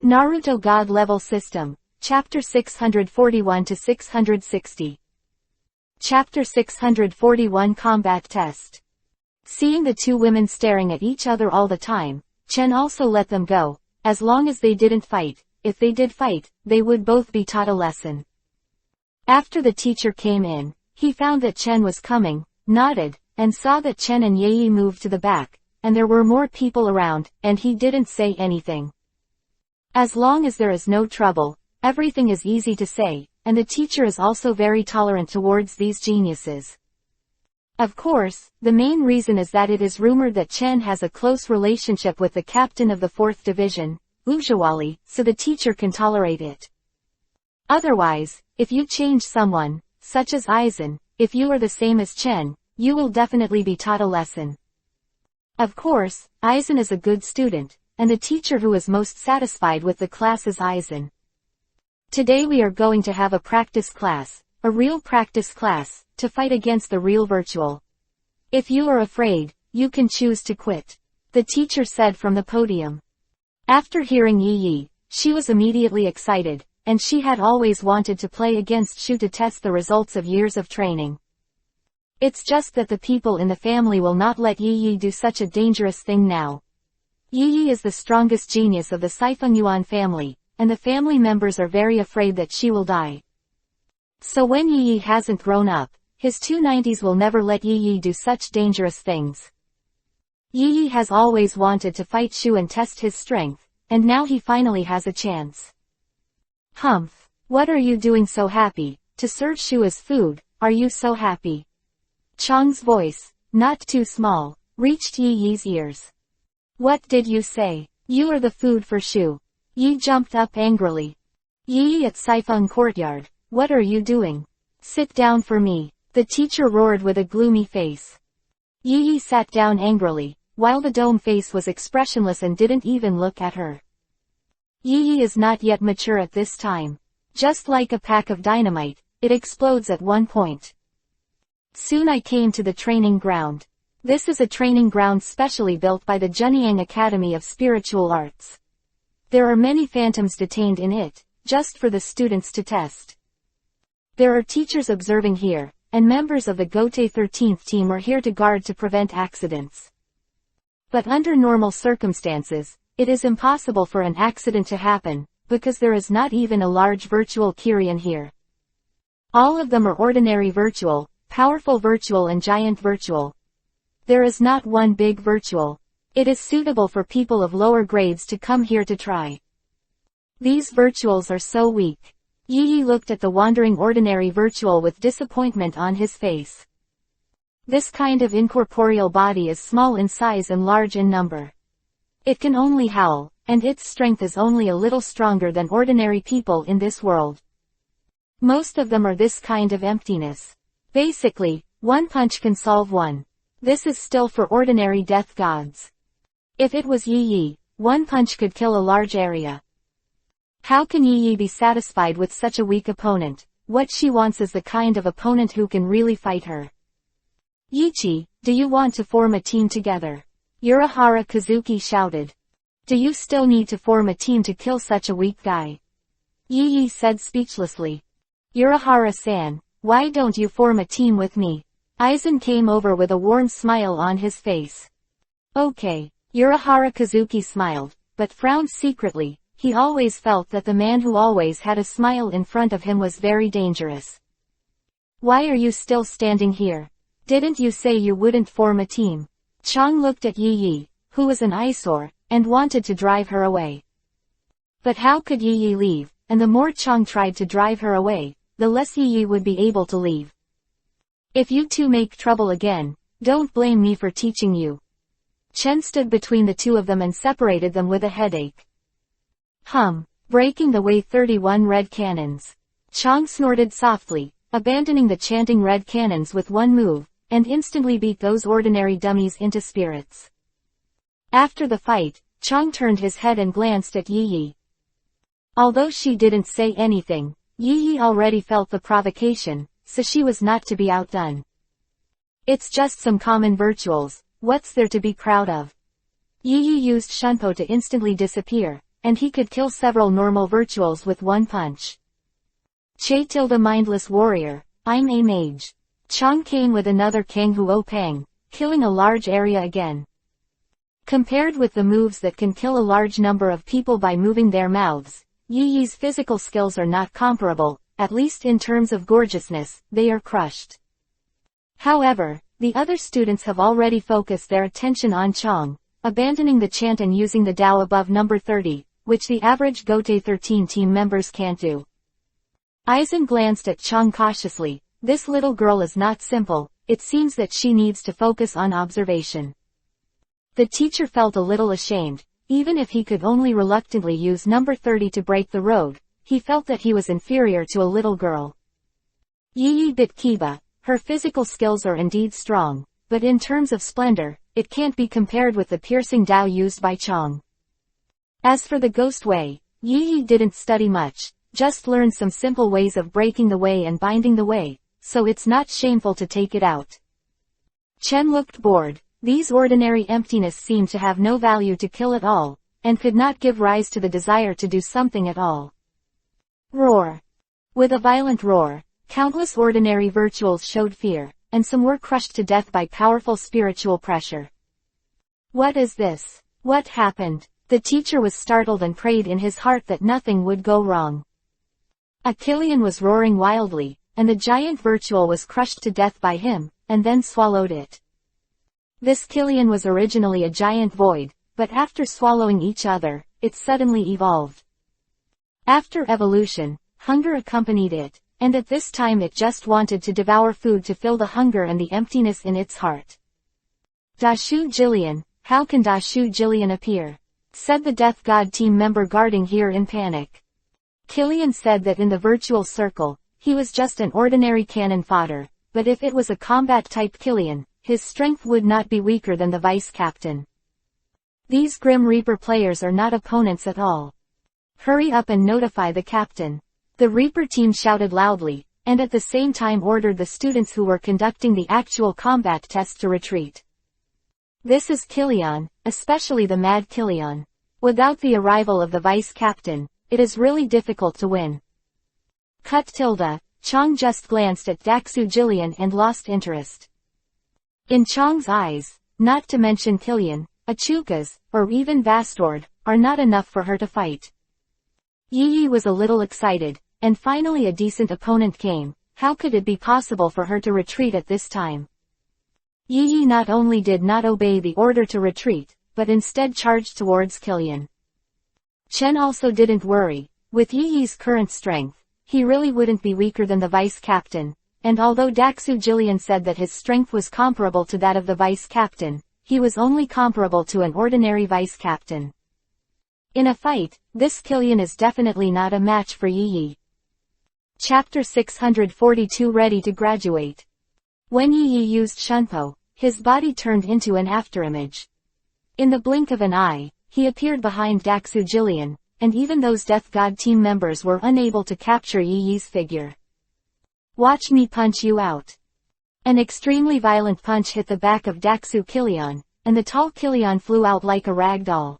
Naruto God Level System, Chapter 641 to 660. Chapter 641 Combat Test. Seeing the two women staring at each other all the time, Chen also let them go, as long as they didn't fight. If they did fight, they would both be taught a lesson. After the teacher came in, he found that Chen was coming, nodded, and saw that Chen and Yi moved to the back, and there were more people around, and he didn't say anything. As long as there is no trouble, everything is easy to say, and the teacher is also very tolerant towards these geniuses. Of course, the main reason is that it is rumored that Chen has a close relationship with the captain of the 4th Division, Ujawali, so the teacher can tolerate it. Otherwise, if you change someone, such as Aizen, if you are the same as Chen, you will definitely be taught a lesson. Of course, Aizen is a good student, and the teacher who is most satisfied with the class is Aizen. Today we are going to have a practice class, a real practice class, to fight against the real virtual. If you are afraid, you can choose to quit, the teacher said from the podium. After hearing Yi, she was immediately excited, and she had always wanted to play against Shu to test the results of years of training. It's just that the people in the family will not let Yi do such a dangerous thing now. Yi is the strongest genius of the Sifeng family, and the family members are very afraid that she will die. So when Yi hasn't grown up, his 290s will never let Yi do such dangerous things. Yi has always wanted to fight Shu and test his strength, and now he finally has a chance. Humph, what are you doing so happy? To serve Shu as food, are you so happy? Chang's voice, not too small, reached Yi's ears. What did you say? You are the food for Shu. Yi jumped up angrily. Yi at Sifeng courtyard, what are you doing? Sit down for me, the teacher roared with a gloomy face. Yi sat down angrily, while the dome face was expressionless and didn't even look at her. Yi is not yet mature at this time. Just like a pack of dynamite, it explodes at one point. Soon I came to the training ground. This is a training ground specially built by the Junyang Academy of Spiritual Arts. There are many phantoms detained in it, just for the students to test. There are teachers observing here, and members of the Gote 13th team are here to guard to prevent accidents. But under normal circumstances, it is impossible for an accident to happen, because there is not even a large virtual Kyrian here. All of them are ordinary virtual, powerful virtual and giant virtual. There is not one big virtual. It is suitable for people of lower grades to come here to try. These virtuals are so weak. Yi looked at the wandering ordinary virtual with disappointment on his face. This kind of incorporeal body is small in size and large in number. It can only howl, and its strength is only a little stronger than ordinary people in this world. Most of them are this kind of emptiness. Basically, one punch can solve one. This is still for ordinary death gods. If it was Yi, one punch could kill a large area. How can Yi be satisfied with such a weak opponent? What she wants is the kind of opponent who can really fight her. Yichi, do you want to form a team together? Urahara Kazuki shouted. Do you still need to form a team to kill such a weak guy? Yi said speechlessly. Urahara-san, why don't you form a team with me? Aizen came over with a warm smile on his face. Okay, Urahara Kazuki smiled, but frowned secretly. He always felt that the man who always had a smile in front of him was very dangerous. Why are you still standing here? Didn't you say you wouldn't form a team? Chang looked at Yi, who was an eyesore, and wanted to drive her away. But how could Yi leave, and the more Chang tried to drive her away, the less Yi would be able to leave. If you two make trouble again, don't blame me for teaching you. Chen stood between the two of them and separated them with a headache. Breaking the way 31 red cannons. Chang snorted softly, abandoning the chanting red cannons with one move, and instantly beat those ordinary dummies into spirits. After the fight, Chang turned his head and glanced at Yi. Although she didn't say anything, Yi already felt the provocation, so she was not to be outdone. It's just some common virtuals, what's there to be proud of? Yi used Shunpo to instantly disappear, and he could kill several normal virtuals with one punch. Che tilde mindless warrior, I'm a mage. Chong came with another King Huo Peng, killing a large area again. Compared with the moves that can kill a large number of people by moving their mouths, Yi Yi's physical skills are not comparable, at least in terms of gorgeousness, they are crushed. However, the other students have already focused their attention on Chong, abandoning the chant and using the Dao above number 30, which the average Gote 13 team members can't do. Aizen glanced at Chong cautiously. This little girl is not simple, it seems that she needs to focus on observation. The teacher felt a little ashamed, even if he could only reluctantly use number 30 to break the road, he felt that he was inferior to a little girl. Yi Yi bit Kiba, her physical skills are indeed strong, but in terms of splendor, it can't be compared with the piercing Dao used by Chong. As for the Ghost Way, Yi Yi didn't study much, just learned some simple ways of breaking the way and binding the way, so it's not shameful to take it out. Chen looked bored. These ordinary emptiness seemed to have no value to kill at all, and could not give rise to the desire to do something at all. Roar. With a violent roar, countless ordinary virtuals showed fear, and some were crushed to death by powerful spiritual pressure. What is this? What happened? The teacher was startled and prayed in his heart that nothing would go wrong. A Killian was roaring wildly, and the giant virtual was crushed to death by him, and then swallowed it. This Killian was originally a giant void, but after swallowing each other, it suddenly evolved. After evolution, hunger accompanied it, and at this time it just wanted to devour food to fill the hunger and the emptiness in its heart. Dashu Jillian, how can Dashu Jillian appear? Said the Death God team member guarding here in panic. Killian said that in the virtual circle, he was just an ordinary cannon fodder, but if it was a combat-type Killian, his strength would not be weaker than the vice-captain. These Grim Reaper players are not opponents at all. Hurry up and notify the captain. The Reaper team shouted loudly, and at the same time ordered the students who were conducting the actual combat test to retreat. This is Killian, especially the Mad Killian. Without the arrival of the vice-captain, it is really difficult to win. Cut tilde, Chong just glanced at Daksu Jillian and lost interest. In Chong's eyes, not to mention Killian, Achukas, or even Vastord, are not enough for her to fight. Yi Yi was a little excited, and finally a decent opponent came. How could it be possible for her to retreat at this time? Yi Yi not only did not obey the order to retreat, but instead charged towards Killian. Chen also didn't worry. With Yi Yi's current strength, he really wouldn't be weaker than the vice-captain, and although Daksu Jillian said that his strength was comparable to that of the vice-captain, he was only comparable to an ordinary vice-captain. In a fight, this Killian is definitely not a match for Yi Yi. Chapter 642 Ready to Graduate. When Yi Yi used Shunpo, his body turned into an afterimage. In the blink of an eye, he appeared behind Daksu Jillian, and even those Death God team members were unable to capture Yi Yi's figure. Watch me punch you out. An extremely violent punch hit the back of Daksu Killian, and the tall Killian flew out like a rag doll.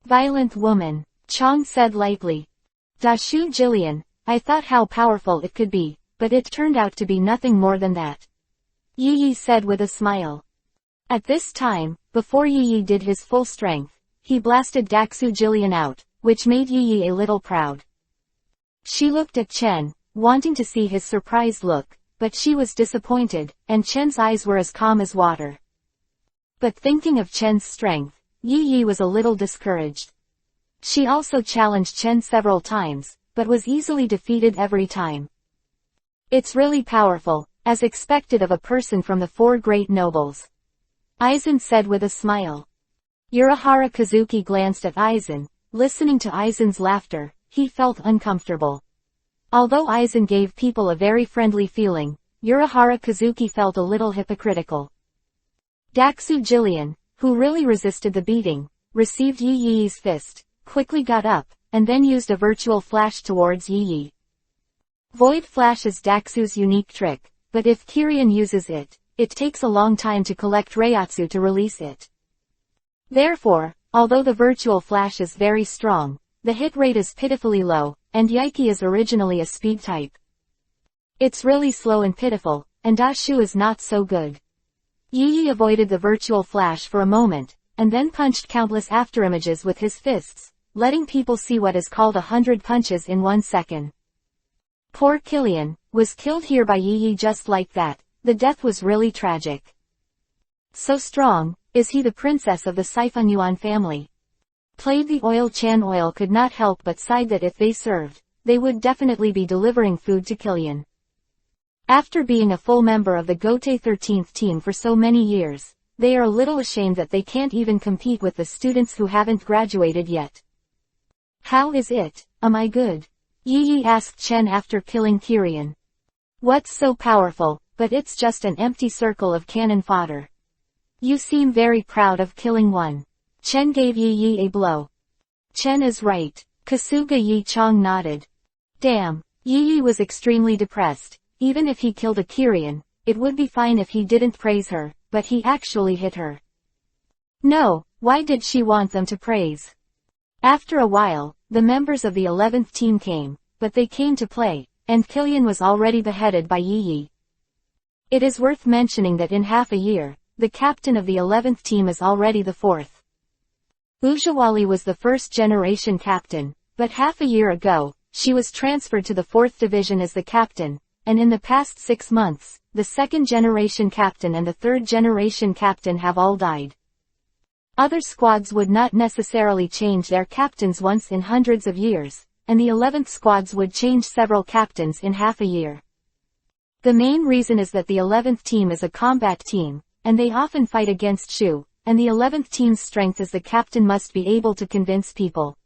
Violent woman, Chong said lightly. Dashu Jillian, I thought how powerful it could be, but it turned out to be nothing more than that. Yi Yi said with a smile. At this time, before Yi Yi did his full strength, he blasted Daksu Jillian out, which made Yi Yi a little proud. She looked at Chen, wanting to see his surprised look, but she was disappointed, and Chen's eyes were as calm as water. But thinking of Chen's strength, Yi Yi was a little discouraged. She also challenged Chen several times, but was easily defeated every time. It's really powerful, as expected of a person from the four great nobles. Aizen said with a smile. Urahara Kazuki glanced at Aizen. Listening to Aizen's laughter, he felt uncomfortable. Although Aizen gave people a very friendly feeling, Urahara Kazuki felt a little hypocritical. Daksu Jillian, who really resisted the beating, received Yi Yi's fist, quickly got up, and then used a virtual flash towards Yi Yi. Void Flash is Daksu's unique trick, but if Kirin uses it, it takes a long time to collect Reiatsu to release it. Therefore, Although the virtual flash is very strong, the hit rate is pitifully low, and Yiki is originally a speed type. It's really slow and pitiful, and Dashu is not so good. Yi avoided the virtual flash for a moment, and then punched countless afterimages with his fists, letting people see what is called 100 punches in 1 second. Poor Killian was killed here by Yi just like that. The death was really tragic. So strong is he, the princess of the Sci-fi Yuan family. Played the Oil Chan Oil could not help but sigh that if they served, they would definitely be delivering food to Killian. After being a full member of the Gote 13th team for so many years, they are a little ashamed that they can't even compete with the students who haven't graduated yet. How is it? Am I good? Yi asked Chen after killing Kirian. What's so powerful? But it's just an empty circle of cannon fodder. You seem very proud of killing one. Chen gave Yi a blow. Chen is right. Kasuga Yi Chong nodded. Damn. Yi was extremely depressed. Even if he killed a Kirian, it would be fine if he didn't praise her, but he actually hit her. No, why did she want them to praise? After a while, the members of the 11th team came, but they came to play, and Killian was already beheaded by Yi. It is worth mentioning that in half a year, the captain of the 11th team is already the 4th. Ujawali was the first generation captain, but half a year ago, she was transferred to the 4th division as the captain, and in the past 6 months, the 2nd generation captain and the 3rd generation captain have all died. Other squads would not necessarily change their captains once in hundreds of years, and the 11th squads would change several captains in half a year. The main reason is that the 11th team is a combat team, and they often fight against Shu, and the 11th team's strength is the captain must be able to convince people.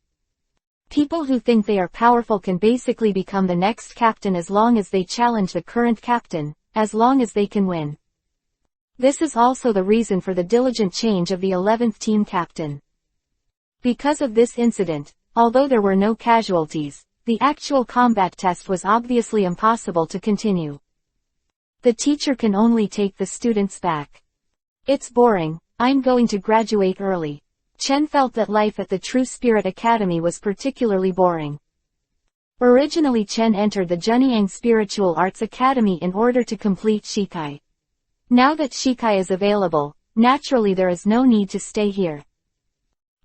People who think they are powerful can basically become the next captain as long as they challenge the current captain, as long as they can win. This is also the reason for the diligent change of the 11th team captain. Because of this incident, although there were no casualties, the actual combat test was obviously impossible to continue. The teacher can only take the students back. It's boring, I'm going to graduate early. Chen felt that life at the True Spirit Academy was particularly boring. Originally Chen entered the Junyang Spiritual Arts Academy in order to complete Shikai. Now that Shikai is available, naturally there is no need to stay here.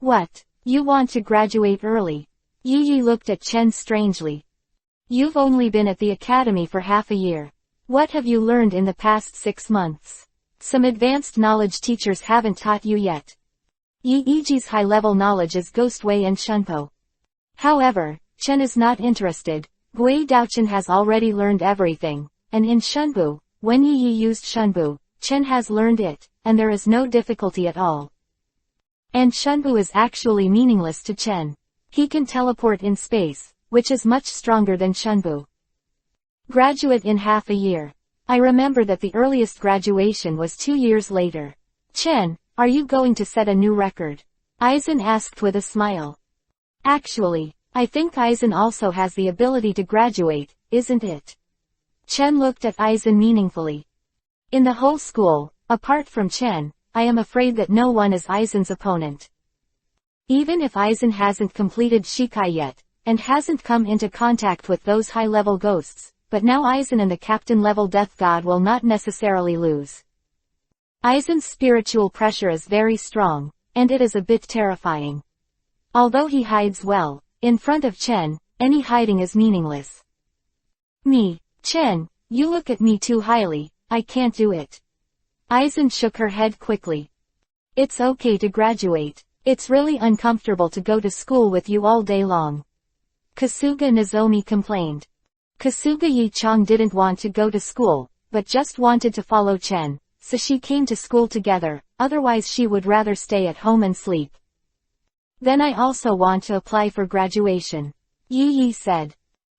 What? You want to graduate early? Yi looked at Chen strangely. You've only been at the academy for half a year. What have you learned in the past 6 months? Some advanced knowledge teachers haven't taught you yet. Yiji's high-level knowledge is Ghost Wei and Shunpo. However, Chen is not interested. Gui Daochen has already learned everything, and in Shunbu, when Yi used Shunbu, Chen has learned it, and there is no difficulty at all. And Shunbu is actually meaningless to Chen. He can teleport in space, which is much stronger than Shunbu. Graduate in half a year. I remember that the earliest graduation was 2 years later. Chen, are you going to set a new record? Aizen asked with a smile. Actually, I think Aizen also has the ability to graduate, isn't it? Chen looked at Aizen meaningfully. In the whole school, apart from Chen, I am afraid that no one is Aizen's opponent. Even if Aizen hasn't completed Shikai yet, and hasn't come into contact with those high-level ghosts, but now Aizen and the captain-level death god will not necessarily lose. Aizen's spiritual pressure is very strong, and it is a bit terrifying. Although he hides well, in front of Chen, any hiding is meaningless. Me, Chen, you look at me too highly, I can't do it. Aizen shook her head quickly. It's okay to graduate. It's really uncomfortable to go to school with you all day long. Kasuga Nozomi complained. Kasuga Yi-chang didn't want to go to school, but just wanted to follow Chen, so she came to school together, otherwise she would rather stay at home and sleep. Then I also want to apply for graduation. Yi said.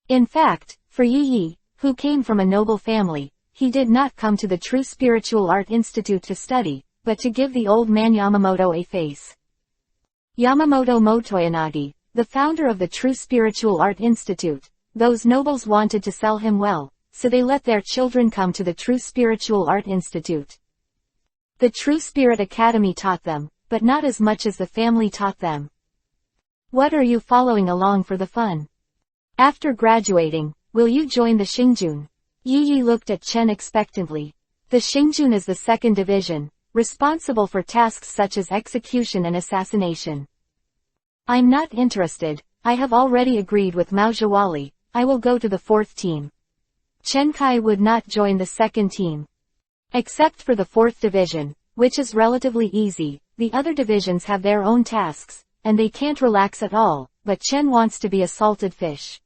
In fact, for Yi, who came from a noble family, he did not come to the True Spiritual Art Institute to study, but to give the old man Yamamoto a face. Yamamoto Motoyanagi, the founder of the True Spiritual Art Institute, those nobles wanted to sell him well, so they let their children come to the True Spiritual Art Institute. The True Spirit Academy taught them, but not as much as the family taught them. What are you following along for the fun? After graduating, will you join the Xingjun? Yi looked at Chen expectantly. The Xingjun is the second division, responsible for tasks such as execution and assassination. I'm not interested, I have already agreed with Mao Zhawali, I will go to the fourth team. Chen Kai would not join the second team. Except for the fourth division, which is relatively easy, the other divisions have their own tasks, and they can't relax at all, but Chen wants to be a salted fish.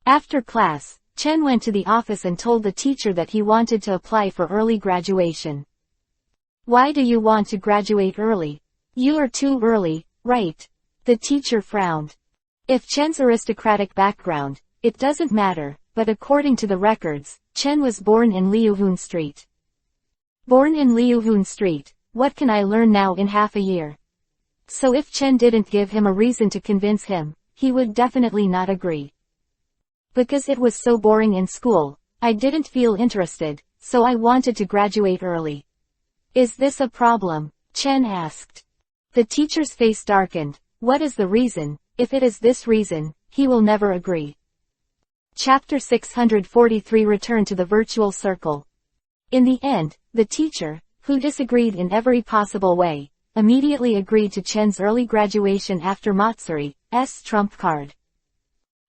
After class, Chen went to the office and told the teacher that he wanted to apply for early graduation. Why do you want to graduate early? You are too early, right? The teacher frowned. If Chen's aristocratic background, it doesn't matter, but according to the records, Chen was born in Liuhun Street. Born in Liuhun Street, what can I learn now in half a year? So if Chen didn't give him a reason to convince him, he would definitely not agree. Because it was so boring in school, I didn't feel interested, so I wanted to graduate early. Is this a problem? Chen asked. The teacher's face darkened. What is the reason? If it is this reason, he will never agree. Chapter 643 Return to the Virtual Circle. In the end, the teacher, who disagreed in every possible way, immediately agreed to Chen's early graduation after Matsuri's trump card.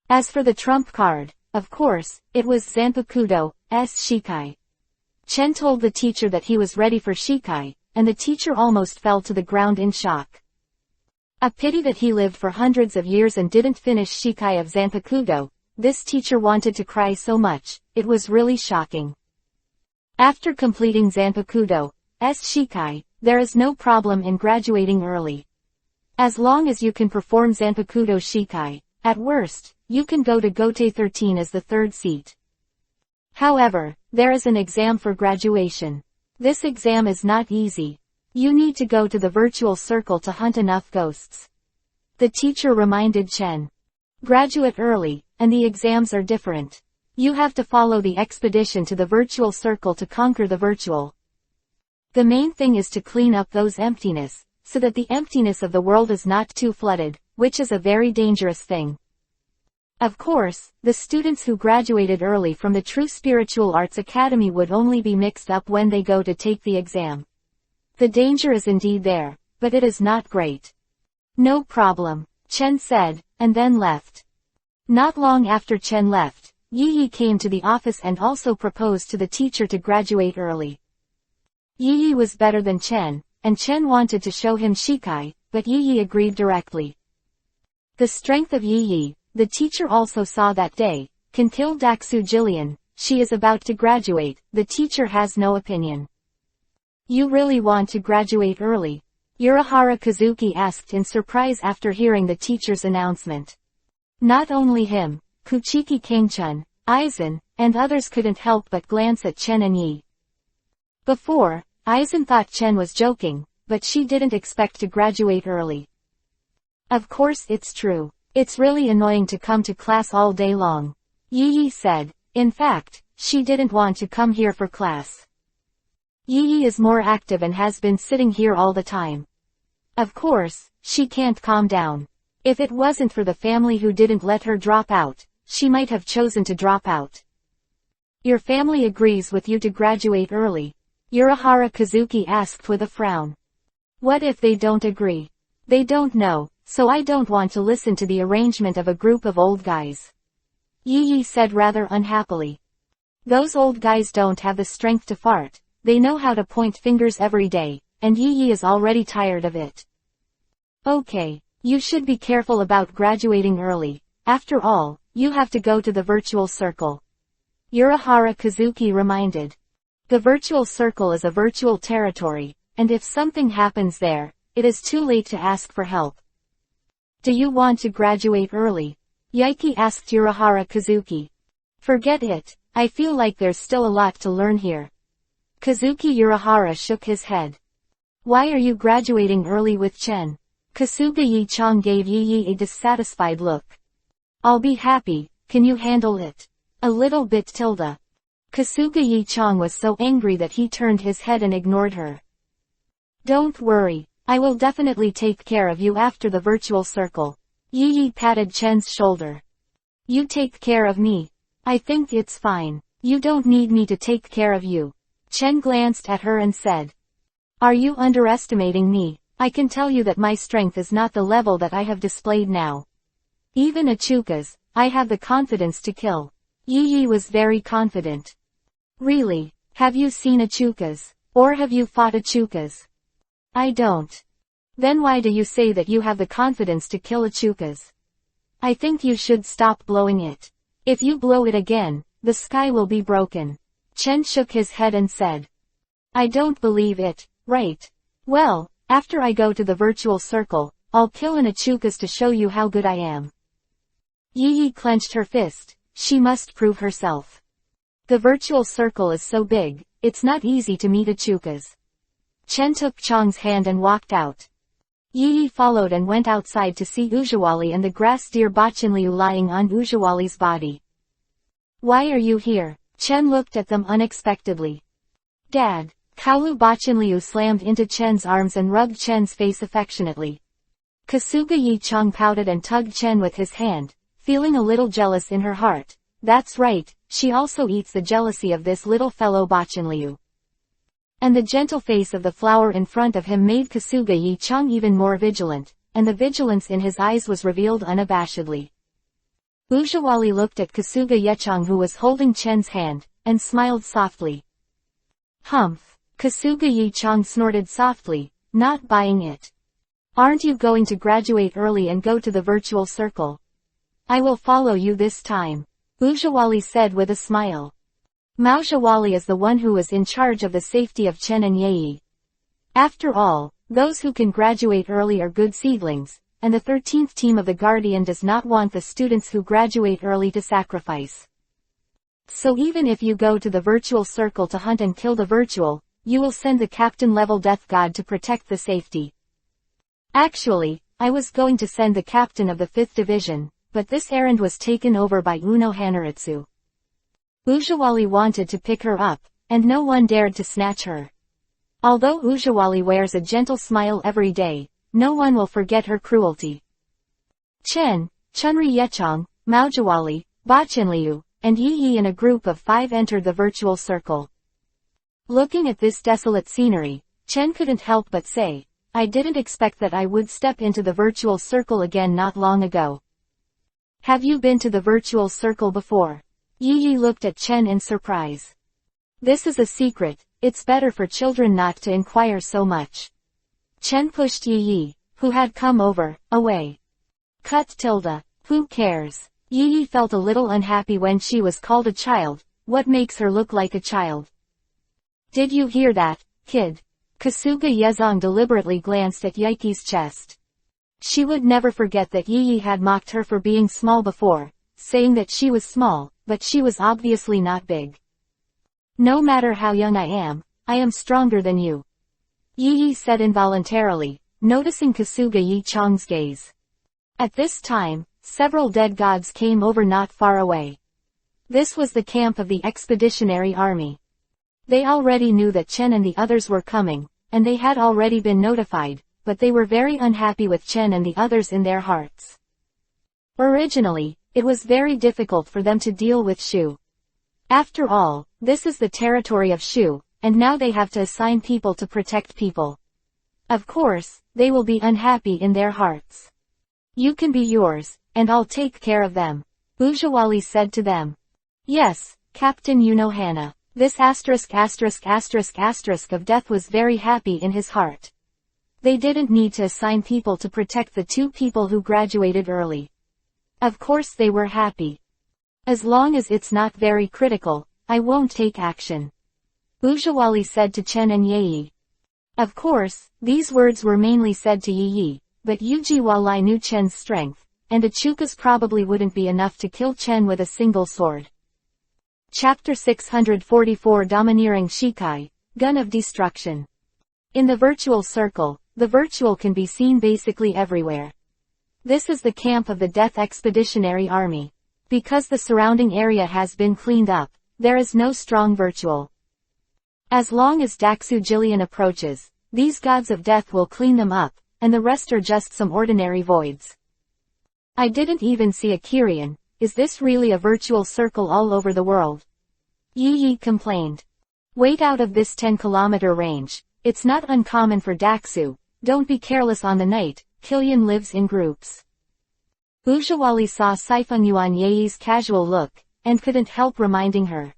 As for the trump card, of course, it was Zanpakudo's Shikai. Chen told the teacher that he was ready for Shikai, and the teacher almost fell to the ground in shock. A pity that he lived for hundreds of years and didn't finish Shikai of Zanpakudo. This teacher wanted to cry so much, it was really shocking. After completing Zanpakudo's Shikai, there is no problem in graduating early. As long as you can perform Zanpakudo Shikai, at worst, you can go to Gotei 13 as the third seat. However, there is an exam for graduation. This exam is not easy. You need to go to the virtual circle to hunt enough ghosts. The teacher reminded Chen. Graduate early, and the exams are different. You have to follow the expedition to the virtual circle to conquer the virtual. The main thing is to clean up those emptiness, so that the emptiness of the world is not too flooded, which is a very dangerous thing. Of course, the students who graduated early from the True Spiritual Arts Academy would only be mixed up when they go to take the exam. The danger is indeed there, but it is not great. No problem, Chen said, and then left. Not long after Chen left, Yi came to the office and also proposed to the teacher to graduate early. Yi was better than Chen, and Chen wanted to show him Shikai, but Yi agreed directly. The strength of Yi, the teacher also saw that day, can kill Daksu Jillian. She is about to graduate, the teacher has no opinion. You really want to graduate early? Urahara Kazuki asked in surprise after hearing the teacher's announcement. Not only him, Kuchiki Kangchun, Aizen, and others couldn't help but glance at Chen and Yi. Before, Aizen thought Chen was joking, but she didn't expect to graduate early. Of course it's true. It's really annoying to come to class all day long. Yi said. In fact, she didn't want to come here for class. Yi is more active and has been sitting here all the time. Of course, she can't calm down. If it wasn't for the family who didn't let her drop out, she might have chosen to drop out. Your family agrees with you to graduate early? Urahara Kazuki asked with a frown. What if they don't agree? They don't know, so I don't want to listen to the arrangement of a group of old guys. Yi said rather unhappily. Those old guys don't have the strength to fart, they know how to point fingers every day, and Yi is already tired of it. Okay, you should be careful about graduating early. After all, you have to go to the virtual circle. Urahara Kazuki reminded. The virtual circle is a virtual territory, and if something happens there, it is too late to ask for help. Do you want to graduate early? Yaiki asked Urahara Kazuki. Forget it, I feel like there's still a lot to learn here. Kazuki Urahara shook his head. Why are you graduating early with Chen? Kasuga Yi-chang gave Yi a dissatisfied look. I'll be happy, can you handle it? A little bit tilde. Kasuga Yi-chang was so angry that he turned his head and ignored her. Don't worry, I will definitely take care of you after the virtual circle. Yi Yi patted Chen's shoulder. You take care of me. I think it's fine. You don't need me to take care of you. Chen glanced at her and said. Are you underestimating me? I can tell you that my strength is not the level that I have displayed now. Even Achukas, I have the confidence to kill. Yi Yi was very confident. Really? Have you seen Achukas? Or have you fought Achukas? I don't. Then why do you say that you have the confidence to kill Achukas? I think you should stop blowing it. If you blow it again, the sky will be broken. Chen shook his head and said. I don't believe it, right? Well, after I go to the virtual circle, I'll kill an Achukas to show you how good I am. Yi Yi clenched her fist. She must prove herself. The virtual circle is so big, it's not easy to meet Achukas. Chen took Chang's hand and walked out. Yi Yi followed and went outside to see Ujawali and the grass deer Bachinliu lying on Ujawali's body. Why are you here? Chen looked at them unexpectedly. Dad. Kaolu Bachinliu slammed into Chen's arms and rubbed Chen's face affectionately. Kasuga Yi Chang pouted and tugged Chen with his hand, feeling a little jealous in her heart. That's right, she also eats the jealousy of this little fellow Bachinliu. And the gentle face of the flower in front of him made Kasuga Yi Chang even more vigilant, and the vigilance in his eyes was revealed unabashedly. Ujawali looked at Kasuga Yechang who was holding Chen's hand, and smiled softly. Humph. Kasuga Yi Chang snorted softly, not buying it. Aren't you going to graduate early and go to the virtual circle? I will follow you this time. Ujawali said with a smile. Maujawali is the one who is in charge of the safety of Chen and Yi. After all, those who can graduate early are good seedlings, and the 13th team of the Guardian does not want the students who graduate early to sacrifice. So even if you go to the virtual circle to hunt and kill the virtual, you will send the captain-level death god to protect the safety. Actually, I was going to send the captain of the 5th division, but this errand was taken over by Uno Hanaritsu. Ujawali wanted to pick her up, and no one dared to snatch her. Although Ujawali wears a gentle smile every day, no one will forget her cruelty. Chen, Chunri Yechang, Maujawali, Bachinliu, and Yi Yi in a group of 5 entered the virtual circle. Looking at this desolate scenery, Chen couldn't help but say, I didn't expect that I would step into the virtual circle again not long ago. Have you been to the virtual circle before? Yi Yi looked at Chen in surprise. This is a secret, it's better for children not to inquire so much. Chen pushed Yi Yi, who had come over, away. Cut tilde, who cares? Yi Yi felt a little unhappy when she was called a child. What makes her look like a child? Did you hear that, kid? Kasuga Yezong deliberately glanced at Yiki's chest. She would never forget that Yi Yi had mocked her for being small before, saying that she was small, but she was obviously not big. No matter how young I am stronger than you. Yi Yi said involuntarily, noticing Kasuga Yi Chang's gaze. At this time, several dead gods came over not far away. This was the camp of the expeditionary army. They already knew that Chen and the others were coming, and they had already been notified, but they were very unhappy with Chen and the others in their hearts. Originally, it was very difficult for them to deal with Shu. After all, this is the territory of Shu, and now they have to assign people to protect people. Of course, they will be unhappy in their hearts. You can be yours, and I'll take care of them. Ujawali said to them. Yes, Captain Unohana. This ***** of death was very happy in his heart. They didn't need to assign people to protect the 2 people who graduated early. Of course they were happy. As long as it's not very critical, I won't take action. Ujawali said to Chen and Yi. Of course, these words were mainly said to Yi, but Ujiwali knew Chen's strength, and Achukas probably wouldn't be enough to kill Chen with a single sword. Chapter 644 Domineering Shikai, Gun of Destruction. In the virtual circle, the virtual can be seen basically everywhere. This is the camp of the Death Expeditionary Army. Because the surrounding area has been cleaned up, there is no strong virtual. As long as Daksu Jillian approaches, these gods of death will clean them up, and the rest are just some ordinary voids. I didn't even see a Kyrian. Is this really a virtual circle all over the world? Yi complained. Wait out of this 10-kilometer range. It's not uncommon for Daxu. Don't be careless on the night. Killian lives in groups. Ujawali saw Sifanyuan Ye's casual look, and couldn't help reminding her.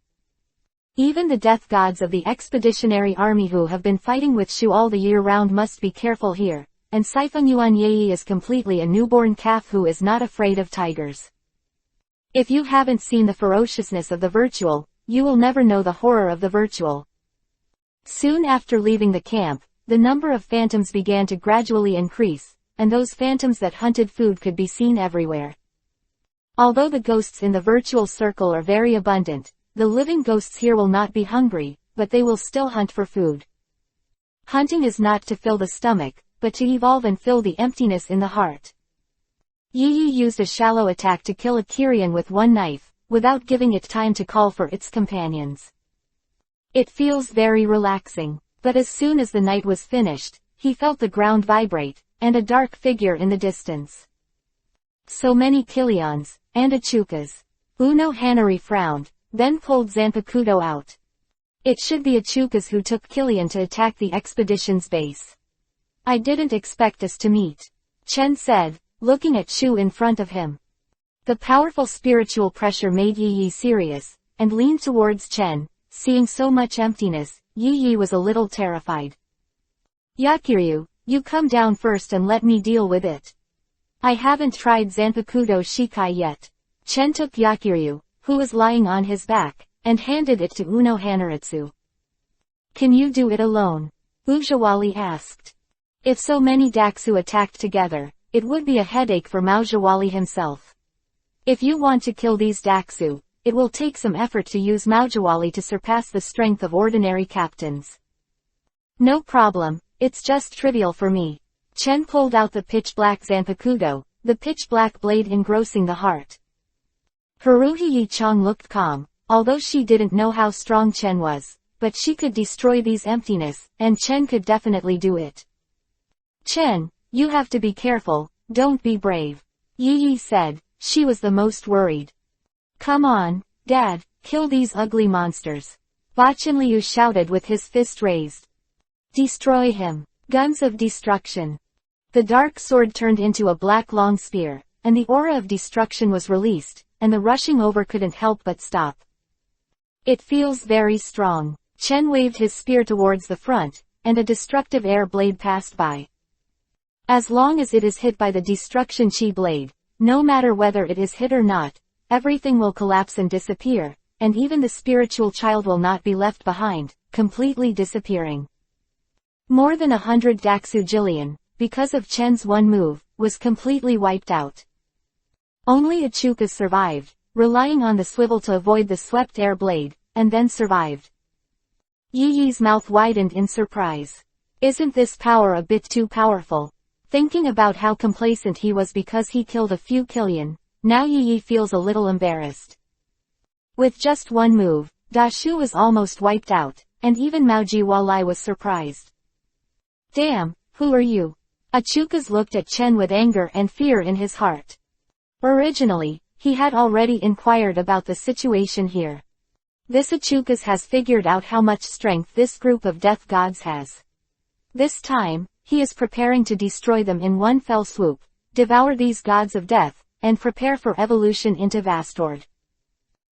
Even the death gods of the expeditionary army who have been fighting with Shu all the year round must be careful here, and Sifanyuan Ye is completely a newborn calf who is not afraid of tigers. If you haven't seen the ferociousness of the virtual, you will never know the horror of the virtual. Soon after leaving the camp, the number of phantoms began to gradually increase, and those phantoms that hunted food could be seen everywhere. Although the ghosts in the virtual circle are very abundant, the living ghosts here will not be hungry, but they will still hunt for food. Hunting is not to fill the stomach, but to evolve and fill the emptiness in the heart. Yi used a shallow attack to kill a Kyrian with one knife, without giving it time to call for its companions. It feels very relaxing, but as soon as the night was finished, he felt the ground vibrate, and a dark figure in the distance. So many Killians, and Achukas. Uno Hanari frowned, then pulled Zanpakuto out. It should be Achukas who took Killian to attack the expedition's base. I didn't expect us to meet, Chen said, looking at Shu in front of him. The powerful spiritual pressure made Yi serious, and leaned towards Chen. Seeing so much emptiness, Yi was a little terrified. Yakiryu, you come down first and let me deal with it. I haven't tried Zanpakuto Shikai yet. Chen took Yakiryu, who was lying on his back, and handed it to Uno Hanaritsu. Can you do it alone? Ujawali asked. If so many Daxu attacked together, it would be a headache for Maujawali himself. If you want to kill these Daxu, it will take some effort to use Maujawali to surpass the strength of ordinary captains. No problem, it's just trivial for me. Chen pulled out the pitch-black Zanpakuto, the pitch-black blade engrossing the heart. Haruhi Chong looked calm, although she didn't know how strong Chen was, but she could destroy these emptiness, and Chen could definitely do it. Chen, you have to be careful, don't be brave. Yi said, she was the most worried. Come on, Dad, kill these ugly monsters. Bachenliu shouted with his fist raised. Destroy him. Guns of destruction. The dark sword turned into a black long spear, and the aura of destruction was released, and the rushing over couldn't help but stop. It feels very strong. Chen waved his spear towards the front, and a destructive air blade passed by. As long as it is hit by the destruction chi blade, no matter whether it is hit or not, everything will collapse and disappear, and even the spiritual child will not be left behind, completely disappearing. More than 100 Daxu Jillian, because of Chen's one move, was completely wiped out. Only Achukas survived, relying on the swivel to avoid the swept air blade, and then survived. Yi's mouth widened in surprise. Isn't this power a bit too powerful? Thinking about how complacent he was because he killed a few Killian, now Yi feels a little embarrassed. With just one move, Dashu was almost wiped out, and even Mauji Walai was surprised. Damn, who are you? Achukas looked at Chen with anger and fear in his heart. Originally, he had already inquired about the situation here. This Achukas has figured out how much strength this group of death gods has. This time, he is preparing to destroy them in one fell swoop, devour these gods of death, and prepare for evolution into Vastord.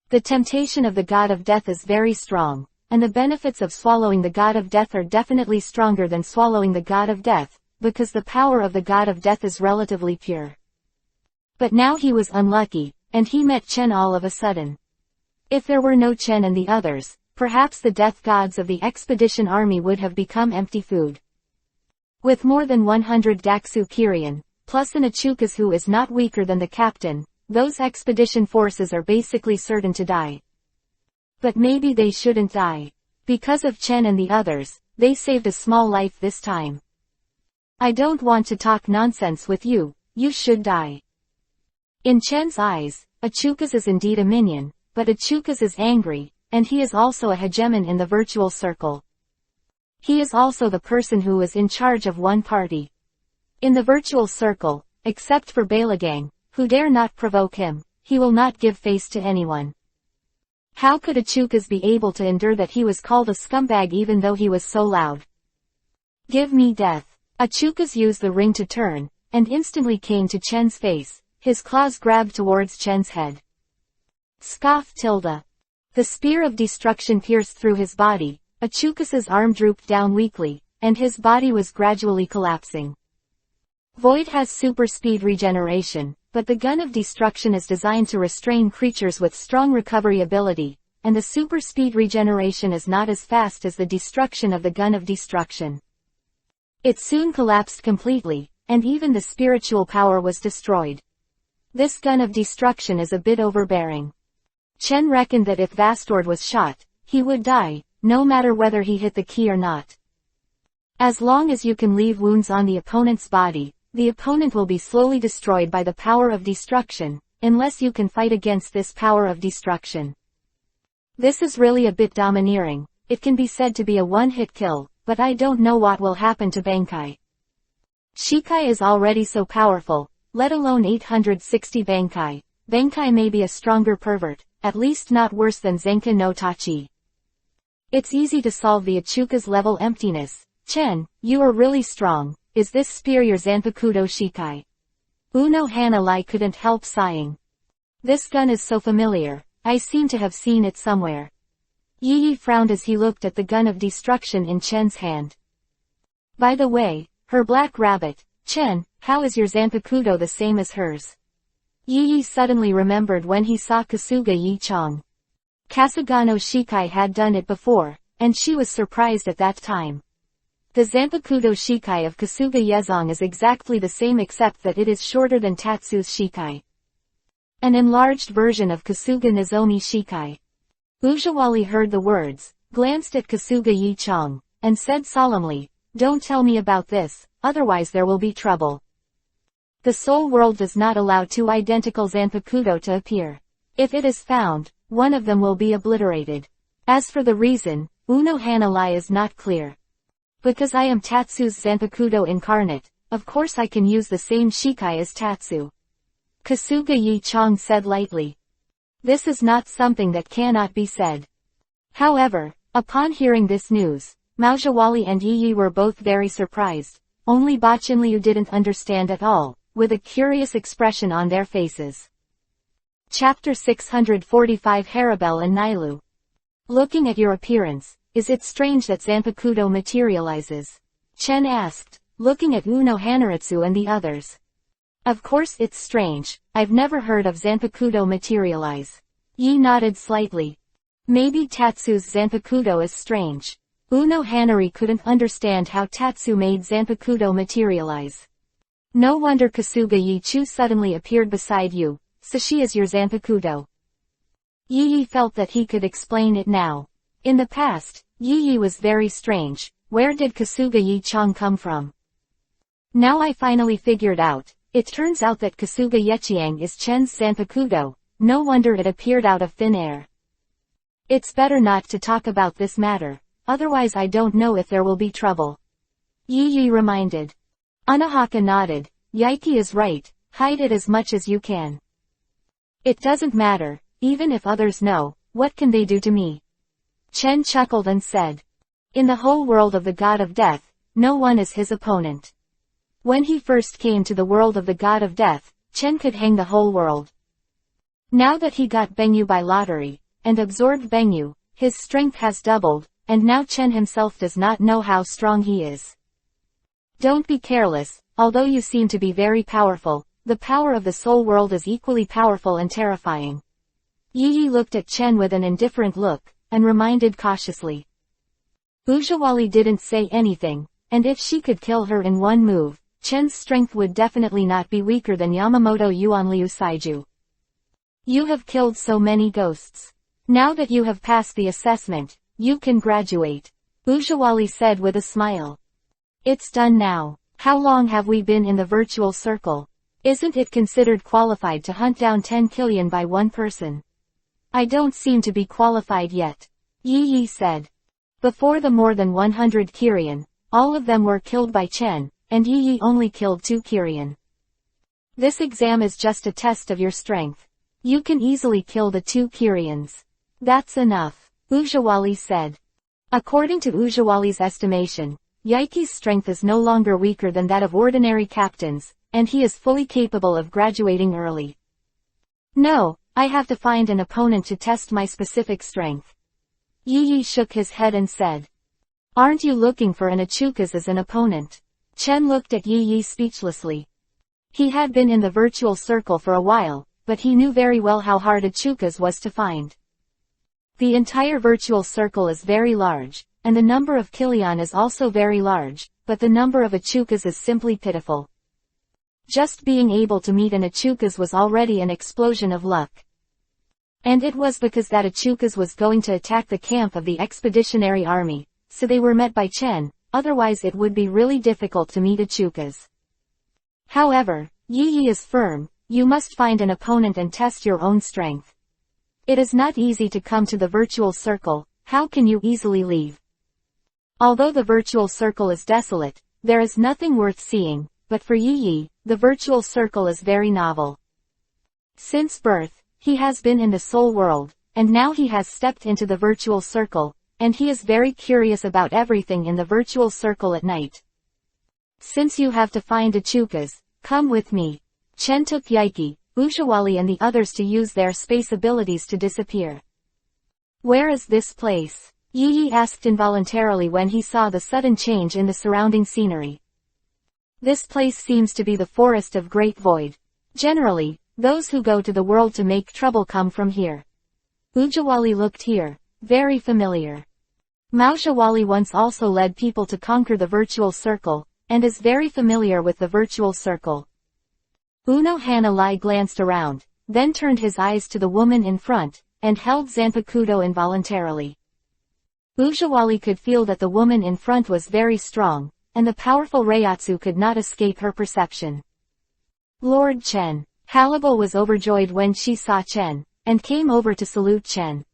The temptation of the god of death is very strong, and the benefits of swallowing the god of death are definitely stronger than swallowing the god of death, because the power of the god of death is relatively pure. But now he was unlucky, and he met Chen all of a sudden. If there were no Chen and the others, perhaps the death gods of the expedition army would have become empty food. With more than 100 Daxu Kyrian, plus an Achukas who is not weaker than the captain, those expedition forces are basically certain to die. But maybe they shouldn't die. Because of Chen and the others, they saved a small life this time. I don't want to talk nonsense with you, you should die. In Chen's eyes, Achukas is indeed a minion, but Achukas is angry, and he is also a hegemon in the virtual circle. He is also the person who is in charge of one party. In the virtual circle, except for Balagang, who dare not provoke him, he will not give face to anyone. How could Achukas be able to endure that he was called a scumbag even though he was so loud? Give me death. Achukas used the ring to turn, and instantly came to Chen's face, his claws grabbed towards Chen's head. Scoff tilde. The spear of destruction pierced through his body, Achukas's arm drooped down weakly, and his body was gradually collapsing. Void has super speed regeneration, but the gun of destruction is designed to restrain creatures with strong recovery ability, and the super speed regeneration is not as fast as the destruction of the gun of destruction. It soon collapsed completely, and even the spiritual power was destroyed. This gun of destruction is a bit overbearing. Chen reckoned that if Vastord was shot, he would die, no matter whether he hit the key or not. As long as you can leave wounds on the opponent's body, the opponent will be slowly destroyed by the power of destruction, unless you can fight against this power of destruction. This is really a bit domineering. It can be said to be a one-hit kill, but I don't know what will happen to Bankai. Shikai is already so powerful, let alone 860 Bankai. Bankai may be a stronger pervert, at least not worse than Zenka no Tachi. It's easy to solve the Achuka's level emptiness. Chen, you are really strong. Is this spear your Zanpakuto Shikai? Uno Hanalai couldn't help sighing. This gun is so familiar, I seem to have seen it somewhere. Yi frowned as he looked at the gun of destruction in Chen's hand. By the way, her black rabbit, Chen, how is your Zanpakuto the same as hers? Yi suddenly remembered when he saw Kasuga Yi Chong. Kasugano Shikai had done it before, and she was surprised at that time. The Zanpakuto Shikai of Kasuga Yezong is exactly the same except that it is shorter than Tatsu's Shikai. An enlarged version of Kasuga Nozomi Shikai. Ujawali heard the words, glanced at Kasuga Yi Chong, and said solemnly, "Don't tell me about this, otherwise there will be trouble." The soul world does not allow two identical Zanpakuto to appear. If it is found, one of them will be obliterated. As for the reason, Uno Hanalai is not clear. Because I am Tatsu's Zanpakuto incarnate, of course I can use the same Shikai as Tatsu. Kasuga Yi Chong said lightly. This is not something that cannot be said. However, upon hearing this news, Maojawali and Yi were both very surprised. Only Bachinliu didn't understand at all, with a curious expression on their faces. Chapter 645 Haribel and Nailu. Looking at your appearance, is it strange that Zanpakuto materializes? Chen asked, looking at Uno Hanaritsu and the others. Of course it's strange, I've never heard of Zanpakuto materialize. Yi nodded slightly. Maybe Tatsu's Zanpakuto is strange. Uno Hanari couldn't understand how Tatsu made Zanpakuto materialize. No wonder Kasuga Yi Chu suddenly appeared beside you, so she is your Zanpakuto. Yi felt that he could explain it now. In the past, Yi was very strange. Where did Kasuga Yi Chong come from? Now I finally figured out. It turns out that Kasuga Yechiang is Chen's Zanpakuto. No wonder it appeared out of thin air. It's better not to talk about this matter, otherwise I don't know if there will be trouble. Yi reminded. Anahaka nodded. Yaiki is right, hide it as much as you can. It doesn't matter, even if others know, what can they do to me? Chen chuckled and said. In the whole world of the God of Death, no one is his opponent. When he first came to the world of the God of Death, Chen could hang the whole world. Now that he got Bengyu by lottery, and absorbed Bengyu, his strength has doubled, and now Chen himself does not know how strong he is. Don't be careless, although you seem to be very powerful, the power of the soul world is equally powerful and terrifying. Yi looked at Chen with an indifferent look, and reminded cautiously. Ujawali didn't say anything, and if she could kill her in one move, Chen's strength would definitely not be weaker than Yamamoto Yuanliu Saiju. You have killed so many ghosts. Now that you have passed the assessment, you can graduate. Ujawali said with a smile. It's done now. How long have we been in the virtual circle? Isn't it considered qualified to hunt down 10 killion by one person? I don't seem to be qualified yet. Yi said. Before the more than 100 Kirin, all of them were killed by Chen, and Yi only killed 2 Kirin. This exam is just a test of your strength. You can easily kill the 2 Kirins. That's enough, Ujawali said. According to Ujawali's estimation, Yaiki's strength is no longer weaker than that of ordinary captains, and he is fully capable of graduating early. No, I have to find an opponent to test my specific strength. Yi shook his head and said. Aren't you looking for an Achukas as an opponent? Chen looked at Yi speechlessly. He had been in the virtual circle for a while, but he knew very well how hard Achukas was to find. The entire virtual circle is very large, and the number of Kilian is also very large, but the number of Achukas is simply pitiful. Just being able to meet an Achukas was already an explosion of luck. And it was because that Achukas was going to attack the camp of the expeditionary army, so they were met by Chen, otherwise it would be really difficult to meet Achukas. However, Yi is firm, you must find an opponent and test your own strength. It is not easy to come to the virtual circle, how can you easily leave? Although the virtual circle is desolate, there is nothing worth seeing, but for Yi, the virtual circle is very novel. Since birth, he has been in the soul world, and now he has stepped into the virtual circle, and he is very curious about everything in the virtual circle at night. Since you have to find Achukas, come with me. Chen took Yaiki, Ujawali and the others to use their space abilities to disappear. Where is this place? Yi asked involuntarily when he saw the sudden change in the surrounding scenery. This place seems to be the forest of Great Void. Generally, those who go to the world to make trouble come from here. Ujawali looked here, very familiar. Maoshawali once also led people to conquer the virtual circle, and is very familiar with the virtual circle. Uno Hanalai glanced around, then turned his eyes to the woman in front, and held Zanpakuto involuntarily. Ujawali could feel that the woman in front was very strong, and the powerful Reiatsu could not escape her perception. Lord Chen. Halibal was overjoyed when she saw Chen, and came over to salute Chen.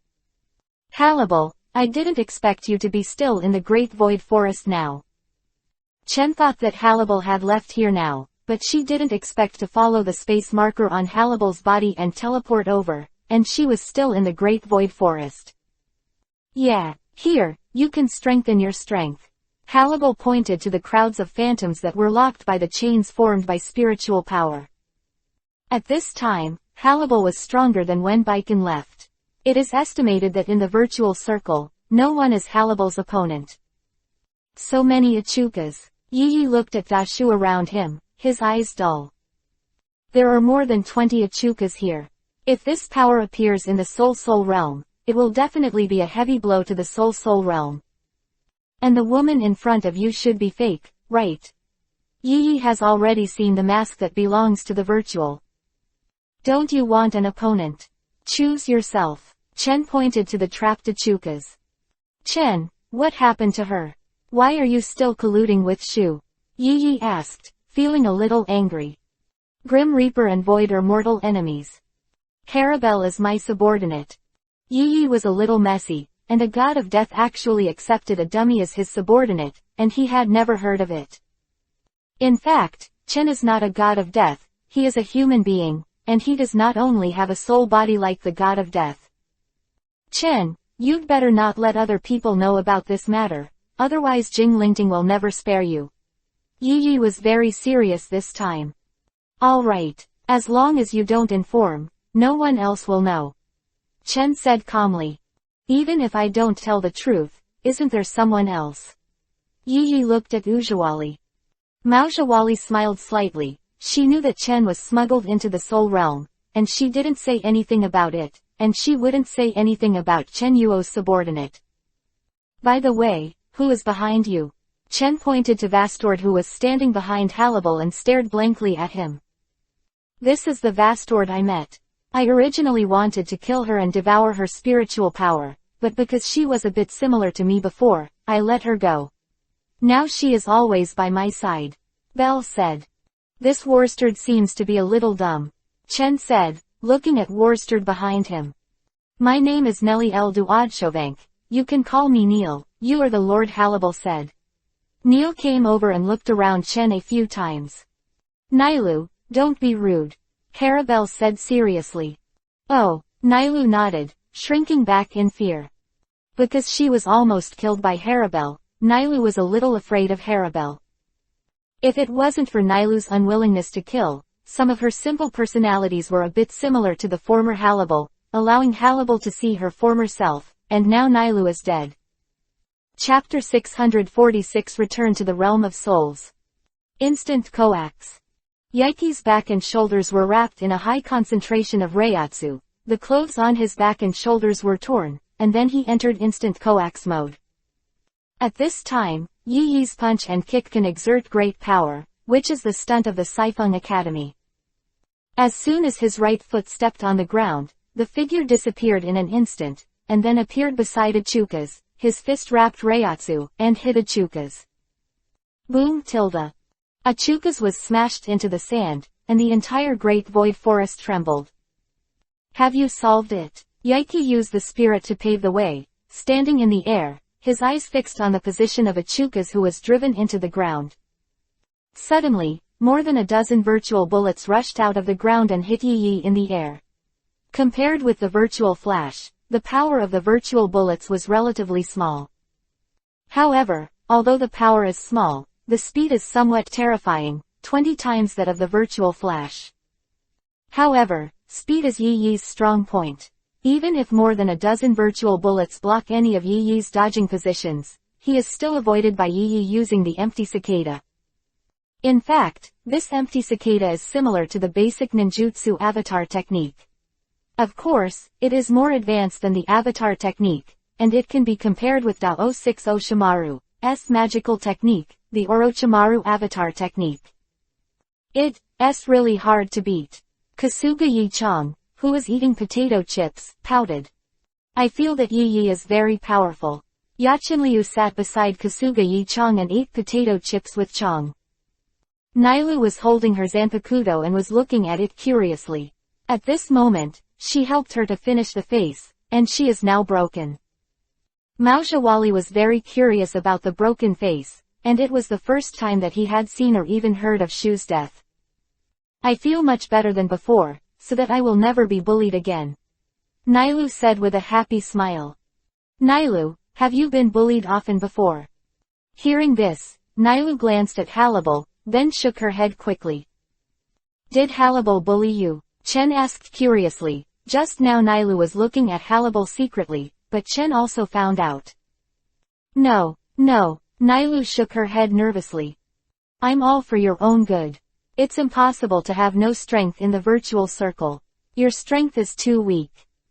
Halibal, I didn't expect you to be still in the Great Void Forest now. Chen thought that Halibal had left here now, but she didn't expect to follow the space marker on Halibal's body and teleport over, and she was still in the Great Void Forest. Yeah, here, you can strengthen your strength. Halibal pointed to the crowds of phantoms that were locked by the chains formed by spiritual power. At this time, Halibal was stronger than when Baiken left. It is estimated that in the virtual circle, no one is Halibal's opponent. So many Achukas. Yi looked at Dashu around him, his eyes dull. There are more than 20 Achukas here. If this power appears in the Soul realm, it will definitely be a heavy blow to the Soul realm. And the woman in front of you should be fake, right? Yi has already seen the mask that belongs to the virtual. Don't you want an opponent? Choose yourself. Chen pointed to the trapped Achukas. Chen, what happened to her? Why are you still colluding with Shu? Yi asked, feeling a little angry. Grim Reaper and Void are mortal enemies. Carabel is my subordinate. Yi was a little messy, and a god of death actually accepted a dummy as his subordinate, and he had never heard of it. In fact, Chen is not a god of death, he is a human being, and he does not only have a soul body like the god of death. Chen, you'd better not let other people know about this matter, otherwise Jing Lingting will never spare you. Yi was very serious this time. Alright, as long as you don't inform, no one else will know. Chen said calmly. Even if I don't tell the truth, isn't there someone else? Yi looked at Ujawali. Maoshawali smiled slightly. She knew that Chen was smuggled into the soul realm, and she didn't say anything about it, and she wouldn't say anything about Chen Yuo's subordinate. By the way, who is behind you? Chen pointed to Vastord who was standing behind Halibal and stared blankly at him. This is the Vastord I met. I originally wanted to kill her and devour her spiritual power, but because she was a bit similar to me before, I let her go. Now she is always by my side. Belle said. This Worstard seems to be a little dumb. Chen said, looking at Worstard behind him. My name is Nelly El Duadshovank, you can call me Neil, you are the Lord Hannibal said. Neil came over and looked around Chen a few times. Nailu, don't be rude. Hannibal said seriously. Oh, Nailu nodded, shrinking back in fear. Because she was almost killed by Hannibal, Nailu was a little afraid of Hannibal. If it wasn't for Nailu's unwillingness to kill, some of her simple personalities were a bit similar to the former Hannibal, allowing Hannibal to see her former self, and now Nailu is dead. Chapter 646 Return to the Realm of Souls. Instant coax. Yaiki's back and shoulders were wrapped in a high concentration of reiatsu, the clothes on his back and shoulders were torn, and then he entered instant coax mode. At this time, Yi Yi's punch and kick can exert great power, which is the stunt of the Saifeng Academy. As soon as his right foot stepped on the ground, the figure disappeared in an instant, and then appeared beside Ichuka's, his fist wrapped reiatsu, and hit Ichuka's. Boom tilde. Ichuka's was smashed into the sand, and the entire great void forest trembled. Have you solved it? Yaiki used the spirit to pave the way, standing in the air, his eyes fixed on the position of Ichuka's who was driven into the ground. Suddenly, more than a dozen virtual bullets rushed out of the ground and hit Yi Yi in the air. Compared with the virtual flash, the power of the virtual bullets was relatively small. However, although the power is small, the speed is somewhat terrifying, 20 times that of the virtual flash. However, speed is Yi Yi's strong point. Even if more than a dozen virtual bullets block any of Yi Yi's dodging positions, he is still avoided by Yi Yi using the empty cicada. In fact, this empty cicada is similar to the basic ninjutsu avatar technique. Of course, it is more advanced than the avatar technique, and it can be compared with Dao 60 Shimaru's magical technique, the Orochimaru avatar technique. It's really hard to beat. Kasuga Yi-chang, who was eating potato chips, pouted. I feel that Yi Yi is very powerful. Yachinliu sat beside Kasuga Yi-chang and ate potato chips with Chang. Nailu was holding her zanpakudo and was looking at it curiously. At this moment, she helped her to finish the face, and she is now broken. Maojawali was very curious about the broken face, and it was the first time that he had seen or even heard of Shu's death. I feel much better than before, so that I will never be bullied again. Nailu said with a happy smile. Nailu, have you been bullied often before? Hearing this, Nailu glanced at Hannibal, then shook her head quickly. Did Hannibal bully you? Chen asked curiously. Just now Nailu was looking at Hannibal secretly, but Chen also found out. No, Nailu shook her head nervously. I'm all for your own good. It's impossible to have no strength in the virtual circle. Your strength is too weak.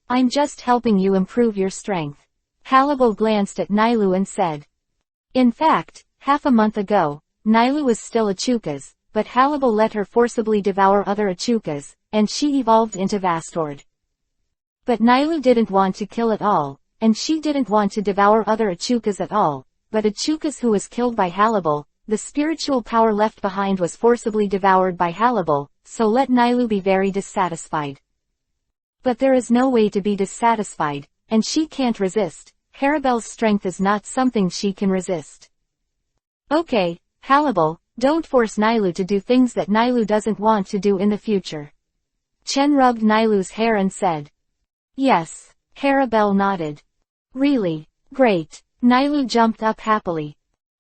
I'm just helping you improve your strength. Hannibal glanced at Nailu and said. In fact, half a month ago, Nailu was still Ichuka's, but Hannibal let her forcibly devour other Ichukas, and she evolved into Vastord. But Nailu didn't want to kill at all, and she didn't want to devour other Ichukas at all, but Ichukas who was killed by Hannibal, the spiritual power left behind was forcibly devoured by Hannibal, so let Nailu be very dissatisfied. But there is no way to be dissatisfied, and she can't resist. Hannibal's strength is not something she can resist. Okay, Hannibal, don't force Nailu to do things that Nailu doesn't want to do in the future. Chen rubbed Nailu's hair and said. Yes, Hannibal nodded. Really? Great. Nailu jumped up happily.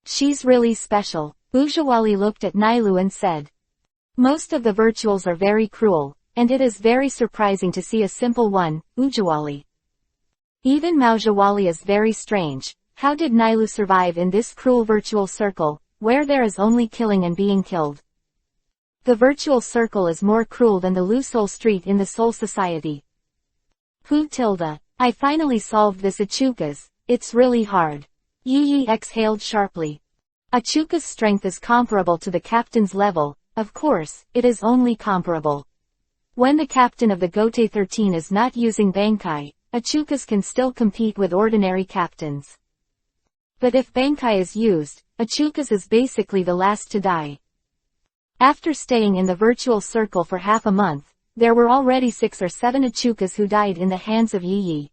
She's really special. Ujawali looked at Nailu and said. Most of the virtuals are very cruel, and it is very surprising to see a simple one, Ujawali. Even Maojawali is very strange. How did Nailu survive in this cruel virtual circle, where there is only killing and being killed? The virtual circle is more cruel than the Lu Soul Street in the Soul Society. Hu tilde. I finally solved this Ichuka's. It's really hard. Yi Yi exhaled sharply. Ichuka's strength is comparable to the captain's level. Of course, it is only comparable. When the captain of the Gote 13 is not using Bankai, Ichukas can still compete with ordinary captains. But if Bankai is used, Ichukas is basically the last to die. After staying in the virtual circle for half a month, there were already 6 or 7 Ichukas who died in the hands of Yi Yi.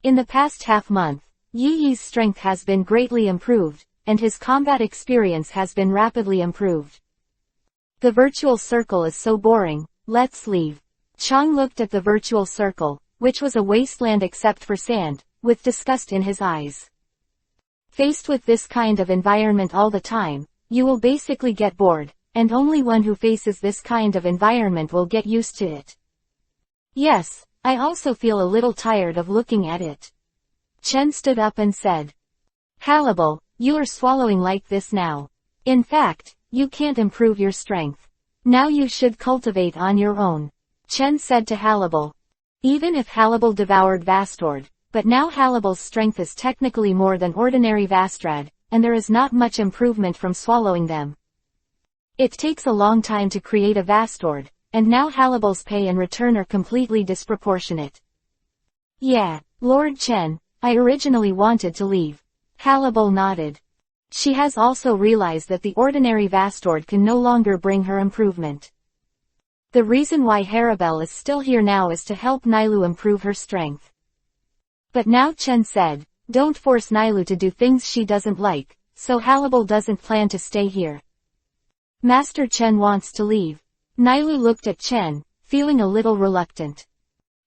In the past half month, Yi Yi's strength has been greatly improved, and his combat experience has been rapidly improved. The virtual circle is so boring, let's leave. Chang looked at the virtual circle, which was a wasteland except for sand, with disgust in his eyes. Faced with this kind of environment all the time, you will basically get bored, and only one who faces this kind of environment will get used to it. Yes, I also feel a little tired of looking at it. Chen stood up and said. Hallible, you are swallowing like this now. In fact, you can't improve your strength. Now you should cultivate on your own. Chen said to Hallible. Even if Hallible devoured Vastord, but now Hallible's strength is technically more than ordinary Vastrad, and there is not much improvement from swallowing them. It takes a long time to create a Vastord, and now Hallible's pay and return are completely disproportionate. Yeah, Lord Chen, I originally wanted to leave. Hallible nodded. She has also realized that the ordinary Vastord can no longer bring her improvement. The reason why Haribel is still here now is to help Nailu improve her strength. But now Chen said, don't force Nailu to do things she doesn't like, so Hallible doesn't plan to stay here. Master Chen wants to leave. Nailu looked at Chen, feeling a little reluctant.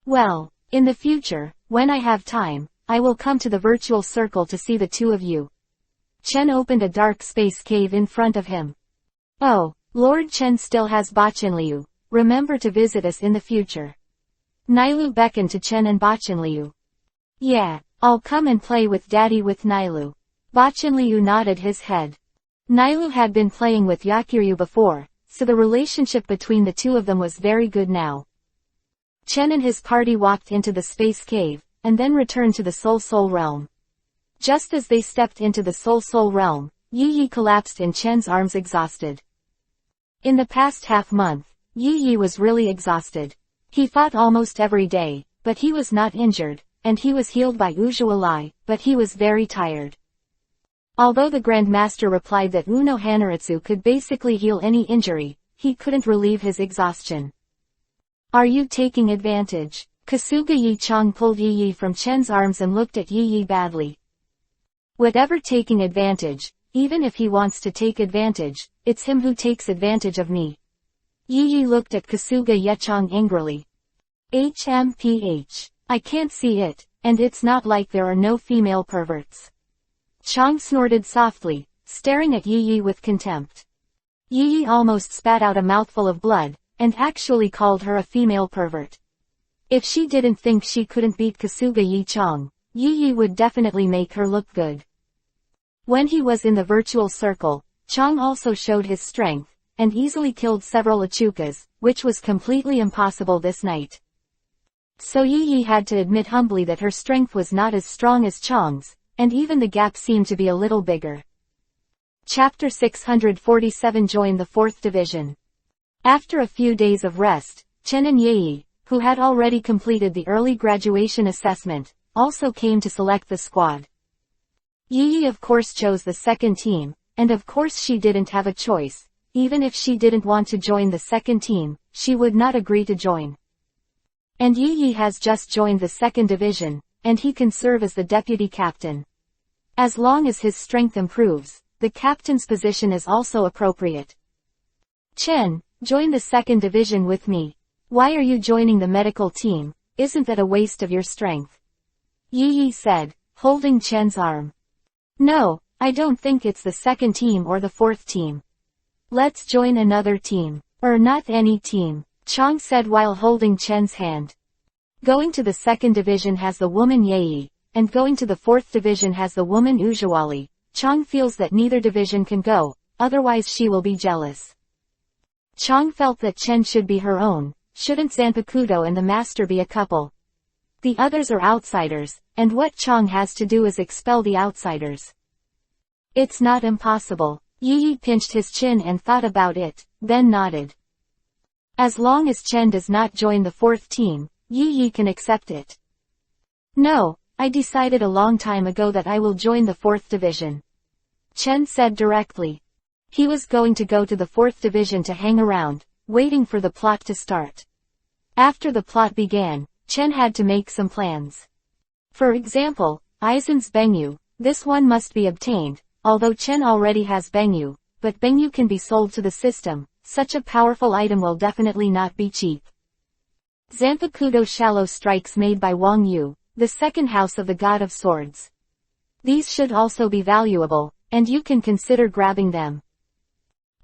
Well, in the future, when I have time, I will come to the virtual circle to see the two of you. Chen opened a dark space cave in front of him. Oh, Lord Chen still has Bachenliu. Remember to visit us in the future. Nailu beckoned to Chen and Bachenliu. Yeah, I'll come and play with Daddy with Nailu. Bachenliu nodded his head. Nailu had been playing with Yakiryu before, so the relationship between the two of them was very good now. Chen and his party walked into the space cave, and then returned to the Soul realm. Just as they stepped into the Soul realm, Yi Yi collapsed in Chen's arms exhausted. In the past half-month, Yi Yi was really exhausted. He fought almost every day, but he was not injured, and he was healed by Usualai, but he was very tired. Although the Grand Master replied that Uno Hanaritsu could basically heal any injury, he couldn't relieve his exhaustion. Are you taking advantage? Kasuga Yi Chang pulled Yi Yi from Chen's arms and looked at Yi Yi badly. Whatever taking advantage, even if he wants to take advantage, it's him who takes advantage of me. Yi Yi looked at Kasuga Yechang angrily. HMPH. I can't see it, and it's not like there are no female perverts. Chang snorted softly, staring at Yi Yi with contempt. Yi Yi almost spat out a mouthful of blood, and actually called her a female pervert. If she didn't think she couldn't beat Kasuga Yi Chang, Yi Yi would definitely make her look good. When he was in the virtual circle, Chang also showed his strength, and easily killed several Achukas, which was completely impossible this night. So Yi Yi had to admit humbly that her strength was not as strong as Chang's, and even the gap seemed to be a little bigger. Chapter 647 Join the 4th Division. After a few days of rest, Chen and Yi, who had already completed the early graduation assessment, also came to select the squad. Yi of course chose the second team, and of course she didn't have a choice. Even if she didn't want to join the second team, she would not agree to join. And Yi has just joined the 2nd division, and he can serve as the deputy captain. As long as his strength improves, the captain's position is also appropriate. Chen, join the 2nd division with me. Why are you joining the medical team? Isn't that a waste of your strength? Yi said, holding Chen's arm. No, I don't think it's the 2nd team or the 4th team. Let's join another team. Or not any team, Chang said while holding Chen's hand. Going to the 2nd division has the woman Yi, and going to the 4th division has the woman Usuali. Chang feels that neither division can go, otherwise she will be jealous. Chang felt that Chen should be her own. Shouldn't Zanpakuto and the master be a couple? The others are outsiders, and what Chang has to do is expel the outsiders. It's not impossible. Yi pinched his chin and thought about it, then nodded. As long as Chen does not join the 4th team, Yi can accept it. No, I decided a long time ago that I will join the 4th division. Chen said directly. He was going to go to the 4th division to hang around, waiting for the plot to start. After the plot began, Chen had to make some plans. For example, Aizen's Bengyu, this one must be obtained, although Chen already has Bengyu, but Bengyu can be sold to the system, such a powerful item will definitely not be cheap. Zanpakudo Shallow Strikes made by Wang Yu, the second house of the God of Swords. These should also be valuable, and you can consider grabbing them.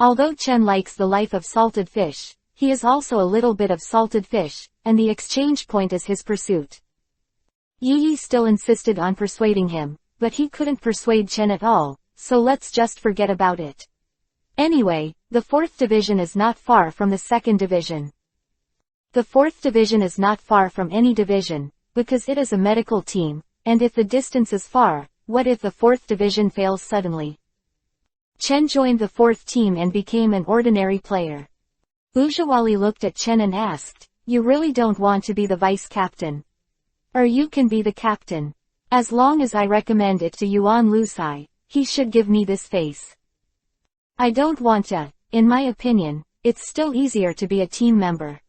Although Chen likes the life of salted fish, he is also a little bit of salted fish, and the exchange point is his pursuit. Yi still insisted on persuading him, but he couldn't persuade Chen at all, so let's just forget about it. Anyway, the 4th division is not far from the 2nd division. The 4th division is not far from any division, because it is a medical team, and if the distance is far, what if the 4th division fails suddenly? Chen joined the 4th team and became an ordinary player. Ujawali looked at Chen and asked, "You really don't want to be the vice captain? Or you can be the captain. As long as I recommend it to Yuan Lusai, he should give me this face." "I don't want to. In my opinion, it's still easier to be a team member.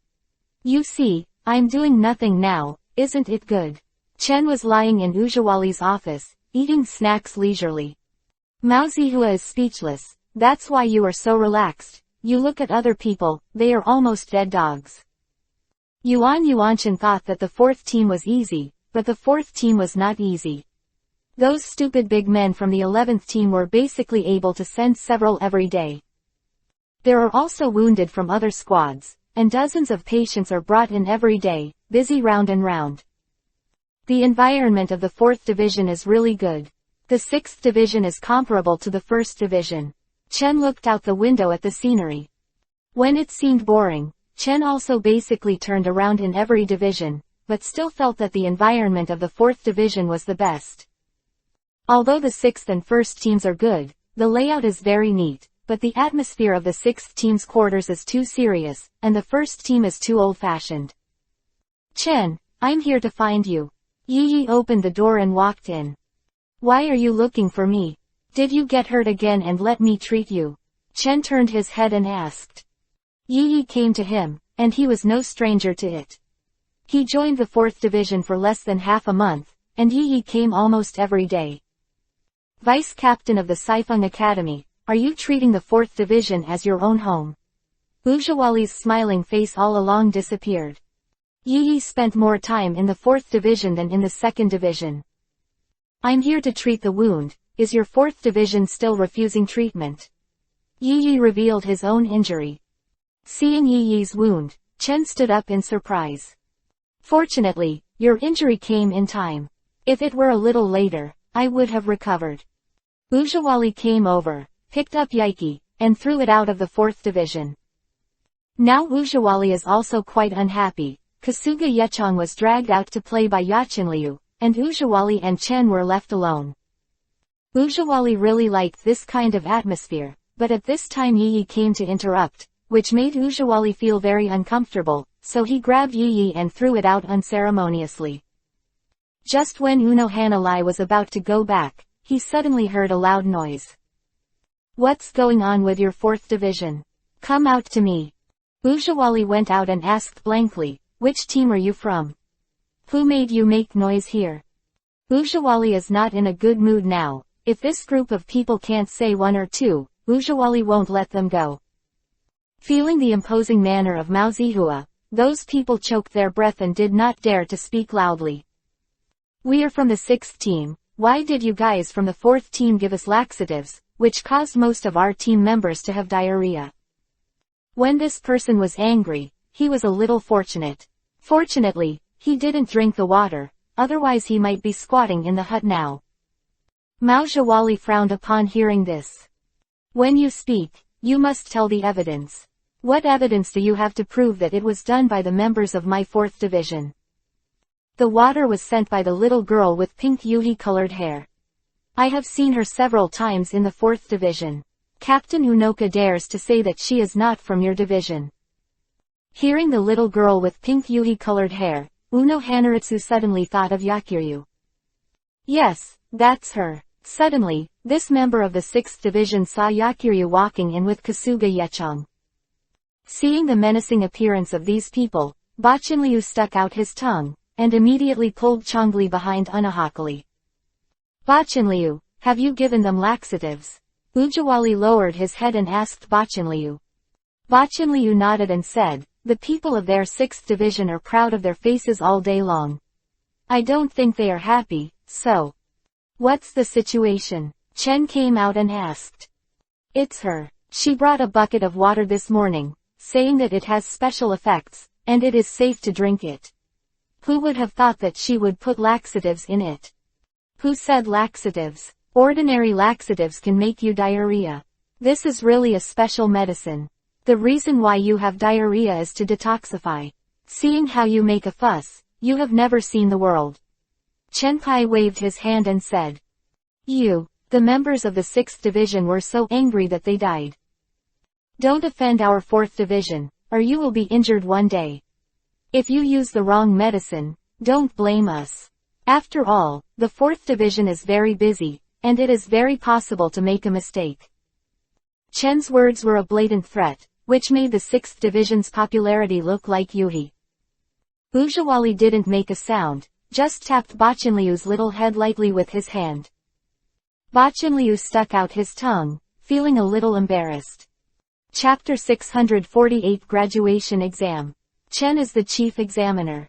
You see, I'm doing nothing now, isn't it good?" Chen was lying in Ujawali's office, eating snacks leisurely. Mao Zihua is speechless. "That's why you are so relaxed. You look at other people, they are almost dead dogs." Yuan Yuanchen thought that the 4th team was easy, but the 4th team was not easy. Those stupid big men from the 11th team were basically able to send several every day. There are also wounded from other squads, and dozens of patients are brought in every day, busy round and round. The environment of the 4th division is really good. The 6th division is comparable to the 1st division. Chen looked out the window at the scenery. When it seemed boring, Chen also basically turned around in every division, but still felt that the environment of the 4th division was the best. Although the 6th and 1st teams are good, the layout is very neat, but the atmosphere of the 6th team's quarters is too serious, and the 1st team is too old-fashioned. "Chen, I'm here to find you." Yi opened the door and walked in. "Why are you looking for me? Did you get hurt again and let me treat you?" Chen turned his head and asked. Yi came to him, and he was no stranger to it. He joined the 4th division for less than half a month, and Yi came almost every day. "Vice captain of the Sci-fi Academy, are you treating the 4th division as your own home?" Ujawali's smiling face all along disappeared. Yi spent more time in the 4th division than in the 2nd division. "I'm here to treat the wound. Is your 4th division still refusing treatment?" Yi revealed his own injury. Seeing Yi's wound, Chen stood up in surprise. "Fortunately, your injury came in time. If it were a little later, I would have recovered." Ujawali came over, picked up Yaiki, and threw it out of the 4th division. Now Ujawali is also quite unhappy. Kasuga Yechong was dragged out to play by Yachinliu, and Ujawali and Chen were left alone. Ujawali really liked this kind of atmosphere, but at this time Yi came to interrupt, which made Ujawali feel very uncomfortable, so he grabbed Yi and threw it out unceremoniously. Just when Uno Hanalai was about to go back, he suddenly heard a loud noise. "What's going on with your 4th division? Come out to me." Ujawali went out and asked blankly, "Which team are you from? Who made you make noise here?" Ujawali is not in a good mood now. If this group of people can't say one or two, Ujawali won't let them go. Feeling the imposing manner of Mao Zihua, those people choked their breath and did not dare to speak loudly. "We are from the 6th team. Why did you guys from the 4th team give us laxatives, which caused most of our team members to have diarrhea?" When this person was angry, he was a little fortunate. Fortunately, he didn't drink the water, otherwise he might be squatting in the hut now. Mao Zhawali frowned upon hearing this. "When you speak, you must tell the evidence. What evidence do you have to prove that it was done by the members of my 4th division?" "The water was sent by the little girl with pink yuhi-colored hair. I have seen her several times in the 4th division. Captain Unoka dares to say that she is not from your division." Hearing the little girl with pink yuhi-colored hair, Uno Hanaritsu suddenly thought of Yakiryu. "Yes, that's her." Suddenly, this member of the 6th division saw Yakiryu walking in with Kasuga Yechong. Seeing the menacing appearance of these people, Bachinliu stuck out his tongue, and immediately pulled Chongli behind Unahakali. Bachanliu, have you given them laxatives? Ujawali lowered his head and asked Bachanliu. Bachanliu nodded and said, the people of their 6th division are proud of their faces all day long. I don't think they are happy, so. What's the situation? Chen came out and asked. It's her. She brought a bucket of water this morning, saying that it has special effects, and it is safe to drink it. Who would have thought that she would put laxatives in it? Who said laxatives? Ordinary laxatives can make you diarrhea. This is really a special medicine. The reason why you have diarrhea is to detoxify. Seeing how you make a fuss, you have never seen the world. Chen Pai waved his hand and said. The members of the 6th division were so angry that they died. Don't offend our 4th division, or you will be injured one day. If you use the wrong medicine, don't blame us. After all, the 4th division is very busy, and it is very possible to make a mistake. Chen's words were a blatant threat, which made the 6th division's popularity look like Yuhi. Ujawali didn't make a sound, just tapped Bachanliu's little head lightly with his hand. Bachanliu stuck out his tongue, feeling a little embarrassed. Chapter 648 Graduation Exam. Chen is the chief examiner.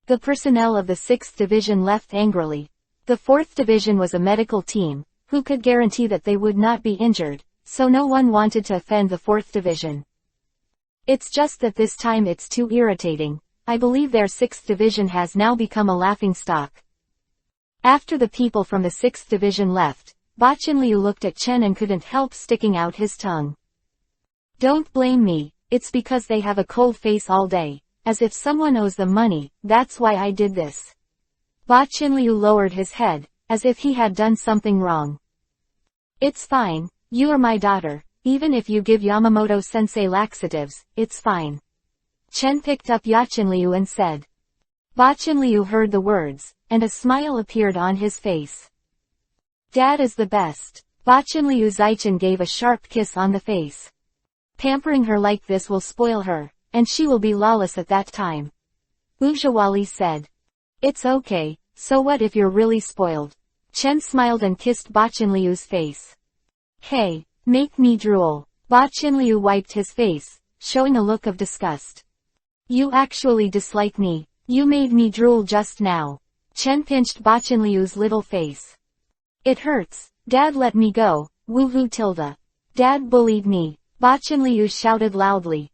The personnel of the 6th division left angrily. The 4th division was a medical team, who could guarantee that they would not be injured, so no one wanted to offend the 4th division. It's just that this time it's too irritating. I believe their 6th division has now become a laughingstock. After the people from the 6th division left, Bachanliu looked at Chen and couldn't help sticking out his tongue. Don't blame me, it's because they have a cold face all day, as if someone owes them money, that's why I did this. Bachanliu lowered his head, as if he had done something wrong. It's fine, you are my daughter, even if you give Yamamoto-sensei laxatives, it's fine. Chen picked up Bachanliu and said. Bachanliu heard the words, and a smile appeared on his face. Dad is the best. Bachanliu Zaichen gave a sharp kiss on the face. Pampering her like this will spoil her, and she will be lawless at that time. Ujawali said. It's okay, so what if you're really spoiled? Chen smiled and kissed Bachanliu's face. Hey, make me drool. Bachanliu wiped his face, showing a look of disgust. You actually dislike me. You made me drool just now. Chen pinched Bachanliu's little face. It hurts. Dad let me go. Woohoo tilde. Dad bullied me. Bachanliu shouted loudly.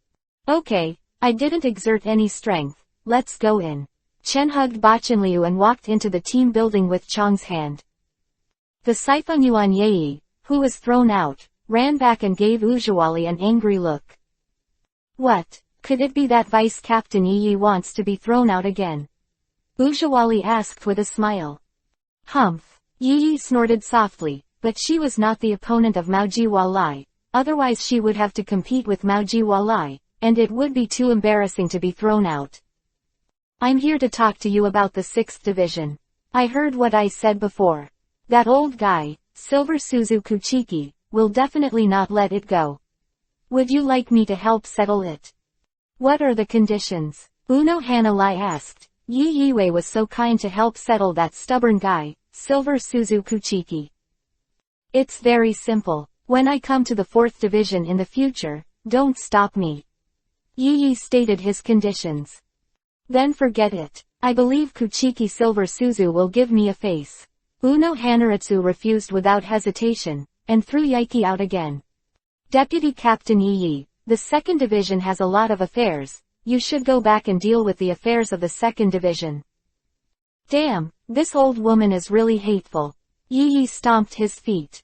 Okay, I didn't exert any strength. Let's go in. Chen hugged Bachanliu and walked into the team building with Chang's hand. The Siphon Yuan Yi, who was thrown out, ran back and gave Ujawali an angry look. What? Could it be that Vice Captain Yi wants to be thrown out again? Ujawali asked with a smile. Humph. Yi snorted softly, but she was not the opponent of Maoji Walai, otherwise she would have to compete with Maoji Walai, and it would be too embarrassing to be thrown out. I'm here to talk to you about the 6th division. I heard what I said before. That old guy, Silver Suzu Kuchiki, will definitely not let it go. Would you like me to help settle it? What are the conditions? Uno Hanalai asked. Yi Yiwei was so kind to help settle that stubborn guy, Silver Suzu Kuchiki. It's very simple. When I come to the 4th division in the future, don't stop me. Yi stated his conditions. Then forget it. I believe Kuchiki Silver Suzu will give me a face. Uno Hanaritsu refused without hesitation, and threw Yaiki out again. Deputy Captain Yi, the 2nd division has a lot of affairs. You should go back and deal with the affairs of the 2nd division. Damn, this old woman is really hateful. Yi stomped his feet.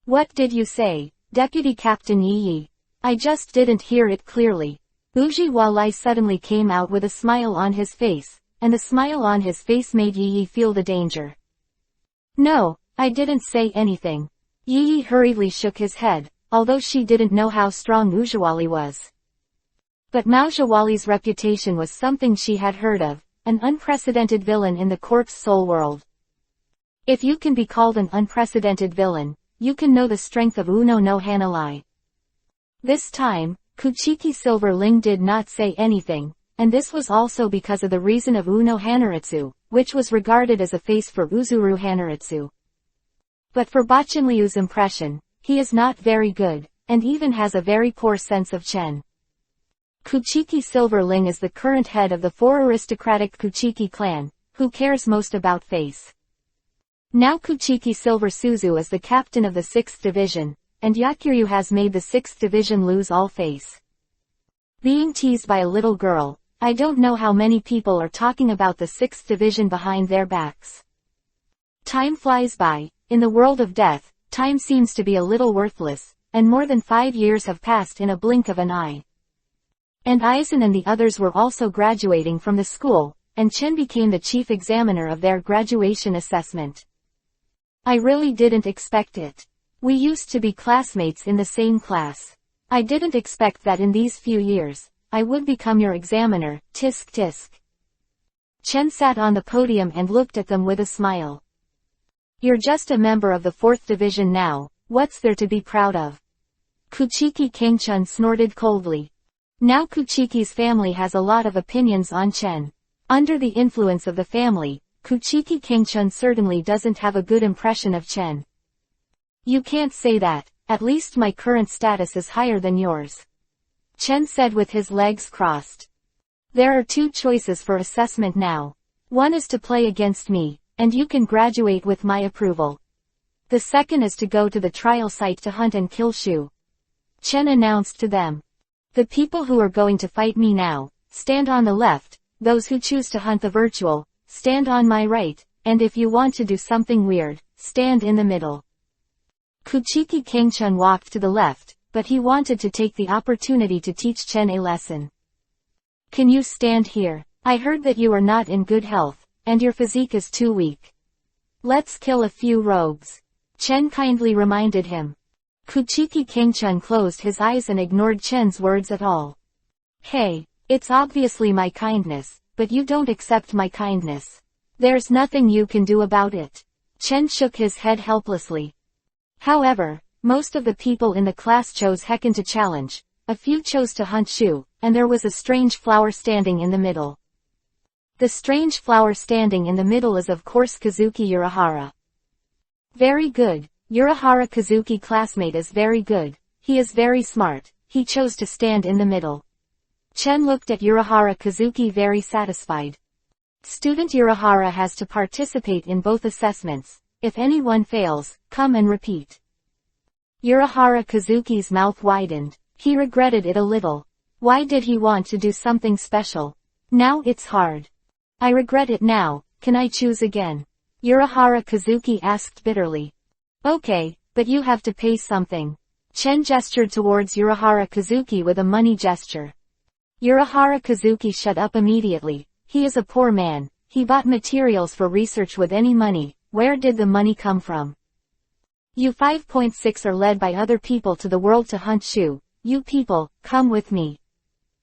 What did you say, Deputy Captain Yi? I just didn't hear it clearly. Uji Walai suddenly came out with a smile on his face, and the smile on his face made Yi feel the danger. No, I didn't say anything. Yi hurriedly shook his head, although she didn't know how strong Ujawali was. But Maojawali's reputation was something she had heard of, an unprecedented villain in the corpse soul world. If you can be called an unprecedented villain, you can know the strength of Uno no Hanalai. This time, Kuchiki Silver Ling did not say anything, and this was also because of the reason of Uno Hanaritsu, which was regarded as a face for Uzuru Hanaritsu. But for Bachenliu's impression, he is not very good, and even has a very poor sense of Chen. Kuchiki Silverling is the current head of the 4 aristocratic Kuchiki clan, who cares most about face. Now Kuchiki Silver Suzu is the captain of the 6th division, and Yakiryu has made the 6th division lose all face. Being teased by a little girl, I don't know how many people are talking about the 6th division behind their backs. Time flies by. In the world of death, time seems to be a little worthless, and more than 5 years have passed in a blink of an eye. And Aizen and the others were also graduating from the school, and Chen became the chief examiner of their graduation assessment. I really didn't expect it. We used to be classmates in the same class. I didn't expect that in these few years, I would become your examiner, tisk tisk. Chen sat on the podium and looked at them with a smile. You're just a member of the 4th division now, what's there to be proud of? Kuchiki Kangchun snorted coldly. Now Kuchiki's family has a lot of opinions on Chen. Under the influence of the family, Kuchiki Kangchun certainly doesn't have a good impression of Chen. You can't say that, at least my current status is higher than yours. Chen said with his legs crossed. There are 2 choices for assessment now. One is to play against me, and you can graduate with my approval. The second is to go to the trial site to hunt and kill Shu. Chen announced to them. The people who are going to fight me now, stand on the left, those who choose to hunt the virtual, stand on my right, and if you want to do something weird, stand in the middle. Kuchiki Kangchun walked to the left, but he wanted to take the opportunity to teach Chen a lesson. Can you stand here? I heard that you are not in good health, and your physique is too weak. Let's kill a few rogues. Chen kindly reminded him. Kuchiki Kangchun closed his eyes and ignored Chen's words at all. Hey, it's obviously my kindness, but you don't accept my kindness. There's nothing you can do about it. Chen shook his head helplessly. However, most of the people in the class chose Hecken to challenge, a few chose to hunt Shu, and there was a strange flower standing in the middle. The strange flower standing in the middle is of course Kazuki Urahara. Very good. Urahara Kazuki classmate is very good. He is very smart. He chose to stand in the middle. Chen looked at Urahara Kazuki very satisfied. Student Urahara has to participate in both assessments. If anyone fails, come and repeat. Urahara Kazuki's mouth widened. He regretted it a little. Why did he want to do something special? Now it's hard. I regret it now. Can I choose again? Urahara Kazuki asked bitterly. Okay, but you have to pay something. Chen gestured towards Urahara Kazuki with a money gesture. Urahara Kazuki shut up immediately. He is a poor man. He bought materials for research with any money. Where did the money come from? You 5.6 are led by other people to the world to hunt Shu. You people, come with me.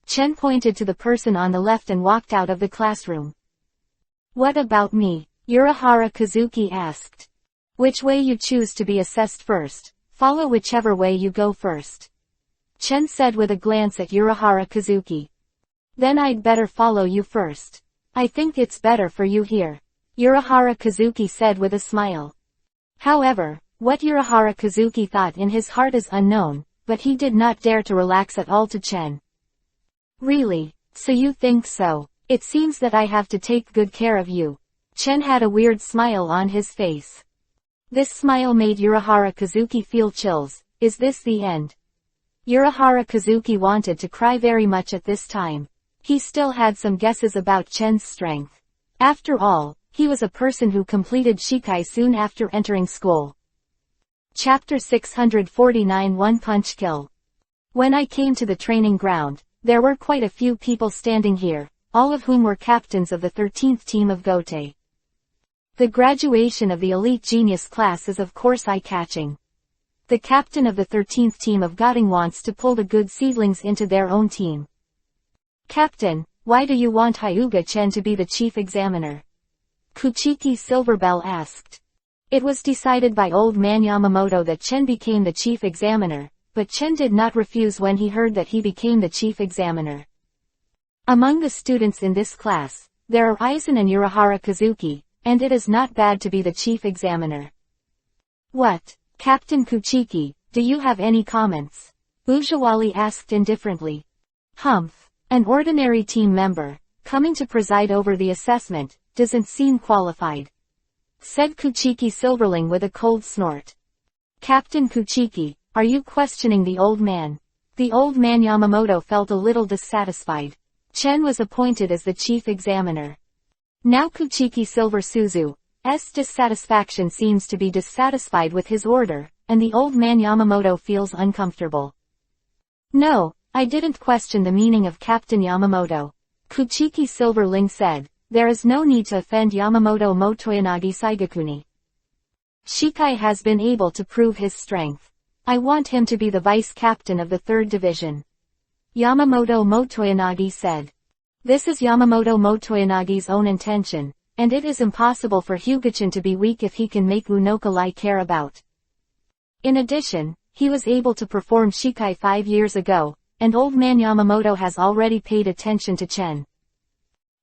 Chen pointed to the person on the left and walked out of the classroom. What about me? Urahara Kazuki asked. Which way you choose to be assessed first, follow whichever way you go first. Chen said with a glance at Urahara Kazuki. Then I'd better follow you first. I think it's better for you here. Urahara Kazuki said with a smile. However, what Urahara Kazuki thought in his heart is unknown, but he did not dare to relax at all to Chen. Really? So you think so? It seems that I have to take good care of you. Chen had a weird smile on his face. This smile made Urahara Kazuki feel chills. Is this the end? Urahara Kazuki wanted to cry very much at this time. He still had some guesses about Chen's strength. After all, he was a person who completed Shikai soon after entering school. Chapter 649 One Punch Kill. When I came to the training ground, there were quite a few people standing here, all of whom were captains of the 13th team of Gote. The graduation of the elite genius class is of course eye-catching. The captain of the 13th team of Goting wants to pull the good seedlings into their own team. Captain, why do you want Hyuga Chen to be the chief examiner? Kuchiki Silverbell asked. It was decided by old man Yamamoto that Chen became the chief examiner, but Chen did not refuse when he heard that he became the chief examiner. Among the students in this class, there are Aizen and Urahara Kazuki, and it is not bad to be the chief examiner. What? Captain Kuchiki, do you have any comments? Ujawali asked indifferently. Humph. An ordinary team member, coming to preside over the assessment, doesn't seem qualified, said Kuchiki Silverling with a cold snort. Captain Kuchiki, are you questioning the old man? The old man Yamamoto felt a little dissatisfied. Chen was appointed as the chief examiner. Now Kuchiki Silver Suzu's dissatisfaction seems to be dissatisfied with his order, and the old man Yamamoto feels uncomfortable. No, I didn't question the meaning of Captain Yamamoto. Kuchiki Silverling said, there is no need to offend Yamamoto Motoyanagi Saigakuni. Shikai has been able to prove his strength. I want him to be the vice captain of the 3rd division. Yamamoto Motoyanagi said. This is Yamamoto Motoyanagi's own intention, and it is impossible for Hugichin to be weak if he can make Unoka care about. In addition, he was able to perform Shikai 5 years ago, and old man Yamamoto has already paid attention to Chen.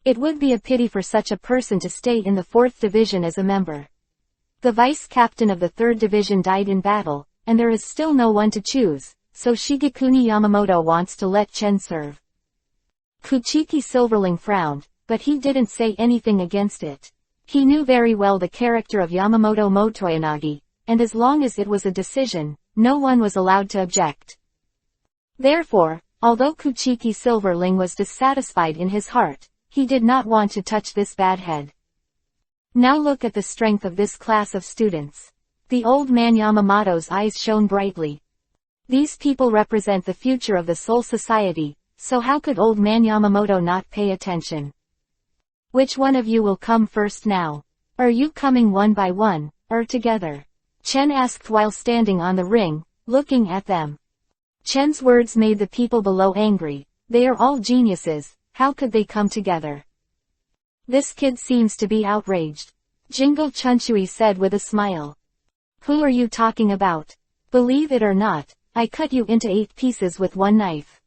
It would be a pity for such a person to stay in the 4th division as a member. The vice captain of the 3rd division died in battle, and there is still no one to choose, so Shigekuni Yamamoto wants to let Chen serve. Kuchiki Silverling frowned, but he didn't say anything against it. He knew very well the character of Yamamoto Motoyanagi, and as long as it was a decision, no one was allowed to object. Therefore, although Kuchiki Silverling was dissatisfied in his heart, he did not want to touch this bad head. Now look at the strength of this class of students. The old man Yamamoto's eyes shone brightly. These people represent the future of the Soul Society, so how could old man Yamamoto not pay attention? Which one of you will come first now? Are you coming one by one, or together? Chen asked while standing on the ring, looking at them. Chen's words made the people below angry. They are all geniuses, how could they come together? This kid seems to be outraged. Jingle Chunshui said with a smile. Who are you talking about? Believe it or not, I cut you into 8 pieces with one knife.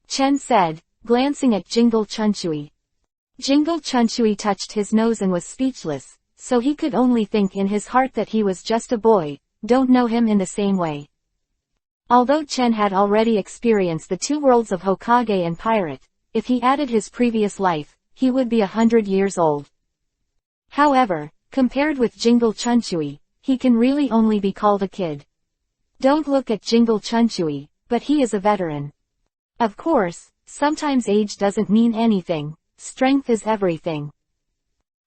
Chen said, glancing at Jingle Chunshui. Jingle Chunshui touched his nose and was speechless, so he could only think in his heart that he was just a boy, don't know him in the same way. Although Chen had already experienced the 2 worlds of Hokage and Pirate, if he added his previous life, he would be 100 years old. However, compared with Jingle Chunshui, he can really only be called a kid. Don't look at Jingle Chunshui, but he is a veteran. Of course, sometimes age doesn't mean anything, strength is everything.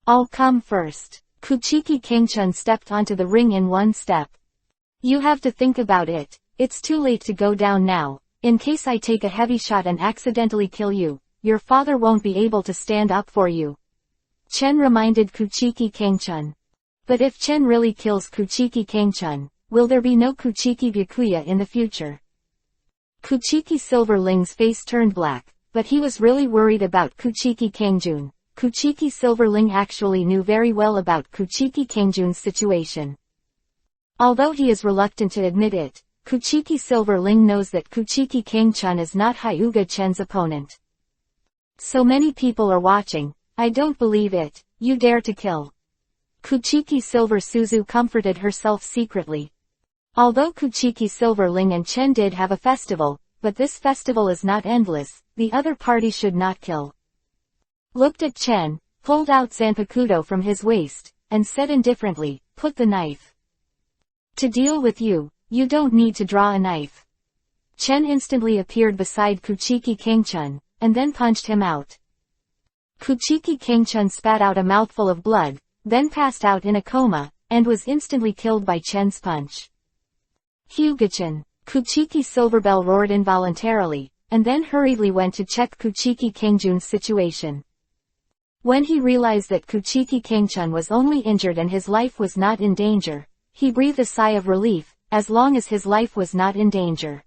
I'll come first. Kuchiki Kangchun stepped onto the ring in one step. You have to think about it, it's too late to go down now. In case I take a heavy shot and accidentally kill you, your father won't be able to stand up for you. Chen reminded Kuchiki Kangchun. But if Chen really kills Kuchiki Kangchun, will there be no Kuchiki Byakuya in the future? Kuchiki Silverling's face turned black, but he was really worried about Kuchiki Kangjun. Kuchiki Silverling actually knew very well about Kuchiki Kangjun's situation. Although he is reluctant to admit it, Kuchiki Silverling knows that Kuchiki Kangchun is not Hyuga Chen's opponent. So many people are watching, I don't believe it, you dare to kill. Kuchiki Silver Suzu comforted herself secretly. Although Kuchiki Silverling and Chen did have a festival, but this festival is not endless, the other party should not kill. Looked at Chen, pulled out Zanpakuto from his waist, and said indifferently, put the knife. To deal with you, you don't need to draw a knife. Chen instantly appeared beside Kuchiki Kangchun, and then punched him out. Kuchiki Kangchun spat out a mouthful of blood, then passed out in a coma, and was instantly killed by Chen's punch. Hugichin! Kuchiki Silverbell roared involuntarily, and then hurriedly went to check Kuchiki Kangjun's situation. When he realized that Kuchiki Kangchun was only injured and his life was not in danger, he breathed a sigh of relief, as long as his life was not in danger.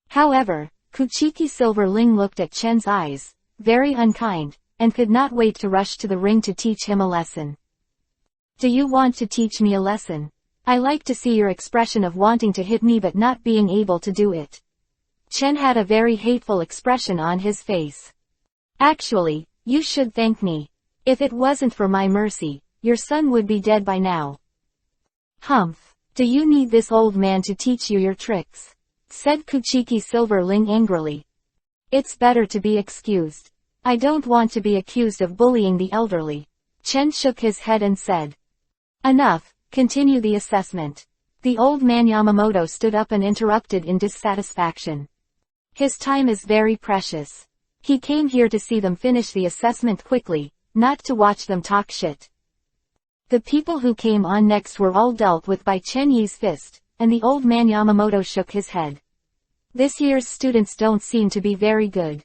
However, Kuchiki Silverling looked at Chen's eyes, very unkind, and could not wait to rush to the ring to teach him a lesson. Do you want to teach me a lesson? I like to see your expression of wanting to hit me but not being able to do it. Chen had a very hateful expression on his face. Actually, you should thank me. If it wasn't for my mercy, your son would be dead by now. Humph. Do you need this old man to teach you your tricks? Said Kuchiki Silverling angrily. It's better to be excused. I don't want to be accused of bullying the elderly. Chen shook his head and said. Enough, continue the assessment. The old man Yamamoto stood up and interrupted in dissatisfaction. His time is very precious. He came here to see them finish the assessment quickly, not to watch them talk shit. The people who came on next were all dealt with by Chen Yi's fist, and the old man Yamamoto shook his head. This year's students don't seem to be very good.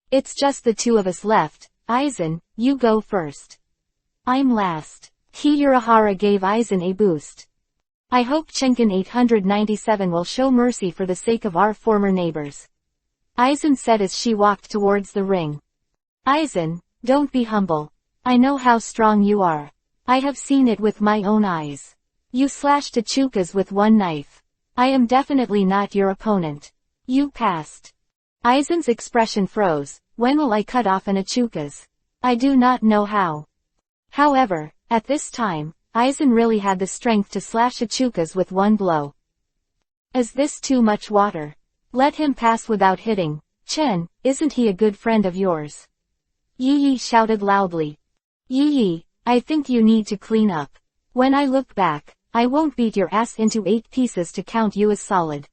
It's just the two of us left. Aizen, you go first. I'm last. Urahara gave Aizen a boost. I hope Chenkin 897 will show mercy for the sake of our former neighbors. Aizen said as she walked towards the ring. Aizen, don't be humble. I know how strong you are. I have seen it with my own eyes. You slashed Achukas with one knife. I am definitely not your opponent. You passed. Aizen's expression froze. When will I cut off an Achukas? I do not know how. However, at this time, Aizen really had the strength to slash Achukas with one blow. Is this too much water? Let him pass without hitting. Chen, isn't he a good friend of yours? Yi shouted loudly. Yi, I think you need to clean up. When I look back, I won't beat your ass into 8 pieces to count you as solid.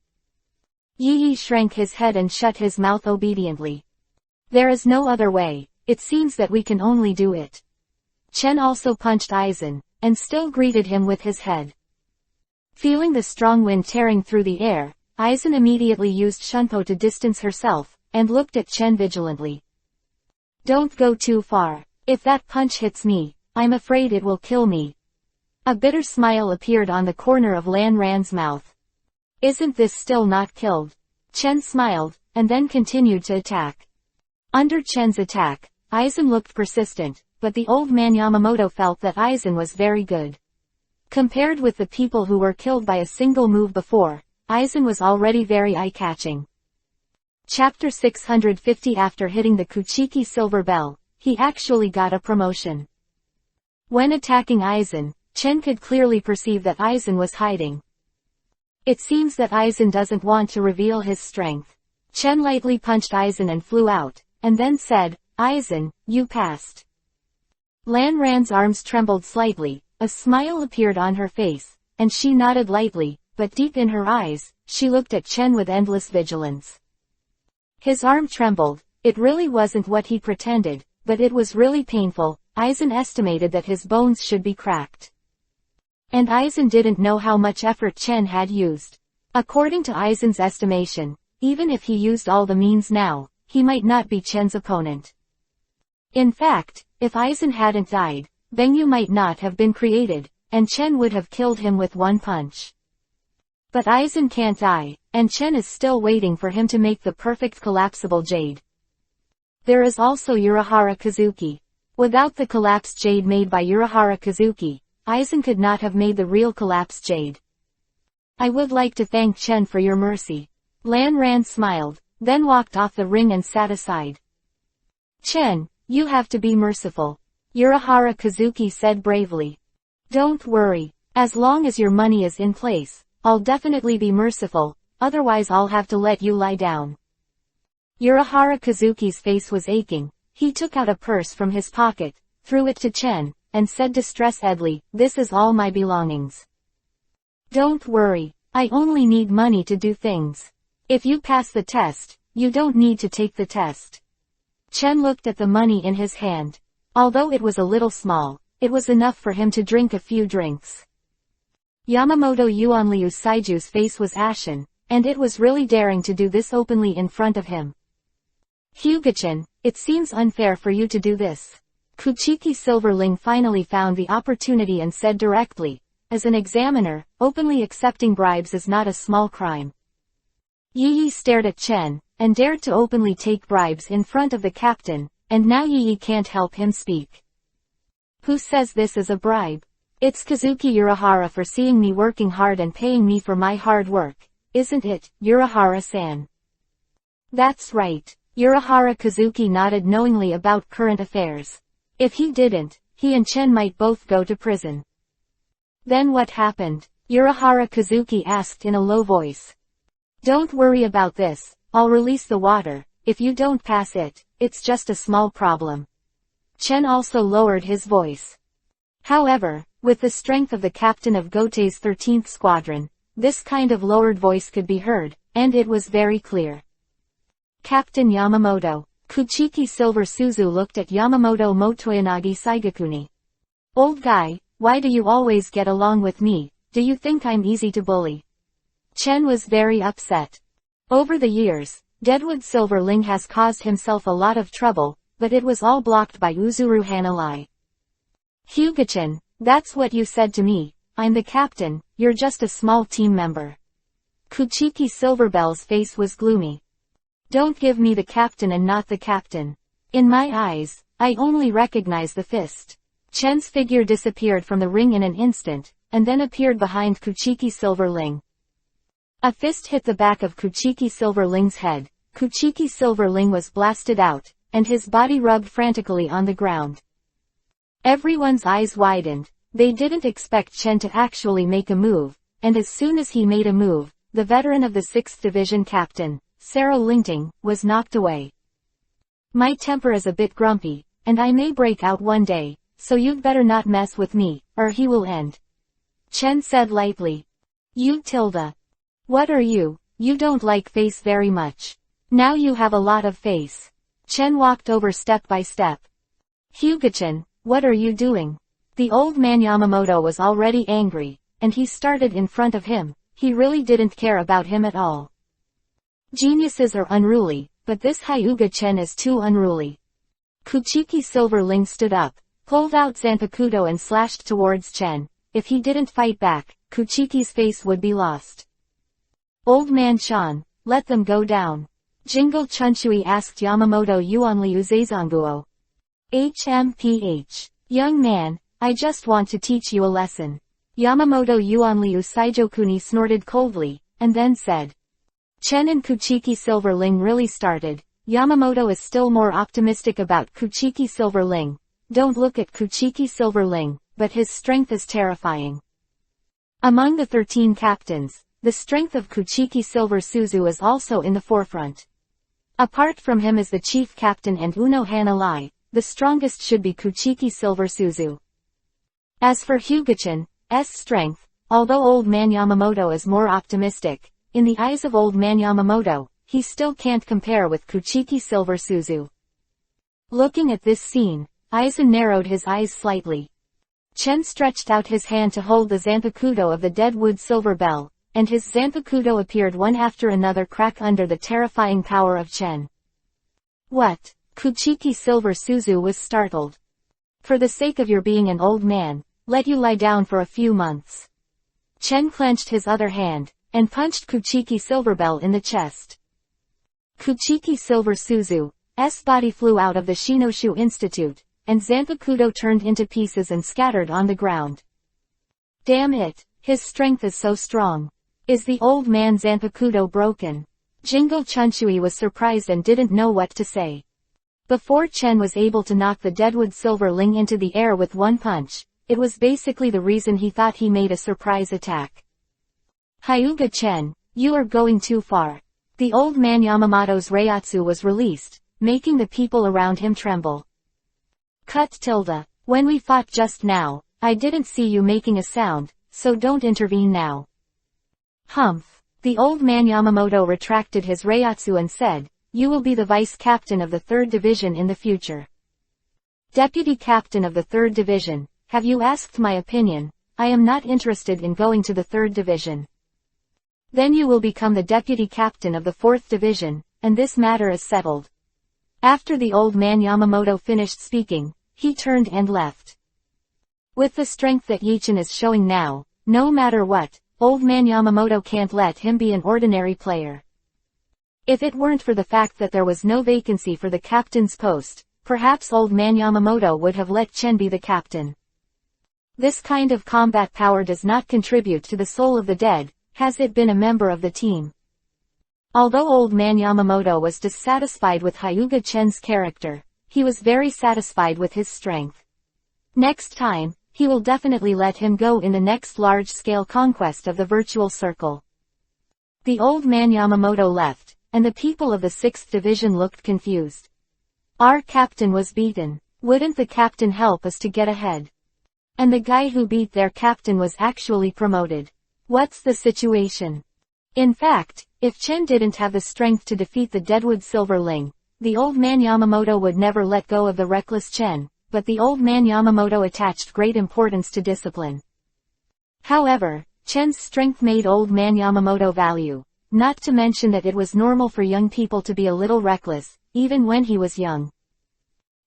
Yi shrank his head and shut his mouth obediently. There is no other way, it seems that we can only do it. Chen also punched Aizen, and still greeted him with his head. Feeling the strong wind tearing through the air, Aizen immediately used Shunpo to distance herself, and looked at Chen vigilantly. Don't go too far. If that punch hits me, I'm afraid it will kill me. A bitter smile appeared on the corner of Lan Ran's mouth. Isn't this still not killed? Chen smiled, and then continued to attack. Under Chen's attack, Aizen looked persistent, but the old man Yamamoto felt that Aizen was very good. Compared with the people who were killed by a single move before, Aizen was already very eye-catching. Chapter 650. After hitting the Kuchiki silver bell, he actually got a promotion. When attacking Aizen, Chen could clearly perceive that Aizen was hiding. It seems that Aizen doesn't want to reveal his strength. Chen lightly punched Aizen and flew out, and then said, Aizen, you passed. Lan Ran's arms trembled slightly, a smile appeared on her face, and she nodded lightly, but deep in her eyes, she looked at Chen with endless vigilance. His arm trembled. It really wasn't what he pretended, but it was really painful. Aizen estimated that his bones should be cracked. And Aizen didn't know how much effort Chen had used. According to Aizen's estimation, even if he used all the means now, he might not be Chen's opponent. In fact, if Aizen hadn't died, Bengyu might not have been created, and Chen would have killed him with one punch. But Aizen can't die, and Chen is still waiting for him to make the perfect collapsible jade. There is also Urahara Kazuki. Without the collapsed jade made by Urahara Kazuki, Aizen could not have made the real collapsed jade. I would like to thank Chen for your mercy. Lan Ran smiled, then walked off the ring and sat aside. Chen, you have to be merciful. Urahara Kazuki said bravely. Don't worry. As long as your money is in place, I'll definitely be merciful, otherwise I'll have to let you lie down. Urahara Kazuki's face was aching. He took out a purse from his pocket, threw it to Chen, and said distressedly, this is all my belongings. Don't worry, I only need money to do things. If you pass the test, you don't need to take the test. Chen looked at the money in his hand. Although it was a little small, it was enough for him to drink a few drinks. Yamamoto Yuanliu Saiju's face was ashen, and it was really daring to do this openly in front of him. Hyuga-chan, it seems unfair for you to do this. Kuchiki Silverling finally found the opportunity and said directly, as an examiner, openly accepting bribes is not a small crime. Yi stared at Chen, and dared to openly take bribes in front of the captain, and now Yi can't help him speak. Who says this is a bribe? It's Kazuki Urahara for seeing me working hard and paying me for my hard work, isn't it, Urahara-san? That's right. Urahara Kazuki nodded knowingly about current affairs. If he didn't, he and Chen might both go to prison. Then what happened? Urahara Kazuki asked in a low voice. Don't worry about this, I'll release the water. If you don't pass it, it's just a small problem. Chen also lowered his voice. However, with the strength of the captain of Gotei's 13th Squadron, this kind of lowered voice could be heard, and it was very clear. Captain Yamamoto. Kuchiki Silver Suzu looked at Yamamoto Motoyanagi Saigakuni. Old guy, why do you always get along with me? Do you think I'm easy to bully? Chen was very upset. Over the years, Deadwood Silverling has caused himself a lot of trouble, but it was all blocked by Uzuru Hanalai. Hyuga-chan, that's what you said to me. I'm the captain, you're just a small team member. Kuchiki Silverbell's face was gloomy. Don't give me the captain and not the captain. In my eyes, I only recognize the fist. Chen's figure disappeared from the ring in an instant, and then appeared behind Kuchiki Silverling. A fist hit the back of Kuchiki Silverling's head. Kuchiki Silverling was blasted out, and his body rubbed frantically on the ground. Everyone's eyes widened. They didn't expect Chen to actually make a move, and as soon as he made a move, the veteran of the 6th Division captain, Sero Lingting, was knocked away. My temper is a bit grumpy, and I may break out one day, so you'd better not mess with me, or he will end. Chen said lightly. You Tilda. What are you? You don't like face very much. Now you have a lot of face. Chen walked over step by step. Hyuga-chan, what are you doing? The old man Yamamoto was already angry, and he started in front of him. He really didn't care about him at all. Geniuses are unruly, but this Hyuga-chen is too unruly. Kuchiki Silverling stood up, pulled out Zanpakuto and slashed towards Chen. If he didn't fight back, Kuchiki's face would be lost. Old man Chan, let them go down. Jingle Chunshui asked Yamamoto Yuanliu Zazanguo. HMPH. Young man, I just want to teach you a lesson. Yamamoto Yuanliu Saijokuni snorted coldly, and then said. Chen and Kuchiki Silverling really started. Yamamoto is still more optimistic about Kuchiki Silverling. Don't look at Kuchiki Silverling, but his strength is terrifying. Among the 13 captains, the strength of Kuchiki Silver Suzu is also in the forefront. Apart from him is the chief captain and Uno Hanalai, the strongest should be Kuchiki Silver Suzu. As for Hyuga-chan's strength, although Old Man Yamamoto is more optimistic, in the eyes of Old Man Yamamoto, he still can't compare with Kuchiki Silver Suzu. Looking at this scene, Aizen narrowed his eyes slightly. Chen stretched out his hand to hold the Zanpakuto of the Deadwood Silver Bell, and his Zanpakuto appeared one after another crack under the terrifying power of Chen. What? Kuchiki Silver Suzu was startled. For the sake of your being an old man, let you lie down for a few months. Chen clenched his other hand, and punched Kuchiki Silverbell in the chest. Kuchiki Silver Suzu's body flew out of the Shinoshu Institute, and Zanpakuto turned into pieces and scattered on the ground. Damn it, his strength is so strong. Is the old man Zanpakuto broken? Jingo Chunshui was surprised and didn't know what to say. Before Chen was able to knock the Deadwood Silverling into the air with one punch, it was basically the reason he thought he made a surprise attack. Hyuga-chen, you are going too far. The old man Yamamoto's Reiatsu was released, making the people around him tremble. Cut tilde. When we fought just now, I didn't see you making a sound, so don't intervene now. Humph. The old man Yamamoto retracted his Reiatsu and said, you will be the vice captain of the 3rd Division in the future. Deputy captain of the 3rd Division, have you asked my opinion? I am not interested in going to the 3rd Division. Then you will become the deputy captain of the 4th Division, and this matter is settled. After the old man Yamamoto finished speaking, he turned and left. With the strength that Yichin is showing now, no matter what, old man Yamamoto can't let him be an ordinary player. If it weren't for the fact that there was no vacancy for the captain's post, perhaps old man Yamamoto would have let Chen be the captain. This kind of combat power does not contribute to the soul of the dead, has it been a member of the team. Although old man Yamamoto was dissatisfied with Hyuga-chen's character, he was very satisfied with his strength. Next time, he will definitely let him go in the next large-scale conquest of the virtual circle. The old man Yamamoto left, and the people of the 6th Division looked confused. Our captain was beaten. Wouldn't the captain help us to get ahead? And the guy who beat their captain was actually promoted. What's the situation? In fact, if Chen didn't have the strength to defeat the Deadwood Silverling, the old man Yamamoto would never let go of the reckless Chen, but the old man Yamamoto attached great importance to discipline. However, Chen's strength made old man Yamamoto value, not to mention that it was normal for young people to be a little reckless, even when he was young.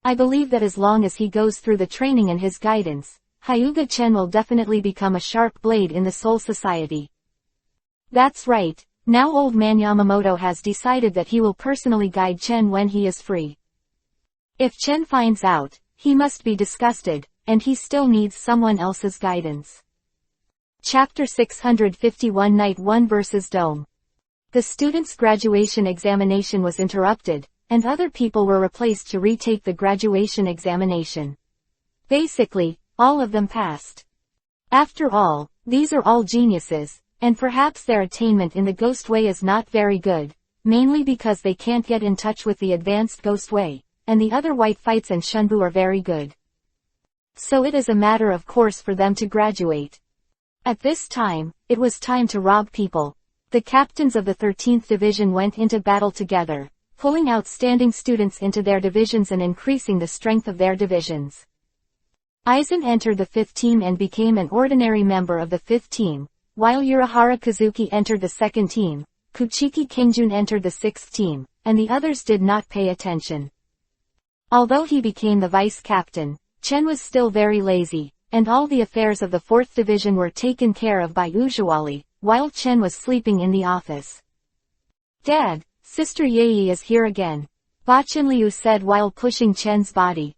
I believe that as long as he goes through the training and his guidance, Hyuga Chen will definitely become a sharp blade in the Soul Society. That's right, now old man Yamamoto has decided that he will personally guide Chen when he is free. If Chen finds out, he must be disgusted, and he still needs someone else's guidance. Chapter 651 Night 1 vs. Dome. The students' graduation examination was interrupted, and other people were replaced to retake the graduation examination. Basically, all of them passed. After all, these are all geniuses, and perhaps their attainment in the ghost way is not very good, mainly because they can't get in touch with the advanced ghost way, and the other white fights and shunbu are very good. So it is a matter of course for them to graduate. At this time, it was time to rob people. The captains of the 13th Division went into battle together, pulling outstanding students into their divisions and increasing the strength of their divisions. Aizen entered the 5th team and became an ordinary member of the 5th team, while Urahara Kazuki entered the 2nd team, Kuchiki Kingjun entered the 6th team, and the others did not pay attention. Although he became the vice captain, Chen was still very lazy, and all the affairs of the 4th Division were taken care of by Ujiwali, while Chen was sleeping in the office. "Dad, Sister Yayi is here again," Bachenliu said while pushing Chen's body.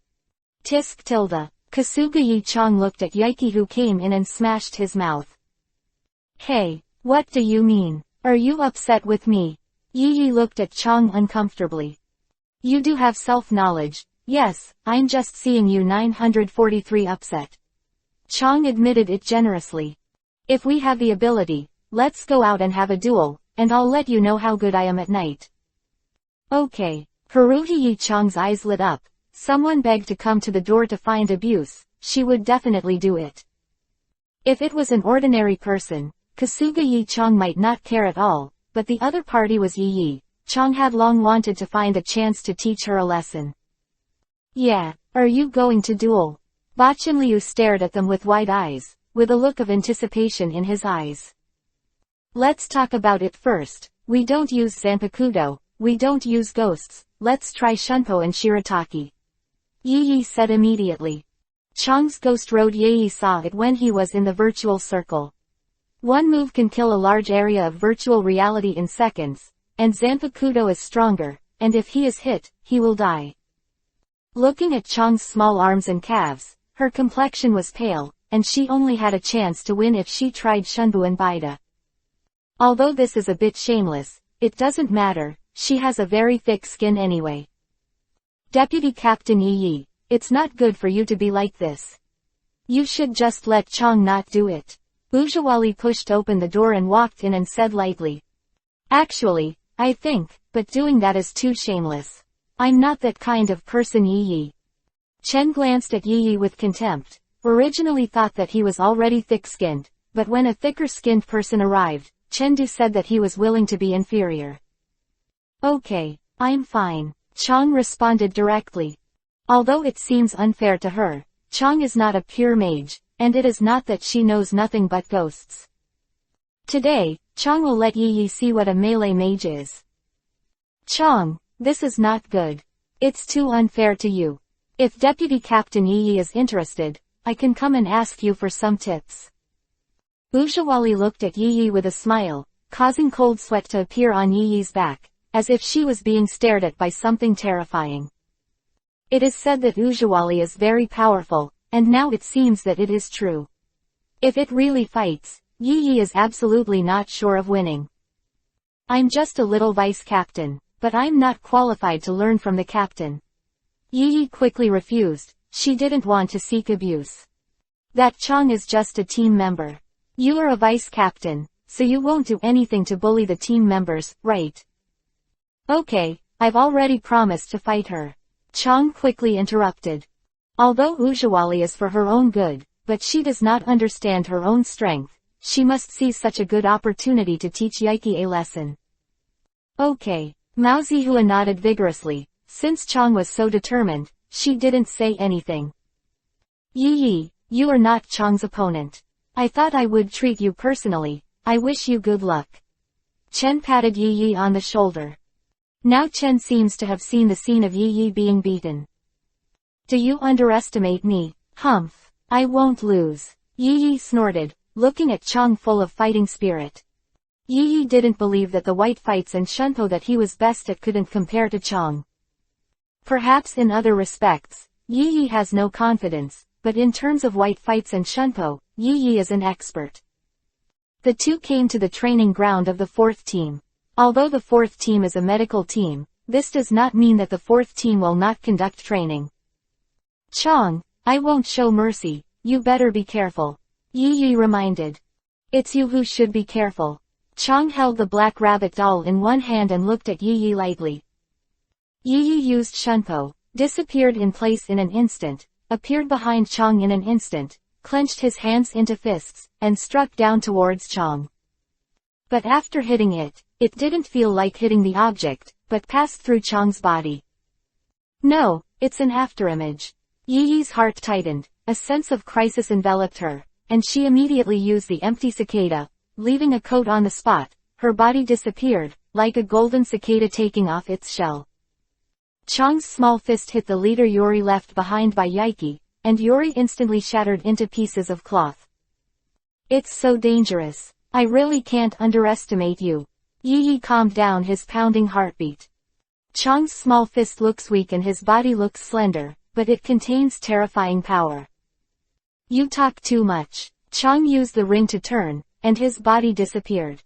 Tisk tilde. Kasuga Yi-chang looked at Yaiki who came in and smashed his mouth. "Hey, what do you mean? Are you upset with me?" Yi looked at Chang uncomfortably. "You do have self-knowledge." "Yes, I'm just seeing you 943 upset." Chang admitted it generously. "If we have the ability, let's go out and have a duel, and I'll let you know how good I am at night." "Okay." Haruhi Yi-chang's eyes lit up. Someone begged to come to the door to find abuse, she would definitely do it. If it was an ordinary person, Kasuga Yi-chang might not care at all, but the other party was Yi. Chang had long wanted to find a chance to teach her a lesson. "Yeah, are you going to duel?" Bachenliu stared at them with wide eyes, with a look of anticipation in his eyes. "Let's talk about it first. We don't use Zanpakudo, we don't use ghosts, let's try Shunpo and Shirataki." Yi said immediately. Chang's Ghost Road Yi saw it when he was in the virtual circle. One move can kill a large area of virtual reality in seconds, and Zanpakudo is stronger, and if he is hit, he will die. Looking at Chang's small arms and calves, her complexion was pale, and she only had a chance to win if she tried Shunbu and Baida. Although this is a bit shameless, it doesn't matter, she has a very thick skin anyway. Deputy Captain Yi, it's not good for you to be like this. You should just let Chang not do it. Ujiwali pushed open the door and walked in and said lightly. Actually, I think, but doing that is too shameless. I'm not that kind of person Yi. Chen glanced at Yi with contempt, originally thought that he was already thick-skinned, but when a thicker-skinned person arrived, Chengdu said that he was willing to be inferior. Okay, I'm fine, Chang responded directly. Although it seems unfair to her, Chang is not a pure mage, and it is not that she knows nothing but ghosts. Today, Chang will let Yi see what a melee mage is. Chang, this is not good. It's too unfair to you. If Deputy Captain Yi is interested, I can come and ask you for some tips. Ujiwali looked at Yi with a smile, causing cold sweat to appear on Yi's back, as if she was being stared at by something terrifying. It is said that Ujiwali is very powerful, and now it seems that it is true. If it really fights, Yi is absolutely not sure of winning. I'm just a little vice captain, but I'm not qualified to learn from the captain. Yi quickly refused, she didn't want to seek abuse. That Chong is just a team member. You are a vice captain, so you won't do anything to bully the team members, right? Okay, I've already promised to fight her. Chong quickly interrupted. Although Ujawali is for her own good, but she does not understand her own strength, she must seize such a good opportunity to teach Yaiki a lesson. Okay. Mao Zihua nodded vigorously. Since Chong was so determined, she didn't say anything. Yi, you are not Chong's opponent. I thought I would treat you personally. I wish you good luck. Chen patted Yi on the shoulder. Now Chen seems to have seen the scene of Yi being beaten. Do you underestimate me? Humph. I won't lose. Yi snorted, looking at Chong full of fighting spirit. Yi didn't believe that the white fights and shunpo that he was best at couldn't compare to Chong. Perhaps in other respects, Yi has no confidence, but in terms of white fights and shunpo, Yi is an expert. The two came to the training ground of the fourth team. Although the fourth team is a medical team, this does not mean that the fourth team will not conduct training. Chong, I won't show mercy, you better be careful. Yi reminded. It's you who should be careful. Chong held the black rabbit doll in one hand and looked at Yi lightly. Yi used shunpo, disappeared in place in an instant, appeared behind Chong in an instant, clenched his hands into fists, and struck down towards Chong. But after hitting it, it didn't feel like hitting the object, but passed through Chong's body. No, it's an afterimage. Yi's heart tightened, a sense of crisis enveloped her, and she immediately used the empty cicada, leaving a coat on the spot. Her body disappeared, like a golden cicada taking off its shell. Chong's small fist hit the leader Yuri left behind by Yaiki, and Yuri instantly shattered into pieces of cloth. It's so dangerous. I really can't underestimate you. Yi calmed down his pounding heartbeat. Chong's small fist looks weak and his body looks slender, but it contains terrifying power. You talk too much. Chong used the ring to turn, and his body disappeared.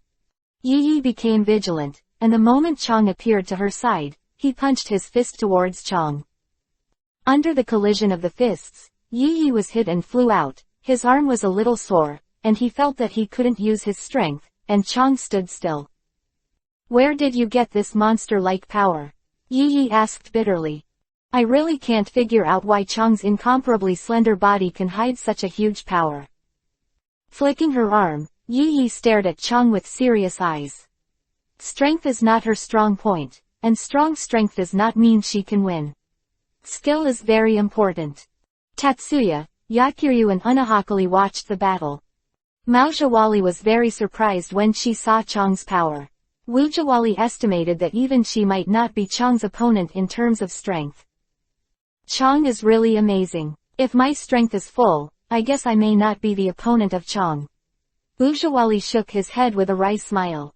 Yi became vigilant, and the moment Chong appeared to her side, he punched his fist towards Chong. Under the collision of the fists, Yi was hit and flew out. His arm was a little sore, and he felt that he couldn't use his strength, and Chong stood still. Where did you get this monster-like power? Yi asked bitterly. I really can't figure out why Chong's incomparably slender body can hide such a huge power. Flicking her arm, Yi stared at Chong with serious eyes. Strength is not her strong point, and strong strength does not mean she can win. Skill is very important. Tatsuya, Yakiryu and Unahakali watched the battle. Maojawali was very surprised when she saw Chong's power. Wujawali estimated that even she might not be Chong's opponent in terms of strength. Chong is really amazing. If my strength is full, I guess I may not be the opponent of Chong. Wujawali shook his head with a wry smile.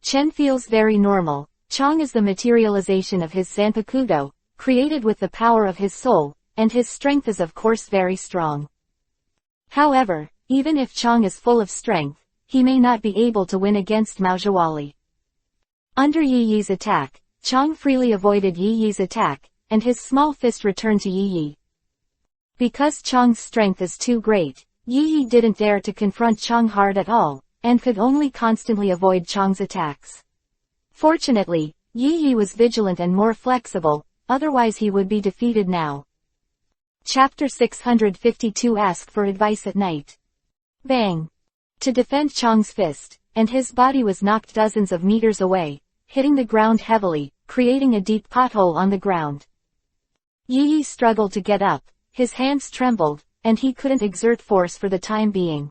Chen feels very normal. Chong is the materialization of his Zanpakudo, created with the power of his soul, and his strength is of course very strong. However, even if Chong is full of strength, he may not be able to win against Maojawali. Under Yi's attack, Chong freely avoided Yi's attack, and his small fist returned to Yi. Because Chong's strength is too great, Yi didn't dare to confront Chong hard at all, and could only constantly avoid Chong's attacks. Fortunately, Yi was vigilant and more flexible, otherwise he would be defeated now. Chapter 652 Ask for Advice at Night. Bang! To defend Chong's fist, and his body was knocked dozens of meters away, hitting the ground heavily, creating a deep pothole on the ground. Yi struggled to get up, his hands trembled, and he couldn't exert force for the time being.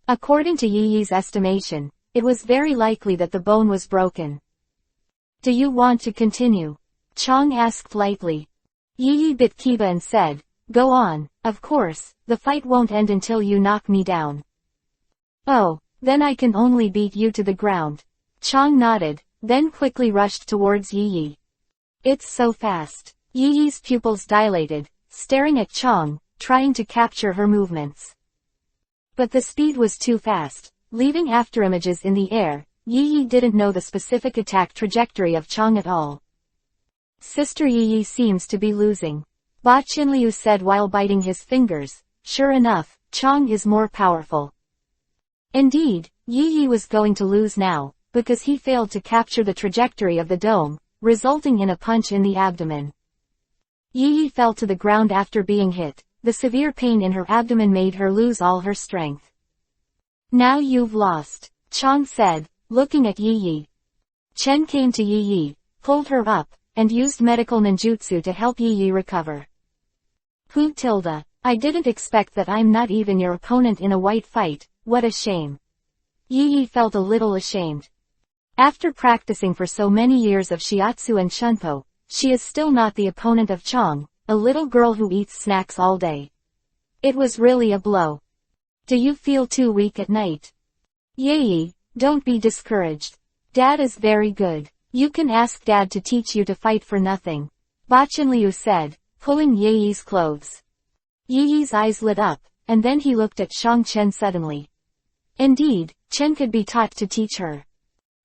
According to Yi's estimation, it was very likely that the bone was broken. Do you want to continue? Chong asked lightly. Yi bit Kiba and said, Go on, of course, the fight won't end until you knock me down. Oh, then I can only beat you to the ground. Chong nodded, then quickly rushed towards Yi. It's so fast. Yi's pupils dilated, staring at Chong, trying to capture her movements. But the speed was too fast, leaving afterimages in the air. Yi didn't know the specific attack trajectory of Chong at all. Sister Yi seems to be losing. Ba Qinliu said while biting his fingers. Sure enough, Chang is more powerful. Indeed, Yi was going to lose now, because he failed to capture the trajectory of the dome, resulting in a punch in the abdomen. Yi fell to the ground after being hit. The severe pain in her abdomen made her lose all her strength. Now you've lost, Chang said, looking at Yi. Chen came to Yi, pulled her up, and used medical ninjutsu to help Yi recover. I didn't expect that. I'm not even your opponent in a white fight. What a shame. Yi felt a little ashamed. After practicing for so many years of shiatsu and shunpo, she is still not the opponent of Chang, a little girl who eats snacks all day. It was really a blow. Do you feel too weak at night? Yi, don't be discouraged. Dad is very good. You can ask Dad to teach you to fight for nothing. Bachenliu said, pulling Yi's clothes. Yi's eyes lit up, and then he looked at Shang Chen suddenly. Indeed, Chen could be taught to teach her.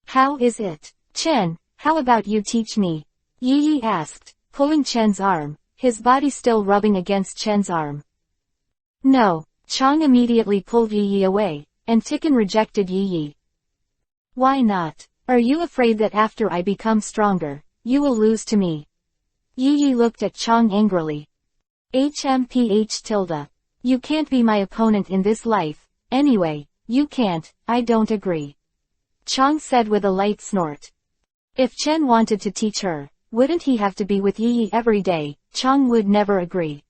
How is it? Chen, how about you teach me? Yi asked, pulling Chen's arm, his body still rubbing against Chen's arm. No, Chang immediately pulled Yi away, and Tikan rejected Yi. Why not? Are you afraid that after I become stronger, you will lose to me? Yi looked at Chang angrily. HMPH. You can't be my opponent in this life. Anyway, you can't. I don't agree. Chang said with a light snort. If Chen wanted to teach her, wouldn't he have to be with Yi every day? Chang would never agree.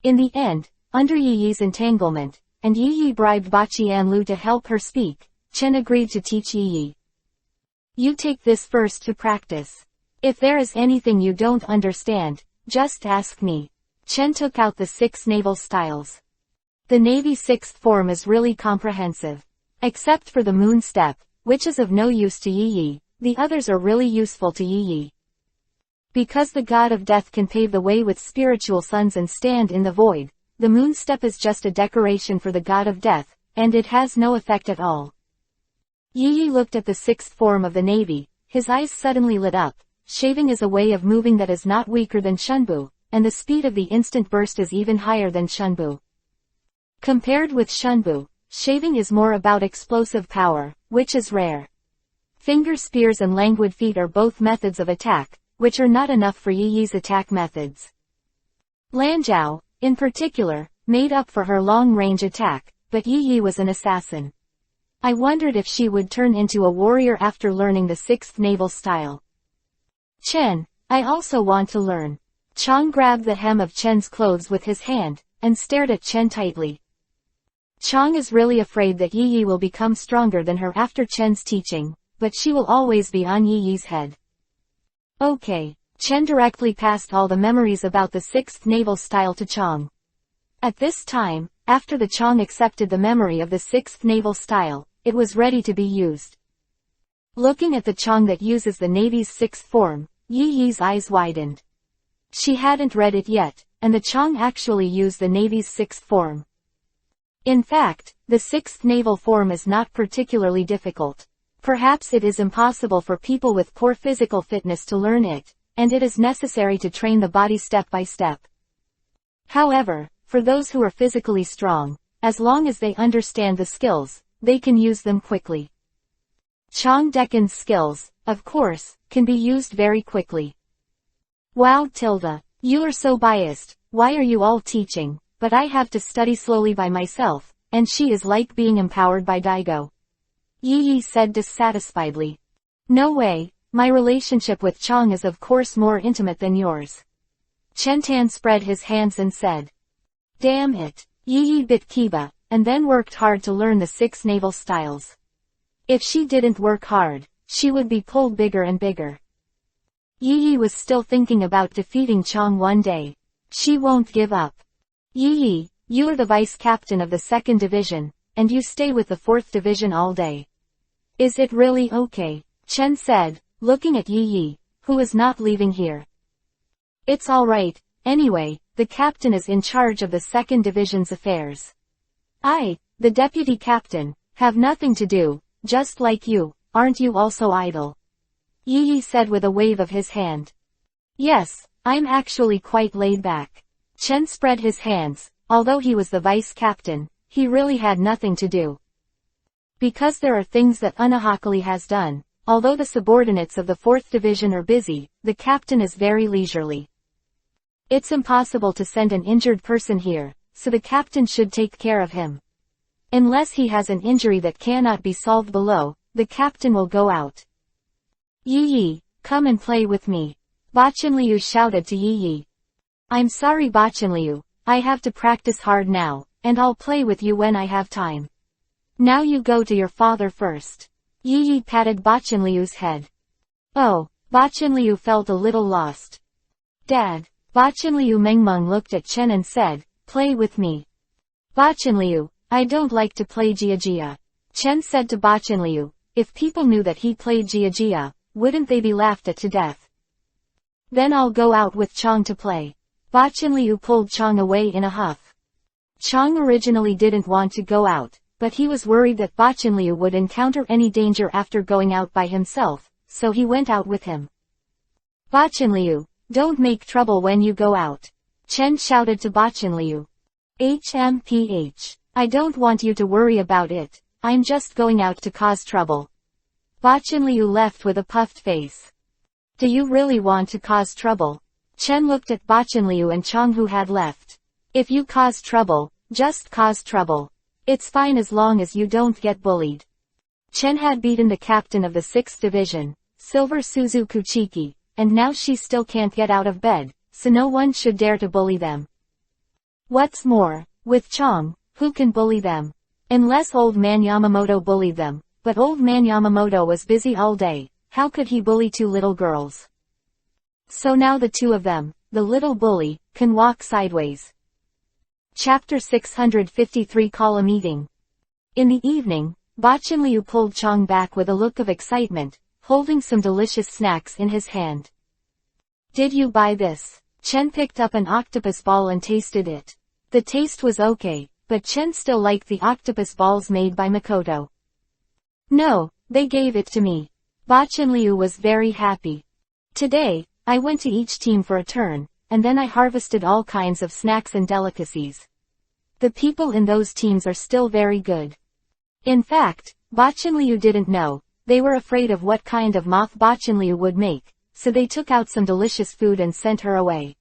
In the end, under Yi's entanglement, and Yi bribed Baqianlu to help her speak, Chen agreed to teach Yi. You take this first to practice. If there is anything you don't understand, just ask me. Chen took out the 6 naval styles. The Navy 6th form is really comprehensive. Except for the moon step, which is of no use to Yi, the others are really useful to Yi. Because the god of death can pave the way with spiritual suns and stand in the void, the moon step is just a decoration for the god of death, and it has no effect at all. Yi looked at the 6th form of the Navy, his eyes suddenly lit up. Shaving is a way of moving that is not weaker than Shunbu, and the speed of the instant burst is even higher than Shunbu. Compared with Shunbu, shaving is more about explosive power, which is rare. Finger spears and languid feet are both methods of attack, which are not enough for Yi's attack methods. Lanzhou, in particular, made up for her long-range attack, but Yi was an assassin. I wondered if she would turn into a warrior after learning the 6th naval style. Chen, I also want to learn. Chang grabbed the hem of Chen's clothes with his hand, and stared at Chen tightly. Chang is really afraid that Yi will become stronger than her after Chen's teaching, but she will always be on Yi's head. Okay. Chen directly passed all the memories about the 6th naval style to Chang. At this time, after the Chang accepted the memory of the 6th naval style, it was ready to be used. Looking at the Chang that uses the Navy's 6th form, Yi's eyes widened. She hadn't read it yet, and the Chang actually used the Navy's 6th form. In fact, the 6th naval form is not particularly difficult. Perhaps it is impossible for people with poor physical fitness to learn it, and it is necessary to train the body step by step. However, for those who are physically strong, as long as they understand the skills, they can use them quickly. Chang Dekan's skills, of course, can be used very quickly. Wow. You are so biased. Why are you all teaching? But I have to study slowly by myself, and she is like being empowered by Daigo. Yi said dissatisfiedly. No way, my relationship with Chang is of course more intimate than yours. Chen Tan spread his hands and said. Damn it. Yi bit Kiba, and then worked hard to learn the 6 naval styles. If she didn't work hard, she would be pulled bigger and bigger. Yi was still thinking about defeating Chang one day. She won't give up. Yi, you are the vice captain of the 2nd division, and you stay with the 4th division all day. Is it really okay? Chen said, looking at Yi, who is not leaving here. It's alright, anyway, the captain is in charge of the 2nd division's affairs. I, the deputy captain, have nothing to do, just like you, aren't you also idle? Yi said with a wave of his hand. Yes, I'm actually quite laid back. Chen spread his hands, although he was the vice captain, he really had nothing to do. Because there are things that Unahakali has done, although the subordinates of the 4th Division are busy, the captain is very leisurely. It's impossible to send an injured person here, so the captain should take care of him. Unless he has an injury that cannot be solved below, the captain will go out. Yi Yi, come and play with me. Bachanliu shouted to Yi Yi. I'm sorry Bachanliu, I have to practice hard now, and I'll play with you when I have time. Now you go to your father first. Yi Yi patted Bachanliu's head. Oh, Bachanliu felt a little lost. Dad. Bachanliu Mengmeng looked at Chen and said, play with me. Bachanliu, I don't like to play Jia. Chen said to Bachanliu, if people knew that he played Jia, wouldn't they be laughed at to death? Then I'll go out with Chong to play. Bachanliu pulled Chong away in a huff. Chong originally didn't want to go out, but he was worried that Bachanliu would encounter any danger after going out by himself, so he went out with him. Bachanliu, don't make trouble when you go out. Chen shouted to Bachanliu. HMPH. I don't want you to worry about it, I'm just going out to cause trouble. Bachanliu left with a puffed face. Do you really want to cause trouble? Chen looked at Bachanliu and Chong who had left. If you cause trouble, just cause trouble. It's fine as long as you don't get bullied. Chen had beaten the captain of the 6th Division, Silver Suzu Kuchiki, and now she still can't get out of bed, so no one should dare to bully them. What's more, with Chong, who can bully them? Unless Old Man Yamamoto bullied them, but Old Man Yamamoto was busy all day, how could he bully 2 little girls? So now the 2 of them, the little bully, can walk sideways. Chapter 653 Call a Meeting. In the evening, Bachanliu pulled Chong back with a look of excitement, holding some delicious snacks in his hand. Did you buy this? Chen picked up an octopus ball and tasted it. The taste was okay, but Chen still liked the octopus balls made by Makoto. No, they gave it to me. Bachanliu was very happy. Today, I went to each team for a turn, and then I harvested all kinds of snacks and delicacies. The people in those teams are still very good. In fact, Bachanliu didn't know, they were afraid of what kind of moth Bachanliu would make, so they took out some delicious food and sent her away.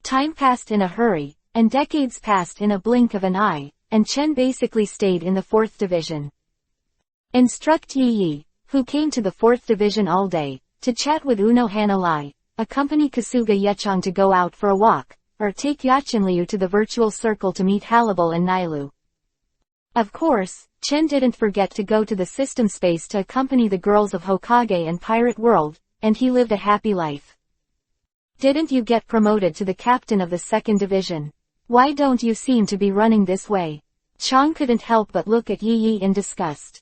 Time passed in a hurry, and decades passed in a blink of an eye, and Chen basically stayed in the 4th Division. Instruct Yi Yi, who came to the 4th Division all day, to chat with Uno Hanalai, accompany Kasuga Yechong to go out for a walk, or take Yachinliu to the virtual circle to meet Halibal and Nailu. Of course, Chen didn't forget to go to the system space to accompany the girls of Hokage and Pirate World, and he lived a happy life. Didn't you get promoted to the captain of the 2nd Division? Why don't you seem to be running this way? Chong couldn't help but look at Yi Yi in disgust.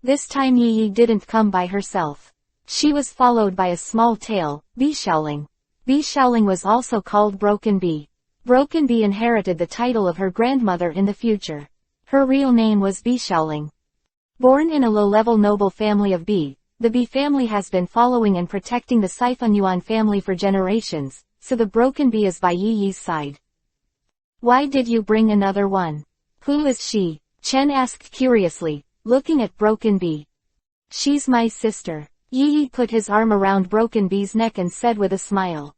This time Yi Yi didn't come by herself. She was followed by a small tail, Bishaoling. Bishaoling was also called Broken Bee. Broken Bee inherited the title of her grandmother in the future. Her real name was Bishaoling. Born in a low-level noble family of Bee, the Bee family has been following and protecting the Sifanyuan family for generations, so the Broken Bee is by Yi Yi's side. Why did you bring another one? Who is she? Chen asked curiously, looking at Broken Bee. She's my sister. Yi Yi put his arm around Broken Bee's neck and said with a smile.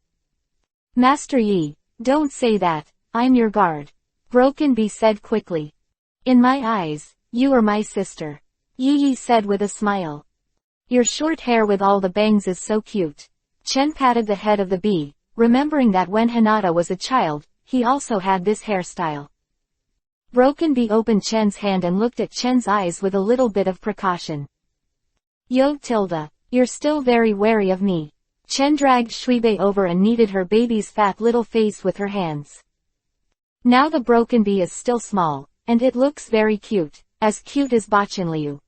Master Yi, don't say that, I'm your guard. Broken Bee said quickly. In my eyes, you are my sister. Yi Yi said with a smile. Your short hair with all the bangs is so cute. Chen patted the head of the bee, remembering that when Hinata was a child, he also had this hairstyle. Broken Bee opened Chen's hand and looked at Chen's eyes with a little bit of precaution. Yo Tilda, you're still very wary of me. Chen dragged Shuibe over and kneaded her baby's fat little face with her hands. Now the Broken Bee is still small, and it looks very cute as Bachanliu.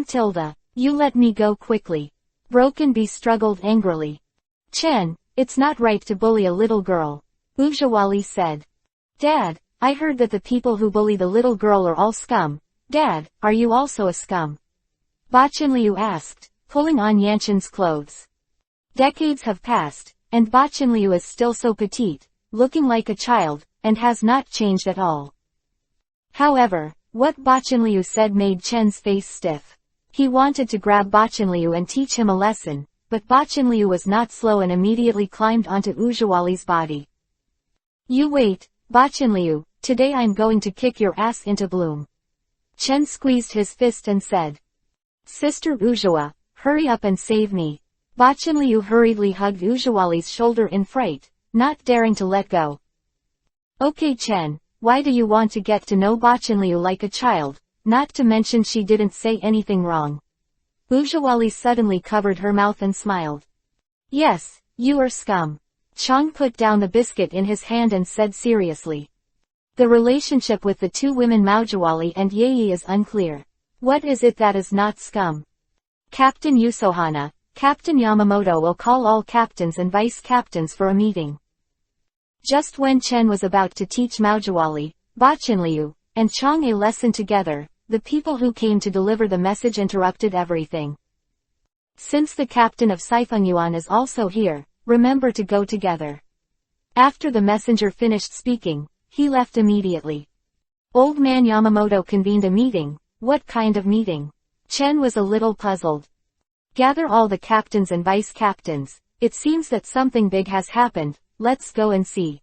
Tilda, you let me go quickly. Broken Bee struggled angrily. Chen, it's not right to bully a little girl. Ujawali said. Dad, I heard that the people who bully the little girl are all scum. Dad, are you also a scum? Bachanliu asked, pulling on Yanchen's clothes. Decades have passed, and Bachanliu is still so petite, looking like a child, and has not changed at all. However, what Bachanliu said made Chen's face stiff. He wanted to grab Bachanliu and teach him a lesson, but Bachanliu was not slow and immediately climbed onto Ujawali's body. You wait, Bachanliu, today I'm going to kick your ass into bloom. Chen squeezed his fist and said. Sister Ujawa, hurry up and save me. Bachanliu hurriedly hugged Ujawali's shoulder in fright, not daring to let go. Okay Chen, why do you want to get to know Bachanliu like a child, not to mention she didn't say anything wrong? Ujawali suddenly covered her mouth and smiled. Yes, you are scum. Chang put down the biscuit in his hand and said seriously. The relationship with the two women Maujawali and Yei is unclear. What is it that is not scum? Captain Yusohana, Captain Yamamoto will call all captains and vice captains for a meeting. Just when Chen was about to teach Maujawali, Bachanliu, and Chang a lesson together, the people who came to deliver the message interrupted everything. Since the captain of Saifengyuan is also here, remember to go together. After the messenger finished speaking, he left immediately. Old man Yamamoto convened a meeting. What kind of meeting? Chen was a little puzzled. Gather all the captains and vice captains. It seems that something big has happened, let's go and see.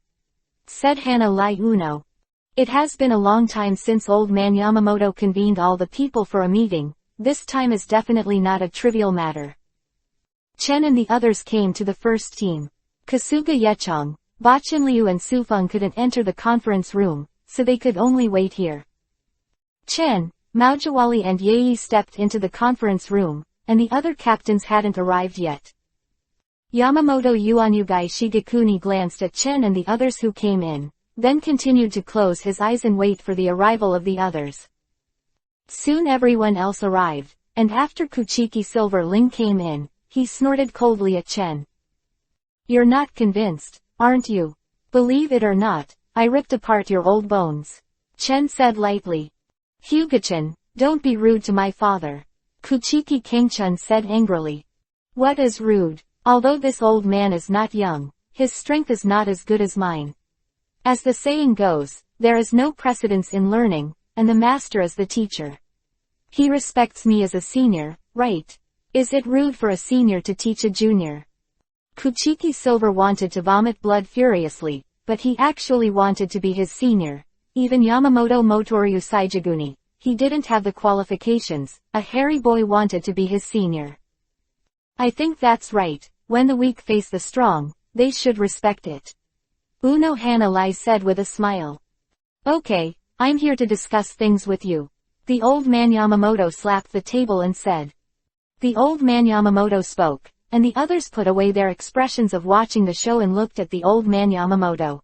Said Hana Lai Uno. It has been a long time since old man Yamamoto convened all the people for a meeting. This time is definitely not a trivial matter. Chen and the others came to the first team. Kasuga Yechong, Bachanliu and Sufeng couldn't enter the conference room, so they could only wait here. Chen, Maujawali and Yei stepped into the conference room, and the other captains hadn't arrived yet. Yamamoto Yuanyugai Shigekuni glanced at Chen and the others who came in, then continued to close his eyes and wait for the arrival of the others. Soon everyone else arrived, and after Kuchiki Silver Ling came in, he snorted coldly at Chen. You're not convinced, aren't you? Believe it or not, I ripped apart your old bones. Chen said lightly. Hyuga-chan, don't be rude to my father. Kuchiki Kangchun said angrily. What is rude? Although this old man is not young, his strength is not as good as mine. As the saying goes, there is no precedence in learning, and the master is the teacher. He respects me as a senior, right? Is it rude for a senior to teach a junior? Kuchiki Silver wanted to vomit blood furiously, but he actually wanted to be his senior. Even Yamamoto Motoryu Saijiguni, he didn't have the qualifications, a hairy boy wanted to be his senior. I think that's right, when the weak face the strong, they should respect it. Uno Hanalai said with a smile. Okay, I'm here to discuss things with you. The old man Yamamoto slapped the table and said. The old man Yamamoto spoke, and the others put away their expressions of watching the show and looked at the old man Yamamoto.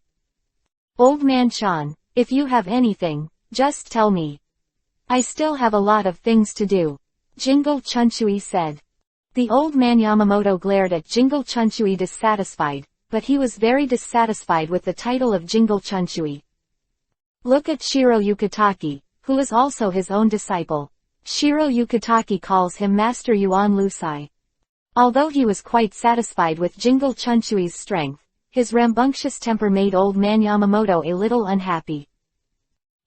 Old man Chan, if you have anything, just tell me. I still have a lot of things to do. Jingle Chunchui said. The old man Yamamoto glared at Jingle Chunchui dissatisfied, but he was very dissatisfied with the title of Jingle Chunchui. Look at Shiro Yukitaki, who is also his own disciple. Shiro Yukitaki calls him Master Yuan Lusai. Although he was quite satisfied with Jingle Chunchui's strength, his rambunctious temper made old man Yamamoto a little unhappy.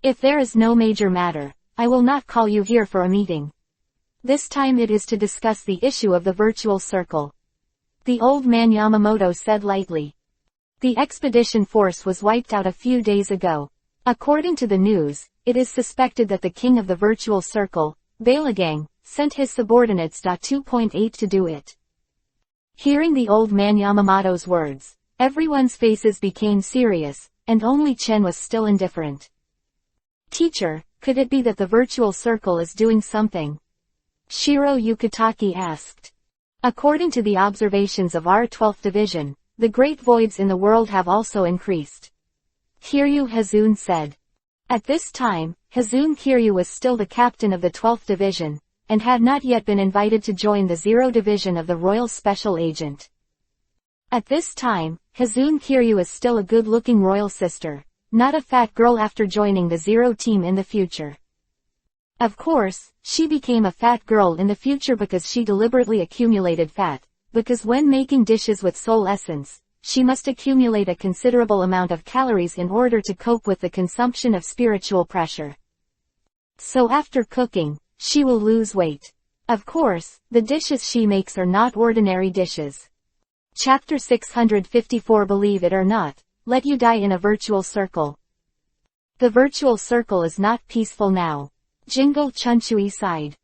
If there is no major matter, I will not call you here for a meeting. This time it is to discuss the issue of the virtual circle. The old man Yamamoto said lightly. The expedition force was wiped out a few days ago. According to the news, it is suspected that the king of the virtual circle, Balagang, sent his subordinates. 2.8 to do it. Hearing the old man Yamamoto's words, everyone's faces became serious, and only Chen was still indifferent. Teacher, could it be that the virtual circle is doing something? Shiro Yukitaki asked. According to the observations of our 12th division, the great voids in the world have also increased. Kiryu Hazun said. At this time, Hazun Kiryu was still the captain of the 12th division, and had not yet been invited to join the 0 division of the Royal Special Agent. At this time, Hazun Kiryu is still a good-looking royal sister, not a fat girl after joining the 0 team in the future. Of course, she became a fat girl in the future because she deliberately accumulated fat, because when making dishes with soul essence, she must accumulate a considerable amount of calories in order to cope with the consumption of spiritual pressure. So after cooking, she will lose weight. Of course, the dishes she makes are not ordinary dishes. Chapter 654. Believe it or not, let you die in a virtual circle. The virtual circle is not peaceful now. Jingle Chunchui sighed.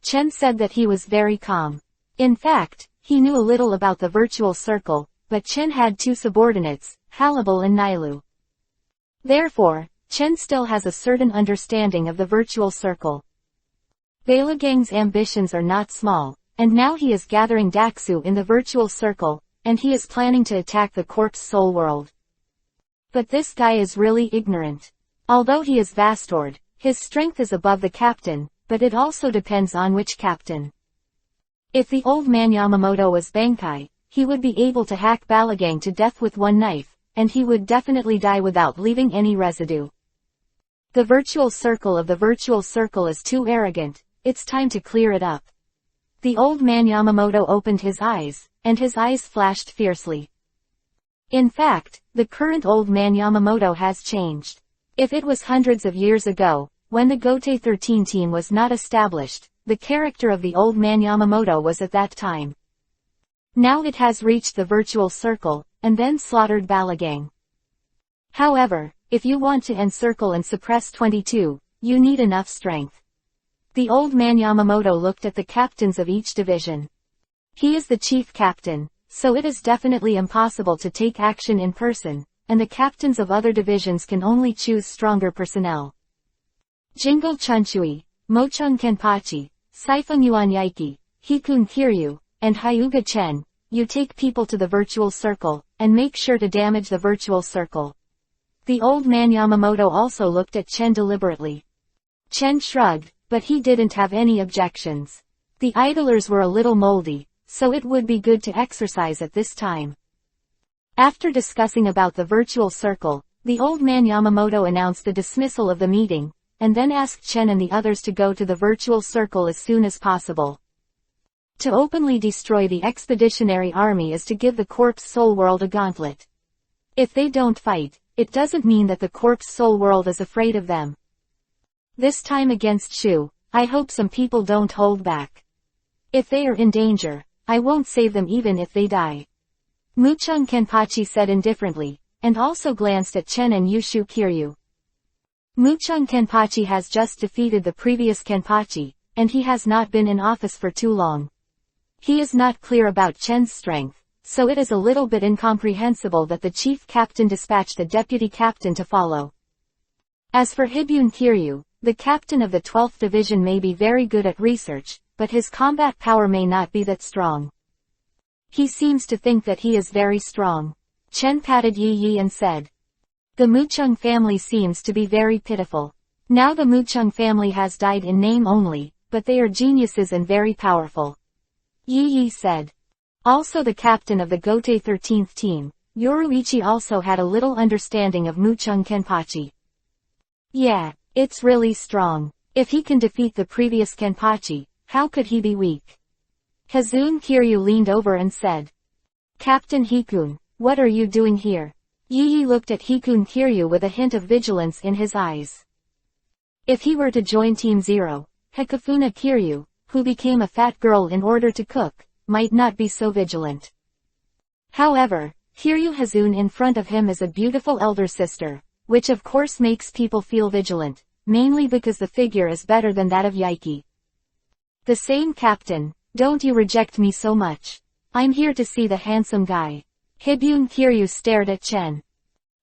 Chen said that he was very calm. In fact, he knew a little about the virtual circle, but Chen had two subordinates, Halibal and Nilu. Therefore, Chen still has a certain understanding of the virtual circle. Beilagang's ambitions are not small, and now he is gathering Daxu in the virtual circle, and he is planning to attack the corpse soul world. But this guy is really ignorant. Although he is Vastord, his strength is above the captain, but it also depends on which captain. If the old man Yamamoto was Bankai, he would be able to hack Balagang to death with one knife, and he would definitely die without leaving any residue. The virtual circle of the virtual circle is too arrogant, it's time to clear it up. The old man Yamamoto opened his eyes, and his eyes flashed fiercely. In fact, the current old man Yamamoto has changed. If it was hundreds of years ago, when the Gotei 13 team was not established, the character of the old man Yamamoto was at that time. Now it has reached the virtual circle, and then slaughtered Balagang. However, if you want to encircle and suppress 22, you need enough strength. The old man Yamamoto looked at the captains of each division. He is the chief captain, so it is definitely impossible to take action in person, and the captains of other divisions can only choose stronger personnel. Jingle Chunchui, Mochung Kenpachi, Saifeng Yuan Yaiki, Hikun Kiryu, and Hyuga Chen, you take people to the virtual circle, and make sure to damage the virtual circle. The old man Yamamoto also looked at Chen deliberately. Chen shrugged, but he didn't have any objections. The idlers were a little moldy, so it would be good to exercise at this time. After discussing about the virtual circle, the old man Yamamoto announced the dismissal of the meeting, and then asked Chen and the others to go to the virtual circle as soon as possible. To openly destroy the expeditionary army is to give the corpse soul world a gauntlet. If they don't fight, it doesn't mean that the corpse soul world is afraid of them. This time against Shu, I hope some people don't hold back. If they are in danger, I won't save them even if they die. Muchung Kenpachi said indifferently, and also glanced at Chen and Yushu Kiryu. Muchung Kenpachi has just defeated the previous Kenpachi, and he has not been in office for too long. He is not clear about Chen's strength, so it is a little bit incomprehensible that the chief captain dispatched the deputy captain to follow. As for Hibun Kiryu, the captain of the 12th division may be very good at research, but his combat power may not be that strong. He seems to think that he is very strong. Chen patted Yi Yi and said, "The Muchung family seems to be very pitiful. Now the Muchung family has died in name only, but they are geniuses and very powerful." Yi Yi said. Also the captain of the Gotei 13th team, Yoruichi also had a little understanding of Muchung Kenpachi. Yeah, it's really strong. If he can defeat the previous Kenpachi, how could he be weak? Hazun Kiryu leaned over and said, "Captain Hikun, what are you doing here?" Yi Yi looked at Hikun Kiryu with a hint of vigilance in his eyes. If he were to join Team Zero, Hikafuna Kiryu, who became a fat girl in order to cook, might not be so vigilant. However, Kiryu Hazun in front of him is a beautiful elder sister, which of course makes people feel vigilant, mainly because the figure is better than that of Yaiki. The same captain, don't you reject me so much. I'm here to see the handsome guy. Hibun Kiryu stared at Chen.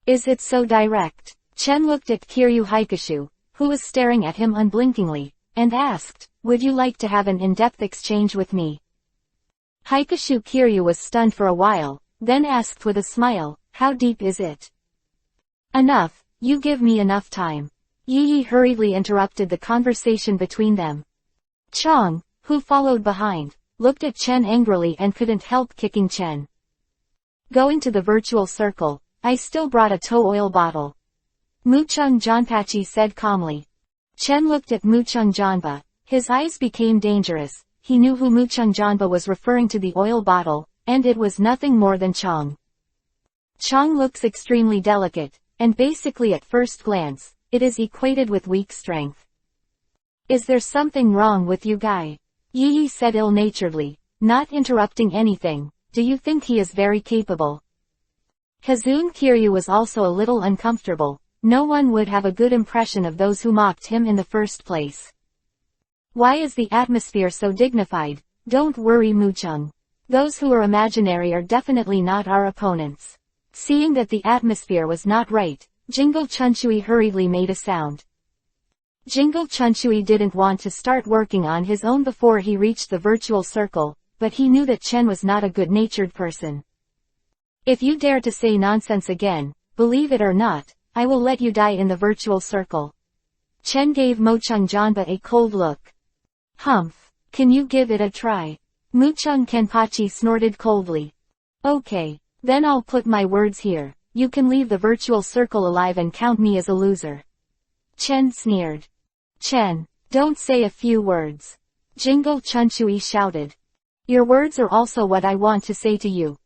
Is it so direct? Chen looked at Kiryu Haikashu, who was staring at him unblinkingly, and asked, "Would you like to have an in-depth exchange with me?" Haikashu Kiryu was stunned for a while, then asked with a smile, "How deep is it?" "Enough, you give me enough time." Yi Yi hurriedly interrupted the conversation between them. Chong, who followed behind, looked at Chen angrily and couldn't help kicking Chen. Going to the virtual circle, I still brought a tow oil bottle. Muchung Janpachi said calmly. Chen looked at Muchung Janpa, his eyes became dangerous, he knew who Muchung Janpa was referring to the oil bottle, and it was nothing more than Chong. Chong looks extremely delicate, and basically at first glance, it is equated with weak strength. Is there something wrong with you guy? Yi said ill-naturedly, not interrupting anything. Do you think he is very capable? Hazun Kiryu was also a little uncomfortable. No one would have a good impression of those who mocked him in the first place. Why is the atmosphere so dignified? Don't worry Muchung. Those who are imaginary are definitely not our opponents. Seeing that the atmosphere was not right, Jingle Chunchui hurriedly made a sound. Jingle Chunchui didn't want to start working on his own before he reached the virtual circle, but he knew that Chen was not a good-natured person. If you dare to say nonsense again, believe it or not, I will let you die in the virtual circle. Chen gave Mochung Janba a cold look. Humph, can you give it a try? Muchung Kenpachi snorted coldly. Okay, then I'll put my words here. You can leave the virtual circle alive and count me as a loser. Chen sneered. Chen, don't say a few words. Jingle Chunchui shouted. Your words are also what I want to say to you.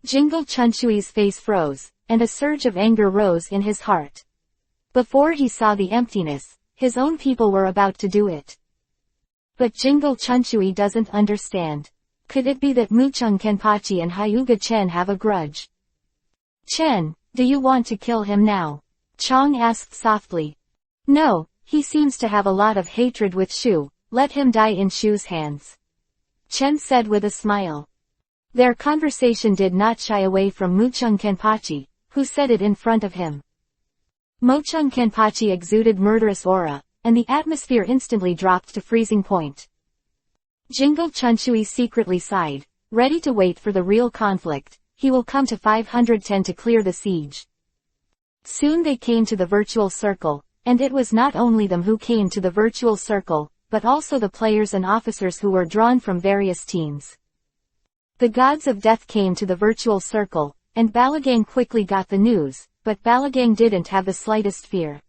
Jingle Chunchui's face froze, and a surge of anger rose in his heart. Before he saw the emptiness, his own people were about to do it. But Jingle Chunchui doesn't understand. Could it be that Muchung Kenpachi and Hyuga Chen have a grudge? Chen, do you want to kill him now? Chong asked softly. No, he seems to have a lot of hatred with Shu, let him die in Shu's hands. Chen said with a smile. Their conversation did not shy away from Muchung Kenpachi, who said it in front of him. Mochung Kenpachi exuded murderous aura, and the atmosphere instantly dropped to freezing point. Jingle Chunchui secretly sighed, ready to wait for the real conflict. He will come to 510 to clear the siege. Soon they came to the virtual circle, and it was not only them who came to the virtual circle, but also the players and officers who were drawn from various teams. The gods of death came to the virtual circle, and Balagang quickly got the news, but Balagang didn't have the slightest fear.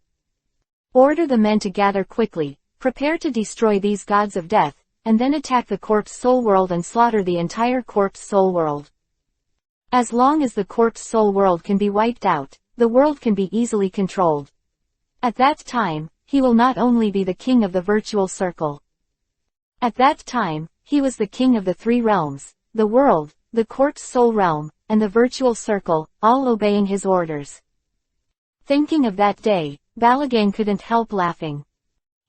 Order the men to gather quickly, prepare to destroy these gods of death, and then attack the corpse soul world and slaughter the entire corpse soul world. As long as the corpse soul world can be wiped out, the world can be easily controlled. At that time, he will not only be the king of the virtual circle. At that time, he was the king of the three realms, the world, the corpse soul realm, and the virtual circle, all obeying his orders. Thinking of that day, Balagang couldn't help laughing.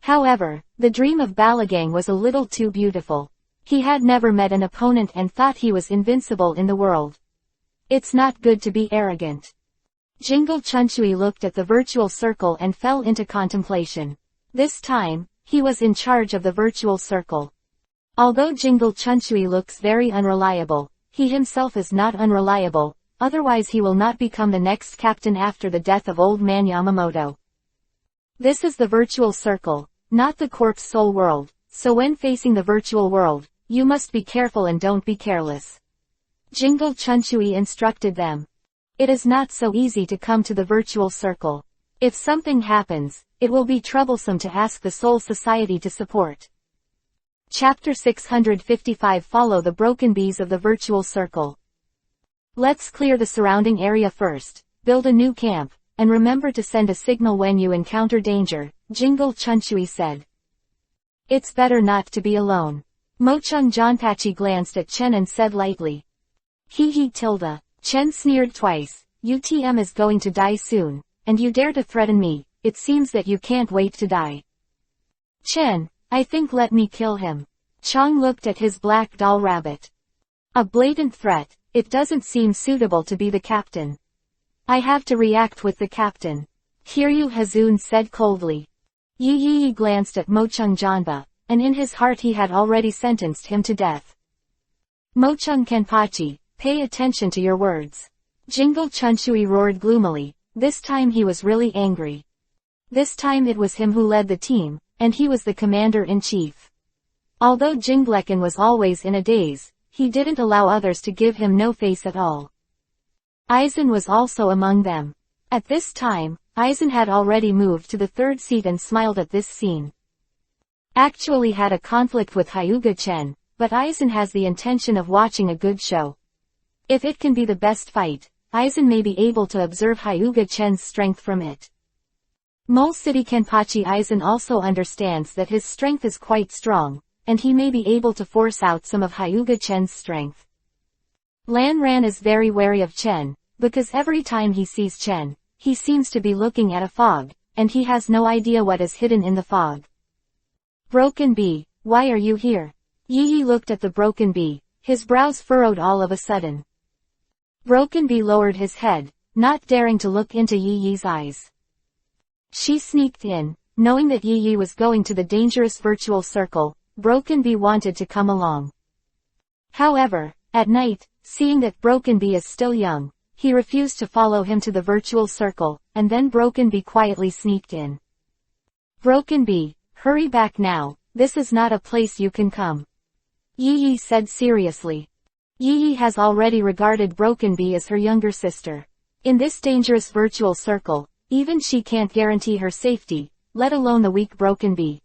However, the dream of Balagang was a little too beautiful. He had never met an opponent and thought he was invincible in the world. It's not good to be arrogant. Jingle Chunchui looked at the virtual circle and fell into contemplation. This time, he was in charge of the virtual circle. Although Jingle Chunchui looks very unreliable, he himself is not unreliable, otherwise he will not become the next captain after the death of old man Yamamoto. This is the virtual circle, not the corpse soul world, so when facing the virtual world, you must be careful and don't be careless. Jingle Chunchui instructed them. It is not so easy to come to the virtual circle. If something happens, it will be troublesome to ask the Soul Society to support. Chapter 655 Follow the broken bees of the virtual circle. Let's clear the surrounding area first, build a new camp, and remember to send a signal when you encounter danger, Jingle Chunchui said. It's better not to be alone. Mochung Janpachi glanced at Chen and said lightly. He tilde. Chen sneered twice. UTM is going to die soon, and you dare to threaten me, it seems that you can't wait to die. Chen, I think let me kill him. Chong looked at his black doll rabbit. A blatant threat, it doesn't seem suitable to be the captain. I have to react with the captain. Kiryu Hazun said coldly. Yi glanced at Mochung Janba, and in his heart he had already sentenced him to death. Mochung Kenpachi, pay attention to your words. Jingle Chunchui roared gloomily. This time he was really angry. This time it was him who led the team, and he was the commander-in-chief. Although Jinglekan was always in a daze, he didn't allow others to give him no face at all. Aizen was also among them. At this time, Aizen had already moved to the third seat and smiled at this scene. Actually had a conflict with Hyuga Chen, but Aizen has the intention of watching a good show. If it can be the best fight, Aizen may be able to observe Hyuga Chen's strength from it. Mole City Kenpachi Aizen also understands that his strength is quite strong, and he may be able to force out some of Hyuga Chen's strength. Lan Ran is very wary of Chen, because every time he sees Chen, he seems to be looking at a fog, and he has no idea what is hidden in the fog. Broken Bee, why are you here? Yi Yi looked at the Broken Bee, his brows furrowed all of a sudden. Broken Bee lowered his head, not daring to look into Yi Yi's eyes. She sneaked in, knowing that Yi Yi was going to the dangerous virtual circle. Broken Bee wanted to come along. However, at night, seeing that Broken Bee is still young, he refused to follow him to the virtual circle, and then Broken Bee quietly sneaked in. Broken Bee, hurry back now, this is not a place you can come. Yi Yi said seriously. Yi Yi has already regarded Broken Bee as her younger sister. In this dangerous virtual circle, even she can't guarantee her safety, let alone the weak Broken Bee.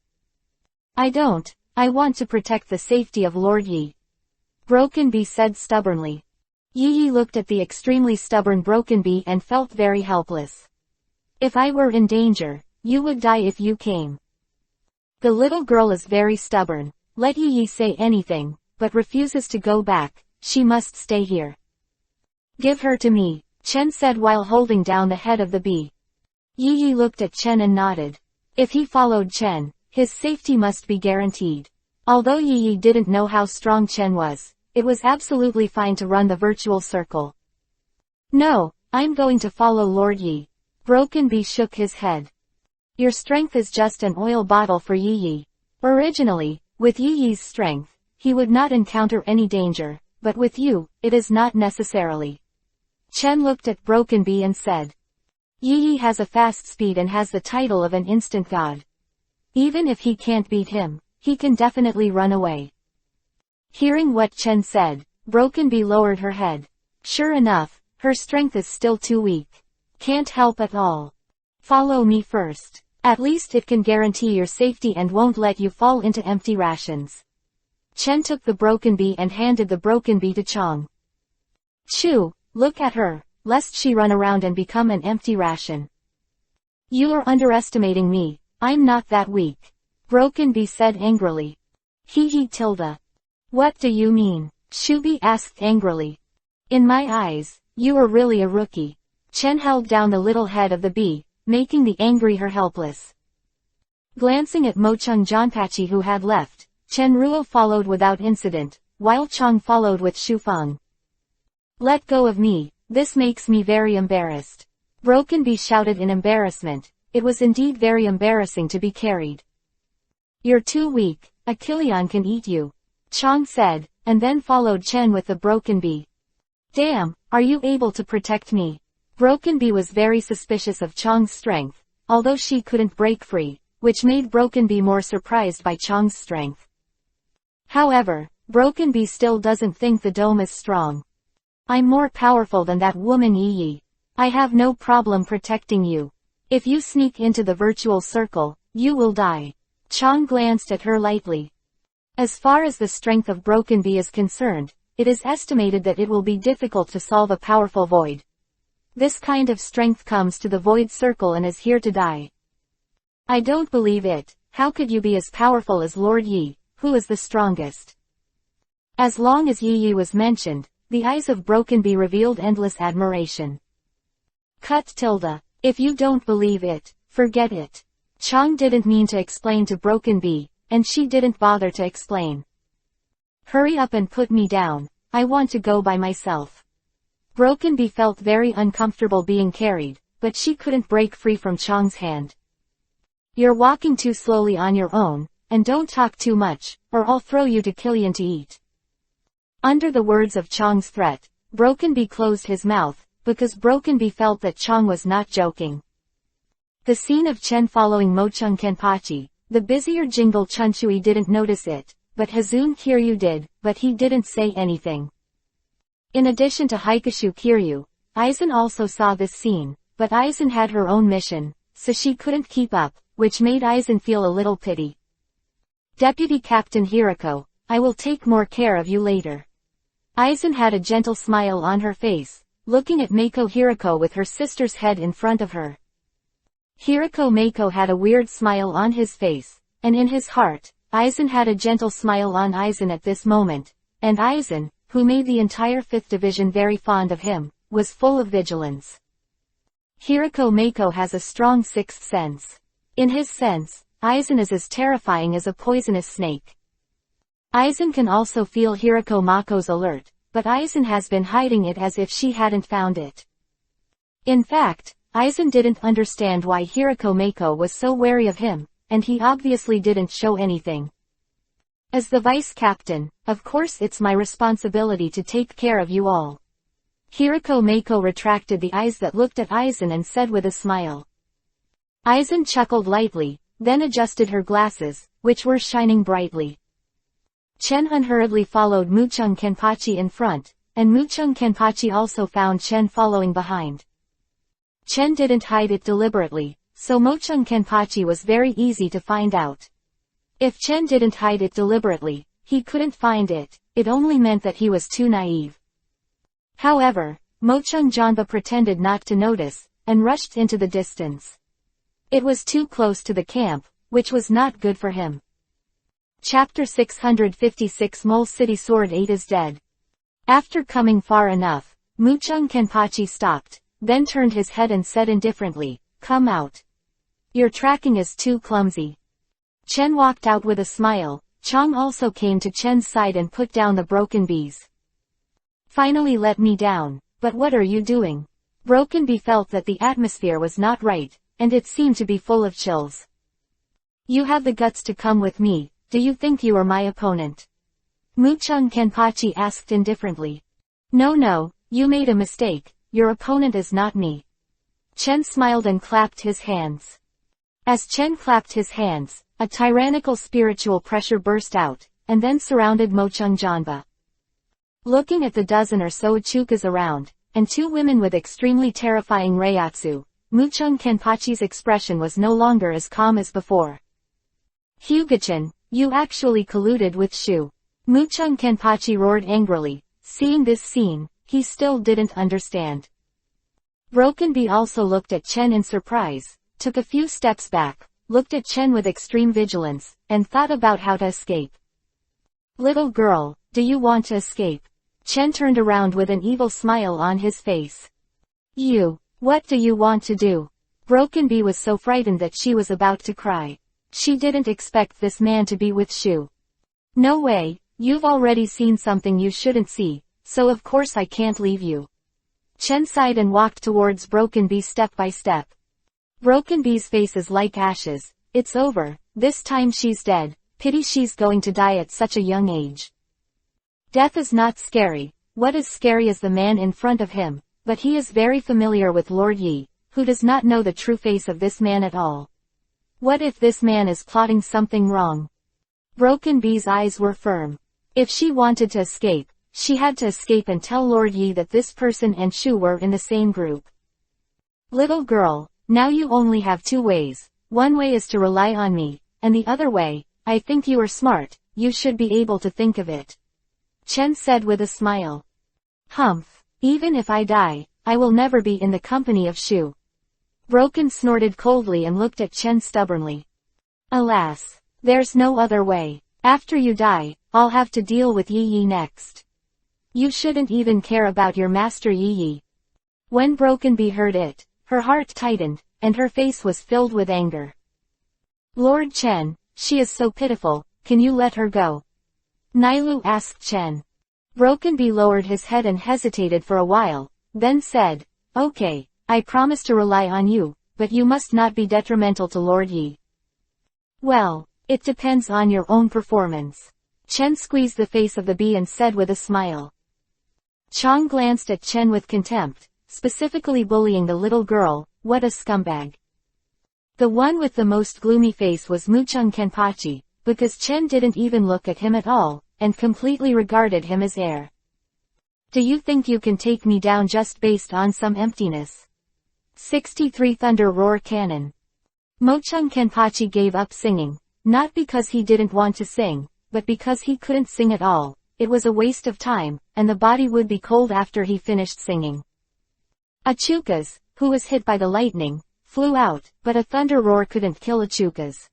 I want to protect the safety of Lord Yi. Broken Bee said stubbornly. Yi Yi looked at the extremely stubborn Broken Bee and felt very helpless. If I were in danger, you would die if you came. The little girl is very stubborn, let Yi Yi say anything, but refuses to go back, she must stay here. Give her to me, Chen said while holding down the head of the bee. Yi Yi looked at Chen and nodded. If he followed Chen, his safety must be guaranteed. Although Yi Yi didn't know how strong Chen was, it was absolutely fine to run the virtual circle. No, I'm going to follow Lord Yi. Broken Bee shook his head. Your strength is just an oil bottle for Yi Yi. Originally, with Yi Yi's strength, he would not encounter any danger, but with you, it is not necessarily. Chen looked at Broken Bee and said. Yi Yi has a fast speed and has the title of an instant god. Even if he can't beat him, he can definitely run away. Hearing what Chen said, Broken Bee lowered her head. Sure enough, her strength is still too weak. Can't help at all. Follow me first. At least it can guarantee your safety and won't let you fall into empty rations. Chen took the Broken Bee and handed the Broken Bee to Chong. Chew, look at her, lest she run around and become an empty ration. You are underestimating me, I'm not that weak. Broken Bee said angrily. Hee tilde. What do you mean? Shubi asked angrily. In my eyes, you are really a rookie. Chen held down the little head of the bee, making the angry her helpless. Glancing at Mochung Janpachi who had left, Chen Ruo followed without incident, while Chong followed with Shufeng. Let go of me, this makes me very embarrassed. Broken Bee shouted in embarrassment. It was indeed very embarrassing to be carried. You're too weak, a Kilian can eat you. Chong said, and then followed Chen with the Broken Bee. Damn, are you able to protect me? Broken Bee was very suspicious of Chong's strength, although she couldn't break free, which made Broken Bee more surprised by Chong's strength. However, Broken Bee still doesn't think the dome is strong. I'm more powerful than that woman Yi Yi. I have no problem protecting you. If you sneak into the virtual circle, you will die. Chong glanced at her lightly. As far as the strength of Broken Bee is concerned, it is estimated that it will be difficult to solve a powerful void. This kind of strength comes to the void circle and is here to die. I don't believe it. How could you be as powerful as Lord Yi, who is the strongest? As long as Yi Yi was mentioned, the eyes of Broken Bee revealed endless admiration. Cut tilde. If you don't believe it, forget it. Chong didn't mean to explain to Broken Bee, and she didn't bother to explain. Hurry up and put me down, I want to go by myself. Broken Bee felt very uncomfortable being carried, but she couldn't break free from Chong's hand. You're walking too slowly on your own, and don't talk too much, or I'll throw you to Kilian to eat. Under the words of Chong's threat, Broken Bee closed his mouth, because Broken Bee felt that Chong was not joking. The scene of Chen following Mochung Kenpachi, the busier Jingle Chunchui didn't notice it, but Hazun Kiryu did, but he didn't say anything. In addition to Haikashu Kiryu, Aizen also saw this scene, but Aizen had her own mission, so she couldn't keep up, which made Aizen feel a little pity. Deputy Captain Hirako, I will take more care of you later. Aizen had a gentle smile on her face, looking at Mako Hirako with her sister's head in front of her. Hirako Mako had a weird smile on his face, and in his heart, Aizen had a gentle smile on Aizen at this moment, and Aizen, who made the entire 5th Division very fond of him, was full of vigilance. Hirako Mako has a strong 6th sense. In his sense, Aizen is as terrifying as a poisonous snake. Aizen can also feel Hirako Mako's alert, but Aizen has been hiding it as if she hadn't found it. In fact, Aizen didn't understand why Hirako Mako was so wary of him, and he obviously didn't show anything. As the vice captain, of course it's my responsibility to take care of you all. Hirako Mako retracted the eyes that looked at Aizen and said with a smile. Aizen chuckled lightly, then adjusted her glasses, which were shining brightly. Chen unhurriedly followed Muchung Kenpachi in front, and Muchung Kenpachi also found Chen following behind. Chen didn't hide it deliberately, so Muchung Kenpachi was very easy to find out. If Chen didn't hide it deliberately, he couldn't find it, it only meant that he was too naive. However, Mochung Janba pretended not to notice, and rushed into the distance. It was too close to the camp, which was not good for him. Chapter 656 Mole City Sword 8 is dead. After coming far enough, Muchung Kenpachi stopped, then turned his head and said indifferently, "Come out. Your tracking is too clumsy." Chen walked out with a smile. Chong also came to Chen's side and put down the broken bees. "Finally let me down, but what are you doing?" Broken Bee felt that the atmosphere was not right, and it seemed to be full of chills. "You have the guts to come with me, do you think you are my opponent?" Muchung Kenpachi asked indifferently. No, you made a mistake, your opponent is not me." Chen smiled and clapped his hands. As Chen clapped his hands, a tyrannical spiritual pressure burst out, and then surrounded Mochung Janba. Looking at the dozen or so Chukas around, and 2 women with extremely terrifying Reiatsu, Muchung Kenpachi's expression was no longer as calm as before. "Hyuga-chan, you actually colluded with Shu." Muchung Kenpachi roared angrily. Seeing this scene, he still didn't understand. Broken Bee also looked at Chen in surprise, took a few steps back, looked at Chen with extreme vigilance, and thought about how to escape. "Little girl, do you want to escape?" Chen turned around with an evil smile on his face. What do you want to do?" Broken Bee was so frightened that she was about to cry. She didn't expect this man to be with Shu. "No way, you've already seen something you shouldn't see, so of course I can't leave you." Chen sighed and walked towards Broken Bee step by step. Broken Bee's face is like ashes. It's over, this time she's dead, pity she's going to die at such a young age. Death is not scary, what is scary is the man in front of him, but he is very familiar with Lord Yi, who does not know the true face of this man at all. What if this man is plotting something wrong? Broken Bee's eyes were firm. If she wanted to escape, she had to escape and tell Lord Yi that this person and Shu were in the same group. "Little girl, now you only have 2 ways. One way is to rely on me, and the other way, I think you are smart, you should be able to think of it." Chen said with a smile. "Humph, even if I die, I will never be in the company of Shu." Broken snorted coldly and looked at Chen stubbornly. "Alas, there's no other way. After you die, I'll have to deal with Yi Yi next. You shouldn't even care about your master Yi Yi." When Broken Bee heard it, her heart tightened, and her face was filled with anger. "Lord Chen, she is so pitiful, can you let her go?" Nailu asked Chen. Broken Bee lowered his head and hesitated for a while, then said, "Okay, I promise to rely on you, but you must not be detrimental to Lord Yi." "Well, it depends on your own performance." Chen squeezed the face of the bee and said with a smile. Chong glanced at Chen with contempt, specifically bullying the little girl, what a scumbag. The one with the most gloomy face was Muchung Kenpachi, because Chen didn't even look at him at all, and completely regarded him as air. "Do you think you can take me down just based on some emptiness?" 63 Thunder Roar Cannon. Mochung Kenpachi gave up singing, not because he didn't want to sing, but because he couldn't sing at all. It was a waste of time, and the body would be cold after he finished singing. Achukas, who was hit by the lightning, flew out, but a thunder roar couldn't kill Achukas.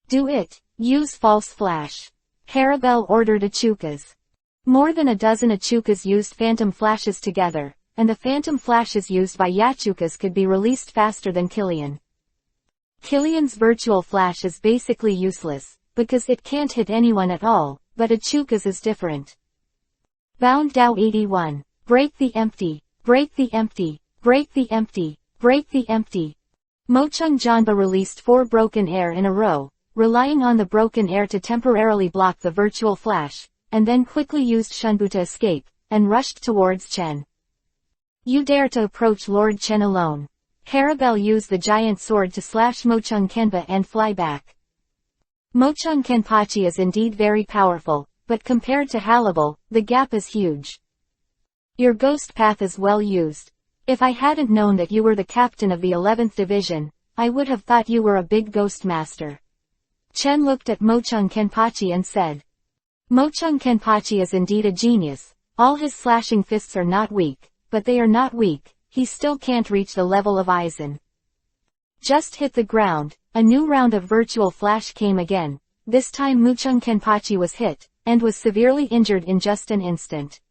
Do it. Use false flash. Harabel ordered Achukas. More than a dozen Achukas used phantom flashes together, and the phantom flashes used by Yachukas could be released faster than Killian. Killian's virtual flash is basically useless, because it can't hit anyone at all, but Achukas is different. Bound Dao 81. Break the empty. Break the empty. Break the empty. Break the empty. Mochung Janba released 4 broken air in a row, relying on the broken air to temporarily block the virtual flash, and then quickly used Shunbu to escape, and rushed towards Chen. You dare to approach Lord Chen alone. Harabel used the giant sword to slash Mochung Kenpa and fly back. Mochung Kenpachi is indeed very powerful, but compared to Halibal, the gap is huge. Your ghost path is well used. If I hadn't known that you were the captain of the 11th Division, I would have thought you were a big ghost master. Chen looked at Mochung Kenpachi and said. Mochung Kenpachi is indeed a genius. All his slashing fists are not weak, but they are not weak. He still can't reach the level of Aizen. Just hit the ground. A new round of virtual flash came again. This time Mochung Kenpachi was hit, and was severely injured in just an instant.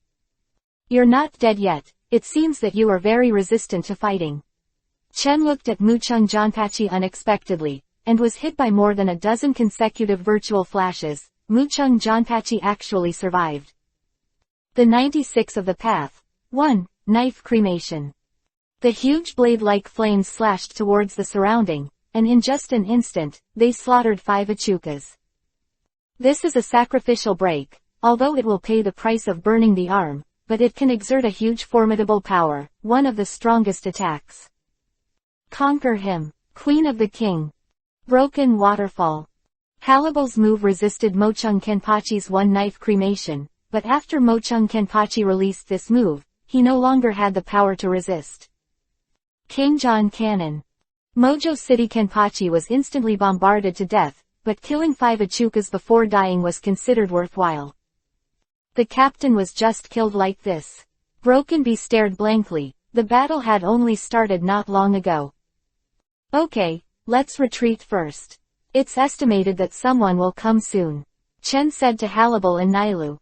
You're not dead yet. It seems that you are very resistant to fighting. Chen looked at Mochung Janpachi unexpectedly, and was hit by more than a dozen consecutive virtual flashes. Mochung Janpachi actually survived. The 96 of the path. 1. Knife cremation. The huge blade-like flames slashed towards the surrounding, and in just an instant, they slaughtered 5 Achukas. This is a sacrificial break, although it will pay the price of burning the arm, but it can exert a huge formidable power, one of the strongest attacks. Conquer him. Queen of the King. Broken waterfall. Halibal's move resisted Mochung Kenpachi's one-knife cremation, but after Mochung Kenpachi released this move, he no longer had the power to resist. Kangjan Cannon. Mojo City Kenpachi was instantly bombarded to death, but killing 5 Achukas before dying was considered worthwhile. The captain was just killed like this. Broken Bee stared blankly. The battle had only started not long ago. Okay, let's retreat first. It's estimated that someone will come soon. Chen said to Halibal and Nailu.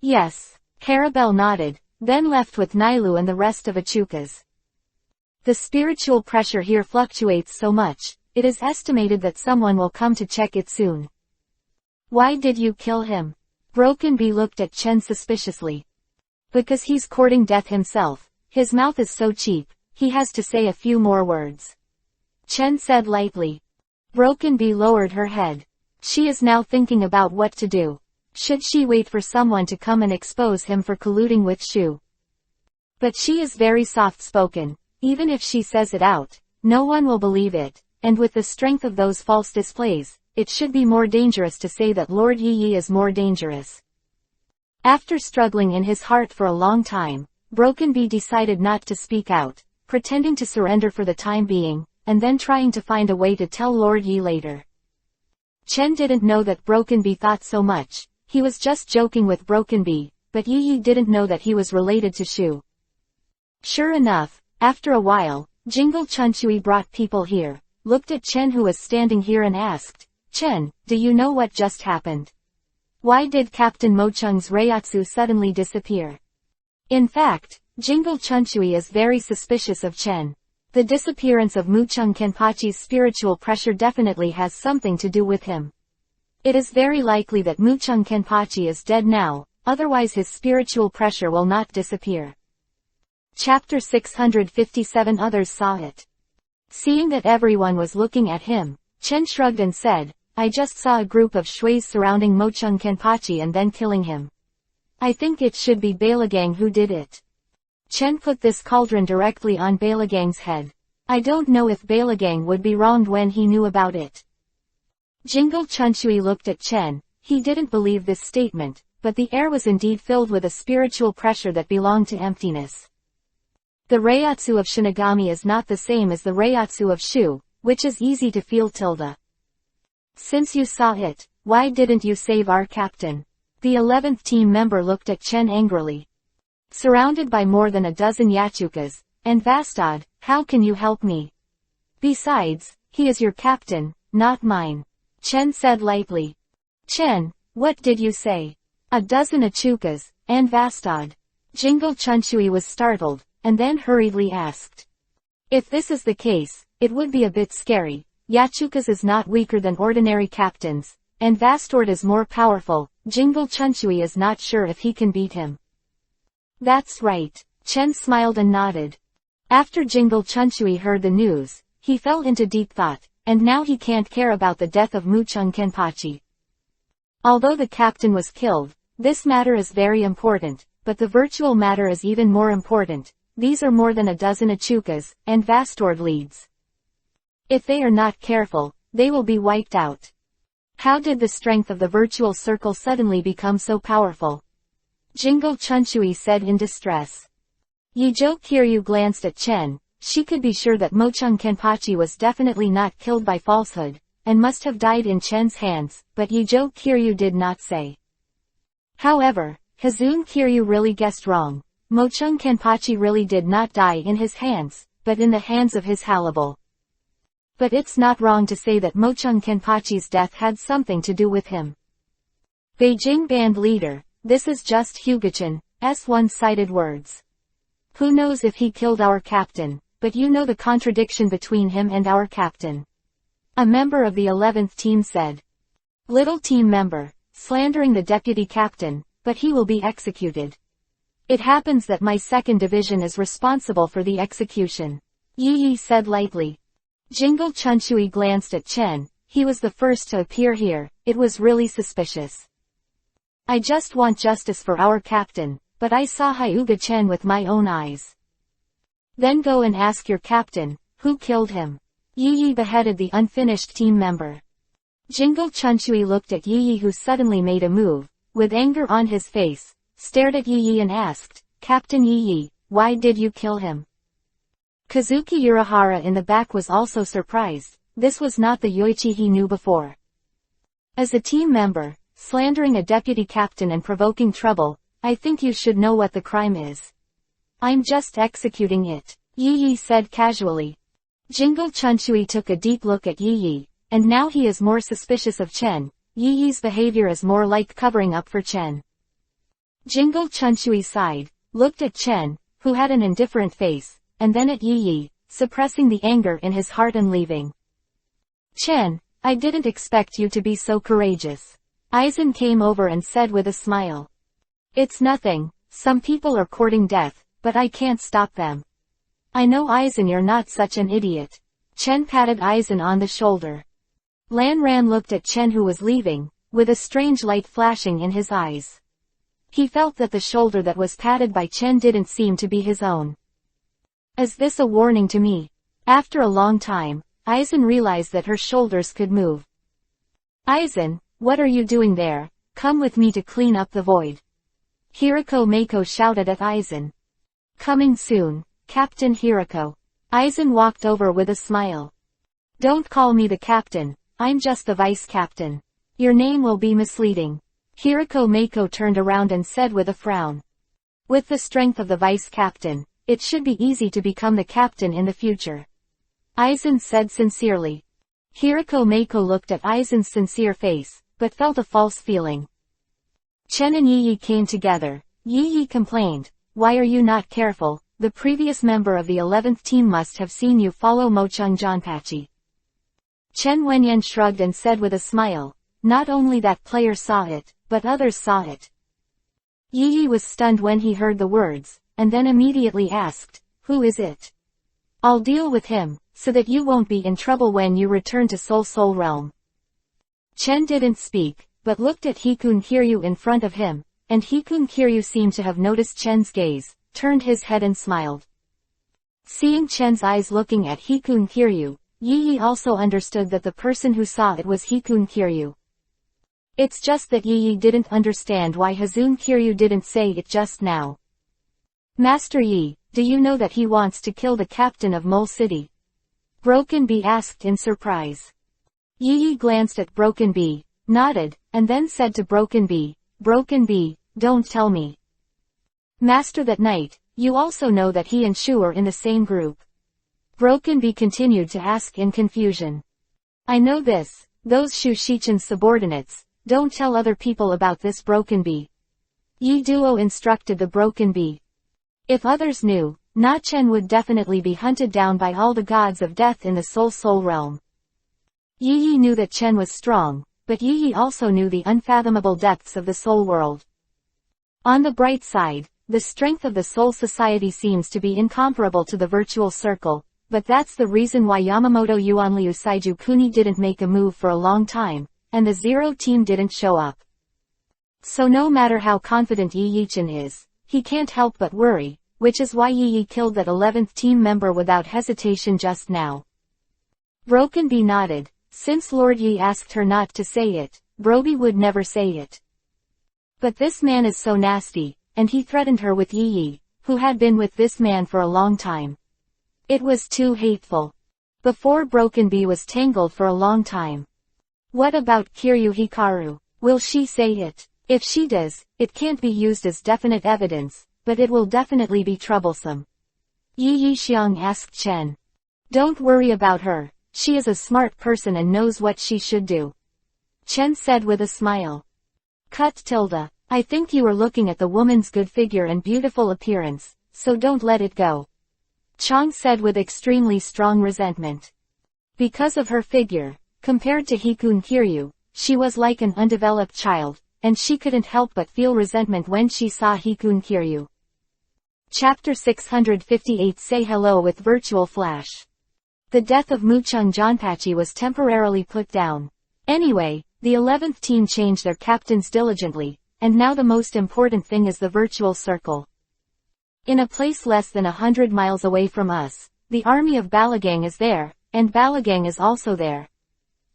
Yes. Harabel nodded, then left with Nailu and the rest of Achukas. The spiritual pressure here fluctuates so much, it is estimated that someone will come to check it soon. Why did you kill him? Broken Bee looked at Chen suspiciously. Because he's courting death himself. His mouth is so cheap, he has to say a few more words. Chen said lightly. Broken Bee lowered her head. She is now thinking about what to do. Should she wait for someone to come and expose him for colluding with Shu? But she is very soft-spoken. Even if she says it out, no one will believe it, and with the strength of those false displays, it should be more dangerous to say that Lord Yi Yi is more dangerous. After struggling in his heart for a long time, Broken Bee decided not to speak out, pretending to surrender for the time being, and then trying to find a way to tell Lord Yi later. Chen didn't know that Broken Bee thought so much. He was just joking with Broken Bee, but Yi Yi didn't know that he was related to Shu. Sure enough, after a while, Jingle Chunchui brought people here, looked at Chen who was standing here and asked, Chen, do you know what just happened? Why did Captain Mochung's Reiatsu suddenly disappear? In fact, Jingle Chunchui is very suspicious of Chen. The disappearance of Mochung Kenpachi's spiritual pressure definitely has something to do with him. It is very likely that Mochung Kenpachi is dead now, otherwise his spiritual pressure will not disappear. Chapter 657. Others saw it. Seeing that everyone was looking at him, Chen shrugged and said, I just saw a group of shuis surrounding Mochung Kenpachi and then killing him. I think it should be Balagang who did it. Chen put this cauldron directly on Balagang's head. I don't know if Balagang would be wronged when he knew about it. Jingle Chunchui looked at Chen. He didn't believe this statement, but the air was indeed filled with a spiritual pressure that belonged to emptiness. The Reiatsu of Shinigami is not the same as the Reiatsu of Shu, which is easy to feel tilde. Since you saw it, why didn't you save our captain? The 11th team member looked at Chen angrily. Surrounded by more than a dozen Yachukas, and Vastad, how can you help me? Besides, he is your captain, not mine. Chen said lightly. Chen, what did you say? A dozen Achukas, and Vastad. Jingle Chunchui was startled, and then hurriedly asked. If this is the case, it would be a bit scary. Yachukas is not weaker than ordinary captains, and Vastord is more powerful. Jingle Chunchui is not sure if he can beat him. That's right. Chen smiled and nodded. After Jingle Chunchui heard the news, he fell into deep thought, and now he can't care about the death of Muchung Kenpachi. Although the captain was killed, this matter is very important, but the virtual matter is even more important. These are more than a dozen Achukas, and Vastord leads. If they are not careful, they will be wiped out. How did the strength of the virtual circle suddenly become so powerful? Jingle Chunchui said in distress. Yizhou Kiryu glanced at Chen. She could be sure that Mochung Kenpachi was definitely not killed by falsehood, and must have died in Chen's hands, but Yizhou Kiryu did not say. However, Hazun Kiryu really guessed wrong. Mochung Kenpachi really did not die in his hands, but in the hands of his Halibal. But it's not wrong to say that Mochung Kenpachi's death had something to do with him. Beijing band leader, this is just Hugachin's one-sided words. Who knows if he killed our captain, but you know the contradiction between him and our captain. A member of the 11th team said. Little team member, slandering the deputy captain, but he will be executed. It happens that my second division is responsible for the execution. Yi said lightly. Jingle Chunchui glanced at Chen. He was the first to appear here. It was really suspicious. I just want justice for our captain, but I saw Hyuga Chen with my own eyes. Then go and ask your captain, who killed him. Yi beheaded the unfinished team member. Jingle Chunchui looked at Yi who suddenly made a move, with anger on his face, stared at Yi and asked, Captain Yi, why did you kill him? Kazuki Urahara in the back was also surprised. This was not the Yoichi he knew before. As a team member, slandering a deputy captain and provoking trouble, I think you should know what the crime is. I'm just executing it, Yi said casually. Jingle Chunchui took a deep look at Yi, and now he is more suspicious of Chen. Yi's behavior is more like covering up for Chen. Jingle Chunchui sighed, looked at Chen, who had an indifferent face, and then at Yi, suppressing the anger in his heart and leaving. Chen, I didn't expect you to be so courageous. Aizen came over and said with a smile. It's nothing, some people are courting death, but I can't stop them. I know Aizen, you're not such an idiot. Chen patted Aizen on the shoulder. Lan Ran looked at Chen who was leaving, with a strange light flashing in his eyes. He felt that the shoulder that was patted by Chen didn't seem to be his own. Is this a warning to me? After a long time, Aizen realized that her shoulders could move. Aizen, what are you doing there? Come with me to clean up the void. Hirako Mako shouted at Aizen. Coming soon, Captain Hirako. Aizen walked over with a smile. Don't call me the captain, I'm just the vice captain. Your name will be misleading. Hirako Mako turned around and said with a frown. With the strength of the vice captain, it should be easy to become the captain in the future. Aizen said sincerely. Hirako Mako looked at Aizen's sincere face, but felt a false feeling. Chen and Yi came together. Yi complained, why are you not careful? The previous member of the 11th team must have seen you follow Mochung Janpachi. Chen Wenyan shrugged and said with a smile, not only that player saw it, but others saw it. Yi was stunned when he heard the words, and then immediately asked, who is it? I'll deal with him, so that you won't be in trouble when you return to Soul Realm. Chen didn't speak, but looked at Hikun Kiryu in front of him, and Hikun Kiryu seemed to have noticed Chen's gaze, turned his head and smiled. Seeing Chen's eyes looking at Hikun Kiryu, Yi also understood that the person who saw it was Hikun Kiryu. It's just that Yi didn't understand why Hazun Kiryu didn't say it just now. Master Yi, do you know that he wants to kill the captain of Mole City? Broken Bee asked in surprise. Yi glanced at Broken Bee, nodded, and then said to Broken Bee, don't tell me. Master, that night, You also know that he and Shu are in the same group. Broken Bee continued to ask in confusion. I know this, those Shu Shichen's subordinates, don't tell other people about this Broken Bee. Yi Duo instructed the Broken Bee. If others knew, Na Chen would definitely be hunted down by all the gods of death in the Soul realm. Yi Yi knew that Chen was strong, but Yi Yi also knew the unfathomable depths of the Soul world. On the bright side, the strength of the Soul Society seems to be incomparable to the Virtual Circle, but that's the reason why Yamamoto Yuanliu Saiju Kuni didn't make a move for a long time, and the Zero team didn't show up. So no matter how confident Yi Yichen is, he can't help but worry, which is why Yi Yi killed that 11th team member without hesitation just now. Broken Bee nodded. Since Lord Yi asked her not to say it, Broby would never say it. But this man is so nasty, and he threatened her with Yi Yi, who had been with this man for a long time. It was too hateful. Before Broken Bee was tangled for a long time. What about Kiryu Hikaru? Will she say it? If she does, it can't be used as definite evidence, but it will definitely be troublesome. Yi Yixiang asked Chen. Don't worry about her. She is a smart person and knows what she should do. Chen said with a smile. I think you are looking at the woman's good figure and beautiful appearance, so don't let it go. Chang said with extremely strong resentment. Because of her figure, compared to Hikun Kiryu, she was like an undeveloped child, and she couldn't help but feel resentment when she saw Hikun Kiryu. Chapter 658 Say Hello with Virtual Flash. The death of Muchung Janpachi was temporarily put down. Anyway, the 11th team changed their captains diligently, and now the most important thing is the Virtual Circle. In a place less than 100 miles away from us, the army of Balagang is there, and Balagang is also there.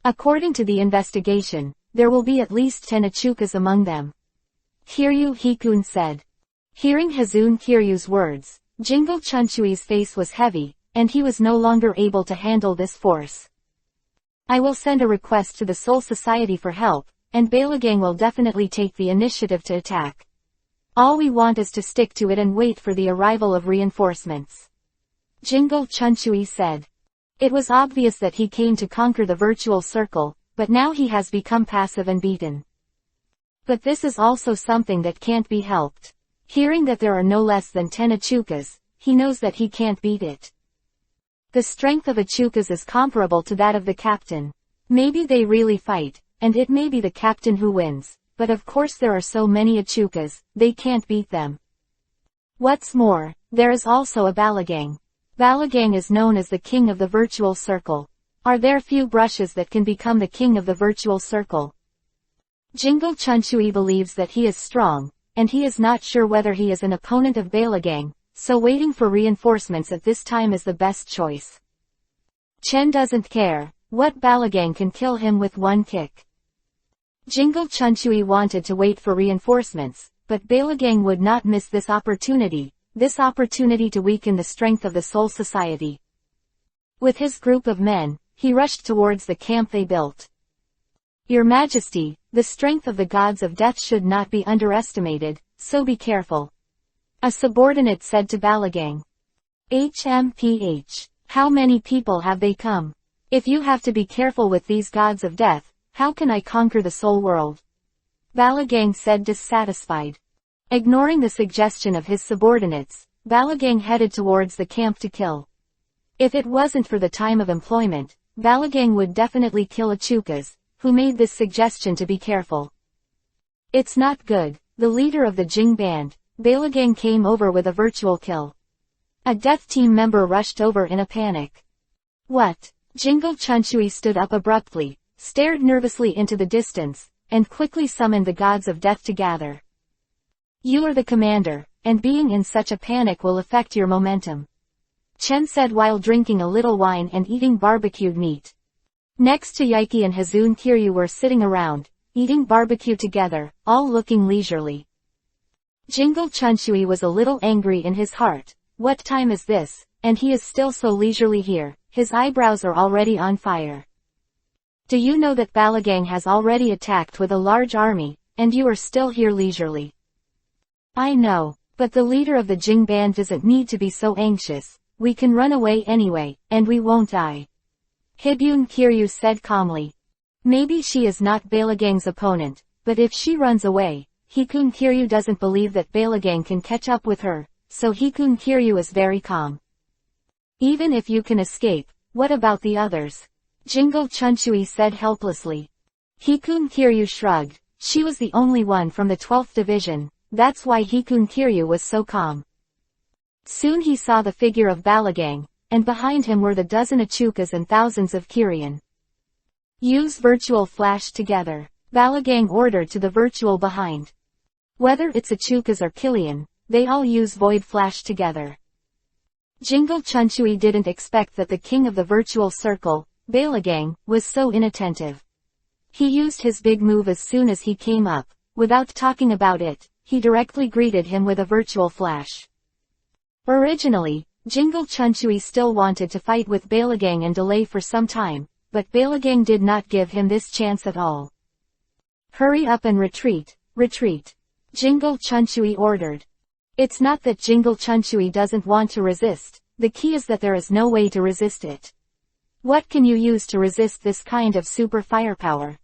According to the investigation, there will be at least 10 Achukas among them. Kiryu Hikun said. Hearing Hazun Kiryu's words, Jingle Chunchui's face was heavy, and he was no longer able to handle this force. I will send a request to the Soul Society for help, and Balagang will definitely take the initiative to attack. All we want is to stick to it and wait for the arrival of reinforcements. Jingle Chunchui said. It was obvious that he came to conquer the Virtual Circle, but now he has become passive and beaten. But this is also something that can't be helped. Hearing that there are no less than 10 Achukas, he knows that he can't beat it. The strength of Achukas is comparable to that of the captain. Maybe they really fight, and it may be the captain who wins, but of course there are so many Achukas, they can't beat them. What's more, there is also a Balagang. Balagang is known as the king of the Virtual Circle. Are there few brushes that can become the king of the Virtual Circle? Jingle Chunchui believes that he is strong, and he is not sure whether he is an opponent of Balagang, so waiting for reinforcements at this time is the best choice. Chen doesn't care. What Balagang can kill him with one kick? Jingle Chunchui wanted to wait for reinforcements, but Balagang would not miss this opportunity to weaken the strength of the Soul Society. With his group of men, he rushed towards the camp they built. Your Majesty, the strength of the gods of death should not be underestimated, so be careful. A subordinate said to Balagang. HMPH. How many people have they come? If you have to be careful with these gods of death, how can I conquer the soul world? Balagang said dissatisfied. Ignoring the suggestion of his subordinates, Balagang headed towards the camp to kill. If it wasn't for the time of employment, Balagang would definitely kill Achukas, who made this suggestion to be careful. It's not good. The leader of the Jing band, Balagang, came over with a virtual kill. A death team member rushed over in a panic. What? Jingle Chunchui stood up abruptly, stared nervously into the distance, and quickly summoned the gods of death to gather. You are the commander, and being in such a panic will affect your momentum. Chen said while drinking a little wine and eating barbecued meat. Next to Yaiki and Hazun Kiryu were sitting around, eating barbecue together, all looking leisurely. Jingle Chunchui was a little angry in his heart. What time is this, and he is still so leisurely here? His eyebrows are already on fire. Do you know that Balagang has already attacked with a large army, and you are still here leisurely? I know, But the leader of the Jing band doesn't need to be so anxious. We can run away anyway, and we won't die. Hibyun Kiryu said calmly. Maybe she is not Balagang's opponent, but if she runs away, Hikun Kiryu doesn't believe that Balagang can catch up with her, so Hikun Kiryu is very calm. Even if you can escape, what about the others? Jingo Chunshui said helplessly. Hikun Kiryu shrugged. She was the only one from the 12th division, that's why Hikun Kiryu was so calm. Soon he saw the figure of Balagang, and behind him were the dozen Achukas and thousands of Kirian. Use virtual flash together, Balagang ordered to the virtual behind. Whether it's Achukas or Kilian, they all use void flash together. Jingle Chunshui didn't expect that the king of the virtual circle, Balagang, was so inattentive. He used his big move as soon as he came up. Without talking about it, he directly greeted him with a virtual flash. Originally, Jingle Chunshui still wanted to fight with Balagang and delay for some time, but Balagang did not give him this chance at all. Hurry up and retreat, retreat. Jingle Chunshui ordered. It's not that Jingle Chunshui doesn't want to resist, the key is that there is no way to resist it. What can you use to resist this kind of super firepower?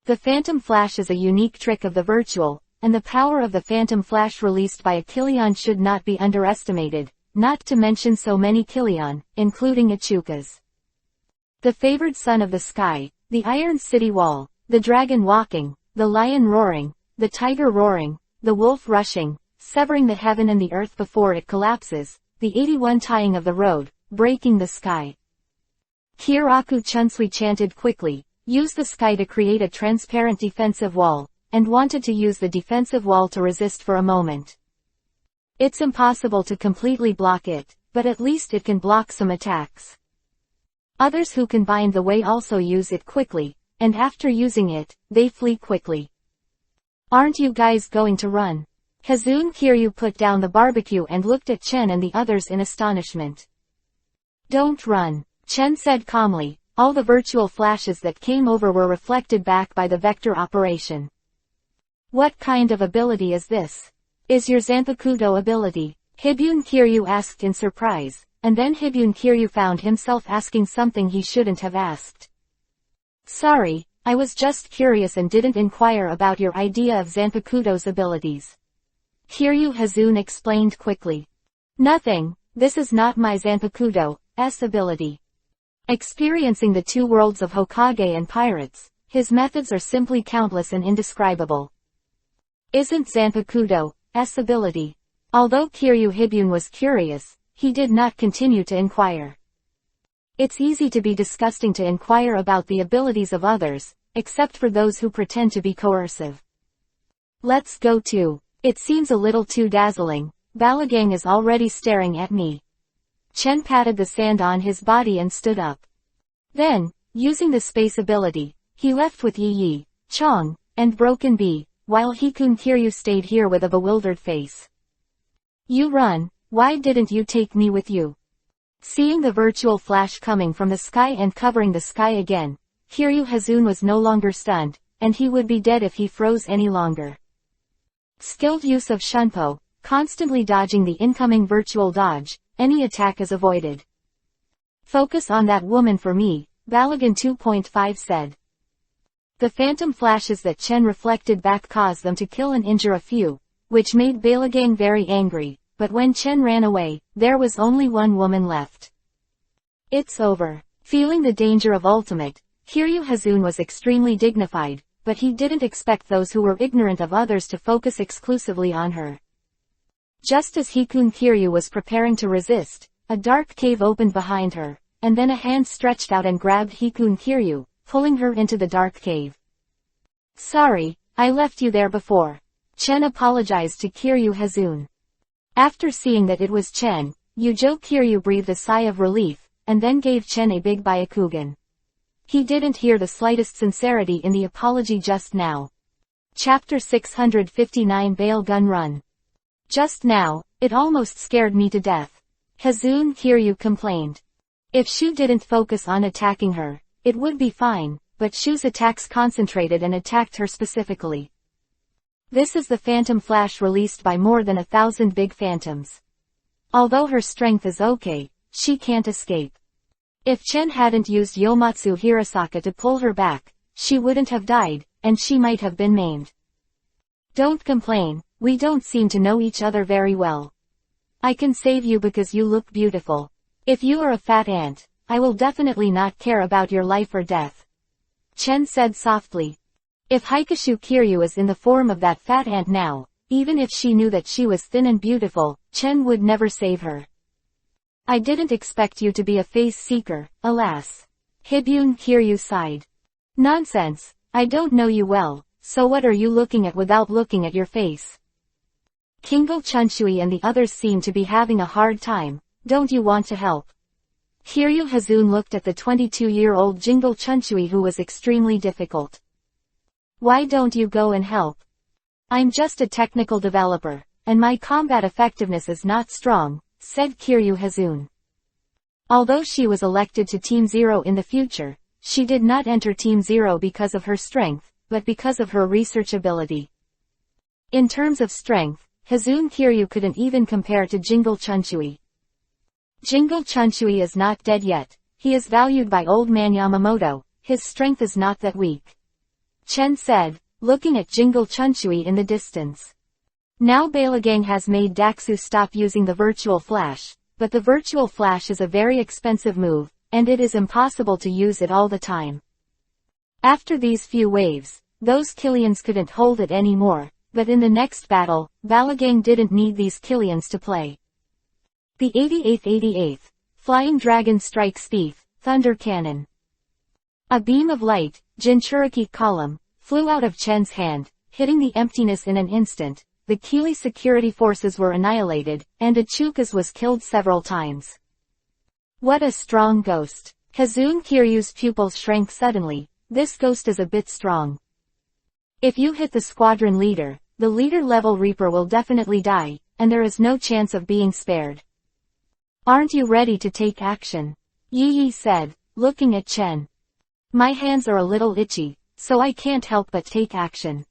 The Phantom Flash is a unique trick of the virtual, and the power of the Phantom Flash released by a Kilian should not be underestimated, not to mention so many Kilian, including Achukas. The favored son of the sky, the Iron City Wall, the dragon walking, the lion roaring, the tiger roaring, the wolf rushing, severing the heaven and the earth before it collapses, the 81 tying of the road, breaking the sky. Kiraku Chunsui chanted quickly, use the sky to create a transparent defensive wall, and wanted to use the defensive wall to resist for a moment. It's impossible to completely block it, but at least it can block some attacks. Others who can bind the way also use it quickly, and after using it, they flee quickly. Aren't you guys going to run? Hazun Kiryu put down the barbecue and looked at Chen and the others in astonishment. Don't run, Chen said calmly. All the virtual flashes that came over were reflected back by the vector operation. What kind of ability is this? Is your Zanpakuto ability? Hibyun Kiryu asked in surprise, and then Hibyun Kiryu found himself asking something he shouldn't have asked. Sorry, I was just curious and didn't inquire about your idea of Zanpakuto's abilities. Kiryu Hazun explained quickly. Nothing, this is not my Zanpakuto's ability. Experiencing the two worlds of Hokage and pirates, his methods are simply countless and indescribable. Isn't Zanpakuto's ability? Although Kiryu Hibyun was curious, he did not continue to inquire. It's easy to be disgusting to inquire about the abilities of others, except for those who pretend to be coercive. Let's go too. It seems a little too dazzling. Balagang is already staring at me. Chen patted the sand on his body and stood up. Then, using the space ability, he left with Yi Yi, Chong, and Broken Bee, while Hikun Kiryu stayed here with a bewildered face. You run, why didn't you take me with you? Seeing the virtual flash coming from the sky and covering the sky again, Kiryu Hazun was no longer stunned, and he would be dead if he froze any longer. Skilled use of Shunpo, constantly dodging the incoming virtual dodge, any attack is avoided. Focus on that woman for me, Balagan 2.5 said. The phantom flashes that Chen reflected back caused them to kill and injure a few, which made Balagang very angry, but when Chen ran away, there was only one woman left. It's over. Feeling the danger of ultimate, Kiryu Hazun was extremely dignified, but he didn't expect those who were ignorant of others to focus exclusively on her. Just as Hikun Kiryu was preparing to resist, a dark cave opened behind her, and then a hand stretched out and grabbed Hikun Kiryu, pulling her into the dark cave. Sorry, I left you there before. Chen apologized to Kiryu Hazun. After seeing that it was Chen, Yujo Kiryu breathed a sigh of relief, and then gave Chen a big Byakugan. He didn't hear the slightest sincerity in the apology just now. Chapter 659 Bail Gun Run. Just now, it almost scared me to death. Hazun Kiryu complained. If Shu didn't focus on attacking her, it would be fine, but Shu's attacks concentrated and attacked her specifically. This is the phantom flash released by more than 1,000 big phantoms. Although her strength is okay, she can't escape. If Chen hadn't used Yomatsu Hirasaka to pull her back, she wouldn't have died, and she might have been maimed. Don't complain, we don't seem to know each other very well. I can save you because you look beautiful. If you are a fat ant, I will definitely not care about your life or death. Chen said softly. If Hikishu Kiryu is in the form of that fat ant now, even if she knew that she was thin and beautiful, Chen would never save her. I didn't expect you to be a face seeker, alas. Hibyun Kiryu sighed. Nonsense, I don't know you well, so what are you looking at without looking at your face? Kingo Chunshui and the others seem to be having a hard time, don't you want to help? Kiryu Hazun looked at the 22-year-old Jingle Chunshui who was extremely difficult. Why don't you go and help? I'm just a technical developer, and my combat effectiveness is not strong, said Kiryu Hazun. Although she was elected to Team Zero in the future, she did not enter Team Zero because of her strength, but because of her research ability. In terms of strength, Hazun Kiryu couldn't even compare to Jingle Chunshui. Jingle Chunshui is not dead yet, he is valued by old man Yamamoto, his strength is not that weak. Chen said, looking at Jingle Chunshui in the distance. Now Balagang has made Daxu stop using the virtual flash, but the virtual flash is a very expensive move, and it is impossible to use it all the time. After these few waves, those Killians couldn't hold it anymore, but in the next battle, Balagang didn't need these Killians to play. The 88th, Flying Dragon Strikes Thief, Thunder Cannon. A beam of light, Jinchuriki column, flew out of Chen's hand, hitting the emptiness in an instant. The Kili security forces were annihilated, and Achukas was killed several times. What a strong ghost. Hazun Kiryu's pupils shrank suddenly, this ghost is a bit strong. If you hit the squadron leader, the leader-level Reaper will definitely die, and there is no chance of being spared. Aren't you ready to take action? Yi Yi said, looking at Chen. My hands are a little itchy, so I can't help but take action.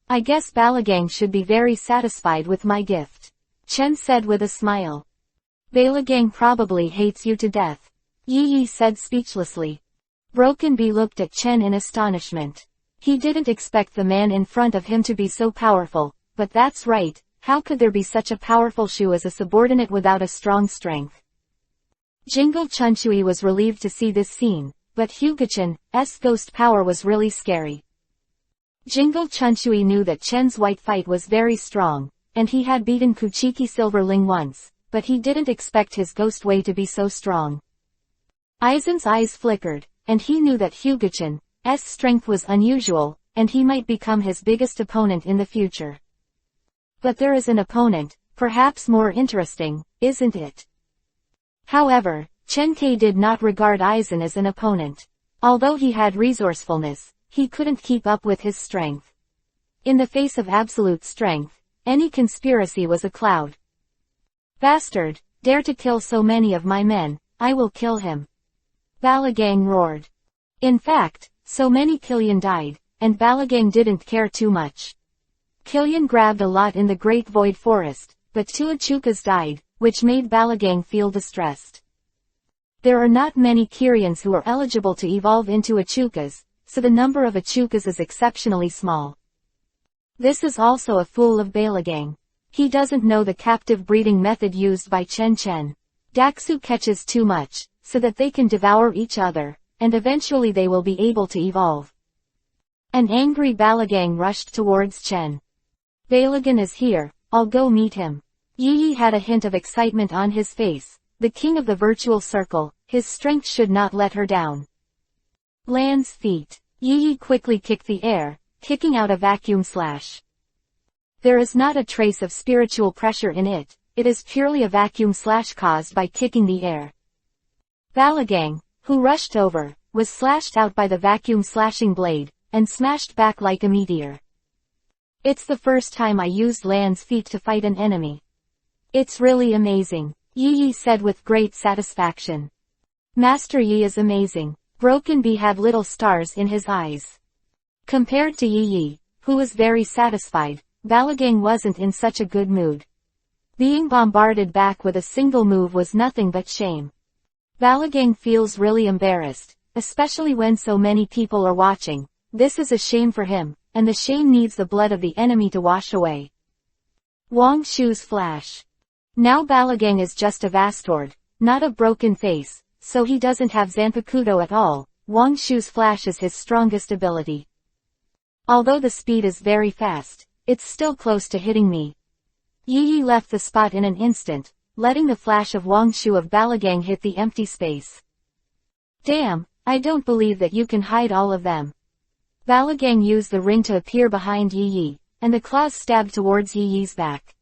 I guess Balagang should be very satisfied with my gift. Chen said with a smile. Balagang probably hates you to death. Yi Yi said speechlessly. Broken Bee looked at Chen in astonishment. He didn't expect the man in front of him to be so powerful, but that's right, how could there be such a powerful Shu as a subordinate without a strong strength? Jingle Chunshui was relieved to see this scene, but Hyuga-chan's ghost power was really scary. Jingle Chunshui knew that Chen's white fight was very strong, and he had beaten Kuchiki Silverling once, but he didn't expect his ghost way to be so strong. Aizen's eyes flickered, and he knew that Hyuga-chan's strength was unusual, and he might become his biggest opponent in the future. But there is an opponent, perhaps more interesting, isn't it? However, Chen Kai did not regard Aizen as an opponent. Although he had resourcefulness, he couldn't keep up with his strength. In the face of absolute strength, any conspiracy was a cloud. Bastard, dare to kill so many of my men, I will kill him. Balagang roared. In fact, so many Killian died, and Balagang didn't care too much. Killian grabbed a lot in the Great Void Forest, but 2 Achukas died, which made Balagang feel distressed. There are not many Kyrians who are eligible to evolve into Achukas, so the number of Achukas is exceptionally small. This is also a fool of Balagang. He doesn't know the captive breeding method used by Chen Chen. Daxu catches too much, so that they can devour each other, and eventually they will be able to evolve. An angry Balagang rushed towards Chen. Balagan is here, I'll go meet him. Yi Yi had a hint of excitement on his face, the king of the virtual circle, his strength should not let her down. Lan's feet. Yi Yi quickly kicked the air, kicking out a vacuum slash. There is not a trace of spiritual pressure in it, it is purely a vacuum slash caused by kicking the air. Balagang, who rushed over, was slashed out by the vacuum slashing blade, and smashed back like a meteor. It's the first time I used Lan's feet to fight an enemy. It's really amazing, Yi Yi said with great satisfaction. Master Yi is amazing. Broken Bee had little stars in his eyes. Compared to Yi Yi, who was very satisfied, Balagang wasn't in such a good mood. Being bombarded back with a single move was nothing but shame. Balagang feels really embarrassed, especially when so many people are watching. This is a shame for him, and the shame needs the blood of the enemy to wash away. Wang Shu's flash. Now Balagang is just a Vastord, not a broken face, so he doesn't have Zanpakuto at all. Wang Shu's flash is his strongest ability. Although the speed is very fast, it's still close to hitting me. Yi Yi left the spot in an instant, letting the flash of Wang Shu of Balagang hit the empty space. Damn, I don't believe that you can hide all of them. Balagang used the ring to appear behind Yi Yi, and the claws stabbed towards Yi Yi's back.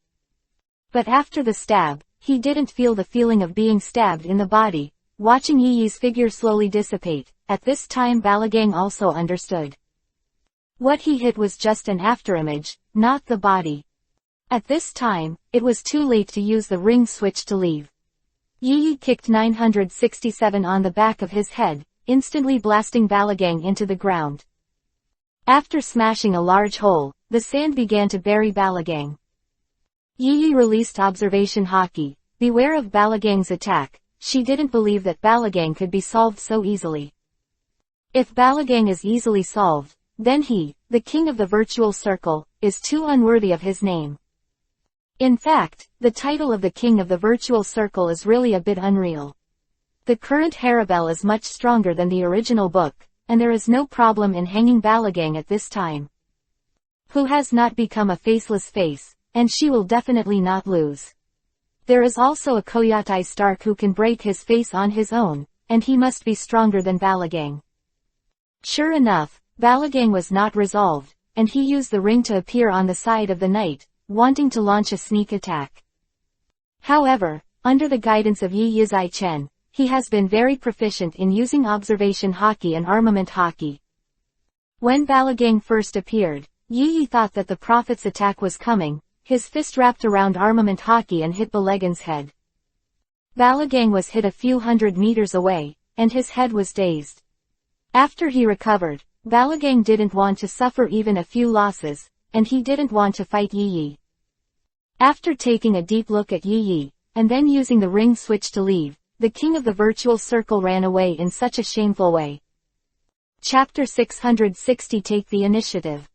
But after the stab, he didn't feel the feeling of being stabbed in the body, watching Yi Yi's figure slowly dissipate. At this time Balagang also understood. What he hit was just an afterimage, not the body. At this time, it was too late to use the ring switch to leave. Yi Yi kicked 967 on the back of his head, instantly blasting Balagang into the ground. After smashing a large hole, the sand began to bury Balagang. Yi Yi released observation haki. Beware of Balagang's attack. She didn't believe that Balagang could be solved so easily. If Balagang is easily solved, then he, the king of the virtual circle, is too unworthy of his name. In fact, the title of the king of the virtual circle is really a bit unreal. The current Haribel is much stronger than the original book, and there is no problem in hanging Balagang at this time. Who has not become a faceless face, and she will definitely not lose. There is also a Koyatai Stark who can break his face on his own, and he must be stronger than Balagang. Sure enough, Balagang was not resolved, and he used the ring to appear on the side of the knight, wanting to launch a sneak attack. However, under the guidance of Yi Yizai Chen, he has been very proficient in using observation haki and armament haki. When Balagang first appeared, Yi Yi thought that the prophet's attack was coming. His fist wrapped around armament haki and hit Balagang's head. Balagang was hit a few hundred meters away, and his head was dazed. After he recovered, Balagang didn't want to suffer even a few losses, and he didn't want to fight Yi Yi. After taking a deep look at Yi Yi, and then using the ring switch to leave, the king of the virtual circle ran away in such a shameful way. Chapter 660 Take the initiative.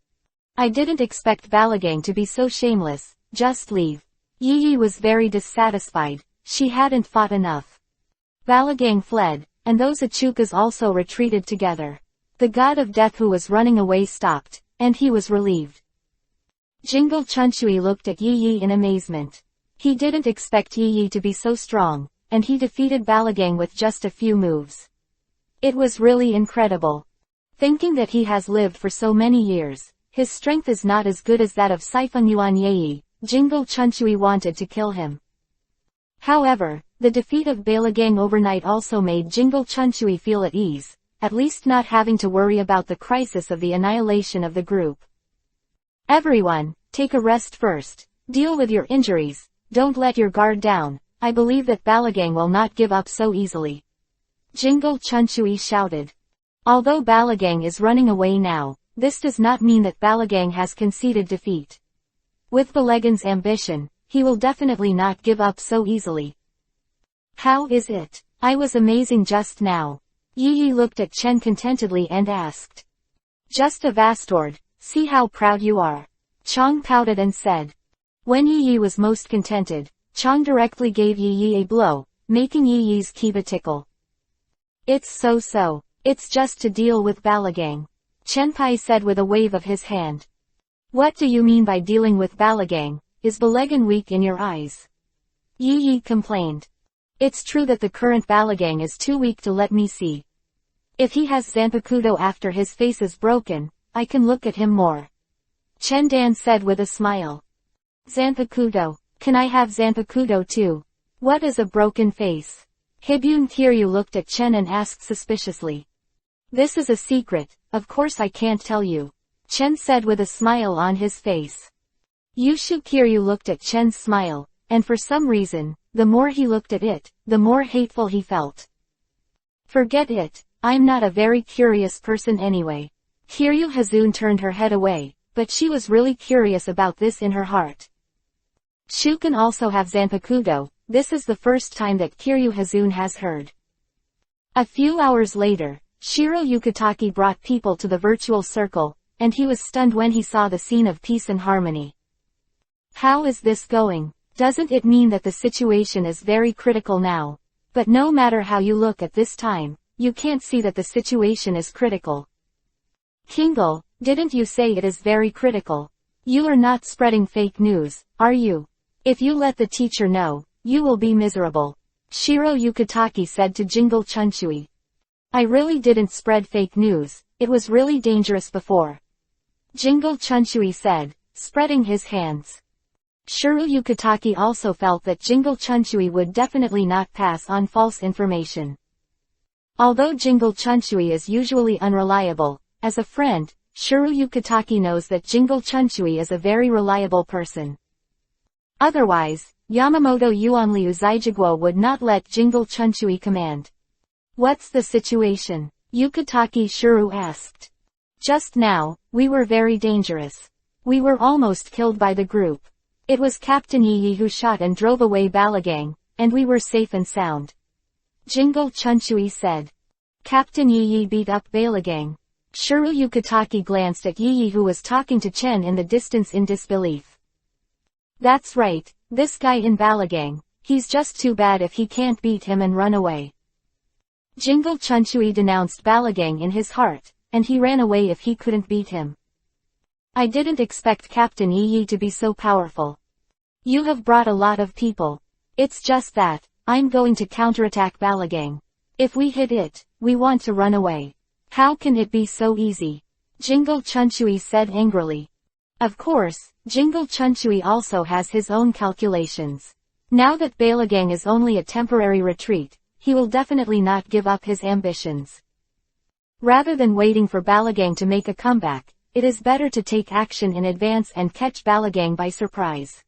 I didn't expect Balagang to be so shameless. Just leave. Yi Yi was very dissatisfied. She hadn't fought enough. Balagang fled, and those Achukas also retreated together. The god of death who was running away stopped, and he was relieved. Jingle Chunchui looked at Yi Yi in amazement. He didn't expect Yi Yi to be so strong, and he defeated Balagang with just a few moves. It was really incredible. Thinking that he has lived for so many years, his strength is not as good as that of Siphon Yuan Yi, Jingle Chunchui wanted to kill him. However, the defeat of Balagang overnight also made Jingle Chunchui feel at ease, at least not having to worry about the crisis of the annihilation of the group. Everyone, take a rest first. Deal with your injuries. Don't let your guard down. I believe that Balagang will not give up so easily. Jingle Chunchui shouted. Although Balagang is running away now, this does not mean that Balagang has conceded defeat. With Balagang's ambition, he will definitely not give up so easily. How is it? I was amazing just now. Yi Yi looked at Chen contentedly and asked. Just a Vastord, see how proud you are. Chong pouted and said. When Yi Yi was most contented, Chong directly gave Yi Yi a blow, making Yi Yi's kiba tickle. It's so. It's just to deal with Balagang. Chenpai said with a wave of his hand. What do you mean by dealing with Balagang? Is Balagang weak in your eyes? Yi Yi complained. It's true that the current Balagang is too weak to let me see. If he has Zanpakuto after his face is broken, I can look at him more. Chen Dan said with a smile. Zanpakuto. Can I have Zanpakuto too? What is a broken face? Hibyun Kiryu looked at Chen and asked suspiciously. This is a secret, of course I can't tell you. Chen said with a smile on his face. Yushu Kiryu looked at Chen's smile, and for some reason, the more he looked at it, the more hateful he felt. Forget it, I'm not a very curious person anyway. Kiryu Hazun turned her head away, but she was really curious about this in her heart. Shu can also have Zanpakuto. This is the first time that Kiryu Hazune has heard. A few hours later, Shiro Yukitake brought people to the virtual circle, and he was stunned when he saw the scene of peace and harmony. How is this going? Doesn't it mean that the situation is very critical now? But no matter how you look at this time, you can't see that the situation is critical. Kindle, didn't you say it is very critical? You are not spreading fake news, are you? If you let the teacher know, you will be miserable. Shiro Yukitake said to Jingle Chunshui. I really didn't spread fake news, it was really dangerous before. Jingle Chunshui said, spreading his hands. Shiro Yukitake also felt that Jingle Chunshui would definitely not pass on false information. Although Jingle Chunshui is usually unreliable, as a friend, Shiro Yukitake knows that Jingle Chunshui is a very reliable person. Otherwise, Yamamoto Yuanliu Zaijiguo would not let Jingle Chunshui command. What's the situation? Yukitake Shiro asked. Just now, we were very dangerous. We were almost killed by the group. It was Captain Yi who shot and drove away Balagang, and we were safe and sound. Jingle Chunshui said. Captain Yi beat up Balagang. Shiro Yukitake glanced at Yi who was talking to Chen in the distance in disbelief. That's right, this guy in Balagang, he's just too bad if he can't beat him and run away. Jingle Chunshui denounced Balagang in his heart, and he ran away if he couldn't beat him. I didn't expect Captain Yi to be so powerful. You have brought a lot of people. It's just that, I'm going to counterattack Balagang. If we hit it, we want to run away. How can it be so easy? Jingle Chunshui said angrily. Of course, Jingle Chunshui also has his own calculations. Now that Balagang is only a temporary retreat, he will definitely not give up his ambitions. Rather than waiting for Balagang to make a comeback, it is better to take action in advance and catch Balagang by surprise.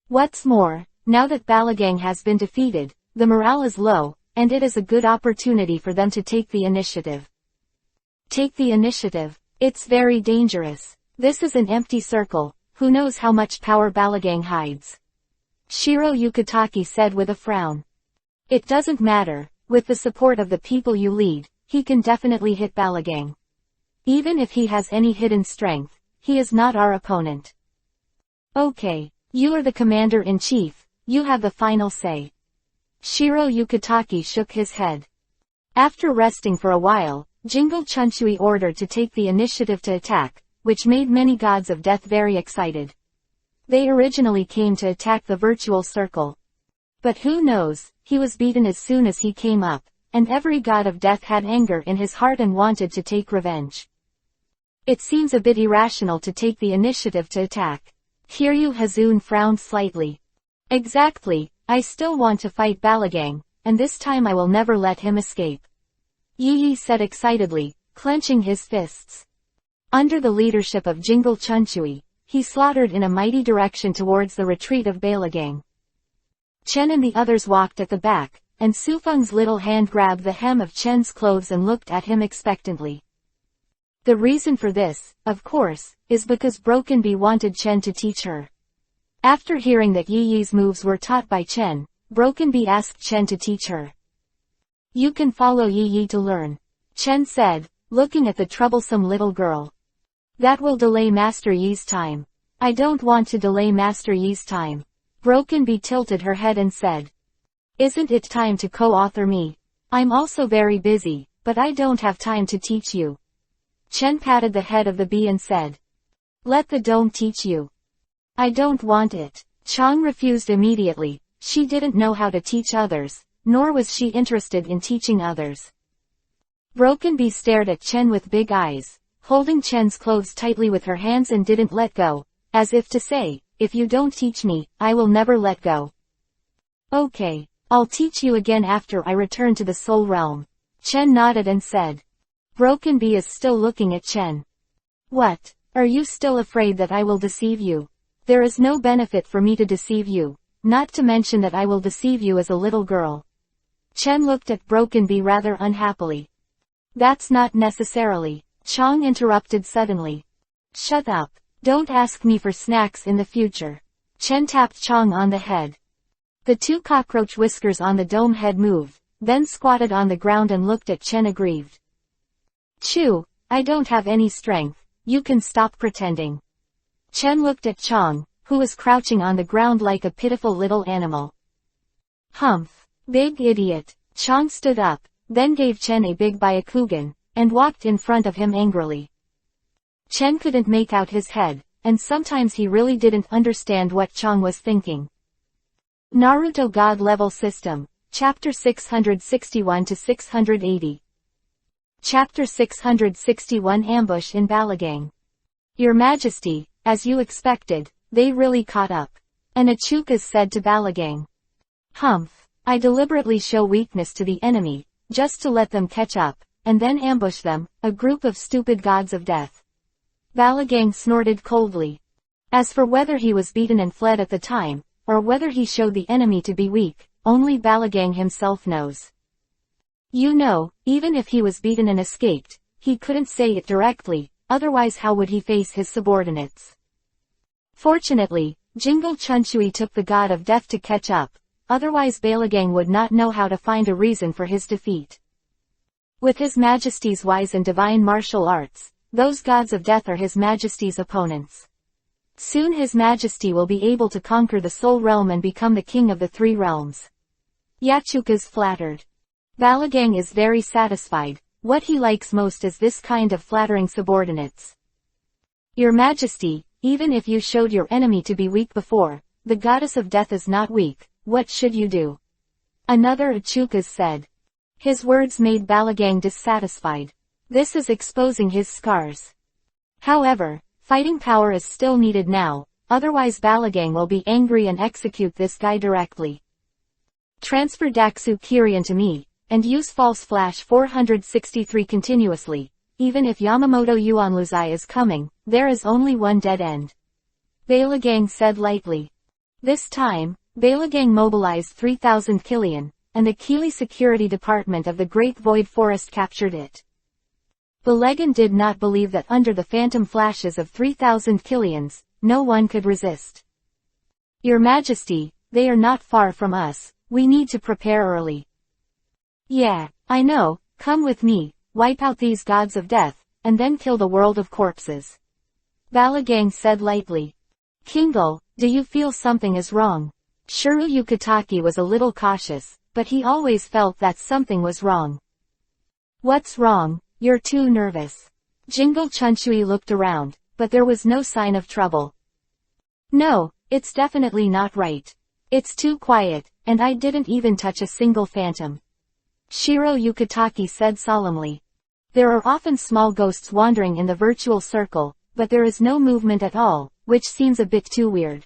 What's more, now that Balagang has been defeated, the morale is low, and it is a good opportunity for them to take the initiative. Take the initiative. It's very dangerous. This is an empty circle, who knows how much power Balagang hides. Shiro Yukitake said with a frown. It doesn't matter, with the support of the people you lead, he can definitely hit Balagang. Even if he has any hidden strength, he is not our opponent. Okay, you are the commander-in-chief, you have the final say. Shiro Yukitake shook his head. After resting for a while, Jingle Chunshui ordered to take the initiative to attack, which made many gods of death very excited. They originally came to attack the virtual circle. But who knows, he was beaten as soon as he came up, and every god of death had anger in his heart and wanted to take revenge. It seems a bit irrational to take the initiative to attack. Kiryu Hazune frowned slightly. Exactly, I still want to fight Balagang, and this time I will never let him escape. Yi said excitedly, clenching his fists. Under the leadership of Jingle Chunshui, he slaughtered in a mighty direction towards the retreat of Balagang. Chen and the others walked at the back, and Sufeng's little hand grabbed the hem of Chen's clothes and looked at him expectantly. The reason for this, of course, is because Broken Bee wanted Chen to teach her. After hearing that Yi's moves were taught by Chen, Broken Bee asked Chen to teach her. You can follow Yi to learn, Chen said, looking at the troublesome little girl. That will delay Master Yi's time. I don't want to delay Master Yi's time. Broken Bee tilted her head and said. Isn't it time to co-author me? I'm also very busy, but I don't have time to teach you. Chen patted the head of the bee and said. Let the dome teach you. I don't want it. Chang refused immediately. She didn't know how to teach others, nor was she interested in teaching others. Broken Bee stared at Chen with big eyes, holding Chen's clothes tightly with her hands and didn't let go, as if to say, if you don't teach me, I will never let go. Okay, I'll teach you again after I return to the Soul Realm. Chen nodded and said. Broken Bee is still looking at Chen. What? Are you still afraid that I will deceive you? There is no benefit for me to deceive you, not to mention that I will deceive you as a little girl. Chen looked at Broken Bee rather unhappily. That's not necessarily. Chang interrupted suddenly. Shut up. Don't ask me for snacks in the future. Chen tapped Chong on the head. The two cockroach whiskers on the dome head moved, then squatted on the ground and looked at Chen aggrieved. Chew, I don't have any strength, you can stop pretending. Chen looked at Chong, who was crouching on the ground like a pitiful little animal. Humph. Big idiot. Chong stood up, then gave Chen a big Byakugan, and walked in front of him angrily. Chen couldn't make out his head, and sometimes he really didn't understand what Chong was thinking. Naruto God Level System, Chapter 661 to 680. Chapter 661 Ambush in Balagang. Your Majesty, as you expected, they really caught up. An Achukas said to Balagang. Humph, I deliberately show weakness to the enemy, just to let them catch up, and then ambush them, a group of stupid gods of death. Balagang snorted coldly. As for whether he was beaten and fled at the time, or whether he showed the enemy to be weak, only Balagang himself knows. You know, even if he was beaten and escaped, he couldn't say it directly, otherwise how would he face his subordinates? Fortunately, Jingle Chunshui took the god of death to catch up, otherwise Balagang would not know how to find a reason for his defeat. With His Majesty's wise and divine martial arts, those gods of death are His Majesty's opponents. Soon His Majesty will be able to conquer the Soul Realm and become the king of the three realms. Yachukas flattered. Balagang is very satisfied. What he likes most is this kind of flattering subordinates. Your Majesty, even if you showed your enemy to be weak before, the goddess of death is not weak, what should you do? Another Achukas said. His words made Balagang dissatisfied. This is exposing his scars. However, fighting power is still needed now, otherwise Balagang will be angry and execute this guy directly. Transfer Daxu Kiryan to me, and use False Flash 463 continuously. Even if Yamamoto Yuanluzai is coming, there is only one dead end. Balagang said lightly. This time, Balagang mobilized 3,000 Killian, and the Kili Security Department of the Great Void Forest captured it. Balagang did not believe that under the phantom flashes of 3,000 Killians, no one could resist. Your Majesty, they are not far from us, we need to prepare early. Yeah, I know, come with me, wipe out these gods of death, and then kill the world of corpses. Balagang said lightly. Kindle, do you feel something is wrong? Shuru Yukitaki was a little cautious, but he always felt that something was wrong. What's wrong? You're too nervous. Jingle Chunshui looked around, but there was no sign of trouble. No, it's definitely not right. It's too quiet, and I didn't even touch a single phantom. Shiro Yukitaki said solemnly. There are often small ghosts wandering in the virtual circle, but there is no movement at all, which seems a bit too weird.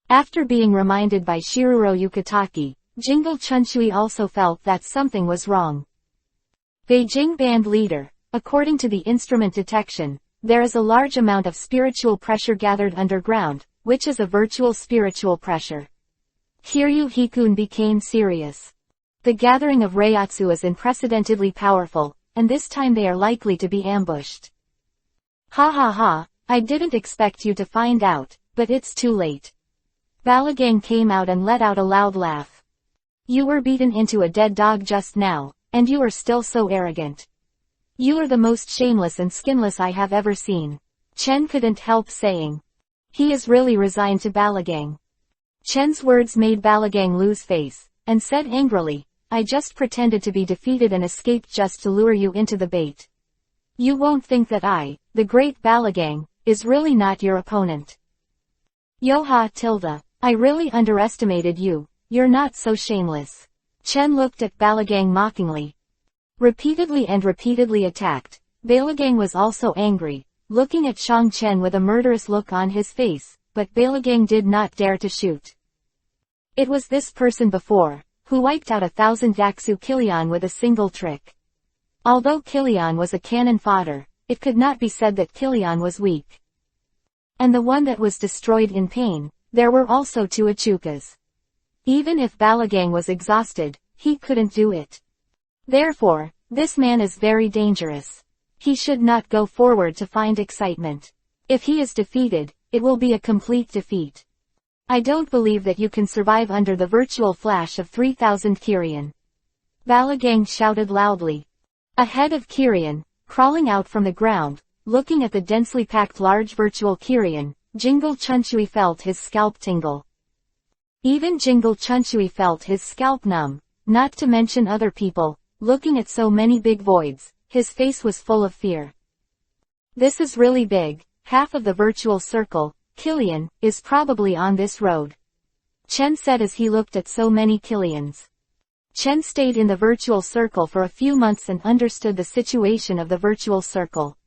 After being reminded by Shiruro Yukitaki, Jingle Chunshui also felt that something was wrong. Beijing Band Leader, according to the instrument detection, there is a large amount of spiritual pressure gathered underground, which is a virtual spiritual pressure. Kiryu Hikun became serious. The gathering of Reiatsu is unprecedentedly powerful, and this time they are likely to be ambushed. Ha ha ha, I didn't expect you to find out, but it's too late. Balagang came out and let out a loud laugh. You were beaten into a dead dog just now, and you are still so arrogant. You are the most shameless and skinless I have ever seen. Chen couldn't help saying. He is really resigned to Balagang. Chen's words made Balagang lose face, and said angrily, I just pretended to be defeated and escaped just to lure you into the bait. You won't think that I, the great Balagang, is really not your opponent. Yoha tilde, I really underestimated you, you're not so shameless. Chen looked at Balagang mockingly. Repeatedly and repeatedly attacked, Balagang was also angry, looking at Shang Chen with a murderous look on his face, but Balagang did not dare to shoot. It was this person before, who wiped out 1,000 Daxu Killian with a single trick. Although Killian was a cannon fodder, it could not be said that Killian was weak. And the one that was destroyed in pain, there were also 2 Achukas. Even if Balagang was exhausted, he couldn't do it. Therefore, this man is very dangerous. He should not go forward to find excitement. If he is defeated, it will be a complete defeat. I don't believe that you can survive under the virtual flash of 3,000 Kirin. Balagang shouted loudly. Ahead of Kirin, crawling out from the ground, looking at the densely packed large virtual Kirin, Jingle Chunchui felt his scalp tingle. Even Jingle Chunchui felt his scalp numb, not to mention other people, looking at so many big voids, his face was full of fear. This is really big, half of the virtual circle, Killian, is probably on this road. Chen said as he looked at so many Killians. Chen stayed in the virtual circle for a few months and understood the situation of the virtual circle.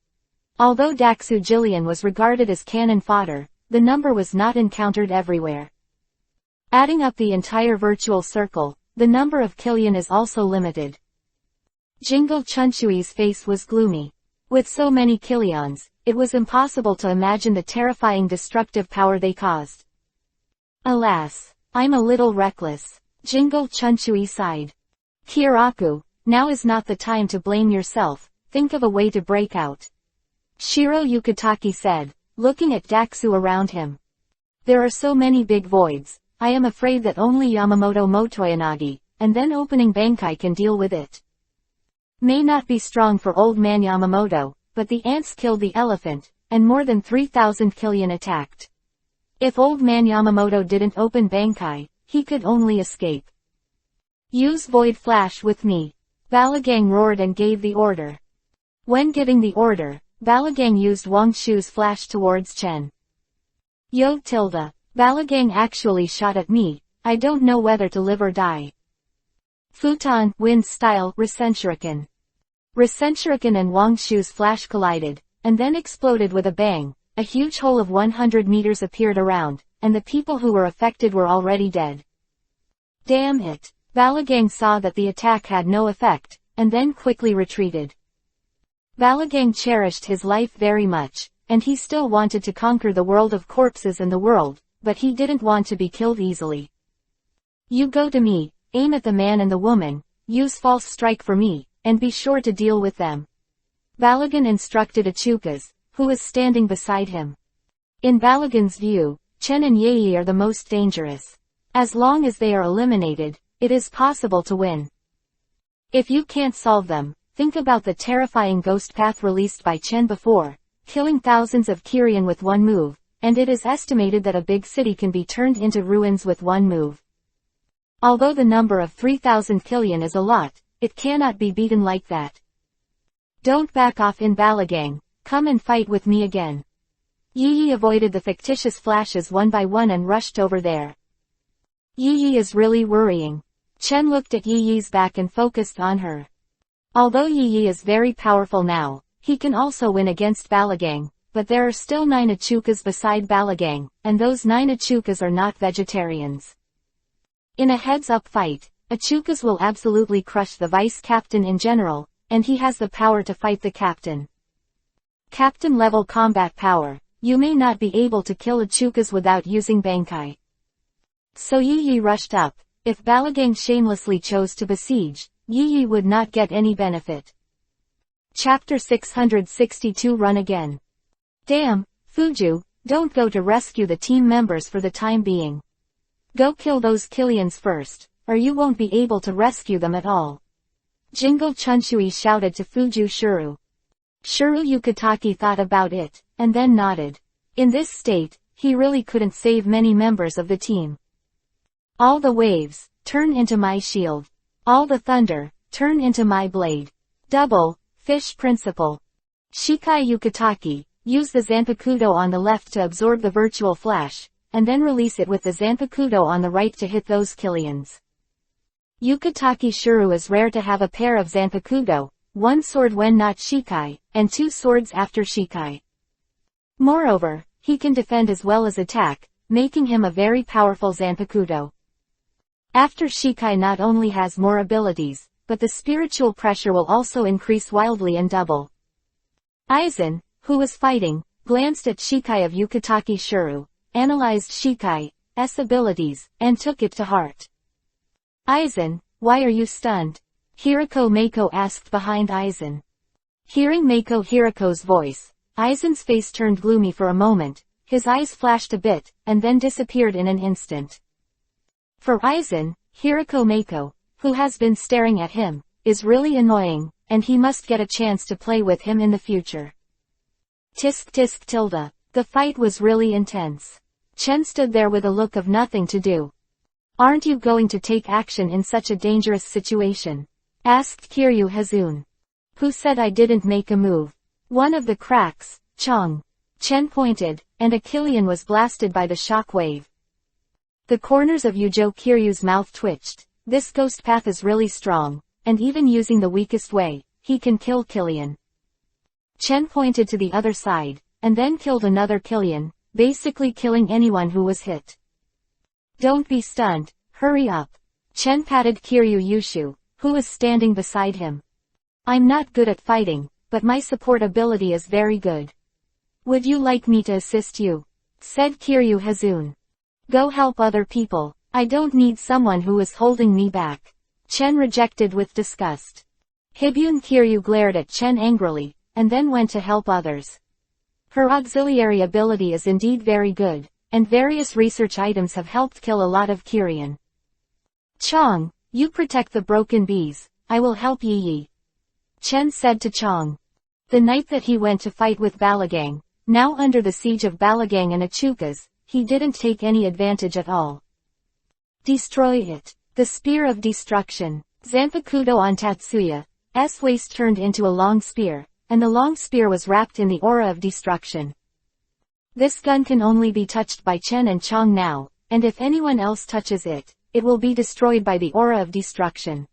Although Daxu Jillian was regarded as cannon fodder, the number was not encountered everywhere. Adding up the entire virtual circle, the number of Killian is also limited. Jingle Chunchui's face was gloomy. With so many Killians, it was impossible to imagine the terrifying destructive power they caused. Alas, I'm a little reckless, Jingle Chunchui sighed. Kiraku, now is not the time to blame yourself, think of a way to break out. Shiro Yukitaki said, looking at Daxu around him. There are so many big voids, I am afraid that only Yamamoto Motoyanagi, and then opening Bankai can deal with it. May not be strong for old man Yamamoto, but the ants killed the elephant, and more than 3,000 Killian attacked. If old man Yamamoto didn't open Bankai, he could only escape. Use Void Flash with me. Balagang roared and gave the order. When giving the order, Balagang used Wang Shu's flash towards Chen. Yo tilde, Balagang actually shot at me, I don't know whether to live or die. Futon, wind style, Rasenshuriken. Rasenshuriken and Wang Shu's flash collided, and then exploded with a bang. A huge hole of 100 meters appeared around, and the people who were affected were already dead. Damn it! Balagang saw that the attack had no effect, and then quickly retreated. Balagang cherished his life very much, and he still wanted to conquer the world of corpses and the world, but he didn't want to be killed easily. You go to me, aim at the man and the woman, use false strike for me, and be sure to deal with them. Balagan instructed Achukas, who was standing beside him. In Balagan's view, Chen and Yei are the most dangerous. As long as they are eliminated, it is possible to win. If you can't solve them, think about the terrifying ghost path released by Chen before, killing thousands of Kirin with one move, and it is estimated that a big city can be turned into ruins with one move. Although the number of 3,000 Killian is a lot, it cannot be beaten like that. Don't back off in Balagang, come and fight with me again. Yi avoided the fictitious flashes one by one and rushed over there. Yi is really worrying. Chen looked at Yi's back and focused on her. Although Yi is very powerful now, he can also win against Balagang, but there are still 9 Achukas beside Balagang, and those 9 Achukas are not vegetarians. In a heads-up fight, Achukas will absolutely crush the vice-captain in general, and he has the power to fight the captain. Captain-level combat power, you may not be able to kill Achukas without using Bankai. So Yi rushed up. If Balagang shamelessly chose to besiege, Yi would not get any benefit. Chapter 662 Run Again. Damn, Fuju, don't go to rescue the team members for the time being. Go kill those Killians first, or you won't be able to rescue them at all. Jingle Chunchui shouted to Fuju Shuru. Shuru Yukitaki thought about it, and then nodded. In this state, he really couldn't save many members of the team. All the waves, turn into my shield. All the thunder, turn into my blade. Double, fish principle. Shikai Yukitaki, use the Zanpakuto on the left to absorb the virtual flash, and then release it with the Zanpakuto on the right to hit those Killians. Yukitaki Shuru is rare to have a pair of Zanpakuto, 1 sword when not Shikai, and 2 swords after Shikai. Moreover, he can defend as well as attack, making him a very powerful Zanpakuto. After Shikai not only has more abilities, but the spiritual pressure will also increase wildly and double. Aizen, who was fighting, glanced at Shikai of Yukitaki Shuru, analyzed Shikai's abilities, and took it to heart. Aizen, why are you stunned? Hirako Mako asked behind Aizen. Hearing Mako Hirako's voice, Aizen's face turned gloomy for a moment, his eyes flashed a bit, and then disappeared in an instant. For Aizen, Hirako Mako, who has been staring at him, is really annoying, and he must get a chance to play with him in the future. Tisk tisk tilde. The fight was really intense. Chen stood there with a look of nothing to do. Aren't you going to take action in such a dangerous situation? Asked Kiryu Hazun. Who said I didn't make a move? One of the cracks, Chong. Chen pointed, and a Killian was blasted by the shock wave. The corners of Yujo Kiryu's mouth twitched. This ghost path is really strong, and even using the weakest way, he can kill Killian. Chen pointed to the other side, and then killed another Killian, basically killing anyone who was hit. Don't be stunned, hurry up. Chen patted Kiryu Yushu, who was standing beside him. I'm not good at fighting, but my support ability is very good. Would you like me to assist you? Said Kiryu Hazun. Go help other people. I don't need someone who is holding me back. Chen rejected with disgust. Hibun Kiryu glared at Chen angrily, and then went to help others. Her auxiliary ability is indeed very good, and various research items have helped kill a lot of Kiryan. Chong, you protect the broken bees, I will help Yi Yi. Chen said to Chong. The night that he went to fight with Balagang, now under the siege of Balagang and Achukas, he didn't take any advantage at all. Destroy it. The Spear of Destruction. Zanpakuto on Tatsuya's waist turned into a long spear, and the long spear was wrapped in the aura of destruction. This gun can only be touched by Chen and Chong now, and if anyone else touches it, it will be destroyed by the aura of destruction.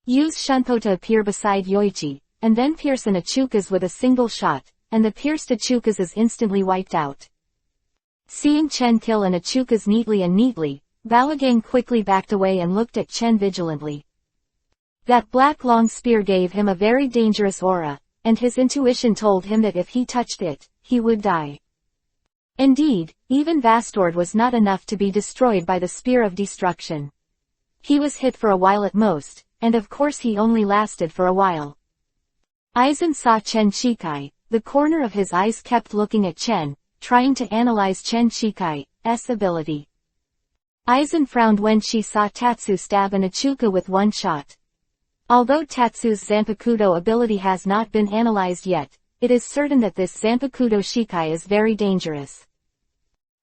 Use Shunpo to appear beside Yoichi, and then pierce an Achukas with a single shot, and the pierced Achukas is instantly wiped out. Seeing Chen kill an Achukas neatly, Balagang quickly backed away and looked at Chen vigilantly. That black long spear gave him a very dangerous aura, and his intuition told him that if he touched it, he would die. Indeed, even Vastord was not enough to be destroyed by the Spear of Destruction. He was hit for a while at most, and of course he only lasted for a while. Aizen saw Chen Shikai, the corner of his eyes kept looking at Chen, trying to analyze Chen Shikai's ability. Aizen frowned when she saw Tatsu stab an Achuka with one shot. Although Tatsu's Zanpakuto ability has not been analyzed yet, it is certain that this Zanpakuto Shikai is very dangerous.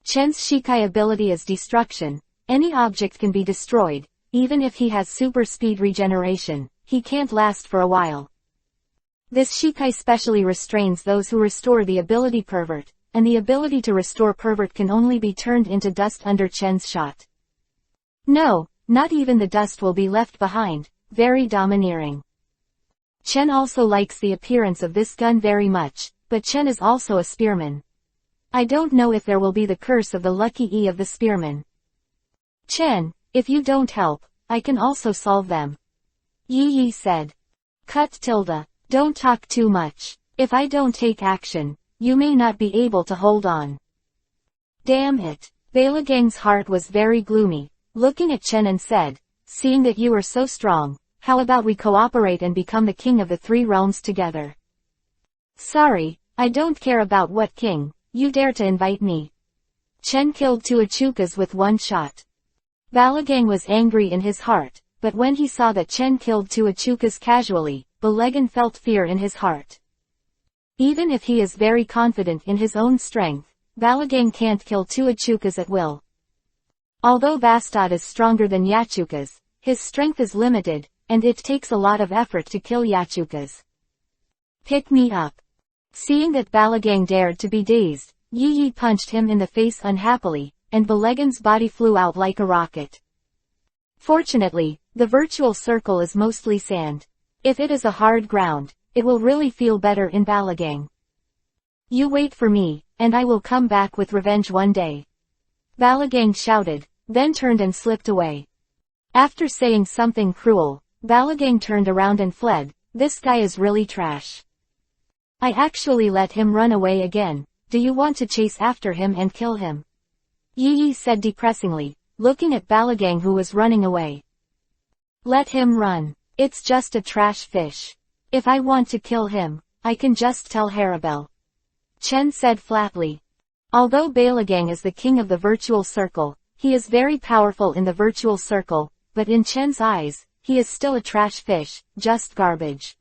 Chen's Shikai ability is destruction. Any object can be destroyed, even if he has super speed regeneration, he can't last for a while. This Shikai specially restrains those who restore the ability pervert, and the ability to restore pervert can only be turned into dust under Chen's shot. No, not even the dust will be left behind, very domineering. Chen also likes the appearance of this gun very much, but Chen is also a spearman. I don't know if there will be the curse of the lucky E of the spearman. Chen, if you don't help, I can also solve them. Yi Yi said. Cut tilde. Don't talk too much. If I don't take action, you may not be able to hold on. Damn it. Balagang's heart was very gloomy, looking at Chen and said, seeing that you are so strong, how about we cooperate and become the king of the three realms together? Sorry, I don't care about what king, you dare to invite me. Chen killed 2 Achukas with one shot. Balagang was angry in his heart, but when he saw that Chen killed 2 Achukas casually, Balagan felt fear in his heart. Even if he is very confident in his own strength, Balagang can't kill 2 Achukas at will. Although Vastad is stronger than Yachukas, his strength is limited, and it takes a lot of effort to kill Yachukas. Pick me up. Seeing that Balagang dared to be dazed, Yi Yi punched him in the face unhappily, and Balagan's body flew out like a rocket. Fortunately, the virtual circle is mostly sand. If it is a hard ground, it will really feel better in Balagang. You wait for me, and I will come back with revenge one day. Balagang shouted, then turned and slipped away. After saying something cruel, Balagang turned around and fled. This guy is really trash. I actually let him run away again. Do you want to chase after him and kill him? Yi Yi said depressingly, looking at Balagang who was running away. Let him run. It's just a trash fish. If I want to kill him, I can just tell Harabel. Chen said flatly. Although Balagang is the king of the virtual circle, he is very powerful in the virtual circle, but in Chen's eyes, he is still a trash fish, just garbage.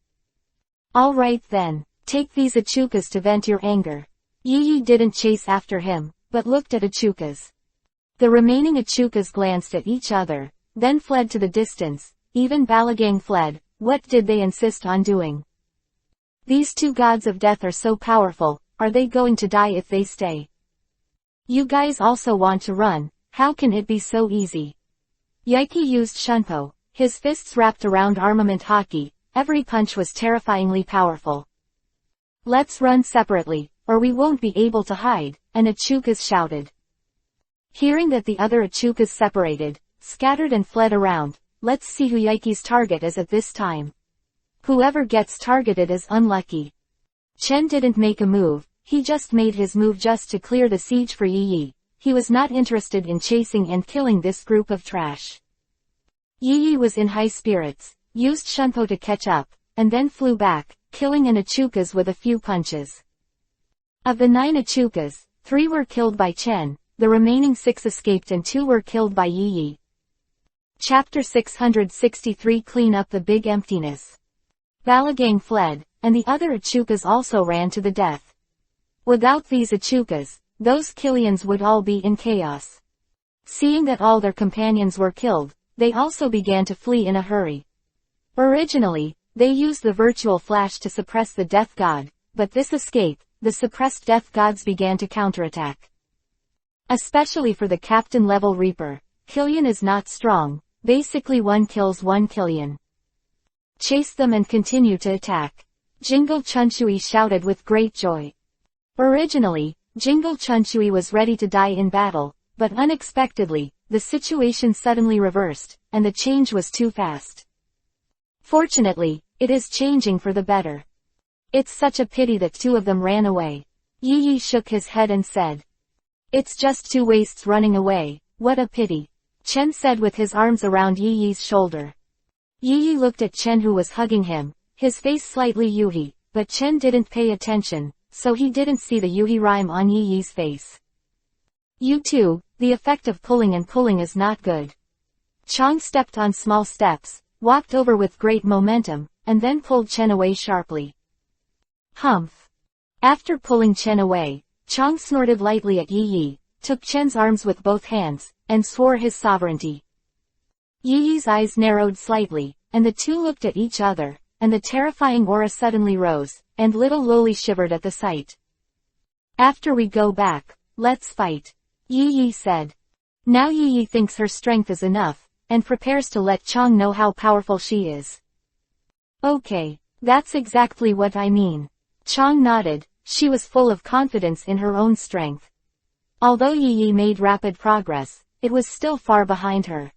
Alright then, take these Achukas to vent your anger. Yi didn't chase after him, but looked at Achukas. The remaining Achukas glanced at each other, then fled to the distance. Even Balagang fled. What did they insist on doing? These two gods of death are so powerful, are they going to die if they stay? You guys also want to run, how can it be so easy? Yaiki used Shunpo, his fists wrapped around armament hockey, every punch was terrifyingly powerful. Let's run separately, or we won't be able to hide, and Achukas shouted. Hearing that the other Achukas separated, scattered and fled around, let's see who Yaiki's target is at this time. Whoever gets targeted is unlucky. Chen didn't make a move, he just made his move just to clear the siege for Yi. He was not interested in chasing and killing this group of trash. Yi was in high spirits, used Shunpo to catch up, and then flew back, killing an Achukas with a few punches. Of the 9 Achukas, 3 were killed by Chen, the remaining 6 escaped and 2 were killed by Yi. Chapter 663 Clean up the big emptiness. Balagang fled, and the other Achukas also ran to the death. Without these Achukas, those Killians would all be in chaos. Seeing that all their companions were killed, they also began to flee in a hurry. Originally, they used the virtual flash to suppress the death god, but this escape, the suppressed death gods began to counterattack. Especially for the captain level Reaper, Killian is not strong, basically one kills one Killian. Chase them and continue to attack. Jingle Chunshui shouted with great joy. Originally, Jingle Chunshui was ready to die in battle, but unexpectedly, the situation suddenly reversed, and the change was too fast. Fortunately, it is changing for the better. It's such a pity that 2 of them ran away. Yi shook his head and said. It's just 2 wastes running away, what a pity. Chen said with his arms around Yi's shoulder. Yi looked at Chen who was hugging him, his face slightly yuhi, but Chen didn't pay attention, so he didn't see the yuhi rhyme on Yi's face. You too, the effect of pulling and pulling is not good. Chang stepped on small steps, walked over with great momentum, and then pulled Chen away sharply. Humph. After pulling Chen away, Chang snorted lightly at Yi, took Chen's arms with both hands, and swore his sovereignty. Yi's eyes narrowed slightly, and the 2 looked at each other, and the terrifying aura suddenly rose, and little Loli shivered at the sight. After we go back, let's fight. Yi said. Now Yi thinks her strength is enough, and prepares to let Chang know how powerful she is. Okay, that's exactly what I mean. Chang nodded, she was full of confidence in her own strength. Although Yi made rapid progress, it was still far behind her.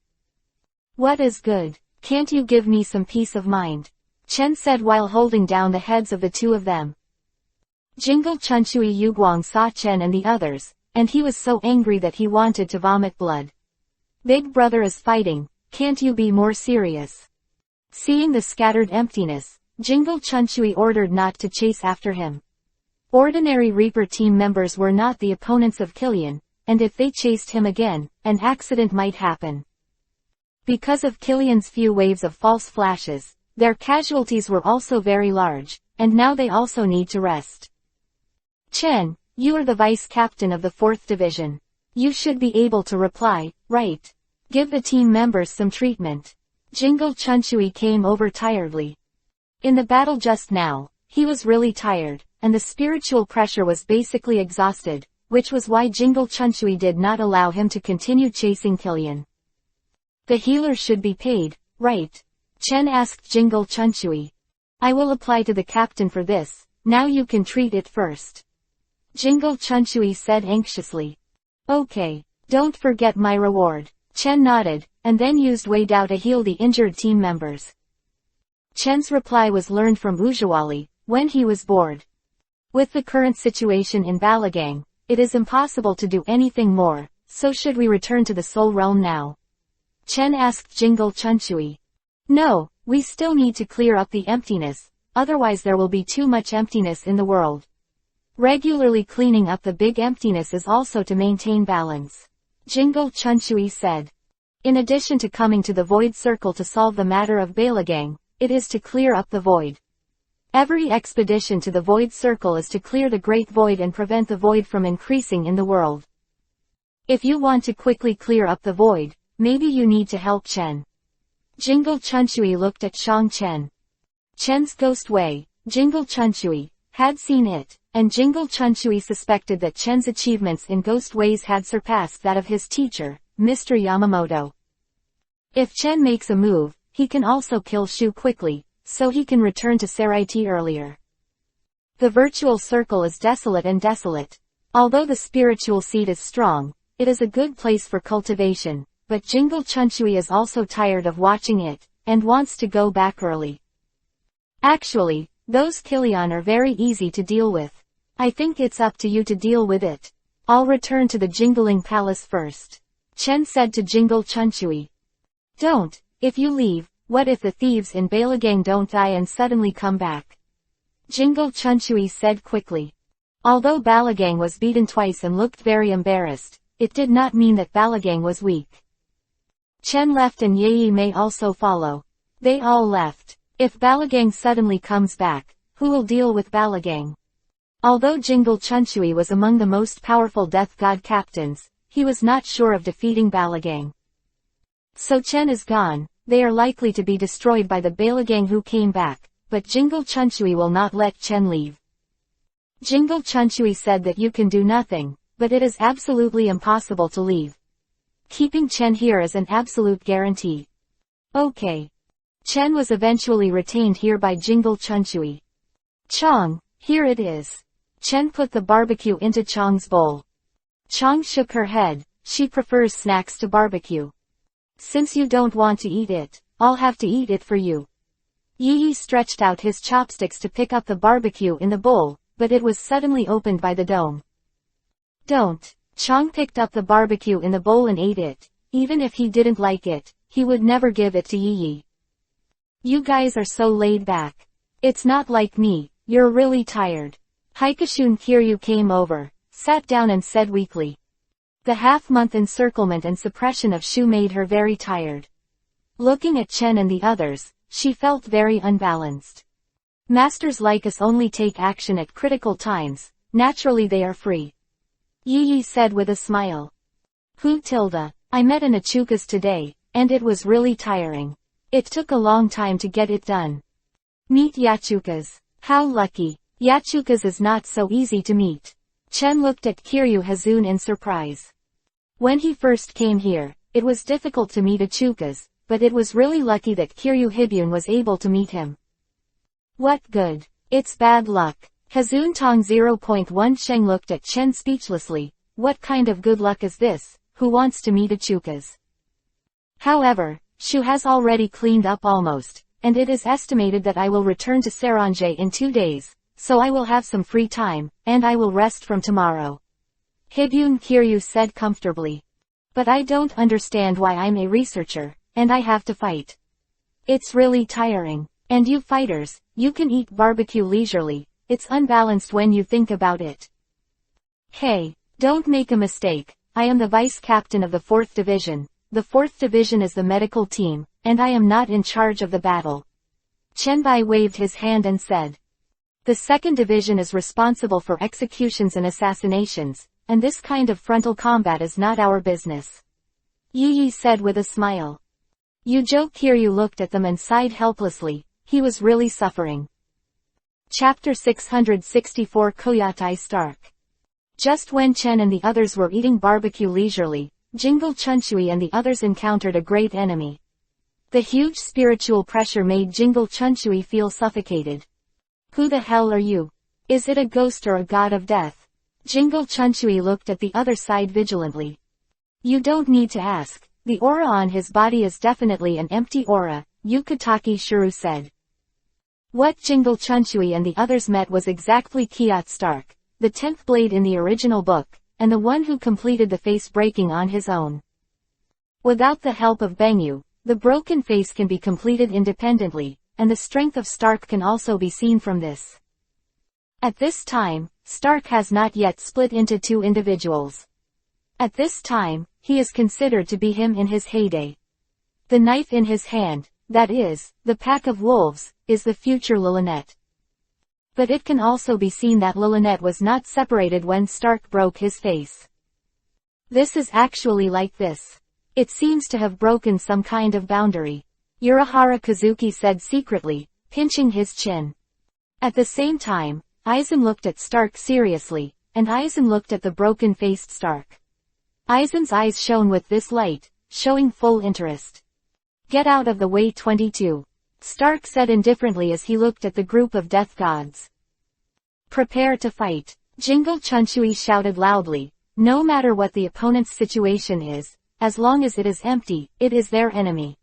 What is good? Can't you give me some peace of mind? Chen said while holding down the heads of the 2 of them. Jingle Chunshui Yuguang saw Chen and the others, and he was so angry that he wanted to vomit blood. Big brother is fighting, can't you be more serious? Seeing the scattered emptiness, Jingle Chunshui ordered not to chase after him. Ordinary Reaper team members were not the opponents of Killian, and if they chased him again, an accident might happen. Because of Killian's few waves of false flashes, their casualties were also very large, and now they also need to rest. Chen, you are the vice captain of the 4th division. You should be able to reply, right? Give the team members some treatment. Jingle Chunshui came over tiredly. In the battle just now, he was really tired, and the spiritual pressure was basically exhausted, which was why Jingle Chunshui did not allow him to continue chasing Killian. The healer should be paid, right? Chen asked Jingle Chunshui. I will apply to the captain for this, now you can treat it first. Jingle Chunshui said anxiously. Okay, don't forget my reward. Chen nodded, and then used Wei Dao to heal the injured team members. Chen's reply was learned from Ujawali, when he was bored. With the current situation in Balagang, it is impossible to do anything more, so should we return to the Soul Realm now? Chen asked Jingle Chunshui. No, we still need to clear up the emptiness, otherwise there will be too much emptiness in the world. Regularly cleaning up the big emptiness is also to maintain balance. Jingle Chunchui said. In addition to coming to the void circle to solve the matter of Balagang, it is to clear up the void. Every expedition to the void circle is to clear the great void and prevent the void from increasing in the world. If you want to quickly clear up the void, maybe you need to help Chen. Jingle Chunchui looked at Shang Chen. Chen's ghost way, Jingle Chunchui, had seen it, and Jingle Chunchui suspected that Chen's achievements in ghost ways had surpassed that of his teacher, Mr. Yamamoto. If Chen makes a move, he can also kill Shu quickly, so he can return to Saraiti earlier. The virtual circle is desolate and desolate. Although the spiritual seed is strong, it is a good place for cultivation, but Jingle Chunchui is also tired of watching it, and wants to go back early. Actually, those Kilian are very easy to deal with. I think it's up to you to deal with it. I'll return to the Jingling Palace first. Chen said to Jingle Chunchui. Don't, if you leave, what if the thieves in Balagang don't die and suddenly come back? Jingle Chunchui said quickly. Although Balagang was beaten twice and looked very embarrassed, it did not mean that Balagang was weak. Chen left and Yi may also follow. They all left. If Balagang suddenly comes back, who will deal with Balagang? Although Jingle Chunchui was among the most powerful death god captains, he was not sure of defeating Balagang. So Chen is gone, they are likely to be destroyed by the Balagang who came back, but Jingle Chunchui will not let Chen leave. Jingle Chunchui said that you can do nothing, but it is absolutely impossible to leave. Keeping Chen here is an absolute guarantee. Okay. Chen was eventually retained here by Jingle Chunchui. Chong, here it is. Chen put the barbecue into Chong's bowl. Chong shook her head, she prefers snacks to barbecue. Since you don't want to eat it, I'll have to eat it for you. Yi stretched out his chopsticks to pick up the barbecue in the bowl, but it was suddenly opened by the dome. Don't. Chong picked up the barbecue in the bowl and ate it. Even if he didn't like it, he would never give it to Yi. You guys are so laid back. It's not like me, you're really tired. Haikashun Kiryu came over, sat down and said weakly. The half-month encirclement and suppression of Shu made her very tired. Looking at Chen and the others, she felt very unbalanced. Masters like us only take action at critical times, naturally they are free. Yi said with a smile. I met an Achukas today, and it was really tiring. It took a long time to get it done. Meet Yachukas. How lucky. Yachukas is not so easy to meet. Chen looked at Kiryu Hazun in surprise. When he first came here, it was difficult to meet Achukas, but it was really lucky that Kiryu Hibyun was able to meet him. What good? It's bad luck. Hazun Tong 0.1 Sheng looked at Chen speechlessly. What kind of good luck is this? Who wants to meet Achukas? However, Shu has already cleaned up almost, and it is estimated that I will return to Saranje in 2 days, so I will have some free time, and I will rest from tomorrow. Hibyun Kiryu said comfortably. But I don't understand why I'm a researcher, and I have to fight. It's really tiring. And you fighters, you can eat barbecue leisurely, it's unbalanced when you think about it. Hey, don't make a mistake, I am the vice captain of the 4th Division. The 4th Division is the medical team, and I am not in charge of the battle. Chen Bai waved his hand and said. The 2nd Division is responsible for executions and assassinations, and this kind of frontal combat is not our business. Yi said with a smile. Yujo Kiryu looked at them and sighed helplessly, he was really suffering. Chapter 664 Koyatai Stark. Just when Chen and the others were eating barbecue leisurely, Jingle Chunchui and the others encountered a great enemy. The huge spiritual pressure made Jingle Chunchui feel suffocated. Who the hell are you? Is it a ghost or a god of death? Jingle Chunchui looked at the other side vigilantly. You don't need to ask, the aura on his body is definitely an empty aura, Yukataki Shuru said. What Jingle Chunchui and the others met was exactly Kiat Stark, the 10th blade in the original book, and the one who completed the face breaking on his own. Without the help of Bengyu, the broken face can be completed independently, and the strength of Stark can also be seen from this. At this time, Stark has not yet split into two individuals. At this time, he is considered to be him in his heyday. The knife in his hand, that is, the pack of wolves, is the future Lilynette. But it can also be seen that Lilynette was not separated when Stark broke his face. This is actually like this. It seems to have broken some kind of boundary. Urahara Kazuki said secretly, pinching his chin. At the same time, Aizen looked at Stark seriously, and Aizen looked at the broken-faced Stark. Aizen's eyes shone with this light, showing full interest. Get out of the way 22. Stark said indifferently as he looked at the group of death gods. Prepare to fight. Jingle Chunshui shouted loudly, no matter what the opponent's situation is, as long as it is empty, it is their enemy.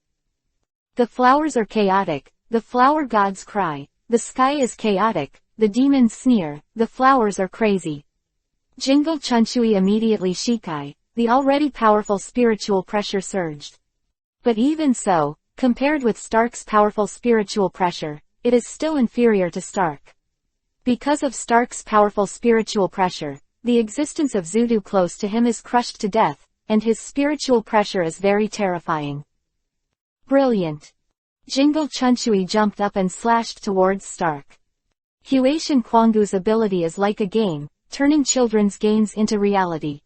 The flowers are chaotic, the flower gods cry, the sky is chaotic, the demons sneer, the flowers are crazy. Jingle Chunshui immediately shikai, the already powerful spiritual pressure surged. But even so, compared with Stark's powerful spiritual pressure, it is still inferior to Stark. Because of Stark's powerful spiritual pressure, the existence of Zudu close to him is crushed to death, and his spiritual pressure is very terrifying. Brilliant. Jingle Chunshui jumped up and slashed towards Stark. Huation Kwangu's ability is like a game, turning children's games into reality.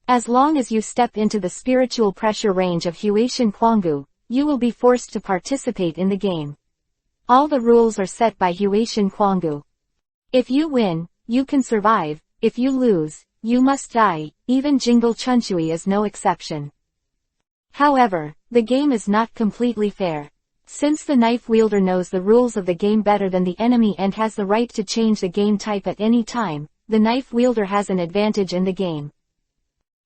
As long as you step into the spiritual pressure range of Huation Kwangu, you will be forced to participate in the game. All the rules are set by Huation Kwangu. If you win, you can survive, if you lose, you must die, even Jingle Chunshui is no exception. However, the game is not completely fair. Since the knife wielder knows the rules of the game better than the enemy and has the right to change the game type at any time, the knife wielder has an advantage in the game.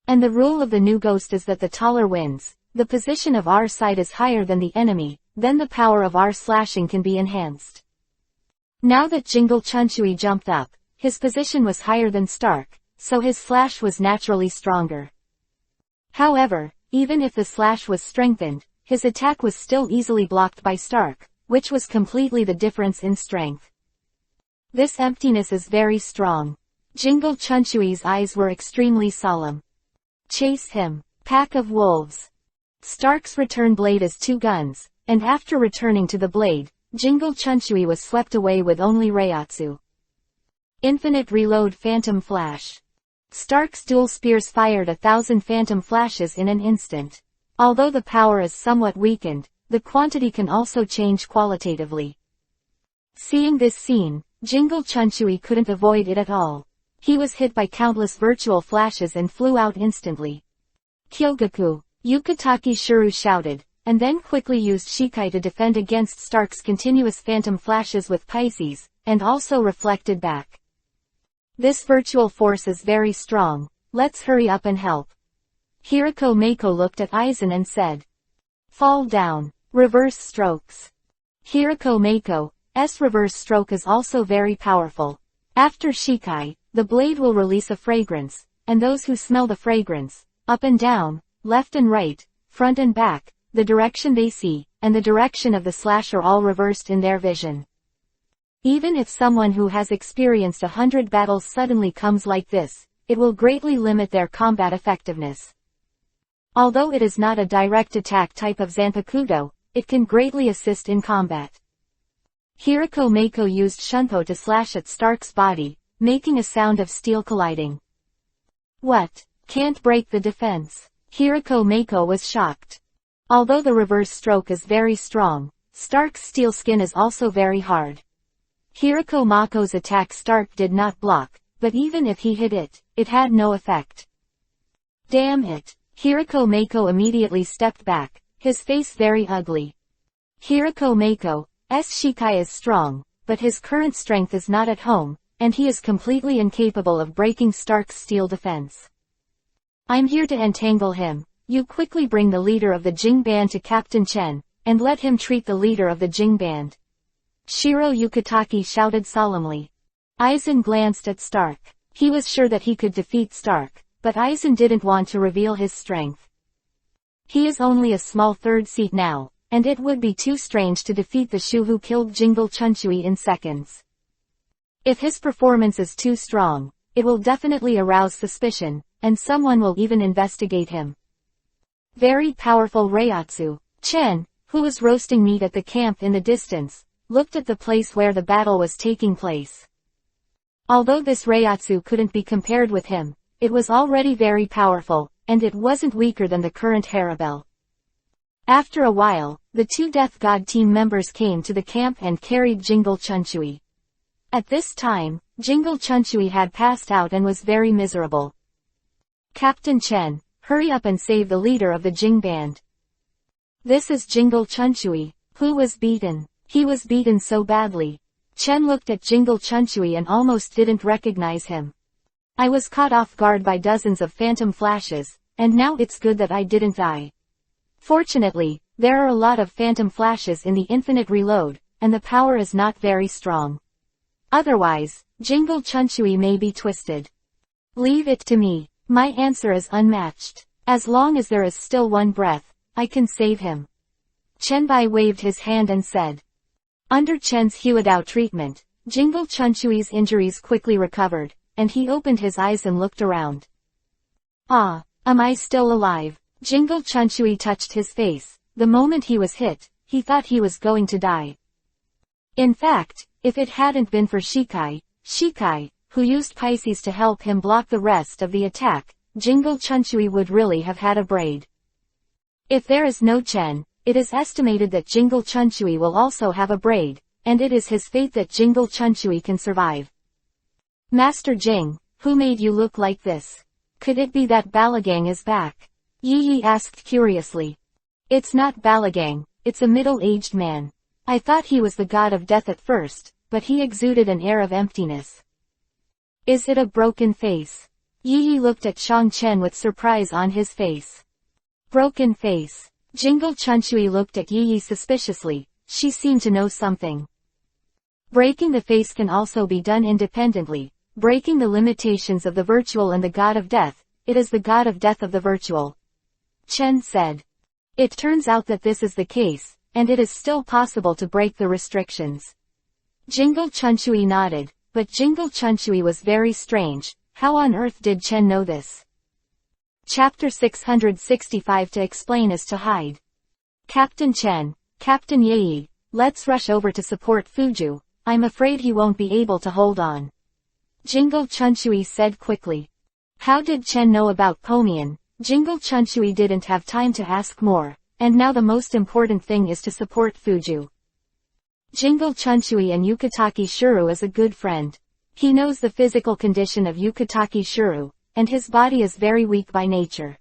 And the rule of the new ghost is that the taller wins. The position of our side is higher than the enemy, then the power of our slashing can be enhanced. Now that Jingle Chunshui jumped up, his position was higher than Stark, so his slash was naturally stronger. However, even if the slash was strengthened, his attack was still easily blocked by Stark, which was completely the difference in strength. This emptiness is very strong. Jingle Chunshui's eyes were extremely solemn. Chase him, pack of wolves. Stark's return blade is two guns, and after returning to the blade, Jingle Chunshui was swept away with only Reiatsu. Infinite reload phantom flash. Stark's dual spears fired 1,000 phantom flashes in an instant. Although the power is somewhat weakened, the quantity can also change qualitatively. Seeing this scene, Jingle Chunshui couldn't avoid it at all. He was hit by countless virtual flashes and flew out instantly. Kyogaku, Yukataki Shuru shouted, and then quickly used Shikai to defend against Stark's continuous phantom flashes with Pisces, and also reflected back. This virtual force is very strong, let's hurry up and help. Hirako Mako looked at Aizen and said. Fall down. Reverse strokes. Hirako Mako's reverse stroke is also very powerful. After Shikai, the blade will release a fragrance, and those who smell the fragrance, up and down, left and right, front and back, the direction they see, and the direction of the slash are all reversed in their vision. Even if someone who has experienced 100 battles suddenly comes like this, it will greatly limit their combat effectiveness. Although it is not a direct attack type of Zanpakuto, it can greatly assist in combat. Hirako Mako used Shunpo to slash at Stark's body, making a sound of steel colliding. What? Can't break the defense. Hirako Mako was shocked. Although the reverse stroke is very strong, Stark's steel skin is also very hard. Hirako Mako's attack Stark did not block, but even if he hit it, it had no effect. Damn it. Hirako Mako immediately stepped back, his face very ugly. Hirako Mako's Shikai is strong, but his current strength is not at home, and he is completely incapable of breaking Stark's steel defense. I'm here to entangle him. You quickly bring the leader of the Jing band to Captain Chen, and let him treat the leader of the Jing band. Shiro Yukataki shouted solemnly. Aizen glanced at Stark. He was sure that he could defeat Stark, but Aizen didn't want to reveal his strength. He is only a small third seat now, and it would be too strange to defeat the Shu who killed Jingle Chunshui in seconds. If his performance is too strong, it will definitely arouse suspicion, and someone will even investigate him. Very powerful Reiatsu. Chen, who was roasting meat at the camp in the distance, looked at the place where the battle was taking place. Although this Reiatsu couldn't be compared with him, it was already very powerful, and it wasn't weaker than the current Harabel. After a while, the two Death God team members came to the camp and carried Jingle Chunchui. At this time, Jingle Chunchui had passed out and was very miserable. Captain Chen, hurry up and save the leader of the Jing band. This is Jingle Chunchui, who was beaten. He was beaten so badly. Chen looked at Jingle Chunchui and almost didn't recognize him. I was caught off guard by dozens of phantom flashes, and now it's good that I didn't die. Fortunately, there are a lot of phantom flashes in the infinite reload, and the power is not very strong. Otherwise, Jingle Chunchui may be twisted. Leave it to me. My answer is unmatched. As long as there is still one breath, I can save him. Chen Bai waved his hand and said. Under Chen's Huadao treatment, Jingle Chunchui's injuries quickly recovered, and he opened his eyes and looked around. Ah, am I still alive? Jingle Chunchui touched his face. The moment he was hit, he thought he was going to die. In fact, if it hadn't been for Shikai, who used Pisces to help him block the rest of the attack, Jingle Chunchui would really have had a braid. If there is no Chen, it is estimated that Jingle Chunchui will also have a braid, and it is his fate that Jingle Chunchui can survive. Master Jing, who made you look like this? Could it be that Balagang is back? Yi Yi asked curiously. It's not Balagang, it's a middle-aged man. I thought he was the god of death at first, but he exuded an air of emptiness. Is it a broken face? Yi Yi looked at Shang Chen with surprise on his face. Broken face. Jingle Chunchui looked at Yi Yi suspiciously. She seemed to know something. Breaking the face can also be done independently, breaking the limitations of the virtual and the god of death. It is the god of death of the virtual. Chen said. It turns out that this is the case, and it is still possible to break the restrictions. Jingle Chunchui nodded, but Jingle Chunchui was very strange. How on earth did Chen know this? Chapter 665 To explain is to hide. Captain Chen, Captain Yi, let's rush over to support Fuju. I'm afraid he won't be able to hold on. Jingle Chunchui said quickly. How did Chen know about Pomian? Jingle Chunchui didn't have time to ask more, and now the most important thing is to support Fuju. Jingle Chunchui and Yukataki Shuru is a good friend. He knows the physical condition of Yukataki Shuru, and his body is very weak by nature.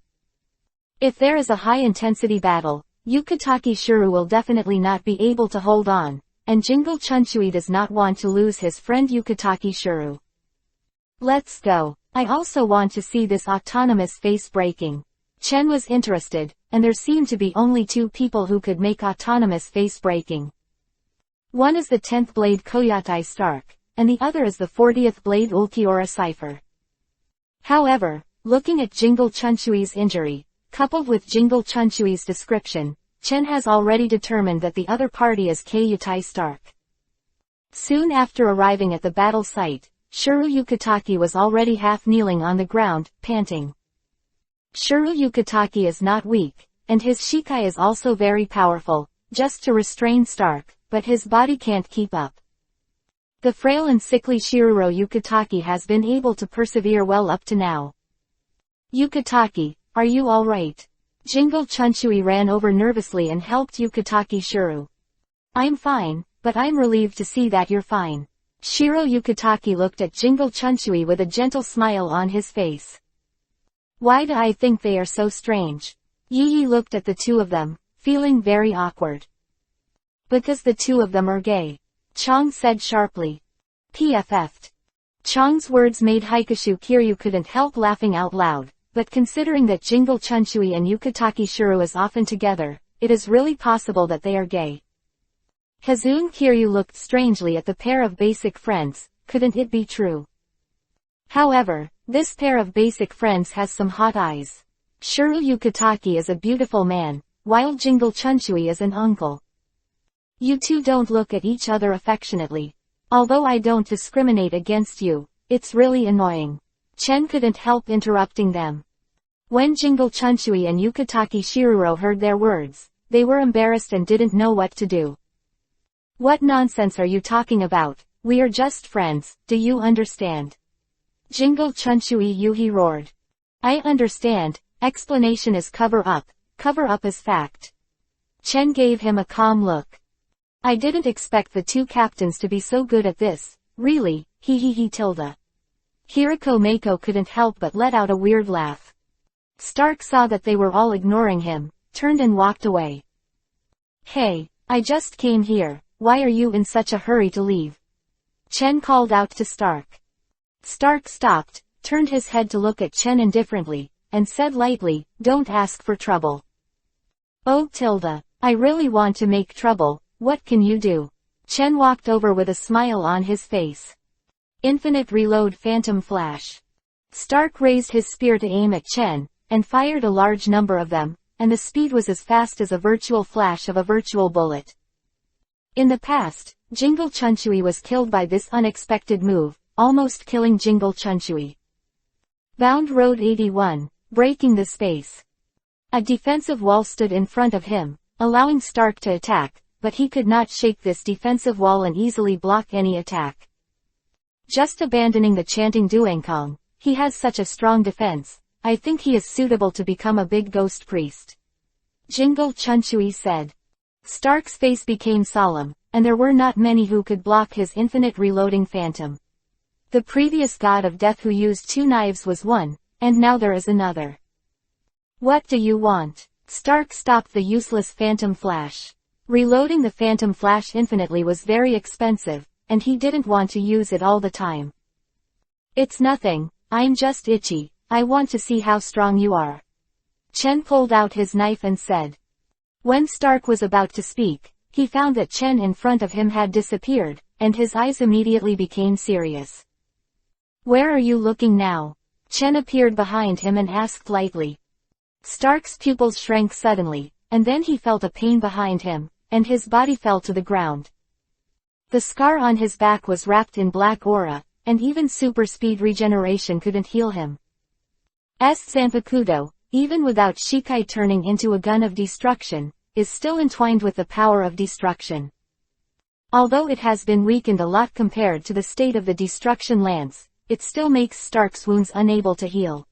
If there is a high-intensity battle, Yukataki Shuru will definitely not be able to hold on, and Jingle Chunchui does not want to lose his friend Yukataki Shuru. Let's go. I also want to see this autonomous face breaking. Chen was interested, and there seemed to be only two people who could make autonomous face breaking. One is the 10th blade Koyatai Stark, and the other is the 40th blade Ulquiorra Cipher. However, looking at Jingle Chunchui's injury, coupled with Jingle Chunchui's description, Chen has already determined that the other party is Koyatai Stark. Soon after arriving at the battle site, Shuru Yukataki was already half kneeling on the ground, panting. Shuru Yukataki is not weak, and his Shikai is also very powerful, just to restrain Stark, but his body can't keep up. The frail and sickly Shiruro Yukataki has been able to persevere well up to now. Yukataki, are you alright? Jingle Chunchui ran over nervously and helped Yukataki Shuru. I'm fine, but I'm relieved to see that you're fine. Shiro Yukataki looked at Jingle Chunchui with a gentle smile on his face. Why do I think they are so strange? Yi Yi looked at the two of them, feeling very awkward. Because the two of them are gay. Chong said sharply. PFF'd. Chong's words made Hikashu Kiryu couldn't help laughing out loud, but considering that Jingle Chunchui and Yukataki Shuru is often together, it is really possible that they are gay. Hazun Kiryu looked strangely at the pair of basic friends. Couldn't it be true? However, this pair of basic friends has some hot eyes. Shuru Yukataki is a beautiful man, while Jingle Chunchui is an uncle. You two don't look at each other affectionately. Although I don't discriminate against you, it's really annoying. Chen couldn't help interrupting them. When Jingle Chunchui and Yukitaki Shiruro heard their words, they were embarrassed and didn't know what to do. What nonsense are you talking about? We are just friends, do you understand? Jingle Chunchui Yuhi roared. I understand, explanation is cover up is fact. Chen gave him a calm look. I didn't expect the two captains to be so good at this, really, he tilde. Hiriko Mako couldn't help but let out a weird laugh. Stark saw that they were all ignoring him, turned and walked away. Hey, I just came here, why are you in such a hurry to leave? Chen called out to Stark. Stark stopped, turned his head to look at Chen indifferently, and said lightly, don't ask for trouble. Oh tilde, I really want to make trouble, what can you do? Chen walked over with a smile on his face. Infinite reload phantom flash. Stark raised his spear to aim at Chen, and fired a large number of them, and the speed was as fast as a virtual flash of a virtual bullet. In the past, Jingle Chunchui was killed by this unexpected move, almost killing Jingle Chunchui. Bound Road 81, breaking the space. A defensive wall stood in front of him, allowing Stark to attack, but he could not shake this defensive wall and easily block any attack. Just abandoning the chanting Duankong, he has such a strong defense, I think he is suitable to become a big ghost priest. Jingle Chunchui said. Stark's face became solemn, and there were not many who could block his infinite reloading phantom. The previous god of death who used 2 knives was one, and now there is another. What do you want? Stark stopped the useless phantom flash. Reloading the phantom flash infinitely was very expensive, and he didn't want to use it all the time. It's nothing, I'm just itchy, I want to see how strong you are. Chen pulled out his knife and said. When Stark was about to speak, he found that Chen in front of him had disappeared, and his eyes immediately became serious. Where are you looking now? Chen appeared behind him and asked lightly. Stark's pupils shrank suddenly, and then he felt a pain behind him, and his body fell to the ground. The scar on his back was wrapped in black aura, and even super speed regeneration couldn't heal him. Zanpakuto, even without Shikai turning into a gun of destruction, is still entwined with the power of destruction. Although it has been weakened a lot compared to the state of the destruction lance, it still makes Stark's wounds unable to heal.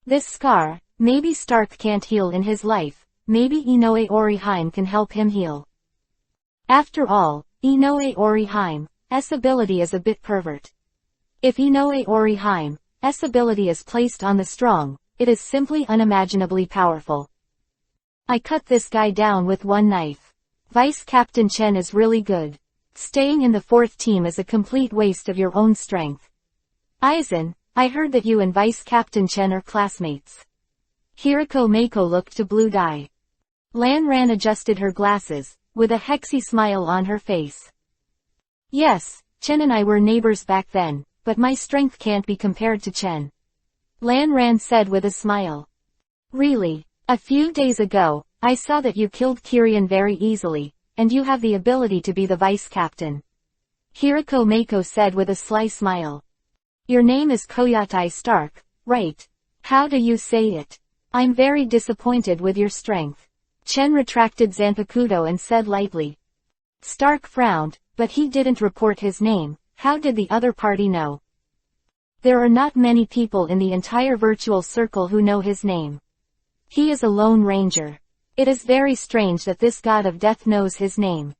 This scar, maybe Stark can't heal in his life, maybe Inoue Oriheim can help him heal. After all, Inoue Oriheim's ability is a bit pervert. If Inoue Oriheim's ability is placed on the strong, it is simply unimaginably powerful. I cut this guy down with one knife. Vice Captain Chen is really good. Staying in the 4th team is a complete waste of your own strength. Aizen, I heard that you and Vice Captain Chen are classmates. Hiriko Mako looked to Blue Dye. Lan Ran adjusted her glasses, with a hexy smile on her face. Yes, Chen and I were neighbors back then, but my strength can't be compared to Chen. Lan Ran said with a smile. Really? A few days ago, I saw that you killed Kirian very easily, and you have the ability to be the vice captain. Hiriko Mako said with a sly smile. Your name is Koyatai Stark, right? How do you say it? I'm very disappointed with your strength. Chen retracted Zanpakuto and said lightly. Stark frowned, but he didn't report his name. How did the other party know? There are not many people in the entire virtual circle who know his name. He is a lone ranger. It is very strange that this god of death knows his name.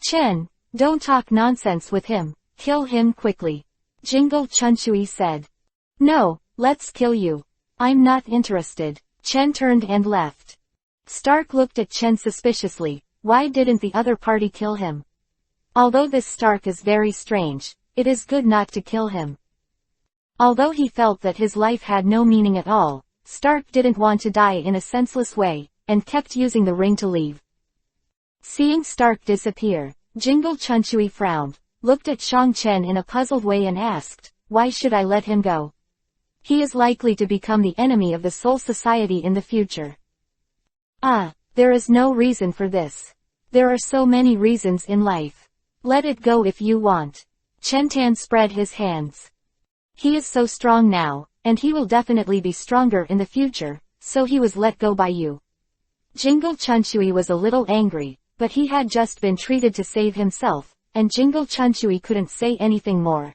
Chen, don't talk nonsense with him, kill him quickly. Jingle Chunchui said. No, let's kill you. I'm not interested. Chen turned and left. Stark looked at Chen suspiciously. Why didn't the other party kill him? Although this Stark is very strange, it is good not to kill him. Although he felt that his life had no meaning at all, Stark didn't want to die in a senseless way, and kept using the ring to leave. Seeing Stark disappear, Jingle Chunchui frowned, looked at Shang Chen in a puzzled way and asked, why should I let him go? He is likely to become the enemy of the Soul Society in the future. There is no reason for this. There are so many reasons in life. Let it go if you want. Chen-tan spread his hands. He is so strong now, and he will definitely be stronger in the future, so he was let go by you. Jingle Chunshui was a little angry, but he had just been treated to save himself, and Jingle Chunshui couldn't say anything more.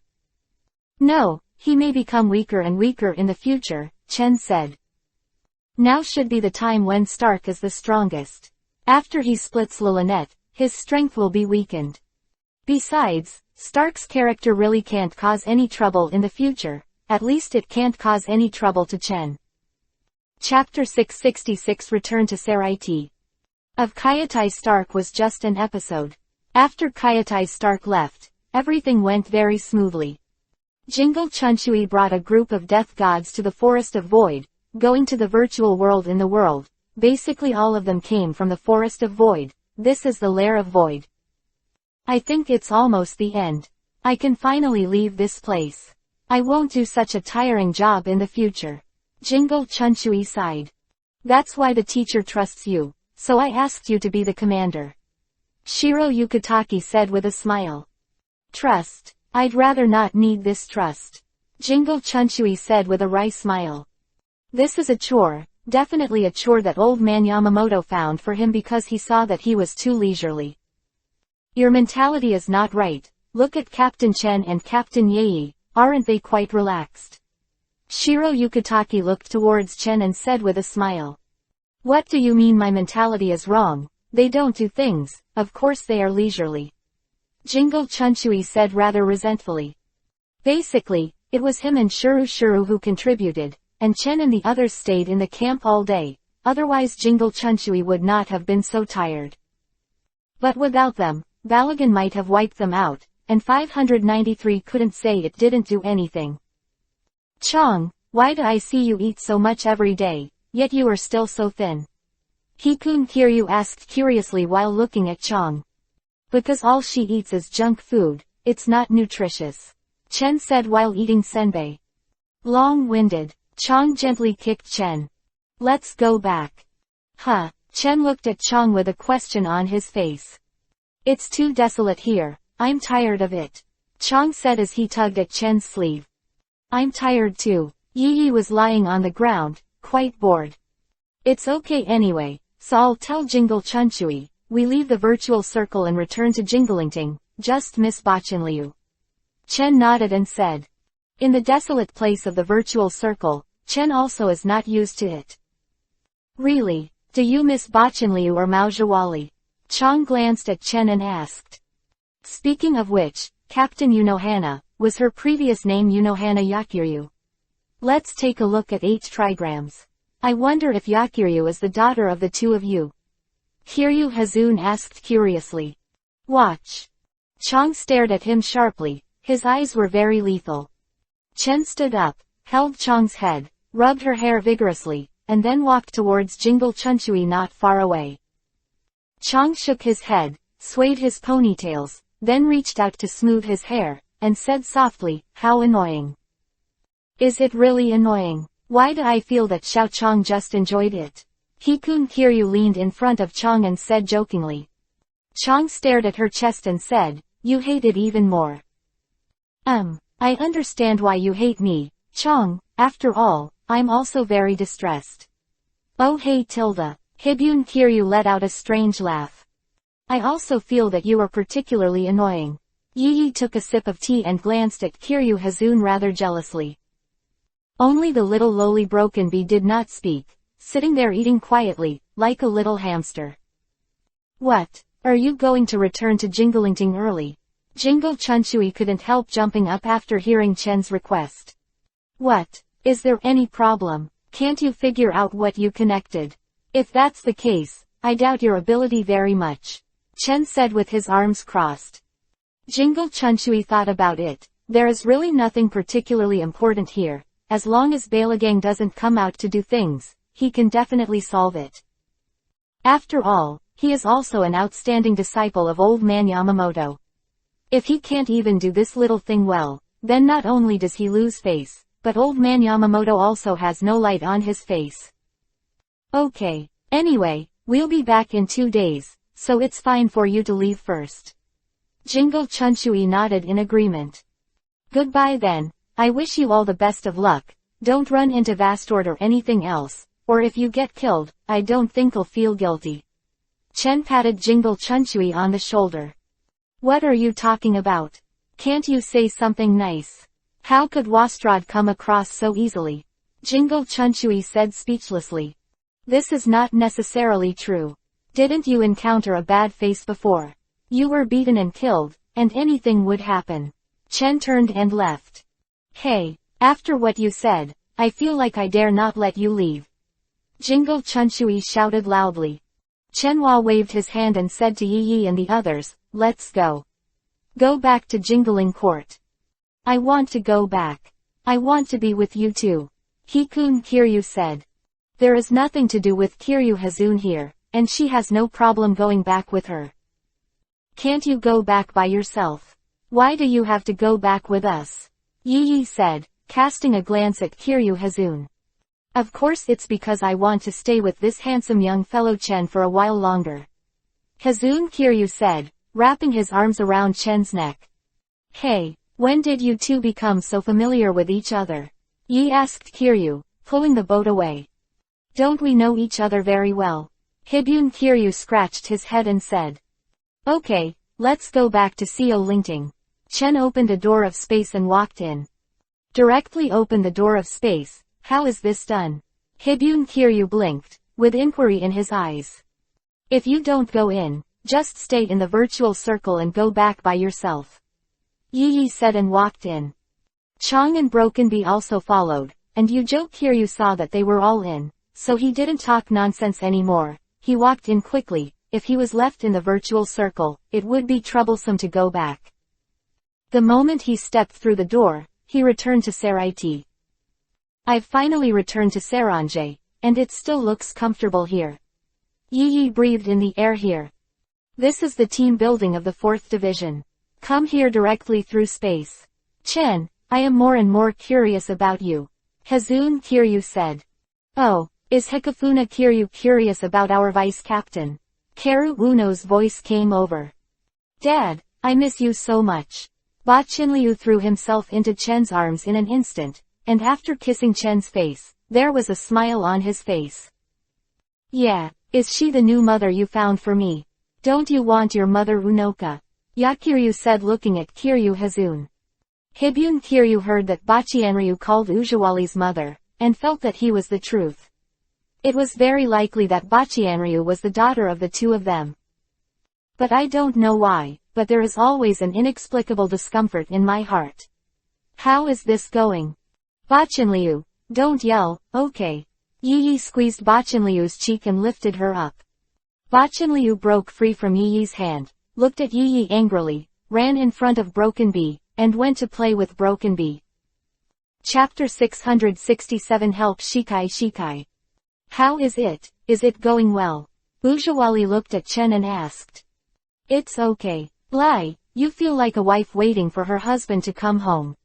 No, he may become weaker and weaker in the future, Chen said. Now should be the time when Stark is the strongest. After he splits Lilinet, his strength will be weakened. Besides, Stark's character really can't cause any trouble in the future, at least it can't cause any trouble to Chen. Chapter 666 Return to Saraiti. Of Kyatai Stark was just an episode. After Kyatai Stark left, everything went very smoothly. Jingle Chunshui brought a group of death gods to the Forest of Void, going to the virtual world in the world. Basically all of them came from the Forest of Void. This is the lair of Void. I think it's almost the end. I can finally leave this place. I won't do such a tiring job in the future. Jingle Chunshui sighed. That's why the teacher trusts you, so I asked you to be the commander. Shiro Yukitaki said with a smile. Trust? I'd rather not need this trust. Jingle Chunshui said with a wry smile. This is a chore, definitely a chore that old man Yamamoto found for him because he saw that he was too leisurely. Your mentality is not right. Look at Captain Chen and Captain Yei, aren't they quite relaxed? Shiro Yukitaki looked towards Chen and said with a smile. What do you mean my mentality is wrong? They don't do things, of course they are leisurely. Jingle Chunshui said rather resentfully. Basically, it was him and Shuru who contributed, and Chen and the others stayed in the camp all day, otherwise Jingle Chunshui would not have been so tired. But without them, Balagan might have wiped them out, and 593 couldn't say it didn't do anything. Chong, why do I see you eat so much every day, yet you are still so thin? Hikun Kiryu asked curiously while looking at Chong. Because all she eats is junk food, it's not nutritious. Chen said while eating senbei. Long-winded, Chong gently kicked Chen. Let's go back. Huh, Chen looked at Chong with a question on his face. It's too desolate here, I'm tired of it. Chong said as he tugged at Chen's sleeve. I'm tired too. Yi was lying on the ground, quite bored. It's okay anyway, so I'll tell Jingle Chunshui, we leave the virtual circle and return to Jinglingting, just miss Bachenliu. Chen nodded and said. In the desolate place of the virtual circle, Chen also is not used to it. Really, do you miss Bachenliu or Maojawali? Chong glanced at Chen and asked. Speaking of which, Captain Unohana, was her previous name Unohana Yakiryu? Let's take a look at 8 trigrams. I wonder if Yakiryu is the daughter of the two of you. Kiryu Hazun asked curiously. Watch. Chong stared at him sharply, his eyes were very lethal. Chen stood up, held Chong's head, rubbed her hair vigorously, and then walked towards Jingle Chunshui not far away. Chong shook his head, swayed his ponytails, then reached out to smooth his hair, and said softly, how annoying. Is it really annoying? Why do I feel that Xiao Chong just enjoyed it? Hikun Kiryu leaned in front of Chong and said jokingly. Chong stared at her chest and said, you hate it even more. I understand why you hate me, Chong, after all, I'm also very distressed. Oh hey Tilda. Hibun Kiryu let out a strange laugh. I also feel that you are particularly annoying. Yi took a sip of tea and glanced at Kiryu Hazun rather jealously. Only the little lowly broken bee did not speak, sitting there eating quietly, like a little hamster. What? Are you going to return to Jinglingting early? Jingle Chunshui couldn't help jumping up after hearing Chen's request. What? Is there any problem? Can't you figure out what you connected? If that's the case, I doubt your ability very much. Chen said with his arms crossed. Jingle Chunshui thought about it. There is really nothing particularly important here. As long as Balagang doesn't come out to do things, he can definitely solve it. After all, he is also an outstanding disciple of old man Yamamoto. If he can't even do this little thing well, then not only does he lose face, but old man Yamamoto also has no light on his face. Okay. Anyway, we'll be back in 2 days, so it's fine for you to leave first. Jingle Chunchui nodded in agreement. Goodbye then. I wish you all the best of luck. Don't run into Vastord or anything else, or if you get killed, I don't think I'll feel guilty. Chen patted Jingle Chunchui on the shoulder. What are you talking about? Can't you say something nice? How could Wastrad come across so easily? Jingle Chunchui said speechlessly. This is not necessarily true. Didn't you encounter a bad face before? You were beaten and killed, and anything would happen. Chen turned and left. Hey, after what you said, I feel like I dare not let you leave. Jingle Chunchui shouted loudly. Chenhua waved his hand and said to Yi Yi and the others, let's go. Go back to Jingling Court. I want to go back. I want to be with you too. Hikun Kiryu said. There is nothing to do with Kiryu Hazun here, and she has no problem going back with her. Can't you go back by yourself? Why do you have to go back with us? Yi Yi said, casting a glance at Kiryu Hazun. Of course it's because I want to stay with this handsome young fellow Chen for a while longer. Hazun Kiryu said, wrapping his arms around Chen's neck. Hey, when did you two become so familiar with each other? Yi asked Kiryu, pulling the boat away. Don't we know each other very well? Hibun Kiryu scratched his head and said. Okay, let's go back to Seo Lingting. Chen opened a door of space and walked in. Directly opened the door of space. How is this done? Hibun Kiryu blinked, with inquiry in his eyes. If you don't go in, just stay in the virtual circle and go back by yourself. Yi Yi said and walked in. Chong and Broken Bee also followed, and Yujo Kiryu saw that they were all in, so he didn't talk nonsense anymore. He walked in quickly. If he was left in the virtual circle, it would be troublesome to go back. The moment he stepped through the door, he returned to Saraiti. I've finally returned to Saranje, and it still looks comfortable here. Yi Yi breathed in the air here. This is the team building of the 4th Division. Come here directly through space. Chen, I am more and more curious about you. Hazun Kiryu said. Oh, is Hikafuna Kiryu curious about our vice captain? Karu Uno's voice came over. Dad, I miss you so much. Ba Chinliu threw himself into Chen's arms in an instant, and after kissing Chen's face, there was a smile on his face. Yeah, is she the new mother you found for me? Don't you want your mother Unoka? Yakiryu said looking at Kiryu Hazun. Hibun Kiryu heard that Bachianryu called Ujawali's mother, and felt that he was the truth. It was very likely that Bachianryu was the daughter of the two of them. But I don't know why, but there is always an inexplicable discomfort in my heart. How is this going? Bachinliu, don't yell, okay. Yi Yi squeezed Bachinliu's cheek and lifted her up. Bachinliu broke free from Yi Yi's hand, looked at Yi Yi angrily, ran in front of Broken Bee, and went to play with Broken Bee. Chapter 667 Help Shikai Shikai. How is it? Is it going well? Ujawali looked at Chen and asked. It's okay. Lai, you feel like a wife waiting for her husband to come home.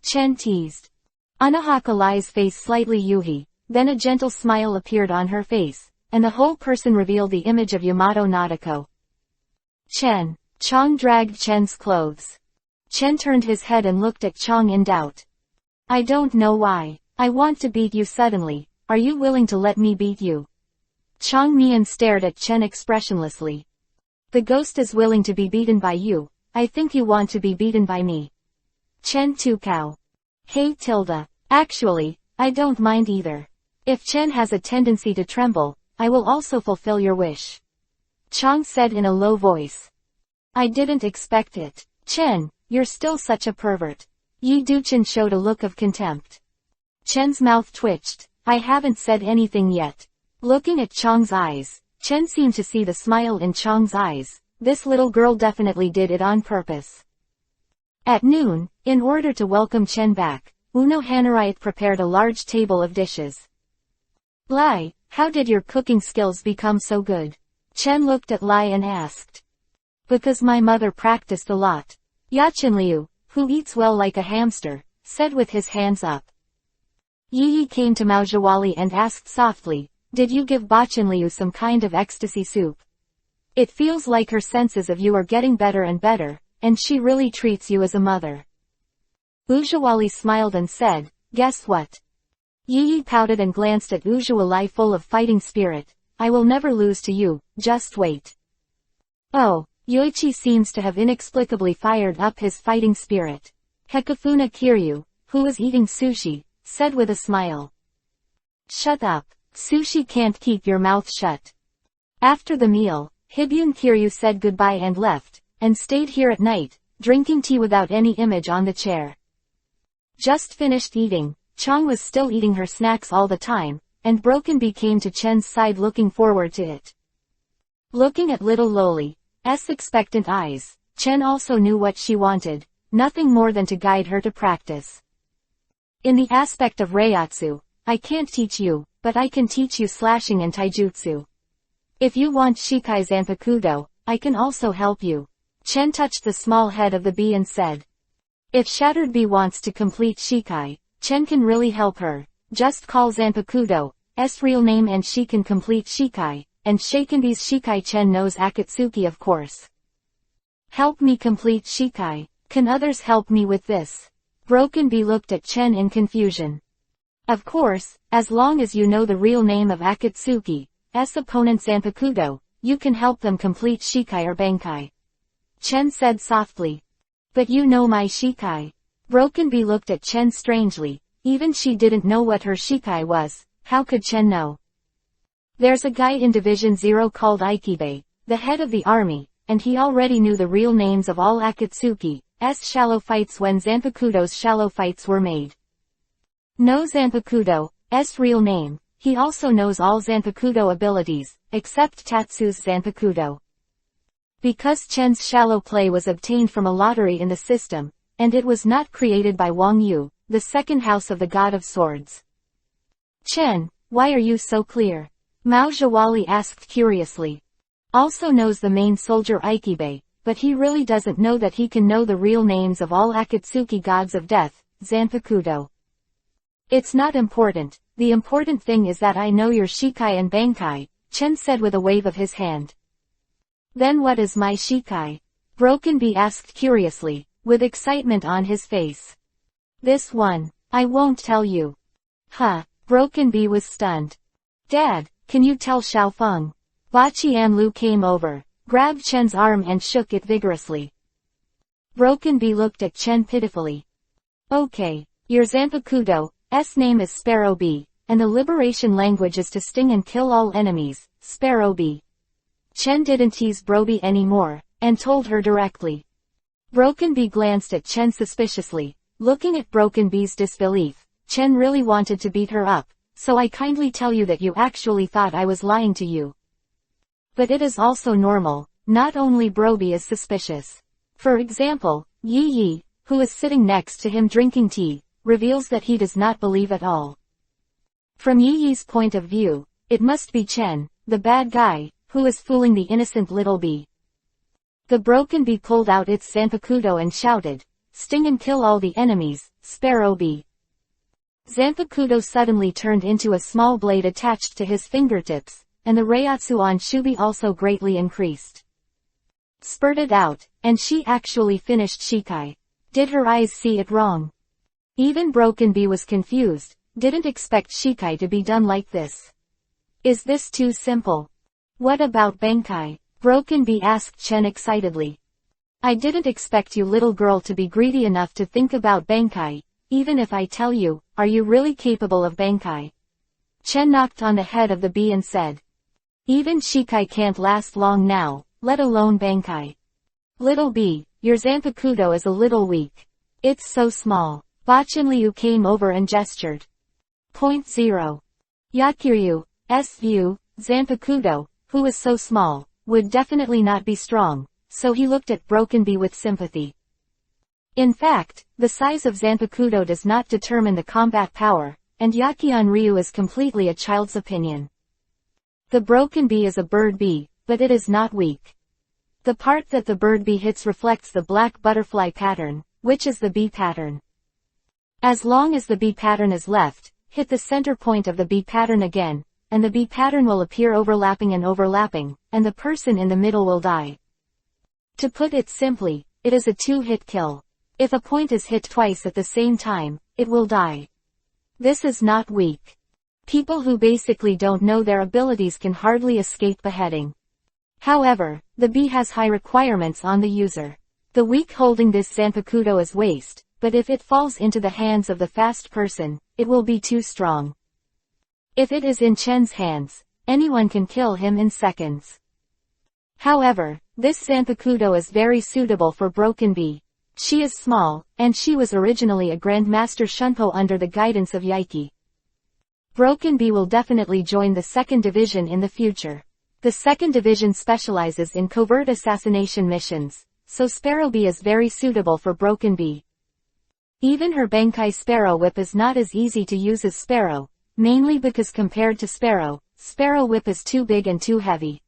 Chen teased. Anahaka Lai's face slightly yuhi, then a gentle smile appeared on her face, and the whole person revealed the image of Yamato Nadeko. Chen. Chong dragged Chen's clothes. Chen turned his head and looked at Chong in doubt. I don't know why. I want to beat you suddenly. Are you willing to let me beat you? Chong Mian stared at Chen expressionlessly. The ghost is willing to be beaten by you. I think you want to be beaten by me. Chen Tukao. Hey Tilda. Actually, I don't mind either. If Chen has a tendency to tremble, I will also fulfill your wish. Chong said in a low voice. I didn't expect it. Chen, you're still such a pervert. Yi Duchen showed a look of contempt. Chen's mouth twitched. I haven't said anything yet. Looking at Chong's eyes, Chen seemed to see the smile in Chong's eyes. This little girl definitely did it on purpose. At noon, in order to welcome Chen back, Uno Hanarite prepared a large table of dishes. Lai, how did your cooking skills become so good? Chen looked at Lai and asked. Because my mother practiced a lot. Yachinliu, who eats well like a hamster, said with his hands up. Yi Yi came to Maojawali and asked softly, did you give Bachinliu some kind of ecstasy soup? It feels like her senses of you are getting better and better, and she really treats you as a mother. Ujawali smiled and said, guess what? Yi pouted and glanced at Ujawali full of fighting spirit. I will never lose to you, just wait. Oh, Yoichi seems to have inexplicably fired up his fighting spirit. Hekafuna Kiryu, who was eating sushi, said with a smile. Shut up. Sushi can't keep your mouth shut. After the meal, Hibun Kiryu said goodbye and left, and stayed here at night, drinking tea without any image on the chair. Just finished eating, Chong was still eating her snacks all the time, and Broken Bee came to Chen's side looking forward to it. Looking at little Loli's expectant eyes, Chen also knew what she wanted, nothing more than to guide her to practice. In the aspect of Reiatsu, I can't teach you, but I can teach you slashing and taijutsu. If you want Shikai Zanpakudo, I can also help you. Chen touched the small head of the bee and said. If Shattered Bee wants to complete Shikai, Chen can really help her. Just call Zanpakudo's real name and she can complete Shikai, and Shaken Bee's Shikai. Chen knows Akatsuki of course. Help me complete Shikai. Can others help me with this? Broken Bee looked at Chen in confusion. Of course, as long as you know the real name of Akatsuki's opponent Zanpakudo, you can help them complete Shikai or Bankai. Chen said softly. But you know my Shikai. Broken Bee looked at Chen strangely. Even she didn't know what her Shikai was, how could Chen know? There's a guy in Division 0 called Ikibe, the head of the army, and he already knew the real names of all Akatsuki's shallow fights when Zanpakudo's shallow fights were made. Know Zanpakudo's real name, he also knows all Zanpakudo abilities, except Tatsu's Zanpakudo. Because Chen's shallow play was obtained from a lottery in the system, and it was not created by Wang Yu, the second house of the God of Swords. Chen, why are you so clear? Mao Zhawali asked curiously. Also knows the main soldier Ikibe, but he really doesn't know that he can know the real names of all Akatsuki gods of death, Zanpakudo. It's not important, the important thing is that I know your Shikai and Bankai, Chen said with a wave of his hand. Then what is my Shikai? Broken Bee asked curiously, with excitement on his face. This one, I won't tell you. Huh, Broken Bee was stunned. Dad, can you tell Xiaofeng? Baqian Lu came over, grabbed Chen's arm and shook it vigorously. Broken Bee looked at Chen pitifully. Okay, your Zanpakudo's name is Sparrow Bee, and the liberation language is to sting and kill all enemies, Sparrow Bee. Chen didn't tease Broby anymore, and told her directly. Broken Bee glanced at Chen suspiciously, looking at Broken Bee's disbelief. Chen really wanted to beat her up, so I kindly tell you that you actually thought I was lying to you. But it is also normal, not only Broby is suspicious. For example, Yi, who is sitting next to him drinking tea, reveals that he does not believe at all. From Yi's point of view, it must be Chen, the bad guy, who is fooling the innocent little bee. The Broken Bee pulled out its Zanpakudo and shouted, sting and kill all the enemies, Sparrow Bee. Zanpakudo suddenly turned into a small blade attached to his fingertips, and the Reiatsu on Shubi also greatly increased. Spurted out, and she actually finished Shikai. Did her eyes see it wrong? Even Broken Bee was confused, didn't expect Shikai to be done like this. Is this too simple? What about Bankai? Broken Bee asked Chen excitedly. I didn't expect you little girl to be greedy enough to think about Bankai, even if I tell you, are you really capable of Bankai? Chen knocked on the head of the bee and said. Even Shikai can't last long now, let alone Bankai. Little bee, your Zanpakudo is a little weak. It's so small. Bachanliu came over and gestured. Point 0. Yakiryu's view, Zanpakudo, who is so small, would definitely not be strong, so he looked at Broken Bee with sympathy. In fact, the size of Zanpakudo does not determine the combat power, and Yakion Ryu is completely a child's opinion. The Broken Bee is a bird bee, but it is not weak. The part that the bird bee hits reflects the black butterfly pattern, which is the bee pattern. As long as the bee pattern is left, hit the center point of the bee pattern again, and the bee pattern will appear overlapping, and the person in the middle will die. To put it simply, it is a 2-hit kill. If a point is hit twice at the same time, it will die. This is not weak. People who basically don't know their abilities can hardly escape beheading. However, the bee has high requirements on the user. The weak holding this Zanpakuto is waste, but if it falls into the hands of the fast person, it will be too strong. If it is in Chen's hands, anyone can kill him in seconds. However, this Zanpakuto is very suitable for Broken Bee. She is small, and she was originally a Grandmaster Shunpo under the guidance of Yaiki. Broken Bee will definitely join the 2nd Division in the future. The 2nd Division specializes in covert assassination missions, so Sparrow Bee is very suitable for Broken Bee. Even her Benkai Sparrow Whip is not as easy to use as Sparrow, mainly because compared to Sparrow, Sparrow Whip is too big and too heavy.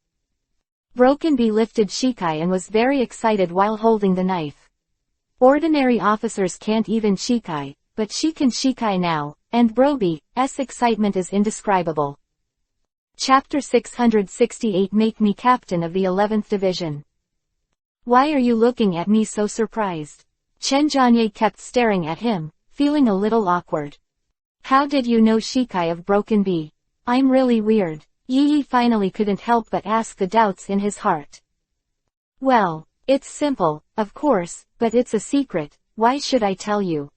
Broken Bee lifted Shikai and was very excited while holding the knife. Ordinary officers can't even Shikai, but she can Shikai now, and Brobee's excitement is indescribable. Chapter 668 Make Me Captain of the 11th Division. Why are you looking at me so surprised? Chen Jianye kept staring at him, feeling a little awkward. How did you know Shikai of Broken Bee? I'm really weird. Yi finally couldn't help but ask the doubts in his heart. Well, it's simple, of course, but it's a secret, why should I tell you?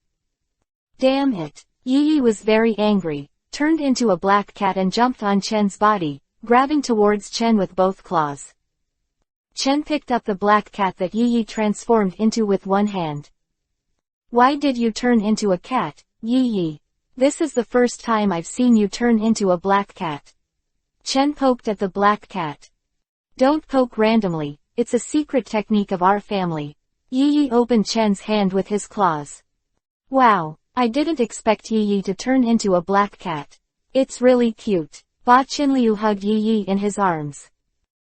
Damn it. Yi was very angry, turned into a black cat and jumped on Chen's body, grabbing towards Chen with both claws. Chen picked up the black cat that Yi transformed into with one hand. Why did you turn into a cat, Yi? This is the first time I've seen you turn into a black cat. Chen poked at the black cat. Don't poke randomly, it's a secret technique of our family. Yi opened Chen's hand with his claws. Wow, I didn't expect Yi to turn into a black cat. It's really cute. Ba Qinliu hugged Yi in his arms.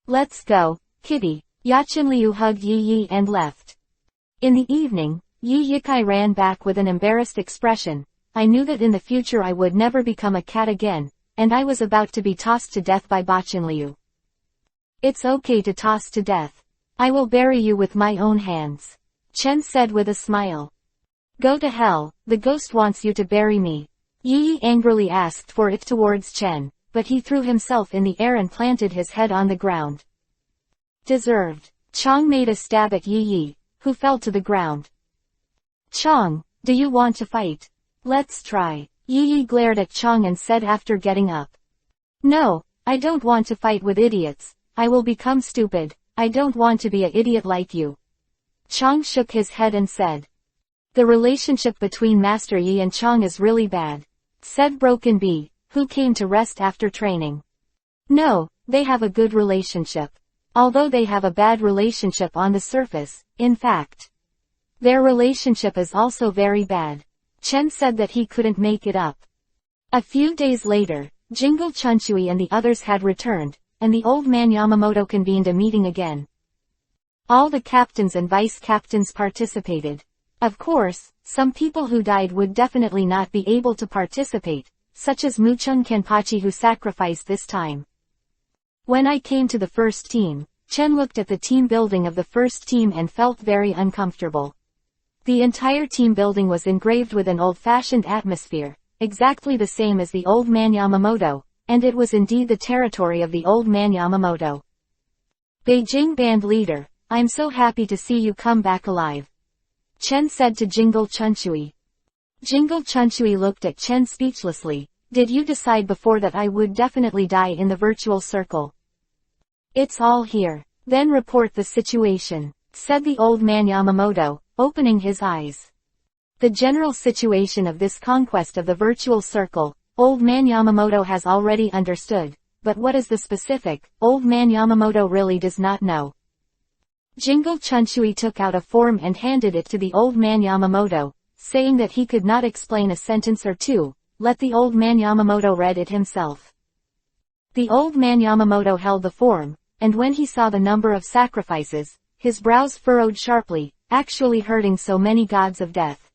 Let's go, kitty. Ya Qinliu hugged Yi and left. In the evening, Yi Yikai ran back with an embarrassed expression. I knew that in the future I would never become a cat again, and I was about to be tossed to death by Ba Qinliu. It's okay to toss to death. I will bury you with my own hands. Chen said with a smile. Go to hell, the ghost wants you to bury me. Yi angrily asked for it towards Chen, but he threw himself in the air and planted his head on the ground. Deserved. Chong made a stab at Yi, who fell to the ground. Chong, do you want to fight? Let's try. Yi glared at Chong and said after getting up. No, I don't want to fight with idiots. I will become stupid. I don't want to be an idiot like you. Chong shook his head and said. The relationship between Master Yi and Chong is really bad, said Broken Bee, who came to rest after training. No, they have a good relationship. Although they have a bad relationship on the surface, in fact. Their relationship is also very bad. Chen said that he couldn't make it up. A few days later, Jingle Chunshui and the others had returned, and the old man Yamamoto convened a meeting again. All the captains and vice-captains participated. Of course, some people who died would definitely not be able to participate, such as Muchung Kenpachi who sacrificed this time. When I came to the first team, Chen looked at the team building of the first team and felt very uncomfortable. The entire team building was engraved with an old-fashioned atmosphere, exactly the same as the old man Yamamoto, and it was indeed the territory of the old man Yamamoto. Beijing band leader, I'm so happy to see you come back alive. Chen said to Jingle Chunshui. Jingle Chunshui looked at Chen speechlessly. Did you decide before that I would definitely die in the virtual circle? It's all here. Then report the situation, said the old man Yamamoto, opening his eyes. The general situation of this conquest of the virtual circle, old man Yamamoto has already understood, but what is the specific, old man Yamamoto really does not know. Jingle Chunshui took out a form and handed it to the old man Yamamoto, saying that he could not explain a sentence or two, let the old man Yamamoto read it himself. The old man Yamamoto held the form, and when he saw the number of sacrifices, his brows furrowed sharply, actually hurting so many gods of death.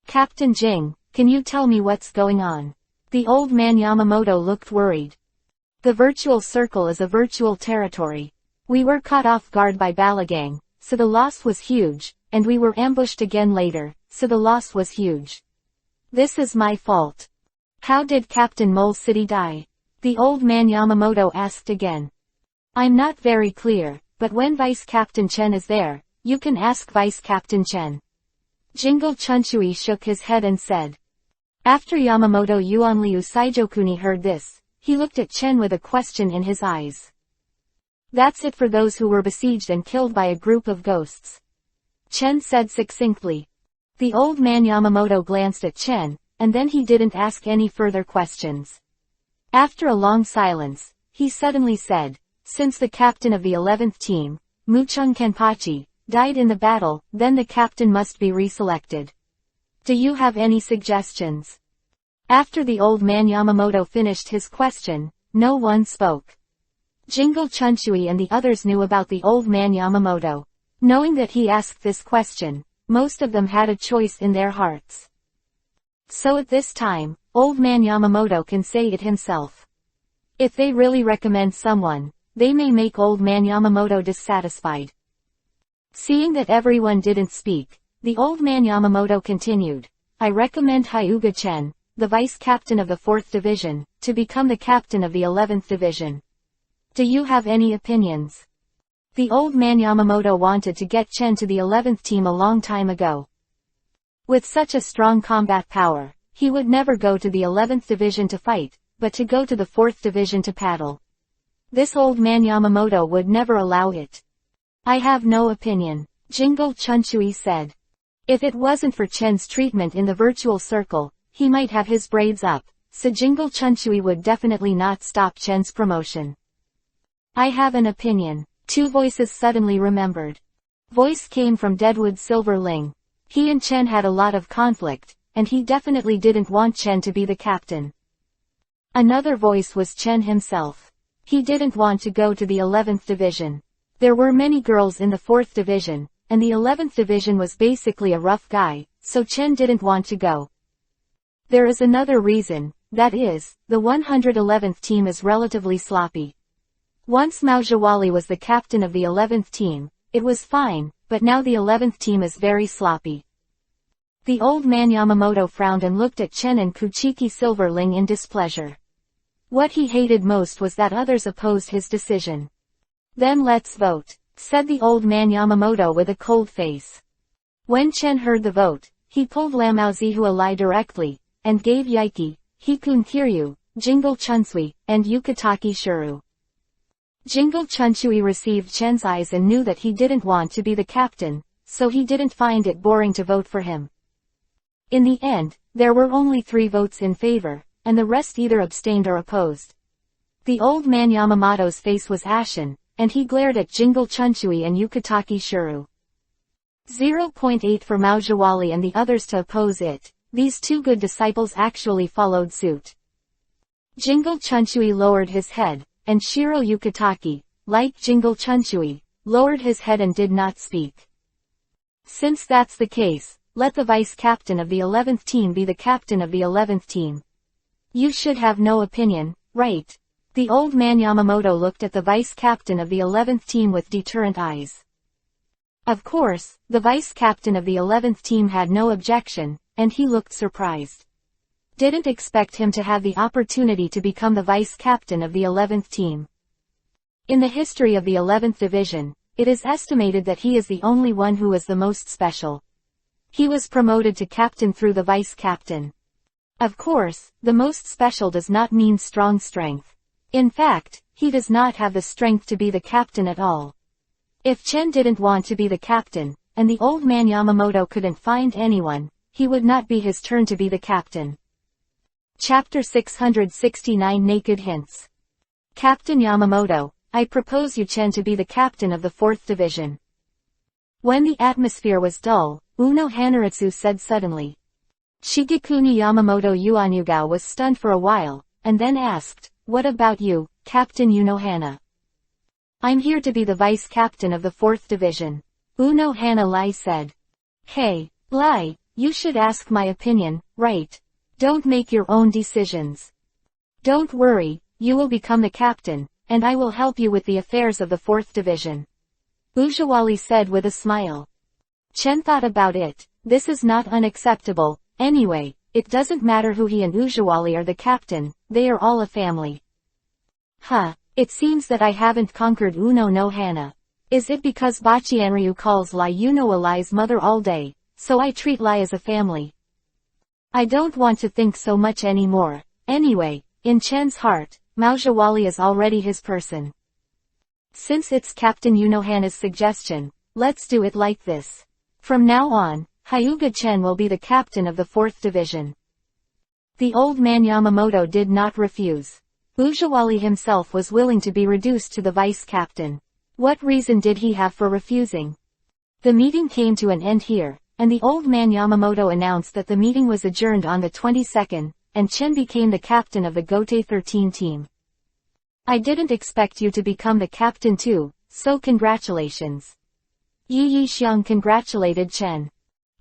Captain Jing, can you tell me what's going on? The old man Yamamoto looked worried. The virtual circle is a virtual territory. We were caught off guard by Balagang, so the loss was huge, and we were ambushed again later, so the loss was huge. This is my fault. How did Captain Mole City die? The old man Yamamoto asked again. I'm not very clear, but when Vice Captain Chen is there, you can ask Vice Captain Chen. Jingle Chunshui shook his head and said. After Yamamoto Yuanliu Saijokuni heard this, he looked at Chen with a question in his eyes. That's it for those who were besieged and killed by a group of ghosts. Chen said succinctly. The old man Yamamoto glanced at Chen, and then he didn't ask any further questions. After a long silence, he suddenly said, since the captain of the 11th team, Muchung Kenpachi, died in the battle, then the captain must be reselected. Do you have any suggestions? After the old man Yamamoto finished his question, no one spoke. Jingle Chunshui and the others knew about the old man Yamamoto. Knowing that he asked this question, most of them had a choice in their hearts. So at this time, old man Yamamoto can say it himself. If they really recommend someone, they may make old man Yamamoto dissatisfied. Seeing that everyone didn't speak, the old man Yamamoto continued. I recommend Hyuga Chen, the vice captain of the 4th division, to become the captain of the 11th division. Do you have any opinions? The old man Yamamoto wanted to get Chen to the 11th team a long time ago. With such a strong combat power, he would never go to the 11th division to fight, but to go to the 4th division to paddle. This old man Yamamoto would never allow it. I have no opinion, Jingle Chunshui said. If it wasn't for Chen's treatment in the virtual circle, he might have his braids up, so Jingle Chunshui would definitely not stop Chen's promotion. I have an opinion. Two voices suddenly remembered. Voice came from Deadwood Silverling. He and Chen had a lot of conflict, and he definitely didn't want Chen to be the captain. Another voice was Chen himself. He didn't want to go to the 11th division. There were many girls in the 4th division, and the 11th division was basically a rough guy, so Chen didn't want to go. There is another reason, that is, the 111th team is relatively sloppy. Once Maojawali was the captain of the 11th team, it was fine, but now the 11th team is very sloppy. The old man Yamamoto frowned and looked at Chen and Kuchiki Silverling in displeasure. What he hated most was that others opposed his decision. Then let's vote, said the old man Yamamoto with a cold face. When Chen heard the vote, he pulled Lamao Zihualai directly, and gave Yaiki, Hikun Kiryu, Jingle Chunsui, and Yukataki Shuru. Jingle Chunsui received Chen's eyes and knew that he didn't want to be the captain, so he didn't find it boring to vote for him. In the end, there were only 3 votes in favor, and the rest either abstained or opposed. The old man Yamamoto's face was ashen, and he glared at Jingle Chunsui and Yukataki Shuru. 0.8 for Maojawali and the others to oppose it. These 2 good disciples actually followed suit. Jingle Chunsui lowered his head, and Shiro Yukataki, like Jingle Chunsui, lowered his head and did not speak. Since that's the case, let the vice captain of the 11th team be the captain of the 11th team. You should have no opinion, right? The old man Yamamoto looked at the vice captain of the 11th team with deterrent eyes. Of course, the vice captain of the 11th team had no objection, and he looked surprised. Didn't expect him to have the opportunity to become the vice captain of the 11th team. In the history of the 11th division, it is estimated that he is the only one who is the most special. He was promoted to captain through the vice captain. Of course, the most special does not mean strong strength. In fact, he does not have the strength to be the captain at all. If Chen didn't want to be the captain, and the old man Yamamoto couldn't find anyone, he would not be his turn to be the captain. Chapter 669 Naked Hints. Captain Yamamoto, I propose you Chen to be the captain of the 4th division. When the atmosphere was dull, Uno Hanaritsu said suddenly. Shigekuni Yamamoto Yuanyugao was stunned for a while, and then asked, what about you, Captain Unohana? I'm here to be the vice captain of the 4th division. Unohana Lai said. Hey, Lai, you should ask my opinion, right? Don't make your own decisions. Don't worry, you will become the captain, and I will help you with the affairs of the 4th division. Ujawali said with a smile. Chen thought about it. This is not unacceptable. Anyway, it doesn't matter who he and Ujawali are the captain, they are all a family. Huh, it seems that I haven't conquered Uno no Hana. Is it because Bachianryu calls Lai Uno a Lai's mother all day, so I treat Lai as a family? I don't want to think so much anymore. Anyway, in Chen's heart, Maujawali is already his person. Since it's Captain Unohana's suggestion, let's do it like this. From now on, Hyuga Chen will be the captain of the 4th division. The old man Yamamoto did not refuse. Ujawali himself was willing to be reduced to the vice captain. What reason did he have for refusing? The meeting came to an end here, and the old man Yamamoto announced that the meeting was adjourned on the 22nd, and Chen became the captain of the Gote 13 team. I didn't expect you to become the captain too, so congratulations. Yi Xiang congratulated Chen.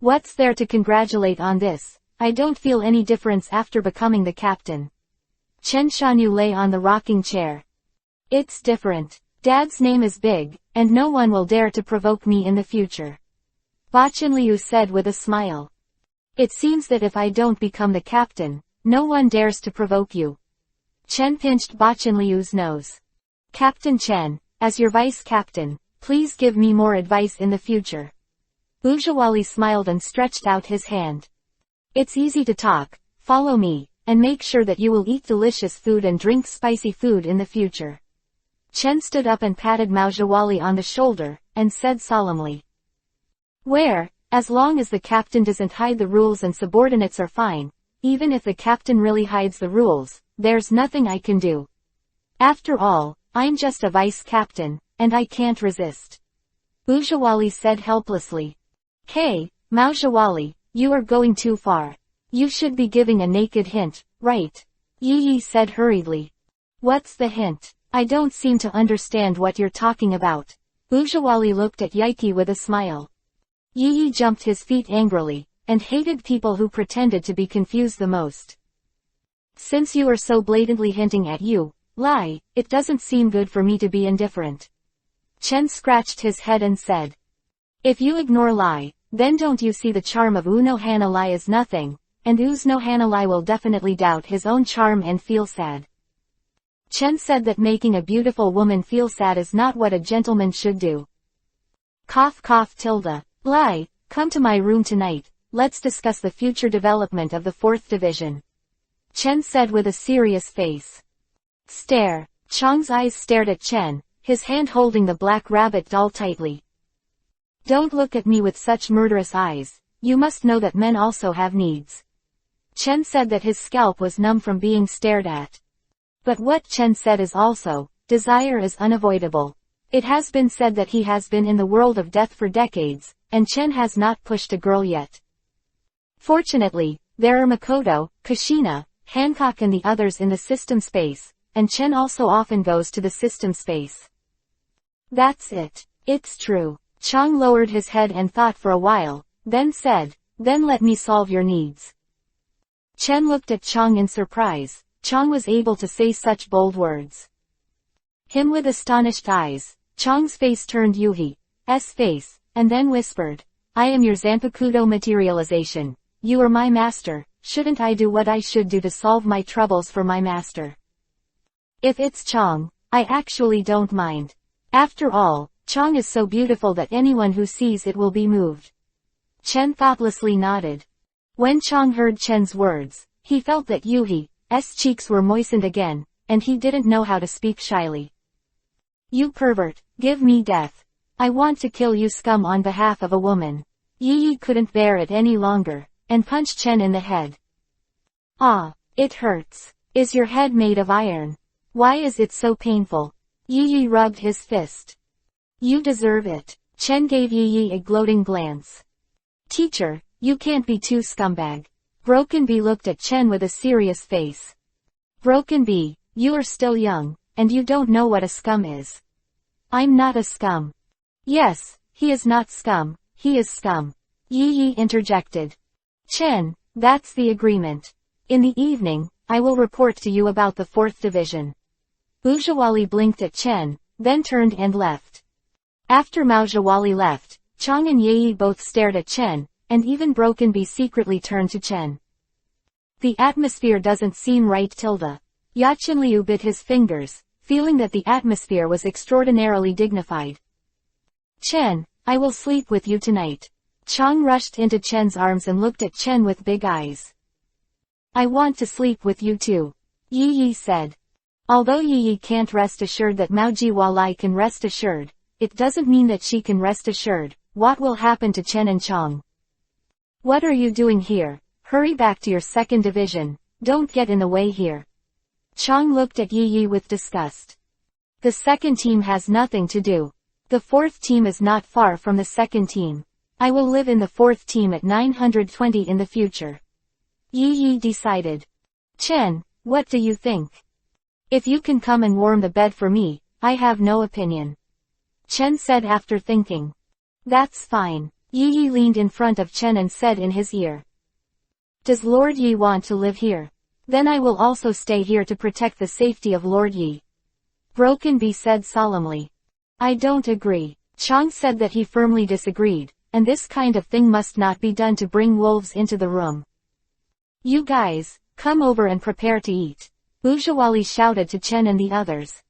What's there to congratulate on this? I don't feel any difference after becoming the captain. Chen Shanyu lay on the rocking chair. It's different. Dad's name is big, and no one will dare to provoke me in the future. Bachanliu said with a smile. It seems that if I don't become the captain, no one dares to provoke you. Chen pinched Bachanliu's nose. Captain Chen, as your vice captain, please give me more advice in the future. Ujawali smiled and stretched out his hand. It's easy to talk, follow me, and make sure that you will eat delicious food and drink spicy food in the future. Chen stood up and patted Maujawali on the shoulder, and said solemnly. Where, as long as the captain doesn't hide the rules and subordinates are fine, even if the captain really hides the rules, there's nothing I can do. After all, I'm just a vice captain, and I can't resist. Ujawali said helplessly. Hey, Maujawali, you are going too far. You should be giving a naked hint, right? Yi said hurriedly. What's the hint? I don't seem to understand what you're talking about. Ujawali looked at Yaiki with a smile. Yi jumped his feet angrily, and hated people who pretended to be confused the most. Since you are so blatantly hinting at you, Lai, it doesn't seem good for me to be indifferent. Chen scratched his head and said. If you ignore Lai, then don't you see the charm of Unohana Lai is nothing, and Unohana Lai will definitely doubt his own charm and feel sad. Chen said that making a beautiful woman feel sad is not what a gentleman should do. Cough cough tilde. Lai, come to my room tonight, let's discuss the future development of the 4th division. Chen said with a serious face. Stare. Chang's eyes stared at Chen, his hand holding the black rabbit doll tightly. Don't look at me with such murderous eyes, you must know that men also have needs. Chen said that his scalp was numb from being stared at. But what Chen said is also, desire is unavoidable. It has been said that he has been in the world of death for decades, and Chen has not pushed a girl yet. Fortunately, there are Makoto, Kushina, Hancock and the others in the system space, and Chen also often goes to the system space. That's it. It's true. Chang lowered his head and thought for a while, then said, then let me solve your needs. Chen looked at Chang in surprise. Chang was able to say such bold words. Him with astonished eyes, Chang's face turned Yuhi's face, and then whispered, I am your Zanpakuto materialization. You are my master, shouldn't I do what I should do to solve my troubles for my master? If it's Chang, I actually don't mind. After all, Chang is so beautiful that anyone who sees it will be moved. Chen thoughtlessly nodded. When Chang heard Chen's words, he felt that Yuhi's cheeks were moistened again, and he didn't know how to speak shyly. You pervert, give me death. I want to kill you scum on behalf of a woman. Yi couldn't bear it any longer, and punched Chen in the head. Ah, it hurts. Is your head made of iron? Why is it so painful? Yi rubbed his fist. You deserve it. Chen gave Yi a gloating glance. Teacher, you can't be too scumbag. Broken Bee looked at Chen with a serious face. Broken Bee, you are still young, and you don't know what a scum is. I'm not a scum. Yes, he is not scum, he is scum. Yi interjected. Chen, that's the agreement. In the evening, I will report to you about the 4th division. Ujawali blinked at Chen, then turned and left. After Mao Zhawali left, Chang and Yi both stared at Chen, and even Broken Bee secretly turned to Chen. The atmosphere doesn't seem right. Yachin Liu bit his fingers, feeling that the atmosphere was extraordinarily dignified. Chen, I will sleep with you tonight. Chang rushed into Chen's arms and looked at Chen with big eyes. I want to sleep with you too, Yi said. Although Yi can't rest assured that Mao Zhawali can rest assured, it doesn't mean that she can rest assured. What will happen to Chen and Chang? What are you doing here? Hurry back to your second division. Don't get in the way here. Chang looked at Yi with disgust. The second team has nothing to do. The fourth team is not far from the second team. I will live in the fourth team at 920 in the future. Yi decided. Chen, what do you think? If you can come and warm the bed for me, I have no opinion. Chen said after thinking. That's fine. Yi leaned in front of Chen and said in his ear. Does Lord Yi want to live here? Then I will also stay here to protect the safety of Lord Yi. Broken Bee said solemnly. I don't agree. Chang said that he firmly disagreed, and this kind of thing must not be done to bring wolves into the room. You guys, come over and prepare to eat. Zhawali shouted to Chen and the others.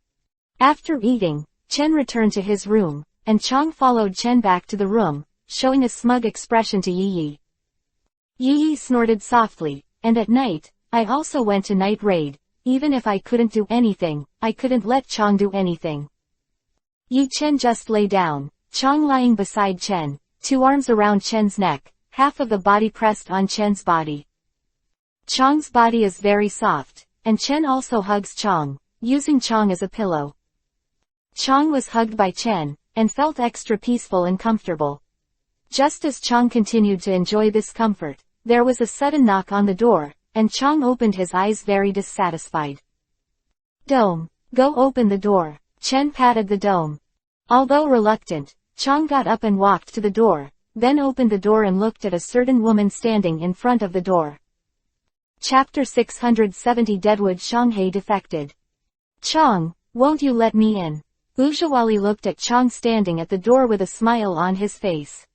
After eating, Chen returned to his room, and Chang followed Chen back to the room, showing a smug expression to Yi. Yi snorted softly, and at night, I also went to night raid. Even if I couldn't do anything, I couldn't let Chang do anything. Chen just lay down, Chang lying beside Chen, 2 arms around Chen's neck, half of the body pressed on Chen's body. Chang's body is very soft, and Chen also hugs Chang, using Chang as a pillow. Chang was hugged by Chen, and felt extra peaceful and comfortable. Just as Chang continued to enjoy this comfort, there was a sudden knock on the door, and Chang opened his eyes very dissatisfied. Dome, go open the door. Chen patted the dome. Although reluctant, Chang got up and walked to the door, then opened the door and looked at a certain woman standing in front of the door. Chapter 670 Deadwood Shanghai defected. Chang, won't you let me in? Zhawali looked at Chang standing at the door with a smile on his face.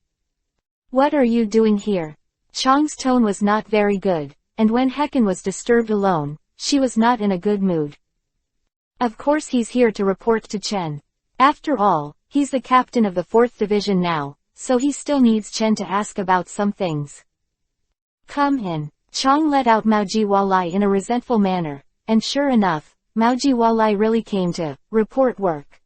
What are you doing here? Chang's tone was not very good, and when Hecken was disturbed alone, she was not in a good mood. Of course he's here to report to Chen. After all, he's the captain of the 4th division now, so he still needs Chen to ask about some things. Come in. Chang let out Mao Zhawali in a resentful manner, and sure enough, Mao Zhawali really came to report work.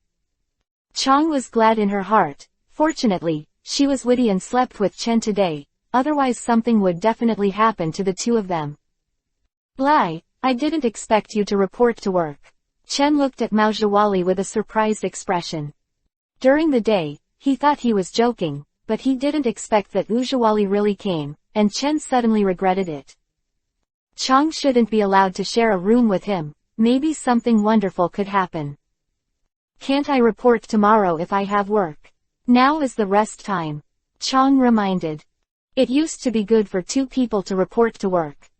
Chang was glad in her heart. Fortunately, she was witty and slept with Chen today, otherwise something would definitely happen to the two of them. Bly, I didn't expect you to report to work. Chen looked at Mao Zhawali with a surprised expression. During the day, he thought he was joking, but he didn't expect that Zhawali really came, and Chen suddenly regretted it. Chang shouldn't be allowed to share a room with him. Maybe something wonderful could happen. Can't I report tomorrow if I have work? Now is the rest time. Chang reminded. It used to be good for 2 people to report to work.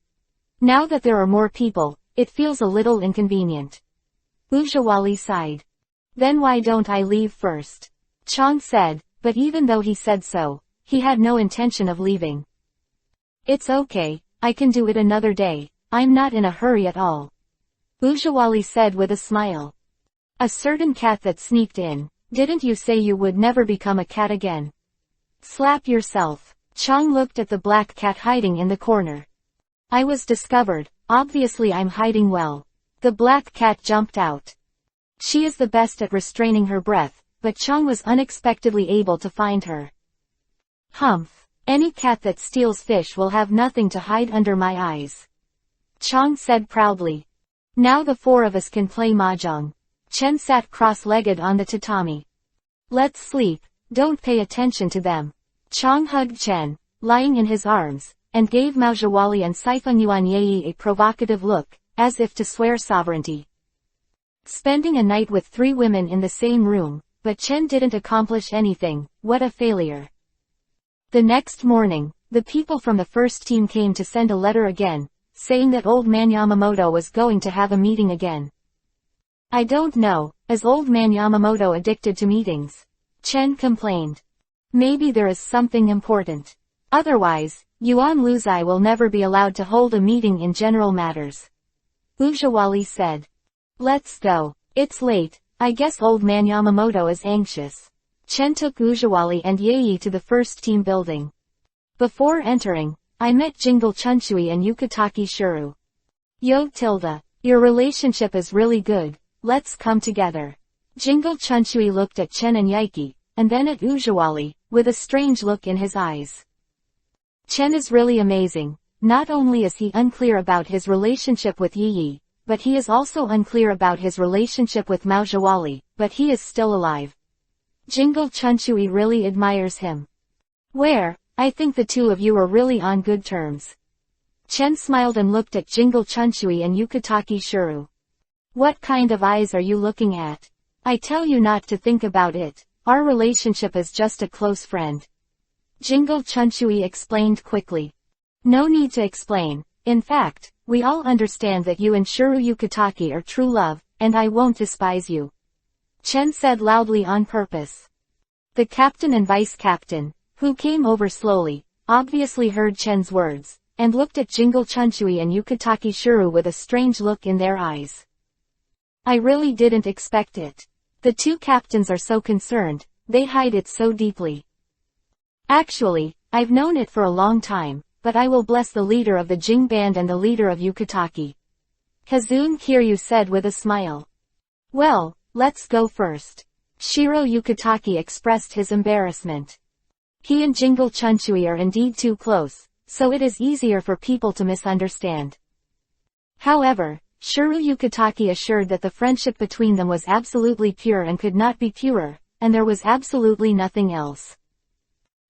Now that there are more people, it feels a little inconvenient. Zhawali sighed. Then why don't I leave first? Chang said, but even though he said so, he had no intention of leaving. It's okay, I can do it another day, I'm not in a hurry at all. Zhawali said with a smile. A certain cat that sneaked in, didn't you say you would never become a cat again? Slap yourself. Chang looked at the black cat hiding in the corner. I was discovered, obviously I'm hiding well. The black cat jumped out. She is the best at restraining her breath, but Chang was unexpectedly able to find her. Humph. Any cat that steals fish will have nothing to hide under my eyes. Chang said proudly. Now the 4 of us can play mahjong. Chen sat cross-legged on the tatami. Let's sleep, don't pay attention to them. Chang hugged Chen, lying in his arms, and gave Mao Zhawali and Saifeng Yuanyei a provocative look, as if to swear sovereignty. Spending a night with 3 women in the same room, but Chen didn't accomplish anything. What a failure. The next morning, the people from the first team came to send a letter again, saying that Old Man Yamamoto was going to have a meeting again. I don't know, is Old Man Yamamoto addicted to meetings? Chen complained. Maybe there is something important. Otherwise, Yuan Luzai will never be allowed to hold a meeting in general matters. Ujawali said. Let's go. It's late, I guess old man Yamamoto is anxious. Chen took Ujawali and Yayi to the first team building. Before entering, I met Jingle Chunshui and Yukitaki Shuru. Yo Tilda, your relationship is really good, let's come together. Jingle Chunshui looked at Chen and Yaiki, and then at Ujawali, with a strange look in his eyes. Chen is really amazing. Not only is he unclear about his relationship with Yi, but he is also unclear about his relationship with Maojawali, but he is still alive. Jingle Chunshui really admires him. I think the two of you are really on good terms. Chen smiled and looked at Jingle Chunshui and Yukitaki Shuru. What kind of eyes are you looking at? I tell you not to think about it, our relationship is just a close friend. Jingle Chunshui explained quickly. No need to explain, in fact, we all understand that you and Shuru Yukitaki are true love, and I won't despise you. Chen said loudly on purpose. The captain and vice captain, who came over slowly, obviously heard Chen's words, and looked at Jingle Chunshui and Yukitaki Shuru with a strange look in their eyes. I really didn't expect it. The two captains are so concerned, they hide it so deeply. Actually, I've known it for a long time, but I will bless the leader of the Jing band and the leader of Yukitaki. Kazun Kiryu said with a smile. Well, let's go first. Shiro Yukitaki expressed his embarrassment. He and Jingle Chunshui are indeed too close, so it is easier for people to misunderstand. However, Shuru Yukitaki assured that the friendship between them was absolutely pure and could not be purer, and there was absolutely nothing else.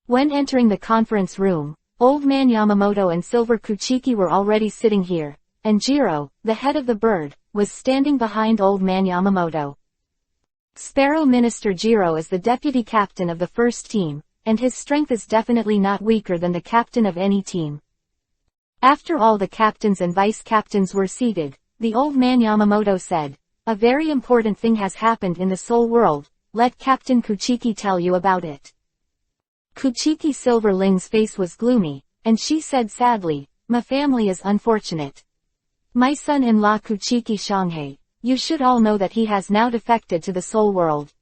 When entering the conference room, Old Man Yamamoto and Silver Kuchiki were already sitting here, and Jiro, the head of the bird, was standing behind Old Man Yamamoto. Sparrow Minister Jiro is the deputy captain of the first team, and his strength is definitely not weaker than the captain of any team. After all the captains and vice captains were seated, the Old Man Yamamoto said, a very important thing has happened in the soul world, let Captain Kuchiki tell you about it. Kuchiki Silverling's face was gloomy, and she said sadly, my family is unfortunate. My son-in-law Kuchiki Shanghai, you should all know that he has now defected to the soul world.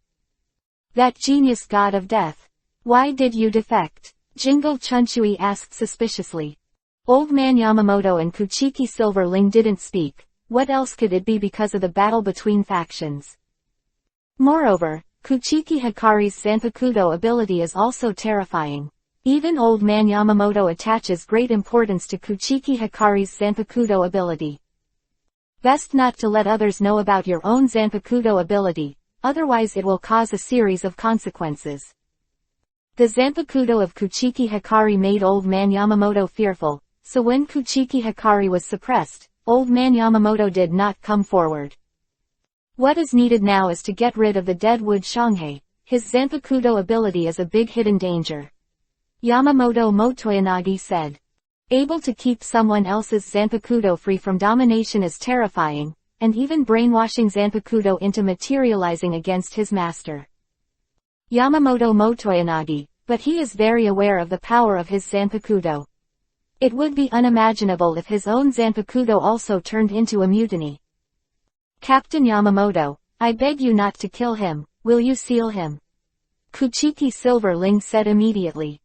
That genius god of death. Why did you defect? Jingle Chunshui asked suspiciously. Old Man Yamamoto and Kuchiki Silverling didn't speak. What else could it be because of the battle between factions? Moreover, Kuchiki Hikari's Zanpakuto ability is also terrifying. Even Old Man Yamamoto attaches great importance to Kuchiki Hikari's Zanpakuto ability. Best not to let others know about your own Zanpakuto ability, otherwise it will cause a series of consequences. The Zanpakuto of Kuchiki Hikari made Old Man Yamamoto fearful, so when Kuchiki Hikari was suppressed, Old Man Yamamoto did not come forward. What is needed now is to get rid of the Deadwood Shanghai. His Zanpakuto ability is a big hidden danger. Yamamoto Motoyanagi said. Able to keep someone else's Zanpakuto free from domination is terrifying, and even brainwashing Zanpakuto into materializing against his master. Yamamoto Motoyanagi, but he is very aware of the power of his Zanpakuto. It would be unimaginable if his own Zanpakuto also turned into a mutiny. Captain Yamamoto, I beg you not to kill him, will you seal him? Kuchiki Silverling said immediately.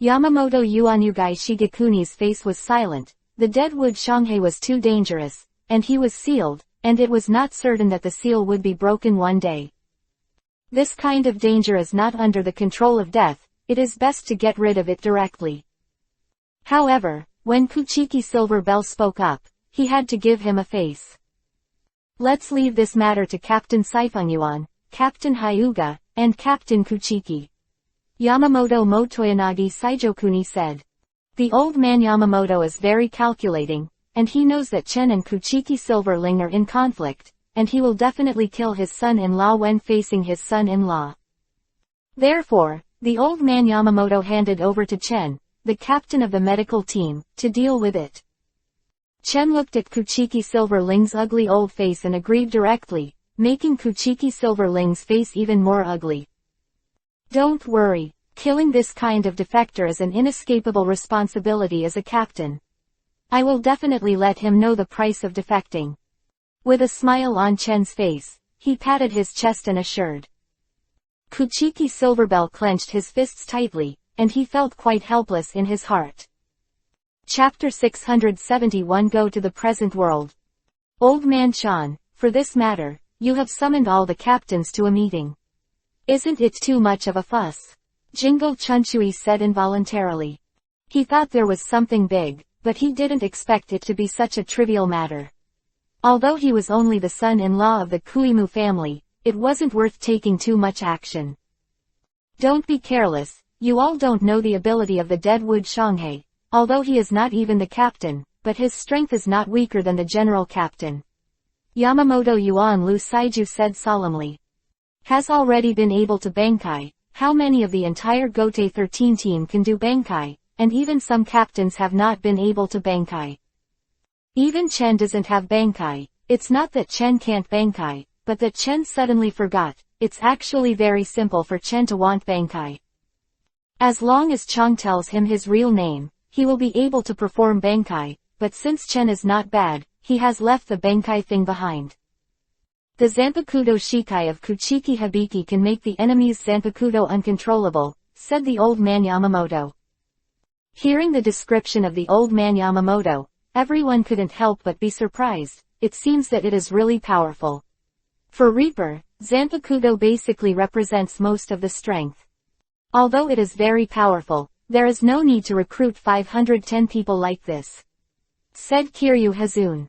Yamamoto Yuanyugai Shigekuni's face was silent, the Deadwood Shanghai was too dangerous, and he was sealed, and it was not certain that the seal would be broken one day. This kind of danger is not under the control of death, it is best to get rid of it directly. However, when Kuchiki Silverbell spoke up, he had to give him a face. Let's leave this matter to Captain Saifengyuan, Captain Hyuga, and Captain Kuchiki. Yamamoto Motoyanagi Saijokuni said. The Old Man Yamamoto is very calculating, and he knows that Chen and Kuchiki Silverling are in conflict, and he will definitely kill his son-in-law when facing his son-in-law. Therefore, the Old Man Yamamoto handed over to Chen, the captain of the medical team, to deal with it. Chen looked at Kuchiki Silverling's ugly old face and agreed directly, making Kuchiki Silverling's face even more ugly. Don't worry, killing this kind of defector is an inescapable responsibility as a captain. I will definitely let him know the price of defecting. With a smile on Chen's face, he patted his chest and assured. Kuchiki Silverbell clenched his fists tightly, and he felt quite helpless in his heart. Chapter 671 Go to the present world. Old Man Chan, for this matter, you have summoned all the captains to a meeting. Isn't it too much of a fuss? Jingle Chunchui said involuntarily. He thought there was something big, but he didn't expect it to be such a trivial matter. Although he was only the son-in-law of the Kuimu family, it wasn't worth taking too much action. Don't be careless, you all don't know the ability of the Deadwood Shanghai, although he is not even the captain, but his strength is not weaker than the general captain. Yamamoto Yuan Lu Saiju said solemnly. Has already been able to Bankai. How many of the entire Gote 13 team can do Bankai, and even some captains have not been able to Bankai. Even Chen doesn't have Bankai. It's not that Chen can't Bankai, but that Chen suddenly forgot. It's actually very simple for Chen to want Bankai. As long as Chang tells him his real name, he will be able to perform Bankai, but since Chen is not bad, he has left the Bankai thing behind. The Zanpakuto Shikai of Kuchiki Hibiki can make the enemy's Zanpakuto uncontrollable, said the old man Yamamoto. Hearing the description of the old man Yamamoto, everyone couldn't help but be surprised. It seems that it is really powerful. For Reaper, Zanpakuto basically represents most of the strength. Although it is very powerful, there is no need to recruit 510 people like this, said Kiryu Hazun.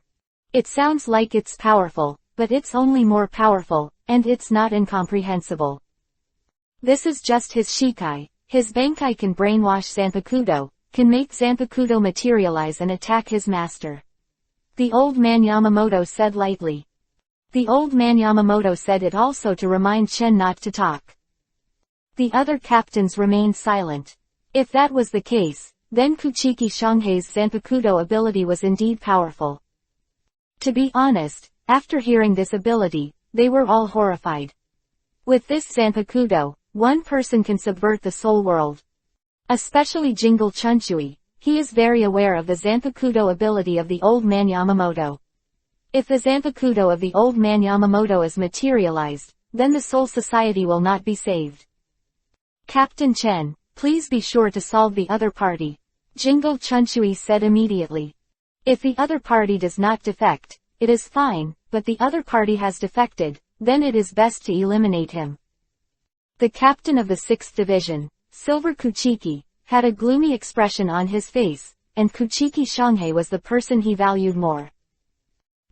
It sounds like it's powerful, but it's only more powerful, and it's not incomprehensible. This is just his Shikai. His Bankai can brainwash Zanpakuto, can make Zanpakuto materialize and attack his master. The old man Yamamoto said lightly. The old man Yamamoto said it also to remind Chen not to talk. The other captains remained silent. If that was the case, then Kuchiki Shanghai's Zanpakuto ability was indeed powerful. To be honest, after hearing this ability, they were all horrified. With this Zanpakuto, one person can subvert the soul world. Especially Jingle Chunchui, he is very aware of the Zanpakuto ability of the old man Yamamoto. If the Zanpakuto of the old man Yamamoto is materialized, then the Soul Society will not be saved. Captain Chen, please be sure to solve the other party, Jingle Chunchui said immediately. If the other party does not defect, it is fine, but the other party has defected, then it is best to eliminate him. The captain of the 6th Division, Silver Kuchiki, had a gloomy expression on his face, and Kuchiki Shanghai was the person he valued more.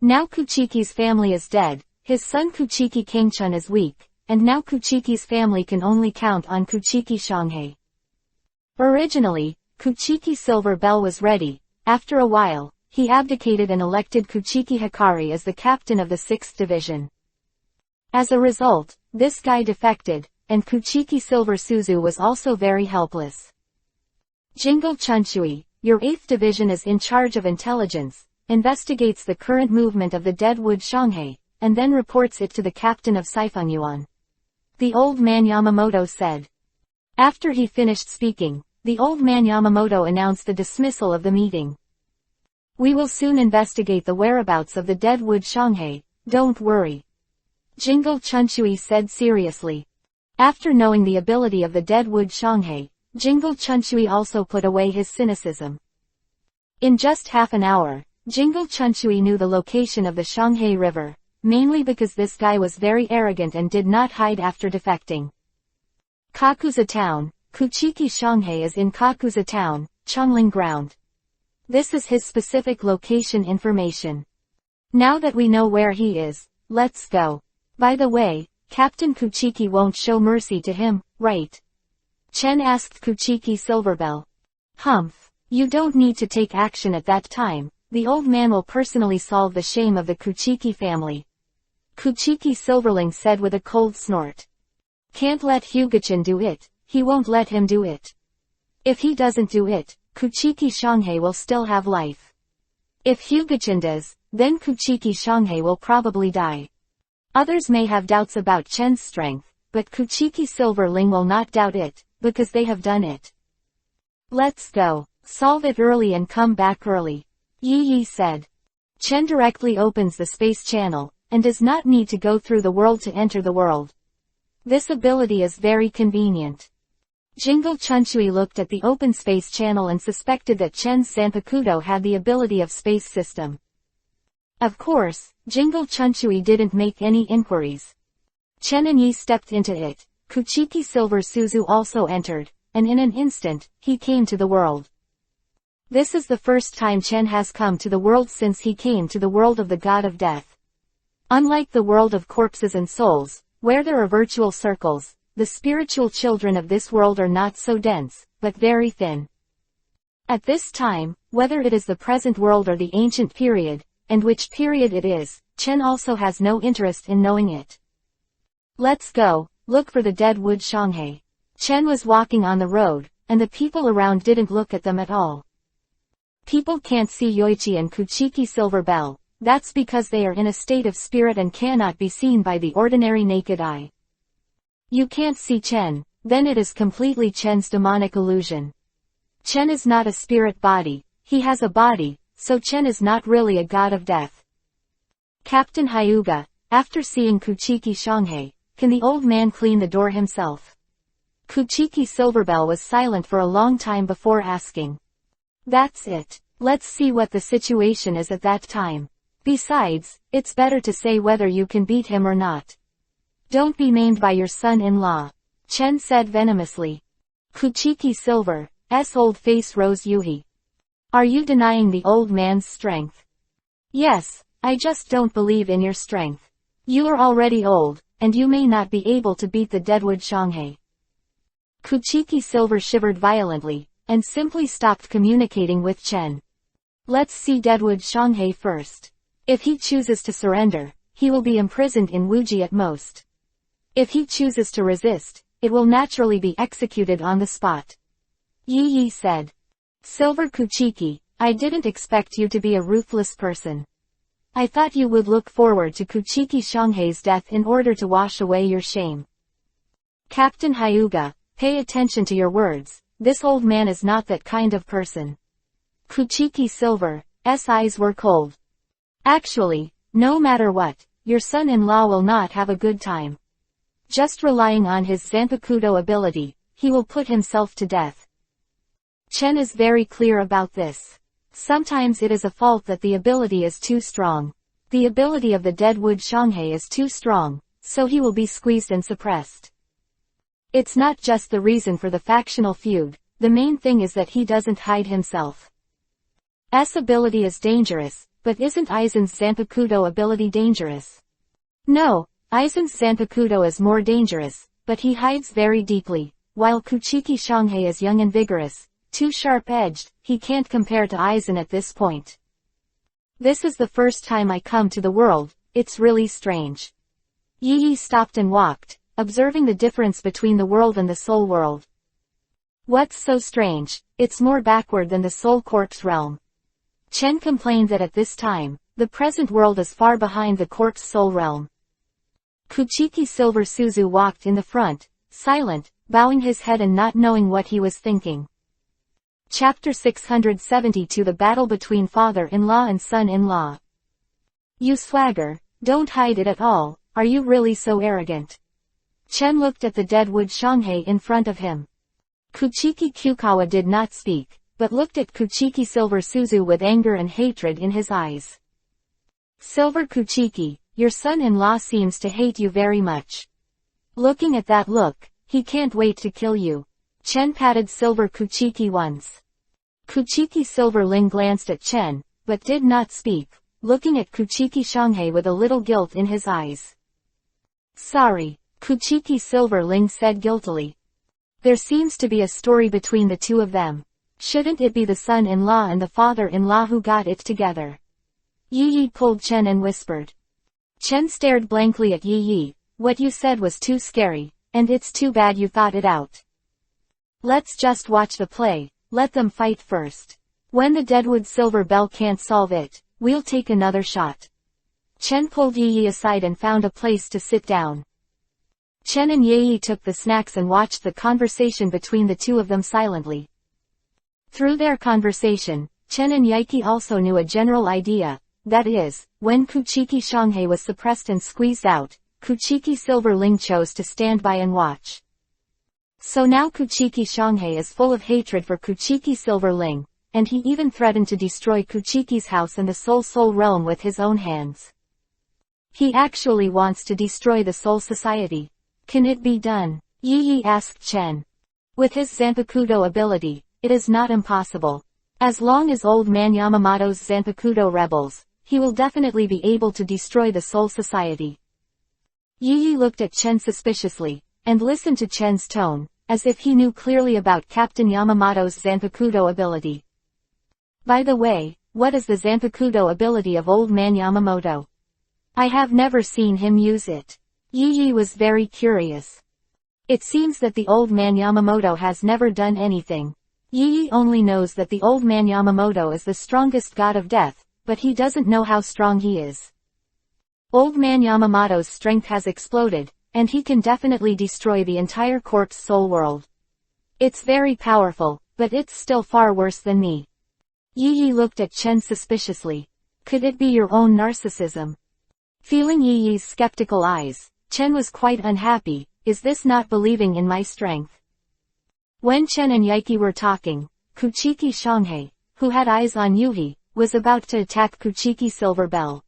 Now Kuchiki's family is dead, his son Kuchiki Kangchun is weak, and now Kuchiki's family can only count on Kuchiki Shanghai. Originally, Kuchiki Silver Bell was ready. After a while, he abdicated and elected Kuchiki Hikari as the captain of the 6th Division. As a result, this guy defected, and Kuchiki Silver Suzu was also very helpless. Jingle Chunchui, your 8th Division is in charge of intelligence, investigates the current movement of the Deadwood Shanghai, and then reports it to the captain of Saifengyuan. The old man Yamamoto said. After he finished speaking, the old man Yamamoto announced the dismissal of the meeting. We will soon investigate the whereabouts of the Deadwood Shanghai, don't worry. Jingle Chunchui said seriously. After knowing the ability of the Deadwood Shanghai, Jingle Chunchui also put away his cynicism. In just half an hour, Jingle Chunchui knew the location of the Shanghai River, mainly because this guy was very arrogant and did not hide after defecting. Kakuza Town, Kuchiki Shanghai is in Kakuza Town, Chongling Ground. This is his specific location information. Now that we know where he is, let's go. By the way, Captain Kuchiki won't show mercy to him, right? Chen asked Kuchiki Silverbell. Humph. You don't need to take action at that time, the old man will personally solve the shame of the Kuchiki family. Kuchiki Silverling said with a cold snort. Can't let Hugachin do it, he won't let him do it. If he doesn't do it, Kuchiki Shanghai will still have life. If Hugachin does, then Kuchiki Shanghai will probably die. Others may have doubts about Chen's strength, but Kuchiki Silverling will not doubt it, because they have done it. Let's go. Solve it early and come back early. Yi said. Chen directly opens the space channel, and does not need to go through the world to enter the world. This ability is very convenient. Jingle Chunshui looked at the open space channel and suspected that Chen's Zanpakuto had the ability of space system. Of course, Jingle Chunshui didn't make any inquiries. Chen and Yi stepped into it, Kuchiki Silver Suzu also entered, and in an instant, he came to the world. This is the first time Chen has come to the world since he came to the world of the god of death. Unlike the world of corpses and souls, where there are virtual circles, the spiritual children of this world are not so dense, but very thin. At this time, whether it is the present world or the ancient period, and which period it is, Chen also has no interest in knowing it. Let's go, look for the dead wood Shanghai. Chen was walking on the road, and the people around didn't look at them at all. People can't see Yoichi and Kuchiki Silver Bell, that's because they are in a state of spirit and cannot be seen by the ordinary naked eye. You can't see Chen, then it is completely Chen's demonic illusion. Chen is not a spirit body, he has a body, so Chen is not really a god of death. Captain Hyuga, after seeing Kuchiki Shanghai, can the old man clean the door himself? Kuchiki Silverbell was silent for a long time before asking. That's it. Let's see what the situation is at that time. Besides, it's better to say whether you can beat him or not. Don't be named by your son-in-law. Chen said venomously. Kuchiki Silver's old face rose. Yuhi. Are you denying the old man's strength? Yes, I just don't believe in your strength. You are already old, and you may not be able to beat the Deadwood Shanghai. Kuchiki Silver shivered violently, and simply stopped communicating with Chen. Let's see Deadwood Shanghai first. If he chooses to surrender, he will be imprisoned in Wuji at most. If he chooses to resist, it will naturally be executed on the spot. Yi said. Silver Kuchiki, I didn't expect you to be a ruthless person. I thought you would look forward to Kuchiki Shanghai's death in order to wash away your shame. Captain Hyuga, pay attention to your words, this old man is not that kind of person. Kuchiki Silver's eyes were cold. Actually, no matter what, your son-in-law will not have a good time. Just relying on his Zanpakuto ability, he will put himself to death. Chen is very clear about this. Sometimes it is a fault that the ability is too strong. The ability of the Deadwood Shanghai is too strong, so he will be squeezed and suppressed. It's not just the reason for the factional feud, the main thing is that he doesn't hide himself. S ability is dangerous, but isn't Aizen's Zanpakuto ability dangerous? No, Aizen's Zanpakuto is more dangerous, but he hides very deeply, while Kuchiki Shanghai is young and vigorous, too sharp-edged, he can't compare to Aizen at this point. This is the first time I come to the world, it's really strange. Yi stopped and walked, observing the difference between the world and the soul world. What's so strange? It's more backward than the soul corpse realm. Chen complained that at this time, the present world is far behind the corpse soul realm. Kuchiki Silver Suzu walked in the front, silent, bowing his head and not knowing what he was thinking. Chapter 672 The Battle Between Father-in-Law and Son-in-Law. You swagger, don't hide it at all, are you really so arrogant? Chen looked at the Deadwood Shanghai in front of him. Kuchiki Kyukawa did not speak, but looked at Kuchiki Silver Suzu with anger and hatred in his eyes. Silver Kuchiki, your son-in-law seems to hate you very much. Looking at that look, he can't wait to kill you. Chen patted Silver Kuchiki once. Kuchiki Silverling glanced at Chen, but did not speak, looking at Kuchiki Shanghai with a little guilt in his eyes. Sorry, Kuchiki Silverling said guiltily. There seems to be a story between the two of them. Shouldn't it be the son-in-law and the father-in-law who got it together? Yi pulled Chen and whispered. Chen stared blankly at Yi. What you said was too scary, and it's too bad you thought it out. Let's just watch the play, let them fight first. When the Deadwood Silver Bell can't solve it, we'll take another shot. Chen pulled Yi aside and found a place to sit down. Chen and Yi took the snacks and watched the conversation between the two of them silently. Through their conversation, Chen and Yi also knew a general idea, that is, when Kuchiki Shanghai was suppressed and squeezed out, Kuchiki Silverling chose to stand by and watch. So now Kuchiki Shanghai is full of hatred for Kuchiki Silverling, and he even threatened to destroy Kuchiki's house and the Soul realm with his own hands. He actually wants to destroy the Soul Society. Can it be done? Yi asked Chen. With his Zanpakuto ability, it is not impossible. As long as Old Man Yamamoto's Zanpakuto rebels, he will definitely be able to destroy the Soul Society. Yi looked at Chen suspiciously, and listened to Chen's tone, as if he knew clearly about Captain Yamamoto's Zanpakuto ability. By the way, what is the Zanpakuto ability of Old Man Yamamoto? I have never seen him use it. Yi was very curious. It seems that the Old Man Yamamoto has never done anything. Yi only knows that the Old Man Yamamoto is the strongest god of death, but he doesn't know how strong he is. Old Man Yamamoto's strength has exploded, and he can definitely destroy the entire corpse soul world. It's very powerful, but it's still far worse than me. Yi looked at Chen suspiciously. Could it be your own narcissism? Feeling Yi's skeptical eyes, Chen was quite unhappy. Is this not believing in my strength? When Chen and Yi were talking, Kuchiki Shanghai, who had eyes on Yuhi, was about to attack Kuchiki Silverbell.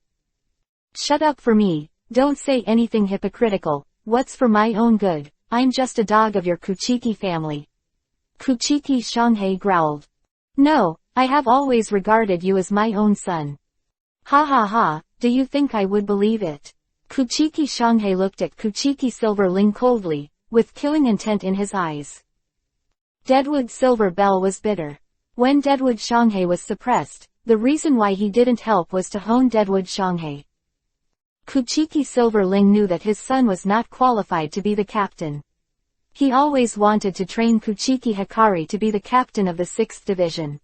Shut up for me, don't say anything hypocritical, what's for my own good, I'm just a dog of your Kuchiki family. Kuchiki Shanghai growled. No, I have always regarded you as my own son. Ha ha ha, do you think I would believe it? Kuchiki Shanghai looked at Kuchiki Silverling coldly, with killing intent in his eyes. Deadwood Silverbell was bitter. When Deadwood Shanghai was suppressed, the reason why he didn't help was to hone Deadwood Shanghai. Kuchiki Silverling knew that his son was not qualified to be the captain. He always wanted to train Kuchiki Hikari to be the captain of the 6th Division.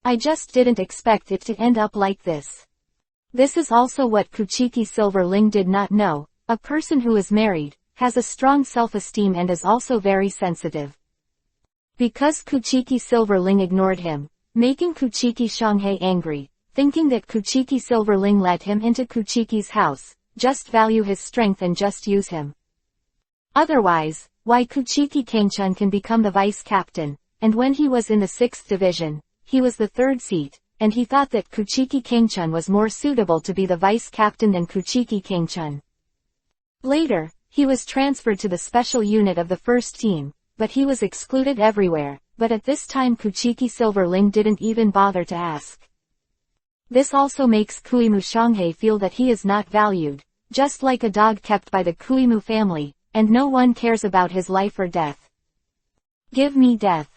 I just didn't expect it to end up like this. This is also what Kuchiki Silverling did not know. A person who is married, has a strong self-esteem and is also very sensitive. Because Kuchiki Silverling ignored him, making Kuchiki Shanghai angry, thinking that Kuchiki Silverling let him into Kuchiki's house, just value his strength and just use him. Otherwise, why Kuchiki Kangchun can become the vice captain, and when he was in the 6th division, he was the 3rd seat, and he thought that Kuchiki Kangchun was more suitable to be the vice captain than Kuchiki Kangchun. Later, he was transferred to the special unit of the 1st team, but he was excluded everywhere, but at this time Kuchiki Silverling didn't even bother to ask. This also makes Kuimu Shanghai feel that he is not valued, just like a dog kept by the Kuimu family, and no one cares about his life or death. Give me death.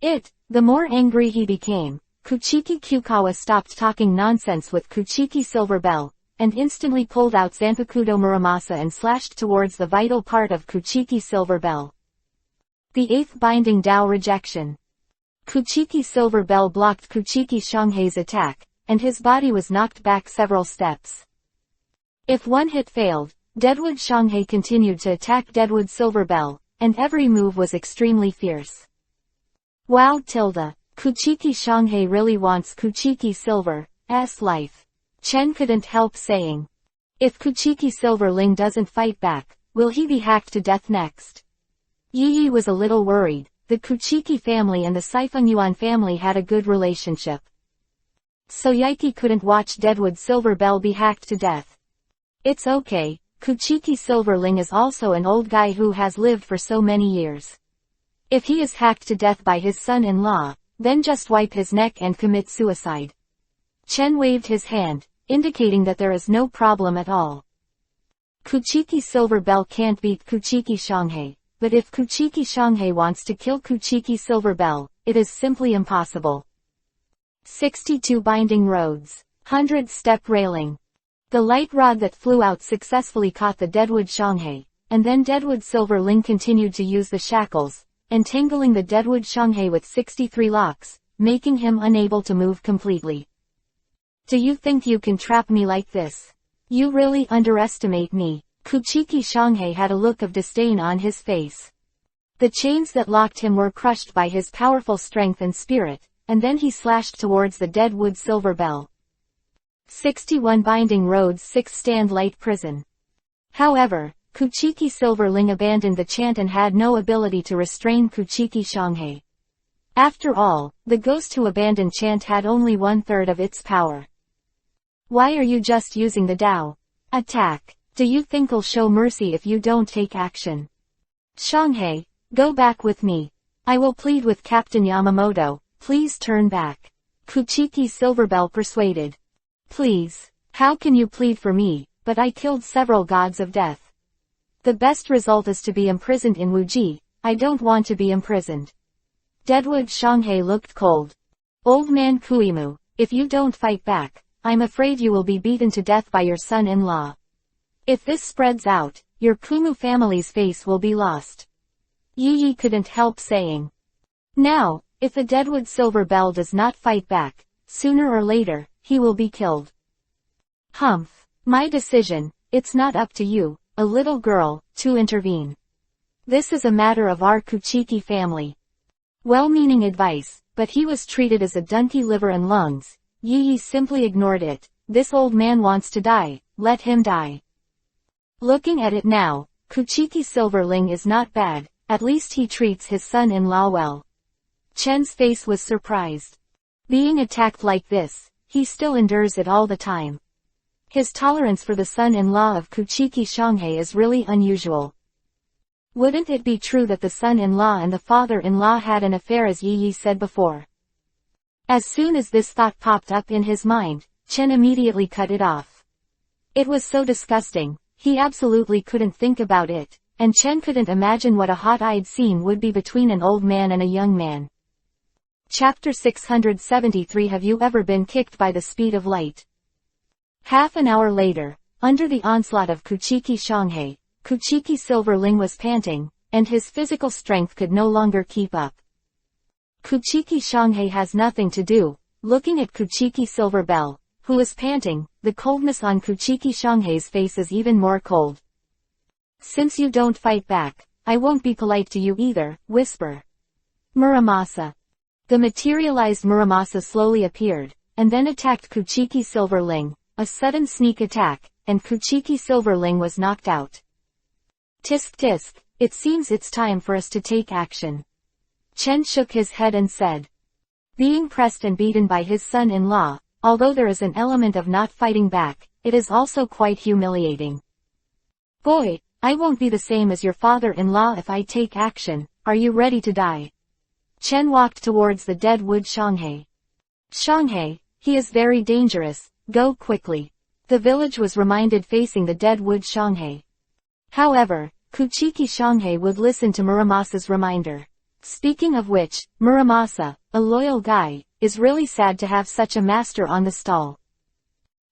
The more angry he became, Kuchiki Kyukawa stopped talking nonsense with Kuchiki Silverbell, and instantly pulled out Zanpakuto Muramasa and slashed towards the vital part of Kuchiki Silverbell. The 8th Binding Dao Rejection. Kuchiki Silverbell blocked Kuchiki Shanghai's attack, and his body was knocked back several steps. If one hit failed, Deadwood Shanghai continued to attack Deadwood Silverbell, and every move was extremely fierce. Wow Kuchiki Shanghai really wants Kuchiki Silver's life. Chen couldn't help saying. If Kuchiki Silverling doesn't fight back, will he be hacked to death next? Yi was a little worried. The Kuchiki family and the Sifeng family had a good relationship. So Yi couldn't watch Deadwood Silverbell be hacked to death. It's okay, Kuchiki Silverling is also an old guy who has lived for so many years. If he is hacked to death by his son-in-law, then just wipe his neck and commit suicide. Chen waved his hand, indicating that there is no problem at all. Kuchiki Silverbell can't beat Kuchiki Shanghai, but if Kuchiki Shanghai wants to kill Kuchiki Silverbell, it is simply impossible. 62 Binding Roads. 100-step railing. The light rod that flew out successfully caught the Deadwood Shanghai, and then Deadwood Silverling continued to use the shackles, entangling the Deadwood Shanghai with 63 locks, making him unable to move completely. Do you think you can trap me like this? You really underestimate me. Kuchiki Shanghai had a look of disdain on his face. The chains that locked him were crushed by his powerful strength and spirit, and then he slashed towards the dead wood silver bell. 61 Binding Roads 6 Stand Light Prison. However, Kuchiki Silverling abandoned the chant and had no ability to restrain Kuchiki Shanghai. After all, the ghost who abandoned chant had only 1/3 of its power. Why are you just using the Dao? Attack. Do you think I'll show mercy if you don't take action? Shanghai, go back with me. I will plead with Captain Yamamoto, please turn back. Kuchiki Silverbell persuaded. Please. How can you plead for me, but I killed several gods of death. The best result is to be imprisoned in Wuji. I don't want to be imprisoned. Deadwood Shanghai looked cold. Old man Kuimu, if you don't fight back, I'm afraid you will be beaten to death by your son-in-law. If this spreads out, your Kumu family's face will be lost. Yi couldn't help saying. Now, if the Deadwood Silver Bell does not fight back, sooner or later, he will be killed. Humph. My decision, it's not up to you, a little girl, to intervene. This is a matter of our Kuchiki family. Well-meaning advice, but he was treated as a donkey liver and lungs. Yi simply ignored it. This old man wants to die, let him die. Looking at it now, Kuchiki Silverling is not bad, at least he treats his son-in-law well. Chen's face was surprised. Being attacked like this, he still endures it all the time. His tolerance for the son-in-law of Kuchiki Shanghai is really unusual. Wouldn't it be true that the son-in-law and the father-in-law had an affair as Yi said before? As soon as this thought popped up in his mind, Chen immediately cut it off. It was so disgusting, he absolutely couldn't think about it, and Chen couldn't imagine what a hot-eyed scene would be between an old man and a young man. Chapter 673 Have you ever been kicked by the speed of light? Half an hour later, under the onslaught of Kuchiki Shanghai, Kuchiki Silverling was panting, and his physical strength could no longer keep up. Kuchiki Shanghai has nothing to do, looking at Kuchiki Silverbell, who is panting. The coldness on Kuchiki Shanghai's face is even more cold. Since you don't fight back, I won't be polite to you either, whisper. Muramasa. The materialized Muramasa slowly appeared, and then attacked Kuchiki Silverling, a sudden sneak attack, and Kuchiki Silverling was knocked out. Tisk tisk, it seems it's time for us to take action. Chen shook his head and said. Being pressed and beaten by his son-in-law, although there is an element of not fighting back, it is also quite humiliating. Boy, I won't be the same as your father-in-law if I take action. Are you ready to die? Chen walked towards the dead wood Shanghai. Shanghai, he is very dangerous, go quickly. The village was reminded facing the dead wood Shanghai. However, Kuchiki Shanghai would listen to Muramasa's reminder. Speaking of which, Muramasa, a loyal guy, is really sad to have such a master on the stall.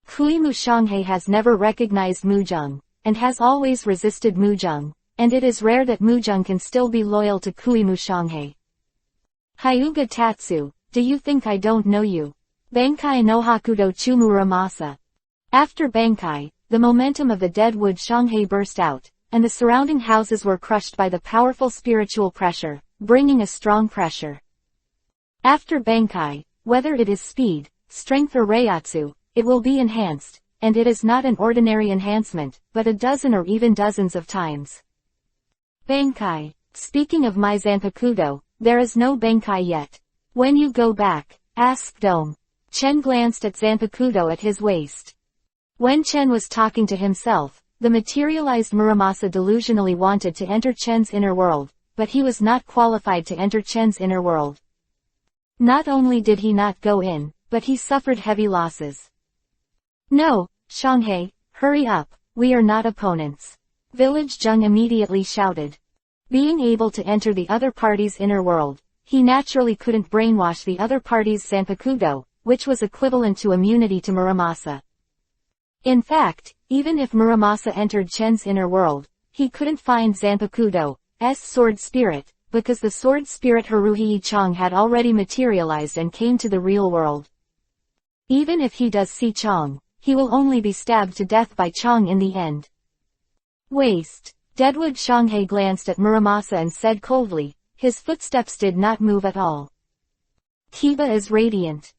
Kuimu Shanghai has never recognized Mujung, and has always resisted Mujung, and it is rare that Mujung can still be loyal to Kuimu Shanghai. Hyuga Tatsu, do you think I don't know you? Bankai no Hakudo Chumu Muramasa. After Bankai, the momentum of the dead wood Shanghai burst out, and the surrounding houses were crushed by the powerful spiritual pressure, bringing a strong pressure. After Bankai, whether it is speed, strength or Reiatsu, it will be enhanced, and it is not an ordinary enhancement, but a dozen or even dozens of times. Bankai. Speaking of my Zanpakudo, there is no Bankai yet. When you go back, ask Dome. Chen glanced at Zanpakudo at his waist. When Chen was talking to himself, the materialized Muramasa delusionally wanted to enter Chen's inner world, but he was not qualified to enter Chen's inner world. Not only did he not go in, but he suffered heavy losses. No, Shanghai, hurry up, we are not opponents. Village Jung immediately shouted. Being able to enter the other party's inner world, he naturally couldn't brainwash the other party's Zanpakudo, which was equivalent to immunity to Muramasa. In fact, even if Muramasa entered Chen's inner world, he couldn't find Zanpakudo's sword spirit, because the sword spirit Haruhi Chong had already materialized and came to the real world. Even if he does see Chong, he will only be stabbed to death by Chong in the end. Waste. Deadwood Shanghai glanced at Muramasa and said coldly, his footsteps did not move at all. Kiba is radiant.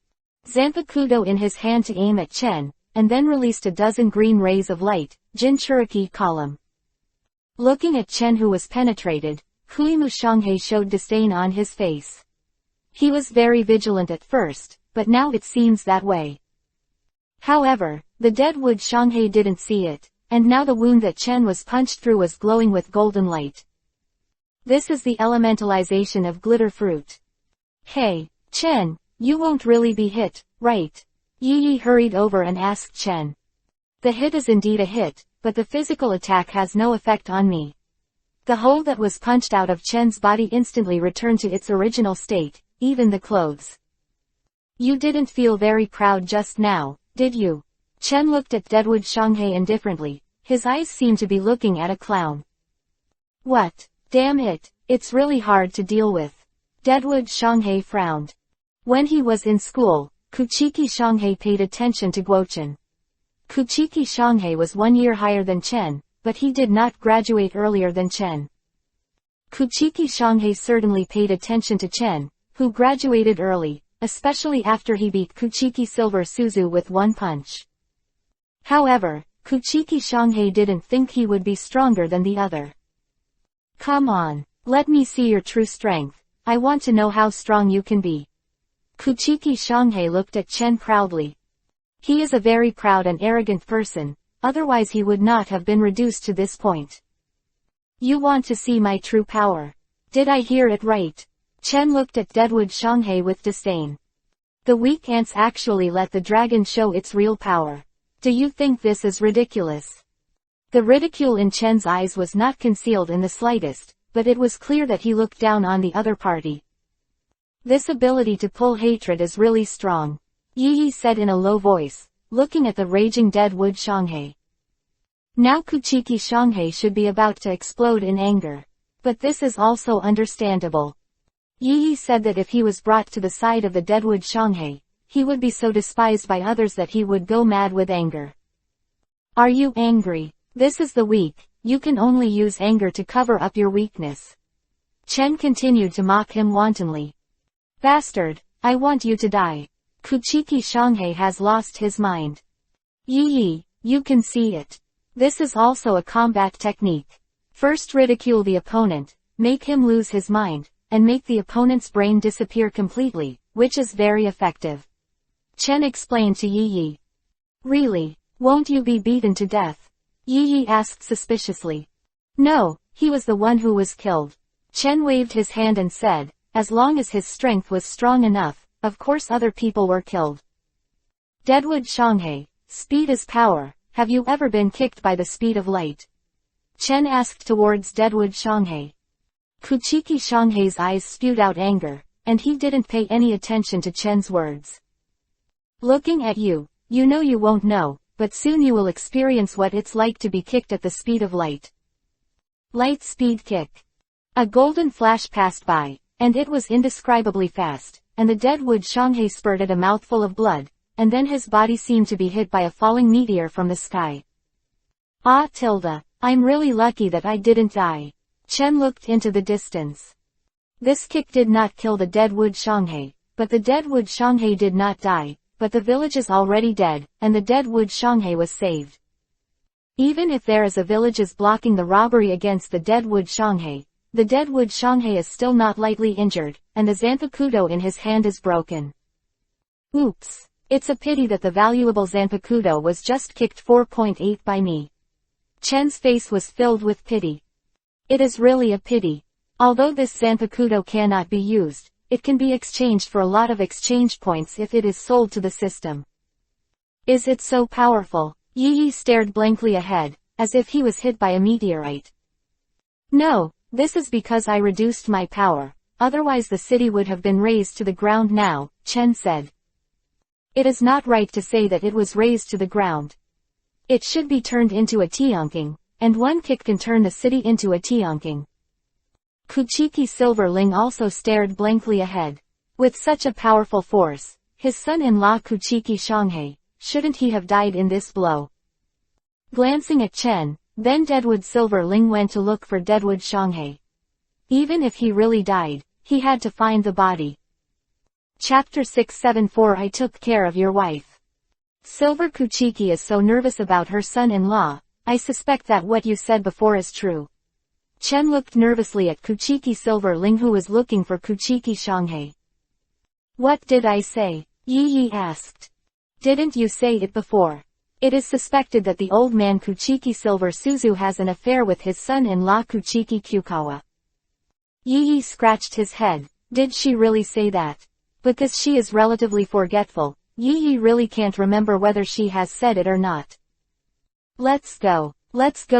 Zanpakuto in his hand to aim at Chen, and then released a dozen green rays of light, Jinchuriki column. Looking at Chen who was penetrated, Huimu Shanghai showed disdain on his face. He was very vigilant at first, but now it seems that way. However, the Deadwood Shanghai didn't see it, and now the wound that Chen was punched through was glowing with golden light. This is the elementalization of glitter fruit. Hey, Chen, you won't really be hit, right? Yi hurried over and asked Chen. The hit is indeed a hit, but the physical attack has no effect on me. The hole that was punched out of Chen's body instantly returned to its original state, even the clothes. You didn't feel very proud just now, did you? Chen looked at Deadwood Shanghai indifferently, his eyes seemed to be looking at a clown. What? Damn it, it's really hard to deal with. Deadwood Shanghai frowned. When he was in school, Kuchiki Shanghai paid attention to Guochen. Kuchiki Shanghai was 1 year higher than Chen, but he did not graduate earlier than Chen. Kuchiki Shanghai certainly paid attention to Chen, who graduated early, especially after he beat Kuchiki Silver Suzu with one punch. However, Kuchiki Shanghai didn't think he would be stronger than the other. Come on, let me see your true strength, I want to know how strong you can be. Kuchiki Shanghai looked at Chen proudly. He is a very proud and arrogant person, otherwise he would not have been reduced to this point. You want to see my true power. Did I hear it right? Chen looked at Deadwood Shanghai with disdain. The weak ants actually let the dragon show its real power. Do you think this is ridiculous? The ridicule in Chen's eyes was not concealed in the slightest, but it was clear that he looked down on the other party. This ability to pull hatred is really strong, Yi said in a low voice, looking at the raging Deadwood Shanghai. Now Kuchiki Shanghai should be about to explode in anger. But this is also understandable. Yi said that if he was brought to the side of the Deadwood Shanghai, he would be so despised by others that he would go mad with anger. Are you angry? This is the weak, you can only use anger to cover up your weakness. Chen continued to mock him wantonly. Bastard, I want you to die. Kuchiki Shanghai has lost his mind. Yi, you can see it. This is also a combat technique. First ridicule the opponent, make him lose his mind, and make the opponent's brain disappear completely, which is very effective. Chen explained to Yi. Really, won't you be beaten to death? Yi asked suspiciously. No, he was the one who was killed. Chen waved his hand and said, as long as his strength was strong enough, of course other people were killed. Deadwood Shanghai, speed is power, have you ever been kicked by the speed of light? Chen asked towards Deadwood Shanghai. Kuchiki Shanghai's eyes spewed out anger, and he didn't pay any attention to Chen's words. Looking at you, you know you won't know, but soon you will experience what it's like to be kicked at the speed of light. Light speed kick. A golden flash passed by, and it was indescribably fast, and the Deadwood Shanghai spurted a mouthful of blood, and then his body seemed to be hit by a falling meteor from the sky. Ah tilde, I'm really lucky that I didn't die. Chen looked into the distance. This kick did not kill the Deadwood Shanghai, but the Deadwood Shanghai did not die, but the village is already dead, and the Deadwood Shanghai was saved. Even if there is a villages blocking the robbery against the Deadwood Shanghai, the Deadwood Shanghai is still not lightly injured, and the Zanpakuto in his hand is broken. Oops. It's a pity that the valuable Zanpakuto was just kicked 4.8 by me. Chen's face was filled with pity. It is really a pity. Although this Zanpakuto cannot be used, it can be exchanged for a lot of exchange points if it is sold to the system. Is it so powerful? Yi stared blankly ahead, as if he was hit by a meteorite. No, this is because I reduced my power, otherwise the city would have been razed to the ground now, Chen said. It is not right to say that it was razed to the ground. It should be turned into a tianqing, and one kick can turn the city into a tianqing. Kuchiki Silverling also stared blankly ahead. With such a powerful force, his son-in-law Kuchiki Shanghai, shouldn't he have died in this blow? Glancing at Chen, Then Deadwood Silverling went to look for Deadwood Shanghai. Even if he really died, he had to find the body. Chapter 674 I took care of your wife. Silver Kuchiki is so nervous about her son-in-law. I suspect that what you said before is true. Chen looked nervously at Kuchiki Silverling, who was looking for Kuchiki Shanghai. What did I say? Yi asked. Didn't you say it before? It is suspected that the old man Kuchiki Silver Suzu has an affair with his son-in-law Kuchiki Kyukawa. Yi scratched his head. Did she really say that? Because she is relatively forgetful, Yi really can't remember whether she has said it or not. Let's go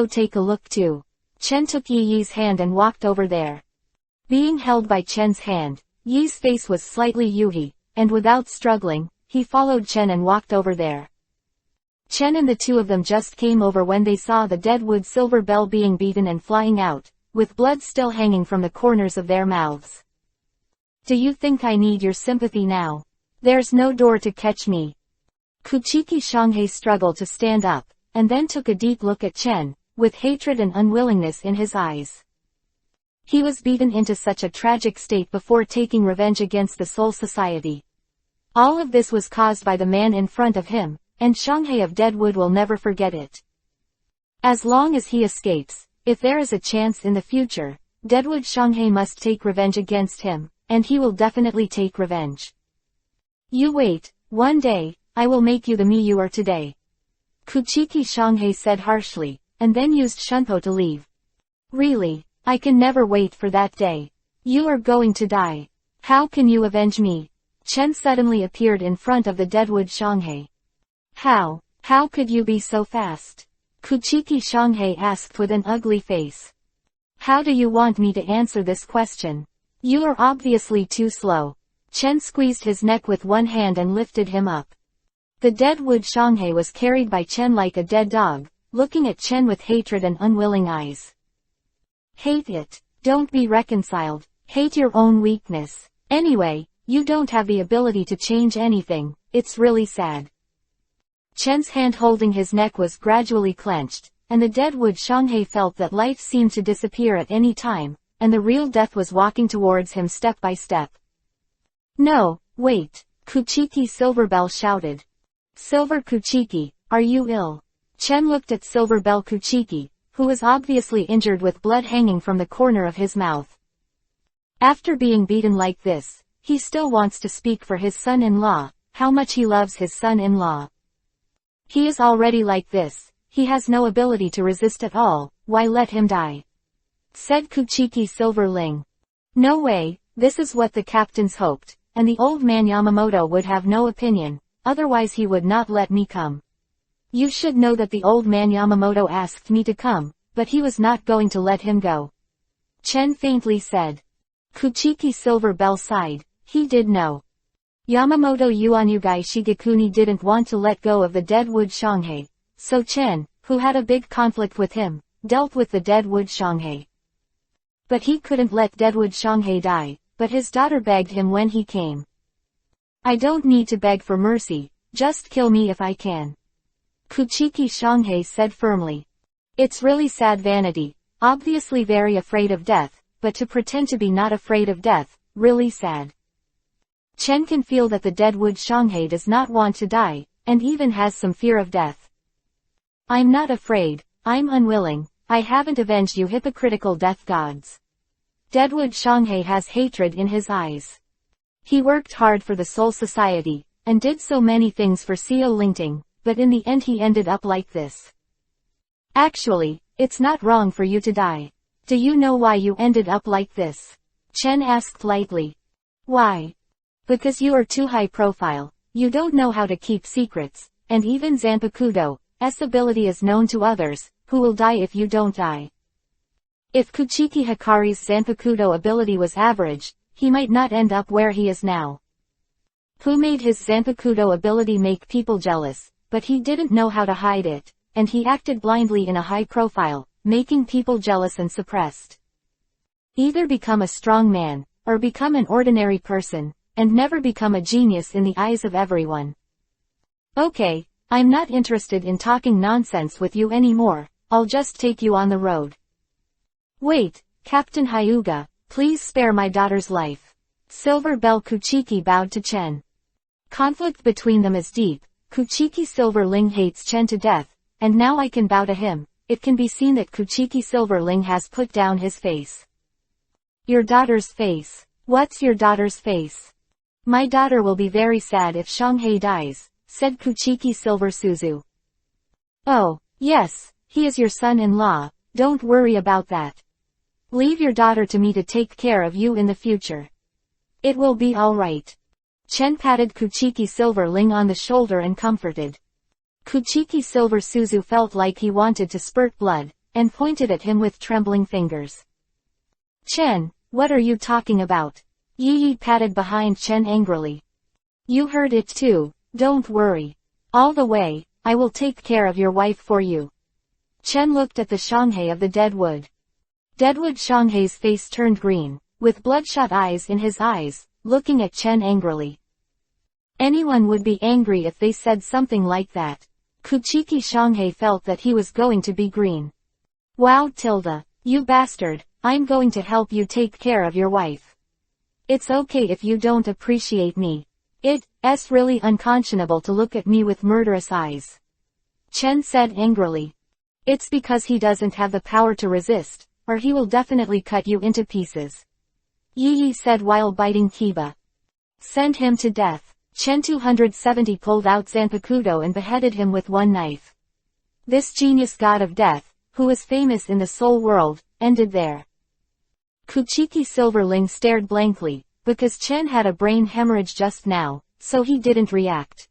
take a look too. Chen took Yi's hand and walked over there. Being held by Chen's hand, Yi's face was slightly yuhi, and without struggling, he followed Chen and walked over there. Chen and the two of them just came over when they saw the Deadwood Silver Bell being beaten and flying out, with blood still hanging from the corners of their mouths. Do you think I need your sympathy now? There's no door to catch me. Kuchiki Shanghai struggled to stand up, and then took a deep look at Chen, with hatred and unwillingness in his eyes. He was beaten into such a tragic state before taking revenge against the Soul Society. All of this was caused by the man in front of him, and Shanghai of Deadwood will never forget it. As long as he escapes, if there is a chance in the future, Deadwood Shanghai must take revenge against him, and he will definitely take revenge. You wait, one day, I will make you the me you are today. Kuchiki Shanghai said harshly, and then used Shunpo to leave. Really, I can never wait for that day. You are going to die. How can you avenge me? Chen suddenly appeared in front of the Deadwood Shanghai. How could you be so fast? Kuchiki Shanghai asked with an ugly face. How do you want me to answer this question? You are obviously too slow. Chen squeezed his neck with one hand and lifted him up. The Deadwood Shanghai was carried by Chen like a dead dog, looking at Chen with hatred and unwilling eyes. Hate it. Don't be reconciled. Hate your own weakness. Anyway, you don't have the ability to change anything. It's really sad. Chen's hand holding his neck was gradually clenched, and the Deadwood Shanghai felt that life seemed to disappear at any time, and the real death was walking towards him step by step. No, wait, Kuchiki Silverbell shouted. Silver Kuchiki, are you ill? Chen looked at Silverbell Kuchiki, who was obviously injured with blood hanging from the corner of his mouth. After being beaten like this, he still wants to speak for his son-in-law, how much he loves his son-in-law. He is already like this, he has no ability to resist at all, why let him die? Said Kuchiki Silverling. No way, this is what the captains hoped, and the old man Yamamoto would have no opinion, otherwise he would not let me come. You should know that the old man Yamamoto asked me to come, but he was not going to let him go. Chen faintly said. Kuchiki Silverbell sighed, he did know. Yamamoto Yuanyugai Shigekuni didn't want to let go of the Deadwood Shanghai, so Chen, who had a big conflict with him, dealt with the Deadwood Shanghai. But he couldn't let Deadwood Shanghai die, but his daughter begged him when he came. I don't need to beg for mercy, just kill me if I can. Kuchiki Shanghai said firmly. It's really sad vanity, obviously very afraid of death, but to pretend to be not afraid of death, really sad. Chen can feel that the Deadwood Shanghai does not want to die, and even has some fear of death. I'm not afraid, I'm unwilling, I haven't avenged you hypocritical death gods. Deadwood Shanghai has hatred in his eyes. He worked hard for the Soul Society, and did so many things for Seo Lingting, but in the end he ended up like this. Actually, it's not wrong for you to die. Do you know why you ended up like this? Chen asked lightly. Why? Because you are too high profile, you don't know how to keep secrets, and even Zanpakudo's ability is known to others, who will die if you don't die. If Kuchiki Hikari's Zanpakudo ability was average, he might not end up where he is now. Who made his Zanpakudo ability make people jealous, but he didn't know how to hide it, and he acted blindly in a high profile, making people jealous and suppressed. Either become a strong man, or become an ordinary person, and never become a genius in the eyes of everyone. Okay, I'm not interested in talking nonsense with you anymore, I'll just take you on the road. Wait, Captain Hyuga, please spare my daughter's life. Silver Bell Kuchiki bowed to Chen. Conflict between them is deep. Kuchiki Silverling hates Chen to death, and now I can bow to him. It can be seen that Kuchiki Silverling has put down his face. Your daughter's face. What's your daughter's face? My daughter will be very sad if Shanghai dies, said Kuchiki Silver Suzu. Oh, yes, he is your son-in-law, don't worry about that. Leave your daughter to me to take care of you in the future. It will be all right. Chen patted Kuchiki Silverling on the shoulder and comforted. Kuchiki Silver Suzu felt like he wanted to spurt blood, and pointed at him with trembling fingers. Chen, what are you talking about? Yi patted behind Chen angrily. You heard it too, don't worry. All the way, I will take care of your wife for you. Chen looked at the Shanghai of the Deadwood. Deadwood Shanghai's face turned green, with bloodshot eyes in his eyes, looking at Chen angrily. Anyone would be angry if they said something like that. Kuchiki Shanghai felt that he was going to be green. Wow Tilda, you bastard, I'm going to help you take care of your wife. It's okay if you don't appreciate me. It's really unconscionable to look at me with murderous eyes. Chen said angrily. It's because he doesn't have the power to resist, or he will definitely cut you into pieces. Yi said while biting Kiba. Send him to death. Chen 270 pulled out Zanpakuto and beheaded him with one knife. This genius god of death, who is famous in the soul world, ended there. Kuchiki Silverling stared blankly, because Chen had a brain hemorrhage just now, so he didn't react.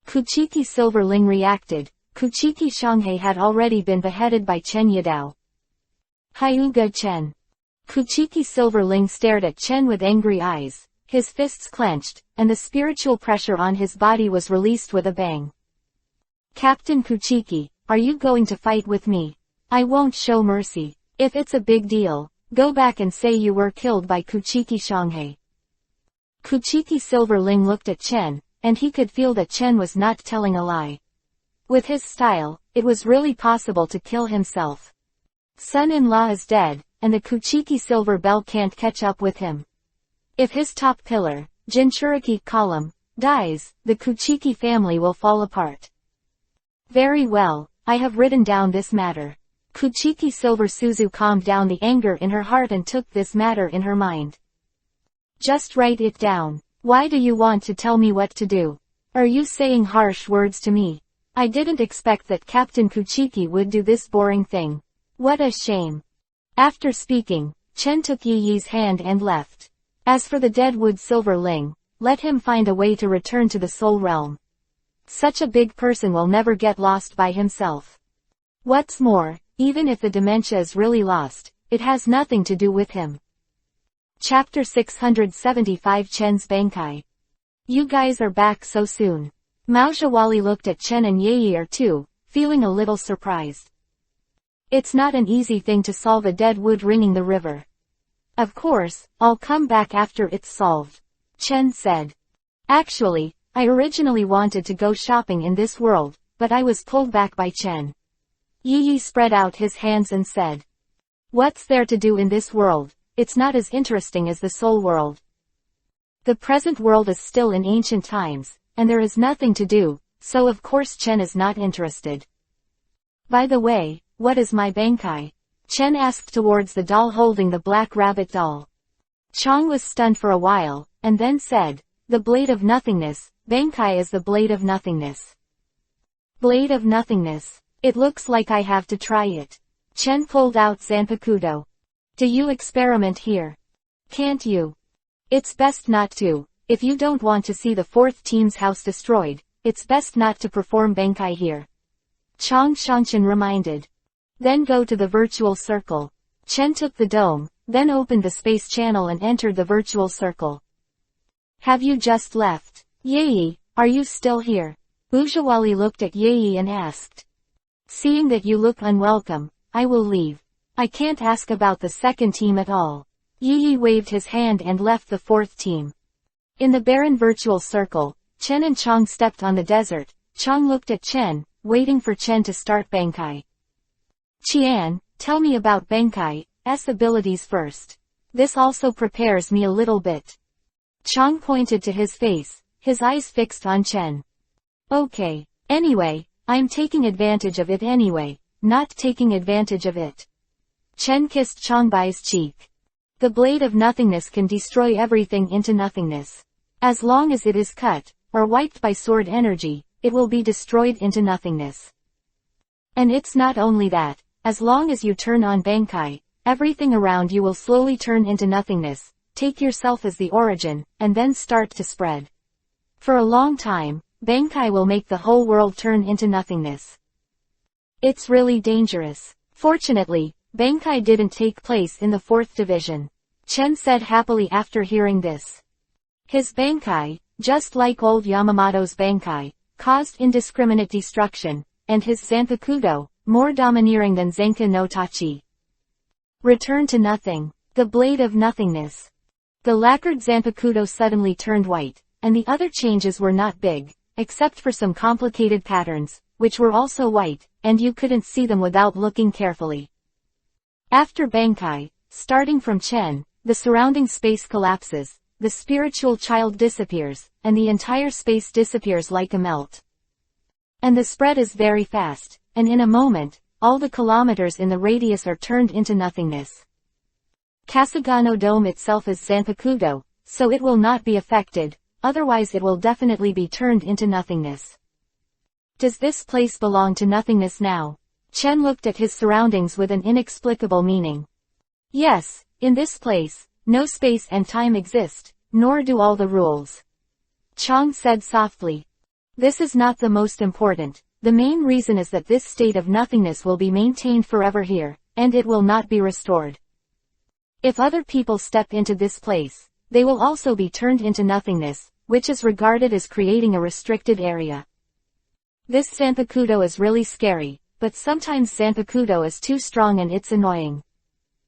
Kuchiki Silverling reacted. Kuchiki Shanghai had already been beheaded by Chen Yadao. Hyuga Chen. Kuchiki Silverling stared at Chen with angry eyes, his fists clenched, and the spiritual pressure on his body was released with a bang. Captain Kuchiki, are you going to fight with me? I won't show mercy. If it's a big deal, go back and say you were killed by Kuchiki Shanghai. Kuchiki Silverling looked at Chen, and he could feel that Chen was not telling a lie. With his style, it was really possible to kill himself. Son-in-law is dead, and the Kuchiki Silver Bell can't catch up with him. If his top pillar, Jinchuriki column, dies, the Kuchiki family will fall apart. Very well, I have written down this matter. Kuchiki Silver Suzu calmed down the anger in her heart and took this matter in her mind. Just write it down. Why do you want to tell me what to do? Are you saying harsh words to me? I didn't expect that Captain Kuchiki would do this boring thing. What a shame. After speaking, Chen took Yi's hand and left. As for the Deadwood Silverling, let him find a way to return to the Soul Realm. Such a big person will never get lost by himself. What's more, even if the dementia is really lost, it has nothing to do with him. Chapter 675 Chen's Bankai. You guys are back so soon. Mao Shawali looked at Chen and Yi too, feeling a little surprised. It's not an easy thing to solve a dead wood ringing the river. Of course, I'll come back after it's solved. Chen said. Actually, I originally wanted to go shopping in this world, but I was pulled back by Chen. Yi spread out his hands and said. What's there to do in this world? It's not as interesting as the soul world. The present world is still in ancient times, and there is nothing to do, so of course Chen is not interested. By the way, what is my bankai? Chen asked towards the doll holding the black rabbit doll. Chong was stunned for a while, and then said, the blade of nothingness, bankai is the blade of nothingness. Blade of nothingness. It looks like I have to try it. Chen pulled out Zanpakuto. Do you experiment here? Can't you? It's best not to. If you don't want to see the fourth team's house destroyed, it's best not to perform bankai here. Chong Shangshan reminded. Then go to the virtual circle. Chen took the dome, then opened the space channel and entered the virtual circle. Have you just left? Yi, are you still here? Ujawali looked at Yi and asked. Seeing that you look unwelcome, I will leave. I can't ask about the second team at all. Yi waved his hand and left the fourth team. In the barren virtual circle, Chen and Chong stepped on the desert. Chong looked at Chen, waiting for Chen to start bankai. Qian, tell me about Benkai's abilities first. This also prepares me a little bit. Chang pointed to his face, his eyes fixed on Chen. Okay. Anyway, I'm taking advantage of it anyway, not taking advantage of it. Chen kissed Changbai's cheek. The blade of nothingness can destroy everything into nothingness. As long as it is cut, or wiped by sword energy, it will be destroyed into nothingness. And it's not only that, as long as you turn on Benkai, everything around you will slowly turn into nothingness, take yourself as the origin, and then start to spread. For a long time, Benkai will make the whole world turn into nothingness. It's really dangerous. Fortunately, Benkai didn't take place in the 4th division. Chen said happily after hearing this. His Benkai, just like old Yamamoto's Benkai, caused indiscriminate destruction, and his Zanpakuto, more domineering than Zenka no Tachi. Return to nothing. The blade of nothingness. The lacquered Zanpakuto suddenly turned white, and the other changes were not big, except for some complicated patterns, which were also white, and you couldn't see them without looking carefully. After Benkai, starting from Chen, the surrounding space collapses, the spiritual child disappears, and the entire space disappears like a melt. And the spread is very fast, and in a moment, all the kilometers in the radius are turned into nothingness. Kasagano Dome itself is Zanpakuto, so it will not be affected, otherwise it will definitely be turned into nothingness. Does this place belong to nothingness now? Chen looked at his surroundings with an inexplicable meaning. Yes, in this place, no space and time exist, nor do all the rules. Chang said softly. This is not the most important. The main reason is that this state of nothingness will be maintained forever here, and it will not be restored. If other people step into this place, they will also be turned into nothingness, which is regarded as creating a restricted area. This Zanpakuto is really scary, but sometimes Zanpakuto is too strong and it's annoying.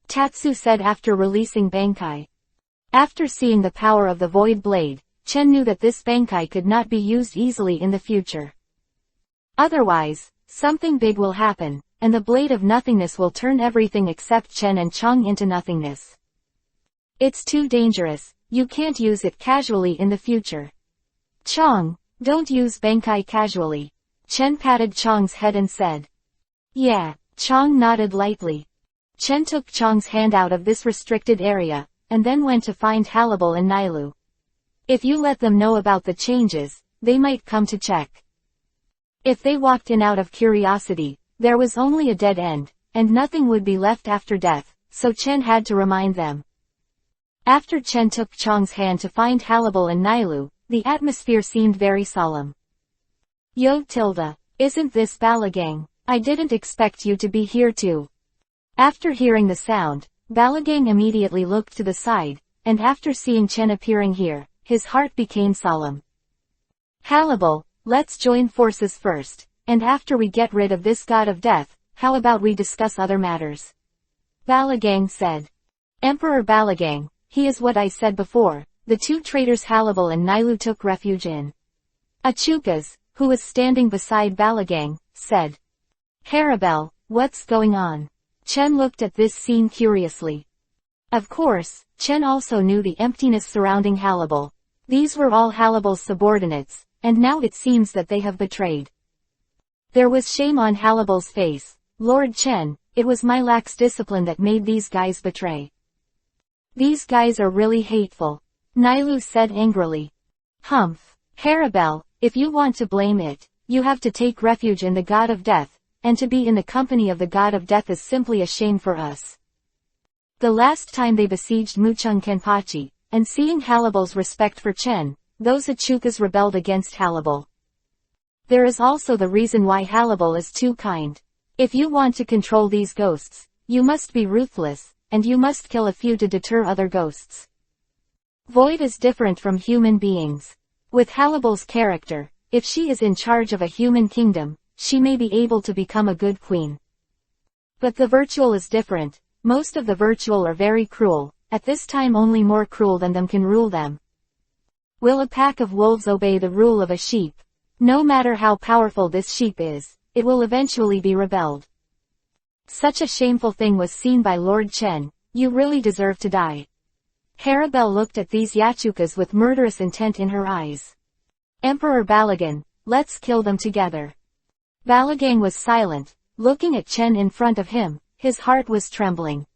Tatsu said after releasing Benkai. After seeing the power of the Void Blade, Chen knew that this Benkai could not be used easily in the future. Otherwise, something big will happen, and the Blade of Nothingness will turn everything except Chen and Chang into nothingness. It's too dangerous, you can't use it casually in the future. Chang, don't use Benkai casually. Chen patted Chang's head and said. Yeah, Chang nodded lightly. Chen took Chang's hand out of this restricted area, and then went to find Halibal and Nilu. If you let them know about the changes, they might come to check. If they walked in out of curiosity, there was only a dead end, and nothing would be left after death, so Chen had to remind them. After Chen took Chang's hand to find Halibal and Nilu, the atmosphere seemed very solemn. Yo Tilda, isn't this Balagang? I didn't expect you to be here too. After hearing the sound, Balagang immediately looked to the side, and after seeing Chen appearing here, his heart became solemn. Halibal, let's join forces first, and after we get rid of this god of death, how about we discuss other matters? Balagang said. Emperor Balagang, he is what I said before. The two traitors Halibal and Nilu took refuge in. Achukas, who was standing beside Balagang, said. Haribel, what's going on? Chen looked at this scene curiously. Of course, Chen also knew the emptiness surrounding Halibal. These were all Halibal's subordinates, and now it seems that they have betrayed. There was shame on Halibal's face. Lord Chen, it was my lax discipline that made these guys betray. These guys are really hateful. Nilu said angrily. Humph. Haribel, if you want to blame it, you have to take refuge in the god of death, and to be in the company of the god of death is simply a shame for us. The last time they besieged Muchung Kenpachi, and seeing Halibal's respect for Chen, those Achukas rebelled against Halibal. There is also the reason why Halibal is too kind. If you want to control these ghosts, you must be ruthless, and you must kill a few to deter other ghosts. Void is different from human beings. With Halibal's character, if she is in charge of a human kingdom, she may be able to become a good queen. But the virtual is different. Most of the virtual are very cruel, at this time only more cruel than them can rule them. Will a pack of wolves obey the rule of a sheep? No matter how powerful this sheep is, it will eventually be rebelled. Such a shameful thing was seen by Lord Chen. You really deserve to die. Harabel looked at these Yachukas with murderous intent in her eyes. Emperor Balagan, let's kill them together. Balagang was silent, looking at Chen in front of him. His heart was trembling.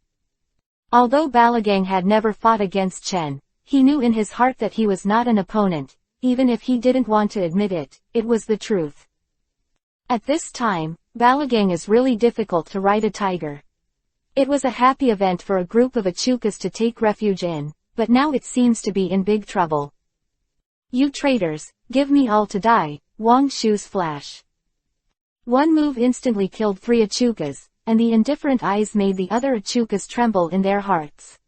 Although Balagang had never fought against Chen, he knew in his heart that he was not an opponent. Even if he didn't want to admit it, it was the truth. At this time, Balagang is really difficult to ride a tiger. It was a happy event for a group of Achukas to take refuge in, but now it seems to be in big trouble. You traitors, give me all to die, Wang Shu's flash. One move instantly killed 3 Achukas, and the indifferent eyes made the other Achukas tremble in their hearts.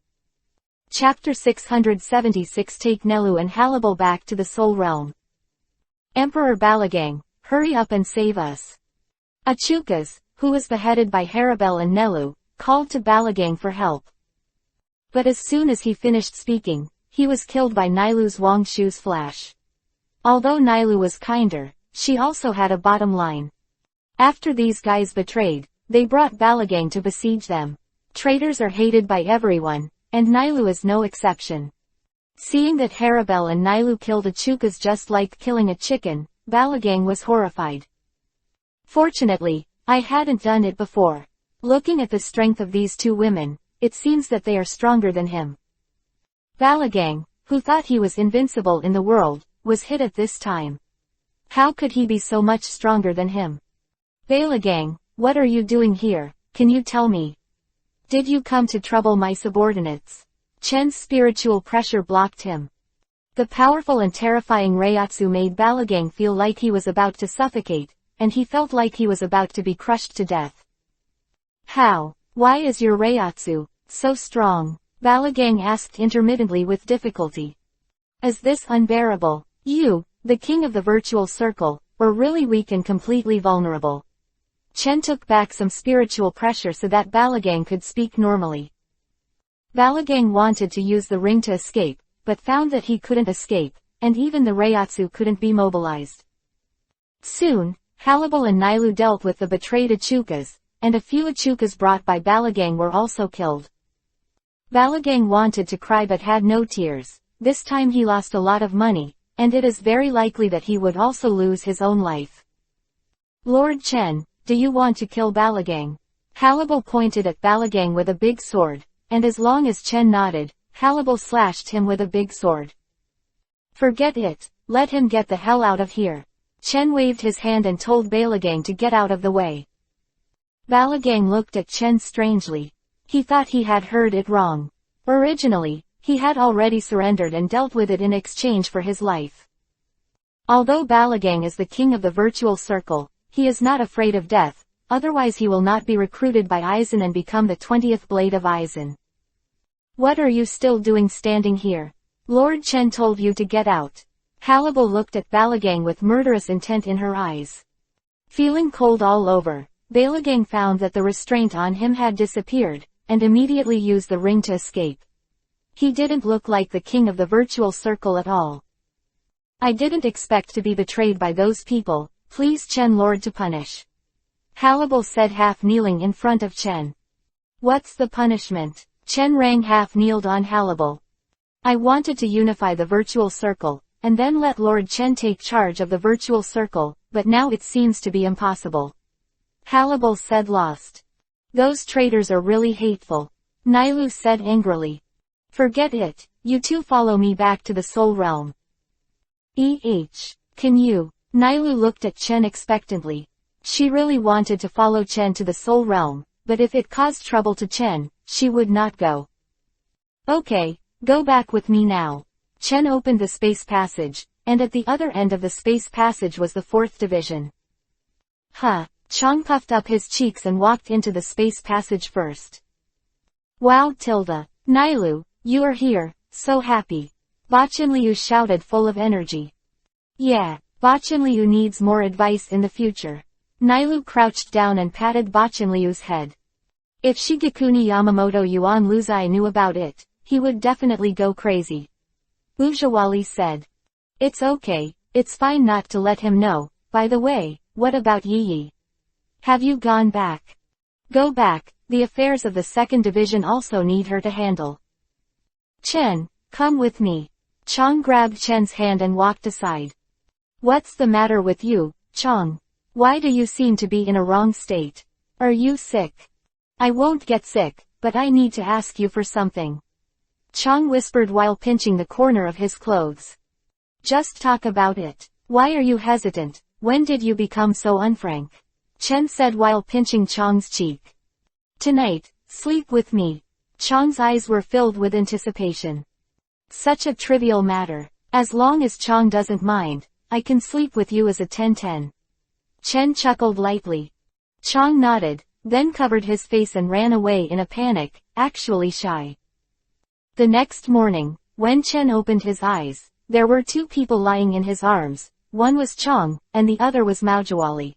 Chapter 676 Take Nelu and Halibal back to the Soul Realm. Emperor Balagang, hurry up and save us. Achukas, who was beheaded by Harabel and Nelu, called to Balagang for help. But as soon as he finished speaking, he was killed by Nilu's Wang Shu's flash. Although Nilu was kinder, she also had a bottom line. After these guys betrayed, they brought Balagang to besiege them. Traitors are hated by everyone, and Nilu is no exception. Seeing that Harabel and Nilu killed Achukas just like killing a chicken, Balagang was horrified. Fortunately, I hadn't done it before. Looking at the strength of these 2 women, it seems that they are stronger than him. Balagang, who thought he was invincible in the world, was hit at this time. How could he be so much stronger than him? Balagang, what are you doing here, can you tell me? Did you come to trouble my subordinates? Chen's spiritual pressure blocked him. The powerful and terrifying Reiatsu made Balagang feel like he was about to suffocate, and he felt like he was about to be crushed to death. How? Why is your Reiatsu so strong? Balagang asked intermittently with difficulty. Is this unbearable? You, the king of the virtual circle, were really weak and completely vulnerable. Chen took back some spiritual pressure so that Balagang could speak normally. Balagang wanted to use the ring to escape, but found that he couldn't escape, and even the Reiatsu couldn't be mobilized. Soon, Halibal and Nilu dealt with the betrayed Achukas, and a few Achukas brought by Balagang were also killed. Balagang wanted to cry but had no tears. This time he lost a lot of money, and it is very likely that he would also lose his own life. Lord Chen, do you want to kill Balagang? Halibal pointed at Balagang with a big sword, and as long as Chen nodded, Halibal slashed him with a big sword. Forget it, let him get the hell out of here. Chen waved his hand and told Balagang to get out of the way. Balagang looked at Chen strangely. He thought he had heard it wrong. Originally, he had already surrendered and dealt with it in exchange for his life. Although Balagang is the king of the virtual circle, he is not afraid of death, otherwise he will not be recruited by Aizen and become the 20th blade of Aizen. What are you still doing standing here? Lord Chen told you to get out. Halibal looked at Balagang with murderous intent in her eyes. Feeling cold all over, Balagang found that the restraint on him had disappeared, and immediately used the ring to escape. He didn't look like the king of the virtual circle at all. I didn't expect to be betrayed by those people, please Chen Lord to punish. Halibal said half kneeling in front of Chen. What's the punishment? Chen Rang half kneeled on Halibal. I wanted to unify the virtual circle, and then let Lord Chen take charge of the virtual circle, but now it seems to be impossible. Halibal said lost. Those traitors are really hateful. Nilu said angrily. Forget it, you two follow me back to the Soul Realm. Can you? Nilu looked at Chen expectantly. She really wanted to follow Chen to the Soul Realm, but if it caused trouble to Chen, she would not go. Okay, go back with me now. Chen opened the space passage, and at the other end of the space passage was the 4th division. Chong puffed up his cheeks and walked into the space passage first. Wow Tilda, Nilu, you are here, so happy. Bachinliu shouted full of energy. Yeah, Bachinliu needs more advice in the future. Nilu crouched down and patted Bachinliu's head. If Shigekuni Yamamoto Yuan Luzai knew about it, he would definitely go crazy. Ujawali said. It's okay, it's fine not to let him know. By the way, what about Yi? Have you gone back? Go back, the affairs of the second division also need her to handle. Chen, come with me. Chong grabbed Chen's hand and walked aside. What's the matter with you, Chong? Why do you seem to be in a wrong state? Are you sick? I won't get sick, but I need to ask you for something. Chong whispered while pinching the corner of his clothes. Just talk about it. Why are you hesitant? When did you become so unfrank? Chen said while pinching Chong's cheek. Tonight, sleep with me. Chong's eyes were filled with anticipation. Such a trivial matter. As long as Chong doesn't mind, I can sleep with you as a 10-10. Chen chuckled lightly. Chong nodded, then covered his face and ran away in a panic, actually shy. The next morning, when Chen opened his eyes, there were two people lying in his arms. One was Chong, and the other was Maojawali.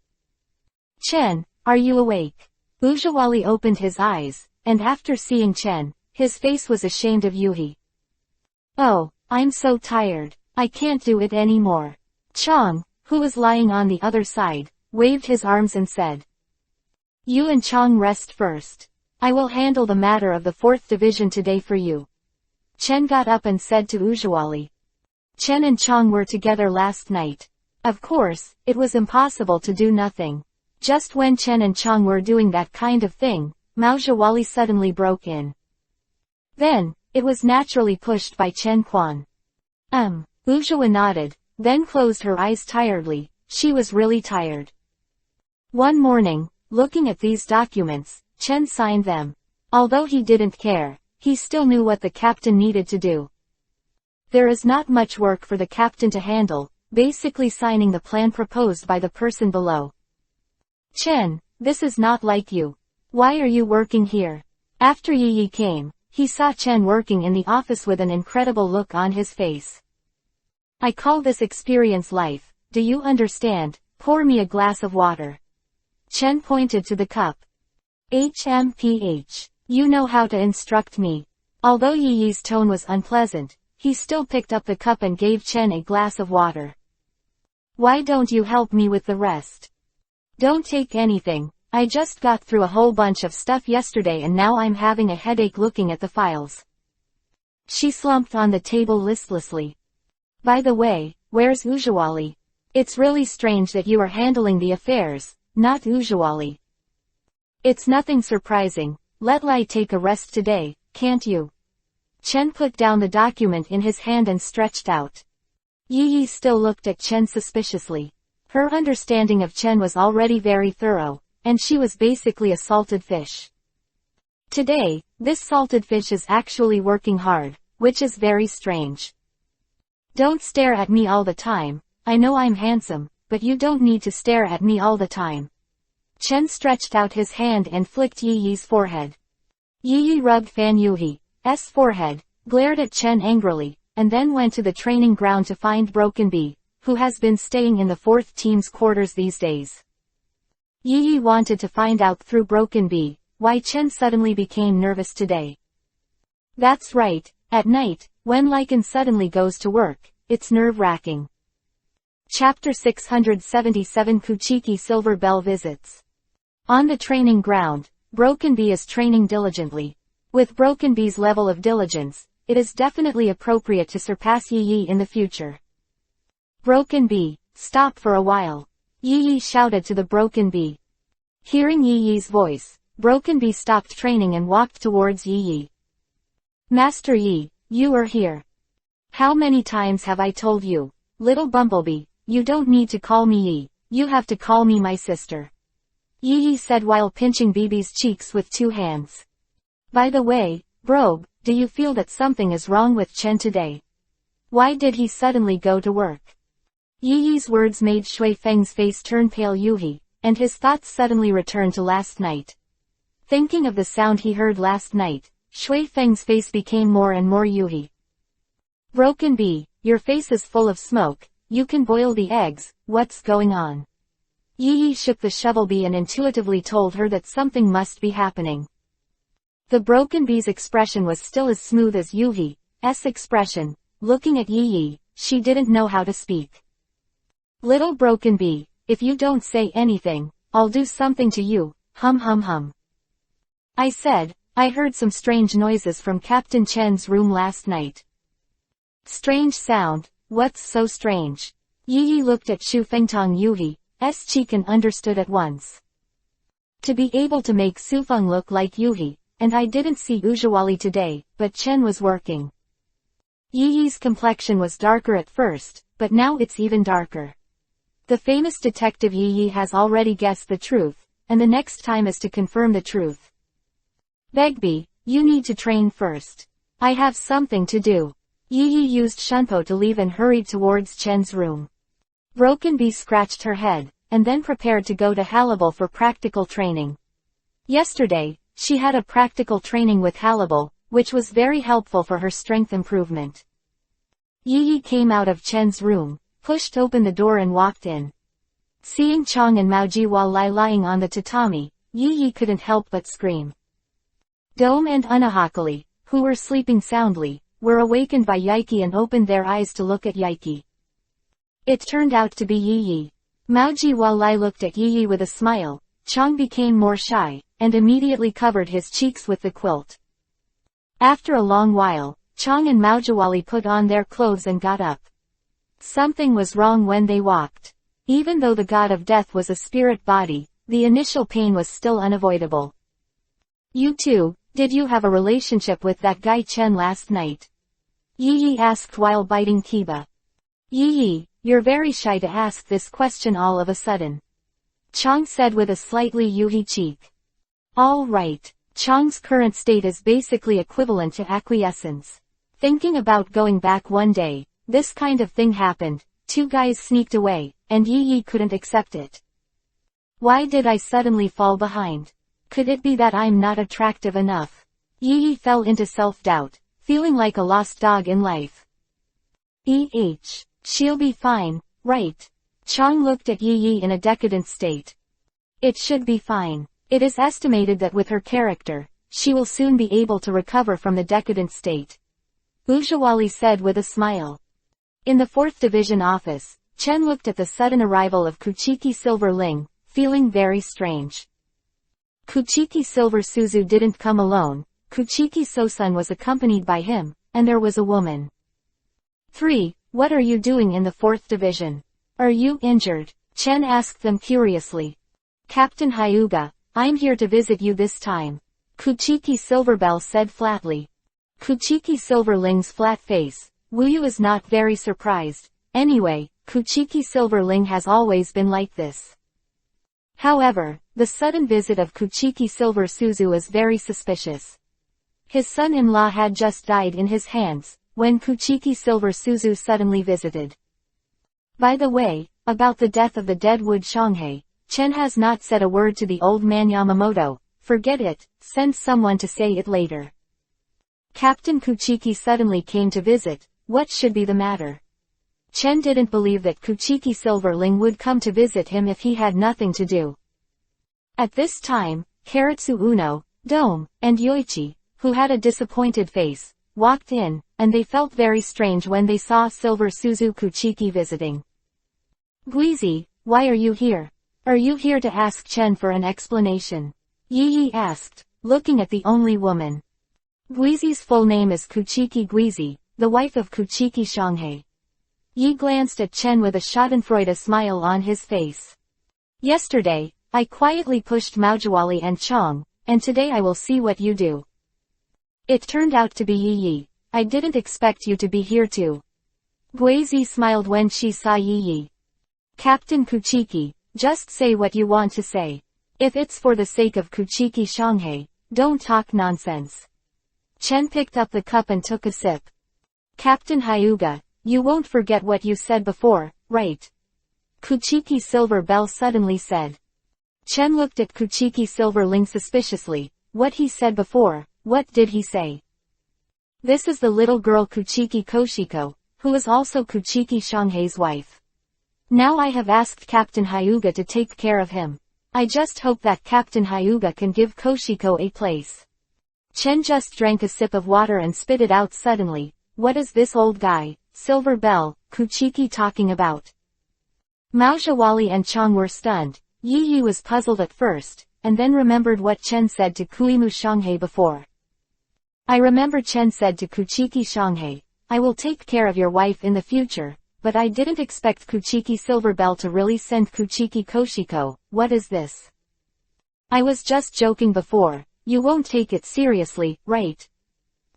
Chen, are you awake? Ujawali opened his eyes, and after seeing Chen, his face was ashamed of Yuhi. Oh, I'm so tired, I can't do it anymore. Chong, who was lying on the other side, waved his arms and said. You and Chong rest first. I will handle the matter of the 4th division today for you. Chen got up and said to Ujawali. Chen and Chong were together last night. Of course, it was impossible to do nothing. Just when Chen and Chong were doing that kind of thing, Maojawali suddenly broke in. Then, it was naturally pushed by Chen Quan. Ujawa nodded, then closed her eyes tiredly. She was really tired. One morning, looking at these documents, Chen signed them. Although he didn't care, he still knew what the captain needed to do. There is not much work for the captain to handle, basically signing the plan proposed by the person below. Chen, this is not like you. Why are you working here? After Yi came, he saw Chen working in the office with an incredible look on his face. I call this experience life, do you understand? Pour me a glass of water. Chen pointed to the cup. HMPH. You know how to instruct me. Although Yi's tone was unpleasant, he still picked up the cup and gave Chen a glass of water. Why don't you help me with the rest? Don't take anything, I just got through a whole bunch of stuff yesterday and now I'm having a headache looking at the files. She slumped on the table listlessly. By the way, where's Ujawali? It's really strange that you are handling the affairs, not Ujawali. It's nothing surprising, let Lai take a rest today, can't you? Chen put down the document in his hand and stretched out. Yi still looked at Chen suspiciously. Her understanding of Chen was already very thorough, and she was basically a salted fish. Today, this salted fish is actually working hard, which is very strange. Don't stare at me all the time, I know I'm handsome, but you don't need to stare at me all the time. Chen stretched out his hand and flicked Yi's forehead. Yi rubbed Fan Yuhi's forehead, glared at Chen angrily, and then went to the training ground to find Broken Bee, who has been staying in the 4th team's quarters these days. Yi wanted to find out through Broken Bee, why Chen suddenly became nervous today. That's right, at night, when Lycan suddenly goes to work, it's nerve-wracking. Chapter 677 Kuchiki Silver Bell Visits. On the training ground, Broken Bee is training diligently. With Broken Bee's level of diligence, it is definitely appropriate to surpass Yi in the future. Broken Bee, stop for a while. Yi shouted to the Broken Bee. Hearing Yi's voice, Broken Bee stopped training and walked towards Yi. Master Yi, you are here. How many times have I told you, little Bumblebee, you don't need to call me Yi, you have to call me my sister. Yi said while pinching Bibi's cheeks with 2 hands. By the way, Brobe, do you feel that something is wrong with Chen today? Why did he suddenly go to work? Yi's words made Shui Feng's face turn pale Yuhi, and his thoughts suddenly returned to last night. Thinking of the sound he heard last night, Shui Feng's face became more and more Yuhi. Broken Bee, your face is full of smoke, you can boil the eggs, what's going on? Yi shook the shovel bee and intuitively told her that something must be happening. The Broken Bee's expression was still as smooth as Yuhi's expression. Looking at Yi, she didn't know how to speak. Little Broken Bee, if you don't say anything, I'll do something to you, hum hum hum. I said, I heard some strange noises from Captain Chen's room last night. Strange sound, what's so strange? Yi looked at Shu Fengtong Yuhi's cheek and understood at once. To be able to make Sufeng look like Yuhi, and I didn't see Ujawali today, but Chen was working. Yi's complexion was darker at first, but now it's even darker. The famous detective Yi has already guessed the truth, and the next time is to confirm the truth. Begbi, you need to train first. I have something to do. Yi used Shunpo to leave and hurried towards Chen's room. Broken Bee scratched her head, and then prepared to go to Hannibal for practical training. Yesterday, she had a practical training with Hannibal, which was very helpful for her strength improvement. Yi came out of Chen's room, pushed open the door and walked in. Seeing Chong and Mao Jiwalai lying on the tatami, Yi couldn't help but scream. Dome and Unahakali, who were sleeping soundly, were awakened by Yaiki and opened their eyes to look at Yaiki. It turned out to be Yi. Mao Jiwalai looked at Yi with a smile. Chong became more shy, and immediately covered his cheeks with the quilt. After a long while, Chong and Mao Jiwali put on their clothes and got up. Something was wrong when they walked. Even though the god of death was a spirit body, the initial pain was still unavoidable. You too, did you have a relationship with that guy Chen last night? Yi asked while biting Kiba. Yi, you're very shy to ask this question all of a sudden. Chong said with a slightly Yuhi cheek. All right, Chong's current state is basically equivalent to acquiescence. Thinking about going back one day, this kind of thing happened, two guys sneaked away, and Yi couldn't accept it. Why did I suddenly fall behind? Could it be that I'm not attractive enough? Yi fell into self-doubt, feeling like a lost dog in life. She'll be fine, right? Chong looked at Yi in a decadent state. It should be fine. It is estimated that with her character, she will soon be able to recover from the decadent state. Ujawali said with a smile. In the 4th Division office, Chen looked at the sudden arrival of Kuchiki Silver Ling, feeling very strange. Kuchiki Silver Suzu didn't come alone, Kuchiki Sosun was accompanied by him, and there was a woman. 3. What are you doing in the 4th Division? Are you injured? Chen asked them curiously. Captain Hyuga, I'm here to visit you this time. Kuchiki Silverbell said flatly. Kuchiki Silverling's flat face, Wuyu is not very surprised. Anyway, Kuchiki Silverling has always been like this. However, the sudden visit of Kuchiki Silver Suzu is very suspicious. His son-in-law had just died in his hands, when Kuchiki Silver Suzu suddenly visited. By the way, about the death of the deadwood Shanghai, Chen has not said a word to the old man Yamamoto. Forget it, send someone to say it later. Captain Kuchiki suddenly came to visit, what should be the matter? Chen didn't believe that Kuchiki Silverling would come to visit him if he had nothing to do. At this time, Karatsu Uno, Dome, and Yoichi, who had a disappointed face, walked in, and they felt very strange when they saw Silver Suzu Kuchiki visiting. Guizi, why are you here? Are you here to ask Chen for an explanation? Yi asked, looking at the only woman. Guizi's full name is Kuchiki Guizi, the wife of Kuchiki Shanghai. Yi glanced at Chen with a schadenfreude smile on his face. Yesterday, I quietly pushed Maojawali and Chong, and today I will see what you do. It turned out to be Yi. I didn't expect you to be here too. Guizi smiled when she saw Yi. Captain Kuchiki, just say what you want to say. If it's for the sake of Kuchiki Shanghai, don't talk nonsense. Chen picked up the cup and took a sip. Captain Hyuga, you won't forget what you said before, right? Kuchiki Silver Bell suddenly said. Chen looked at Kuchiki Silverling suspiciously. What he said before, what did he say? This is the little girl Kuchiki Koshiko, who is also Kuchiki Shanghai's wife. Now I have asked Captain Hyuga to take care of him. I just hope that Captain Hyuga can give Koshiko a place. Chen just drank a sip of water and spit it out suddenly. What is this old guy, Silver Bell, Kuchiki talking about? Maojawali and Chong were stunned. Yi was puzzled at first, and then remembered what Chen said to Kuimu Shanghai before. I remember Chen said to Kuchiki Shanghai, I will take care of your wife in the future, but I didn't expect Kuchiki Silverbell to really send Kuchiki Koshiko. What is this? I was just joking before, you won't take it seriously, right?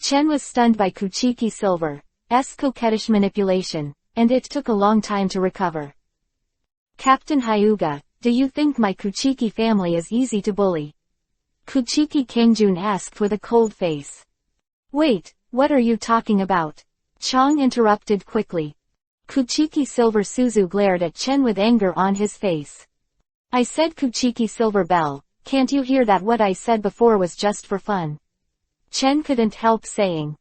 Chen was stunned by Kuchiki Silver's coquettish manipulation, and it took a long time to recover. Captain Hyuga, do you think my Kuchiki family is easy to bully? Kuchiki Kangjun asked with a cold face. Wait, what are you talking about? Chong interrupted quickly. Kuchiki Silver Suzu glared at Chen with anger on his face. I said Kuchiki Silverbell, can't you hear that what I said before was just for fun? Chen couldn't help saying.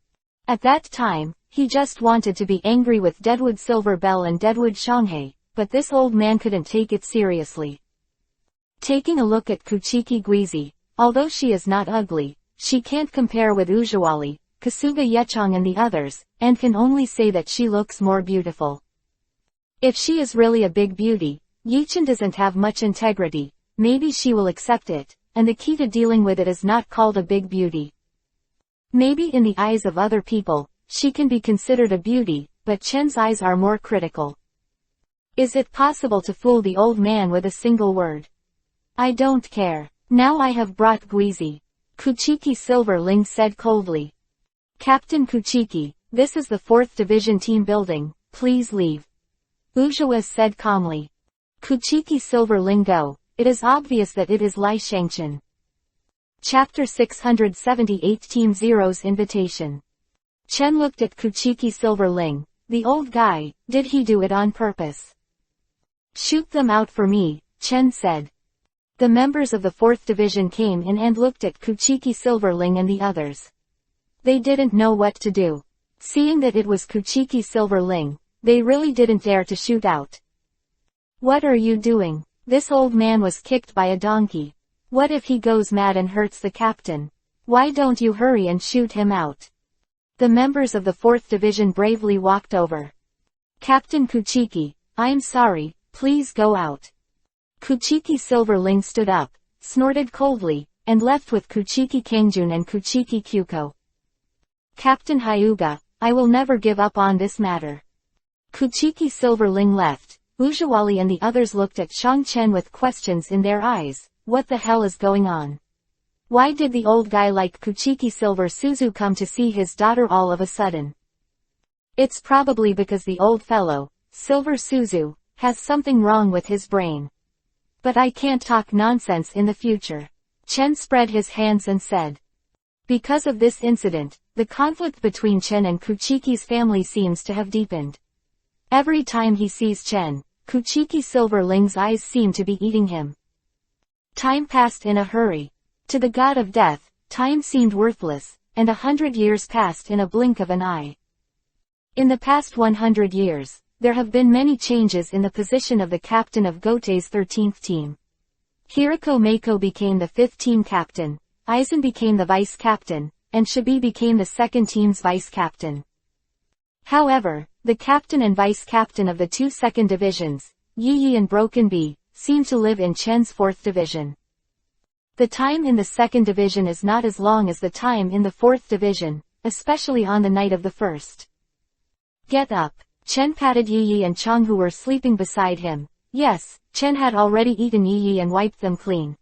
At that time, he just wanted to be angry with Deadwood Silverbell and Deadwood Shanghai, but this old man couldn't take it seriously. Taking a look at Kuchiki Guizi, although she is not ugly, she can't compare with Ujawali, Kasuga Yechong and the others, and can only say that she looks more beautiful. If she is really a big beauty, Yichen doesn't have much integrity, maybe she will accept it, and the key to dealing with it is not called a big beauty. Maybe in the eyes of other people, she can be considered a beauty, but Chen's eyes are more critical. Is it possible to fool the old man with a single word? I don't care. Now I have brought Guizi. Kuchiki Silverling said coldly. Captain Kuchiki, this is the 4th Division team building, please leave. Ujawa said calmly. Kuchiki Silverling go, it is obvious that it is Lai Shangchen. Chapter 678 Team Zero's Invitation. Chen looked at Kuchiki Silverling. The old guy, did he do it on purpose? Shoot them out for me, Chen said. The members of the 4th Division came in and looked at Kuchiki Silverling and the others. They didn't know what to do. Seeing that it was Kuchiki Silverling, they really didn't dare to shoot out. What are you doing? This old man was kicked by a donkey. What if he goes mad and hurts the captain? Why don't you hurry and shoot him out? The members of the 4th Division bravely walked over. Captain Kuchiki, I'm sorry, please go out. Kuchiki Silverling stood up, snorted coldly, and left with Kuchiki Kangjun and Kuchiki Kyuko. Captain Hyuga, I will never give up on this matter. Kuchiki Silverling left. Ujawali and the others looked at Shang Chen with questions in their eyes. What the hell is going on? Why did the old guy like Kuchiki Silver Suzu come to see his daughter all of a sudden? It's probably because the old fellow, Silver Suzu, has something wrong with his brain. But I can't talk nonsense in the future. Chen spread his hands and said. Because of this incident, the conflict between Chen and Kuchiki's family seems to have deepened. Every time he sees Chen, Kuchiki Silverling's eyes seem to be eating him. Time passed in a hurry. To the god of death, time seemed worthless, and 100 years passed in a blink of an eye. In the past 100 years, there have been many changes in the position of the captain of Gotei's 13th team. Hiroko Meiko became the 5th team captain, Aizen became the vice captain, and Shibi became the 2nd team's vice captain. However, the captain and vice captain of the 2 second divisions, Yi and Broken Bee, seem to live in Chen's 4th division. The time in the 2nd division is not as long as the time in the 4th division, especially on the night of the 1st. Get up. Chen patted Yi and Chong who were sleeping beside him. Yes, Chen had already eaten Yi and wiped them clean.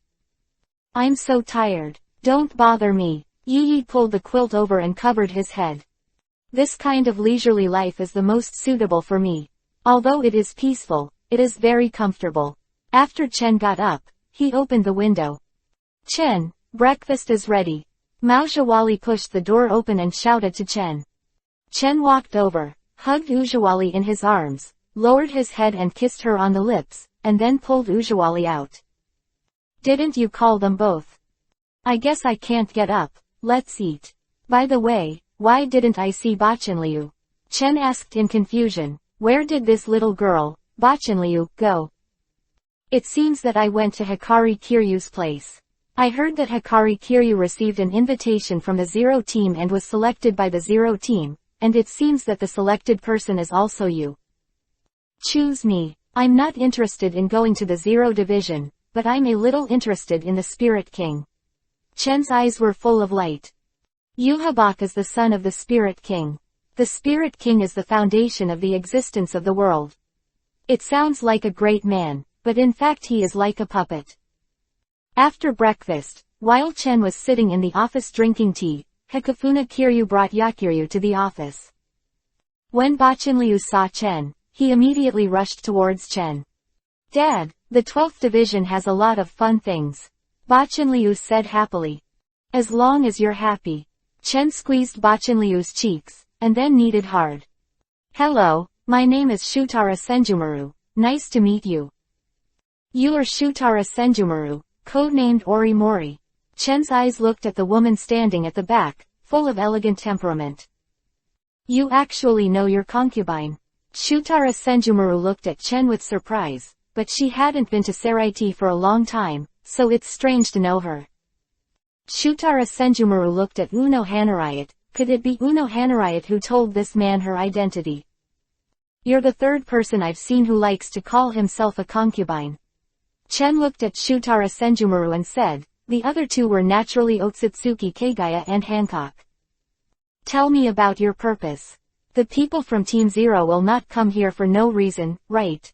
I'm so tired. Don't bother me. Yi pulled the quilt over and covered his head. This kind of leisurely life is the most suitable for me. Although it is peaceful, it is very comfortable. After Chen got up, he opened the window. Chen, breakfast is ready. Mao Xiaowali pushed the door open and shouted to Chen. Chen walked over, hugged Ujawali in his arms, lowered his head and kissed her on the lips, and then pulled Ujawali out. Didn't you call them both? I guess I can't get up, let's eat. By the way, why didn't I see Bachenliu? Chen asked in confusion. Where did this little girl, Bachenliu, go? It seems that I went to Hikari Kiryu's place. I heard that Hikari Kiryu received an invitation from the Zero team and was selected by the Zero team, and it seems that the selected person is also you. Choose me. I'm not interested in going to the Zero division, but I'm a little interested in the Spirit King. Chen's eyes were full of light. EPUB is the son of the Spirit King. The Spirit King is the foundation of the existence of the world. It sounds like a great man, but in fact he is like a puppet. After breakfast, while Chen was sitting in the office drinking tea, Hikafuna Kiryu brought Yakiryu to the office. When Bachinliu saw Chen, he immediately rushed towards Chen. "Dad, the 12th Division has a lot of fun things," Bachinliu said happily. "As long as you're happy." Chen squeezed Bachinliu's cheeks, and then kneaded hard. "Hello, my name is Shutara Senjumaru, nice to meet you." "You are Shutara Senjumaru, codenamed Ori Mori." Chen's eyes looked at the woman standing at the back, full of elegant temperament. "You actually know your concubine." Shutara Senjumaru looked at Chen with surprise, but she hadn't been to Seraiti for a long time, so it's strange to know her. Shutara Senjumaru looked at Uno Hanariot. Could it be Uno Hanariot who told this man her identity? "You're the third person I've seen who likes to call himself a concubine." Chen looked at Shutara Senjumaru and said, "The other two were naturally Otsutsuki Kagaya and Hancock. Tell me about your purpose. The people from Team Zero will not come here for no reason, right?"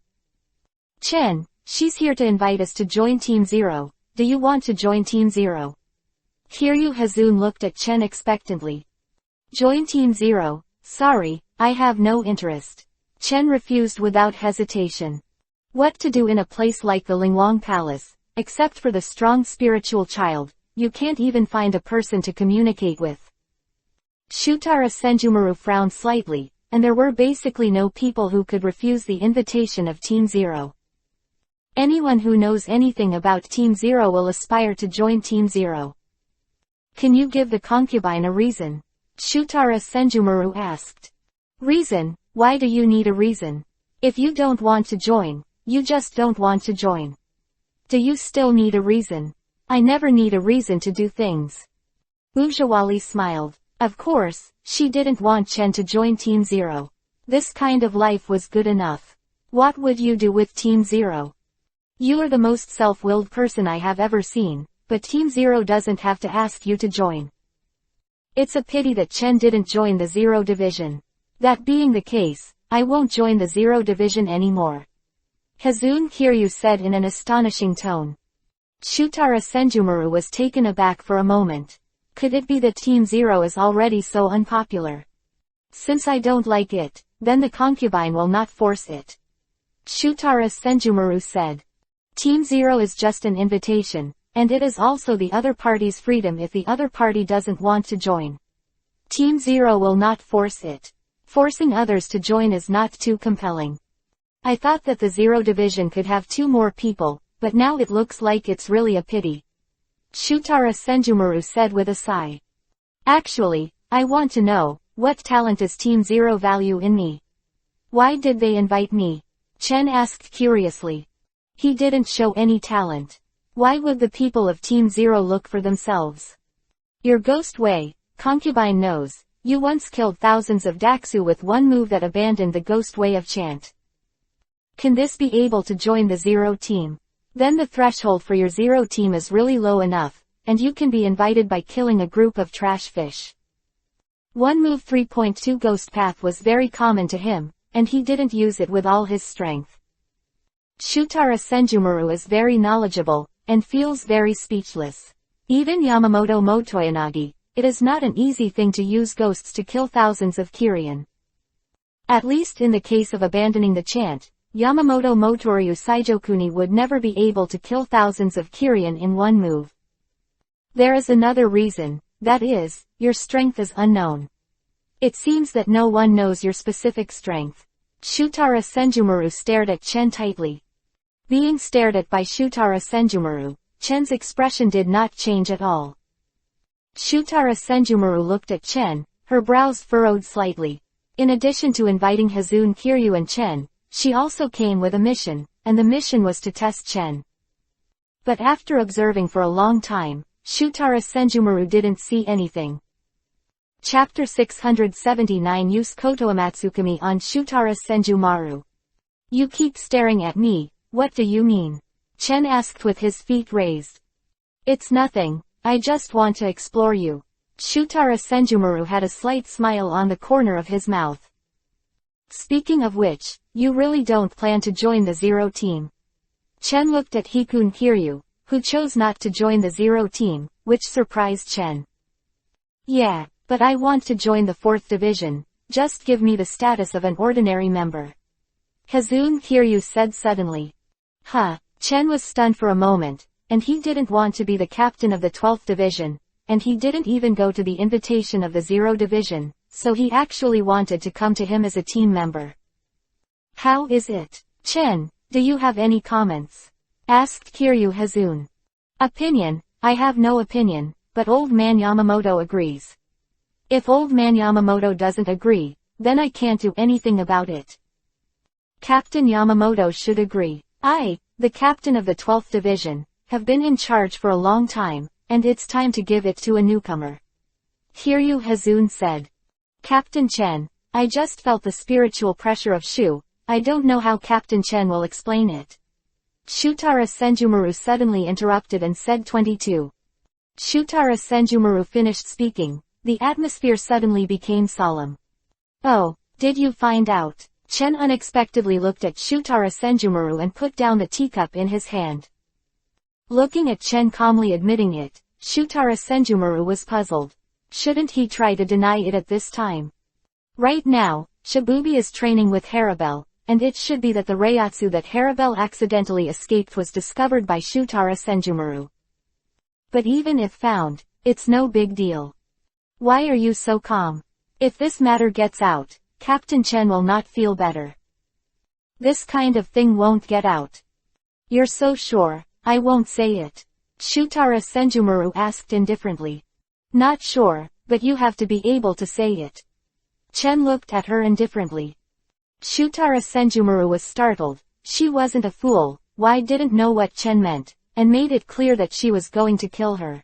"Chen, she's here to invite us to join Team Zero. Do you want to join Team Zero?" Kiryu Hazun looked at Chen expectantly. "Join Team Zero? Sorry, I have no interest." Chen refused without hesitation. What to do in a place like the Lingwang Palace? Except for the strong spiritual child, you can't even find a person to communicate with. Shutara Senjumaru frowned slightly, and there were basically no people who could refuse the invitation of Team Zero. Anyone who knows anything about Team Zero will aspire to join Team Zero. "Can you give the concubine a reason?" Shutara Senjumaru asked. "Reason? Why do you need a reason? If you don't want to join, you just don't want to join. Do you still need a reason?" "I never need a reason to do things." Ujawali smiled. Of course, she didn't want Chen to join Team Zero. This kind of life was good enough. What would you do with Team Zero? "You are the most self-willed person I have ever seen, but Team Zero doesn't have to ask you to join." It's a pity that Chen didn't join the Zero Division. That being the case, I won't join the Zero Division anymore. Hazun Kiryu said in an astonishing tone. Shutara Senjumaru was taken aback for a moment. Could it be that Team Zero is already so unpopular? Since I don't like it, then the concubine will not force it. Shutara Senjumaru said. Team Zero is just an invitation, and it is also the other party's freedom if the other party doesn't want to join. Team Zero will not force it. Forcing others to join is not too compelling. I thought that the Zero Division could have 2 more people, but now it looks like it's really a pity. Shutara Senjumaru said with a sigh. Actually, I want to know, what talent does Team Zero value in me? Why did they invite me? Chen asked curiously. He didn't show any talent. Why would the people of Team Zero look for themselves? Your ghost way, concubine knows, you once killed thousands of Daxu with one move that abandoned the ghost way of chant. Can this be able to join the Zero team? Then the threshold for your Zero team is really low enough, and you can be invited by killing a group of trash fish. One move 3.2 Ghost Path was very common to him, and he didn't use it with all his strength. Shutara Senjumaru is very knowledgeable, and feels very speechless. Even Yamamoto Motoyanagi, it is not an easy thing to use ghosts to kill thousands of Kirin. At least in the case of abandoning the chant, Yamamoto Motoryu Saijokuni would never be able to kill thousands of Kirin in one move. There is another reason, that is, your strength is unknown. It seems that no one knows your specific strength. Shutara Senjumaru stared at Chen tightly. Being stared at by Shutara Senjumaru, Chen's expression did not change at all. Shutara Senjumaru looked at Chen, her brows furrowed slightly. In addition to inviting Hazun Kiryu and Chen, she also came with a mission, and the mission was to test Chen. But after observing for a long time, Shutara Senjumaru didn't see anything. Chapter 679 Use Koto Amatsukami on Shutara Senjumaru. You keep staring at me, what do you mean? Chen asked with his feet raised. It's nothing, I just want to explore you. Shutara Senjumaru had a slight smile on the corner of his mouth. Speaking of which, you really don't plan to join the Zero team. Chen looked at Hikun Kiryu, who chose not to join the Zero team, which surprised Chen. Yeah, but I want to join the 4th division, just give me the status of an ordinary member. Hazun Kiryu said suddenly. Huh, Chen was stunned for a moment, and he didn't want to be the captain of the 12th division, and he didn't even go to the invitation of the 0 division, so he actually wanted to come to him as a team member. How is it? Chen, do you have any comments? Asked Kiryu Hazun. Opinion, I have no opinion, but Old Man Yamamoto agrees. If Old Man Yamamoto doesn't agree, then I can't do anything about it. Captain Yamamoto should agree. I, the captain of the 12th division, have been in charge for a long time, and it's time to give it to a newcomer. Kiryu Hazun said. Captain Chen, I just felt the spiritual pressure of Shu, I don't know how Captain Chen will explain it. Shutara Senjumaru suddenly interrupted and said 22. Shutara Senjumaru finished speaking, the atmosphere suddenly became solemn. Oh, did you find out? Chen unexpectedly looked at Shutara Senjumaru and put down the teacup in his hand. Looking at Chen calmly admitting it, Shutara Senjumaru was puzzled. Shouldn't he try to deny it at this time? Right now, Shibubi is training with Harabel, and it should be that the Reiatsu that Harabel accidentally escaped was discovered by Shutara Senjumaru. But even if found, it's no big deal. Why are you so calm? If this matter gets out, Captain Chen will not feel better. This kind of thing won't get out. You're so sure, I won't say it. Shutara Senjumaru asked indifferently. Not sure, but you have to be able to say it. Chen looked at her indifferently. Shutara Senjumaru was startled. She wasn't a fool, why didn't know what Chen meant, and made it clear that she was going to kill her.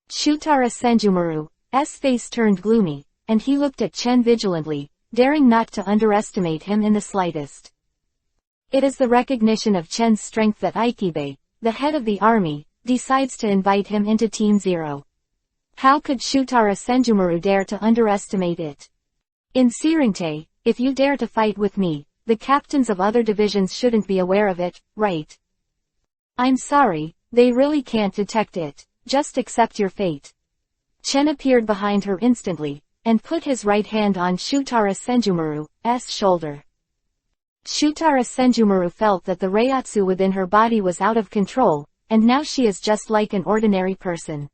Shutara Senjumaru's face turned gloomy, and he looked at Chen vigilantly, daring not to underestimate him in the slightest. It is the recognition of Chen's strength that Ikibe, the head of the army, decides to invite him into Team Zero. How could Shutara Senjumaru dare to underestimate it? In Sirinte, if you dare to fight with me, the captains of other divisions shouldn't be aware of it, right? I'm sorry, they really can't detect it, just accept your fate. Chen appeared behind her instantly, and put his right hand on Shutara Senjumaru's shoulder. Shutara Senjumaru felt that the Reiatsu within her body was out of control, and now she is just like an ordinary person.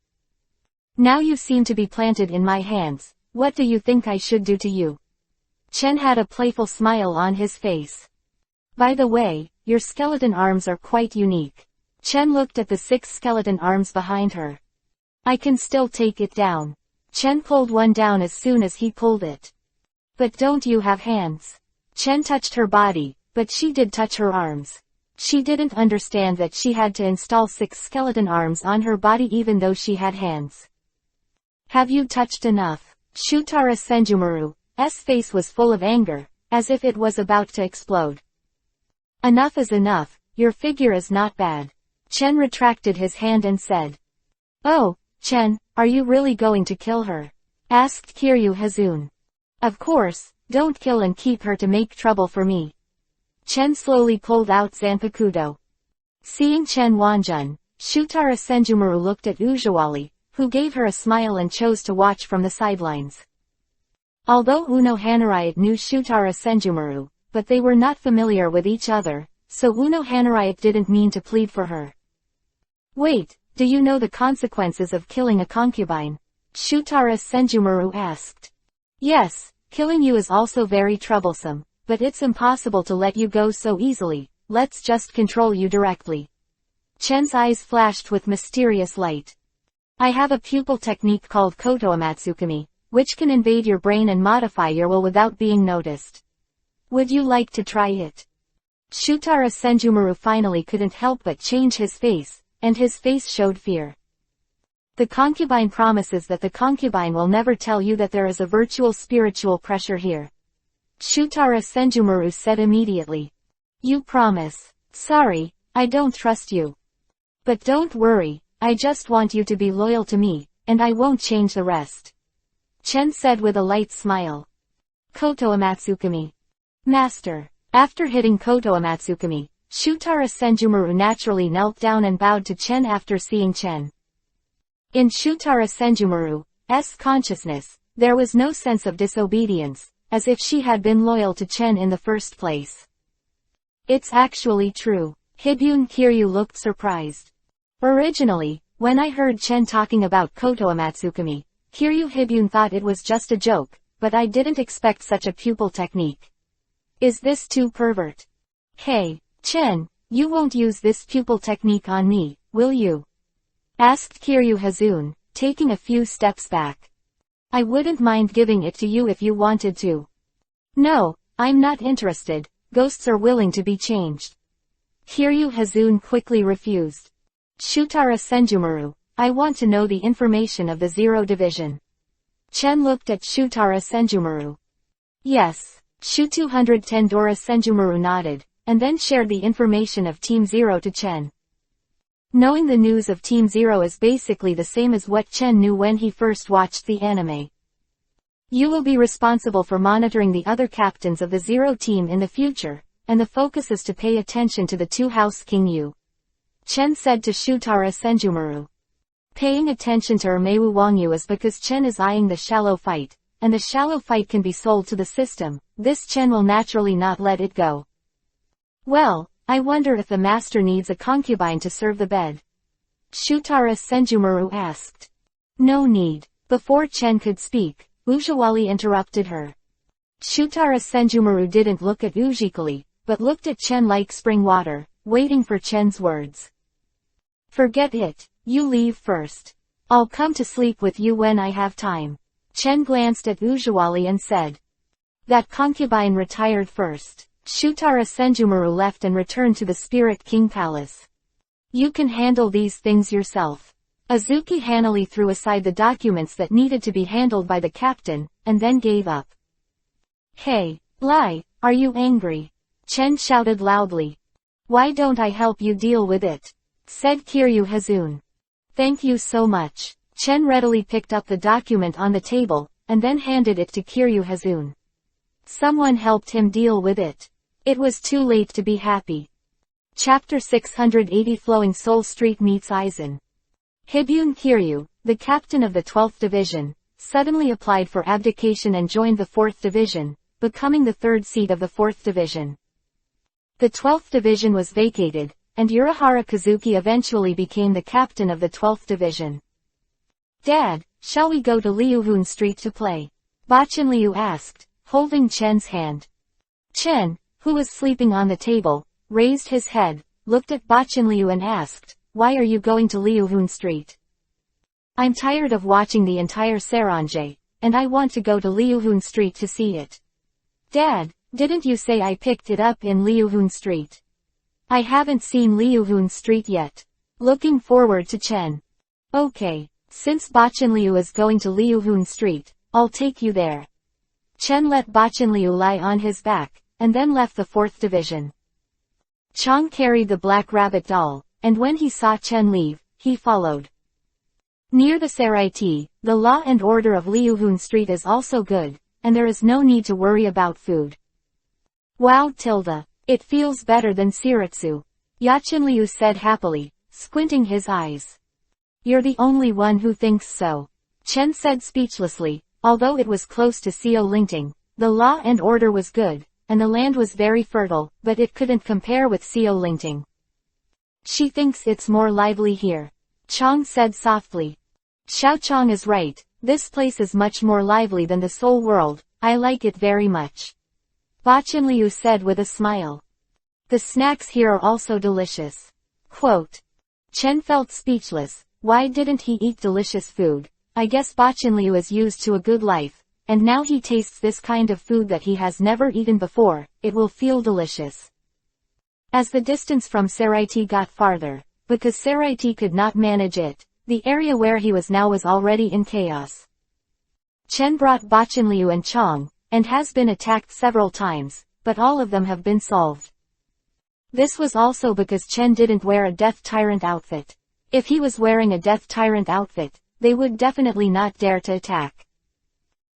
Now you seem to be planted in my hands, what do you think I should do to you? Chen had a playful smile on his face. By the way, your skeleton arms are quite unique. Chen looked at the 6 skeleton arms behind her. I can still take it down. Chen pulled one down as soon as he pulled it. But don't you have hands? Chen touched her body, but she did touch her arms. She didn't understand that she had to install 6 skeleton arms on her body even though she had hands. Have you touched enough? Shutara Senjumaru's face was full of anger, as if it was about to explode. Enough is enough, your figure is not bad. Chen retracted his hand and said. Oh, Chen, are you really going to kill her? Asked Kiryu Hazun. Of course, don't kill and keep her to make trouble for me. Chen slowly pulled out Zanpakuto. Seeing Chen Wanjun, Shutara Senjumaru looked at Ujawali, who gave her a smile and chose to watch from the sidelines. Although Uno Hanariot knew Shutara Senjumaru, but they were not familiar with each other, so Uno Hanariot didn't mean to plead for her. Wait, do you know the consequences of killing a concubine? Shutara Senjumaru asked. Yes, killing you is also very troublesome, but it's impossible to let you go so easily, let's just control you directly. Chen's eyes flashed with mysterious light. I have a pupil technique called Kotoamatsukami, which can invade your brain and modify your will without being noticed. Would you like to try it? Shutara Senjumaru finally couldn't help but change his face, and his face showed fear. The concubine promises that the concubine will never tell you that there is a virtual spiritual pressure here. Shutara Senjumaru said immediately. You promise. Sorry, I don't trust you. But don't worry, I just want you to be loyal to me, and I won't change the rest. Chen said with a light smile. Koto Amatsukami. Master. After hitting Koto Amatsukami, Shutara Senjumaru naturally knelt down and bowed to Chen after seeing Chen. In Shutara Senjumaru's consciousness, there was no sense of disobedience, as if she had been loyal to Chen in the first place. It's actually true. Hibyun Kiryu looked surprised. Originally, when I heard Chen talking about Koto Amatsukami, Kiryu Hibyun thought it was just a joke, but I didn't expect such a pupil technique. Is this too pervert? Hey, Chen, you won't use this pupil technique on me, will you? Asked Kiryu Hazun, taking a few steps back. I wouldn't mind giving it to you if you wanted to. No, I'm not interested, ghosts are willing to be changed. Kiryu Hazun quickly refused. Shutara Senjumaru, I want to know the information of the Zero Division. Chen looked at Shutara Senjumaru. Yes, Shu-210 Dora Senjumaru nodded, and then shared the information of Team Zero to Chen. Knowing the news of Team Zero is basically the same as what Chen knew when he first watched the anime. You will be responsible for monitoring the other captains of the Zero team in the future, and the focus is to pay attention to the two House King Yu. Chen said to Shutara Senjumaru. Paying attention to Ermewu Wangyu is because Chen is eyeing the shallow fight, and the shallow fight can be sold to the system. This Chen will naturally not let it go. Well, I wonder if the master needs a concubine to serve the bed. Shutara Senjumaru asked. No need. Before Chen could speak, Ujawali interrupted her. Shutara Senjumaru didn't look at Ujikali, but looked at Chen like spring water, waiting for Chen's words. Forget it, you leave first. I'll come to sleep with you when I have time. Chen glanced at Ujawali and said. That concubine retired first. Shutara Senjumaru left and returned to the Spirit King Palace. You can handle these things yourself. Azuki Hanali threw aside the documents that needed to be handled by the captain, and then gave up. Hey, Lai, are you angry? Chen shouted loudly. Why don't I help you deal with it? Said Kiryu Hazun. Thank you so much. Chen readily picked up the document on the table, and then handed it to Kiryu Hazun. Someone helped him deal with it. It was too late to be happy. Chapter 680 Flowing Soul Street meets Aizen. Hibyun Kiryu, the captain of the 12th Division, suddenly applied for abdication and joined the 4th Division, becoming the third seat of the 4th Division. The 12th Division was vacated, and Urahara Kazuki eventually became the captain of the 12th Division. Dad, shall we go to Liuhun Street to play? Bachan Liu asked, holding Chen's hand. Chen, who was sleeping on the table, raised his head, looked at Bachan Liu and asked, why are you going to Liuhun Street? I'm tired of watching the entire Saranje, and I want to go to Liuhun Street to see it. Dad, didn't you say I picked it up in Liuhun Street? I haven't seen Liuhun Street yet. Looking forward to Chen. Okay, since Bachan Liu is going to Liuhun Street, I'll take you there. Chen let Bachan Liu lie on his back, and then left the 4th Division. Chang carried the black rabbit doll, and when he saw Chen leave, he followed. Near the Saraiti, the law and order of Liuhun Street is also good, and there is no need to worry about food. Wow Tilda, it feels better than Shiratsu. Yachin Liu said happily, squinting his eyes. You're the only one who thinks so. Chen said speechlessly, although it was close to Seo Lingting, the law and order was good, and the land was very fertile, but it couldn't compare with Seo Lingting. She thinks it's more lively here. Chang said softly. Xiao Chang is right, this place is much more lively than the Soul World, I like it very much. Bachan Liu said with a smile. The snacks here are also delicious. Quote. Chen felt speechless, why didn't he eat delicious food? I guess Bachan Liu is used to a good life. And now he tastes this kind of food that he has never eaten before, it will feel delicious. As the distance from Saraiti got farther, because Saraiti could not manage it, the area where he was now was already in chaos. Chen brought Bachan Liu and Chang, and has been attacked several times, but all of them have been solved. This was also because Chen didn't wear a Death Tyrant outfit. If he was wearing a Death Tyrant outfit, they would definitely not dare to attack.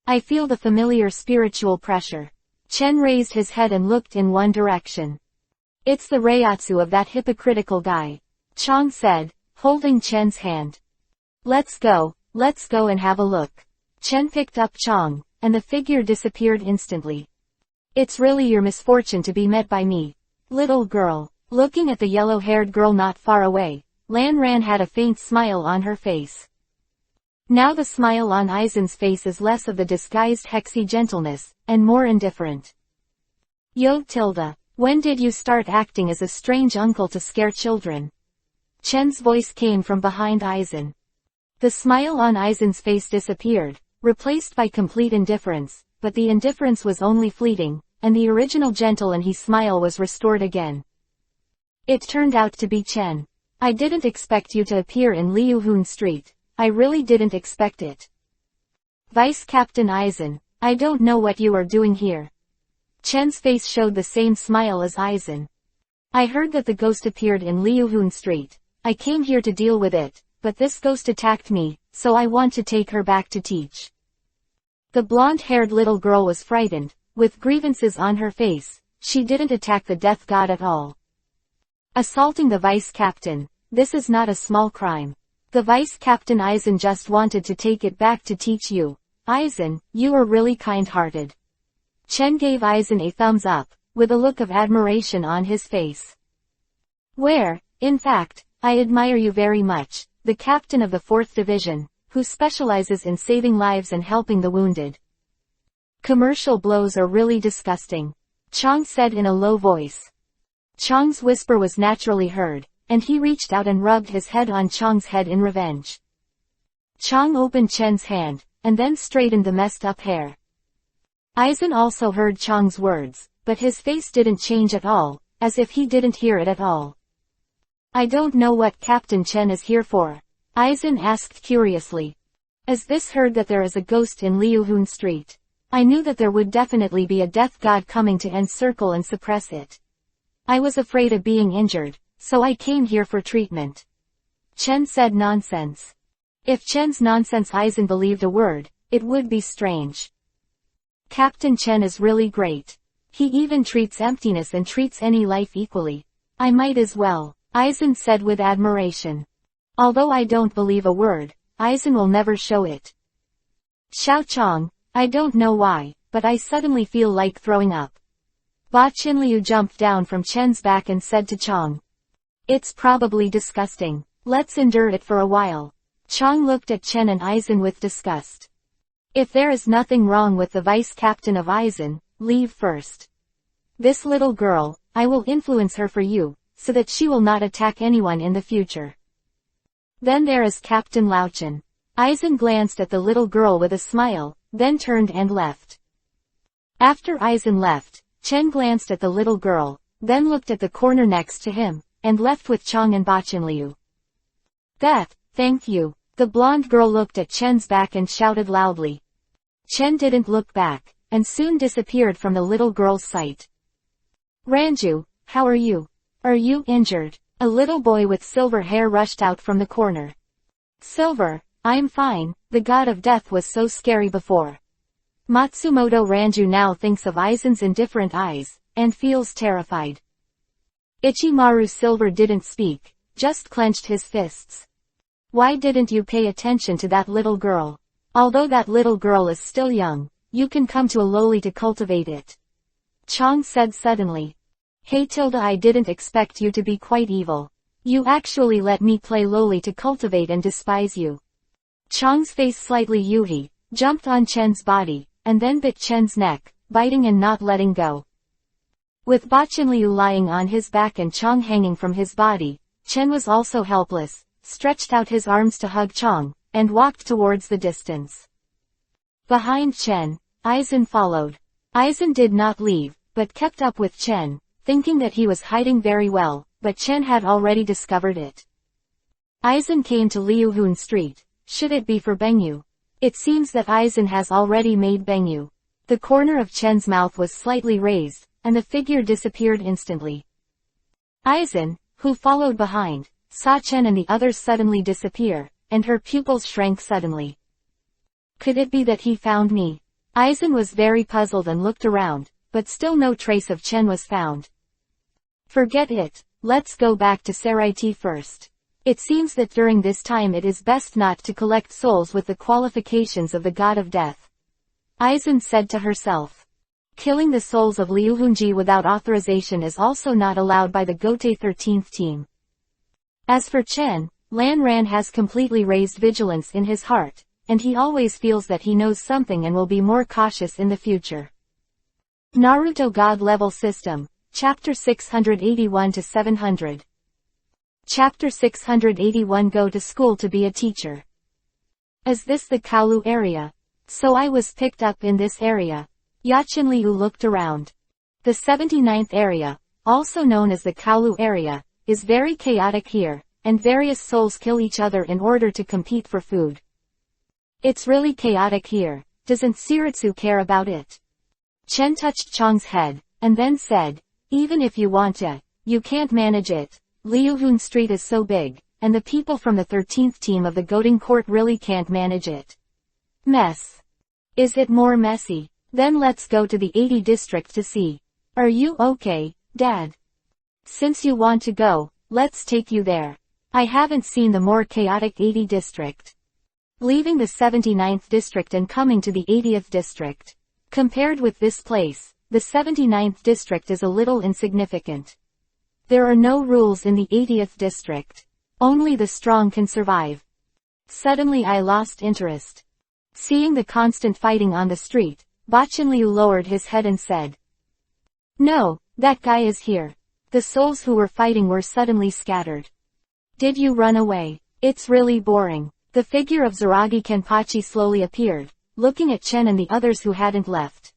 I feel the familiar spiritual pressure. Chen raised his head and looked in one direction. It's the Reiatsu of that hypocritical guy, Chong said, holding Chen's hand. Let's go and have a look. Chen picked up Chong, and the figure disappeared instantly. It's really your misfortune to be met by me, little girl. Looking at the yellow-haired girl not far away, Lan Ran had a faint smile on her face. Now the smile on Aizen's face is less of the disguised hexy gentleness, and more indifferent. Yo Tilda, when did you start acting as a strange uncle to scare children? Chen's voice came from behind Aizen. The smile on Aizen's face disappeared, replaced by complete indifference, but the indifference was only fleeting, and the original gentle and he smile was restored again. It turned out to be Chen. I didn't expect you to appear in Liuhun Street. I really didn't expect it. Vice Captain Aizen, I don't know what you are doing here. Chen's face showed the same smile as Aizen. I heard that the ghost appeared in Liuhun Street. I came here to deal with it, but this ghost attacked me, so I want to take her back to teach. The blonde-haired little girl was frightened, with grievances on her face. She didn't attack the death god at all. Assaulting the vice captain, this is not a small crime. The vice captain Aizen just wanted to take it back to teach you. Aizen, you are really kind-hearted. Chen gave Aizen a thumbs up, with a look of admiration on his face. In fact, I admire you very much, the captain of the 4th Division, who specializes in saving lives and helping the wounded. Commercial blows are really disgusting, Chong said in a low voice. Chong's whisper was naturally heard, and he reached out and rubbed his head on Chong's head in revenge. Chong opened Chen's hand, and then straightened the messed up hair. Aizen also heard Chong's words, but his face didn't change at all, as if he didn't hear it at all. I don't know what Captain Chen is here for, Aizen asked curiously. As this heard that there is a ghost in Liuhun Street. I knew that there would definitely be a death god coming to encircle and suppress it. I was afraid of being injured, so I came here for treatment. Chen said nonsense. If Chen's nonsense Aizen believed a word, it would be strange. Captain Chen is really great. He even treats emptiness and treats any life equally. I might as well, Aizen said with admiration. Although I don't believe a word, Aizen will never show it. Xiao Chong, I don't know why, but I suddenly feel like throwing up. Ba Qinliu jumped down from Chen's back and said to Chong. It's probably disgusting. Let's endure it for a while. Chong looked at Chen and Aizen with disgust. If there is nothing wrong with the vice captain of Aizen, leave first. This little girl, I will influence her for you, so that she will not attack anyone in the future. Then there is Captain Lauchen. Aizen glanced at the little girl with a smile, then turned and left. After Aizen left, Chen glanced at the little girl, then looked at the corner next to him, and left with Chong and Ba Qinliu. Thank you. The blonde girl looked at Chen's back and shouted loudly. Chen didn't look back, and soon disappeared from the little girl's sight. Ranju, how are you? Are you injured? A little boy with silver hair rushed out from the corner. Silver, I'm fine, the god of death was so scary before. Matsumoto Ranju now thinks of Aizen's indifferent eyes, and feels terrified. Ichimaru Silver didn't speak, just clenched his fists. Why didn't you pay attention to that little girl? Although that little girl is still young, you can come to a lowly to cultivate it. Chong said suddenly. Hey Tilda, I didn't expect you to be quite evil. You actually let me play lowly to cultivate and despise you. Chong's face slightly yuhi, jumped on Chen's body, and then bit Chen's neck, biting and not letting go. With Ba Qinliu lying on his back and Chong hanging from his body, Chen was also helpless, stretched out his arms to hug Chong, and walked towards the distance. Behind Chen, Aizen followed. Aizen did not leave, but kept up with Chen, thinking that he was hiding very well, but Chen had already discovered it. Aizen came to Liuhun Street. Should it be for Bengyu? It seems that Aizen has already made Bengyu. The corner of Chen's mouth was slightly raised, and the figure disappeared instantly. Aizen, who followed behind, saw Chen and the others suddenly disappear, and her pupils shrank suddenly. Could it be that he found me? Aizen was very puzzled and looked around, but still no trace of Chen was found. Forget it, let's go back to Seraiti first. It seems that during this time it is best not to collect souls with the qualifications of the god of death. Aizen said to herself. Killing the souls of Liuhunji without authorization is also not allowed by the Gote 13th team. As for Chen, Lan Ran has completely raised vigilance in his heart, and he always feels that he knows something and will be more cautious in the future. Naruto God Level System, Chapter 681 to 700. Chapter 681 Go to School to be a Teacher. Is this the Kaolu area? So I was picked up in this area. Yachinliu looked around. The 79th area, also known as the Kaolu area, is very chaotic here, and various souls kill each other in order to compete for food. It's really chaotic here, doesn't Shiritsu care about it? Chen touched Chang's head, and then said, even if you want to, you can't manage it. Liuhun Street is so big, and the people from the 13th team of the Goating Court really can't manage it. Mess. Is it more messy? Then let's go to the 80 district to see. Are you okay, Dad? Since you want to go, let's take you there. I haven't seen the more chaotic 80 district. Leaving the 79th district and coming to the 80th district. Compared with this place, the 79th district is a little insignificant. There are no rules in the 80th district. Only the strong can survive. Suddenly I lost interest. Seeing the constant fighting on the street, Bachinliu lowered his head and said. No, that guy is here. The souls who were fighting were suddenly scattered. Did you run away? It's really boring. The figure of Zaragi Kenpachi slowly appeared, looking at Chen and the others who hadn't left.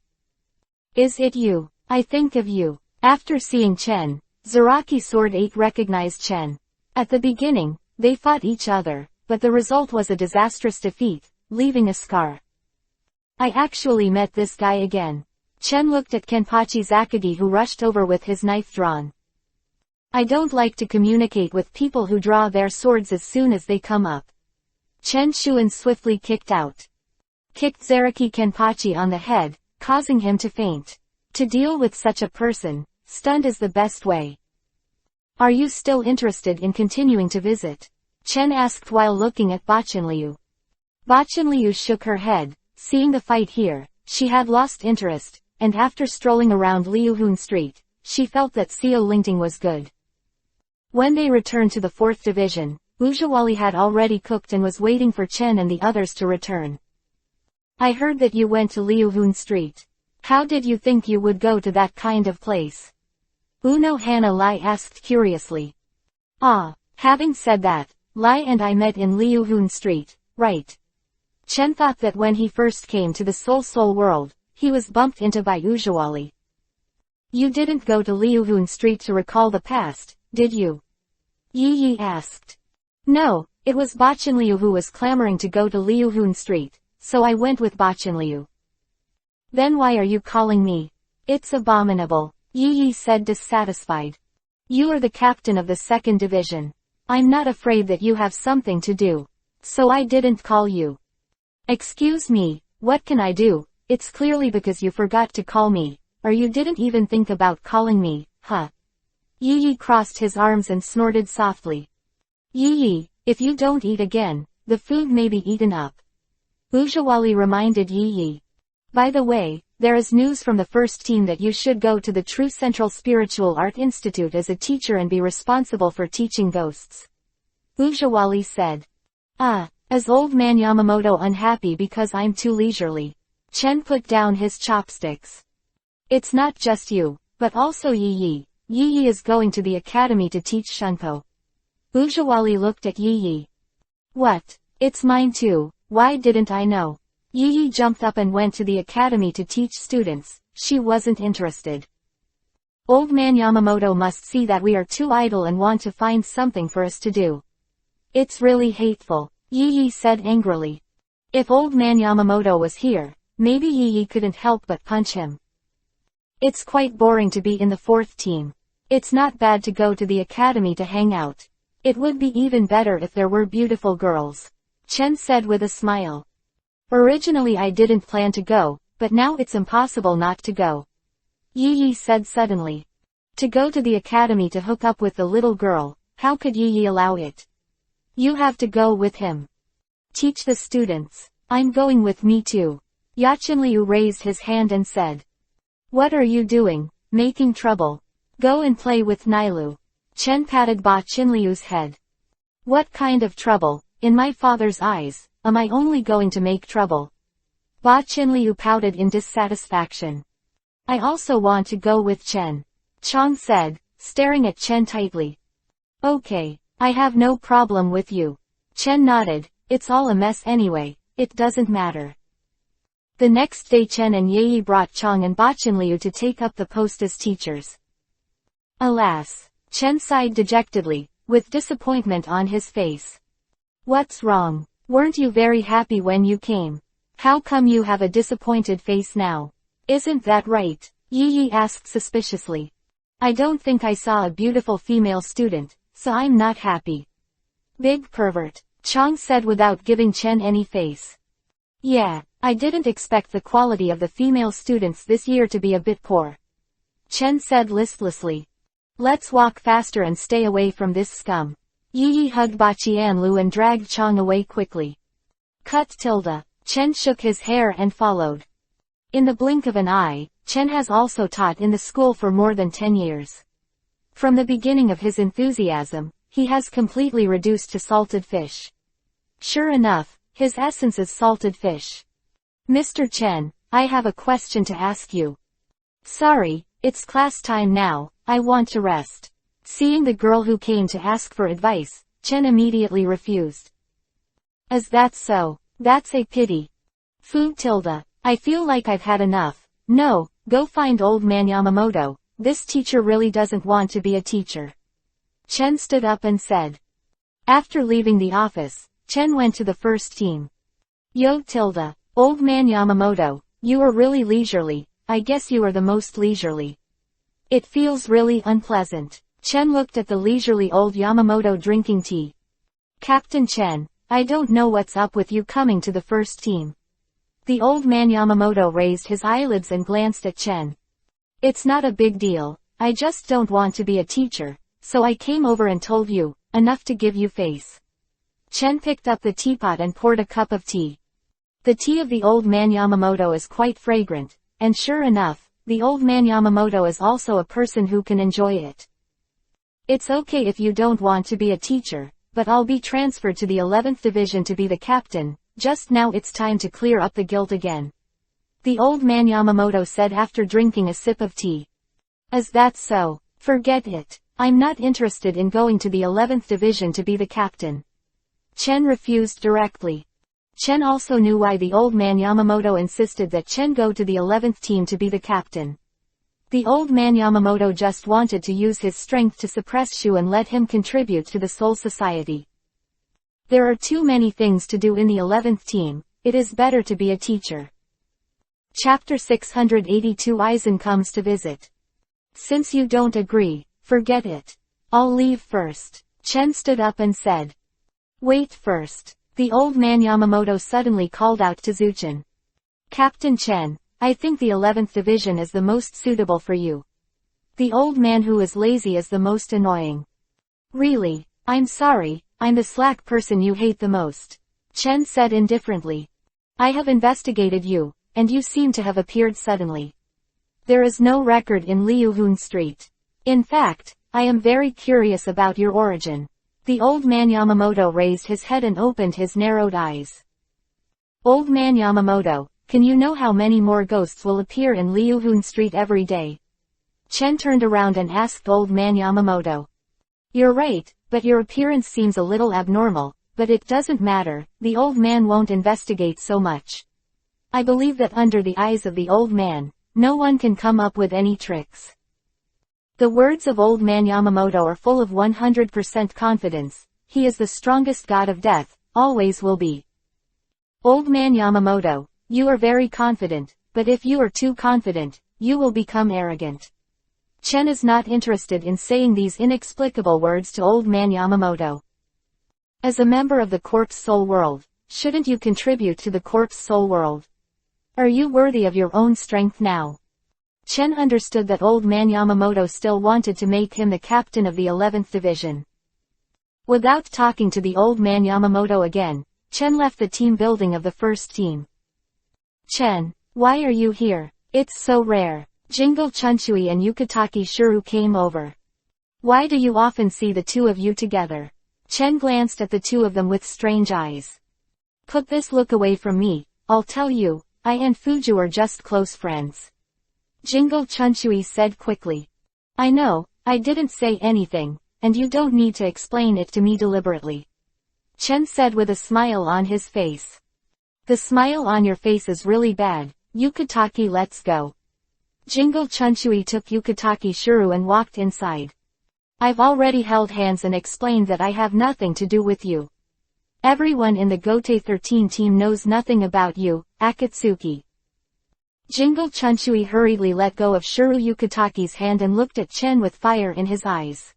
Is it you? I think of you. After seeing Chen, Zaraki Sword 8 recognized Chen. At the beginning, they fought each other, but the result was a disastrous defeat, leaving a scar. I actually met this guy again. Chen looked at Kenpachi Zakagi who rushed over with his knife drawn. I don't like to communicate with people who draw their swords as soon as they come up. Chen Shuan swiftly kicked out. Kicked Zaraki Kenpachi on the head, causing him to faint. To deal with such a person, stunned is the best way. Are you still interested in continuing to visit? Chen asked while looking at Bachinliu. Bachinliu shook her head, seeing the fight here, she had lost interest, and after strolling around Liuhun Street, she felt that Seo Lingting was good. When they returned to the 4th division, Ujawali had already cooked and was waiting for Chen and the others to return. I heard that you went to Liuhun Street. How did you think you would go to that kind of place? Uno Hana Lai asked curiously. Having said that, Lai and I met in Liuhun Street, right? Chen thought that when he first came to the Soul world, he was bumped into by Ujawali. You didn't go to Liuhun Street to recall the past, did you? Yi Yi asked. No, it was Bachinliu who was clamoring to go to Liuhun Street, so I went with Bachinliu. Then why are you calling me? It's abominable, Yi Yi said dissatisfied. You are the captain of the 2nd division. I'm not afraid that you have something to do. So I didn't call you. Excuse me, what can I do? It's clearly because you forgot to call me, or you didn't even think about calling me, huh? Yi Yi crossed his arms and snorted softly. Yi Yi, if you don't eat again, the food may be eaten up. Ujawali reminded Yi Yi. By the way, there is news from the 1st team that you should go to the True Central Spiritual Art Institute as a teacher and be responsible for teaching ghosts. Ujawali said. Is old man Yamamoto unhappy because I'm too leisurely? Chen put down his chopsticks. It's not just you, but also Yi Yi. Yi Yi is going to the academy to teach Shunpo. Ujawali looked at Yi Yi. What? It's mine too, why didn't I know? Yi Yi jumped up and went to the academy to teach students, she wasn't interested. Old man Yamamoto must see that we are too idle and want to find something for us to do. It's really hateful, Yi Yi said angrily. If old man Yamamoto was here, maybe Yi Yi couldn't help but punch him. It's quite boring to be in the 4th team. It's not bad to go to the academy to hang out. It would be even better if there were beautiful girls. Chen said with a smile. Originally I didn't plan to go, but now it's impossible not to go. Yi said suddenly. To go to the academy to hook up with the little girl, how could Yi allow it? You have to go with him. Teach the students. I'm going with me too. Yachenliu raised his hand and said. What are you doing? Making trouble. Go and play with Nilu. Chen patted Ba Qinliu's head. What kind of trouble? In my father's eyes, am I only going to make trouble? Ba Qinliu pouted in dissatisfaction. I also want to go with Chen. Chang said, staring at Chen tightly. Okay, I have no problem with you. Chen nodded, it's all a mess anyway, it doesn't matter. The next day Chen and Yi brought Chang and Ba Qinliu to take up the post as teachers. Alas, Chen sighed dejectedly, with disappointment on his face. What's wrong? Weren't you very happy when you came? How come you have a disappointed face now? Isn't that right? Yi asked suspiciously. I don't think I saw a beautiful female student, so I'm not happy. Big pervert, Chang said without giving Chen any face. Yeah, I didn't expect the quality of the female students this year to be a bit poor. Chen said listlessly. Let's walk faster and stay away from this scum. Yi hugged Ba Qianlu and dragged Chang away quickly. Cut. Chen shook his hair and followed. In the blink of an eye, Chen has also taught in the school for more than 10 years. From the beginning of his enthusiasm, he has completely reduced to salted fish. Sure enough, his essence is salted fish. Mr. Chen, I have a question to ask you. Sorry, it's class time now, I want to rest. Seeing the girl who came to ask for advice, Chen immediately refused. Is that so? That's a pity. I feel like I've had enough. No, go find old man Yamamoto, this teacher really doesn't want to be a teacher. Chen stood up and said. After leaving the office, Chen went to the first team. Old man Yamamoto, you are really leisurely, I guess you are the most leisurely. It feels really unpleasant. Chen looked at the leisurely old Yamamoto drinking tea. Captain Chen, I don't know what's up with you coming to the first team. The old man Yamamoto raised his eyelids and glanced at Chen. It's not a big deal, I just don't want to be a teacher, so I came over and told you, enough to give you face. Chen picked up the teapot and poured a cup of tea. The tea of the old man Yamamoto is quite fragrant, and sure enough, the old man Yamamoto is also a person who can enjoy it. It's okay if you don't want to be a teacher, but I'll be transferred to the 11th division to be the captain, just now it's time to clear up the guilt again. The old man Yamamoto said after drinking a sip of tea. Is that so? Forget it. I'm not interested in going to the 11th division to be the captain. Chen refused directly. Chen also knew why the old man Yamamoto insisted that Chen go to the 11th team to be the captain. The old man Yamamoto just wanted to use his strength to suppress Shu and let him contribute to the Soul Society. There are too many things to do in the 11th team, it is better to be a teacher. Chapter 682 Aizen comes to visit. Since you don't agree, forget it. I'll leave first. Chen stood up and said. Wait first. The old man Yamamoto suddenly called out to Zuchen. Captain Chen, I think the 11th division is the most suitable for you. The old man who is lazy is the most annoying. Really, I'm sorry, I'm the slack person you hate the most. Chen said indifferently. I have investigated you, and you seem to have appeared suddenly. There is no record in Liuhun Street. In fact, I am very curious about your origin. The old man Yamamoto raised his head and opened his narrowed eyes. Old man Yamamoto, can you know how many more ghosts will appear in Liuhun Street every day? Chen turned around and asked old man Yamamoto. You're right, but your appearance seems a little abnormal, but it doesn't matter, the old man won't investigate so much. I believe that under the eyes of the old man, no one can come up with any tricks. The words of old man Yamamoto are full of 100% confidence, he is the strongest god of death, always will be. Old man Yamamoto, you are very confident, but if you are too confident, you will become arrogant. Chen is not interested in saying these inexplicable words to Old Man Yamamoto. As a member of the Corpse Soul world, shouldn't you contribute to the Corpse Soul world? Are you worthy of your own strength now? Chen understood that Old Man Yamamoto still wanted to make him the captain of the 11th Division. Without talking to the Old Man Yamamoto again, Chen left the team building of the first team. Chen, why are you here? It's so rare. Jingle Chunchui and Yukitaki Shuru came over. Why do you often see the two of you together? Chen glanced at the two of them with strange eyes. Put this look away from me, I'll tell you, I and Fuju are just close friends. Jingle Chunchui said quickly. I know, I didn't say anything, and you don't need to explain it to me deliberately. Chen said with a smile on his face. The smile on your face is really bad, Yukitaki, let's go. Jingle Chunchui took Yukitaki Shuru and walked inside. I've already held hands and explained that I have nothing to do with you. Everyone in the Gote 13 team knows nothing about you, Akatsuki. Jingle Chunchui hurriedly let go of Shuru Yukitaki's hand and looked at Chen with fire in his eyes.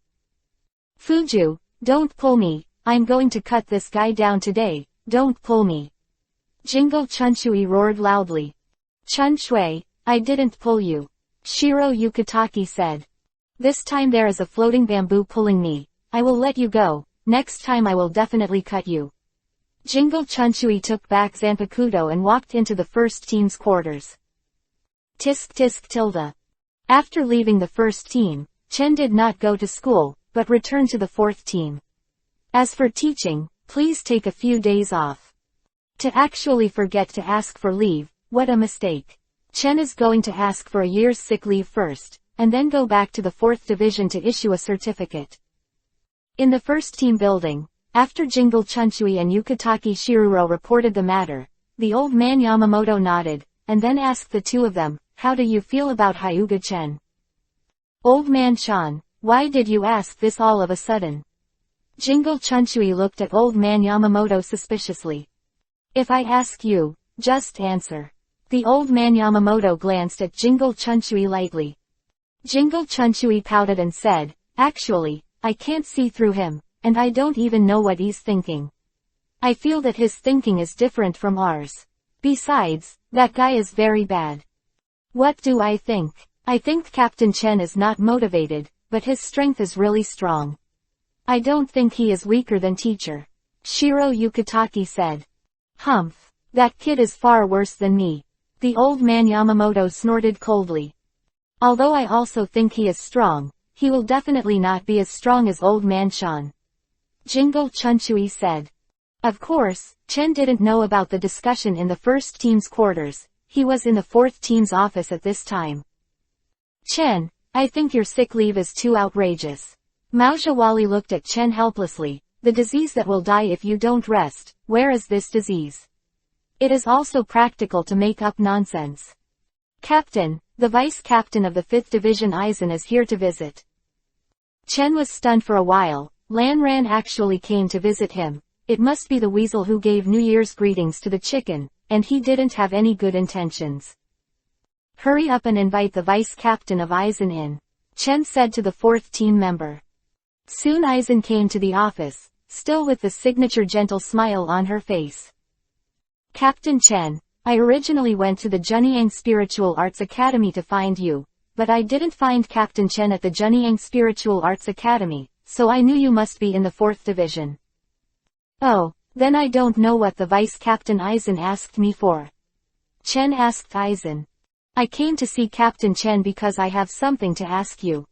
Fuju, don't pull me, I'm going to cut this guy down today, don't pull me. Jingle Chunchui roared loudly. Chun Shui, I didn't pull you. Shiro Yukitaki said. This time there is a floating bamboo pulling me, I will let you go, next time I will definitely cut you. Jingle Chunchui took back Zanpakuto and walked into the first team's quarters. Tisk tisk tilde. After leaving the first team, Chen did not go to school, but returned to the fourth team. As for teaching, please take a few days off. To actually forget to ask for leave, what a mistake. Chen is going to ask for a year's sick leave first, and then go back to the 4th Division to issue a certificate. In the first team building, after Jingle Chunchui and Yukitaki Shiruro reported the matter, the Old Man Yamamoto nodded, and then asked the two of them, how do you feel about Hyuga Chen? Old Man Shan, why did you ask this all of a sudden? Jingle Chunchui looked at Old Man Yamamoto suspiciously. If I ask you, just answer. The Old Man Yamamoto glanced at Jingle Chunchui lightly. Jingle Chunchui pouted and said, actually, I can't see through him, and I don't even know what he's thinking. I feel that his thinking is different from ours. Besides, that guy is very bad. What do I think? I think Captain Chen is not motivated, but his strength is really strong. I don't think he is weaker than teacher. Shiro Yukitaki said. Humph. That kid is far worse than me. The Old Man Yamamoto snorted coldly. Although I also think he is strong, he will definitely not be as strong as Old Man Shan. Jingle Chunchui said. Of course, Chen didn't know about the discussion in the first team's quarters, he was in the fourth team's office at this time. Chen, I think your sick leave is too outrageous. Mao Wali looked at Chen helplessly, the disease that will die if you don't rest, where is this disease? It is also practical to make up nonsense. Captain, the vice captain of the 5th Division Aizen is here to visit. Chen was stunned for a while. Lan Ran actually came to visit him. It must be the weasel who gave New Year's greetings to the chicken, and he didn't have any good intentions. Hurry up and invite the vice captain of Aizen in, Chen said to the 4th team member. Soon Aizen came to the office, still with the signature gentle smile on her face. Captain Chen, I originally went to the Junyang Spiritual Arts Academy to find you, but I didn't find Captain Chen at the Junyang Spiritual Arts Academy, so I knew you must be in the 4th Division. Oh, then I don't know what the Vice Captain Aizen asked me for. Chen asked Aizen. I came to see Captain Chen because I have something to ask you.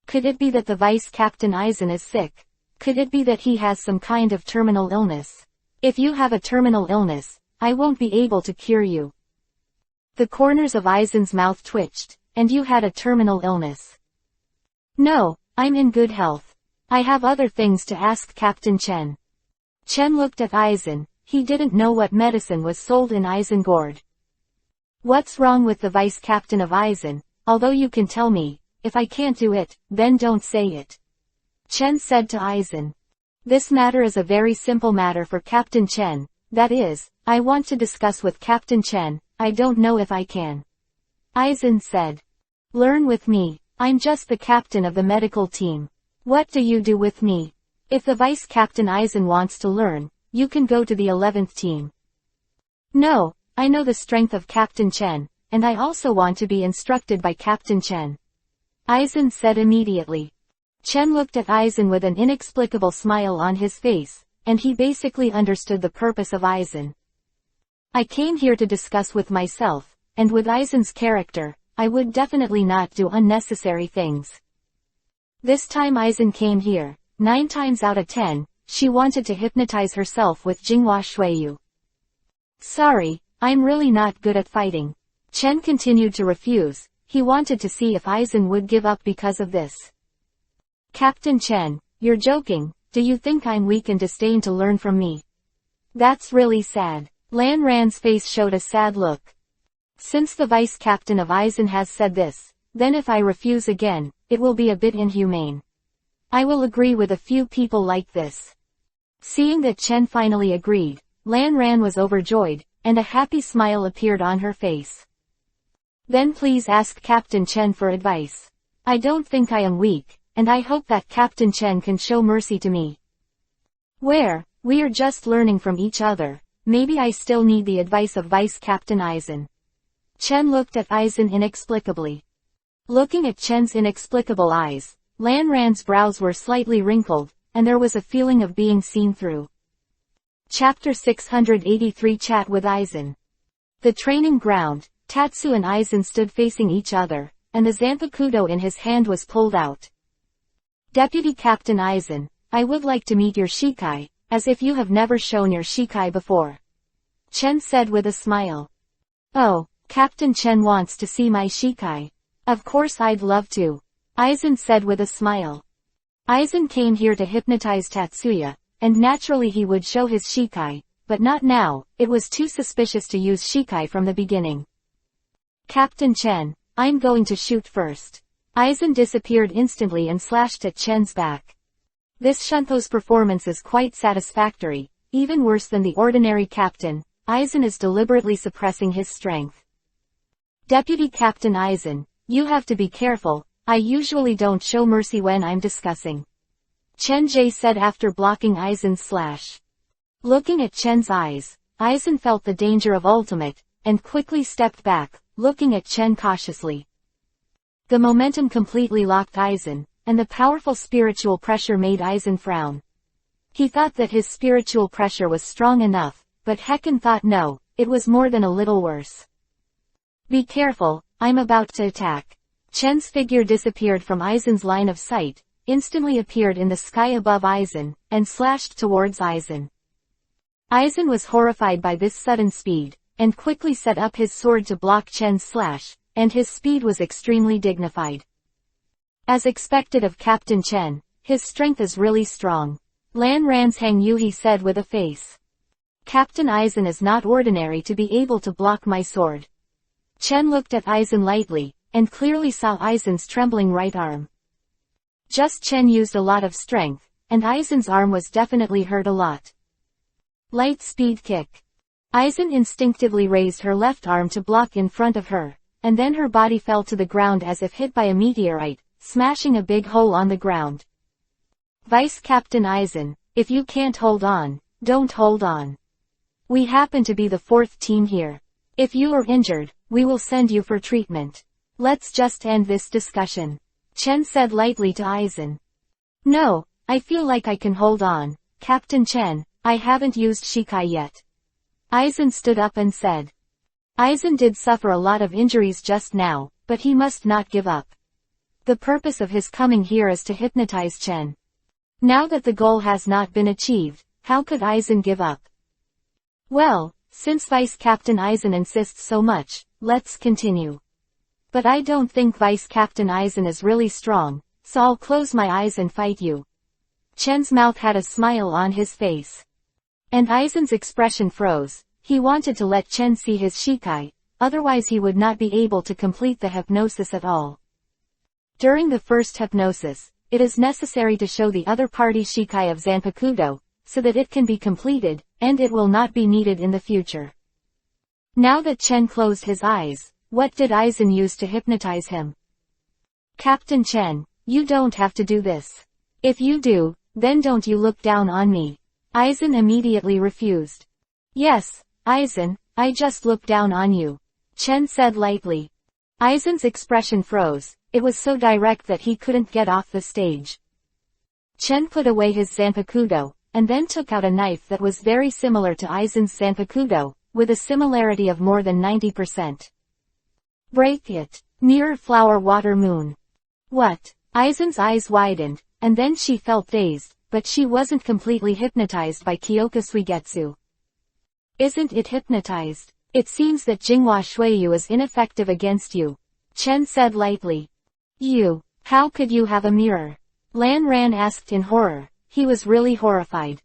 Could it be that the Vice Captain Aizen is sick? Could it be that he has some kind of terminal illness? If you have a terminal illness, I won't be able to cure you. The corners of Aizen's mouth twitched, and you had a terminal illness. No, I'm in good health. I have other things to ask Captain Chen. Chen looked at Aizen, he didn't know what medicine was sold in Aizengord. What's wrong with the vice captain of Aizen? Although you can tell me, if I can't do it, then don't say it. Chen said to Aizen. This matter is a very simple matter for Captain Chen, that is, I want to discuss with Captain Chen, I don't know if I can. Aizen said. Learn with me, I'm just the captain of the medical team. What do you do with me? If the vice captain Aizen wants to learn, you can go to the 11th team. No, I know the strength of Captain Chen, and I also want to be instructed by Captain Chen. Aizen said immediately. Chen looked at Aizen with an inexplicable smile on his face, and he basically understood the purpose of Aizen. I came here to discuss with myself, and with Aizen's character, I would definitely not do unnecessary things. This time Aizen came here, 9 times out of 10, she wanted to hypnotize herself with Jinghua Shuiyu. Sorry, I'm really not good at fighting. Chen continued to refuse, he wanted to see if Aizen would give up because of this. Captain Chen, you're joking, do you think I'm weak and disdain to learn from me? That's really sad. Lan Ran's face showed a sad look. Since the vice captain of Aizen has said this, then if I refuse again, it will be a bit inhumane. I will agree with a few people like this. Seeing that Chen finally agreed, Lan Ran was overjoyed, and a happy smile appeared on her face. Then please ask Captain Chen for advice. I don't think I am weak, and I hope that Captain Chen can show mercy to me. We are just learning from each other, maybe I still need the advice of Vice Captain Aizen. Chen looked at Aizen inexplicably. Looking at Chen's inexplicable eyes, Lan Ran's brows were slightly wrinkled, and there was a feeling of being seen through. Chapter 683 Chat with Aizen. The training ground, Tatsu and Aizen stood facing each other, and the Zanpakuto in his hand was pulled out. Deputy Captain Aizen, I would like to meet your Shikai, as if you have never shown your Shikai before. Chen said with a smile. Oh, Captain Chen wants to see my Shikai. Of course I'd love to. Aizen said with a smile. Aizen came here to hypnotize Tatsuya, and naturally he would show his Shikai, but not now, it was too suspicious to use Shikai from the beginning. Captain Chen, I'm going to shoot first. Aizen disappeared instantly and slashed at Chen's back. This Shunto's performance is quite satisfactory, even worse than the ordinary captain. Aizen is deliberately suppressing his strength. Deputy Captain Aizen, you have to be careful, I usually don't show mercy when I'm discussing. Chen Jie said after blocking Aizen's slash. Looking at Chen's eyes, Aizen felt the danger of ultimate, and quickly stepped back, looking at Chen cautiously. The momentum completely locked Aizen, and the powerful spiritual pressure made Aizen frown. He thought that his spiritual pressure was strong enough, but Hecken thought no, it was more than a little worse. Be careful, I'm about to attack. Chen's figure disappeared from Aizen's line of sight, instantly appeared in the sky above Aizen, and slashed towards Aizen. Aizen was horrified by this sudden speed, and quickly set up his sword to block Chen's slash, and his speed was extremely dignified. As expected of Captain Chen, his strength is really strong. Lan Ran's Hang Yuhi said with a face. Captain Aizen is not ordinary to be able to block my sword. Chen looked at Aizen lightly, and clearly saw Aizen's trembling right arm. Just Chen used a lot of strength, and Aizen's arm was definitely hurt a lot. Light speed kick. Aizen instinctively raised her left arm to block in front of her, and then her body fell to the ground as if hit by a meteorite, smashing a big hole on the ground. Vice Captain Aizen, if you can't hold on, don't hold on. We happen to be the 4th team here. If you are injured, we will send you for treatment. Let's just end this discussion. Chen said lightly to Aizen. No, I feel like I can hold on, Captain Chen, I haven't used Shikai yet. Aizen stood up and said. Aizen did suffer a lot of injuries just now, but he must not give up. The purpose of his coming here is to hypnotize Chen. Now that the goal has not been achieved, how could Aizen give up? Well, since Vice Captain Aizen insists so much, let's continue. But I don't think Vice Captain Aizen is really strong, so I'll close my eyes and fight you. Chen's mouth had a smile on his face. And Aizen's expression froze. He wanted to let Chen see his Shikai, otherwise he would not be able to complete the hypnosis at all. During the first hypnosis, it is necessary to show the other party Shikai of Zanpakuto, so that it can be completed, and it will not be needed in the future. Now that Chen closed his eyes, what did Aizen use to hypnotize him? Captain Chen, you don't have to do this. If you do, then don't you look down on me. Aizen immediately refused. Yes, Aizen, I just look down on you. Chen said lightly. Aizen's expression froze. It was so direct that he couldn't get off the stage. Chen put away his zanpakudo, and then took out a knife that was very similar to Aizen's zanpakudo, with a similarity of more than 90%. Break it. Mirror flower water moon. What? Aizen's eyes widened, and then she felt dazed, but she wasn't completely hypnotized by Kyoka Suigetsu. Isn't it hypnotized? It seems that Jinghua Shuiyu is ineffective against you. Chen said lightly. You, how could you have a mirror? Lan Ran asked in horror. He was really horrified.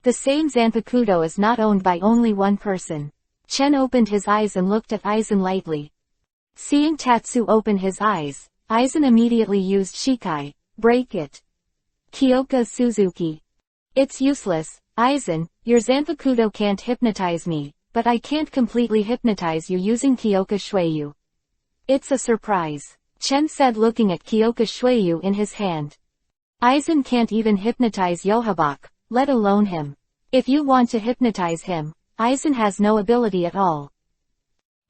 The same zanpakudo is not owned by only one person. Chen opened his eyes and looked at Aizen lightly. Seeing Tatsu open his eyes, Aizen immediately used Shikai. Break it. Kyoka Suzuki. It's useless, Aizen, your zanpakudo can't hypnotize me, but I can't completely hypnotize you using Kyoka Shuiyu. It's a surprise, Chen said looking at Kyoka Shuiyu in his hand. Aizen can't even hypnotize Yohabak, let alone him. If you want to hypnotize him, Aizen has no ability at all.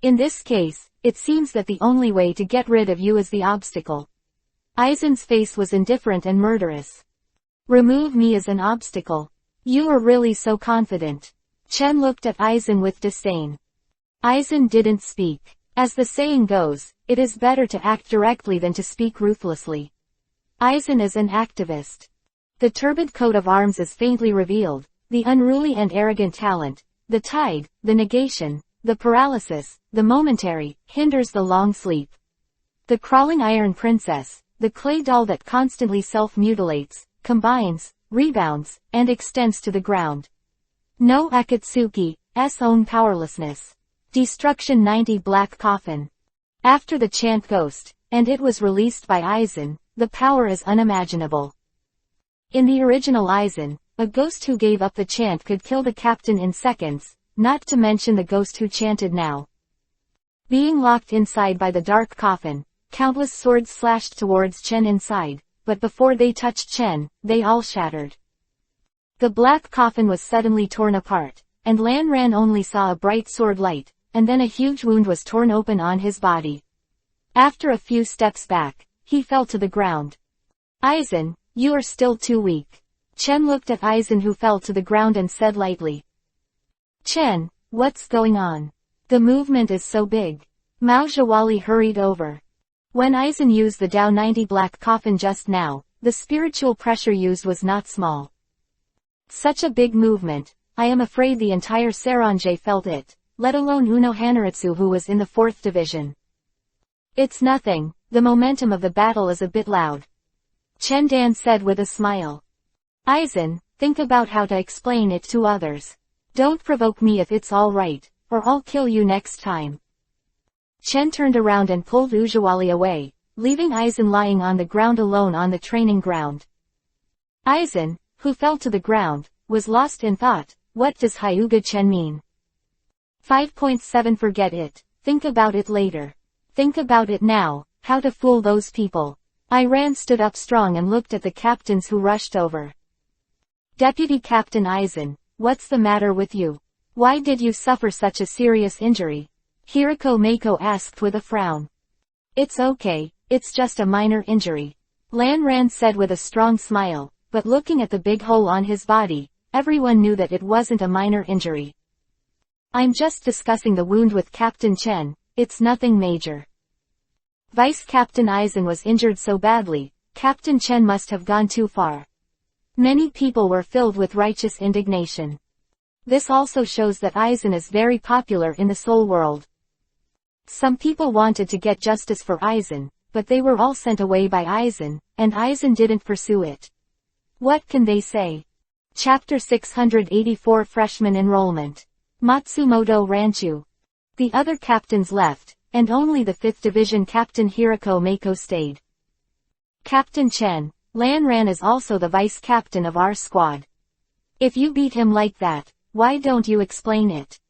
In this case, it seems that the only way to get rid of you is the obstacle. Aizen's face was indifferent and murderous. Remove me as an obstacle. You are really so confident. Chen looked at Aizen with disdain. Aizen didn't speak. As the saying goes, it is better to act directly than to speak ruthlessly. Aizen is an activist. The turbid coat of arms is faintly revealed, the unruly and arrogant talent, the tide, the negation, the paralysis, the momentary, hinders the long sleep. The crawling iron princess, the clay doll that constantly self-mutilates, combines, rebounds, and extends to the ground. No Akatsuki's own powerlessness. Destruction 90 Black Coffin. After the chant Ghost, and it was released by Aizen, the power is unimaginable. In the original Aizen, a ghost who gave up the chant could kill the captain in seconds, not to mention the ghost who chanted now. Being locked inside by the dark coffin, countless swords slashed towards Chen inside, but before they touched Chen, they all shattered. The black coffin was suddenly torn apart, and Lan Ran only saw a bright sword light, and then a huge wound was torn open on his body. After a few steps back, he fell to the ground. Aizen, you are still too weak. Chen looked at Aizen who fell to the ground and said lightly. Chen, what's going on? The movement is so big. Mao Zhawali hurried over. When Aizen used the Dao 90 black coffin just now, the spiritual pressure used was not small. Such a big movement, I am afraid the entire Saranjay felt it, let alone Uno Hanaritsu who was in the 4th division. It's nothing, the momentum of the battle is a bit loud. Chen Dan said with a smile. Aizen, think about how to explain it to others. Don't provoke me if it's all right, or I'll kill you next time. Chen turned around and pulled Ujawali away, leaving Aizen lying on the ground alone on the training ground. Aizen, who fell to the ground, was lost in thought. What does Hyuga Chen mean? 5.7 Forget it, think about it later. Think about it now, how to fool those people. Iran stood up strong and looked at the captains who rushed over. Deputy Captain Aizen, what's the matter with you? Why did you suffer such a serious injury? Hirako Mako asked with a frown. It's okay, it's just a minor injury. Lan Ran said with a strong smile, but looking at the big hole on his body, everyone knew that it wasn't a minor injury. I'm just discussing the wound with Captain Chen, it's nothing major. Vice Captain Aizen was injured so badly, Captain Chen must have gone too far. Many people were filled with righteous indignation. This also shows that Aizen is very popular in the soul world. Some people wanted to get justice for Aizen, but they were all sent away by Aizen, and Aizen didn't pursue it. What can they say? Chapter 684 Freshman Enrollment. Matsumoto Ranchu. The other captains left, and only the 5th Division Captain Hirako Mako stayed. Captain Chen, Lan Ran is also the vice captain of our squad. If you beat him like that, why don't you explain it?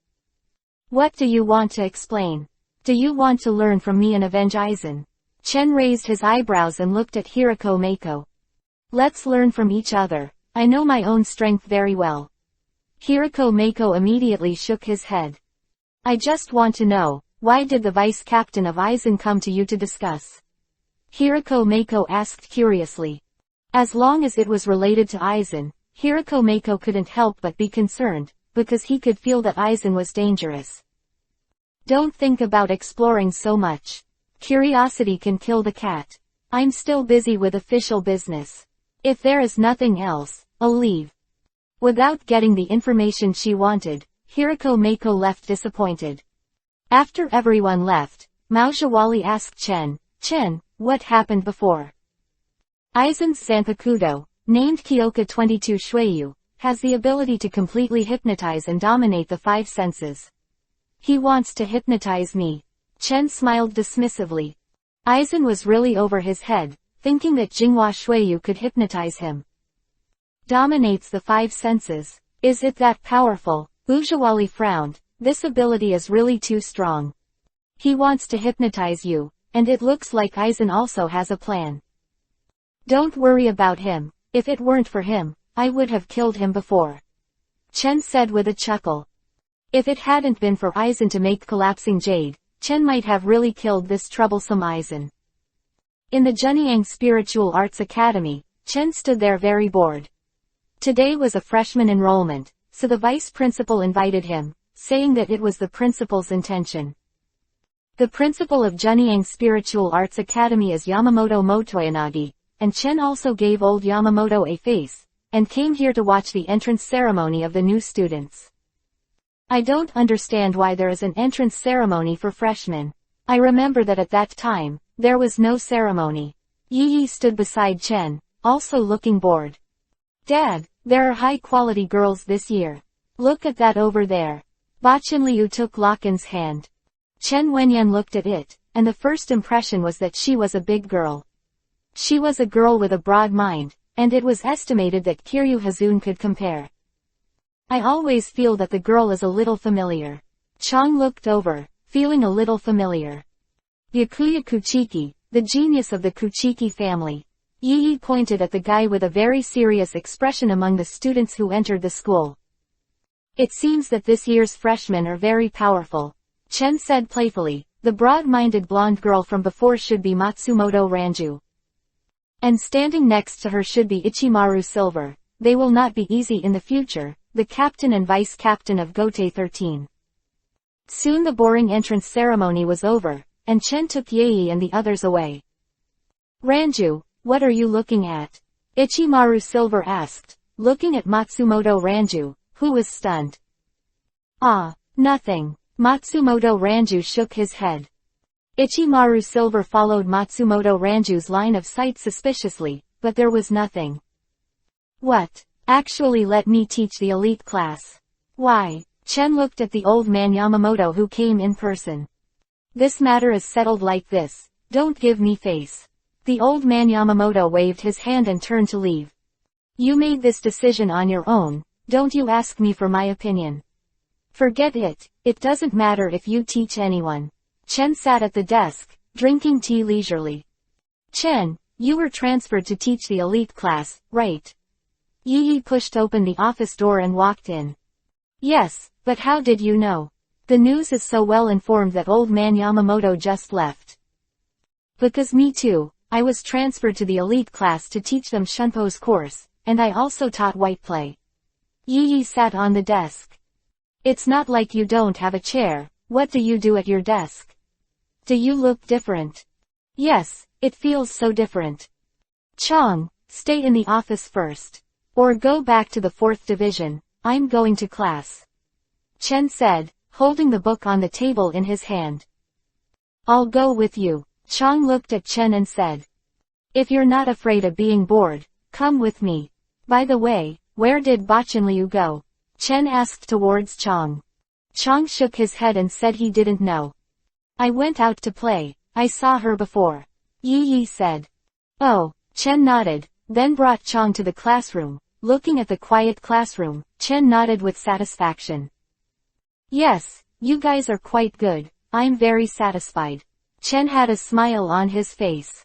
What do you want to explain? Do you want to learn from me and avenge Aizen? Chen raised his eyebrows and looked at Hirako Mako. Let's learn from each other. I know my own strength very well. Hirako Mako immediately shook his head. I just want to know, why did the vice captain of Aizen come to you to discuss? Hirako Mako asked curiously. As long as it was related to Aizen, Hirako Mako couldn't help but be concerned, because he could feel that Aizen was dangerous. Don't think about exploring so much. Curiosity can kill the cat. I'm still busy with official business. If there is nothing else, I'll leave. Without getting the information she wanted, Hirako Mako left disappointed. After everyone left, Mao Xiaowali asked Chen, what happened before? Aizen's Zanpakudo, named Kyoka 22 Shuiyu, has the ability to completely hypnotize and dominate the five senses. He wants to hypnotize me. Chen smiled dismissively. Aizen was really over his head, thinking that Jinghua Shuiyu could hypnotize him. Dominates the five senses. Is it that powerful? Xiaowali frowned. This ability is really too strong. He wants to hypnotize you, and it looks like Aizen also has a plan. Don't worry about him. If it weren't for him, I would have killed him before. Chen said with a chuckle. If it hadn't been for Aizen to make collapsing jade, Chen might have really killed this troublesome Aizen. In the Zhenyang Spiritual Arts Academy, Chen stood there very bored. Today was a freshman enrollment, so the vice principal invited him, saying that it was the principal's intention. The principal of Zhenyang Spiritual Arts Academy is Yamamoto Motoyanagi, and Chen also gave old Yamamoto a face, and came here to watch the entrance ceremony of the new students. I don't understand why there is an entrance ceremony for freshmen. I remember that at that time, there was no ceremony. Yi stood beside Chen, also looking bored. Dad, there are high-quality girls this year. Look at that over there. Bachenliu took Locken's hand. Chen Wenyan looked at it, and the first impression was that she was a big girl. She was a girl with a broad mind, and it was estimated that Kiryu Hazun could compare. I always feel that the girl is a little familiar. Chang looked over, feeling a little familiar. Yakuya Kuchiki, the genius of the Kuchiki family. Yi pointed at the guy with a very serious expression among the students who entered the school. It seems that this year's freshmen are very powerful. Chen said playfully, the broad-minded blonde girl from before should be Matsumoto Ranju. And standing next to her should be Ichimaru Silver. They will not be easy in the future, the captain and vice captain of Gote 13. Soon the boring entrance ceremony was over, and Chen took Yei and the others away. Ranju, what are you looking at? Ichimaru Silver asked, looking at Matsumoto Ranju, who was stunned. Ah, nothing. Matsumoto Ranju shook his head. Ichimaru Silver followed Matsumoto Ranju's line of sight suspiciously, but there was nothing. What? Actually, let me teach the elite class. Why? Chen looked at the old man Yamamoto who came in person. This matter is settled like this. Don't give me face. The old man Yamamoto waved his hand and turned to leave. You made this decision on your own, don't you ask me for my opinion. Forget it, it doesn't matter if you teach anyone. Chen sat at the desk, drinking tea leisurely. Chen, you were transferred to teach the elite class, right? Yi pushed open the office door and walked in. Yes, but how did you know? The news is so well informed that old man Yamamoto just left. Because me too, I was transferred to the elite class to teach them Shunpo's course, and I also taught whiteplay. Yi sat on the desk. It's not like you don't have a chair, what do you do at your desk? Do you look different? Yes, it feels so different. Chang, stay in the office first. Or go back to the 4th division, I'm going to class. Chen said, holding the book on the table in his hand. I'll go with you. Chang looked at Chen and said. If you're not afraid of being bored, come with me. By the way, where did Bachenliu go? Chen asked towards Chang. Chang shook his head and said he didn't know. I went out to play, I saw her before. Yi said. Oh, Chen nodded, then brought Chang to the classroom. Looking at the quiet classroom, Chen nodded with satisfaction. Yes, you guys are quite good, I'm very satisfied. Chen had a smile on his face.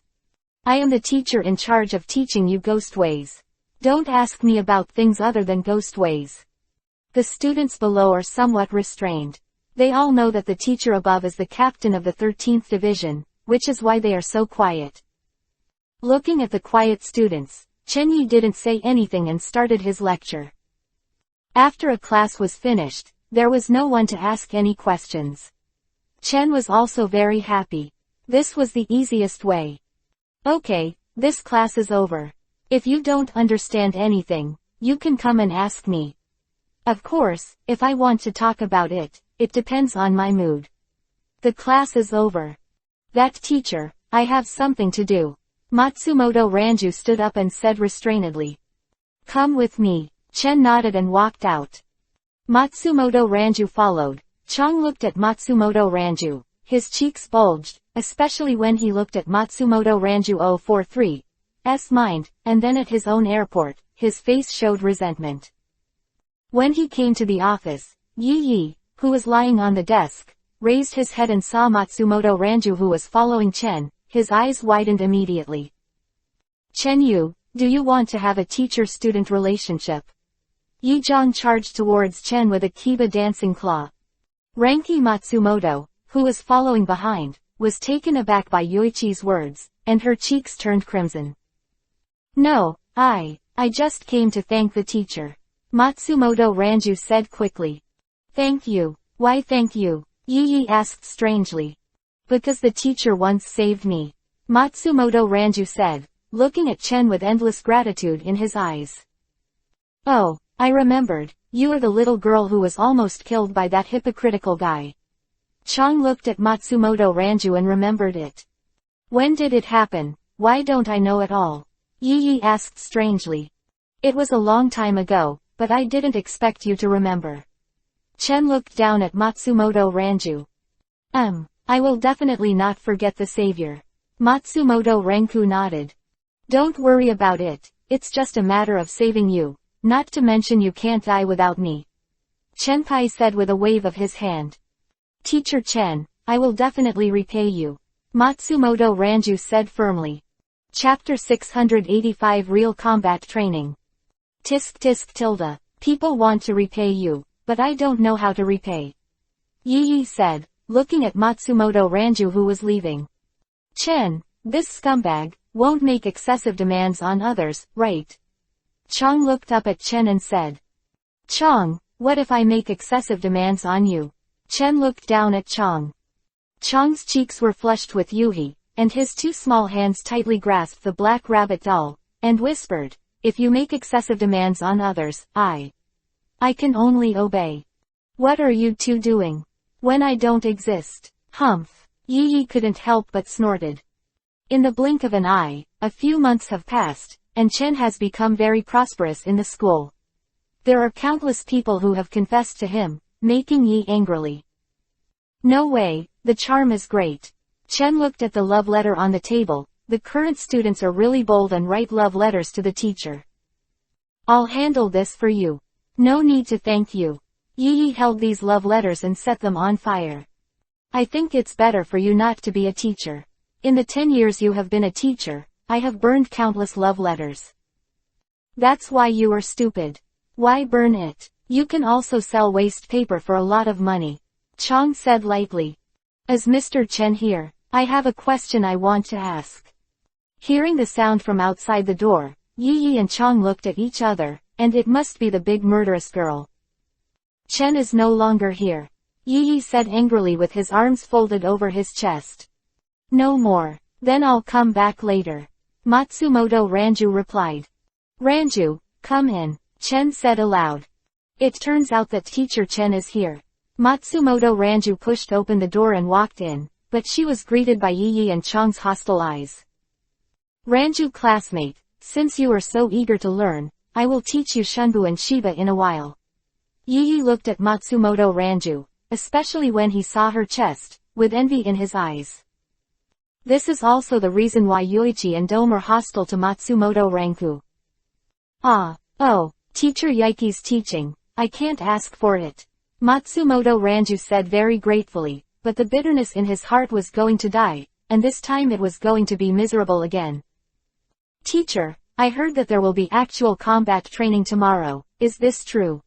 I am the teacher in charge of teaching you ghost ways. Don't ask me about things other than ghost ways. The students below are somewhat restrained. They all know that the teacher above is the captain of the 13th division, which is why they are so quiet. Looking at the quiet students, Chen Yi didn't say anything and started his lecture. After a class was finished, there was no one to ask any questions. Chen was also very happy. This was the easiest way. Okay, this class is over. If you don't understand anything, you can come and ask me. Of course, if I want to talk about it, it depends on my mood. The class is over. That teacher, I have something to do. Matsumoto Ranju stood up and said restrainedly. Come with me. Chen nodded and walked out. Matsumoto Ranju followed. Chang looked at Matsumoto Ranju. His cheeks bulged, especially when he looked at Matsumoto Ranju 043's mind, and then at his own airport. His face showed resentment. When he came to the office, Yi, who was lying on the desk, raised his head and saw Matsumoto Ranju who was following Chen. His eyes widened immediately. Chen Yu, do you want to have a teacher-student relationship? Yi Zhang charged towards Chen with a kiba dancing claw. Ranki Matsumoto, who was following behind, was taken aback by Yoichi's words, and her cheeks turned crimson. No, I just came to thank the teacher. Matsumoto Ranju said quickly. Thank you. Why thank you? Yi asked strangely. Because the teacher once saved me. Matsumoto Ranju said, looking at Chen with endless gratitude in his eyes. Oh, I remembered, you are the little girl who was almost killed by that hypocritical guy. Chang looked at Matsumoto Ranju and remembered it. When did it happen? Why don't I know at all? Yi asked strangely. It was a long time ago, but I didn't expect you to remember. Chen looked down at Matsumoto Ranju. I will definitely not forget the savior. Matsumoto Renku nodded. Don't worry about it, it's just a matter of saving you, not to mention you can't die without me. Chenpai said with a wave of his hand. Teacher Chen, I will definitely repay you. Matsumoto Ranju said firmly. Chapter 685 Real Combat Training. Tisk tisk tilde. People want to repay you, but I don't know how to repay. Yi said, looking at Matsumoto Ranju who was leaving. Chen, this scumbag, won't make excessive demands on others, right? Chang looked up at Chen and said. Chang, what if I make excessive demands on you? Chen looked down at Chang. Chang's cheeks were flushed with yuhi, and his two small hands tightly grasped the black rabbit doll, and whispered, if you make excessive demands on others, I can only obey. What are you two doing? When I don't exist. Humph. Yi couldn't help but snorted. In the blink of an eye, a few months have passed, and Chen has become very prosperous in the school. There are countless people who have confessed to him, making Yi angrily. No way, the charm is great. Chen looked at the love letter on the table. The current students are really bold and write love letters to the teacher. I'll handle this for you. No need to thank you. Yi held these love letters and set them on fire. I think it's better for you not to be a teacher. In the 10 years you have been a teacher, I have burned countless love letters. That's why you are stupid. Why burn it? You can also sell waste paper for a lot of money. Chang said lightly. Is Mr. Chen here? I have a question I want to ask. Hearing the sound from outside the door, Yi and Chang looked at each other, and it must be the big murderous girl. Chen is no longer here. Yi said angrily with his arms folded over his chest. No more. Then I'll come back later. Matsumoto Ranju replied. Ranju, come in, Chen said aloud. It turns out that teacher Chen is here. Matsumoto Ranju pushed open the door and walked in, but she was greeted by Yi and Chang's hostile eyes. Ranju classmate, since you are so eager to learn, I will teach you Shunbu and Shiba in a while. Yi looked at Matsumoto Ranju, especially when he saw her chest, with envy in his eyes. This is also the reason why Yoichi and Dome are hostile to Matsumoto Ranku. Oh, Teacher Yaiki's teaching, I can't ask for it. Matsumoto Ranju said very gratefully, but the bitterness in his heart was going to die, and this time it was going to be miserable again. Teacher, I heard that there will be actual combat training tomorrow, is this true?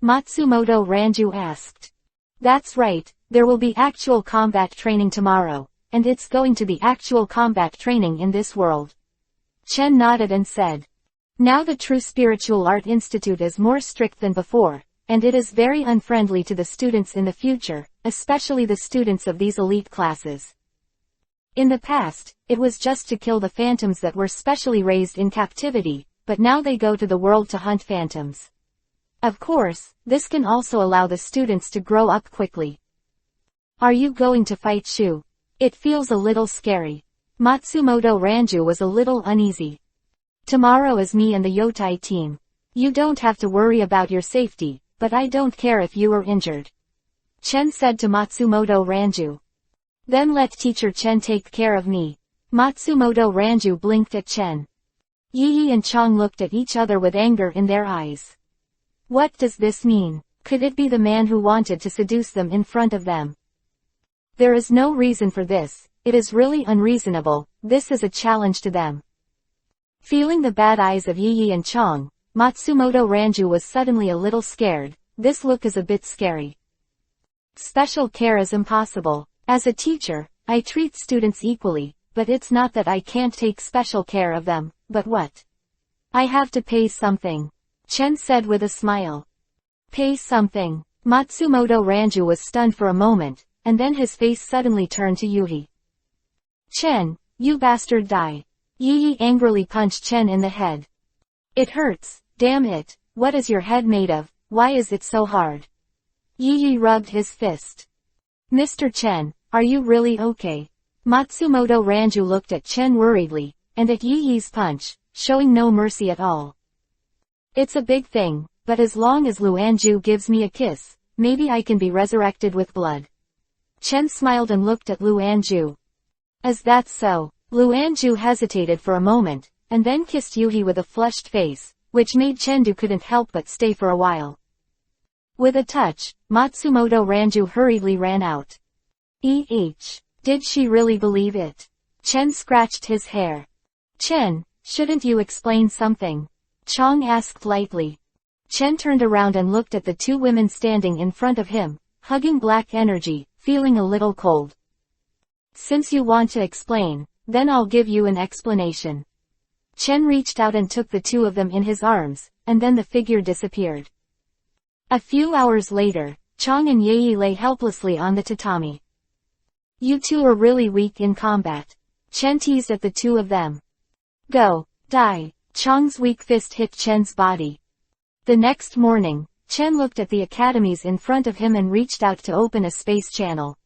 Matsumoto Ranju asked. That's right, there will be actual combat training tomorrow, and it's going to be actual combat training in this world. Chen nodded and said. Now the True Spiritual Art Institute is more strict than before, and it is very unfriendly to the students in the future, especially the students of these elite classes. In the past, it was just to kill the phantoms that were specially raised in captivity, but now they go to the world to hunt phantoms. Of course, this can also allow the students to grow up quickly. Are you going to fight Shu? It feels a little scary. Matsumoto Ranju was a little uneasy. Tomorrow is me and the Yotai team. You don't have to worry about your safety, but I don't care if you are injured. Chen said to Matsumoto Ranju. Then let Teacher Chen take care of me. Matsumoto Ranju blinked at Chen. Yi and Chong looked at each other with anger in their eyes. What does this mean? Could it be the man who wanted to seduce them in front of them? There is no reason for this, it is really unreasonable, this is a challenge to them. Feeling the bad eyes of Yi and Chong, Matsumoto Ranju was suddenly a little scared. This look is a bit scary. Special care is impossible. As a teacher, I treat students equally, but it's not that I can't take special care of them, but what? I have to pay something. Chen said with a smile. Pay something. Matsumoto Ranju was stunned for a moment, and then his face suddenly turned to Yuhi. Chen, you bastard, die. Yi angrily punched Chen in the head. It hurts, damn it, what is your head made of, why is it so hard? Yi rubbed his fist. Mr. Chen, are you really okay? Matsumoto Ranju looked at Chen worriedly, and at Yi's punch, showing no mercy at all. It's a big thing, but as long as Luanju gives me a kiss, maybe I can be resurrected with blood. Chen smiled and looked at Luanju. Is that so? Luanju hesitated for a moment, and then kissed Yuhi with a flushed face, which made Chendu couldn't help but stay for a while. With a touch, Matsumoto Ranju hurriedly ran out. Did she really believe it? Chen scratched his hair. Chen, shouldn't you explain something? Chong asked lightly. Chen turned around and looked at the two women standing in front of him, hugging black energy, feeling a little cold. Since you want to explain, then I'll give you an explanation. Chen reached out and took the two of them in his arms, and then the figure disappeared. A few hours later, Chong and Yei lay helplessly on the tatami. You two are really weak in combat. Chen teased at the two of them. Go, die. Chong's weak fist hit Chen's body. The next morning, Chen looked at the academies in front of him and reached out to open a space channel.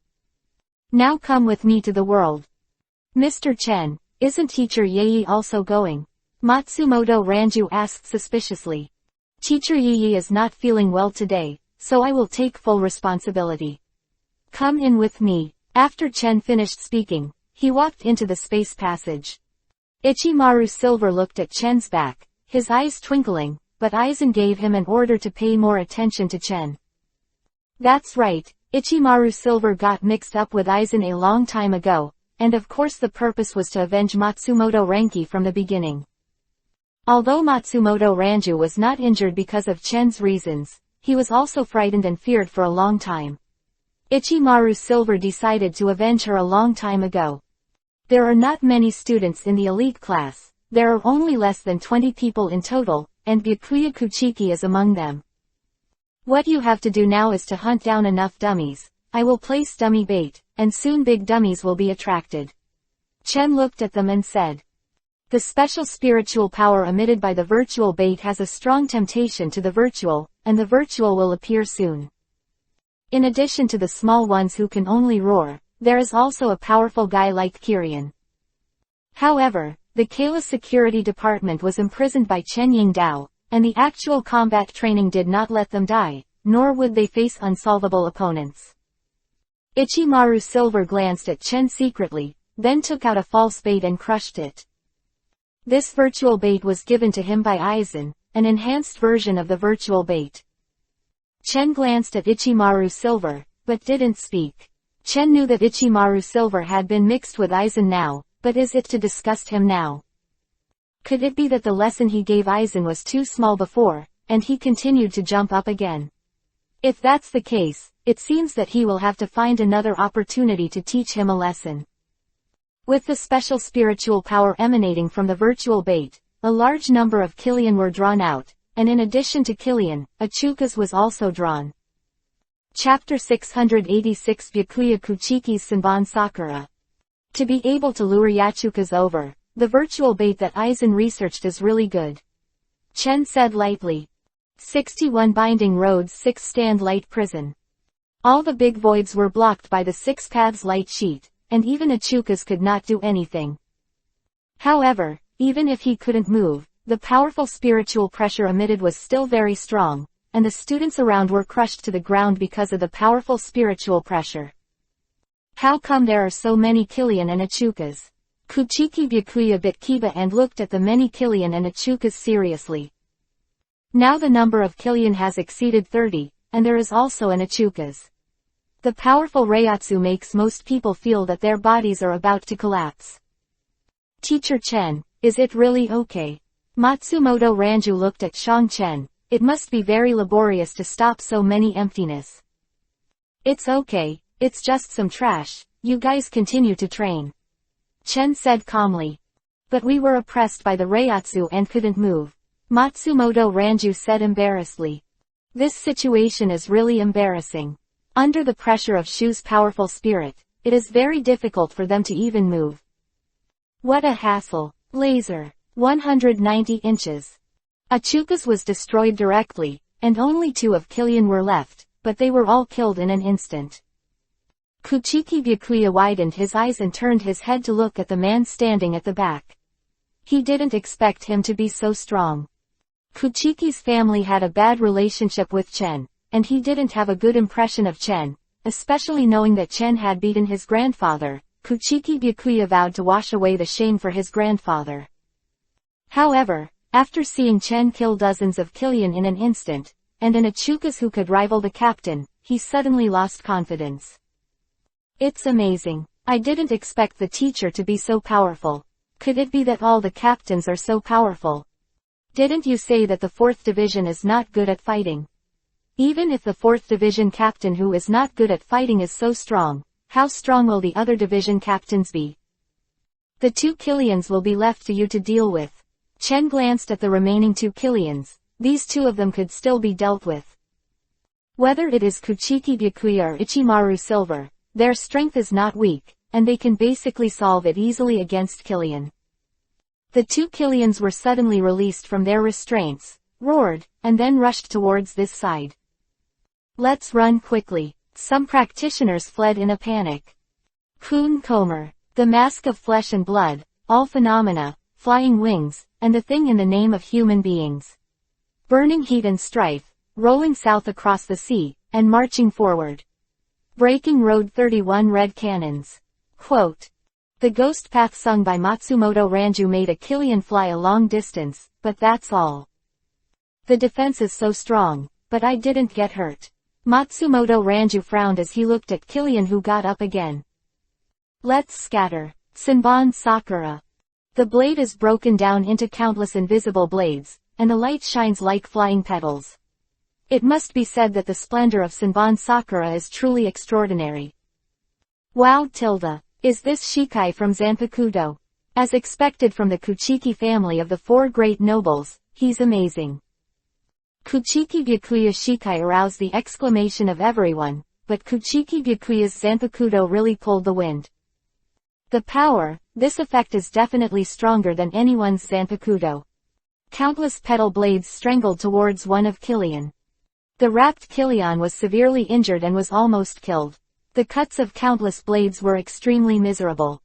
Now come with me to the world. Mr. Chen, isn't Teacher Yei also going? Matsumoto Ranju asked suspiciously. Teacher Yei is not feeling well today, so I will take full responsibility. Come in with me. After Chen finished speaking, he walked into the space passage. Ichimaru Silver looked at Chen's back, his eyes twinkling, but Aizen gave him an order to pay more attention to Chen. That's right, Ichimaru Silver got mixed up with Aizen a long time ago, and of course the purpose was to avenge Matsumoto Renki from the beginning. Although Matsumoto Ranju was not injured because of Chen's reasons, he was also frightened and feared for a long time. Ichimaru Silver decided to avenge her a long time ago. There are not many students in the elite class, there are only less than 20 people in total, and Byakuya Kuchiki is among them. What you have to do now is to hunt down enough dummies. I will place dummy bait, and soon big dummies will be attracted. Chen looked at them and said. The special spiritual power emitted by the virtual bait has a strong temptation to the virtual, and the virtual will appear soon. In addition to the small ones who can only roar, there is also a powerful guy like Kiryan. However, the Kayla Security Department was imprisoned by Chen Yingdao, and the actual combat training did not let them die, nor would they face unsolvable opponents. Ichimaru Silver glanced at Chen secretly, then took out a false bait and crushed it. This virtual bait was given to him by Aizen, an enhanced version of the virtual bait. Chen glanced at Ichimaru Silver, but didn't speak. Chen knew that Ichimaru silver had been mixed with Aizen now, but is it to disgust him now? Could it be that the lesson he gave Aizen was too small before, and he continued to jump up again? If that's the case, it seems that he will have to find another opportunity to teach him a lesson. With the special spiritual power emanating from the virtual bait, a large number of Killian were drawn out, and in addition to Killian, Achukas was also drawn. Chapter 686 Byakuya Kuchiki's Senbon Sakura. To be able to lure Yachukas over, the virtual bait that Aizen researched is really good. Chen said lightly. 61 Binding Roads 6 Stand Light Prison. All the big voids were blocked by the 6 paths light sheet, and even Achukas could not do anything. However, even if he couldn't move, the powerful spiritual pressure emitted was still very strong, and the students around were crushed to the ground because of the powerful spiritual pressure. How come there are so many Killian and Achukas? Kuchiki Byakuya bit Kiba and looked at the many Killian and Achukas seriously. Now the number of Killian has exceeded 30, and there is also an Achukas. The powerful Reiatsu makes most people feel that their bodies are about to collapse. Teacher Chen, is it really okay? Matsumoto Ranju looked at Shang Chen. It must be very laborious to stop so many emptiness. It's okay, it's just some trash, you guys continue to train. Chen said calmly. But we were oppressed by the Reiatsu and couldn't move. Matsumoto Ranju said embarrassedly. This situation is really embarrassing. Under the pressure of Shu's powerful spirit, it is very difficult for them to even move. What a hassle. Laser. 190 inches. Achukas was destroyed directly, and only 2 of Killian were left, but they were all killed in an instant. Kuchiki Byakuya widened his eyes and turned his head to look at the man standing at the back. He didn't expect him to be so strong. Kuchiki's family had a bad relationship with Chen, and he didn't have a good impression of Chen, especially knowing that Chen had beaten his grandfather. Kuchiki Byakuya vowed to wash away the shame for his grandfather. However, after seeing Chen kill dozens of Killian in an instant, and an Achukas who could rival the captain, he suddenly lost confidence. It's amazing. I didn't expect the teacher to be so powerful. Could it be that all the captains are so powerful? Didn't you say that the 4th division is not good at fighting? Even if the 4th division captain who is not good at fighting is so strong, how strong will the other division captains be? The 2 Killians will be left to you to deal with. Chen glanced at the remaining 2 Killians. These 2 of them could still be dealt with. Whether it is Kuchiki Byakuya or Ichimaru Silver, their strength is not weak, and they can basically solve it easily against Killian. The 2 Killians were suddenly released from their restraints, roared, and then rushed towards this side. Let's run quickly. Some practitioners fled in a panic. Kun Komer, the mask of flesh and blood, all phenomena, flying wings, and the thing in the name of human beings. Burning heat and strife, rolling south across the sea, and marching forward. Breaking Road 31 Red Cannons. Quote. The ghost path sung by Matsumoto Ranju made a Killian fly a long distance, but that's all. The defense is so strong, but I didn't get hurt. Matsumoto Ranju frowned as he looked at Killian who got up again. Let's scatter. Senbon Sakura. The blade is broken down into countless invisible blades, and the light shines like flying petals. It must be said that the splendor of Senbon Sakura is truly extraordinary. Wow tilde. Is this Shikai from Zanpakuto? As expected from the Kuchiki family of the 4 great nobles, he's amazing. Kuchiki Byakuya Shikai aroused the exclamation of everyone, but Kuchiki Byakuya's Zanpakuto really pulled the wind. The power, this effect is definitely stronger than anyone's Zanpakuto. Countless petal blades strangled towards one of Killian. The wrapped Killian was severely injured and was almost killed. The cuts of countless blades were extremely miserable.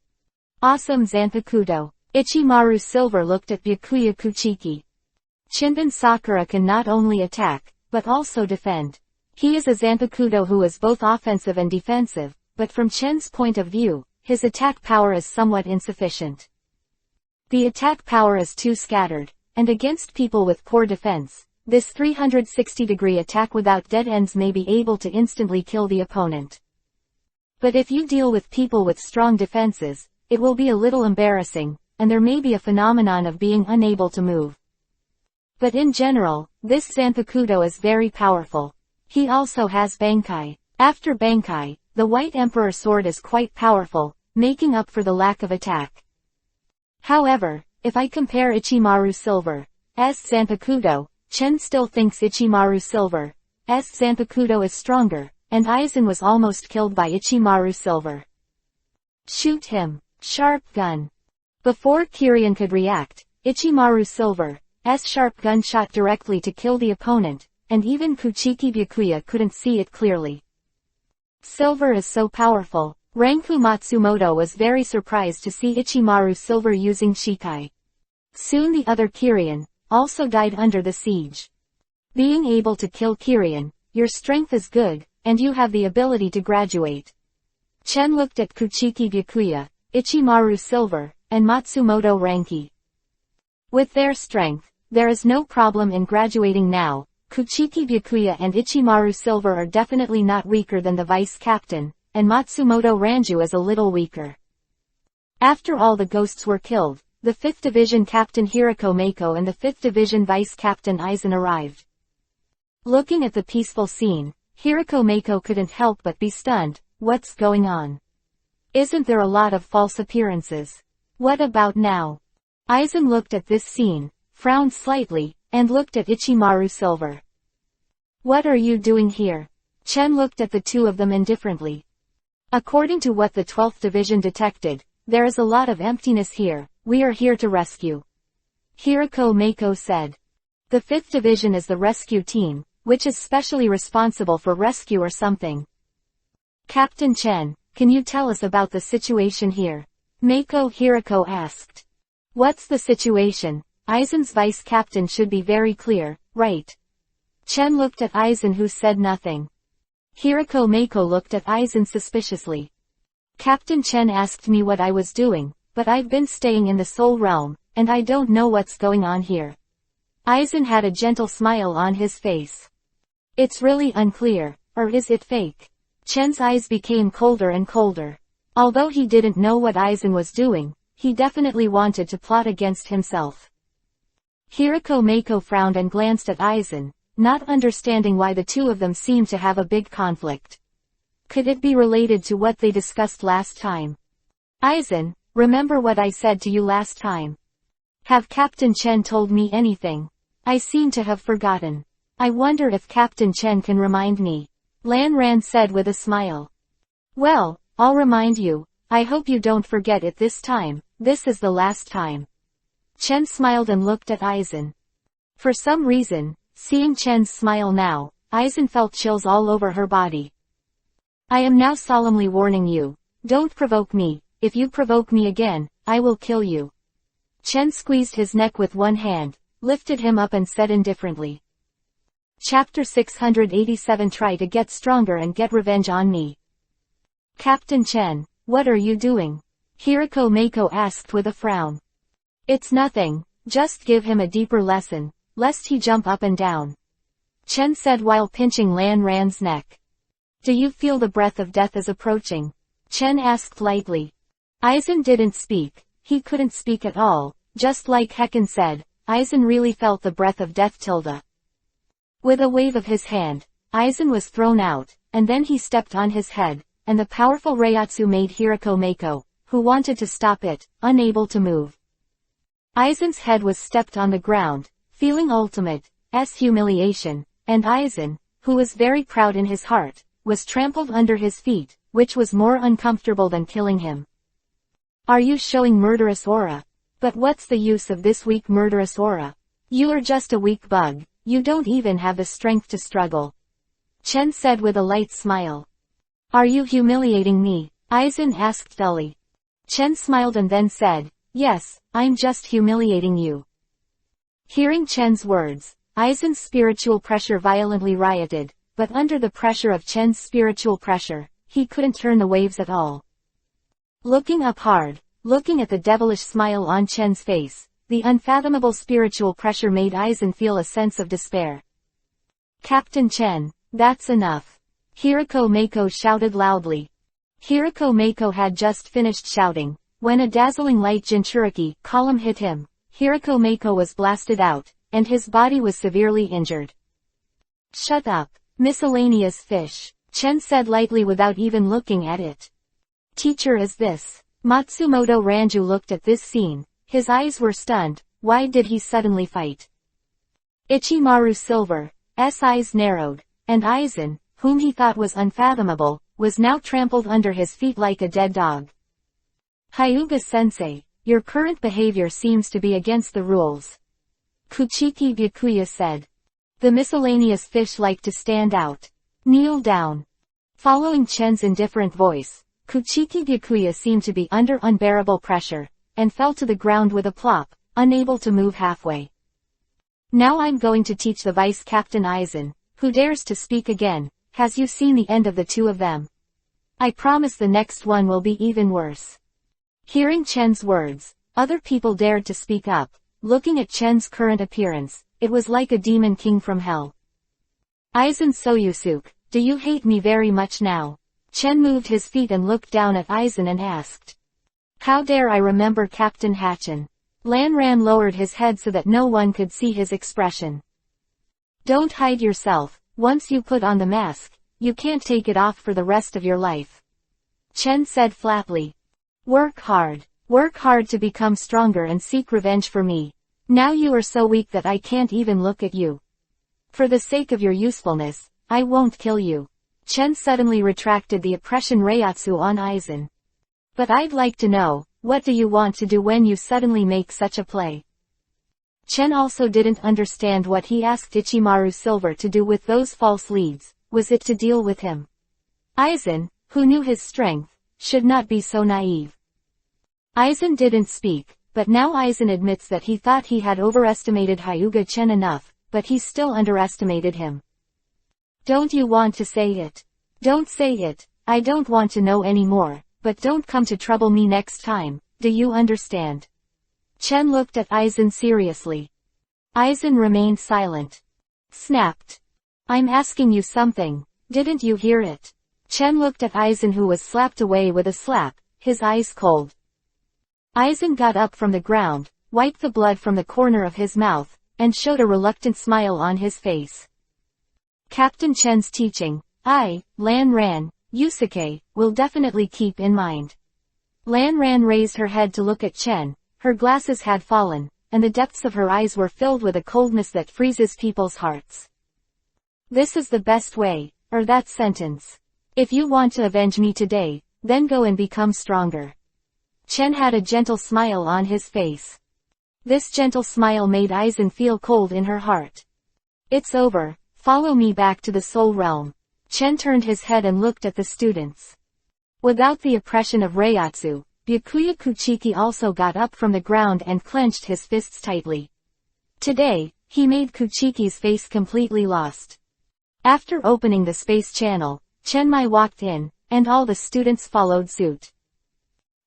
Awesome Zanpakuto. Ichimaru Silver looked at Byakuya Kuchiki. Shinbon Sakura can not only attack, but also defend. He is a Zanpakuto who is both offensive and defensive, but from Chen's point of view, his attack power is somewhat insufficient. The attack power is too scattered, and against people with poor defense, this 360-degree attack without dead ends may be able to instantly kill the opponent. But if you deal with people with strong defenses, it will be a little embarrassing, and there may be a phenomenon of being unable to move. But in general, this Zanpakuto is very powerful. He also has Bankai. After Bankai, the White Emperor sword is quite powerful, making up for the lack of attack. However, if I compare Ichimaru Silver's Zanpakuto, Chen still thinks Ichimaru Silver's Zanpakuto is stronger, and Aizen was almost killed by Ichimaru Silver. Shoot him. Sharp gun. Before Kiryan could react, Ichimaru Silver's sharp gun shot directly to kill the opponent, and even Kuchiki Byakuya couldn't see it clearly. Silver is so powerful. Ranku Matsumoto was very surprised to see Ichimaru Silver using Shikai. Soon the other Kiryan also died under the siege. Being able to kill Kiryan, your strength is good, and you have the ability to graduate. Chen looked at Kuchiki Byakuya, Ichimaru Silver, and Matsumoto Ranki. With their strength, there is no problem in graduating now. Kuchiki Byakuya and Ichimaru Silver are definitely not weaker than the vice captain, and Matsumoto Ranju is a little weaker. After all the ghosts were killed, the 5th Division Captain Hirako Mako and the 5th Division Vice Captain Aizen arrived. Looking at the peaceful scene, Hirako Mako couldn't help but be stunned. What's going on? Isn't there a lot of false appearances? What about now? Aizen looked at this scene, frowned slightly, and looked at Ichimaru Silver. What are you doing here? Chen looked at the two of them indifferently. According to what the 12th Division detected, there is a lot of emptiness here. We are here to rescue. Hirako Mako said. The 5th Division is the rescue team, which is specially responsible for rescue or something. Captain Chen, can you tell us about the situation here? Mako Hirako asked. What's the situation? Aizen's vice captain should be very clear, right? Chen looked at Aizen who said nothing. Hirako Mako looked at Aizen suspiciously. Captain Chen asked me what I was doing, but I've been staying in the Soul Realm, and I don't know what's going on here. Aizen had a gentle smile on his face. It's really unclear, or is it fake? Chen's eyes became colder and colder. Although he didn't know what Aizen was doing, he definitely wanted to plot against himself. Hirako Mako frowned and glanced at Aizen, not understanding why the two of them seemed to have a big conflict. Could it be related to what they discussed last time? Aizen, remember what I said to you last time? Have Captain Chen told me anything? I seem to have forgotten. I wonder if Captain Chen can remind me. Lan Ran said with a smile. Well, I'll remind you. I hope you don't forget it this time. This is the last time. Chen smiled and looked at Aizen. For some reason, seeing Chen's smile now, Aizen felt chills all over her body. I am now solemnly warning you. Don't provoke me. If you provoke me again, I will kill you. Chen squeezed his neck with one hand, lifted him up and said indifferently. Chapter 687 Try to get stronger and get revenge on me. Captain Chen, what are you doing? Hirako Mako asked with a frown. It's nothing, just give him a deeper lesson, lest he jump up and down. Chen said while pinching Lan Ran's neck. Do you feel the breath of death is approaching? Chen asked lightly. Aizen didn't speak, he couldn't speak at all, just like Hecken said, Aizen really felt the breath of death. With a wave of his hand, Aizen was thrown out, and then he stepped on his head, and the powerful Reiatsu made Hirako Mako, who wanted to stop it, unable to move. Aizen's head was stepped on the ground, feeling ultimate humiliation, and Aizen, who was very proud in his heart, was trampled under his feet, which was more uncomfortable than killing him. Are you showing murderous aura? But what's the use of this weak murderous aura? You are just a weak bug, you don't even have the strength to struggle. Chen said with a light smile. Are you humiliating me? Aizen asked dully. Chen smiled and then said, yes, I'm just humiliating you. Hearing Chen's words, Aizen's spiritual pressure violently rioted, but under the pressure of Chen's spiritual pressure, he couldn't turn the waves at all. Looking up hard, looking at the devilish smile on Chen's face, the unfathomable spiritual pressure made Aizen feel a sense of despair. Captain Chen, that's enough. Hirako Mako shouted loudly. Hiroko Mako had just finished shouting, when a dazzling light Jinchuriki column hit him. Hiroko Mako was blasted out, and his body was severely injured. Shut up, miscellaneous fish, Chen said lightly without even looking at it. Teacher, is this? Matsumoto Ranju looked at this scene. His eyes were stunned. Why did he suddenly fight? Ichimaru Silver's eyes narrowed, and Aizen, whom he thought was unfathomable, was now trampled under his feet like a dead dog. Hyuga-sensei, your current behavior seems to be against the rules. Kuchiki Byakuya said. The miscellaneous fish like to stand out. Kneel down. Following Chen's indifferent voice, Kuchiki Byakuya seemed to be under unbearable pressure, and fell to the ground with a plop, unable to move halfway. Now I'm going to teach the Vice Captain Aizen, who dares to speak again. Has you seen the end of the two of them? I promise the next one will be even worse. Hearing Chen's words, other people dared to speak up. Looking at Chen's current appearance, it was like a demon king from hell. Aizen Soyusuke, do you hate me very much now? Chen moved his feet and looked down at Aizen and asked. How dare I remember Captain Hatchin? Lanran lowered his head so that no one could see his expression. Don't hide yourself. Once you put on the mask, you can't take it off for the rest of your life. Chen said flatly. Work hard to become stronger and seek revenge for me. Now you are so weak that I can't even look at you. For the sake of your usefulness, I won't kill you. Chen suddenly retracted the oppression Reiatsu on Aizen. But I'd like to know, what do you want to do when you suddenly make such a play? Chen also didn't understand what he asked Ichimaru Silver to do with those false leads. Was it to deal with him? Aizen, who knew his strength, should not be so naive. Aizen didn't speak, but now Aizen admits that he thought he had overestimated Hyuga Chen enough, but he still underestimated him. Don't you want to say it? Don't say it. I don't want to know anymore, but don't come to trouble me next time, do you understand? Chen looked at Aizen seriously. Aizen remained silent. Snapped. I'm asking you something, didn't you hear it? Chen looked at Aizen, who was slapped away with a slap, his eyes cold. Aizen got up from the ground, wiped the blood from the corner of his mouth, and showed a reluctant smile on his face. Captain Chen's teaching, Lan Ran, Yusuke, will definitely keep in mind. Lan Ran raised her head to look at Chen. Her glasses had fallen, and the depths of her eyes were filled with a coldness that freezes people's hearts. This is the best way, or that sentence. If you want to avenge me today, then go and become stronger. Chen had a gentle smile on his face. This gentle smile made Aizen feel cold in her heart. It's over, follow me back to the Soul Realm. Chen turned his head and looked at the students. Without the oppression of Reiatsu, Byakuya Kuchiki also got up from the ground and clenched his fists tightly. Today, he made Kuchiki's face completely lost. After opening the space channel, Chenmai walked in, and all the students followed suit.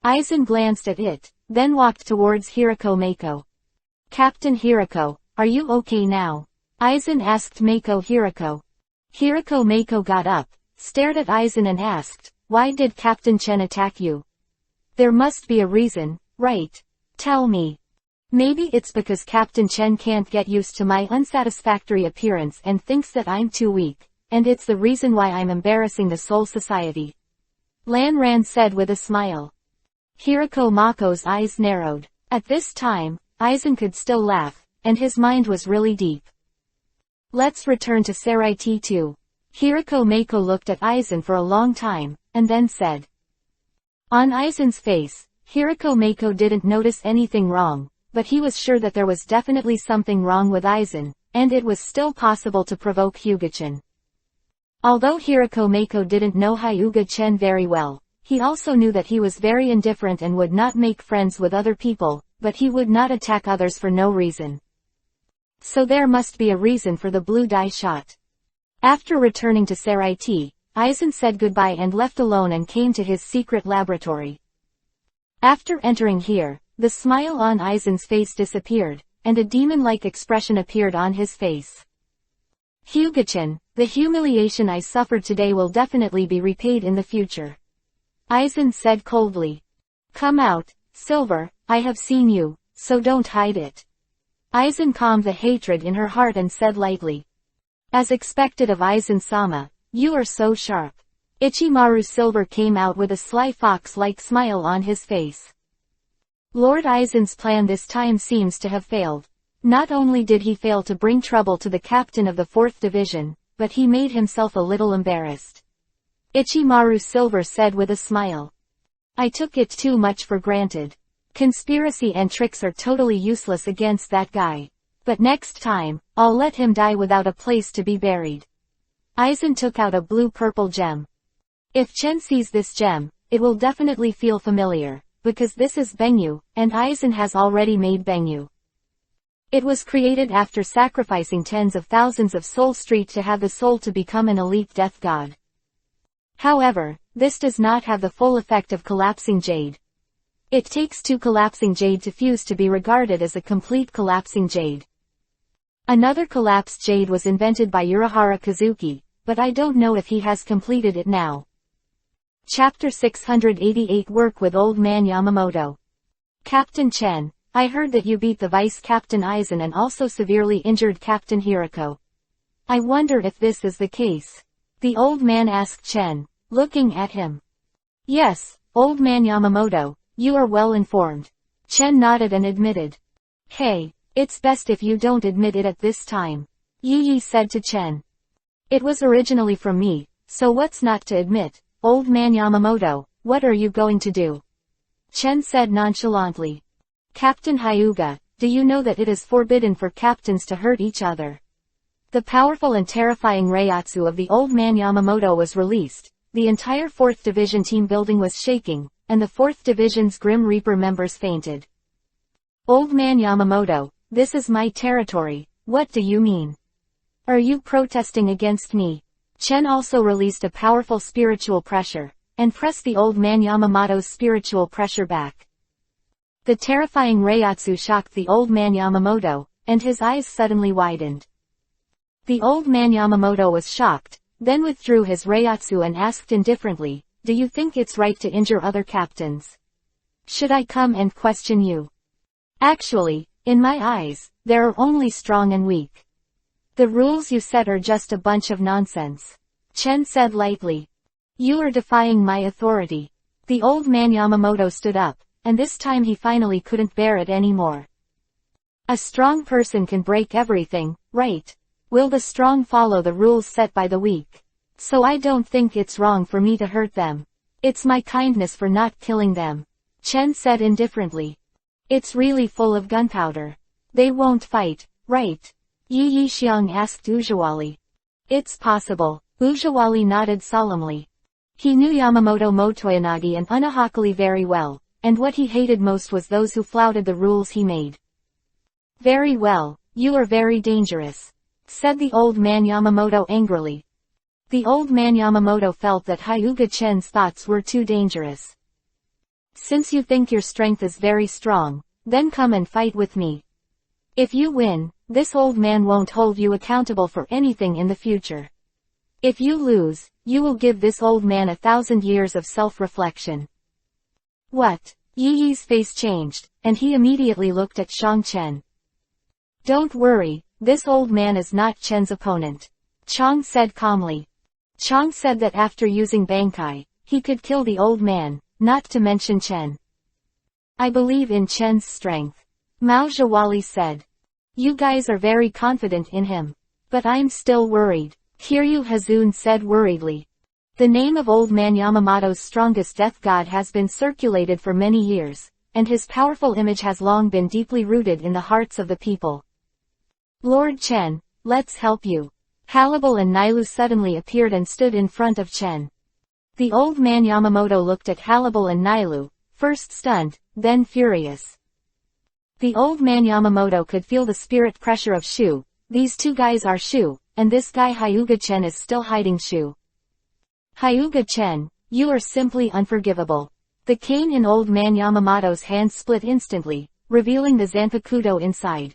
Aizen glanced at it, then walked towards Hiroko Mako. Captain Hiroko, are you okay now? Aizen asked Mako Hiroko. Hiroko Mako got up, stared at Aizen and asked, why did Captain Chen attack you? There must be a reason, right? Tell me. Maybe it's because Captain Chen can't get used to my unsatisfactory appearance and thinks that I'm too weak, and it's the reason why I'm embarrassing the Soul Society. Lan Ran said with a smile. Hiroko Mako's eyes narrowed. At this time, Aizen could still laugh, and his mind was really deep. Let's return to Serai T2. Hiroko Mako looked at Aizen for a long time, and then said. On Aizen's face, Hiroko Mako didn't notice anything wrong, but he was sure that there was definitely something wrong with Aizen, and it was still possible to provoke Hyuga-chan. Although Hiroko Mako didn't know Hyuga-chan very well, he also knew that he was very indifferent and would not make friends with other people, but he would not attack others for no reason. So there must be a reason for the blue dye shot. After returning to Serai T, Aizen said goodbye and left alone and came to his secret laboratory. After entering here, the smile on Aizen's face disappeared, and a demon-like expression appeared on his face. Hyuga-chan, the humiliation I suffered today will definitely be repaid in the future. Aizen said coldly. Come out, Silver, I have seen you, so don't hide it. Aizen calmed the hatred in her heart and said lightly. As expected of Aizen-sama, you are so sharp. Ichimaru Silver came out with a sly fox-like smile on his face. Lord Aizen's plan this time seems to have failed. Not only did he fail to bring trouble to the captain of the 4th Division, but he made himself a little embarrassed. Ichimaru Silver said with a smile. I took it too much for granted. Conspiracy and tricks are totally useless against that guy. But next time, I'll let him die without a place to be buried. Aizen took out a blue-purple gem. If Chen sees this gem, it will definitely feel familiar, because this is Bengyu, and Aizen has already made Bengyu. It was created after sacrificing tens of thousands of Soul Street to have the soul to become an elite death god. However, this does not have the full effect of collapsing jade. It takes 2 collapsing jade to fuse to be regarded as a complete collapsing jade. Another collapsed jade was invented by Urahara Kazuki, but I don't know if he has completed it now. Chapter 688 Work with Old Man Yamamoto. Captain Chen, I heard that you beat the Vice Captain Aizen and also severely injured Captain Hirako. I wonder if this is the case. The old man asked Chen, looking at him. Yes, Old Man Yamamoto, you are well informed. Chen nodded and admitted. Hey, it's best if you don't admit it at this time. Yi said to Chen. It was originally from me, so what's not to admit? Old Man Yamamoto, what are you going to do? Chen said nonchalantly. Captain Hyuga, do you know that it is forbidden for captains to hurt each other? The powerful and terrifying Reiatsu of the Old Man Yamamoto was released, the entire 4th Division team building was shaking, and the 4th Division's Grim Reaper members fainted. Old Man Yamamoto, this is my territory, what do you mean? Are you protesting against me? Chen also released a powerful spiritual pressure, and pressed the Old Man Yamamoto's spiritual pressure back. The terrifying Reiatsu shocked the Old Man Yamamoto, and his eyes suddenly widened. The Old Man Yamamoto was shocked, then withdrew his Reiatsu and asked indifferently, do you think it's right to injure other captains? Should I come and question you? Actually, in my eyes, there are only strong and weak. The rules you set are just a bunch of nonsense. Chen said lightly. You are defying my authority. The Old Man Yamamoto stood up, and this time he finally couldn't bear it anymore. A strong person can break everything, right? Will the strong follow the rules set by the weak? So I don't think it's wrong for me to hurt them. It's my kindness for not killing them. Chen said indifferently. It's really full of gunpowder. They won't fight, right? Yi Xiang asked Ujawali. It's possible. Ujawali nodded solemnly. He knew Yamamoto Motoyanagi and Unahakali very well, and what he hated most was those who flouted the rules he made. Very well, you are very dangerous, said the Old Man Yamamoto angrily. The Old Man Yamamoto felt that Hyuga Chen's thoughts were too dangerous. Since you think your strength is very strong, then come and fight with me. If you win, this old man won't hold you accountable for anything in the future. If you lose, you will give this old man 1,000 years of self-reflection. What? Yi's face changed, and he immediately looked at Shang Chen. Don't worry, this old man is not Chen's opponent. Chang said calmly. Chang said that after using Bankai, he could kill the old man, not to mention Chen. I believe in Chen's strength. Mao Zhawali said. You guys are very confident in him. But I'm still worried. Kiryu Hazun said worriedly. The name of Old Man Yamamoto's strongest death god has been circulated for many years, and his powerful image has long been deeply rooted in the hearts of the people. Lord Chen, let's help you. Halibal and Nailu suddenly appeared and stood in front of Chen. The Old Man Yamamoto looked at Halibal and Nailu, first stunned, then furious. The Old Man Yamamoto could feel the spirit pressure of Shu. These two guys are Shu, and this guy Hyuga Chen is still hiding Shu. Hyuga Chen, you are simply unforgivable. The cane in Old Man Yamamoto's hand split instantly, revealing the Zanpakuto inside.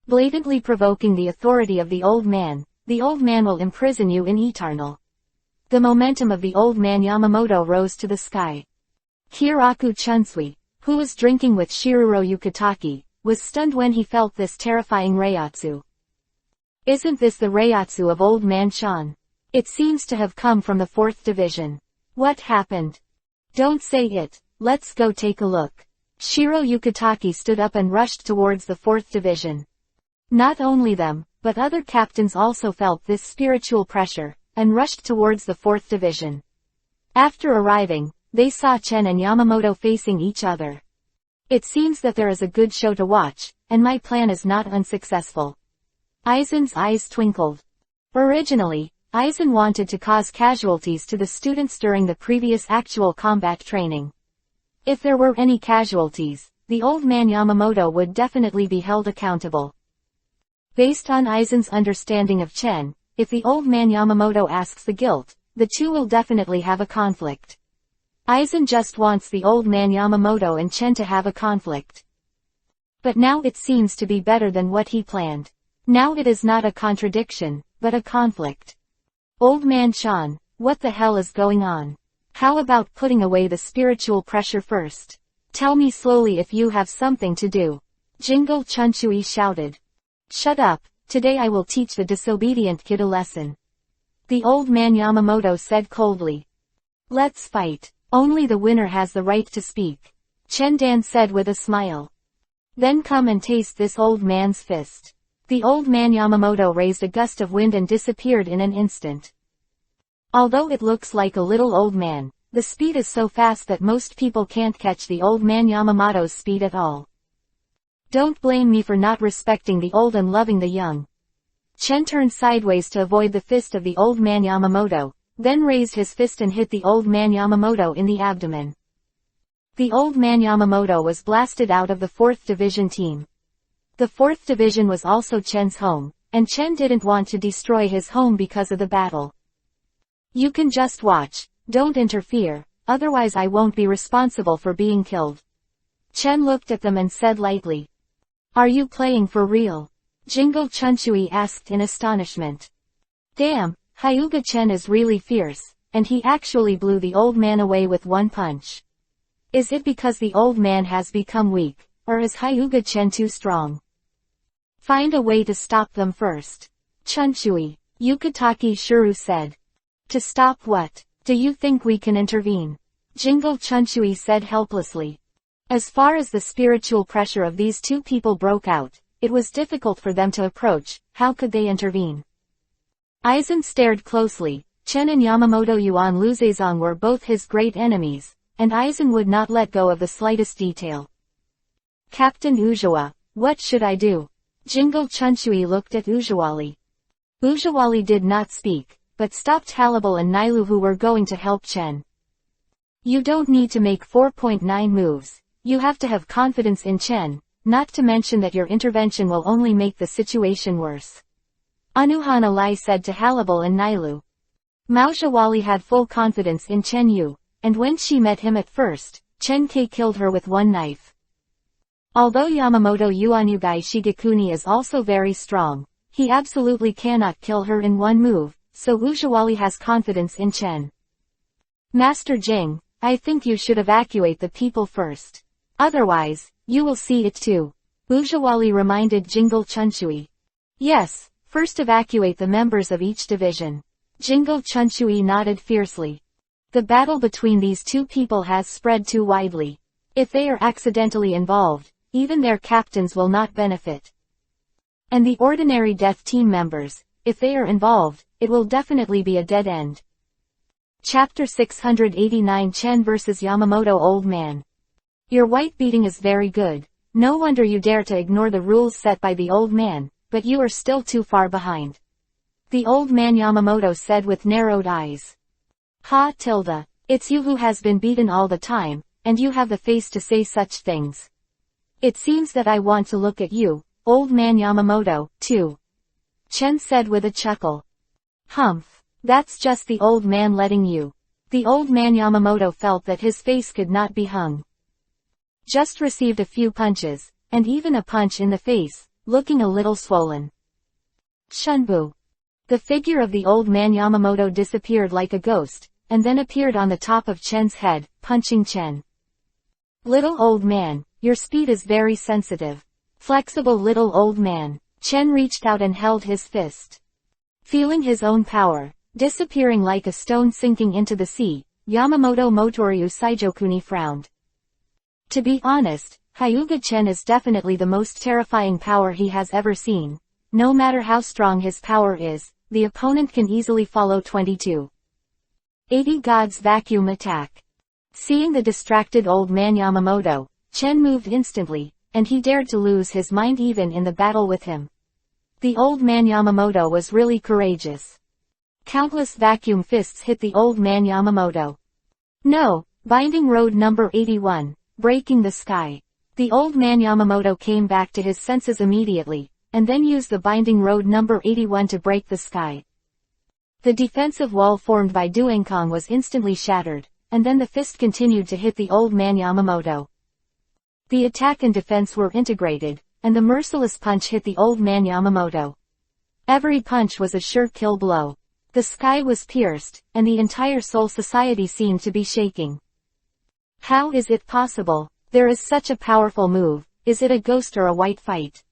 Blatantly provoking the authority of the old man will imprison you in eternal. The momentum of the old man Yamamoto rose to the sky. Kiraku Chunsui, who was drinking with Shiruro Yukitaki, was stunned when he felt this terrifying Reiatsu. Isn't this the Reiatsu of Old Man Shan? It seems to have come from the 4th division. What happened? Don't say it, let's go take a look. Shiro Yukitaki stood up and rushed towards the 4th division. Not only them, but other captains also felt this spiritual pressure, and rushed towards the 4th division. After arriving, they saw Chen and Yamamoto facing each other. It seems that there is a good show to watch, and my plan is not unsuccessful. Aizen's eyes twinkled. Originally, Aizen wanted to cause casualties to the students during the previous actual combat training. If there were any casualties, the old man Yamamoto would definitely be held accountable. Based on Aizen's understanding of Chen, if the old man Yamamoto asks the guilt, the two will definitely have a conflict. Aizen just wants the old man Yamamoto and Chen to have a conflict. But now it seems to be better than what he planned. Now it is not a contradiction, but a conflict. Old man Shan, what the hell is going on? How about putting away the spiritual pressure first? Tell me slowly if you have something to do. Jingle Chunsui shouted. Shut up, today I will teach the disobedient kid a lesson. The old man Yamamoto said coldly. Let's fight. Only the winner has the right to speak. Chen Dan said with a smile. Then come and taste this old man's fist. The old man Yamamoto raised a gust of wind and disappeared in an instant. Although it looks like a little old man, the speed is so fast that most people can't catch the old man Yamamoto's speed at all. Don't blame me for not respecting the old and loving the young. Chen turned sideways to avoid the fist of the old man Yamamoto, then raised his fist and hit the old man Yamamoto in the abdomen. The old man Yamamoto was blasted out of the 4th division team. The 4th division was also Chen's home, and Chen didn't want to destroy his home because of the battle. You can just watch, don't interfere, otherwise I won't be responsible for being killed. Chen looked at them and said lightly. Are you playing for real? Jingle Chunsui asked in astonishment. Damn, Hyuga Chen is really fierce, and he actually blew the old man away with one punch. Is it because the old man has become weak, or is Hyuga Chen too strong? Find a way to stop them first. Chunsui, Yukitaki Shuru said. To stop what? Do you think we can intervene? Jingle Chunsui said helplessly. As far as the spiritual pressure of these two people broke out, it was difficult for them to approach. How could they intervene? Aizen stared closely. Chen and Yamamoto Yuan Luzezong were both his great enemies, and Aizen would not let go of the slightest detail. Captain Ujiwa, what should I do? Jingle Chunsui looked at Ujiwali. Ujiwali did not speak, but stopped Halibal and Nailu who were going to help Chen. You don't need to make 4.9 moves. You have to have confidence in Chen, not to mention that your intervention will only make the situation worse. Anuhana Lai said to Halibal and Nailu. Maojawali had full confidence in Chen Yu, and when she met him at first, Chen Kei killed her with one knife. Although Yamamoto Yuanyugai Shigekuni is also very strong, he absolutely cannot kill her in one move, so Ujiwali has confidence in Chen. Master Jing, I think you should evacuate the people first. Otherwise, you will see it too. Ujiwali reminded Jingle Chunsui. Yes, first evacuate the members of each division. Jingle Chunsui nodded fiercely. The battle between these two people has spread too widely. If they are accidentally involved, even their captains will not benefit. And the ordinary death team members, if they are involved, it will definitely be a dead end. Chapter 689 Chen vs Yamamoto Old Man. Your white beating is very good. No wonder you dare to ignore the rules set by the old man, but you are still too far behind. The old man Yamamoto said with narrowed eyes. Ha tilde, it's you who has been beaten all the time, and you have the face to say such things. It seems that I want to look at you, old man Yamamoto, too. Chen said with a chuckle. Humph, that's just the old man letting you. The old man Yamamoto felt that his face could not be hung. Just received a few punches, and even a punch in the face, looking a little swollen. Shunbu. The figure of the old man Yamamoto disappeared like a ghost, and then appeared on the top of Chen's head, punching Chen. Little old man, your speed is very sensitive. Flexible little old man. Chen reached out and held his fist. Feeling his own power, disappearing like a stone sinking into the sea, Yamamoto Motoryu Saijokuni frowned. To be honest, Hyuga Chen is definitely the most terrifying power he has ever seen. No matter how strong his power is, the opponent can easily follow 22. 80 God's vacuum attack. Seeing the distracted old man Yamamoto, Chen moved instantly, and he dared to lose his mind even in the battle with him. The old man Yamamoto was really courageous. Countless vacuum fists hit the old man Yamamoto. No, binding road number 81, breaking the sky. The old man Yamamoto came back to his senses immediately, and then used the binding road number 81 to break the sky. The defensive wall formed by Duenkong was instantly shattered, and then the fist continued to hit the old man Yamamoto. The attack and defense were integrated, and the merciless punch hit the old man Yamamoto. Every punch was a sure kill blow. The sky was pierced, and the entire Soul Society seemed to be shaking. How is it possible? There is such a powerful move. Is it a ghost or a white fight?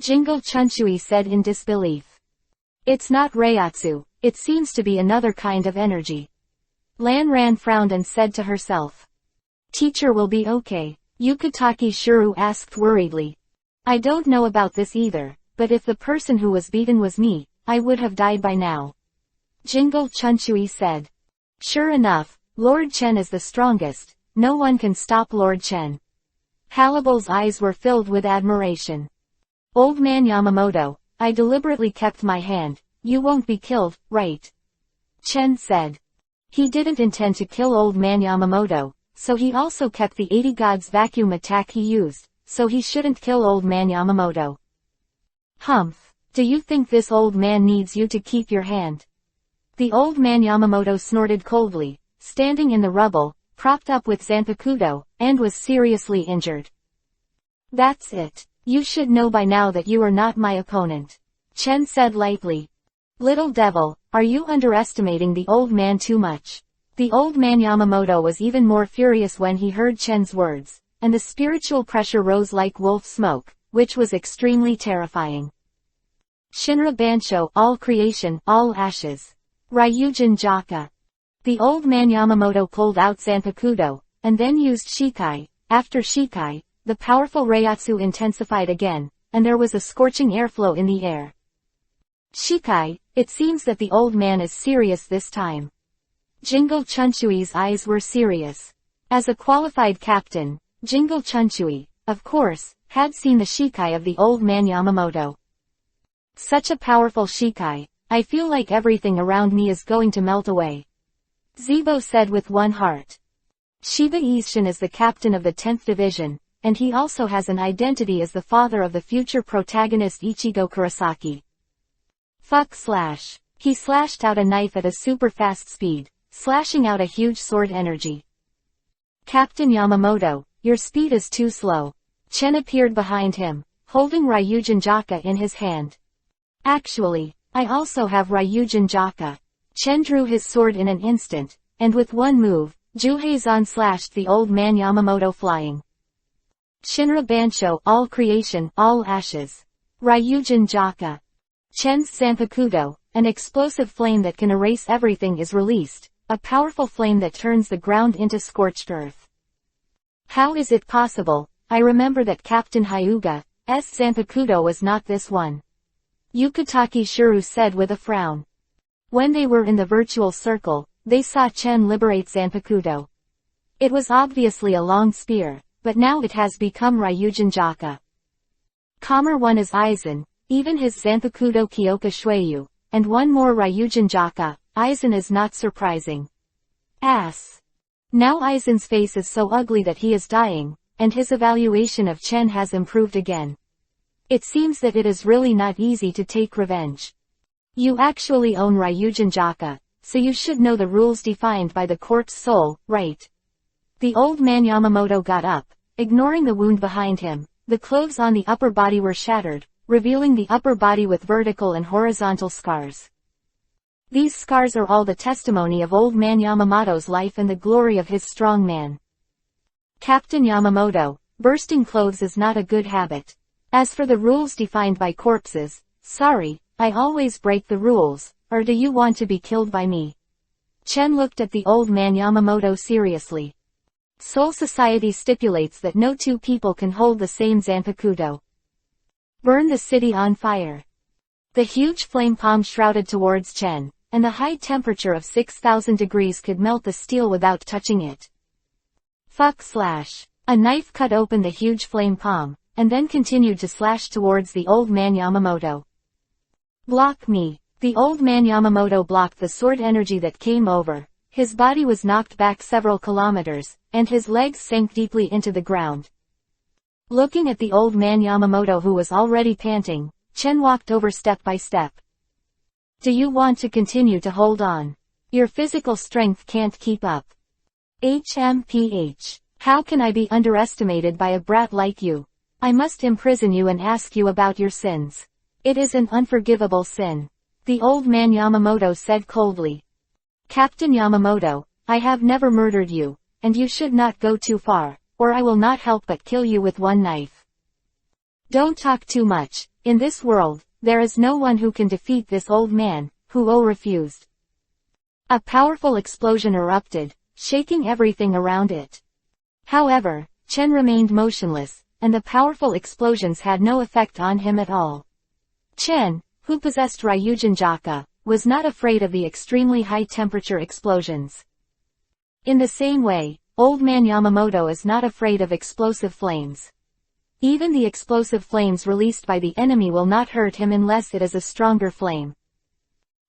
Jingle Chunshui said in disbelief. It's not Reiatsu, it seems to be another kind of energy. Lan Ran frowned and said to herself. Teacher will be okay. Yukitaki Shuru asked worriedly. I don't know about this either, but if the person who was beaten was me, I would have died by now. Jingle Chunshui said. Sure enough, Lord Chen is the strongest, no one can stop Lord Chen. Hallible's eyes were filled with admiration. Old man Yamamoto, I deliberately kept my hand, you won't be killed, right? Chen said. He didn't intend to kill old man Yamamoto, so he also kept the 80 God's vacuum attack he used, so he shouldn't kill old man Yamamoto. Humph, do you think this old man needs you to keep your hand? The old man Yamamoto snorted coldly, standing in the rubble, propped up with Zanpakuto, and was seriously injured. That's it. You should know by now that you are not my opponent. Chen said lightly. Little devil, are you underestimating the old man too much? The old man Yamamoto was even more furious when he heard Chen's words, and the spiritual pressure rose like wolf smoke, which was extremely terrifying. Shinra Bansho, all creation, all ashes. Ryujin Jaka. The old man Yamamoto pulled out Zanpakuto, and then used Shikai. After Shikai, the powerful Reiatsu intensified again, and there was a scorching airflow in the air. Shikai, it seems that the old man is serious this time. Jingle Chunshui's eyes were serious. As a qualified captain, Jingle Chunshui, of course, had seen the Shikai of the old man Yamamoto. Such a powerful Shikai, I feel like everything around me is going to melt away. Zebo said with one heart. Shiba Isshin is the captain of the 10th Division, and he also has an identity as the father of the future protagonist Ichigo Kurosaki. Fuck slash. He slashed out a knife at a super fast speed, slashing out a huge sword energy. Captain Yamamoto, your speed is too slow. Chen appeared behind him, holding Ryujin Jaka in his hand. Actually, I also have Ryujin Jaka. Chen drew his sword in an instant, and with one move, Juheizan slashed the old man Yamamoto flying. Shinra Bansho, all creation, all ashes. Ryujin Jaka. Chen's Zanpakuto, an explosive flame that can erase everything is released, a powerful flame that turns the ground into scorched earth. How is it possible? I remember that Captain Hyuga's Zanpakuto was not this one. Yukitaki Shuru said with a frown. When they were in the virtual circle, they saw Chen liberate Zanpakuto. It was obviously a long spear, but now it has become Ryujin Jaka. Calmer one is Aizen, even his Zanpakuto Kyoka Shueyu, and one more Ryujin Jaka. Aizen is not surprising. Ass. Now Aizen's face is so ugly that he is dying, and his evaluation of Chen has improved again. It seems that it is really not easy to take revenge. You actually own Ryujin Jaka, so you should know the rules defined by the corpse soul, right? The old man Yamamoto got up, ignoring the wound behind him. The clothes on the upper body were shattered, revealing the upper body with vertical and horizontal scars. These scars are all the testimony of old man Yamamoto's life and the glory of his strong man. Captain Yamamoto, bursting clothes is not a good habit. As for the rules defined by corpses, sorry, I always break the rules, or do you want to be killed by me? Chen looked at the old man Yamamoto seriously. Soul Society stipulates that no two people can hold the same Zanpakuto. Burn the city on fire. The huge flame palm shrouded towards Chen, and the high temperature of 6,000 degrees could melt the steel without touching it. A knife cut open the huge flame palm, and then continued to slash towards the old man Yamamoto. Block me. The old man Yamamoto blocked the sword energy that came over. His body was knocked back several kilometers, and his legs sank deeply into the ground. Looking at the old man Yamamoto who was already panting, Chen walked over step by step. Do you want to continue to hold on? Your physical strength can't keep up. HMPH. How can I be underestimated by a brat like you? I must imprison you and ask you about your sins. It is an unforgivable sin. The old man Yamamoto said coldly. Captain Yamamoto, I have never murdered you, and you should not go too far, or I will not help but kill you with one knife. Don't talk too much. In this world, there is no one who can defeat this old man, Huo refused. A powerful explosion erupted, shaking everything around it. However, Chen remained motionless, and the powerful explosions had no effect on him at all. Chen, who possessed Ryujin Jaka, was not afraid of the extremely high-temperature explosions. In the same way, old man Yamamoto is not afraid of explosive flames. Even the explosive flames released by the enemy will not hurt him unless it is a stronger flame.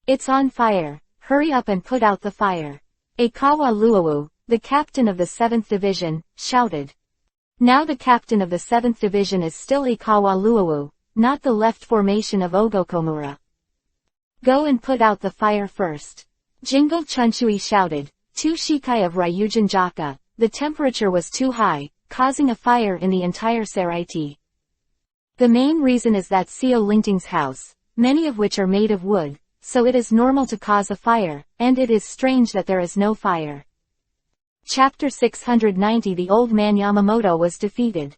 It's on fire, hurry up and put out the fire. Aikawa Luowu, the captain of the 7th Division, shouted. Now the captain of the 7th Division is still Aikawa Luowu, not the left formation of Ogokomura. Go and put out the fire first. Jingle Chunchui shouted. 2 shikai of Ryujin Jaka, the temperature was too high, causing a fire in the entire Saraiti. The main reason is that Seo Lingting's house, many of which are made of wood, so it is normal to cause a fire, and it is strange that there is no fire. Chapter 690 The old man Yamamoto was defeated.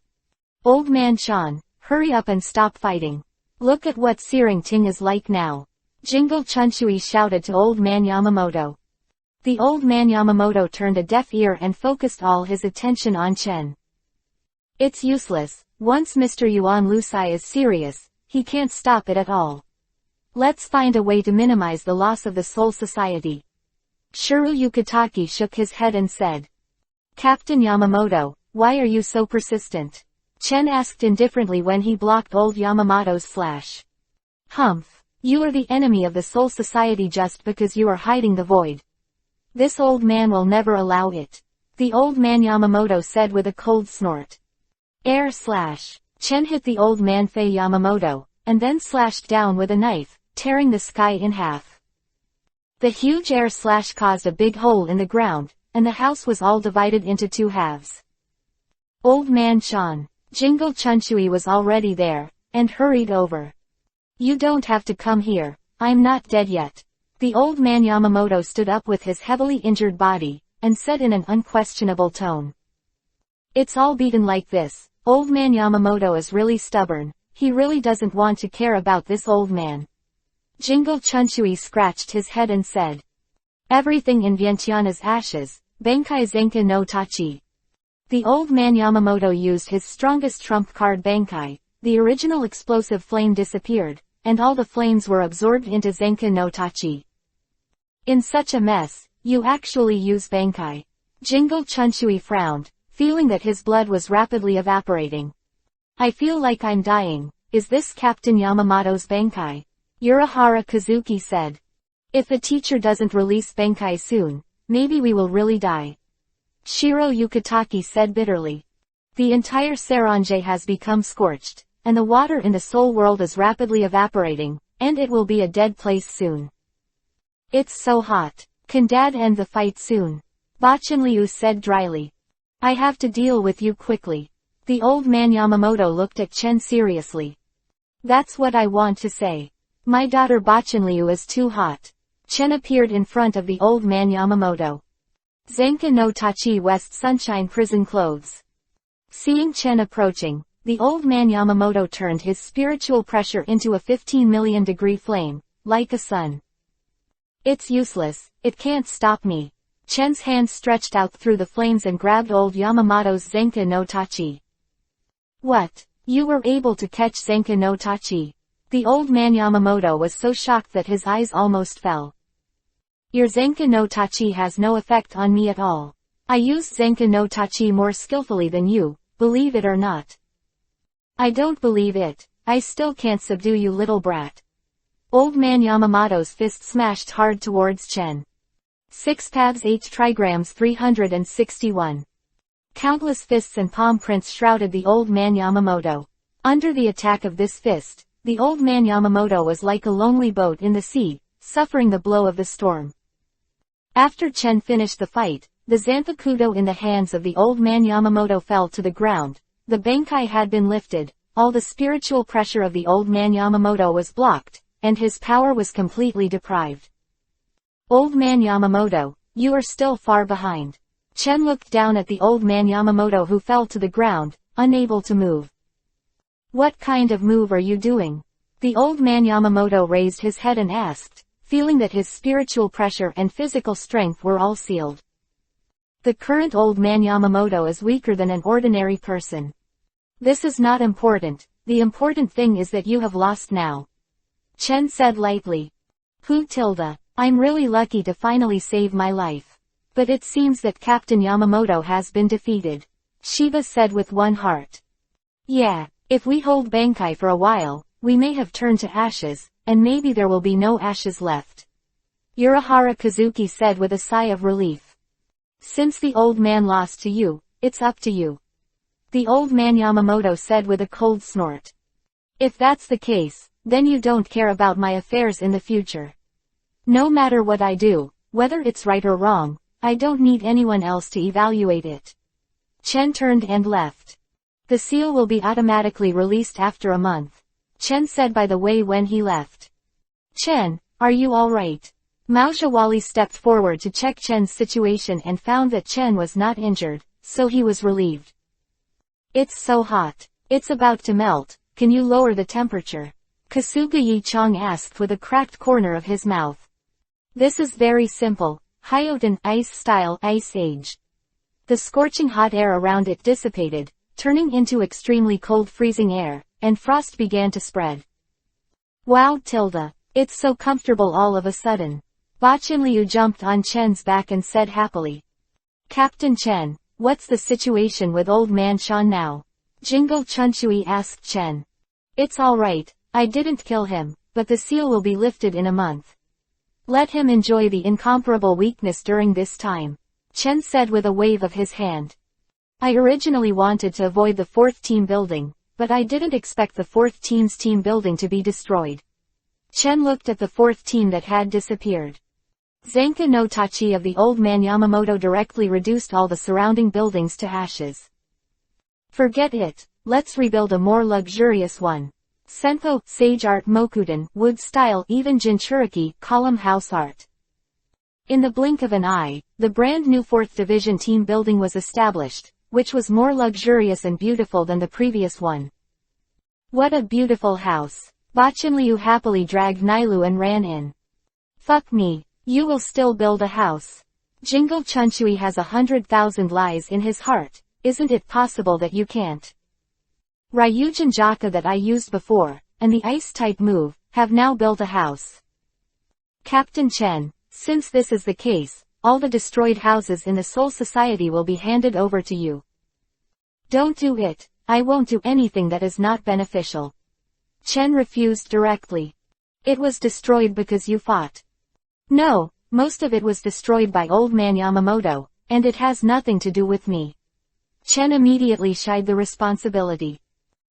Old man Shan, hurry up and stop fighting. Look at what Searing Ting is like now. Jingle Chunchui shouted to old man Yamamoto. The old man Yamamoto turned a deaf ear and focused all his attention on Chen. It's useless, once Mr. Yuan Lusai is serious, he can't stop it at all. Let's find a way to minimize the loss of the Soul Society. Shuru Yukitaki shook his head and said. Captain Yamamoto, why are you so persistent? Chen asked indifferently when he blocked old Yamamoto's slash. Humph. You are the enemy of the Soul Society just because you are hiding the void. This old man will never allow it. The old man Yamamoto said with a cold snort. Air slash. Chen hit the old man Fei Yamamoto, and then slashed down with a knife, tearing the sky in half. The huge air slash caused a big hole in the ground, and the house was all divided into 2 halves. Old man Shan, Jingle Chunchui was already there, and hurried over. You don't have to come here, I'm not dead yet. The old man Yamamoto stood up with his heavily injured body, and said in an unquestionable tone. It's all beaten like this, old man Yamamoto is really stubborn, he really doesn't want to care about this old man. Jingle Chunchui scratched his head and said. Everything in Vientiane is ashes, Bankai Zenka no Tachi. The old man Yamamoto used his strongest trump card Bankai, the original explosive flame disappeared, and all the flames were absorbed into Zenka no Tachi. In such a mess, you actually use Bankai. Jingle Chunchui frowned, feeling that his blood was rapidly evaporating. I feel like I'm dying, is this Captain Yamamoto's Bankai? Urahara Kazuki said. If the teacher doesn't release Bankai soon, maybe we will really die. Shiro Yukitaki said bitterly. The entire Sarange has become scorched, and the water in the soul world is rapidly evaporating, and it will be a dead place soon. It's so hot. Can Dad end the fight soon? Bachanliu said dryly. I have to deal with you quickly. The old man Yamamoto looked at Chen seriously. That's what I want to say. My daughter Bachanliu is too hot. Chen appeared in front of the old man Yamamoto. Zenka no Tachi West Sunshine Prison Clothes. Seeing Chen approaching, the old man Yamamoto turned his spiritual pressure into a 15 million degree flame, like a sun. It's useless, it can't stop me. Chen's hand stretched out through the flames and grabbed old Yamamoto's Zenka no Tachi. What? You were able to catch Zenka no Tachi? The old man Yamamoto was so shocked that his eyes almost fell. Your Zenka no Tachi has no effect on me at all. I used Zenka no Tachi more skillfully than you, believe it or not. I don't believe it. I still can't subdue you, little brat. Old man Yamamoto's fist smashed hard towards Chen. 6 paths 8 trigrams 361. Countless fists and palm prints shrouded the old man Yamamoto. Under the attack of this fist, the old man Yamamoto was like a lonely boat in the sea, suffering the blow of the storm. After Chen finished the fight, the Zanpakudo in the hands of the old man Yamamoto fell to the ground. The Bankai had been lifted, all the spiritual pressure of the old man Yamamoto was blocked, and his power was completely deprived. Old man Yamamoto, you are still far behind. Chen looked down at the old man Yamamoto who fell to the ground, unable to move. What kind of move are you doing? The old man Yamamoto raised his head and asked, feeling that his spiritual pressure and physical strength were all sealed. The current old man Yamamoto is weaker than an ordinary person. This is not important, the important thing is that you have lost now. Chen said lightly. I'm really lucky to finally save my life. But it seems that Captain Yamamoto has been defeated. Shiba said with one heart. Yeah, if we hold Bankai for a while, we may have turned to ashes, and maybe there will be no ashes left. Urahara Kazuki said with a sigh of relief. Since the old man lost to you, it's up to you. The old man Yamamoto said with a cold snort. If that's the case, then you don't care about my affairs in the future. No matter what I do, whether it's right or wrong, I don't need anyone else to evaluate it. Chen turned and left. The seal will be automatically released after a month. Chen said by the way when he left. Chen, are you alright? Mao Shawali stepped forward to check Chen's situation and found that Chen was not injured, so he was relieved. It's so hot. It's about to melt, can you lower the temperature? Kasuga Yi Chong asked with a cracked corner of his mouth. This is very simple, Hyoten Ice Style Ice Age. The scorching hot air around it dissipated, turning into extremely cold freezing air, and frost began to spread. Wow it's so comfortable all of a sudden. Bachinliu jumped on Chen's back and said happily. Captain Chen, what's the situation with old man Shan now? Jingle Chunchui asked Chen. It's alright, I didn't kill him, but the seal will be lifted in a month. Let him enjoy the incomparable weakness during this time. Chen said with a wave of his hand. I originally wanted to avoid the 4th team building, but I didn't expect the 4th team's team building to be destroyed. Chen looked at the 4th team that had disappeared. Zenka no Tachi of the old man Yamamoto directly reduced all the surrounding buildings to ashes. Forget it, let's rebuild a more luxurious one. Senpo, Sage Art Mokuden, Wood Style even Jinchuriki, Column House Art. In the blink of an eye, the brand new 4th Division team building was established, which was more luxurious and beautiful than the previous one. What a beautiful house. Bachinliu happily dragged Nailu and ran in. Fuck me. You will still build a house. Jingle Chunchui has 100,000 lies in his heart, isn't it possible that you can't? Ryujin Jaka that I used before, and the ice-type move, have now built a house. Captain Chen, since this is the case, all the destroyed houses in the Soul Society will be handed over to you. Don't do it, I won't do anything that is not beneficial. Chen refused directly. It was destroyed because you fought. No, most of it was destroyed by old man Yamamoto, and it has nothing to do with me. Chen immediately shied the responsibility.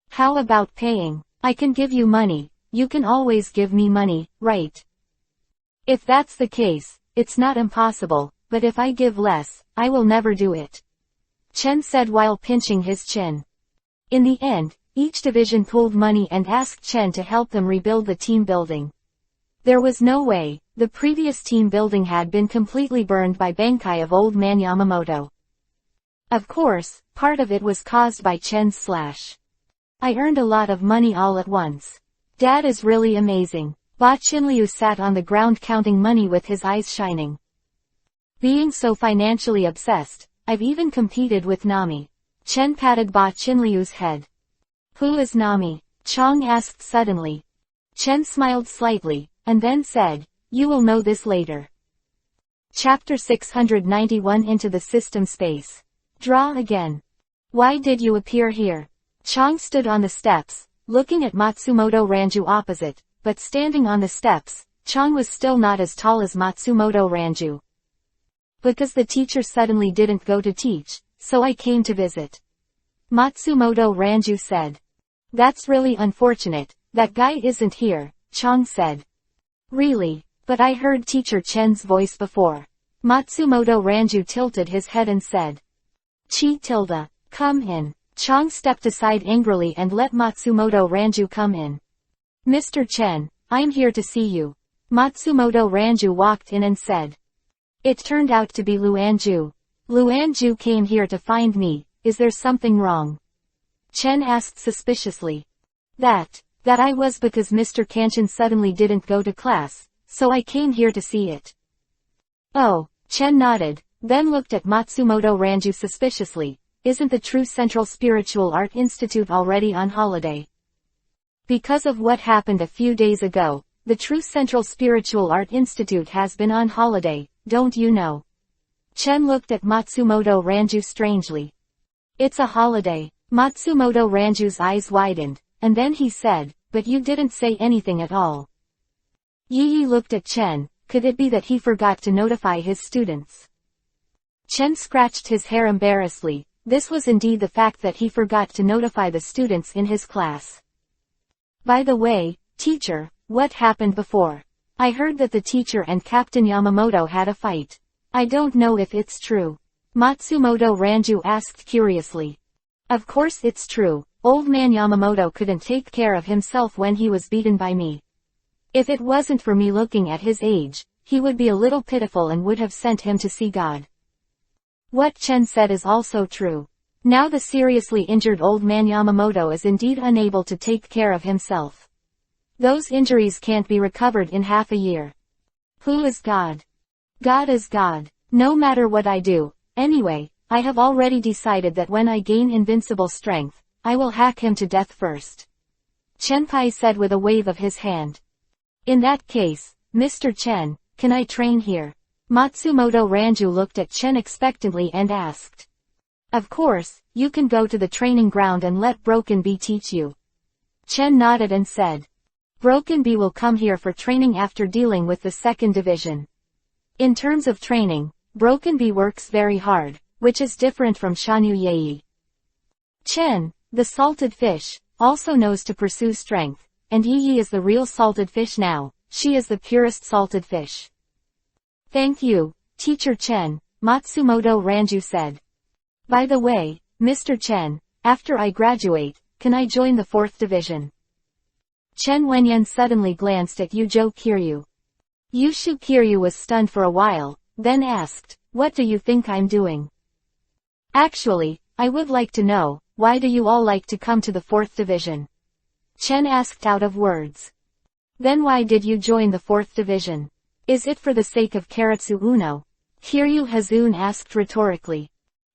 How about paying? I can give you money, you can always give me money, right? If that's the case, it's not impossible, but if I give less, I will never do it. Chen said while pinching his chin. In the end, each division pooled money and asked Chen to help them rebuild the team building. There was no way, The previous team building had been completely burned by Bankai of Old Man Yamamoto. Of course, part of it was caused by Chen's slash. I earned a lot of money all at once. Dad is really amazing. Ba Chinliu sat on the ground counting money with his eyes shining. Being so financially obsessed, I've even competed with Nami. Chen patted Ba Chinliu's head. Who is Nami? Chong asked suddenly. Chen smiled slightly, and then said, you will know this later. Chapter 691 Into the System Space. Draw again. Why did you appear here? Chong stood on the steps, looking at Matsumoto Ranju opposite, but standing on the steps, Chong was still not as tall as Matsumoto Ranju. Because the teacher suddenly didn't go to teach, so I came to visit. Matsumoto Ranju said. That's really unfortunate, that guy isn't here, Chong said. Really? But I heard teacher Chen's voice before. Matsumoto Ranju tilted his head and said. Chi tilde, come in. Chong stepped aside angrily and let Matsumoto Ranju come in. Mr. Chen, I'm here to see you. Matsumoto Ranju walked in and said. It turned out to be Luanju. Luanju came here to find me, is there something wrong? Chen asked suspiciously. That I was because Mr. Kanchan suddenly didn't go to class, so I came here to see it. Oh, Chen nodded, then looked at Matsumoto Ranju suspiciously. Isn't the True Central Spiritual Art Institute already on holiday? Because of what happened a few days ago, the True Central Spiritual Art Institute has been on holiday, don't you know? Chen looked at Matsumoto Ranju strangely. It's a holiday. Matsumoto Ranju's eyes widened, and then he said, but you didn't say anything at all. Yi looked at Chen, could it be that he forgot to notify his students? Chen scratched his hair embarrassedly. This was indeed the fact that he forgot to notify the students in his class. By the way, teacher, what happened before? I heard that the teacher and Captain Yamamoto had a fight. I don't know if it's true. Matsumoto Ranju asked curiously. Of course it's true. Old man Yamamoto couldn't take care of himself when he was beaten by me. If it wasn't for me looking at his age, he would be a little pitiful and would have sent him to see God. What Chen said is also true. Now the seriously injured old man Yamamoto is indeed unable to take care of himself. Those injuries can't be recovered in half a year. Who is God? God is God. No matter what I do. Anyway, I have already decided that when I gain invincible strength, I will hack him to death first. Chenpai said with a wave of his hand. In that case, Mr. Chen, can I train here? Matsumoto Ranju looked at Chen expectantly and asked. Of course, you can go to the training ground and let Broken Bee teach you. Chen nodded and said. Broken Bee will come here for training after dealing with the second division. In terms of training, Broken Bee works very hard, which is different from Shanyu Yei. Chen, the salted fish, also knows to pursue strength, and Yi is the real salted fish now, she is the purest salted fish. Thank you, Teacher Chen, Matsumoto Ranju said. By the way, Mr. Chen, after I graduate, can I join the 4th division? Chen Wenyan suddenly glanced at Yuzhou Kiryu. Yushu Kiryu was stunned for a while, then asked, what do you think I'm doing? Actually, I would like to know, why do you all like to come to the 4th division? Chen asked out of words. Then why did you join the 4th division? Is it for the sake of Karatsu Uno? Kiryu Hazun asked rhetorically.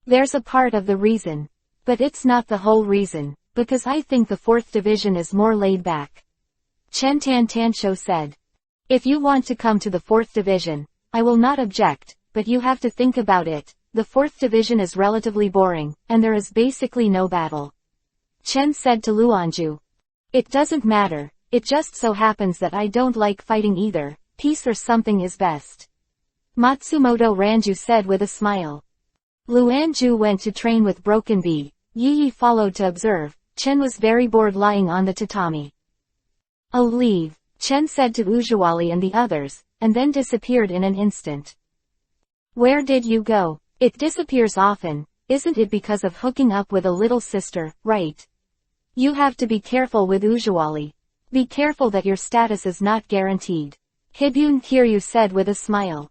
There's a part of the reason. But it's not the whole reason, because I think the 4th division is more laid back. Chen Tansho said. If you want to come to the 4th division, I will not object, but you have to think about it. The 4th division is relatively boring, and there is basically no battle. Chen said to Luanju. It doesn't matter, it just so happens that I don't like fighting either. Peace or something is best. Matsumoto Ranju said with a smile. Luanju went to train with Broken Bee. Yi followed to observe. Chen was very bored lying on the tatami. I'll leave, Chen said to Ujiwali and the others, and then disappeared in an instant. Where did you go? It disappears often, isn't it because of hooking up with a little sister, right? You have to be careful with Ujiwali. Be careful that your status is not guaranteed. Hibun Kiryu said with a smile.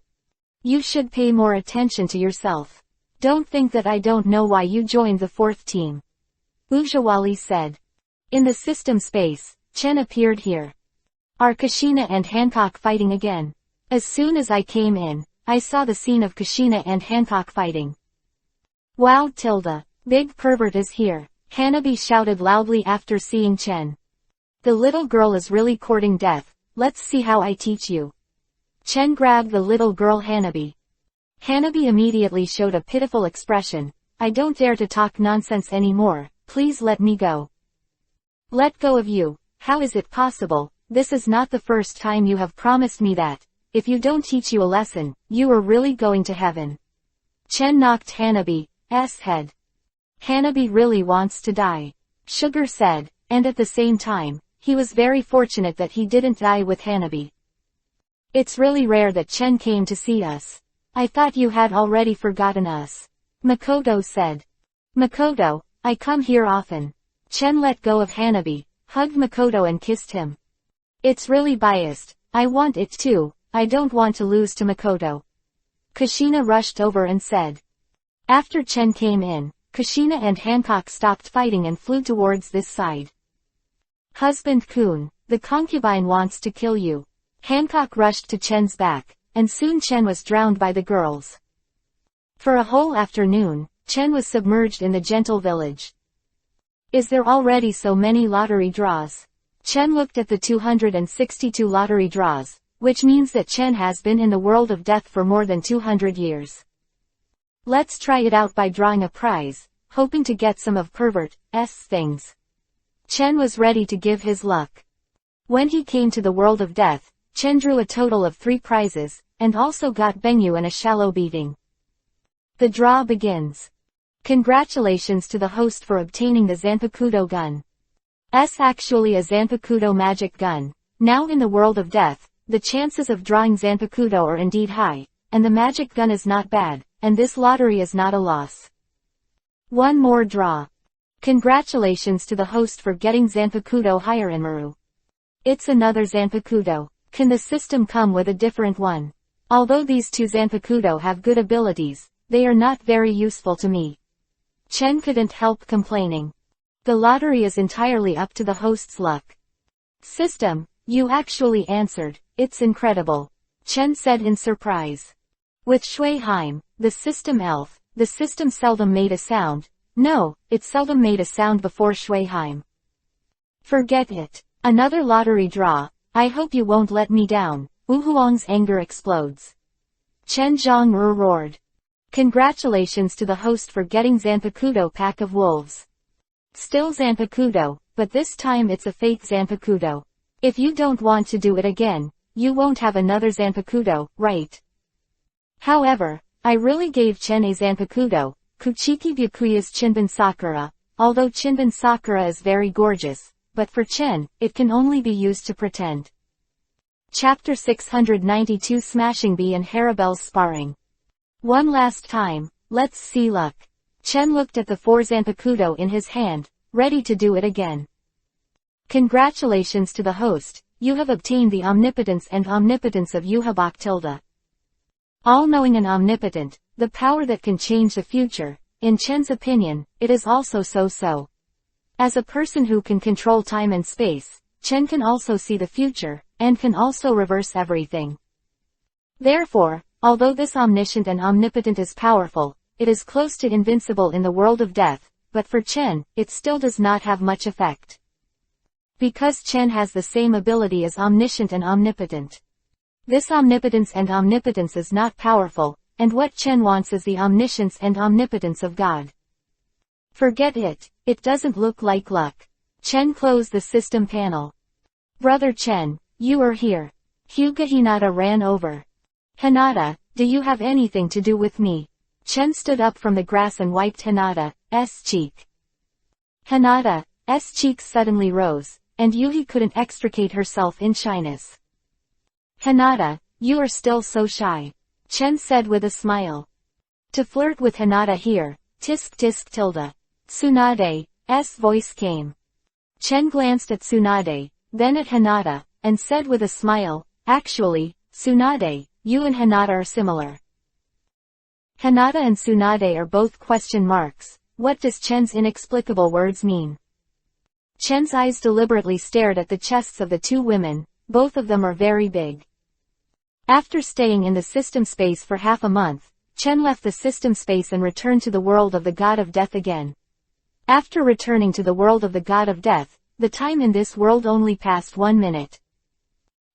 You should pay more attention to yourself. Don't think that I don't know why you joined the fourth team. Ujawali said. In the system space, Chen appeared here. Are Kushina and Hancock fighting again? As soon as I came in, I saw the scene of Kushina and Hancock fighting. Wow tilde. Big pervert is here. Hanabi shouted loudly after seeing Chen. The little girl is really courting death. Let's see how I teach you. Chen grabbed the little girl Hanabi. Hanabi immediately showed a pitiful expression. I don't dare to talk nonsense anymore, please let me go. Let go of you. How is it possible? This is not the first time you have promised me that. If you don't teach you a lesson, you are really going to heaven. Chen knocked Hanabi's head. Hanabi really wants to die. Sugar said, and at the same time, he was very fortunate that he didn't die with Hanabi. It's really rare that Chen came to see us. I thought you had already forgotten us. Makoto said. Makoto, I come here often. Chen let go of Hanabi, hugged Makoto and kissed him. It's really biased. I want it too. I don't want to lose to Makoto. Kushina rushed over and said. After Chen came in, Kushina and Hancock stopped fighting and flew towards this side. Husband Kun, the concubine wants to kill you. Hancock rushed to Chen's back, and soon Chen was drowned by the girls. For a whole afternoon, Chen was submerged in the gentle village. Is there already so many lottery draws? Chen looked at the 262 lottery draws, which means that Chen has been in the world of death for more than 200 years. Let's try it out by drawing a prize, hoping to get some of pervert's things. Chen was ready to give his luck. When he came to the world of death, Chen drew a total of 3 prizes, and also got Bengyu and a shallow beating. The draw begins. Congratulations to the host for obtaining the Zanpakuto gun. Actually a Zanpakuto magic gun. Now in the world of death, the chances of drawing Zanpakuto are indeed high, and the magic gun is not bad, and this lottery is not a loss. One more draw. Congratulations to the host for getting Zanpakuto Hirenmaru. It's another Zanpakuto. Can the system come with a different one? Although these 2 Zanpakuto have good abilities, they are not very useful to me. Chen couldn't help complaining. The lottery is entirely up to the host's luck. System, you actually answered, it's incredible. Chen said in surprise. With Shuiheim, the system elf, the system seldom made a sound. No, it seldom made a sound before Shuiheim. Forget it. Another lottery draw. I hope you won't let me down. Wu Huang's anger explodes. Chen Zhongru roared. Congratulations to the host for getting Zanpakuto pack of wolves. Still Zanpakuto, but this time it's a fake Zanpakuto. If you don't want to do it again, you won't have another Zanpakuto, right? However, I really gave Chen a Zanpakuto, Kuchiki Byakuya's Chinban Sakura, although Chinban Sakura is very gorgeous, but for Chen, it can only be used to pretend. Chapter 692 Smashing Bee and Harabelle's Sparring. One last time, let's see luck. Chen looked at the 4 Zanpakuto in his hand, ready to do it again. Congratulations to the host, you have obtained the omnipotence and omnipotence of Yuhabak tilde. All-knowing and omnipotent, the power that can change the future. In Chen's opinion, it is also so-so. As a person who can control time and space, Chen can also see the future, and can also reverse everything. Therefore, although this omniscient and omnipotent is powerful, it is close to invincible in the world of death, but for Chen, it still does not have much effect. Because Chen has the same ability as omniscient and omnipotent. This omnipotence and omnipotence is not powerful, and what Chen wants is the omniscience and omnipotence of God. Forget it, it doesn't look like luck. Chen closed the system panel. Brother Chen, you are here. Hyuga Hinata ran over. Hinata, do you have anything to do with me? Chen stood up from the grass and wiped Hinata's cheek. Hinata's cheeks suddenly rose, and Yuhi couldn't extricate herself in shyness. Hinata, you are still so shy. Chen said with a smile. To flirt with Hinata here, tisk tisk tilde. Tsunade's voice came. Chen glanced at Tsunade, then at Hinata, and said with a smile, Actually, Tsunade, you and Hinata are similar. Hinata and Tsunade are both question marks. What does Chen's inexplicable words mean? Chen's eyes deliberately stared at the chests of the two women. Both of them are very big. After staying in the system space for half a month, Chen left the system space and returned to the world of the God of Death again. After returning to the world of the God of Death, the time in this world only passed 1 minute.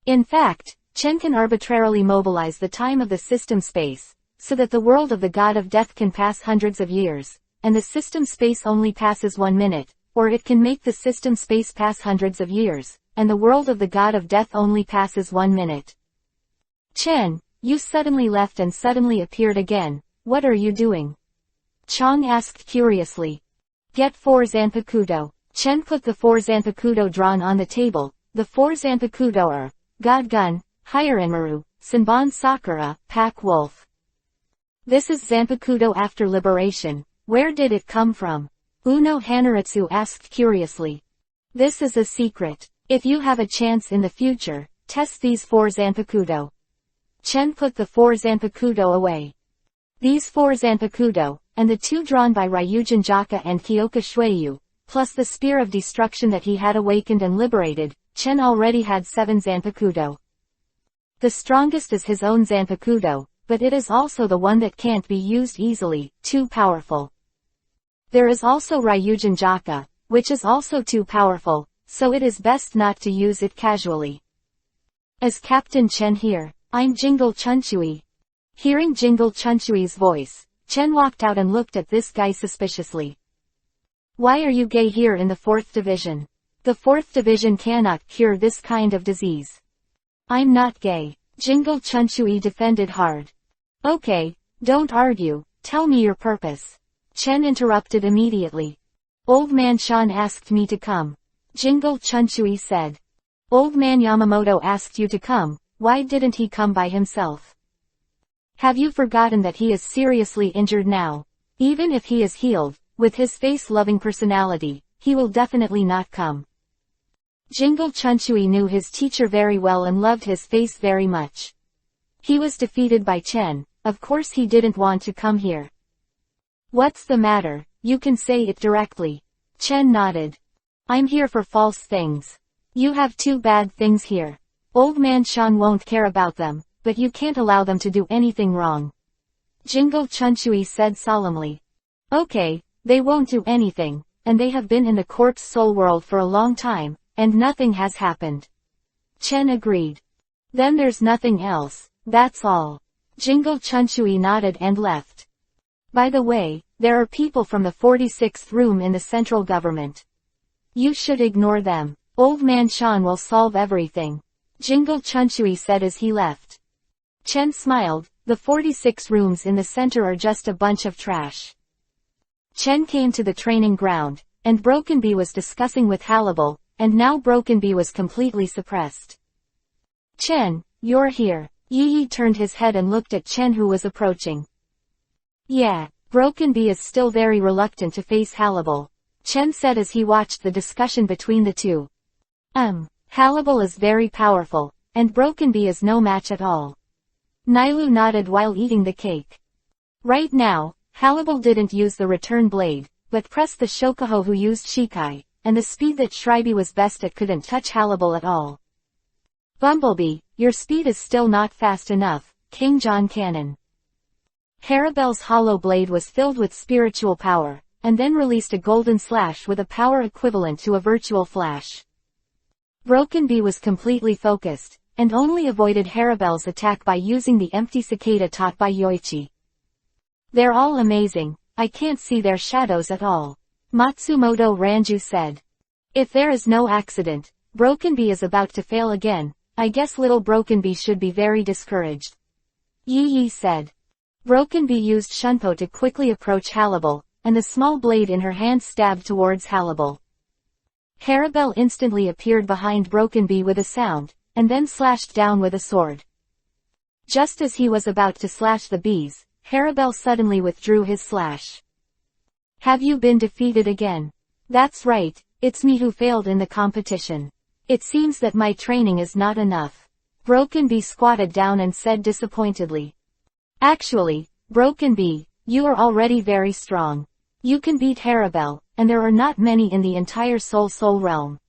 In fact, Chen can arbitrarily mobilize the time of the system space, so that the world of the God of Death can pass hundreds of years, and the system space only passes 1 minute, or it can make the system space pass hundreds of years, and the world of the God of Death only passes 1 minute. Chen, you suddenly left and suddenly appeared again. What are you doing? Chong asked curiously. Get 4 Zanpakuto. Chen put the 4 Zanpakuto drawn on the table. The 4 Zanpakuto are God Gun, Hirenmaru, Senbon Sakura, Pack Wolf. This is Zanpakuto after liberation. Where did it come from? Uno Hanaritsu asked curiously. This is a secret. If you have a chance in the future, test these 4 Zanpakuto. Chen put the 4 Zanpakuto away. These 4 Zanpakuto, and the 2 drawn by Ryujin Jaka and Kyoka Shueyu, plus the Spear of Destruction that he had awakened and liberated, Chen already had 7 Zanpakuto. The strongest is his own Zanpakuto, but it is also the one that can't be used easily, too powerful. There is also Ryujin Jaka, which is also too powerful, so it is best not to use it casually. As Captain Chen here, I'm Jingle Chunchui. Hearing Jingle Chunchui's voice, Chen walked out and looked at this guy suspiciously. Why are you gay here in the 4th division? The 4th division cannot cure this kind of disease. I'm not gay. Jingle Chunchui defended hard. Okay, don't argue, tell me your purpose. Chen interrupted immediately. Old man Shan asked me to come. Jingle Chunchui said. Old man Yamamoto asked you to come. Why didn't he come by himself? Have you forgotten that he is seriously injured now? Even if he is healed, with his face-loving personality, he will definitely not come. Jingle Chunchui knew his teacher very well and loved his face very much. He was defeated by Chen, of course he didn't want to come here. What's the matter? You can say it directly. Chen nodded. I'm here for false things. You have 2 bad things here. Old man Shan won't care about them, but you can't allow them to do anything wrong. Jingle Chunchui said solemnly. Okay, they won't do anything, and they have been in the corpse soul world for a long time, and nothing has happened. Chen agreed. Then there's nothing else, that's all. Jingle Chunchui nodded and left. By the way, there are people from the 46th room in the central government. You should ignore them. Old man Shan will solve everything. Jingle Chunchui said as he left. Chen smiled. The 46 rooms in the center are just a bunch of trash. Chen came to the training ground, and Broken Bee was discussing with Hallible, and now Broken Bee was completely suppressed. Chen, you're here. Yi Yi turned his head and looked at Chen who was approaching. Yeah, Broken Bee is still very reluctant to face Hallible. Chen said as he watched the discussion between the two. Hallible is very powerful, and Broken Bee is no match at all. Nailu nodded while eating the cake. Right now, Hallible didn't use the return blade, but pressed the Shokuho who used Shikai, and the speed that Shriby was best at couldn't touch Hallible at all. Bumblebee, your speed is still not fast enough, King John Cannon. Harabelle's hollow blade was filled with spiritual power, and then released a golden slash with a power equivalent to a virtual flash. Broken Bee was completely focused, and only avoided Harabelle's attack by using the empty cicada taught by Yoichi. They're all amazing, I can't see their shadows at all. Matsumoto Ranju said. If there is no accident, Broken Bee is about to fail again, I guess little Broken Bee should be very discouraged. Yi Yi said. Broken Bee used Shunpo to quickly approach Hallible, and the small blade in her hand stabbed towards Hallible. Harabelle instantly appeared behind Broken Bee with a sound, and then slashed down with a sword. Just as he was about to slash the bees, Harabelle suddenly withdrew his slash. Have you been defeated again? That's right, it's me who failed in the competition. It seems that my training is not enough. Broken Bee squatted down and said disappointedly. Actually, Broken Bee, you are already very strong. You can beat Harabelle, and there are not many in the entire Soul realm.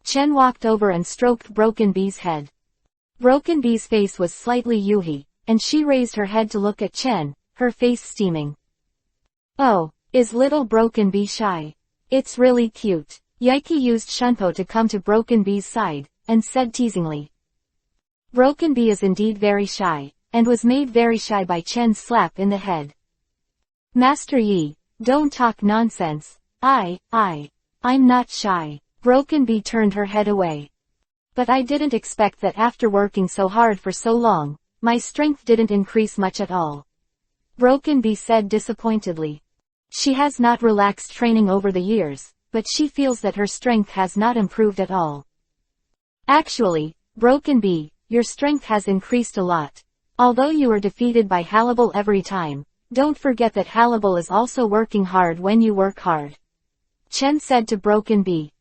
Chen walked over and stroked Broken Bee's head. Broken Bee's face was slightly yuhi, and she raised her head to look at Chen, her face steaming. Oh, is little Broken Bee shy? It's really cute. Yaiki used Shunpo to come to Broken Bee's side, and said teasingly. Broken Bee is indeed very shy, and was made very shy by Chen's slap in the head. Master Yi, don't talk nonsense. I'm not shy. Broken Bee turned her head away. But I didn't expect that after working so hard for so long, my strength didn't increase much at all. Broken Bee said disappointedly. She has not relaxed training over the years, but she feels that her strength has not improved at all. Actually, Broken Bee, your strength has increased a lot. Although you are defeated by Halibel every time, don't forget that Halibel is also working hard when you work hard. Chen said to Broken Bee.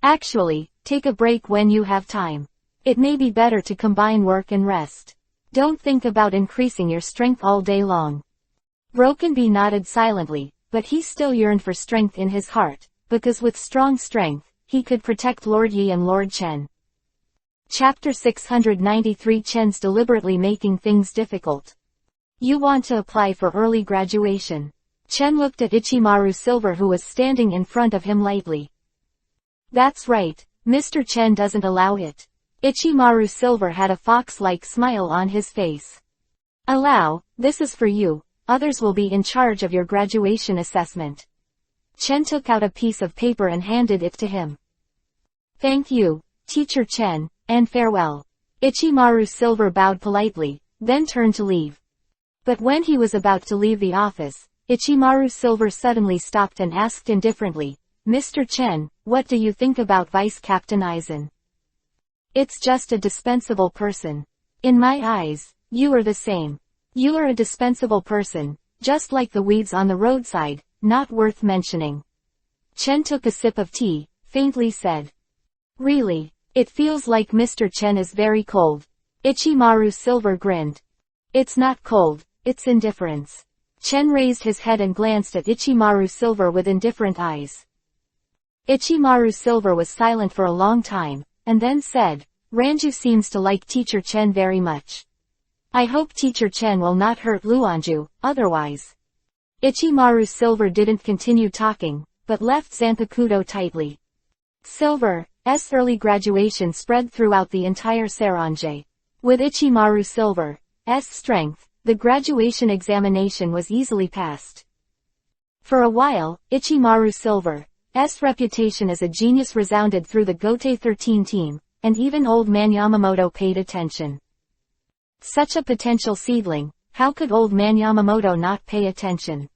Actually, take a break when you have time. It may be better to combine work and rest. Don't think about increasing your strength all day long. Broken Bee nodded silently, but he still yearned for strength in his heart, because with strong strength, he could protect Lord Yi and Lord Chen. Chapter 693 Chen's deliberately making things difficult. You want to apply for early graduation. Chen looked at Ichimaru Silver who was standing in front of him lightly. That's right, Mr. Chen doesn't allow it. Ichimaru Silver had a fox-like smile on his face. Allow, this is for you, others will be in charge of your graduation assessment. Chen took out a piece of paper and handed it to him. Thank you, Teacher Chen, and farewell. Ichimaru Silver bowed politely, then turned to leave. But when he was about to leave the office, Ichimaru Silver suddenly stopped and asked indifferently, Mr. Chen, what do you think about Vice Captain Aizen? It's just a dispensable person. In my eyes, you are the same. You are a dispensable person, just like the weeds on the roadside, not worth mentioning. Chen took a sip of tea, faintly said. Really? It feels like Mr. Chen is very cold. Ichimaru Silver grinned. It's not cold, it's indifference. Chen raised his head and glanced at Ichimaru Silver with indifferent eyes. Ichimaru Silver was silent for a long time, and then said, Ranju seems to like Teacher Chen very much. I hope Teacher Chen will not hurt Luanju, otherwise. Ichimaru Silver didn't continue talking, but left Zanpakuto tightly. Silver's early graduation spread throughout the entire Sarange. With Ichimaru Silver's strength, the graduation examination was easily passed. For a while, Ichimaru Silver's reputation as a genius resounded through the Gote 13 team, and even old man Yamamoto paid attention. Such a potential seedling, how could old man Yamamoto not pay attention?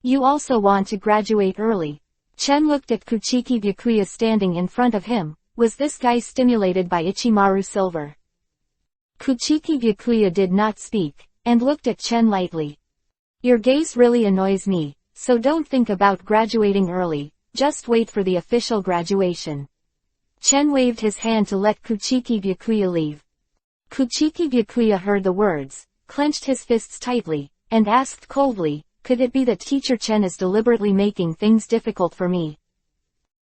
You also want to graduate early. Chen looked at Kuchiki Byakuya standing in front of him. Was this guy stimulated by Ichimaru Silver? Kuchiki Byakuya did not speak, and looked at Chen lightly. Your gaze really annoys me, so don't think about graduating early, just wait for the official graduation. Chen waved his hand to let Kuchiki Byakuya leave. Kuchiki Byakuya heard the words, clenched his fists tightly, and asked coldly, could it be that Teacher Chen is deliberately making things difficult for me?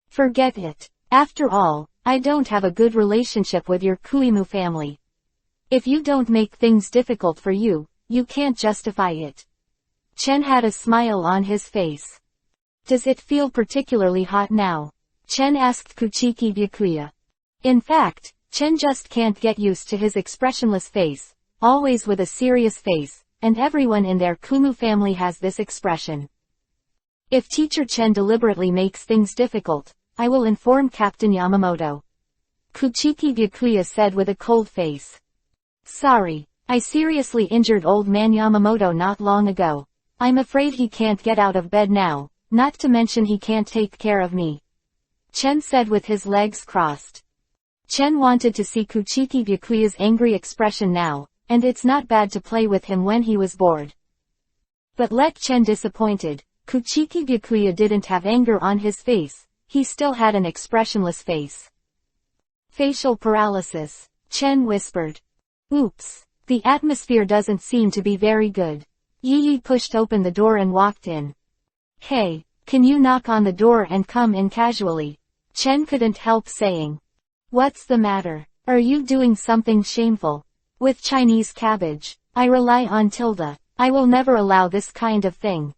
Forget it. After all, I don't have a good relationship with your Kuimu family. If you don't make things difficult for you, you can't justify it. Chen had a smile on his face. Does it feel particularly hot now? Chen asked Kuchiki Byakuya. In fact, Chen just can't get used to his expressionless face, always with a serious face, and everyone in their Kumu family has this expression. If Teacher Chen deliberately makes things difficult, I will inform Captain Yamamoto. Kuchiki Byakuya said with a cold face. Sorry, I seriously injured old man Yamamoto not long ago. I'm afraid he can't get out of bed now, not to mention he can't take care of me. Chen said with his legs crossed. Chen wanted to see Kuchiki Byakuya's angry expression now, and it's not bad to play with him when he was bored. But let Chen disappointed, Kuchiki Byakuya didn't have anger on his face, he still had an expressionless face. Facial paralysis. Chen whispered. Oops. The atmosphere doesn't seem to be very good. Yi pushed open the door and walked in. Hey, can you knock on the door and come in casually? Chen couldn't help saying. What's the matter? Are you doing something shameful? With Chinese cabbage, I rely on Tilda. I will never allow this kind of thing.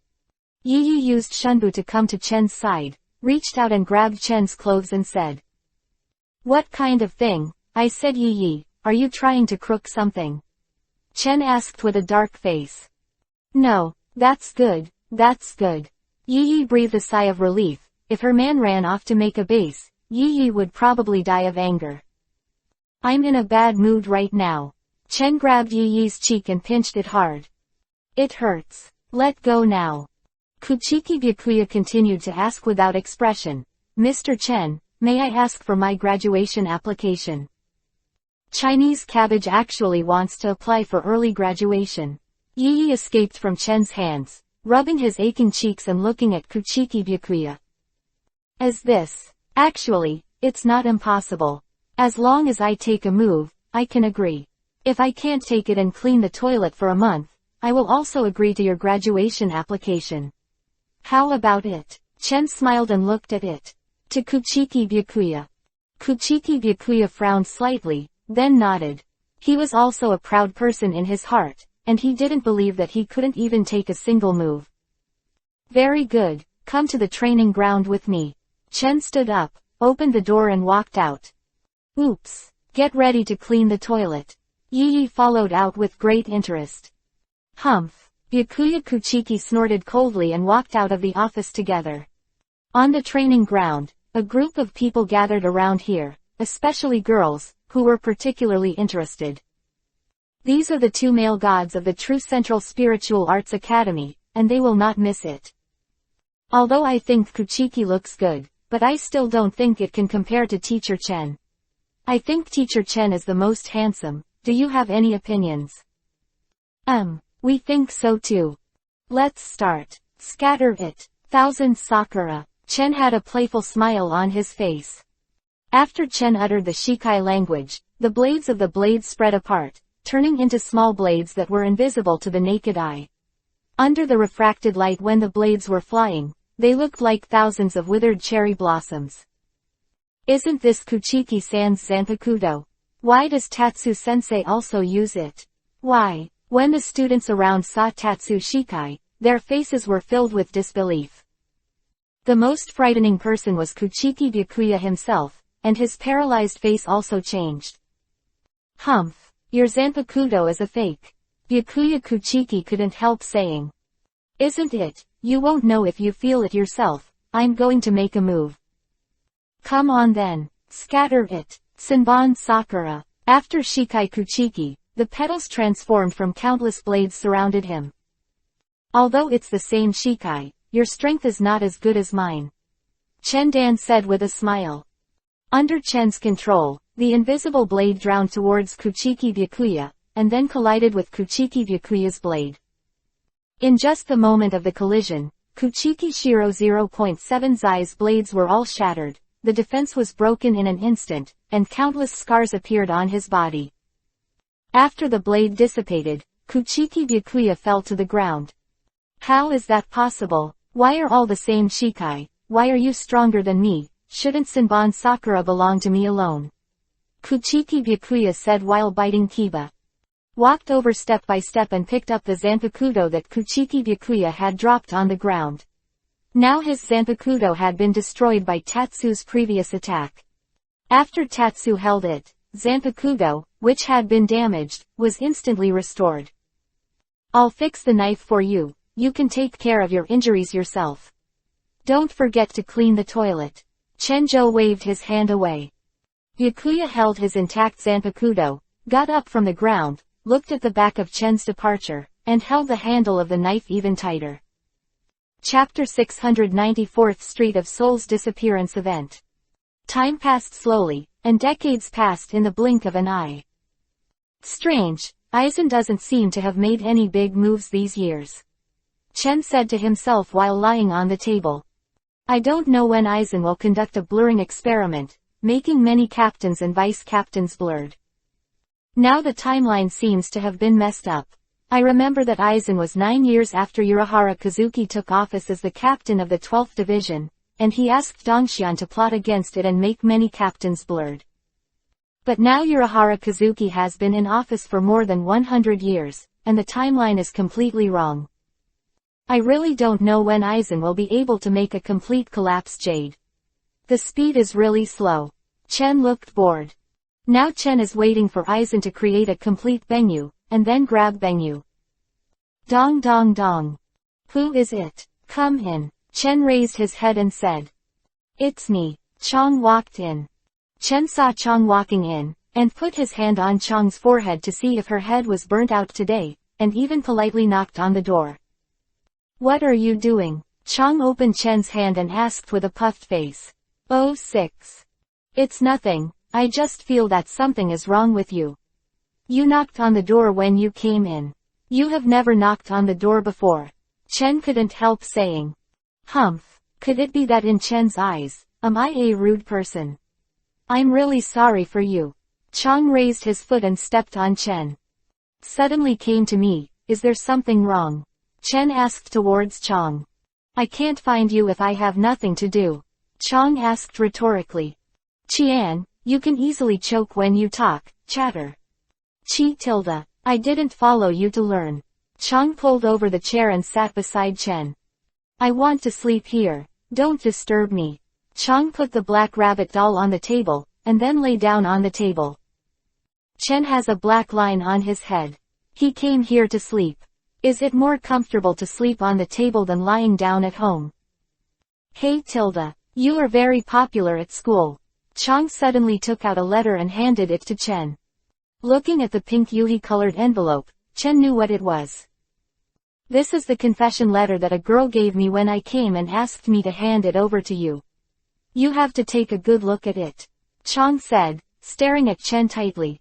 Yi used Shunbu to come to Chen's side, reached out and grabbed Chen's clothes and said. What kind of thing? I said. Yi, are you trying to crook something? Chen asked with a dark face. No, that's good, that's good. Yi breathed a sigh of relief. If her man ran off to make a base, Yi would probably die of anger. I'm in a bad mood right now. Chen grabbed Yi's cheek and pinched it hard. It hurts. Let go now. Kuchiki Byakuya continued to ask without expression. Mr. Chen, may I ask for my graduation application? Chinese cabbage actually wants to apply for early graduation. Yi escaped from Chen's hands, rubbing his aching cheeks and looking at Kuchiki Byakuya. As this. Actually, it's not impossible. As long as I take a move, I can agree. If I can't take it and clean the toilet for a month, I will also agree to your graduation application. How about it? Chen smiled and looked at it. To Kuchiki Byakuya. Kuchiki Byakuya frowned slightly, then nodded. He was also a proud person in his heart, and he didn't believe that he couldn't even take a single move. Very good, come to the training ground with me. Chen stood up, opened the door and walked out. Oops, get ready to clean the toilet. Yi followed out with great interest. Humph. Byakuya Kuchiki snorted coldly and walked out of the office together. On the training ground, a group of people gathered around here, especially girls, who were particularly interested. These are the two male gods of the True Central Spiritual Arts Academy, and they will not miss it. Although I think Kuchiki looks good, but I still don't think it can compare to Teacher Chen. I think Teacher Chen is the most handsome. Do you have any opinions? We think so too. Let's start. Scatter it. Thousand Sakura. Chen had a playful smile on his face. After Chen uttered the Shikai language, the blades of the blades spread apart, turning into small blades that were invisible to the naked eye. Under the refracted light when the blades were flying, they looked like thousands of withered cherry blossoms. Isn't this Kuchiki-san's Zanpakuto? Why does Tatsu-sensei also use it? Why? When the students around saw Tatsu Shikai, their faces were filled with disbelief. The most frightening person was Kuchiki Byakuya himself, and his paralyzed face also changed. Humph, your Zanpakuto is a fake. Byakuya Kuchiki couldn't help saying. Isn't it? You won't know if you feel it yourself. I'm going to make a move. Come on then. Scatter it. Senbon Sakura. After Shikai Kuchiki, the petals transformed from countless blades surrounded him. Although it's the same Shikai, your strength is not as good as mine. Chen Dan said with a smile. Under Chen's control, the invisible blade drowned towards Kuchiki Byakuya, and then collided with Kuchiki Byakuya's blade. In just the moment of the collision, Kuchiki Shiro 0.7 Zai's blades were all shattered, the defense was broken in an instant, and countless scars appeared on his body. After the blade dissipated, Kuchiki Byakuya fell to the ground. How is that possible? Why are all the same Shikai? Why are you stronger than me? Shouldn't Senbon Sakura belong to me alone? Kuchiki Byakuya said while biting Kiba. Walked over step by step and picked up the Zanpakuto that Kuchiki Byakuya had dropped on the ground. Now his Zanpakuto had been destroyed by Tatsu's previous attack. After Tatsu held it, Zanpakuto, which had been damaged, was instantly restored. I'll fix the knife for you. You can take care of your injuries yourself. Don't forget to clean the toilet. Chenjo waved his hand away. Byakuya held his intact Zanpakuto, got up from the ground, looked at the back of Chen's departure, and held the handle of the knife even tighter. Chapter 694th Street of Soul's Disappearance Event. Time passed slowly, and decades passed in the blink of an eye. Strange, Aizen doesn't seem to have made any big moves these years. Chen said to himself while lying on the table. I don't know when Aizen will conduct a blurring experiment, making many captains and vice captains blurred. Now the timeline seems to have been messed up. I remember that Aizen was 9 years after Urahara Kazuki took office as the captain of the 12th Division, and he asked Dongxian to plot against it and make many captains blurred. But now Urahara Kazuki has been in office for more than 100 years, and the timeline is completely wrong. I really don't know when Aizen will be able to make a complete collapse. Jade. The speed is really slow. Chen looked bored. Now Chen is waiting for Aizen to create a complete Bengyu, and then grab Bengyu. Dong dong dong. Who is it? Come in. Chen raised his head and said. It's me. Chong walked in. Chen saw Chong walking in, and put his hand on Chong's forehead to see if her head was burnt out today, and even politely knocked on the door. What are you doing? Chong opened Chen's hand and asked with a puffed face. Oh, 6. It's nothing, I just feel that something is wrong with you. You knocked on the door when you came in. You have never knocked on the door before. Chen couldn't help saying. Humph, could it be that in Chen's eyes, am I a rude person? I'm really sorry for you. Chong raised his foot and stepped on Chen. Suddenly came to me, is there something wrong? Chen asked towards Chong. I can't find you if I have nothing to do. Chong asked rhetorically. Qian, you can easily choke when you talk, chatter. I didn't follow you to learn. Chong pulled over the chair and sat beside Chen. I want to sleep here, don't disturb me. Chong put the black rabbit doll on the table, and then lay down on the table. Chen has a black line on his head. He came here to sleep. Is it more comfortable to sleep on the table than lying down at home? Hey Tilda, you are very popular at school. Chong suddenly took out a letter and handed it to Chen. Looking at the pink Yuhi-colored envelope, Chen knew what it was. This is the confession letter that a girl gave me when I came and asked me to hand it over to you. You have to take a good look at it. Chong said, staring at Chen tightly.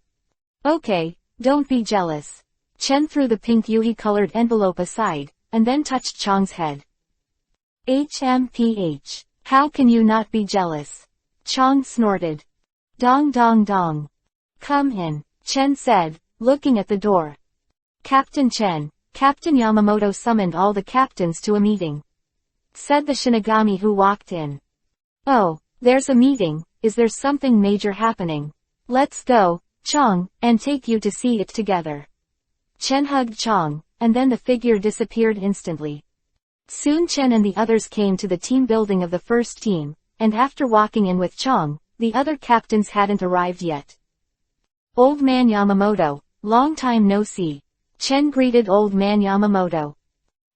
Okay, don't be jealous. Chen threw the pink Yuhi-colored envelope aside, and then touched Chong's head. HMPH. How can you not be jealous? Chong snorted. Dong dong dong. Come in, Chen said, looking at the door. Captain Chen, Captain Yamamoto summoned all the captains to a meeting. Said the Shinigami who walked in. Oh, there's a meeting, is there something major happening? Let's go, Chong, and take you to see it together. Chen hugged Chong, and then the figure disappeared instantly. Soon Chen and the others came to the team building of the first team, and after walking in with Chong, the other captains hadn't arrived yet. Old Man Yamamoto, long time no see. Chen greeted Old Man Yamamoto.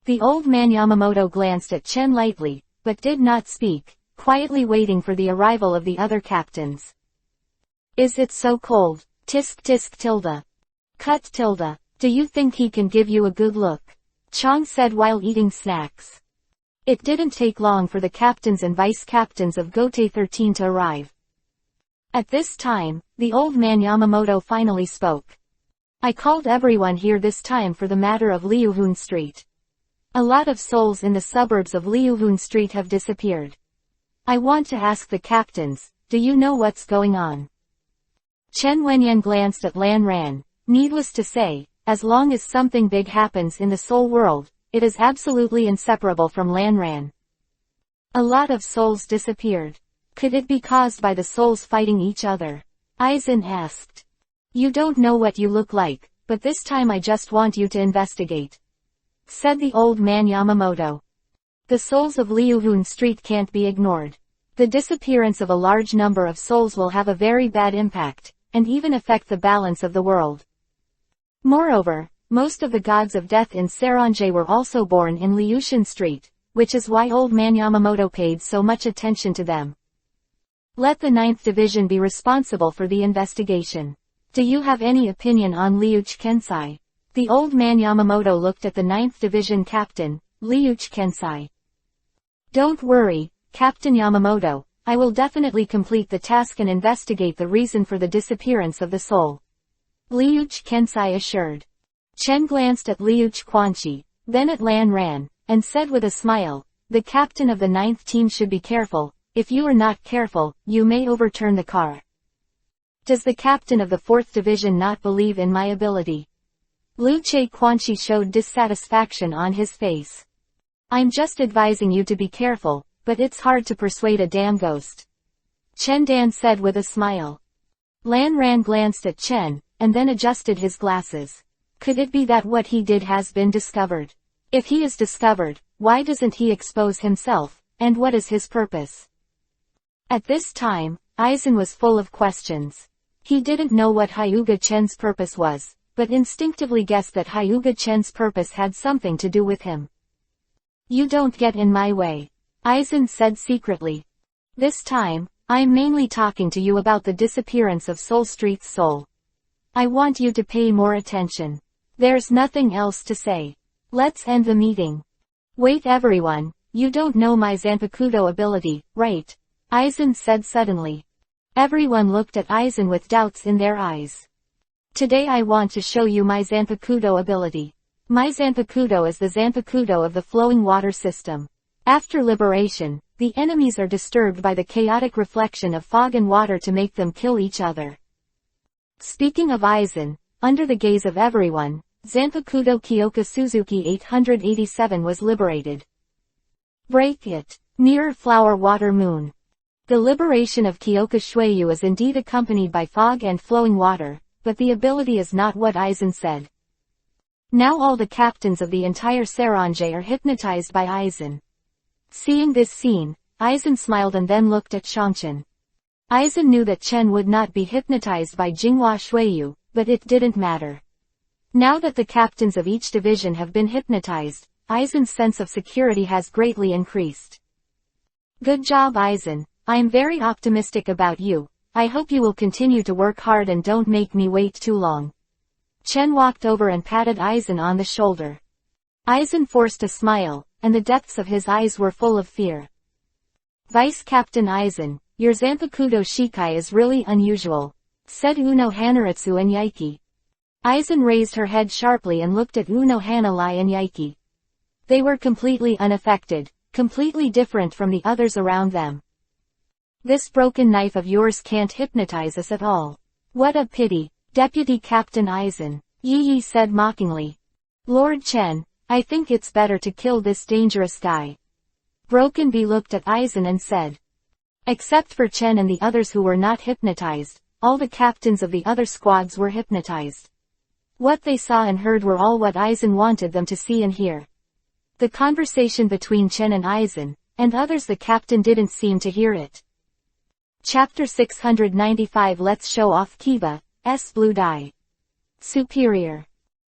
The Old Man Yamamoto glanced at Chen lightly, but did not speak, quietly waiting for the arrival of the other captains. Is it so cold? Tisk tisk tilde. Cut tilde. Do you think he can give you a good look? Chong said while eating snacks. It didn't take long for the captains and vice-captains of Gote 13 to arrive. At this time, the Old Man Yamamoto finally spoke. I called everyone here this time for the matter of Liuhun Street. A lot of souls in the suburbs of Liuhun Street have disappeared. I want to ask the captains, do you know what's going on? Chen Wenyan glanced at Lan Ran. Needless to say, as long as something big happens in the soul world, it is absolutely inseparable from Lan Ran. A lot of souls disappeared. Could it be caused by the souls fighting each other? Aizen asked. You don't know what you look like, but this time I just want you to investigate. Said the Old Man Yamamoto. The souls of Liuhun Street can't be ignored. The disappearance of a large number of souls will have a very bad impact, and even affect the balance of the world. Moreover, most of the gods of death in Saranjay were also born in Liuhun Street, which is why Old Man Yamamoto paid so much attention to them. Let the 9th Division be responsible for the investigation. Do you have any opinion on Liuch Kensai? The Old Man Yamamoto looked at the 9th Division captain, Liuch Kensai. Don't worry, Captain Yamamoto, I will definitely complete the task and investigate the reason for the disappearance of the soul. Liuch Kensai assured. Chen glanced at Liuch Quanchi, then at Lan Ran, and said with a smile, the captain of the 9th team should be careful, if you are not careful, you may overturn the car. Does the captain of the 4th Division not believe in my ability? Lu Che Quanchi showed dissatisfaction on his face. I'm just advising you to be careful, but it's hard to persuade a damn ghost. Chen Dan said with a smile. Lan Ran glanced at Chen, and then adjusted his glasses. Could it be that what he did has been discovered? If he is discovered, why doesn't he expose himself, and what is his purpose? At this time, Aizen was full of questions. He didn't know what Hyuga Chen's purpose was, but instinctively guessed that Hyuga Chen's purpose had something to do with him. You don't get in my way, Aizen said secretly. This time, I'm mainly talking to you about the disappearance of Soul Street's soul. I want you to pay more attention. There's nothing else to say. Let's end the meeting. Wait everyone, you don't know my Zanpakuto ability, right? Aizen said suddenly. Everyone looked at Aizen with doubts in their eyes. Today I want to show you my Zanpakuto ability. My Zanpakuto is the Zanpakuto of the flowing water system. After liberation, the enemies are disturbed by the chaotic reflection of fog and water to make them kill each other. Speaking of Aizen, under the gaze of everyone, Zanpakuto Kyoka Suzuki 887 was liberated. Break it. Mirror Flower Water Moon. The liberation of Kyoka Shueyu is indeed accompanied by fog and flowing water, but the ability is not what Aizen said. Now all the captains of the entire Sarange are hypnotized by Aizen. Seeing this scene, Aizen smiled and then looked at Shangchen. Aizen knew that Chen would not be hypnotized by Jinghua Shueyu, but it didn't matter. Now that the captains of each division have been hypnotized, Aizen's sense of security has greatly increased. Good job Aizen, I'm very optimistic about you. I hope you will continue to work hard and don't make me wait too long. Chen walked over and patted Aizen on the shoulder. Aizen forced a smile, and the depths of his eyes were full of fear. Vice Captain Aizen, your Zanpakuto Shikai is really unusual, said Uno Hanaritsu and Yaiki. Aizen raised her head sharply and looked at Uno Hanalai and Yaiki. They were completely unaffected, completely different from the others around them. This broken knife of yours can't hypnotize us at all. What a pity, Deputy Captain Aizen, Yi said mockingly. Lord Chen, I think it's better to kill this dangerous guy. Broken Bee looked at Aizen and said. Except for Chen and the others who were not hypnotized, all the captains of the other squads were hypnotized. What they saw and heard were all what Aizen wanted them to see and hear. The conversation between Chen and Aizen, and others the captain didn't seem to hear it. Chapter 695 Let's show off Kiba's blue dye. Superior.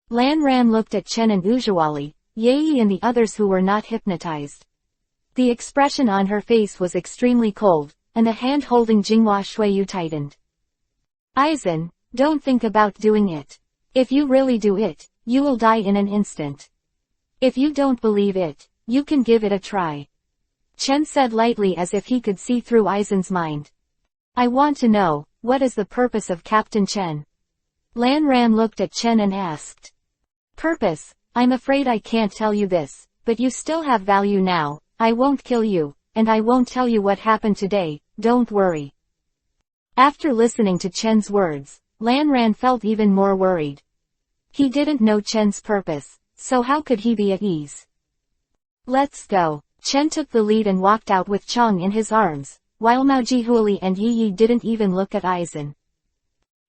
Lan Ran looked at Chen and Ujawali, Yei and the others who were not hypnotized. The expression on her face was extremely cold, and the hand holding Jinghua Shueyu tightened. Aizen, don't think about doing it. If you really do it, you will die in an instant. If you don't believe it, you can give it a try. Chen said lightly as if he could see through Aizen's mind. I want to know, what is the purpose of Captain Chen? Lan Ran looked at Chen and asked. Purpose, I'm afraid I can't tell you this, but you still have value now. I won't kill you, and I won't tell you what happened today, don't worry. After listening to Chen's words, Lan Ran felt even more worried. He didn't know Chen's purpose, so how could he be at ease? Let's go. Chen took the lead and walked out with Chang in his arms, while Maojihuali and Yi didn't even look at Aizen.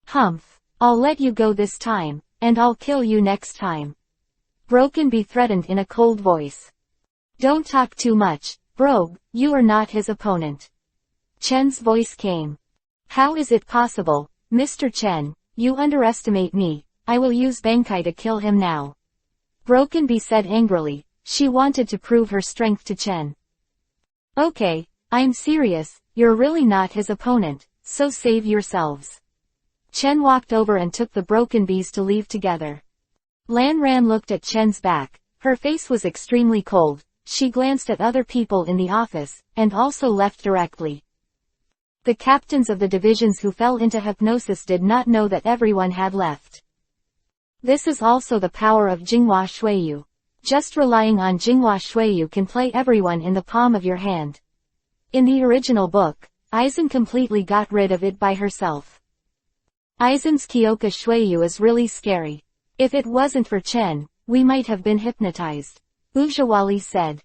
Humph. I'll let you go this time, and I'll kill you next time. Broken Bee threatened in a cold voice. Don't talk too much, Brogue, you are not his opponent. Chen's voice came. How is it possible, Mr. Chen, you underestimate me, I will use Bankai to kill him now. Broken Bee said angrily, she wanted to prove her strength to Chen. Okay, I'm serious, you're really not his opponent, so save yourselves. Chen walked over and took the Broken Bees to leave together. Lan Ran looked at Chen's back, her face was extremely cold, she glanced at other people in the office, and also left directly. The captains of the divisions who fell into hypnosis did not know that everyone had left. This is also the power of Jinghua Shueyu. Just relying on Jinghua Shueyu can play everyone in the palm of your hand. In the original book, Aizen completely got rid of it by herself. Aizen's Kyoka Shueyu is really scary. If it wasn't for Chen, we might have been hypnotized. Ujawali said.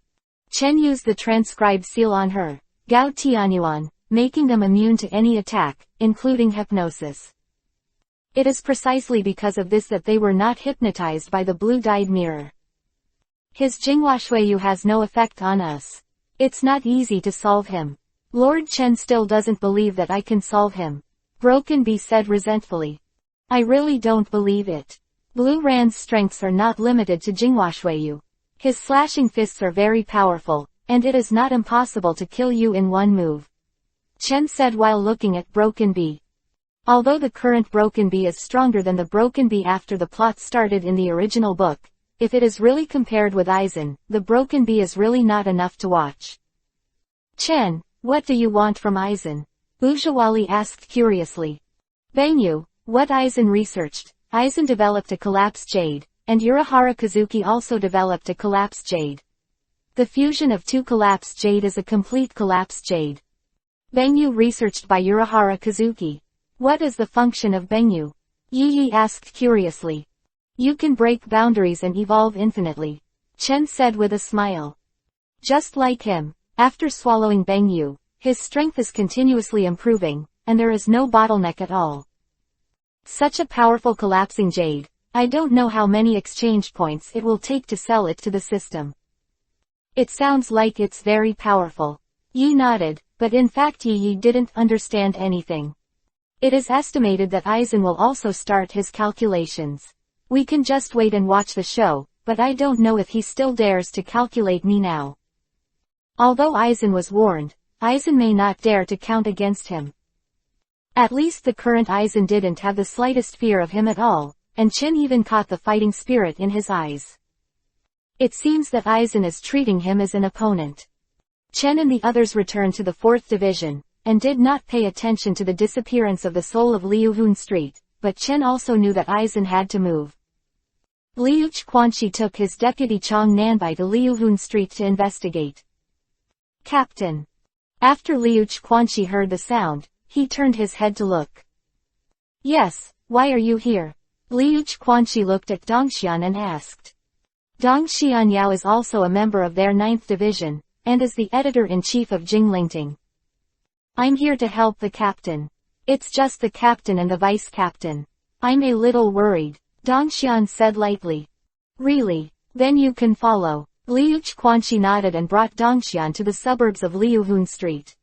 Chen used the transcribed seal on her, Gao Tianyuan, making them immune to any attack, including hypnosis. It is precisely because of this that they were not hypnotized by the blue-dyed mirror. His Jinghua Shueyu has no effect on us. It's not easy to solve him. Lord Chen still doesn't believe that I can solve him. Broken Bee said resentfully. I really don't believe it. Blue Ran's strengths are not limited to Jinghua Shueyu. His slashing fists are very powerful, and it is not impossible to kill you in one move. Chen said while looking at Broken Bee. Although the current Broken Bee is stronger than the Broken Bee after the plot started in the original book, if it is really compared with Aizen, the Broken Bee is really not enough to watch. Chen, what do you want from Aizen? Ujawali asked curiously. Bangyu, what Aizen researched. Aizen developed a collapsed jade, and Urahara Kazuki also developed a collapsed jade. The fusion of two collapsed jade is a complete collapsed jade. Bangyu researched by Urahara Kazuki. What is the function of Bangyu? Yi asked curiously. You can break boundaries and evolve infinitely. Chen said with a smile. Just like him, after swallowing Bangyu, his strength is continuously improving, and there is no bottleneck at all. Such a powerful collapsing jade, I don't know how many exchange points it will take to sell it to the system. It sounds like it's very powerful. Yi nodded, but in fact Yi didn't understand anything. It is estimated that Aizen will also start his calculations. We can just wait and watch the show, but I don't know if he still dares to calculate me now. Although Aizen was warned, Aizen may not dare to count against him. At least the current Aizen didn't have the slightest fear of him at all, and Chen even caught the fighting spirit in his eyes. It seems that Aizen is treating him as an opponent. Chen and the others returned to the 4th division, and did not pay attention to the disappearance of the soul of Liuhun Street, but Chen also knew that Aizen had to move. Liuch Quanxi took his deputy Chong Nanbai to Liuhun Street to investigate. Captain. After Liuch Quanxi heard the sound, he turned his head to look. Yes, why are you here? Liuch Quanxi looked at Dongxian and asked. Dongxian Yao is also a member of their 9th division, and is the editor-in-chief of Jinglingting. I'm here to help the captain. It's just the captain and the vice-captain. I'm a little worried, Dongxian said lightly. Really? Then you can follow. Liuch Quanxi nodded and brought Dongxian to the suburbs of Liuhun Street.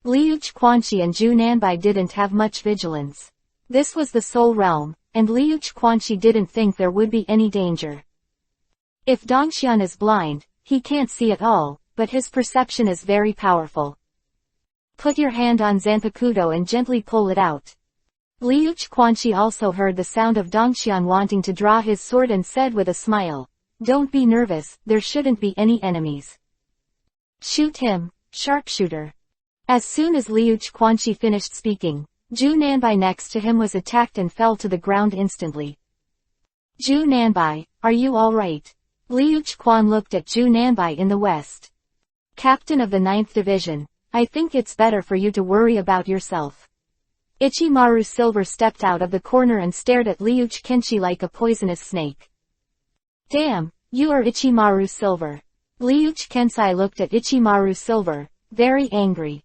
Liuch Quanxi and Zhu Nanbai didn't have much vigilance. This was the Soul Realm, and Liuch Quanxi didn't think there would be any danger. If Dongxian is blind, he can't see at all, but his perception is very powerful. Put your hand on Zanpakuto and gently pull it out. Liuch Quanxi also heard the sound of Dongxian wanting to draw his sword and said with a smile, Don't be nervous, there shouldn't be any enemies. Shoot him, sharpshooter. As soon as Liuch Quanxi finished speaking, Zhu Nanbai next to him was attacked and fell to the ground instantly. Zhu Nanbai, are you alright? Liuch Quan looked at Zhu Nanbai in the west. Captain of the 9th division, I think it's better for you to worry about yourself. Ichimaru Silver stepped out of the corner and stared at Liuch Kenshi like a poisonous snake. Damn, you are Ichimaru Silver. Liuch Kensai looked at Ichimaru Silver, very angry.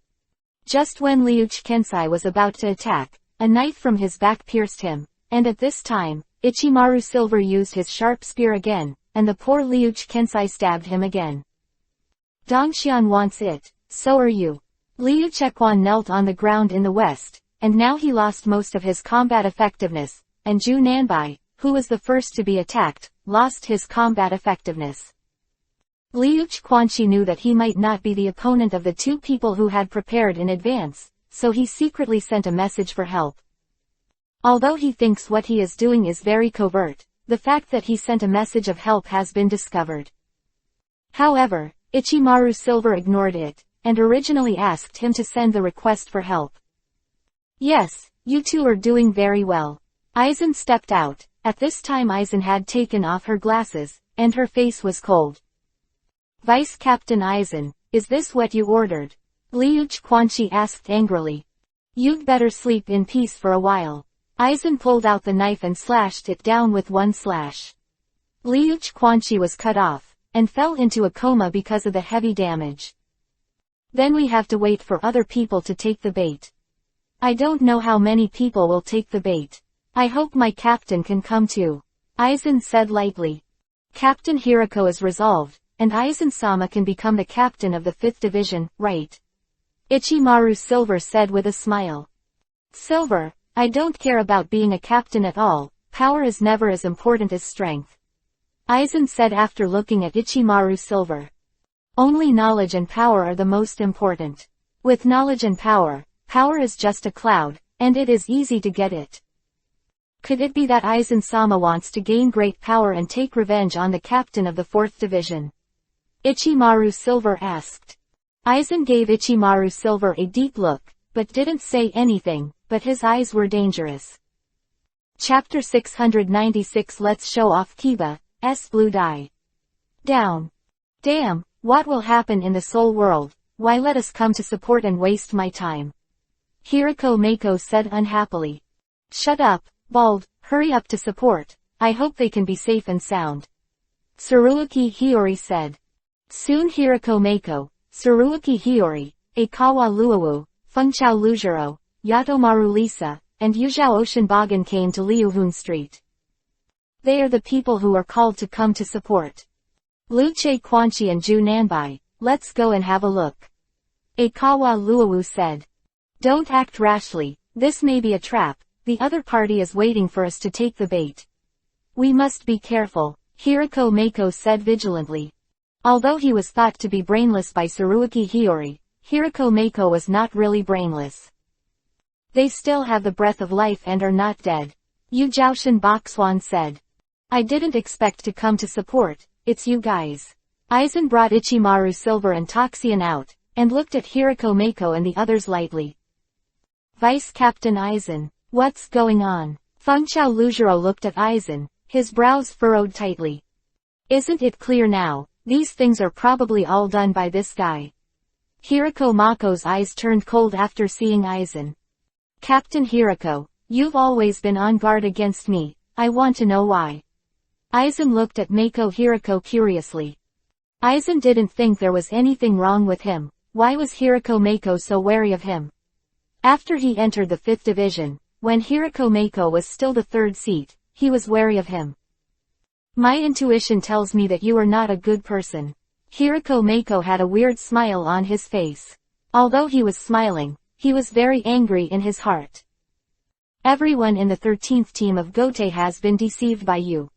Just when Liuch Kensai was about to attack, a knife from his back pierced him, and at this time, Ichimaru Silver used his sharp spear again, and the poor Liuch Kensai stabbed him again. Dongxian wants it, so are you. Liuch Equan knelt on the ground in the west, and now he lost most of his combat effectiveness, and Zhu Nanbai, who was the first to be attacked, lost his combat effectiveness. Liuch Quanxi knew that he might not be the opponent of the two people who had prepared in advance, so he secretly sent a message for help. Although he thinks what he is doing is very covert, the fact that he sent a message of help has been discovered. However, Ichimaru Silver ignored it, and originally asked him to send the request for help. Yes, you two are doing very well. Aizen stepped out. At this time Aizen had taken off her glasses, and her face was cold. Vice Captain Aizen, is this what you ordered? Liuch Quanxi asked angrily. You'd better sleep in peace for a while. Aizen pulled out the knife and slashed it down with one slash. Liuch Quanchi was cut off, and fell into a coma because of the heavy damage. Then we have to wait for other people to take the bait. I don't know how many people will take the bait. I hope my captain can come too. Aizen said lightly. Captain Hirako is resolved, and Aizen-sama can become the captain of the 5th division, right? Ichimaru Silver said with a smile. Silver, I don't care about being a captain at all, power is never as important as strength. Aizen said after looking at Ichimaru Silver. Only knowledge and power are the most important. With knowledge and power is just a cloud, and it is easy to get it. Could it be that Aizen-sama wants to gain great power and take revenge on the captain of the 4th division? Ichimaru Silver asked. Aizen gave Ichimaru Silver a deep look, but didn't say anything, but his eyes were dangerous. Chapter 696 Let's show off Kiba's blue dye. Down. Damn, what will happen in the soul world? Why let us come to support and waste my time? Hirako Mako said unhappily. Shut up, Bald, hurry up to support. I hope they can be safe and sound. Tsuruuki Hiyori said. Soon Hirako Mako, Tsuruuki Hiyori, Aikawa Luowu, Fengchao Lujiro, Yatomaru Lisa, and Yuzhao Oshinbagan came to Liuhun Street. They are the people who are called to come to support. Luche Quanchi and Ju Nanbai, let's go and have a look. Aikawa Luowu said. Don't act rashly, this may be a trap, the other party is waiting for us to take the bait. We must be careful, Hirako Mako said vigilantly. Although he was thought to be brainless by Tsuruuki Hiyori, Hirako Mako was not really brainless. They still have the breath of life and are not dead. Yu Jiaoshan Boxwan said. I didn't expect to come to support, it's you guys. Aizen brought Ichimaru Silver and Toxian out, and looked at Hirako Mako and the others lightly. Vice Captain Aizen, what's going on? Fengchao Lujiro looked at Aizen, his brows furrowed tightly. Isn't it clear now? These things are probably all done by this guy. Hirako Mako's eyes turned cold after seeing Aizen. Captain Hirako, you've always been on guard against me, I want to know why. Aizen looked at Mako Hirako curiously. Aizen didn't think there was anything wrong with him, why was Hirako Mako so wary of him? After he entered the 5th division, when Hirako Mako was still the 3rd seat, he was wary of him. My intuition tells me that you are not a good person. Hirako Mako had a weird smile on his face. Although he was smiling, he was very angry in his heart. Everyone in the 13th team of Gote has been deceived by you.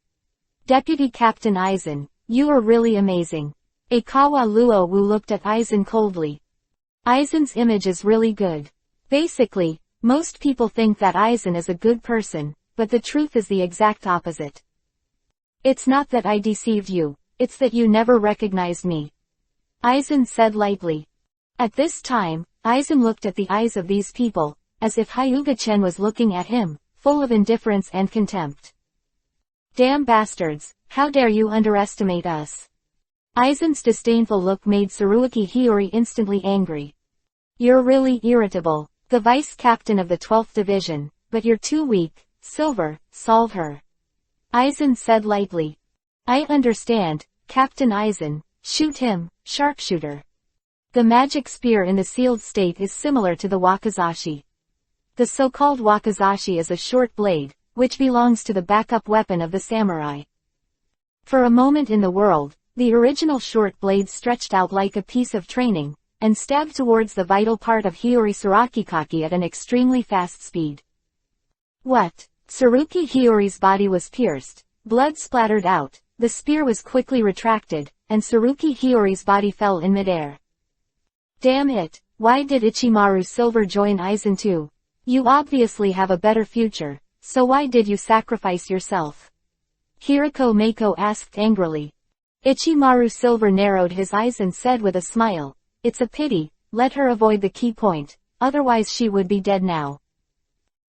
Deputy Captain Aizen, you are really amazing. Aikawa Luowu looked at Aizen coldly. Aizen's image is really good. Basically, most people think that Aizen is a good person, but the truth is the exact opposite. It's not that I deceived you, it's that you never recognized me. Aizen said lightly. At this time, Aizen looked at the eyes of these people, as if Hyuga-chen was looking at him, full of indifference and contempt. Damn bastards, how dare you underestimate us? Aizen's disdainful look made Tsuruuki Hiyori instantly angry. You're really irritable, the vice captain of the 12th division, but you're too weak, Silver, solve her. Aizen said lightly. I understand, Captain Aizen, shoot him, sharpshooter. The magic spear in the sealed state is similar to the wakizashi. The so-called wakizashi is a short blade, which belongs to the backup weapon of the samurai. For a moment in the world, the original short blade stretched out like a piece of training, and stabbed towards the vital part of Hiyori Surakikaki at an extremely fast speed. What? Tsuruuki Hiyori's body was pierced, blood splattered out, the spear was quickly retracted, and Tsuruuki Hiyori's body fell in midair. Damn it, why did Ichimaru Silver join Aizen too? You obviously have a better future, so why did you sacrifice yourself? Hirako Mako asked angrily. Ichimaru Silver narrowed his eyes and said with a smile, it's a pity, let her avoid the key point, otherwise she would be dead now.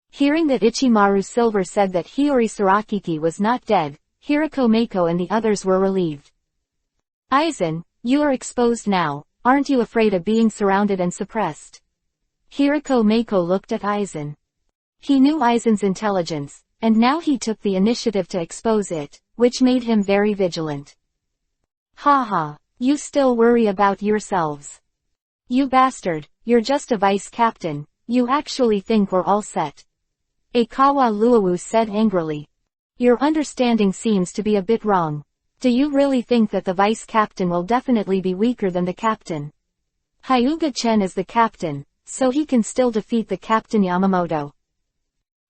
Hearing that Ichimaru Silver said that Hiyori Surakiki was not dead, Hirako Mako and the others were relieved. Aizen, you are exposed now, aren't you afraid of being surrounded and suppressed? Hirako Mako looked at Aizen. He knew Aizen's intelligence, and now he took the initiative to expose it, which made him very vigilant. Ha, you still worry about yourselves. You bastard, you're just a vice captain, you actually think we're all set. Aikawa Luowu said angrily. Your understanding seems to be a bit wrong. Do you really think that the vice captain will definitely be weaker than the captain? Hyuga Chen is the captain, so he can still defeat the Captain Yamamoto.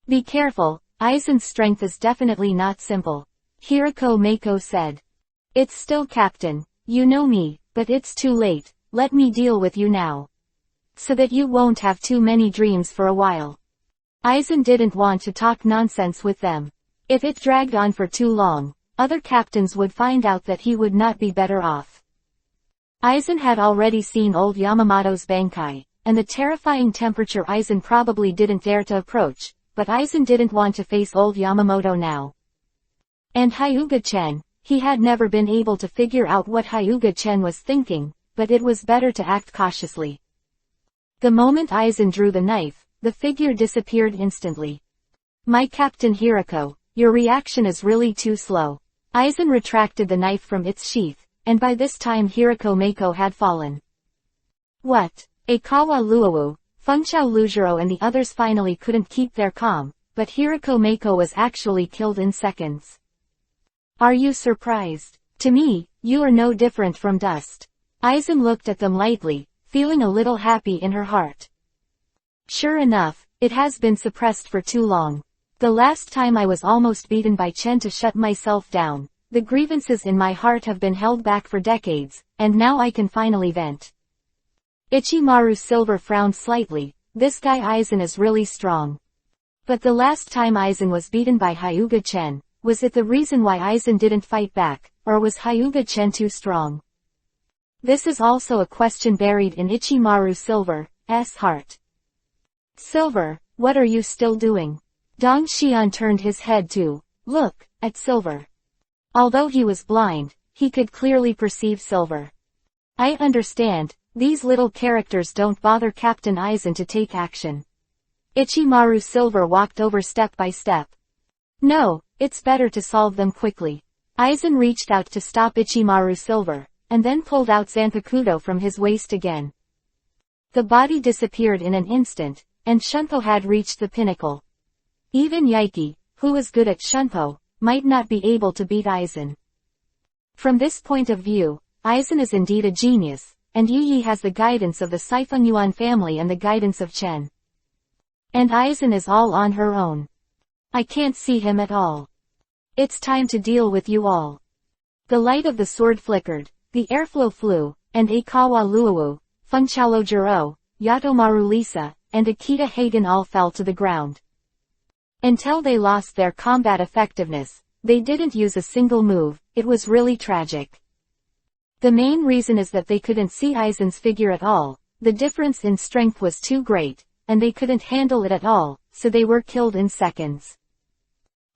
Be careful, Aizen's strength is definitely not simple. Hirako Mako said. It's still captain, you know me, but it's too late, let me deal with you now. So that you won't have too many dreams for a while. Aizen didn't want to talk nonsense with them. If it dragged on for too long, other captains would find out that he would not be better off. Aizen had already seen old Yamamoto's Bankai, and the terrifying temperature Aizen probably didn't dare to approach, but Aizen didn't want to face old Yamamoto now. And Hyuga Chen, he had never been able to figure out what Hyuga Chen was thinking, but it was better to act cautiously. The moment Aizen drew the knife, the figure disappeared instantly. My Captain Hirako, your reaction is really too slow. Aizen retracted the knife from its sheath, and by this time Hirako Mako had fallen. What? Aikawa Luowu, Fengchao Lujiro and the others finally couldn't keep their calm, but Hirako Mako was actually killed in seconds. Are you surprised? To me, you are no different from dust. Aizen looked at them lightly, feeling a little happy in her heart. Sure enough, it has been suppressed for too long. The last time I was almost beaten by Chen to shut myself down. The grievances in my heart have been held back for decades, and now I can finally vent. Ichimaru Silver frowned slightly. This guy Aizen is really strong. But the last time Aizen was beaten by Hyuga Chen, was it the reason why Aizen didn't fight back, or was Hyuga Chen too strong? This is also a question buried in Ichimaru Silver's heart. Silver, what are you still doing? Dong Xian turned his head to look at Silver. Although he was blind, he could clearly perceive Silver. I understand, these little characters don't bother Captain Aizen to take action. Ichimaru Silver walked over step by step. No, it's better to solve them quickly. Aizen reached out to stop Ichimaru Silver, and then pulled out Zanpakuto from his waist again. The body disappeared in an instant, and Shunpo had reached the pinnacle. Even Yaiki, who was good at Shunpo, might not be able to beat Aizen. From this point of view, Aizen is indeed a genius, and Yu Yi has the guidance of the Siphon Yuan family and the guidance of Chen. And Aizen is all on her own. I can't see him at all. It's time to deal with you all. The light of the sword flickered, the airflow flew, and Aikawa Luowu, Fengchao Jiro, Yatomaru Lisa, and Akita Hagen all fell to the ground. Until they lost their combat effectiveness, they didn't use a single move. It was really tragic. The main reason is that they couldn't see Aizen's figure at all, the difference in strength was too great, and they couldn't handle it at all, so they were killed in seconds.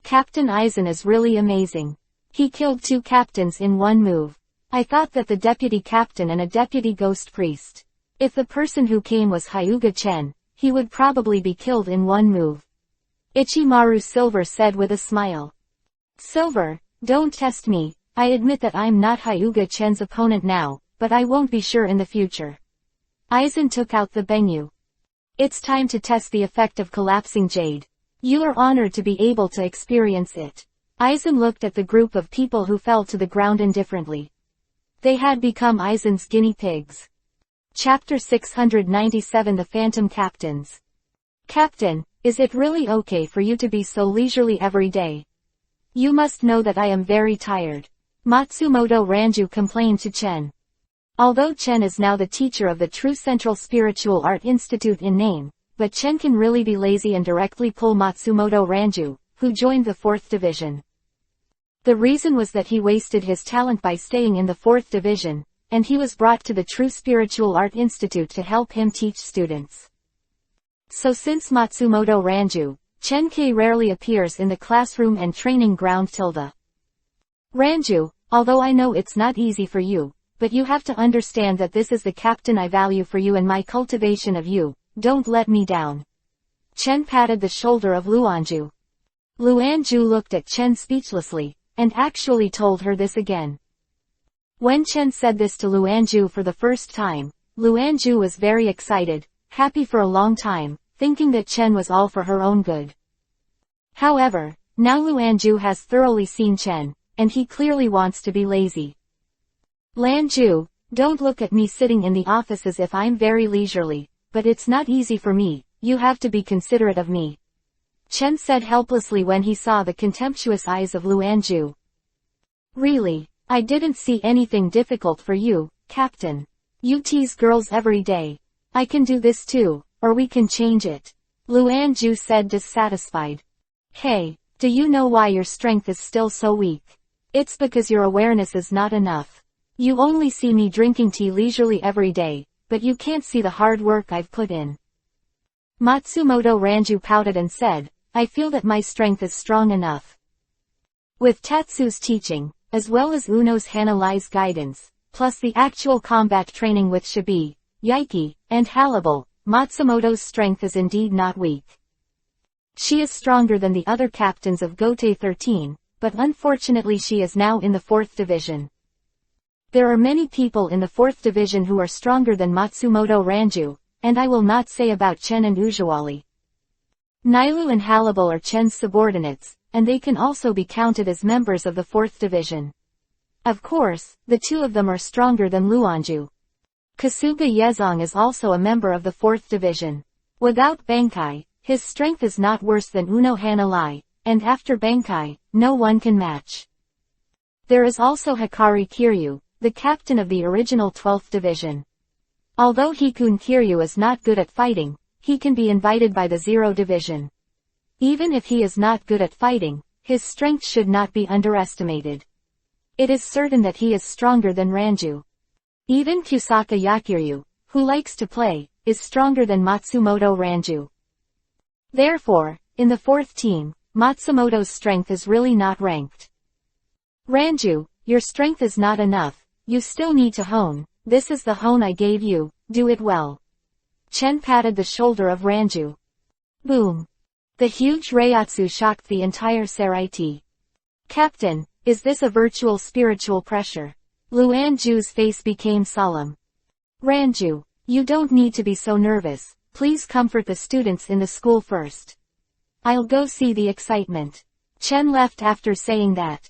Captain Aizen is really amazing. He killed 2 captains in one move. I thought that the deputy captain and a deputy ghost priest. If the person who came was Hyuga Chen, he would probably be killed in one move. Ichimaru Silver said with a smile. Silver, don't test me. I admit that I'm not Hyuga Chen's opponent now, but I won't be sure in the future. Aizen took out the Benyu. It's time to test the effect of collapsing jade. You are honored to be able to experience it. Aizen looked at the group of people who fell to the ground indifferently. They had become Aizen's guinea pigs. Chapter 697 The Phantom Captains. Captain, is it really okay for you to be so leisurely every day? You must know that I am very tired. Matsumoto Ranju complained to Chen. Although Chen is now the teacher of the True Central Spiritual Art Institute in name, but Chen can really be lazy and directly pull Matsumoto Ranju, who joined the 4th Division. The reason was that he wasted his talent by staying in the 4th Division, and he was brought to the True Spiritual Art Institute to help him teach students. So since Matsumoto Ranju, Chen K rarely appears in the classroom and training ground. Ranju, although I know it's not easy for you, but you have to understand that this is the captain I value for you and my cultivation of you, don't let me down. Chen patted the shoulder of Luanju. Luanju looked at Chen speechlessly, and actually told her this again. When Chen said this to Luanju for the first time, Luanju was very excited, happy for a long time, thinking that Chen was all for her own good. However, now Luanju has thoroughly seen Chen, and he clearly wants to be lazy. Lanju, don't look at me sitting in the office as if I'm very leisurely, but it's not easy for me, you have to be considerate of me. Chen said helplessly when he saw the contemptuous eyes of Luanju. Really, I didn't see anything difficult for you, Captain. You tease girls every day. I can do this too, or we can change it. Luanju said dissatisfied. Hey, do you know why your strength is still so weak? It's because your awareness is not enough. You only see me drinking tea leisurely every day, but you can't see the hard work I've put in. Matsumoto Ranju pouted and said, I feel that my strength is strong enough. With Tatsu's teaching, as well as Uno's Hanalai's guidance, plus the actual combat training with Shibi, Yaiki, and Halibal, Matsumoto's strength is indeed not weak. She is stronger than the other captains of Gotei 13, but unfortunately she is now in the 4th division. There are many people in the 4th division who are stronger than Matsumoto Ranju, and I will not say about Chen and Ujiwali. Nailu and Halibal are Chen's subordinates, and they can also be counted as members of the 4th division. Of course, the two of them are stronger than Luanju. Kasuga Yezong is also a member of the 4th division. Without Bankai, his strength is not worse than Uno Hanalai, and after Bankai, no one can match. There is also Hikari Kiryu, the captain of the original 12th division. Although Hikun Kiryu is not good at fighting, he can be invited by the 0 division. Even if he is not good at fighting, his strength should not be underestimated. It is certain that he is stronger than Ranju. Even Kusaka Yakiryu, who likes to play, is stronger than Matsumoto Ranju. Therefore, in the 4th team, Matsumoto's strength is really not ranked. Ranju, your strength is not enough, you still need to hone, this is the hone I gave you, do it well. Chen patted the shoulder of Ranju. Boom. The huge Reiatsu shocked the entire Seraiti. Captain, is this a virtual spiritual pressure? Luanju's face became solemn. Ranju, you don't need to be so nervous, please comfort the students in the school first. I'll go see the excitement. Chen left after saying that.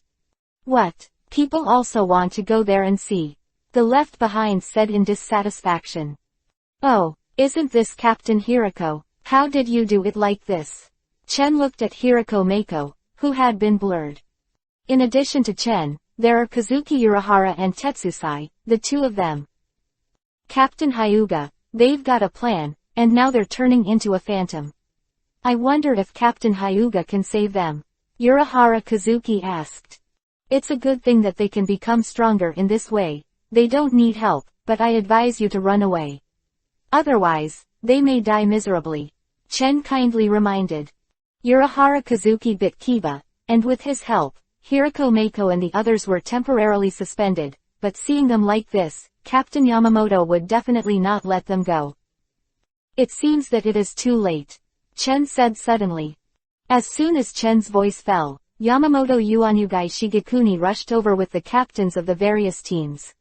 What? People also want to go there and see. The left behind said in dissatisfaction. Oh, isn't this Captain Hirako? How did you do it like this? Chen looked at Hirako Mako, who had been blurred. In addition to Chen, there are Kazuki Urahara and Tetsusai, the two of them. Captain Hyuga, they've got a plan, and now they're turning into a phantom. I wonder if Captain Hyuga can save them. Urahara Kazuki asked. It's a good thing that they can become stronger in this way. They don't need help, but I advise you to run away. Otherwise, they may die miserably. Chen kindly reminded. Urahara Kazuki bit Kiba, and with his help, Hirako Mako and the others were temporarily suspended, but seeing them like this, Captain Yamamoto would definitely not let them go. It seems that it is too late. Chen said suddenly. As soon as Chen's voice fell, Yamamoto Yuanyugai Shigekuni rushed over with the captains of the various teams.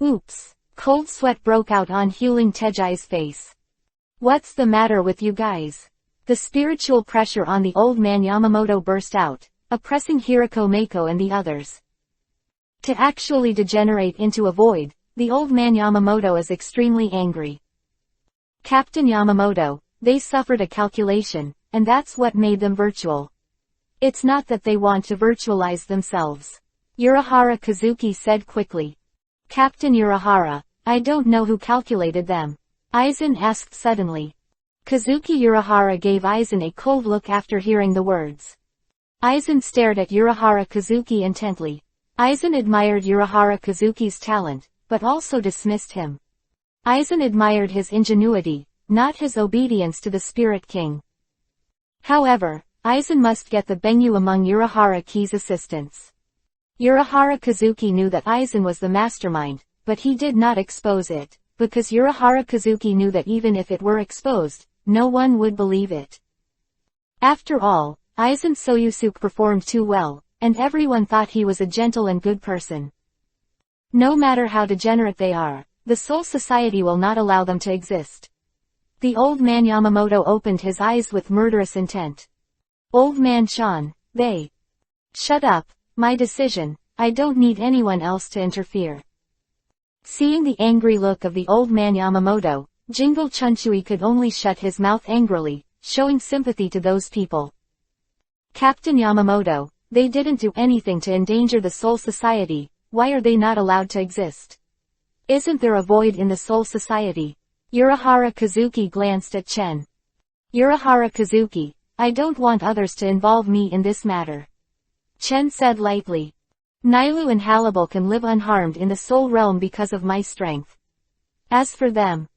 Oops. Cold sweat broke out on Huling Tejai's face. What's the matter with you guys? The spiritual pressure on the old man Yamamoto burst out, oppressing Hirako Mako and the others. To actually degenerate into a void, the old man Yamamoto is extremely angry. Captain Yamamoto, they suffered a calculation, and that's what made them virtual. It's not that they want to virtualize themselves. Urahara Kazuki said quickly. Captain Urahara, I don't know who calculated them. Aizen asked suddenly. Kazuki Urahara gave Aizen a cold look after hearing the words. Aizen stared at Urahara Kazuki intently. Aizen admired Urahara Kazuki's talent, but also dismissed him. Aizen admired his ingenuity, not his obedience to the Spirit King. However, Aizen must get the Benyu among Urahara Ki's assistants. Urahara Kazuki knew that Aizen was the mastermind, but he did not expose it, because Urahara Kazuki knew that even if it were exposed, no one would believe it. After all, Aizen Soyusuke performed too well, and everyone thought he was a gentle and good person. No matter how degenerate they are, the Soul Society will not allow them to exist. The old man Yamamoto opened his eyes with murderous intent. Old man Sean, they. Shut up, my decision, I don't need anyone else to interfere. Seeing the angry look of the old man Yamamoto, Jingle Chunchui could only shut his mouth angrily, showing sympathy to those people. Captain Yamamoto, they didn't do anything to endanger the Soul Society, why are they not allowed to exist? Isn't there a void in the Soul Society? Urahara Kazuki glanced at Chen. Urahara Kazuki, I don't want others to involve me in this matter. Chen said lightly. Nailu and Halibal can live unharmed in the Soul Realm because of my strength. As for them,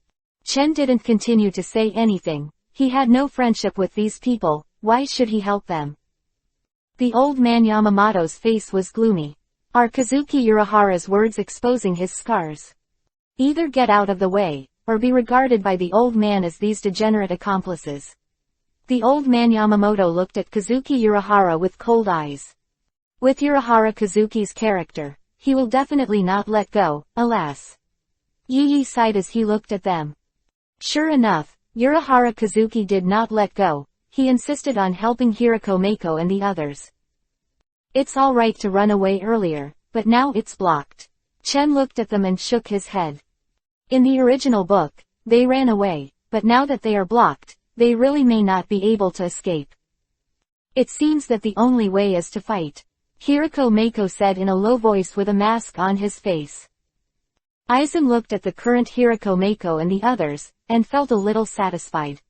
Chen didn't continue to say anything. He had no friendship with these people, why should he help them? The old man Yamamoto's face was gloomy. Are Kazuki Urahara's words exposing his scars? Either get out of the way, or be regarded by the old man as these degenerate accomplices. The old man Yamamoto looked at Kazuki Urahara with cold eyes. With Urahara Kazuki's character, he will definitely not let go, alas. Yi sighed as he looked at them. Sure enough, Urahara Kazuki did not let go, he insisted on helping Hirako Mako and the others. It's alright to run away earlier, but now it's blocked. Chen looked at them and shook his head. In the original book, they ran away, but now that they are blocked, they really may not be able to escape. It seems that the only way is to fight. Hirako Mako said in a low voice with a mask on his face. Aizen looked at the current Hirako Mako and the others, and felt a little satisfied.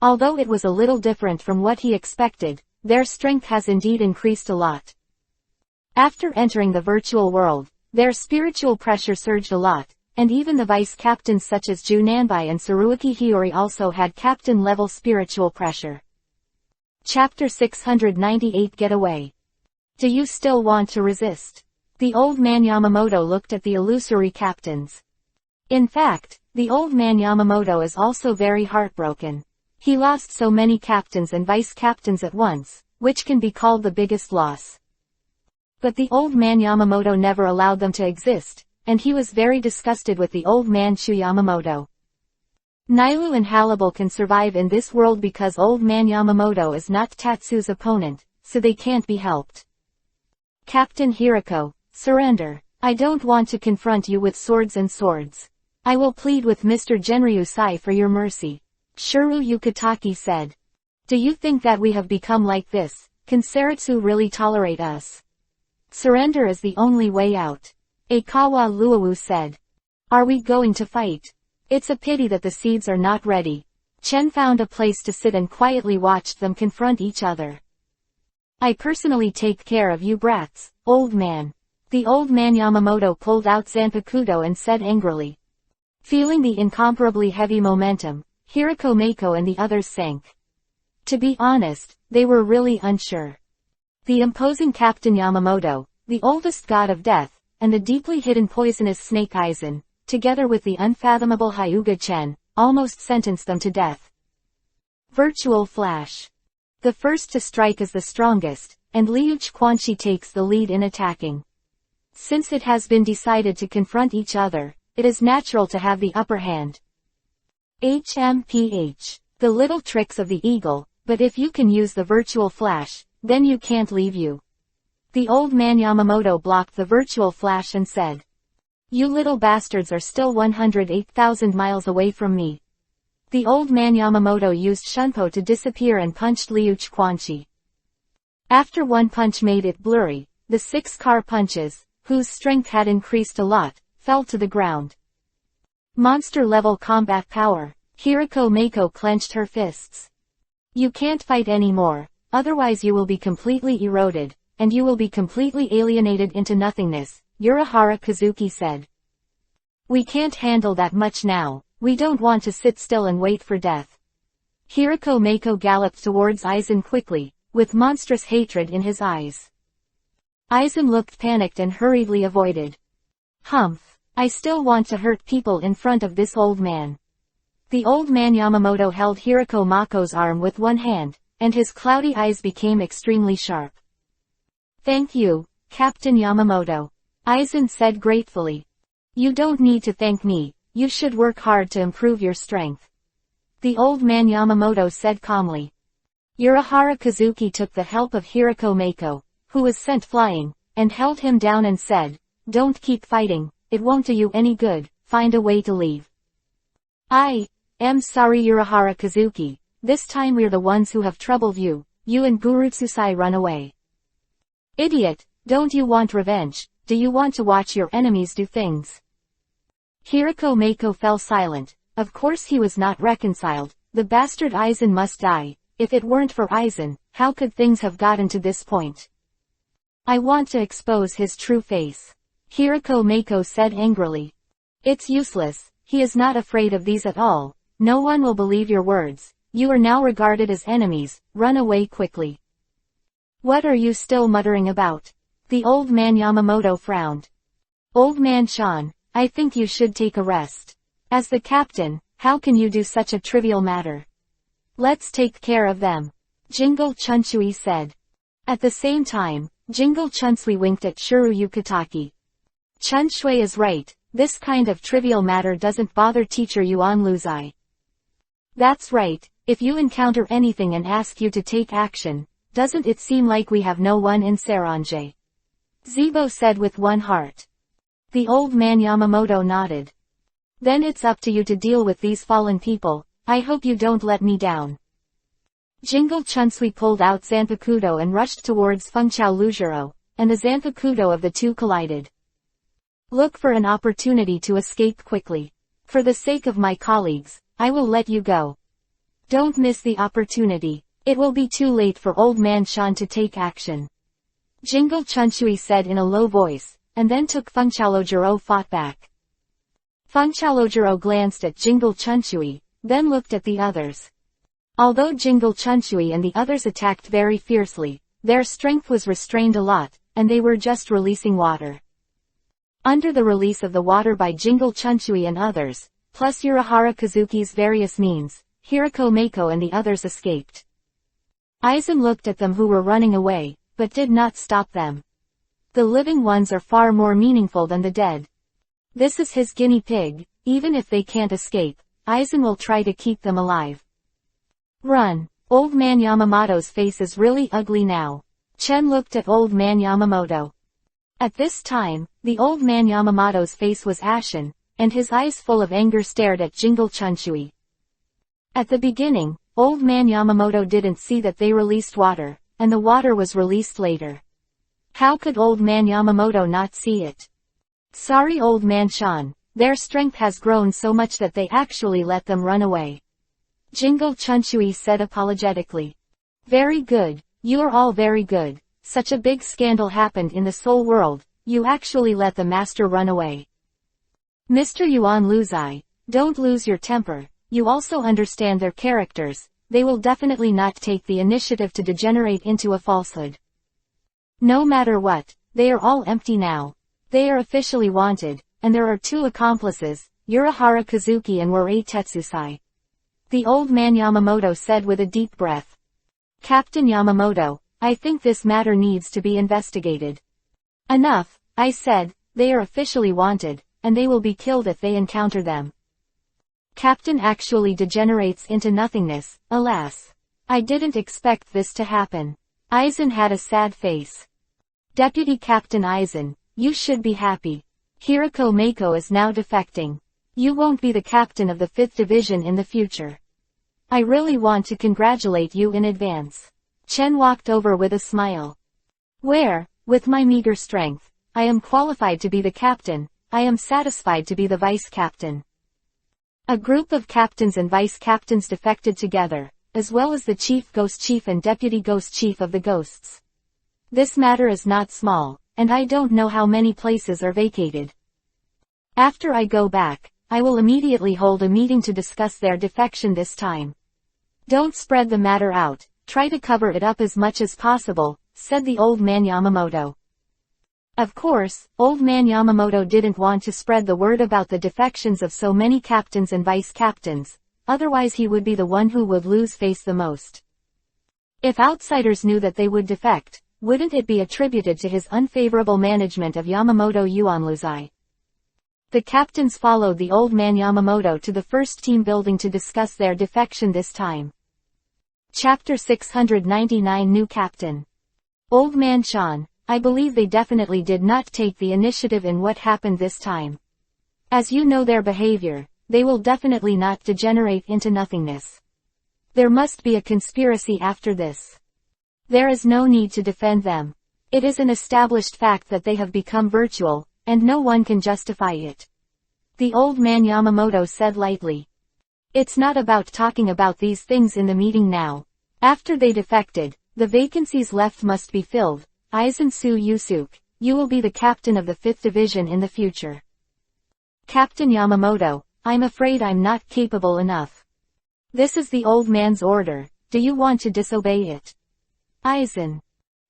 Although it was a little different from what he expected, their strength has indeed increased a lot. After entering the virtual world, their spiritual pressure surged a lot, and even the vice captains such as Junanbai and Tsuruuki Hiyori also had captain-level spiritual pressure. Chapter 698 Getaway. Do you still want to resist? The old man Yamamoto looked at the illusory captains. In fact, the old man Yamamoto is also very heartbroken. He lost so many captains and vice captains at once, which can be called the biggest loss. But the old man Yamamoto never allowed them to exist, and he was very disgusted with the old man Shu Yamamoto. Nailu and Halibal can survive in this world because old man Yamamoto is not Tatsu's opponent, so they can't be helped. Captain Hirako, surrender. I don't want to confront you with swords and swords. I will plead with Mr. Genryusai for your mercy. Shuru Yukitaki said. Do you think that we have become like this? Can Seritsu really tolerate us? Surrender is the only way out. Aikawa Luowu said. Are we going to fight? It's a pity that the seeds are not ready. Chen found a place to sit and quietly watched them confront each other. I personally take care of you brats, old man. The old man Yamamoto pulled out Zanpakuto and said angrily. Feeling the incomparably heavy momentum, Hirako Mako and the others sank. To be honest, they were really unsure. The imposing Captain Yamamoto, the oldest god of death, and the deeply hidden poisonous snake Aizen, together with the unfathomable Hyuga Chen, almost sentenced them to death. Virtual Flash. The first to strike is the strongest, and Liuch Quanshi takes the lead in attacking. Since it has been decided to confront each other, it is natural to have the upper hand. HMPH. The little tricks of the eagle, but if you can use the virtual flash, then you can't leave you. The old man Yamamoto blocked the virtual flash and said. You little bastards are still 108,000 miles away from me. The old man Yamamoto used Shunpo to disappear and punched Liuch Quanshi. After one punch made it blurry, the 6 car punches, whose strength had increased a lot, fell to the ground. Monster-level combat power. Hirako Mako clenched her fists. You can't fight anymore, otherwise you will be completely eroded, and you will be completely alienated into nothingness, Urahara Kazuki said. We can't handle that much now, we don't want to sit still and wait for death. Hirako Mako galloped towards Aizen quickly, with monstrous hatred in his eyes. Aizen looked panicked and hurriedly avoided. Humph, I still want to hurt people in front of this old man. The old man Yamamoto held Hirako Mako's arm with one hand, and his cloudy eyes became extremely sharp. "Thank you, Captain Yamamoto," Aizen said gratefully. "You don't need to thank me, you should work hard to improve your strength," the old man Yamamoto said calmly. Urahara Kazuki took the help of Hirako Mako, who was sent flying, and held him down and said, "Don't keep fighting, it won't do you any good, find a way to leave." "I am sorry Urahara Kazuki, this time we're the ones who have troubled you, you and Gurutsusai run away." "Idiot, don't you want revenge, do you want to watch your enemies do things?" Hirako Mako fell silent. Of course he was not reconciled, the bastard Aizen must die. If it weren't for Aizen, how could things have gotten to this point? "I want to expose his true face," Hirako Mako said angrily. "It's useless, he is not afraid of these at all, no one will believe your words, you are now regarded as enemies, run away quickly." "What are you still muttering about?" The old man Yamamoto frowned. "Old man Shan, I think you should take a rest. As the captain, how can you do such a trivial matter?" "Let's take care of them," Jingle Chunshui said. At the same time, Jingle Chunsui winked at Shuru Yukitaki. "Chunshui is right, this kind of trivial matter doesn't bother teacher Yuan Luzai." "That's right, if you encounter anything and ask you to take action, doesn't it seem like we have no one in Sarange?" Zebo said with one heart. The old man Yamamoto nodded. "Then it's up to you to deal with these fallen people, I hope you don't let me down." Jingle Chunsui pulled out Zanpakuto and rushed towards Fengchao Lujuro, and the Zanpakuto of the two collided. "Look for an opportunity to escape quickly. For the sake of my colleagues, I will let you go. Don't miss the opportunity, it will be too late for old man Shan to take action," Jingle Chunsui said in a low voice, and then took Fengchao Lujuro fought back. Fengchao Lujuro glanced at Jingle Chunsui, then looked at the others. Although Jingle Chunsui and the others attacked very fiercely, their strength was restrained a lot, and they were just releasing water. Under the release of the water by Jingle Chunsui and others, plus Urahara Kazuki's various means, Hirako Mako and the others escaped. Aizen looked at them who were running away, but did not stop them. The living ones are far more meaningful than the dead. This is his guinea pig, even if they can't escape, Aizen will try to keep them alive. "Run." Old man Yamamoto's face is really ugly now. Chen looked at old man Yamamoto. At this time, the old man Yamamoto's face was ashen, and his eyes full of anger stared at Jingle Chunsui. At the beginning, old man Yamamoto didn't see that they released water, and the water was released later. How could old man Yamamoto not see it? "Sorry old man Shan, their strength has grown so much that they actually let them run away," Jingle Chunsui said apologetically. "Very good, you are all very good, such a big scandal happened in the Soul World, you actually let the master run away." "Mr. Yuan Luzai, don't lose your temper, you also understand their characters, they will definitely not take the initiative to degenerate into a falsehood. No matter what, they are all empty now. They are officially wanted, and there are two accomplices, Urahara Kazuki and Warei Tetsusai," the old man Yamamoto said with a deep breath. "Captain Yamamoto, I think this matter needs to be investigated." "Enough," I said, they are officially wanted, and they will be killed if they encounter them. Captain actually degenerates into nothingness, alas. I didn't expect this to happen. Aizen had a sad face. "Deputy Captain Aizen, you should be happy. Hirako Mako is now defecting. You won't be the captain of the 5th Division in the future. I really want to congratulate you in advance." Chen walked over with a smile. "Where, with my meager strength, I am qualified to be the captain, I am satisfied to be the vice captain." A group of captains and vice captains defected together, as well as the chief ghost chief and deputy ghost chief of the ghosts. This matter is not small, and I don't know how many places are vacated. After I go back, I will immediately hold a meeting to discuss their defection this time. Don't spread the matter out, try to cover it up as much as possible, said the old man Yamamoto. Of course, old man Yamamoto didn't want to spread the word about the defections of so many captains and vice captains, otherwise he would be the one who would lose face the most. If outsiders knew that they would defect, wouldn't it be attributed to his unfavorable management of Yamamoto Yuanluzai? The captains followed the old man Yamamoto to the first team building to discuss their defection this time. Chapter 699 New Captain. Old Man Sean, I believe they definitely did not take the initiative in what happened this time. As you know their behavior, they will definitely not degenerate into nothingness. There must be a conspiracy after this. There is no need to defend them. It is an established fact that they have become virtual, and no one can justify it. The old man Yamamoto said lightly. It's not about talking about these things in the meeting now. After they defected, the vacancies left must be filled. Aizen Su Yusuke, you will be the captain of the 5th division in the future. Captain Yamamoto, I'm afraid I'm not capable enough. This is the old man's order, do you want to disobey it? Aizen.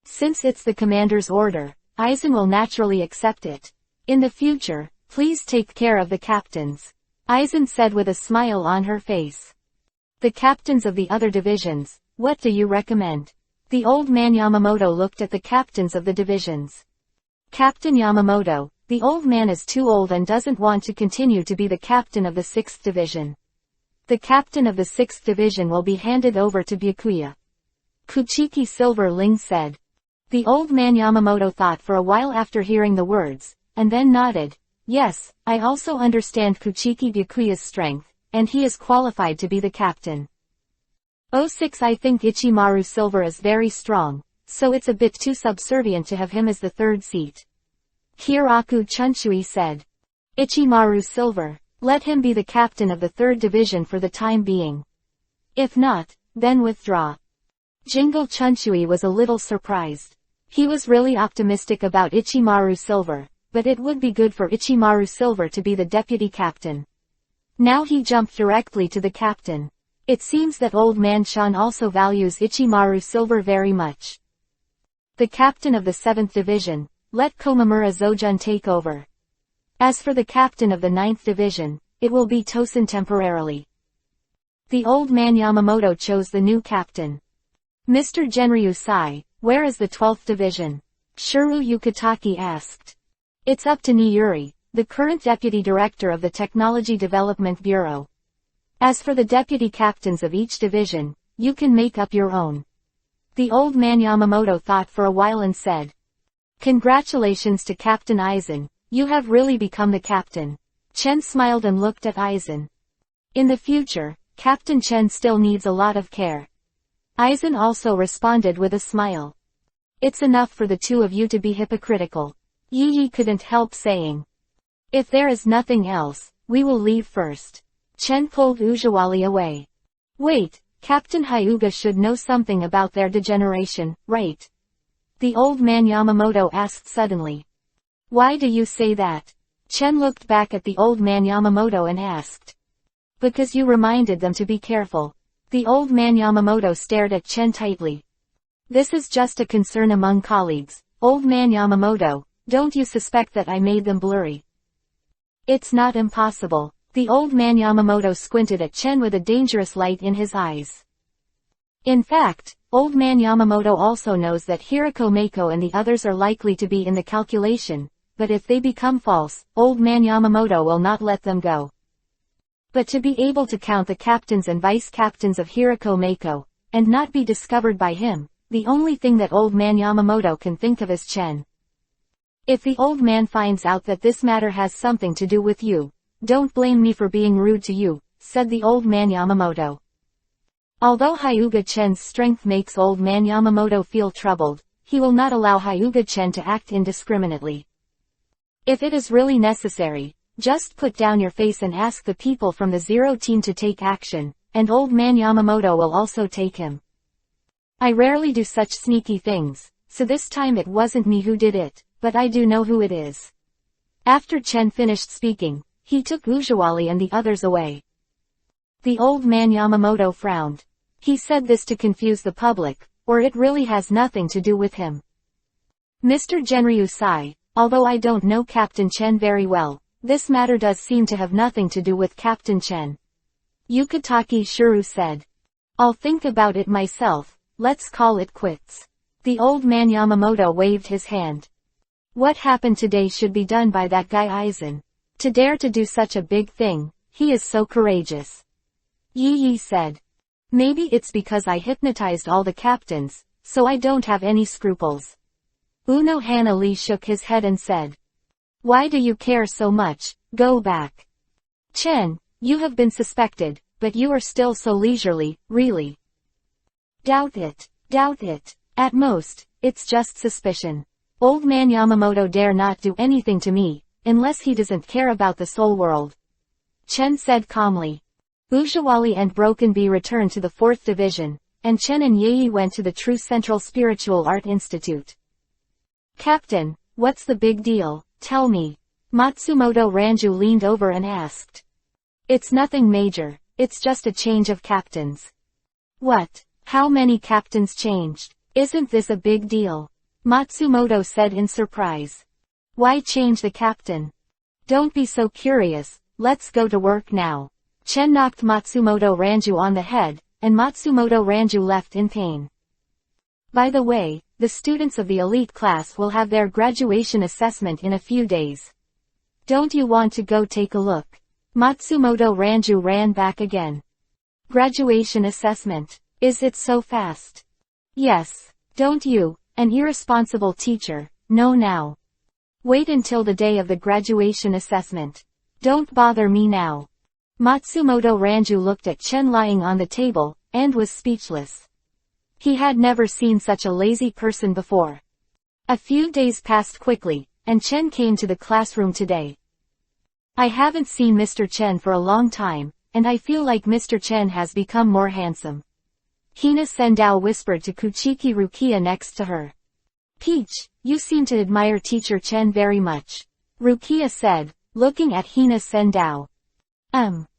Since it's the commander's order, Aizen will naturally accept it. In the future, please take care of the captains. Aizen said with a smile on her face. The captains of the other divisions, what do you recommend? The old man Yamamoto looked at the captains of the divisions. Captain Yamamoto, the old man is too old and doesn't want to continue to be the captain of the 6th division. The captain of the 6th division will be handed over to Byakuya. Kuchiki Silver Ling said. The old man Yamamoto thought for a while after hearing the words, and then nodded. Yes, I also understand Kuchiki Byakuya's strength, and he is qualified to be the captain. 06 I think Ichimaru Silver is very strong, so it's a bit too subservient to have him as the 3rd seat. Hiraku Chunshui said. Ichimaru Silver. Let him be the captain of the 3rd division for the time being. If not, then withdraw. Jingle Chunshui was a little surprised. He was really optimistic about Ichimaru Silver, but it would be good for Ichimaru Silver to be the deputy captain. Now he jumped directly to the captain. It seems that old man Sean also values Ichimaru Silver very much. The captain of the 7th division, let Komamura Zojun take over. As for the captain of the 9th division, it will be Tosin temporarily. The old man Yamamoto chose the new captain. Mr. Genryu Sai, where is the 12th division? Shuru Yukitaki asked. It's up to Niyuri, the current deputy director of the Technology Development Bureau. As for the deputy captains of each division, you can make up your own. The old man Yamamoto thought for a while and said. Congratulations to Captain Aizen. You have really become the captain. Chen smiled and looked at Aizen. In the future, Captain Chen still needs a lot of care. Aizen also responded with a smile. It's enough for the two of you to be hypocritical. Yi couldn't help saying. If there is nothing else, we will leave first. Chen pulled Ujawali away. Wait, Captain Hyuga should know something about their degeneration, right? The old man Yamamoto asked suddenly. Why do you say that? Chen looked back at the old man Yamamoto and asked. Because you reminded them to be careful. The old man Yamamoto stared at Chen tightly. This is just a concern among colleagues. Old man Yamamoto, don't you suspect that I made them blurry? It's not impossible. The old man Yamamoto squinted at Chen with a dangerous light in his eyes. In fact, old man Yamamoto also knows that Hirako Mako and the others are likely to be in the calculation. But if they become false, old man Yamamoto will not let them go. But to be able to count the captains and vice-captains of Hirako Mako, and not be discovered by him, the only thing that old man Yamamoto can think of is Chen. If the old man finds out that this matter has something to do with you, don't blame me for being rude to you, said the old man Yamamoto. Although Hyuga Chen's strength makes old man Yamamoto feel troubled, he will not allow Hyuga Chen to act indiscriminately. If it is really necessary, just put down your face and ask the people from the 0 team to take action, and old man Yamamoto will also take him. I rarely do such sneaky things, so this time it wasn't me who did it, but I do know who it is. After Chen finished speaking, he took Ujawali and the others away. The old man Yamamoto frowned. He said this to confuse the public, or it really has nothing to do with him. Mr. Genryu Sai, although I don't know Captain Chen very well, this matter does seem to have nothing to do with Captain Chen. Yukitake Shuru said. I'll think about it myself, let's call it quits. The old man Yamamoto waved his hand. What happened today should be done by that guy Aizen. To dare to do such a big thing, he is so courageous. Yi said. Maybe it's because I hypnotized all the captains, so I don't have any scruples. Uno Hanali shook his head and said. Why do you care so much? Go back. Chen, you have been suspected, but you are still so leisurely, really. Doubt it. At most, it's just suspicion. Old man Yamamoto dare not do anything to me, unless he doesn't care about the soul world. Chen said calmly. Ujawali and Broken Bee returned to the 4th Division, and Chen and Yi went to the True Central Spiritual Art Institute. Captain, what's the big deal? Tell me. Matsumoto Ranju leaned over and asked. It's nothing major, it's just a change of captains. What? How many captains changed? Isn't this a big deal? Matsumoto said in surprise. Why change the captain? Don't be so curious, let's go to work now. Chen knocked Matsumoto Ranju on the head, and Matsumoto Ranju left in pain. By the way, the students of the elite class will have their graduation assessment in a few days. Don't you want to go take a look? Matsumoto Ranju ran back again. Graduation assessment. Is it so fast? Yes. Don't you, an irresponsible teacher, know now. Wait until the day of the graduation assessment. Don't bother me now. Matsumoto Ranju looked at Chen lying on the table, and was speechless. He had never seen such a lazy person before. A few days passed quickly, and Chen came to the classroom today. I haven't seen Mr. Chen for a long time, and I feel like Mr. Chen has become more handsome. Hina Sendao whispered to Kuchiki Rukia next to her. Peach, you seem to admire Teacher Chen very much. Rukia said, looking at Hina Sendao.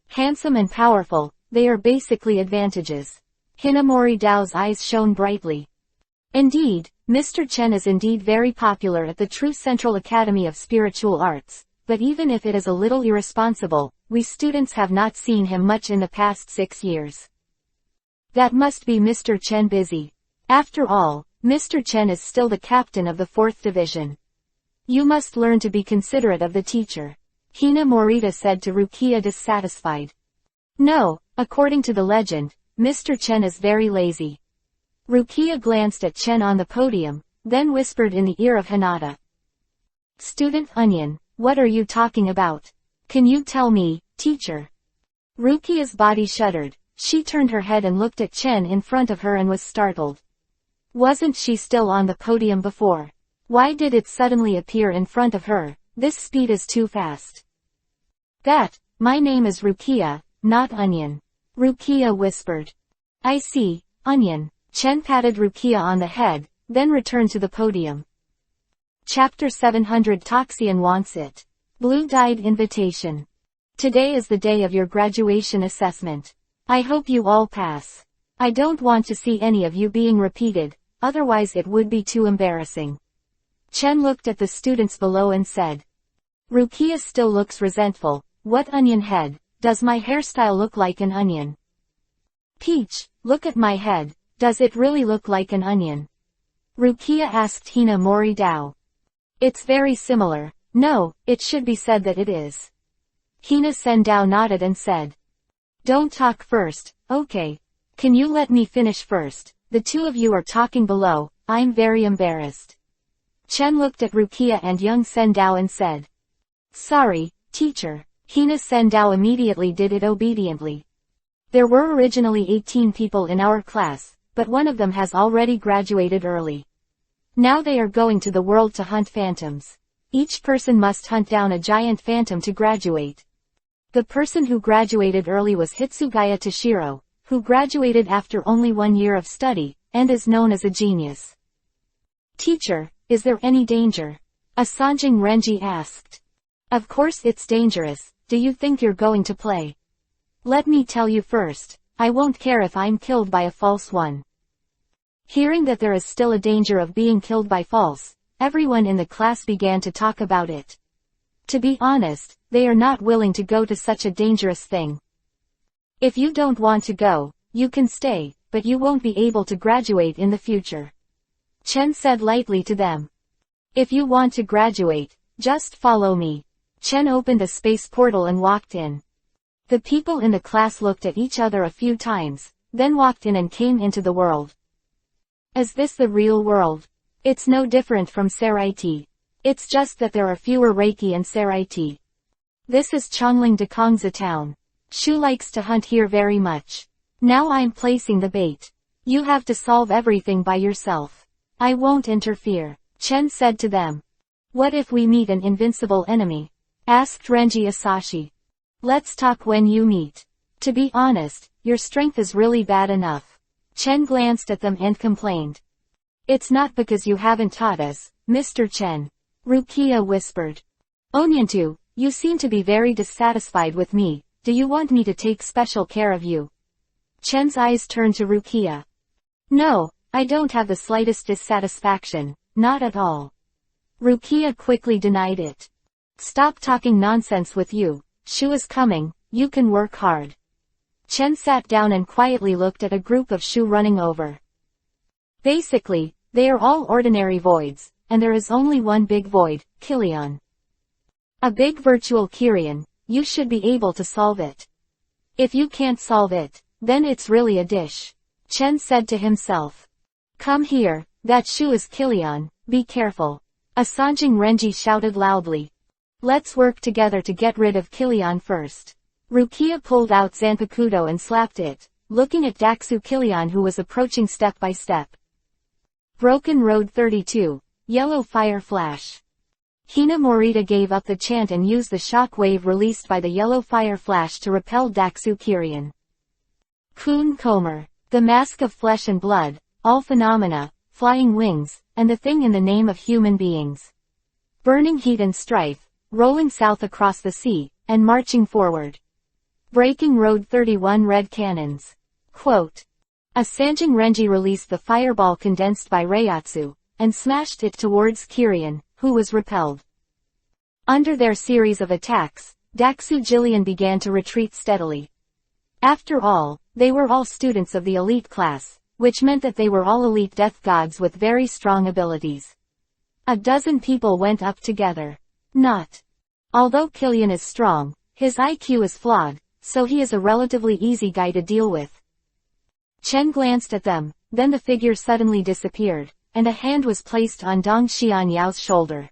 Handsome and powerful, they are basically advantages. Hinamori Dao's eyes shone brightly. Indeed, Mr. Chen is indeed very popular at the True Central Academy of Spiritual Arts, but even if it is a little irresponsible, we students have not seen him much in the past 6 years. That must be Mr. Chen busy. After all, Mr. Chen is still the captain of the 4th Division. You must learn to be considerate of the teacher. Hina Morita said to Rukia dissatisfied. No, according to the legend, Mr. Chen is very lazy. Rukia glanced at Chen on the podium, then whispered in the ear of Hinata. Student Onion, what are you talking about? Can you tell me, teacher? Rukia's body shuddered. She turned her head and looked at Chen in front of her and was startled. Wasn't she still on the podium before? Why did it suddenly appear in front of her? This speed is too fast. My name is Rukia, not Onion. Rukia whispered. I see, Onion. Chen patted Rukia on the head, then returned to the podium. Chapter 700 Toxian Wants It. Blue-dyed invitation. Today is the day of your graduation assessment. I hope you all pass. I don't want to see any of you being repeated, otherwise it would be too embarrassing. Chen looked at the students below and said. Rukia still looks resentful. What onion head? Does my hairstyle look like an onion? Peach, look at my head. Does it really look like an onion? Rukia asked Hina Mori Dao. It's very similar. No, it should be said that it is. Hina Sendao nodded and said. Don't talk first, okay. Can you let me finish first? The two of you are talking below, I'm very embarrassed. Chen looked at Rukia and young Sendao and said. Sorry, teacher. Hina Sendao immediately did it obediently. There were originally 18 people in our class, but one of them has already graduated early. Now they are going to the world to hunt phantoms. Each person must hunt down a giant phantom to graduate. The person who graduated early was Hitsugaya Toshiro, who graduated after only 1 year of study, and is known as a genius. Teacher, is there any danger? Asanjing Renji asked. Of course it's dangerous, do you think you're going to play? Let me tell you first, I won't care if I'm killed by a false one. Hearing that there is still a danger of being killed by false, everyone in the class began to talk about it. To be honest, they are not willing to go to such a dangerous thing. If you don't want to go, you can stay, but you won't be able to graduate in the future. Chen said lightly to them. If you want to graduate, just follow me. Chen opened a space portal and walked in. The people in the class looked at each other a few times, then walked in and came into the world. Is this the real world? It's no different from Saraiti. It's just that there are fewer Reiki and Saraiti. This is Chongling Dekongza town. Shu likes to hunt here very much. Now I'm placing the bait. You have to solve everything by yourself. I won't interfere, Chen said to them. What if we meet an invincible enemy? Asked Renji Asashi. Let's talk when you meet. To be honest, your strength is really bad enough. Chen glanced at them and complained. It's not because you haven't taught us, Mr. Chen. Rukia whispered. Onyantu, you seem to be very dissatisfied with me. Do you want me to take special care of you? Chen's eyes turned to Rukia. No, I don't have the slightest dissatisfaction, not at all. Rukia quickly denied it. Stop talking nonsense with you. Shu is coming, you can work hard. Chen sat down and quietly looked at a group of Shu running over. Basically, they are all ordinary voids, and there is only one big void, Kilian. A big virtual Kyrian, you should be able to solve it. If you can't solve it, then it's really a dish. Chen said to himself. Come here, that Shu is Kilian, be careful. Asanjing Renji shouted loudly. Let's work together to get rid of Kilian first. Rukia pulled out Zanpakuto and slapped it, looking at Daxu Kilian who was approaching step by step. Broken Road 32, Yellow Fire Flash. Hina Morita gave up the chant and used the shock wave released by the Yellow Fire Flash to repel Daxu Kirian. Kun Komer, the Mask of Flesh and Blood, All Phenomena, Flying Wings, and the Thing in the Name of Human Beings. Burning Heat and Strife, rolling south across the sea, and marching forward. Breaking Road 31 Red Cannons. Quote. Asanjing Renji released the fireball condensed by Reiatsu, and smashed it towards Kirian, who was repelled. Under their series of attacks, Daxu Jillian began to retreat steadily. After all, they were all students of the elite class, which meant that they were all elite death gods with very strong abilities. A dozen people went up together. Not. Although Kilian is strong, his IQ is flawed, so he is a relatively easy guy to deal with. Chen glanced at them, then the figure suddenly disappeared, and a hand was placed on Dong Xianyao's shoulder.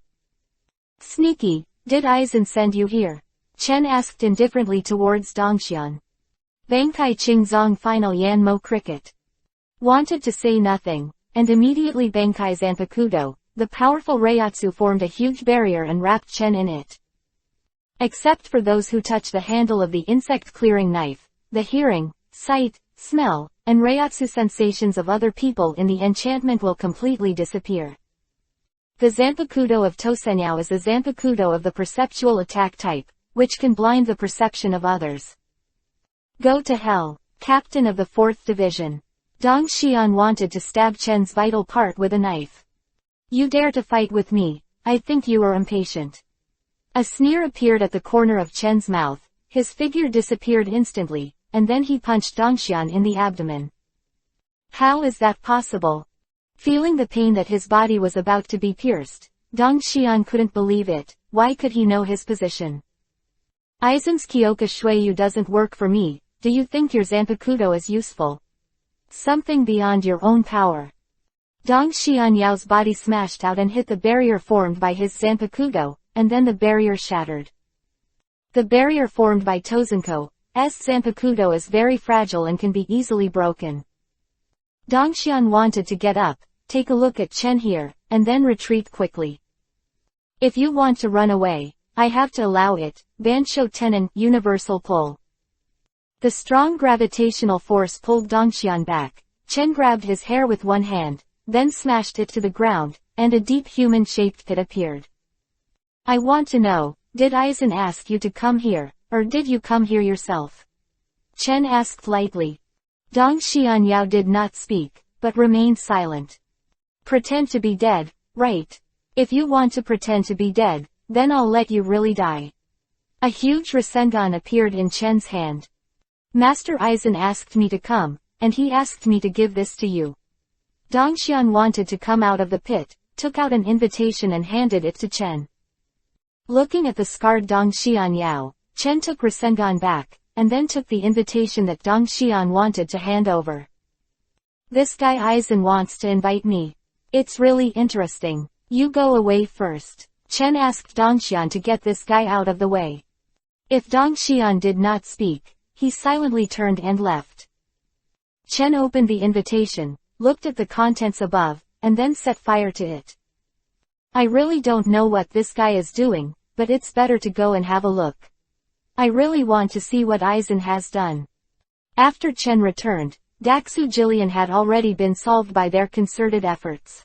Sneaky, did Aizen send you here? Chen asked indifferently towards Dongxian. Bankai Qingzong final Yan Mo cricket. Wanted to say nothing, and immediately Bankai Zanpakuto, the powerful Reiatsu formed a huge barrier and wrapped Chen in it. Except for those who touch the handle of the insect-clearing knife, the hearing, sight, smell, and Reiatsu sensations of other people in the enchantment will completely disappear. The Zanpakuto of Tosenyao is a Zanpakuto of the perceptual attack type, which can blind the perception of others. Go to hell, Captain of the 4th Division. Dong Xian wanted to stab Chen's vital part with a knife. You dare to fight with me, I think you are impatient. A sneer appeared at the corner of Chen's mouth, his figure disappeared instantly, and then he punched Dongxian in the abdomen. How is that possible? Feeling the pain that his body was about to be pierced, Dongxian couldn't believe it. Why could he know his position? Aizen's Kyoka Shuiyu doesn't work for me. Do you think your Zanpakuto is useful? Something beyond your own power. Dong Xianyao's body smashed out and hit the barrier formed by his Zanpakuto, and then the barrier shattered. The barrier formed by Tozenko's Zanpakuto is very fragile and can be easily broken. Dongxian wanted to get up, take a look at Chen here, and then retreat quickly. If you want to run away, I have to allow it. Bansho Tenon, Universal Pull. The strong gravitational force pulled Dongxian back. Chen grabbed his hair with one hand, then smashed it to the ground, and a deep human-shaped pit appeared. I want to know, did Aizen ask you to come here, or did you come here yourself? Chen asked lightly. Dong Xianyao did not speak, but remained silent. Pretend to be dead, right? If you want to pretend to be dead, then I'll let you really die. A huge Rasengan appeared in Chen's hand. Master Aizen asked me to come, and he asked me to give this to you. Dongxian wanted to come out of the pit, took out an invitation and handed it to Chen. Looking at the scarred Dongxian Yao, Chen took Rasengan back, and then took the invitation that Dongxian wanted to hand over. This guy Aizen wants to invite me. It's really interesting. You go away first. Chen asked Dongxian to get this guy out of the way. If Dongxian did not speak, he silently turned and left. Chen opened the invitation, looked at the contents above, and then set fire to it. I really don't know what this guy is doing, but it's better to go and have a look. I really want to see what Aizen has done. After Chen returned, Daxu Jillian had already been solved by their concerted efforts.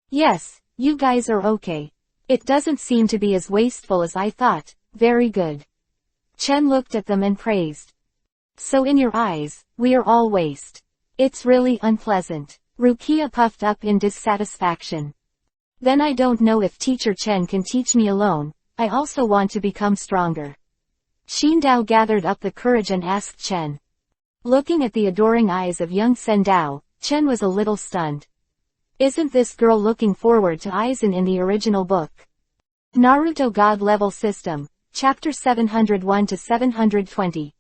Yes, you guys are okay. It doesn't seem to be as wasteful as I thought. Very good. Chen looked at them and praised. So in your eyes, we are all waste. It's really unpleasant. Rukia puffed up in dissatisfaction. Then I don't know if Teacher Chen can teach me alone. I also want to become stronger. Xindao gathered up the courage and asked Chen. Looking at the adoring eyes of young Sendao, Chen was a little stunned. Isn't this girl looking forward to Aizen in the original book? Naruto God Level System, Chapter 701 to 720.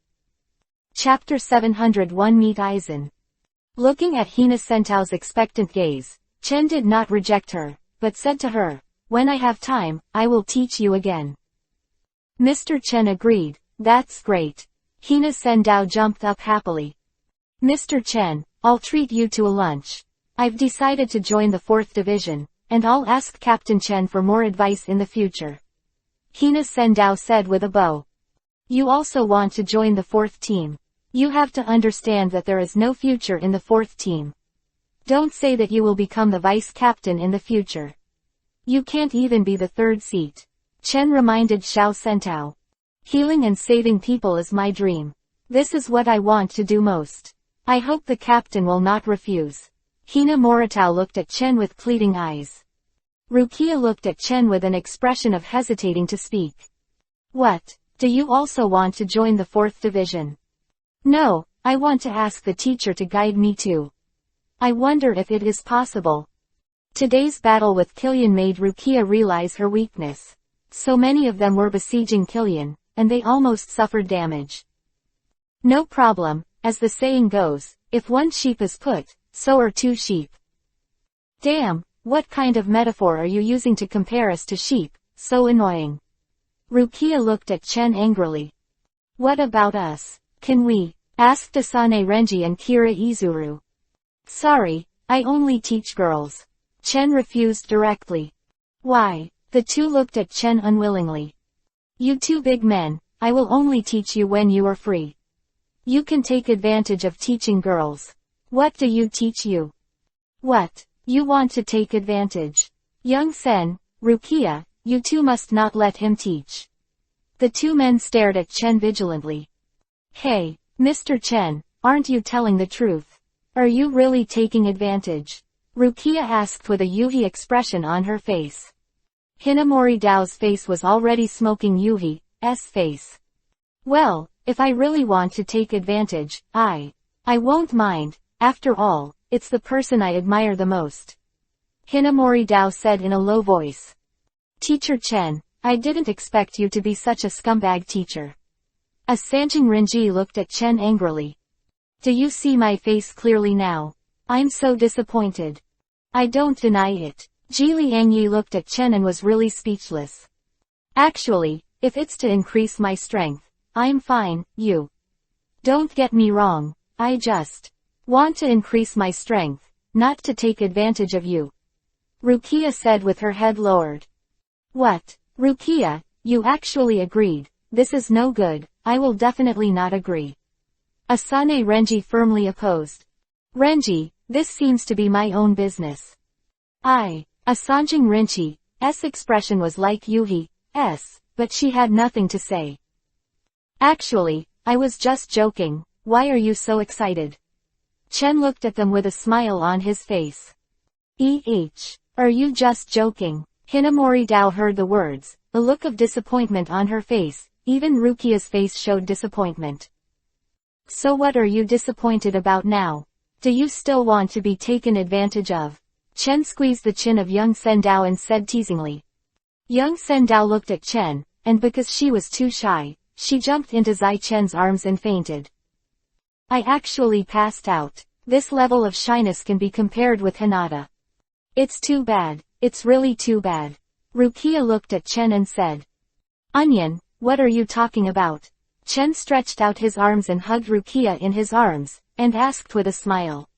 Chapter 701 Meet Aizen. Looking at Hina Sentao's expectant gaze, Chen did not reject her, but said to her, when I have time, I will teach you again. Mr. Chen agreed, that's great. Hina Sendao jumped up happily. Mr. Chen, I'll treat you to a lunch. I've decided to join the 4th Division, and I'll ask Captain Chen for more advice in the future. Hina Sendao said with a bow. You also want to join the 4th team. You have to understand that there is no future in the 4th team. Don't say that you will become the vice captain in the future. You can't even be the 3rd seat. Chen reminded Xiao Sentao. Healing and saving people is my dream. This is what I want to do most. I hope the captain will not refuse. Hina Moritao looked at Chen with pleading eyes. Rukia looked at Chen with an expression of hesitating to speak. What? Do you also want to join the 4th Division? No, I want to ask the teacher to guide me too. I wonder if it is possible. Today's battle with Killian made Rukia realize her weakness. So many of them were besieging Killian, and they almost suffered damage. No problem, as the saying goes, if one sheep is put, so are 2 sheep. Damn, what kind of metaphor are you using to compare us to sheep? So annoying. Rukia looked at Chen angrily. What about us? Can we? Asked Asane Renji and Kira Izuru. Sorry, I only teach girls. Chen refused directly. Why? The two looked at Chen unwillingly. You 2 big men, I will only teach you when you are free. You can take advantage of teaching girls. What do you teach you? What? You want to take advantage? Young Sen, Rukia, you 2 must not let him teach. The 2 men stared at Chen vigilantly. Hey, Mr. Chen, aren't you telling the truth? Are you really taking advantage? Rukia asked with a Yuhi expression on her face. Hinamori Dao's face was already smoking Yuhi's face. Well, if I really want to take advantage, I won't mind. After all, it's the person I admire the most. Hinamori Dao said in a low voice. Teacher Chen, I didn't expect you to be such a scumbag teacher. As Sanjing Renji looked at Chen angrily. Do you see my face clearly now? I'm so disappointed. I don't deny it. Ji Liangyi looked at Chen and was really speechless. Actually, if it's to increase my strength, I'm fine, you. Don't get me wrong, I just want to increase my strength, not to take advantage of you. Rukia said with her head lowered. What? Rukia, you actually agreed. This is no good, I will definitely not agree. Asane Renji firmly opposed. Renji, this seems to be my own business. Asanjing Renji's expression was like Yuhi's, but she had nothing to say. Actually, I was just joking, why are you so excited? Chen looked at them with a smile on his face. Are you just joking? Hinamori Dao heard the words, a look of disappointment on her face, even Rukia's face showed disappointment. So what are you disappointed about now? Do you still want to be taken advantage of? Chen squeezed the chin of young Sendao and said teasingly. Young Sendao looked at Chen, and because she was too shy, she jumped into Zai Chen's arms and fainted. I actually passed out. This level of shyness can be compared with Hinata. It's too bad. It's really too bad. Rukia looked at Chen and said. Onion, what are you talking about? Chen stretched out his arms and hugged Rukia in his arms, and asked with a smile.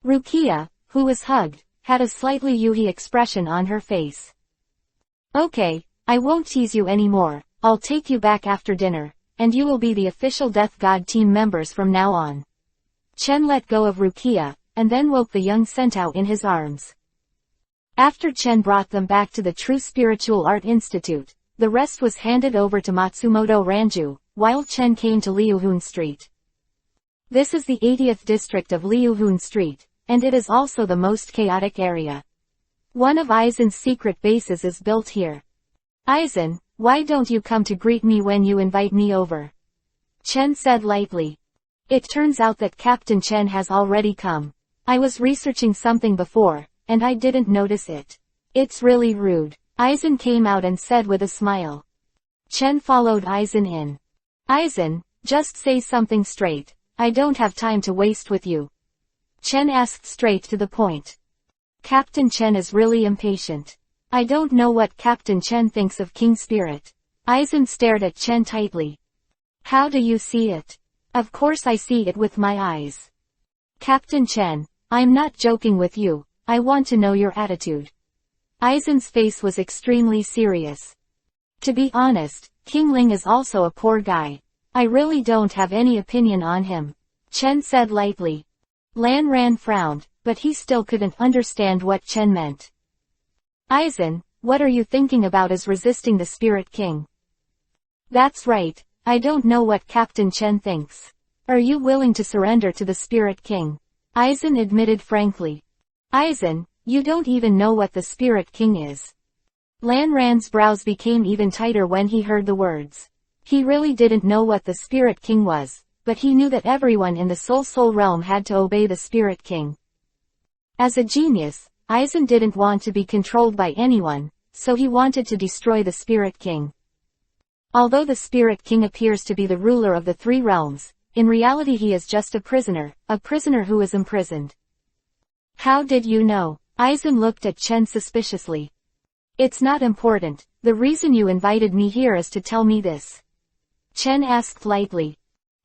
Rukia, who was hugged, had a slightly Yuhi expression on her face. Okay, I won't tease you anymore, I'll take you back after dinner, and you will be the official Death God team members from now on. Chen let go of Rukia, and then woke the young Sentao in his arms. After Chen brought them back to the True Spiritual Art Institute, the rest was handed over to Matsumoto Ranju, while Chen came to Liuhun Street. This is the 80th district of Liuhun Street, and it is also the most chaotic area. One of Aizen's secret bases is built here. Aizen, why don't you come to greet me when you invite me over? Chen said lightly. It turns out that Captain Chen has already come. I was researching something before, and I didn't notice it. It's really rude. Aizen came out and said with a smile. Chen followed Aizen in. Aizen, just say something straight. I don't have time to waste with you. Chen asked straight to the point. Captain Chen is really impatient. I don't know what Captain Chen thinks of King Spirit. Aizen stared at Chen tightly. How do you see it? Of course I see it with my eyes. Captain Chen, I'm not joking with you, I want to know your attitude. Aizen's face was extremely serious. To be honest, King Ling is also a poor guy. I really don't have any opinion on him. Chen said lightly. Lan Ran frowned, but he still couldn't understand what Chen meant. Aizen, what are you thinking about as resisting the Spirit King? That's right, I don't know what Captain Chen thinks. Are you willing to surrender to the Spirit King? Aizen admitted frankly. Aizen, you don't even know what the Spirit King is. Lan Ran's brows became even tighter when he heard the words. He really didn't know what the Spirit King was, but he knew that everyone in the Soul realm had to obey the Spirit King. As a genius, Aizen didn't want to be controlled by anyone, so he wanted to destroy the Spirit King. Although the Spirit King appears to be the ruler of the three realms, in reality he is just a prisoner who is imprisoned. How did you know? Aizen looked at Chen suspiciously. It's not important, the reason you invited me here is to tell me this. Chen asked lightly.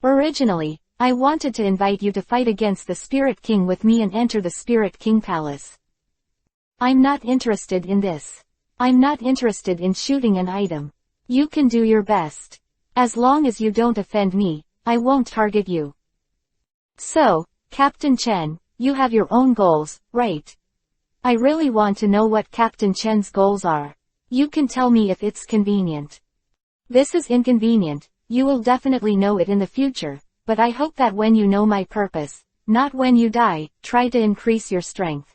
Originally, I wanted to invite you to fight against the Spirit King with me and enter the Spirit King Palace. I'm not interested in this. I'm not interested in shooting an item. You can do your best. As long as you don't offend me, I won't target you. So, Captain Chen, you have your own goals, right? I really want to know what Captain Chen's goals are. You can tell me if it's convenient. This is inconvenient, you will definitely know it in the future, but I hope that when you know my purpose, not when you die, try to increase your strength.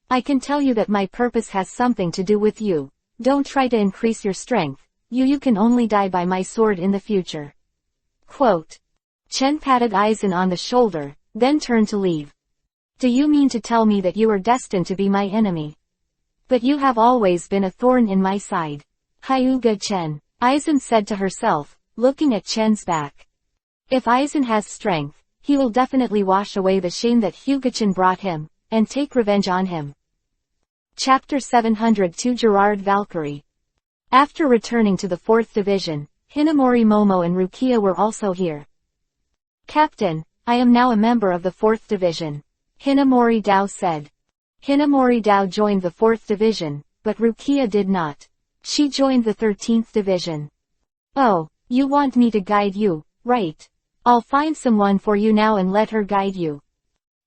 I can tell you that my purpose has something to do with you. Don't try to increase your strength, you can only die by my sword in the future. Quote. Chen patted Aizen on the shoulder, then turned to leave. Do you mean to tell me that you are destined to be my enemy? But you have always been a thorn in my side. Hyuga Chen, Aizen said to herself, looking at Chen's back. If Aizen has strength, he will definitely wash away the shame that Hyuga-chan brought him, and take revenge on him. Chapter 702 Gerard Valkyrie. After returning to the 4th Division, Hinamori Momo and Rukia were also here. Captain, I am now a member of the 4th Division. Hinamori Dao said. Hinamori Dao joined the 4th Division, but Rukia did not. She joined the 13th Division. Oh, you want me to guide you, right? I'll find someone for you now and let her guide you.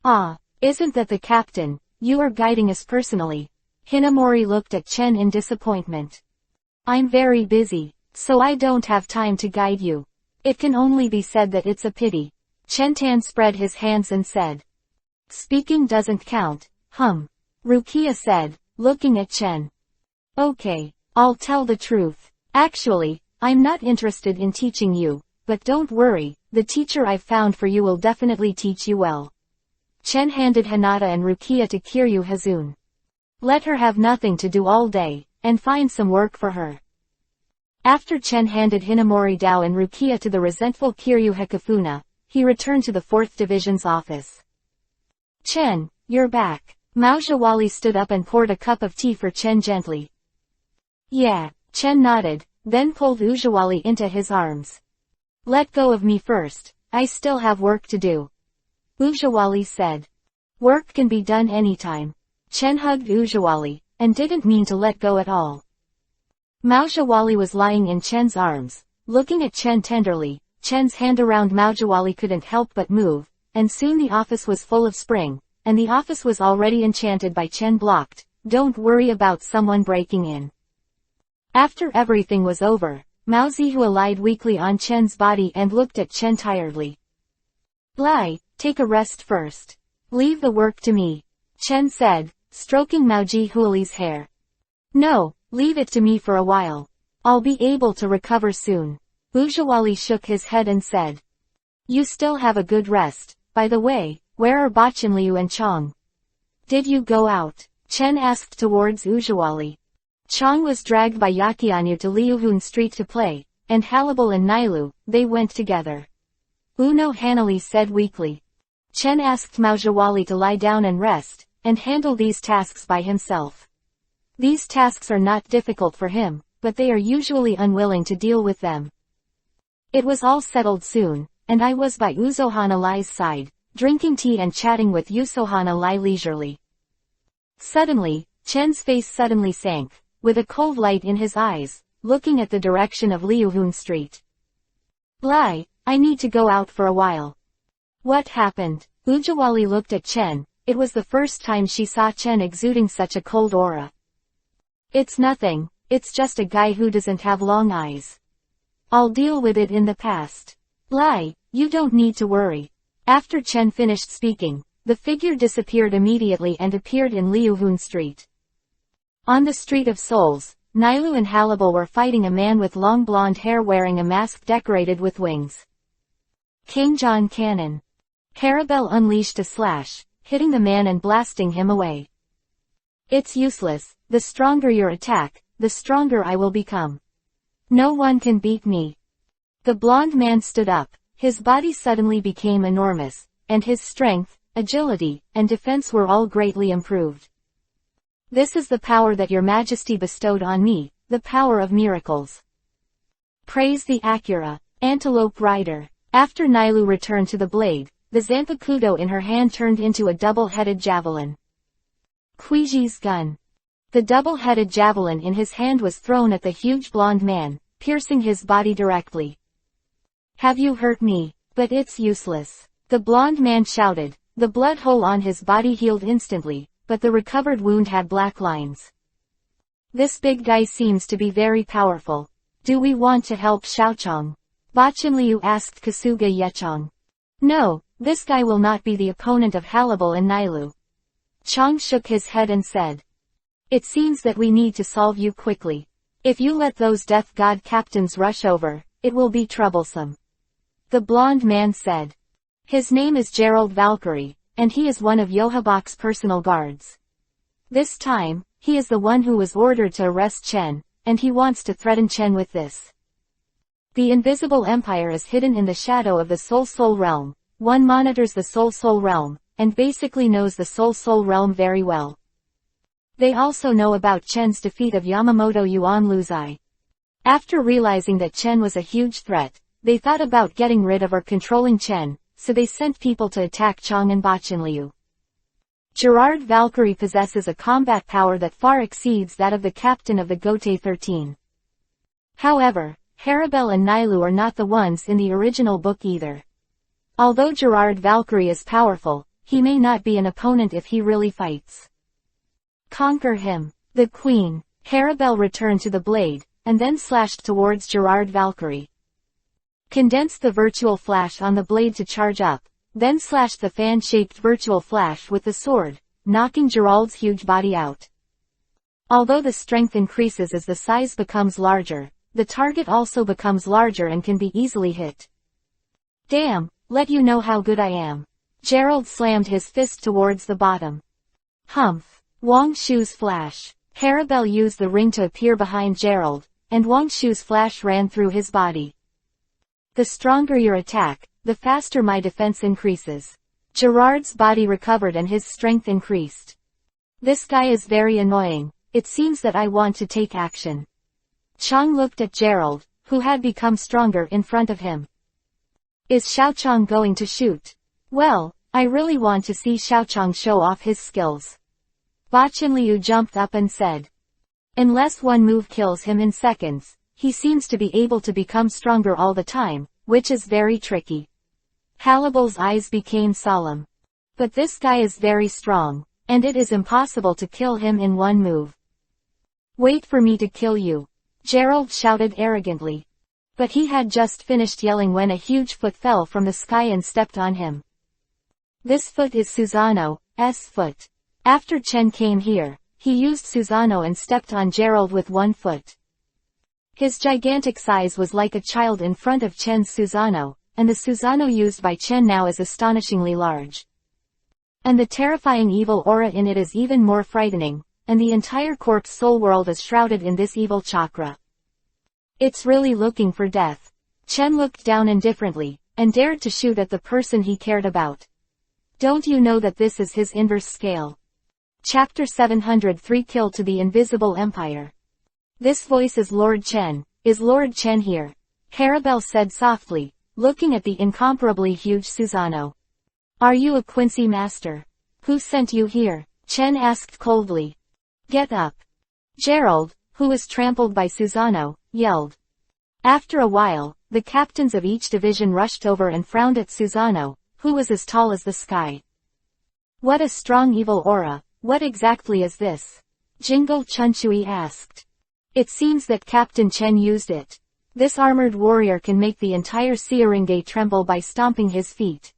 Ah, isn't that the captain? You are guiding us personally. Hinamori looked at Chen in disappointment. I'm very busy, so I don't have time to guide you. It can only be said that it's a pity. Chen Tan spread his hands and said. Speaking doesn't count, Rukia said, looking at Chen. Okay, I'll tell the truth. Actually, I'm not interested in teaching you. but don't worry, the teacher I've found for you will definitely teach you well. Chen handed Hinata and Rukia to Kiryu Hazun. Let her have nothing to do all day, and find some work for her. After Chen handed Hinamori Dao and Rukia to the resentful Kiryu Hikifuna, he returned to the 4th Division's office. Chen, you're back. Mao Zhawali stood up and poured a cup of tea for Chen gently. Yeah, Chen nodded, then pulled Ujawali into his arms. Let go of me first, I still have work to do. Ujawali said. Work can be done anytime. Chen hugged Ujawali, and didn't mean to let go at all. Mao Zhawali was lying in Chen's arms, looking at Chen tenderly. Chen's hand around Mao Zhawali couldn't help but move, and soon the office was full of spring, and the office was already enchanted by Chen blocked. Don't worry about someone breaking in. After everything was over, Mao Zihua lied weakly on Chen's body and looked at Chen tiredly. Lie, take a rest first. Leave the work to me, Chen said, stroking Mao Zihuali's hair. No, leave it to me for a while. I'll be able to recover soon. Ujawali shook his head and said. You still have a good rest. By the way, where are Bachinliu and Chong? Did you go out? Chen asked towards Ujawali. Chong was dragged by Yakianyu to Liuhun Street to play, and Halibal and Nailu, they went together. Uno Hanali said weakly. Chen asked Mao Zhawali to lie down and rest, and handle these tasks by himself. These tasks are not difficult for him, but they are usually unwilling to deal with them. It was all settled soon, and I was by Uzohana Lai's side, drinking tea and chatting with Uzohana Lai leisurely. Suddenly, Chen's face suddenly sank, with a cold light in his eyes, looking at the direction of Liuhun Street. Lai, I need to go out for a while. What happened? Ujawali looked at Chen. It was the first time she saw Chen exuding such a cold aura. It's nothing, it's just a guy who doesn't have long eyes. I'll deal with it in the past. Lai, you don't need to worry. After Chen finished speaking, the figure disappeared immediately and appeared in Liuhun Street. On the Street of Souls, Nailu and Halibal were fighting a man with long blonde hair wearing a mask decorated with wings. King John Cannon. Haribel unleashed a slash, hitting the man and blasting him away. It's useless, the stronger your attack, the stronger I will become. No one can beat me. The blonde man stood up, his body suddenly became enormous, and his strength, agility, and defense were all greatly improved. This is the power that your majesty bestowed on me, the power of miracles. Praise the Acura, Antelope Rider. After Nailu returned to the blade, the Zanpakudo in her hand turned into a double-headed javelin. Kuiji's gun. The double-headed javelin in his hand was thrown at the huge blonde man, piercing his body directly. Have you hurt me? But it's useless. The blonde man shouted. The blood hole on his body healed instantly, but the recovered wound had black lines. This big guy seems to be very powerful. Do we want to help Xiaochong? Bachinliu asked Kasuga Yechong. No, this guy will not be the opponent of Halibal and Nailu. Chong shook his head and said. It seems that we need to solve you quickly. If you let those death god captains rush over, it will be troublesome. The blonde man said. His name is Gerald Valkyrie, and he is one of Yohabok's personal guards. This time, he is the one who was ordered to arrest Chen, and he wants to threaten Chen with this. The invisible empire is hidden in the shadow of the Soul realm. One monitors the Soul realm, and basically knows the Soul realm very well. They also know about Chen's defeat of Yamamoto Yuan Luzai. After realizing that Chen was a huge threat, they thought about getting rid of or controlling Chen, so they sent people to attack Chong and Bachinliu. Gerard Valkyrie possesses a combat power that far exceeds that of the captain of the Gotei 13. However, Haribel and Nailu are not the ones in the original book either. Although Gerard Valkyrie is powerful, he may not be an opponent if he really fights. Conquer him. The queen, Haribel returned to the blade, and then slashed towards Gerard Valkyrie. Condensed the virtual flash on the blade to charge up, then slashed the fan-shaped virtual flash with the sword, knocking Gerald's huge body out. Although the strength increases as the size becomes larger, the target also becomes larger and can be easily hit. Damn, let you know how good I am. Gerald slammed his fist towards the bottom. Humph. Wang Shu's flash. Harabel used the ring to appear behind Gerald, and Wang Shu's flash ran through his body. The stronger your attack, the faster my defense increases. Gerard's body recovered and his strength increased. This guy is very annoying. It seems that I want to take action. Chang looked at Gerald, who had become stronger in front of him. Is Xiaochang going to shoot? Well, I really want to see Xiaochang show off his skills. Bachenliu jumped up and said. Unless one move kills him in seconds, he seems to be able to become stronger all the time, which is very tricky. Halibal's eyes became solemn. But this guy is very strong, and it is impossible to kill him in one move. Wait for me to kill you. Gerald shouted arrogantly. But he had just finished yelling when a huge foot fell from the sky and stepped on him. This foot is Susano's foot. After Chen came here, he used Susano and stepped on Gerald with one foot. His gigantic size was like a child in front of Chen's Susano, and the Susano used by Chen now is astonishingly large. And the terrifying evil aura in it is even more frightening, and the entire corpse soul world is shrouded in this evil chakra. It's really looking for death. Chen looked down indifferently, and dared to shoot at the person he cared about. Don't you know that this is his inverse scale? Chapter 703 Kill to the Invisible Empire. This voice is Lord Chen. Is Lord Chen here? Harabel said softly, looking at the incomparably huge Susano. Are you a Quincy master? Who sent you here? Chen asked coldly. Get up. Gerald, who was trampled by Susano, yelled. After a while, the captains of each division rushed over and frowned at Susano, who was as tall as the sky. What a strong evil aura. What exactly is this? Jingle Chunchui asked. It seems that Captain Chen used it. This armored warrior can make the entire Searingay tremble by stomping his feet.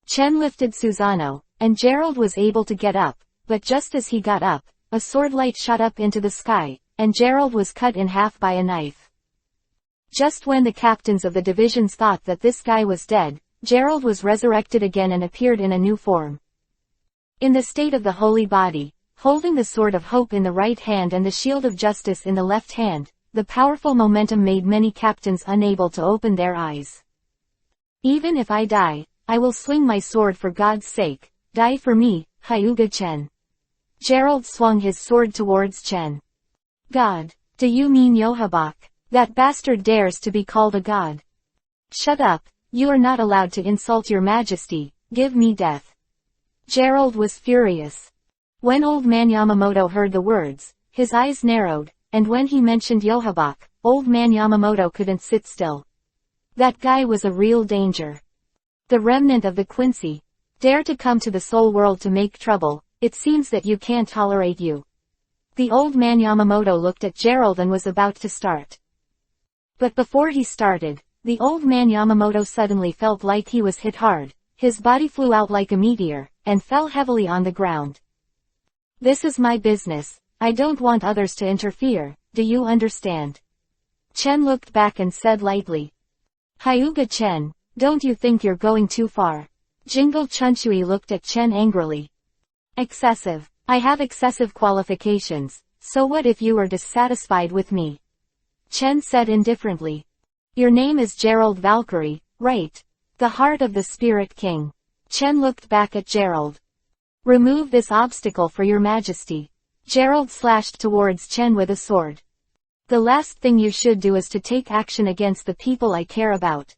Chen lifted Susano, and Gerald was able to get up, but just as he got up, a sword light shot up into the sky, and Gerald was cut in half by a knife. Just when the captains of the divisions thought that this guy was dead, Gerald was resurrected again and appeared in a new form. In the state of the holy body, holding the sword of hope in the right hand and the shield of justice in the left hand, the powerful momentum made many captains unable to open their eyes. Even if I die, I will swing my sword for God's sake. Die for me, Hyuga Chen. Gerald swung his sword towards Chen. God, do you mean Yohabak? That bastard dares to be called a god. Shut up, you are not allowed to insult your majesty, give me death. Gerald was furious. When Old Man Yamamoto heard the words, his eyes narrowed, and when he mentioned Yohabak, Old Man Yamamoto couldn't sit still. That guy was a real danger. The remnant of the Quincy. Dare to come to the soul world to make trouble, it seems that you can't tolerate you. The Old Man Yamamoto looked at Gerald and was about to start. But before he started, the Old Man Yamamoto suddenly felt like he was hit hard. His body flew out like a meteor, and fell heavily on the ground. This is my business, I don't want others to interfere, do you understand? Chen looked back and said lightly. Hyuga Chen, don't you think you're going too far? Jingle Chunchui looked at Chen angrily. Excessive. I have excessive qualifications, so what if you are dissatisfied with me? Chen said indifferently. Your name is Gerald Valkyrie, right? The heart of the Spirit King. Chen looked back at Gerald. Remove this obstacle for your majesty. Gerald slashed towards Chen with a sword. The last thing you should do is to take action against the people I care about.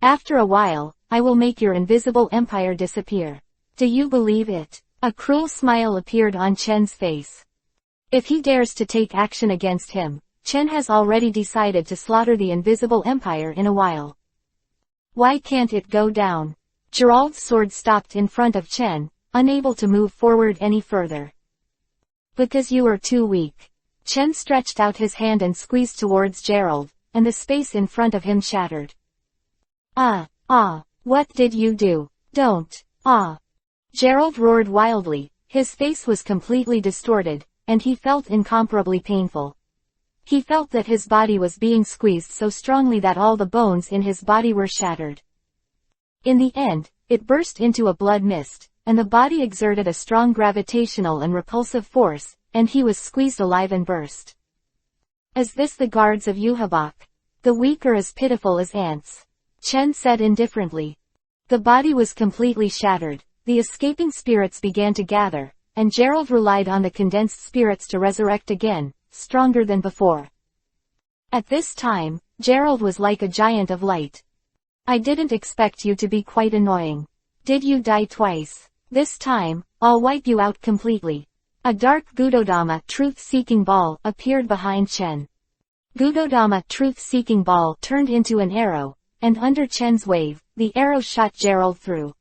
After a while, I will make your invisible empire disappear. Do you believe it? A cruel smile appeared on Chen's face. If he dares to take action against him, Chen has already decided to slaughter the invisible empire in a while. Why can't it go down? Gerald's sword stopped in front of Chen, unable to move forward any further. Because you are too weak. Chen stretched out his hand and squeezed towards Gerald, and the space in front of him shattered. What did you do? Don't. Gerald roared wildly, his face was completely distorted, and he felt incomparably painful. He felt that his body was being squeezed so strongly that all the bones in his body were shattered. In the end, it burst into a blood mist, and the body exerted a strong gravitational and repulsive force, and he was squeezed alive and burst. Is this the guards of Audiobook? The weak are as pitiful as ants. Chen said indifferently. The body was completely shattered, the escaping spirits began to gather, and Gerald relied on the condensed spirits to resurrect again, stronger than before. At this time, Gerald was like a giant of light. I didn't expect you to be quite annoying. Did you die twice? This time, I'll wipe you out completely. A dark Gudodama truth-seeking ball appeared behind Chen. Gudodama truth-seeking ball turned into an arrow, and under Chen's wave, the arrow shot Gerald through.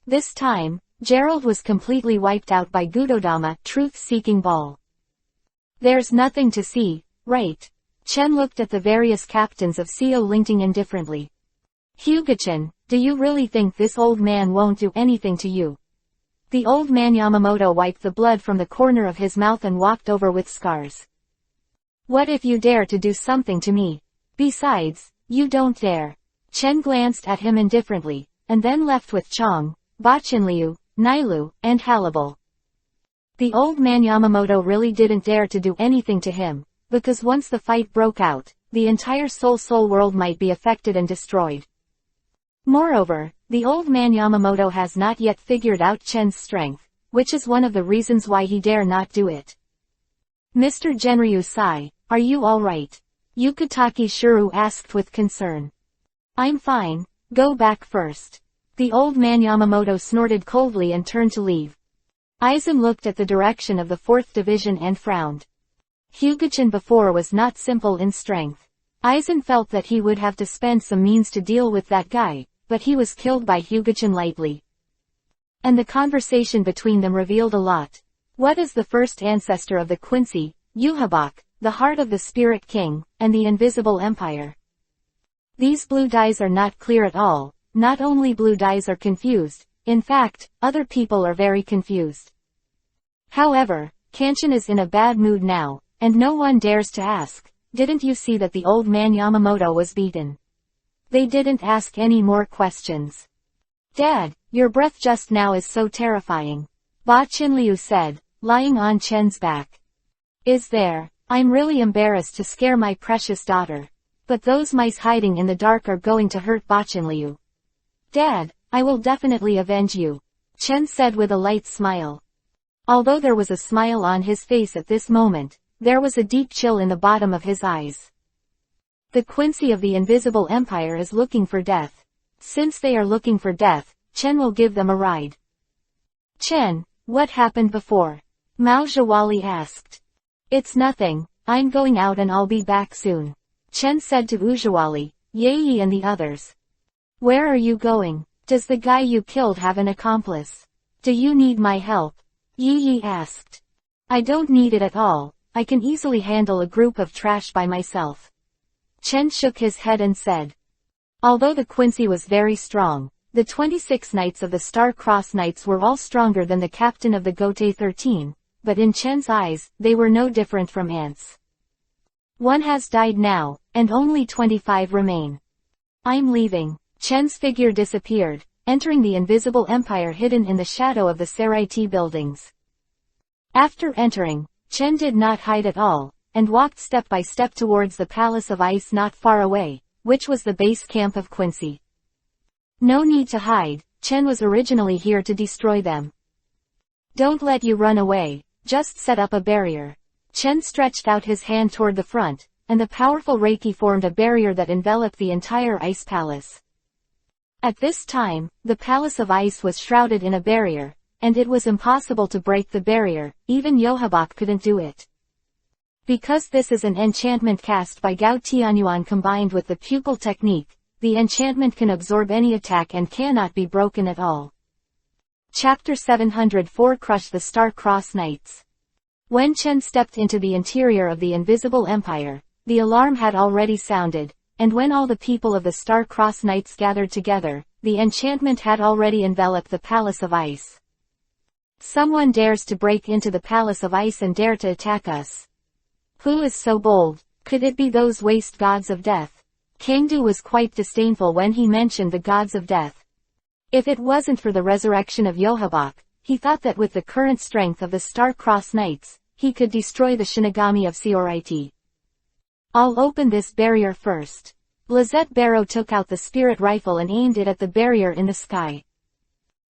This time, Gerald was completely wiped out by Gudodama truth-seeking ball. There's nothing to see, right? Chen looked at the various captains of CO Linting indifferently. Hyuga-chan, do you really think this old man won't do anything to you? The old man Yamamoto wiped the blood from the corner of his mouth and walked over with scars. What if you dare to do something to me? Besides, you don't dare. Chen glanced at him indifferently, and then left with Chong, Bachinliu, Nailu, and Halibal. The old man Yamamoto really didn't dare to do anything to him, because once the fight broke out, the entire Soul world might be affected and destroyed. Moreover, the old man Yamamoto has not yet figured out Chen's strength, which is one of the reasons why he dare not do it. Mr. Genryu-sai, are you alright? Yukitake Shuru asked with concern. I'm fine, go back first. The old man Yamamoto snorted coldly and turned to leave. Aizen looked at the direction of the 4th division and frowned. Hyuga-chan before was not simple in strength. Aizen felt that he would have to spend some means to deal with that guy, but he was killed by Hyuga-chan lightly. And the conversation between them revealed a lot. What is the first ancestor of the Quincy, Audiobook, the heart of the Spirit King, and the Invisible Empire? These blue dyes are not clear at all. Not only blue dyes are confused, in fact, other people are very confused. However, Kanchan is in a bad mood now, and no one dares to ask, didn't you see that the old man Yamamoto was beaten? They didn't ask any more questions. Dad, your breath just now is so terrifying. Ba Chinliu said, lying on Chen's back. Is there? I'm really embarrassed to scare my precious daughter. But those mice hiding in the dark are going to hurt Ba Chinliu. Dad, I will definitely avenge you, Chen said with a light smile. Although there was a smile on his face at this moment, there was a deep chill in the bottom of his eyes. The Quincy of the Invisible Empire is looking for death. Since they are looking for death, Chen will give them a ride. Chen, what happened before? Mao Zhawali asked. It's nothing, I'm going out and I'll be back soon, Chen said to Ujawali, Yei and the others. Where are you going? Does the guy you killed have an accomplice? Do you need my help? Yi asked. I don't need it at all, I can easily handle a group of trash by myself. Chen shook his head and said. Although the Quincy was very strong, the 26 Knights of the Star-Crossed Knights were all stronger than the captain of the Gote 13, but in Chen's eyes, they were no different from ants. One has died now, and only 25 remain. I'm leaving. Chen's figure disappeared, entering the invisible empire hidden in the shadow of the Seraiti buildings. After entering, Chen did not hide at all, and walked step by step towards the Palace of Ice not far away, which was the base camp of Quincy. No need to hide, Chen was originally here to destroy them. Don't let you run away, just set up a barrier. Chen stretched out his hand toward the front, and the powerful Reiki formed a barrier that enveloped the entire ice palace. At this time, the Palace of Ice was shrouded in a barrier, and it was impossible to break the barrier, even Audiobook couldn't do it. Because this is an enchantment cast by Gao Tianyuan combined with the pupil technique, the enchantment can absorb any attack and cannot be broken at all. Chapter 704 Crush the Star-Crossed Knights. When Chen stepped into the interior of the Invisible Empire, the alarm had already sounded, and when all the people of the Star-Crossed Knights gathered together, the enchantment had already enveloped the Palace of Ice. Someone dares to break into the Palace of Ice and dare to attack us. Who is so bold? Could it be those waste gods of death? Kangdu was quite disdainful when he mentioned the gods of death. If it wasn't for the resurrection of Yohabok, he thought that with the current strength of the Star-Crossed Knights, he could destroy the Shinigami of Seorite. I'll open this barrier first. Lizette Barrow took out the spirit rifle and aimed it at the barrier in the sky.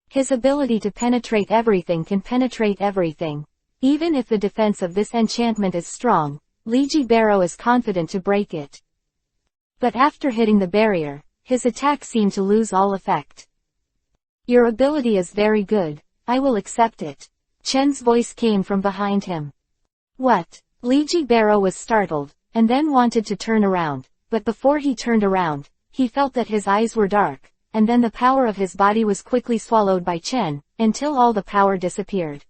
His ability to penetrate everything can penetrate everything. Even if the defense of this enchantment is strong, Liji Barrow is confident to break it. But after hitting the barrier, his attack seemed to lose all effect. Your ability is very good, I will accept it. Chen's voice came from behind him. What? Liji Barrow was startled, and then wanted to turn around, but before he turned around, he felt that his eyes were dark, and then the power of his body was quickly swallowed by Chen, until all the power disappeared.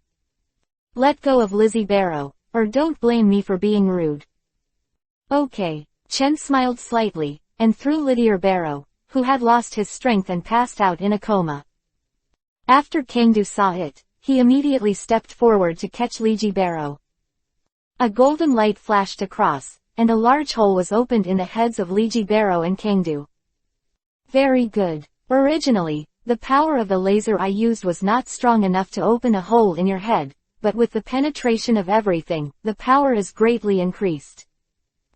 Let go of Lizzie Barrow, or don't blame me for being rude. Okay. Chen smiled slightly, and threw Lydia Barrow, who had lost his strength and passed out in a coma. After Kangdu saw it, he immediately stepped forward to catch Liji Barrow. A golden light flashed across, and a large hole was opened in the heads of Liji Barrow and Kangdu. Very good. Originally, the power of the laser I used was not strong enough to open a hole in your head, but with the penetration of everything, the power is greatly increased.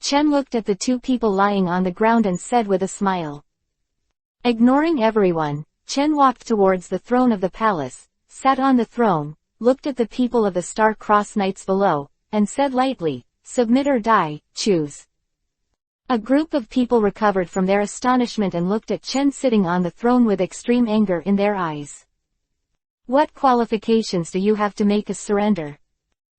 Chen looked at the two people lying on the ground and said with a smile. Ignoring everyone, Chen walked towards the throne of the palace, sat on the throne, looked at the people of the Star-Crossed Knights below, and said lightly, submit or die, choose. A group of people recovered from their astonishment and looked at Chen sitting on the throne with extreme anger in their eyes. What qualifications do you have to make us surrender?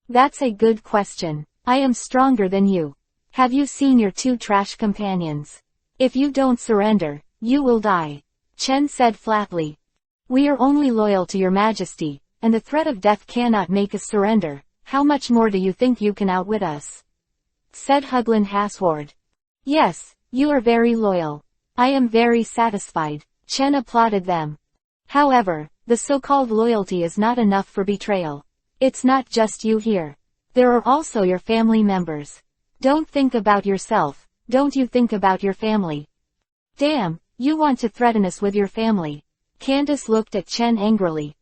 That's a good question. I am stronger than you. Have you seen your two trash companions? If you don't surrender, you will die. Chen said flatly. We are only loyal to your majesty, and the threat of death cannot make us surrender. How much more do you think you can outwit us? Said Huglin Hasward. Yes, you are very loyal. I am very satisfied. Chen applauded them. However, the so-called loyalty is not enough for betrayal. It's not just you here. There are also your family members. Don't think about yourself, don't you think about your family. Damn, you want to threaten us with your family. Candace looked at Chen angrily.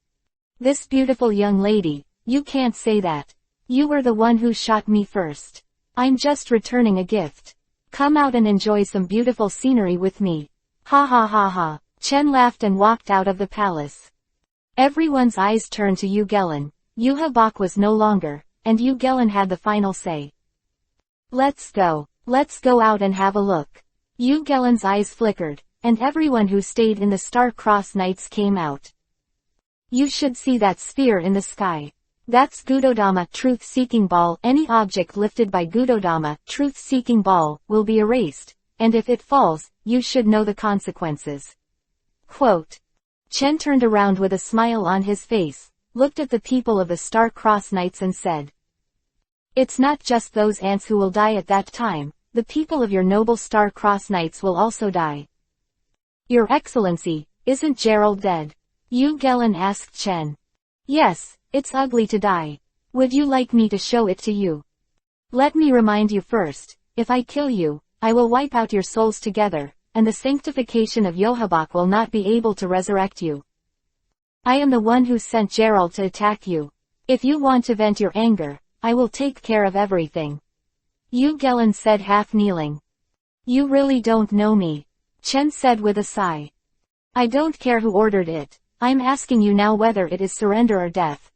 This beautiful young lady, you can't say that. You were the one who shot me first. I'm just returning a gift. Come out and enjoy some beautiful scenery with me. Ha ha ha ha. Chen laughed and walked out of the palace. Everyone's eyes turned to Yu Gelen. Yohabok was no longer, and Yu Gelen had the final say. Let's go out and have a look. Yu Gelen's eyes flickered, and everyone who stayed in the Star-Crossed Knights came out. You should see that sphere in the sky. That's Gudodama Truth-Seeking Ball. Any object lifted by Gudodama Truth-Seeking Ball will be erased, and if it falls, you should know the consequences. Quote. Chen turned around with a smile on his face, looked at the people of the Star-Crossed Knights and said. It's not just those ants who will die at that time, the people of your noble Star-Crossed Knights will also die. Your Excellency, isn't Gerald dead? Yu Gelen asked Chen. Yes, it's ugly to die. Would you like me to show it to you? Let me remind you first, if I kill you, I will wipe out your souls together, and the sanctification of Yohabok will not be able to resurrect you. I am the one who sent Gerald to attack you. If you want to vent your anger, I will take care of everything. Yu Gelen said half kneeling. You really don't know me. Chen said with a sigh. I don't care who ordered it, I'm asking you now whether it is surrender or death.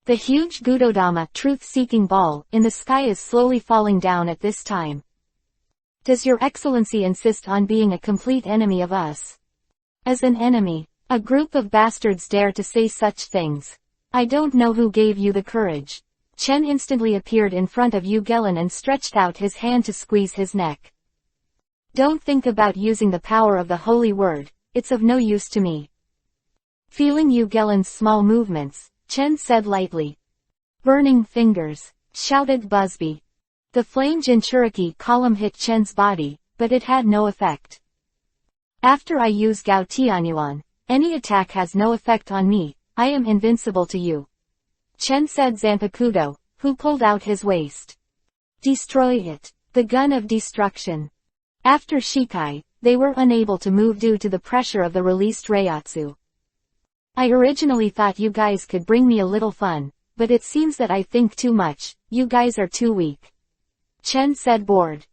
The huge Gudodama Truth-Seeking Ball in the sky is slowly falling down at this time. Does your Excellency insist on being a complete enemy of us? As an enemy, a group of bastards dare to say such things. I don't know who gave you the courage. Chen instantly appeared in front of Yu Gelen and stretched out his hand to squeeze his neck. Don't think about using the power of the holy word, it's of no use to me. Feeling Yu Gelen's small movements, Chen said lightly. Burning fingers, shouted Busby. The flame Jinchuriki column hit Chen's body, but it had no effect. After I use Gao Tianyuan, any attack has no effect on me, I am invincible to you. Chen said Zanpakuto, who pulled out his waist. Destroy it. The gun of destruction. After Shikai, they were unable to move due to the pressure of the released Reiatsu. I originally thought you guys could bring me a little fun, but it seems that I think too much, you guys are too weak. Chen said, bored.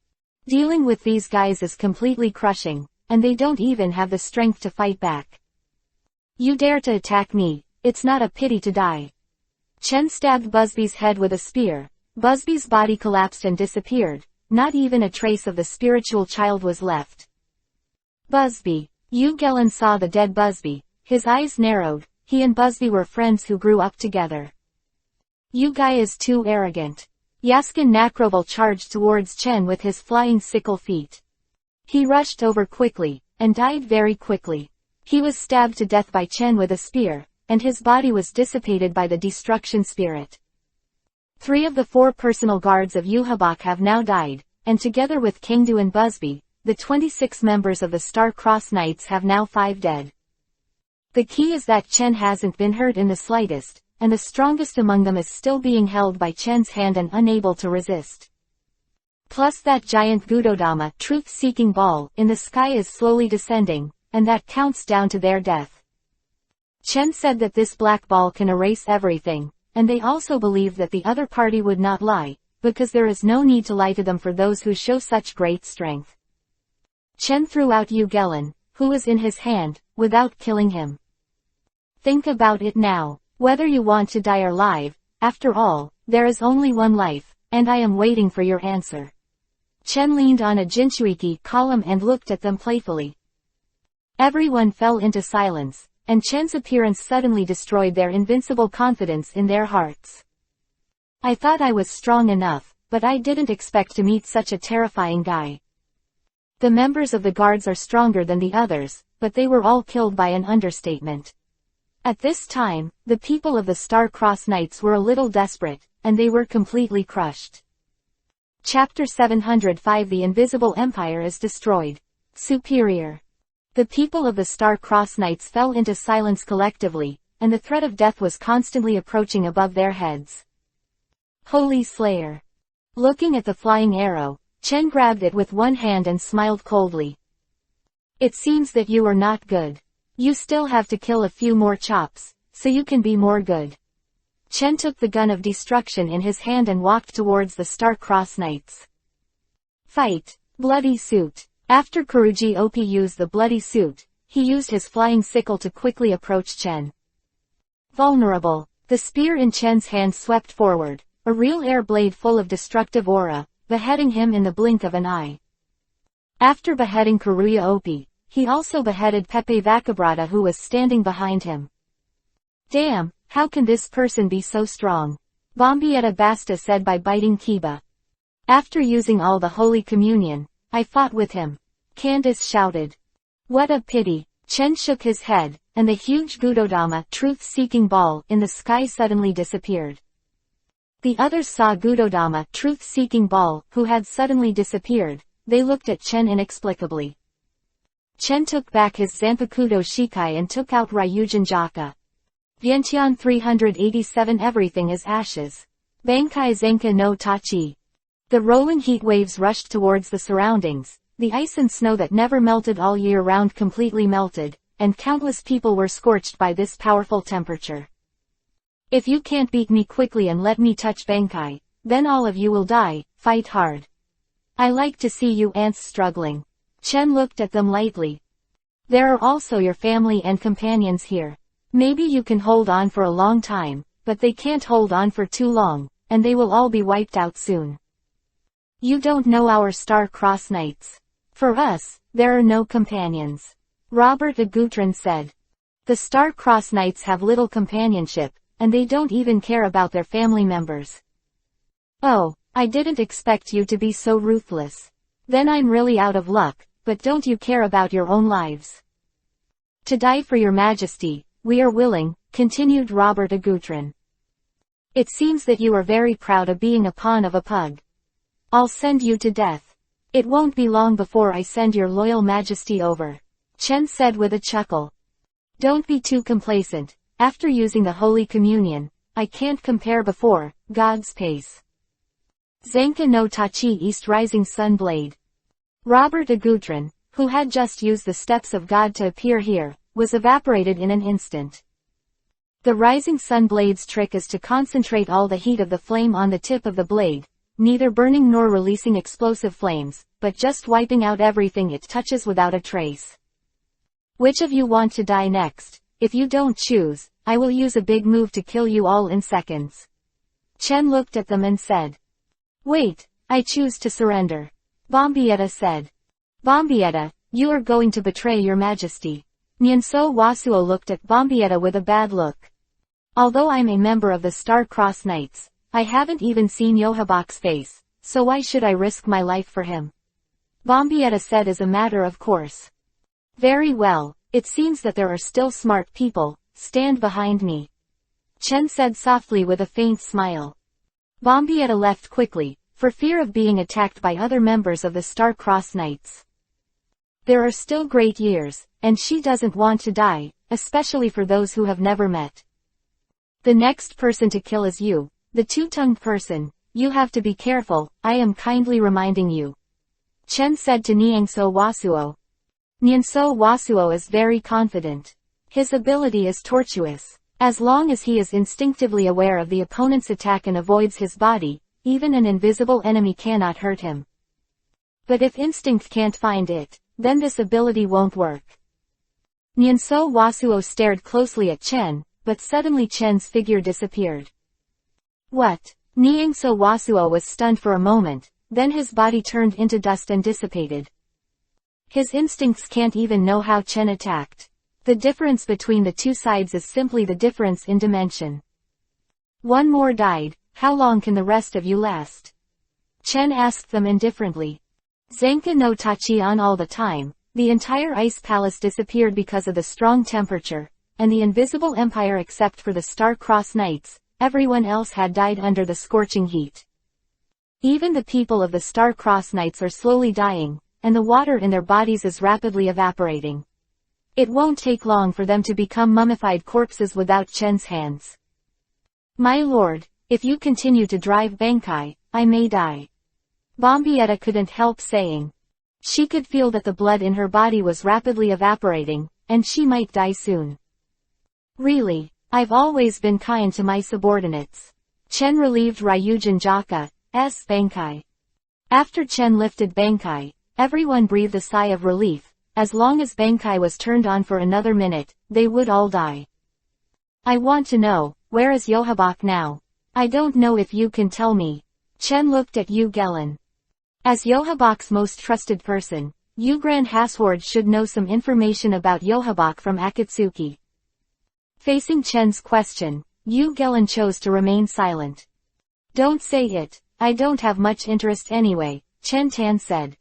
Dealing with these guys is completely crushing, and they don't even have the strength to fight back. You dare to attack me, it's not a pity to die. Chen stabbed Busby's head with a spear. Busby's body collapsed and disappeared. Not even a trace of the spiritual child was left. Busby. Yu Gelen saw the dead Busby. His eyes narrowed. He and Busby were friends who grew up together. You guy is too arrogant. Yaskin Nakroval charged towards Chen with his flying sickle feet. He rushed over quickly, and died very quickly. He was stabbed to death by Chen with a spear, and his body was dissipated by the destruction spirit. 3 of the 4 personal guards of Yuhabak have now died, and together with Kingdu and Busby, the 26 members of the Star-Crossed Knights have now 5 dead. The key is that Chen hasn't been hurt in the slightest, and the strongest among them is still being held by Chen's hand and unable to resist. Plus that giant Gudodama, truth-seeking ball, in the sky is slowly descending, and that counts down to their death. Chen said that this black ball can erase everything, and they also believe that the other party would not lie, because there is no need to lie to them for those who show such great strength. Chen threw out Yu Gelen, who was in his hand, without killing him. Think about it now, whether you want to die or live. After all, there is only one life, and I am waiting for your answer. Chen leaned on a Jinshuiki column and looked at them playfully. Everyone fell into silence, and Chen's appearance suddenly destroyed their invincible confidence in their hearts. I thought I was strong enough, but I didn't expect to meet such a terrifying guy. The members of the guards are stronger than the others, but they were all killed by an understatement. At this time, the people of the Star-Crossed Knights were a little desperate, and they were completely crushed. Chapter 705 The Invisible Empire is Destroyed. Superior. The people of the Star-Crossed Knights fell into silence collectively, and the threat of death was constantly approaching above their heads. Holy Slayer. Looking at the flying arrow, Chen grabbed it with one hand and smiled coldly. It seems that you are not good. You still have to kill a few more chops, so you can be more good. Chen took the gun of destruction in his hand and walked towards the Star-Crossed Knights. Fight. Bloody Suit. After Kuruji Op used the Bloody Suit, he used his flying sickle to quickly approach Chen. Vulnerable. The spear in Chen's hand swept forward, a real air blade full of destructive aura, beheading him in the blink of an eye. After beheading Kuruya Op, he also beheaded Pepe Vacabrata who was standing behind him. Damn, how can this person be so strong? Bombietta Basta said by biting Kiba. After using all the Holy Communion, I fought with him. Candace shouted. What a pity. Chen shook his head, and the huge Gudodama, truth-seeking ball, in the sky suddenly disappeared. The others saw Gudodama, truth-seeking ball, who had suddenly disappeared. They looked at Chen inexplicably. Chen took back his Zanpakudo Shikai and took out Ryujin Jaka. Vientian 387 Everything is ashes. Bankai Zenka no Tachi. The rolling heat waves rushed towards the surroundings. The ice and snow that never melted all year round completely melted, and countless people were scorched by this powerful temperature. If you can't beat me quickly and let me touch Bankai, then all of you will die. Fight hard. I like to see you ants struggling. Chen looked at them lightly. There are also your family and companions here. Maybe you can hold on for a long time, but they can't hold on for too long, and they will all be wiped out soon. You don't know our Star-Crossed Knights. For us, there are no companions. Robert Agutran said. The Star-Crossed Knights have little companionship, and they don't even care about their family members. Oh, I didn't expect you to be so ruthless. Then I'm really out of luck, but don't you care about your own lives? To die for your majesty, we are willing, continued Robert Agutran. It seems that you are very proud of being a pawn of a pug. I'll send you to death. It won't be long before I send your loyal majesty over. Chen said with a chuckle. Don't be too complacent. After using the Holy Communion, I can't compare before, God's pace. Zenka no Tachi East Rising Sun Blade. Robert Agutran, who had just used the steps of God to appear here, was evaporated in an instant. The rising sun blade's trick is to concentrate all the heat of the flame on the tip of the blade, neither burning nor releasing explosive flames, but just wiping out everything it touches without a trace. Which of you want to die next? If you don't choose, I will use a big move to kill you all in seconds. Chen looked at them and said. Wait, I choose to surrender. Bombietta said. Bombietta, you are going to betray your majesty. Nyanso Wasuo looked at Bombietta with a bad look. Although I'm a member of the Star-Crossed Knights, I haven't even seen Yohabak's face, so why should I risk my life for him? Bombietta said as a matter of course. Very well, it seems that there are still smart people. Stand behind me. Chen said softly with a faint smile. Bombietta left quickly, for fear of being attacked by other members of the Star-Crossed Knights. There are still great years, and she doesn't want to die, especially for those who have never met. The next person to kill is you, the two-tongued person. You have to be careful, I am kindly reminding you. Chen said to Nyanso Wasuo. Nyanso Wasuo is very confident. His ability is tortuous. As long as he is instinctively aware of the opponent's attack and avoids his body, even an invisible enemy cannot hurt him. But if instinct can't find it, then this ability won't work. Nyanso Wasuo stared closely at Chen, but suddenly Chen's figure disappeared. What? Nyanso Wasuo was stunned for a moment, then his body turned into dust and dissipated. His instincts can't even know how Chen attacked. The difference between the two sides is simply the difference in dimension. One more died, how long can the rest of you last? Chen asked them indifferently. Zenka no Tachi on all the time, the entire ice palace disappeared because of the strong temperature, and the invisible empire except for the Star-Crossed Knights, everyone else had died under the scorching heat. Even the people of the Star-Crossed Knights are slowly dying, and the water in their bodies is rapidly evaporating. It won't take long for them to become mummified corpses without Chen's hands. My lord, if you continue to drive Bankai, I may die. Bombietta couldn't help saying. She could feel that the blood in her body was rapidly evaporating, and she might die soon. Really, I've always been kind to my subordinates. Chen relieved Ryujin Jaka's Bankai. After Chen lifted Bankai, everyone breathed a sigh of relief. As long as Bankai was turned on for another minute, they would all die. I want to know, where is Yohabak now? I don't know if you can tell me. Chen looked at Yu Gelin. As Yohabak's most trusted person, Yu Grand Hasward should know some information about Yohabak from Akatsuki. Facing Chen's question, Yu Gelin chose to remain silent. Don't say it, I don't have much interest anyway, Chen Tan said.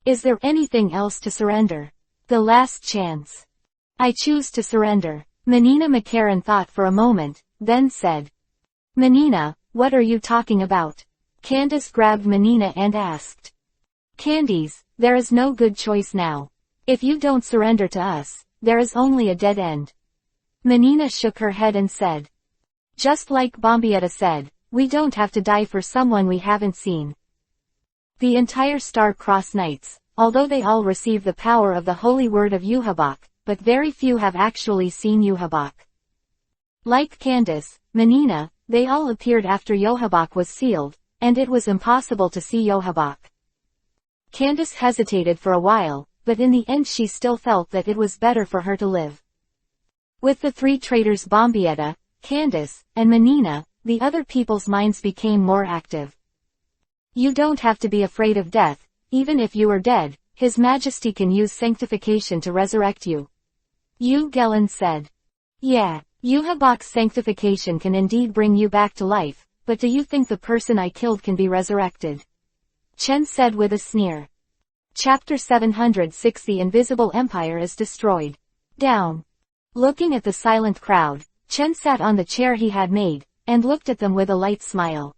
Is there anything else to surrender? The last chance. I choose to surrender. Menina Makaran thought for a moment, then said. Menina, what are you talking about? Candace grabbed Menina and asked. Candice, there is no good choice now. If you don't surrender to us, there is only a dead end. Menina shook her head and said. Just like Bombietta said, we don't have to die for someone we haven't seen. The entire Star-Crossed Knights, although they all receive the power of the holy word of Yohabak, but very few have actually seen Yohabak. Like Candace, Menina, they all appeared after Yohabak was sealed, and it was impossible to see Yohabak. Candace hesitated for a while, but in the end she still felt that it was better for her to live. With the three traitors Bombietta, Candace, and Menina, the other people's minds became more active. You don't have to be afraid of death, even if you are dead, His Majesty can use sanctification to resurrect you. Yu Gelin said. Yeah, Yohabak's sanctification can indeed bring you back to life, but do you think the person I killed can be resurrected? Chen said with a sneer. Chapter 706 The Invisible Empire is Destroyed. Down. Looking at the silent crowd, Chen sat on the chair he had made, and looked at them with a light smile.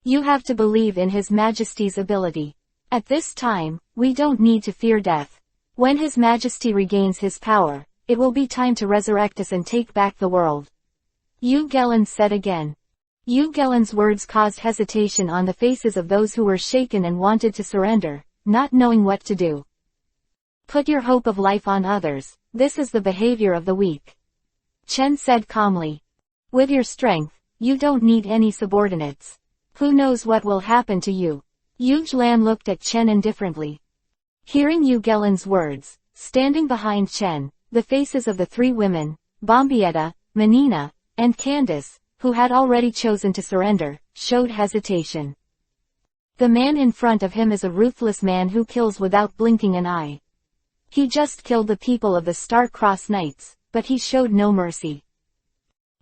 You have to believe in His Majesty's ability. At this time, we don't need to fear death. When His Majesty regains his power, it will be time to resurrect us and take back the world. Yu Gelin said again. Yu Gelin's words caused hesitation on the faces of those who were shaken and wanted to surrender, not knowing what to do. Put your hope of life on others, this is the behavior of the weak. Chen said calmly. With your strength, you don't need any subordinates. Who knows what will happen to you? Yu Lan looked at Chen indifferently. Hearing Yu Gelan's words, standing behind Chen, the faces of the three women, Bombietta, Menina, and Candace, who had already chosen to surrender, showed hesitation. The man in front of him is a ruthless man who kills without blinking an eye. He just killed the people of the Star-Crossed Knights, but he showed no mercy.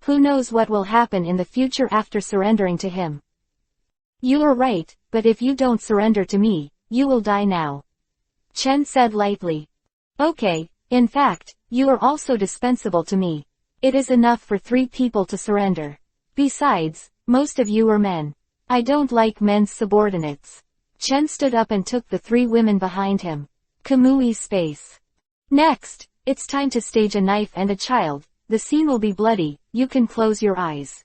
Who knows what will happen in the future after surrendering to him? You are right, but if you don't surrender to me, you will die now. Chen said lightly. Okay, in fact, you are also dispensable to me. It is enough for 3 people to surrender. Besides, most of you are men. I don't like men's subordinates. Chen stood up and took the 3 women behind him. Kamui space. Next, it's time to stage a knife and a child. The scene will be bloody, you can close your eyes.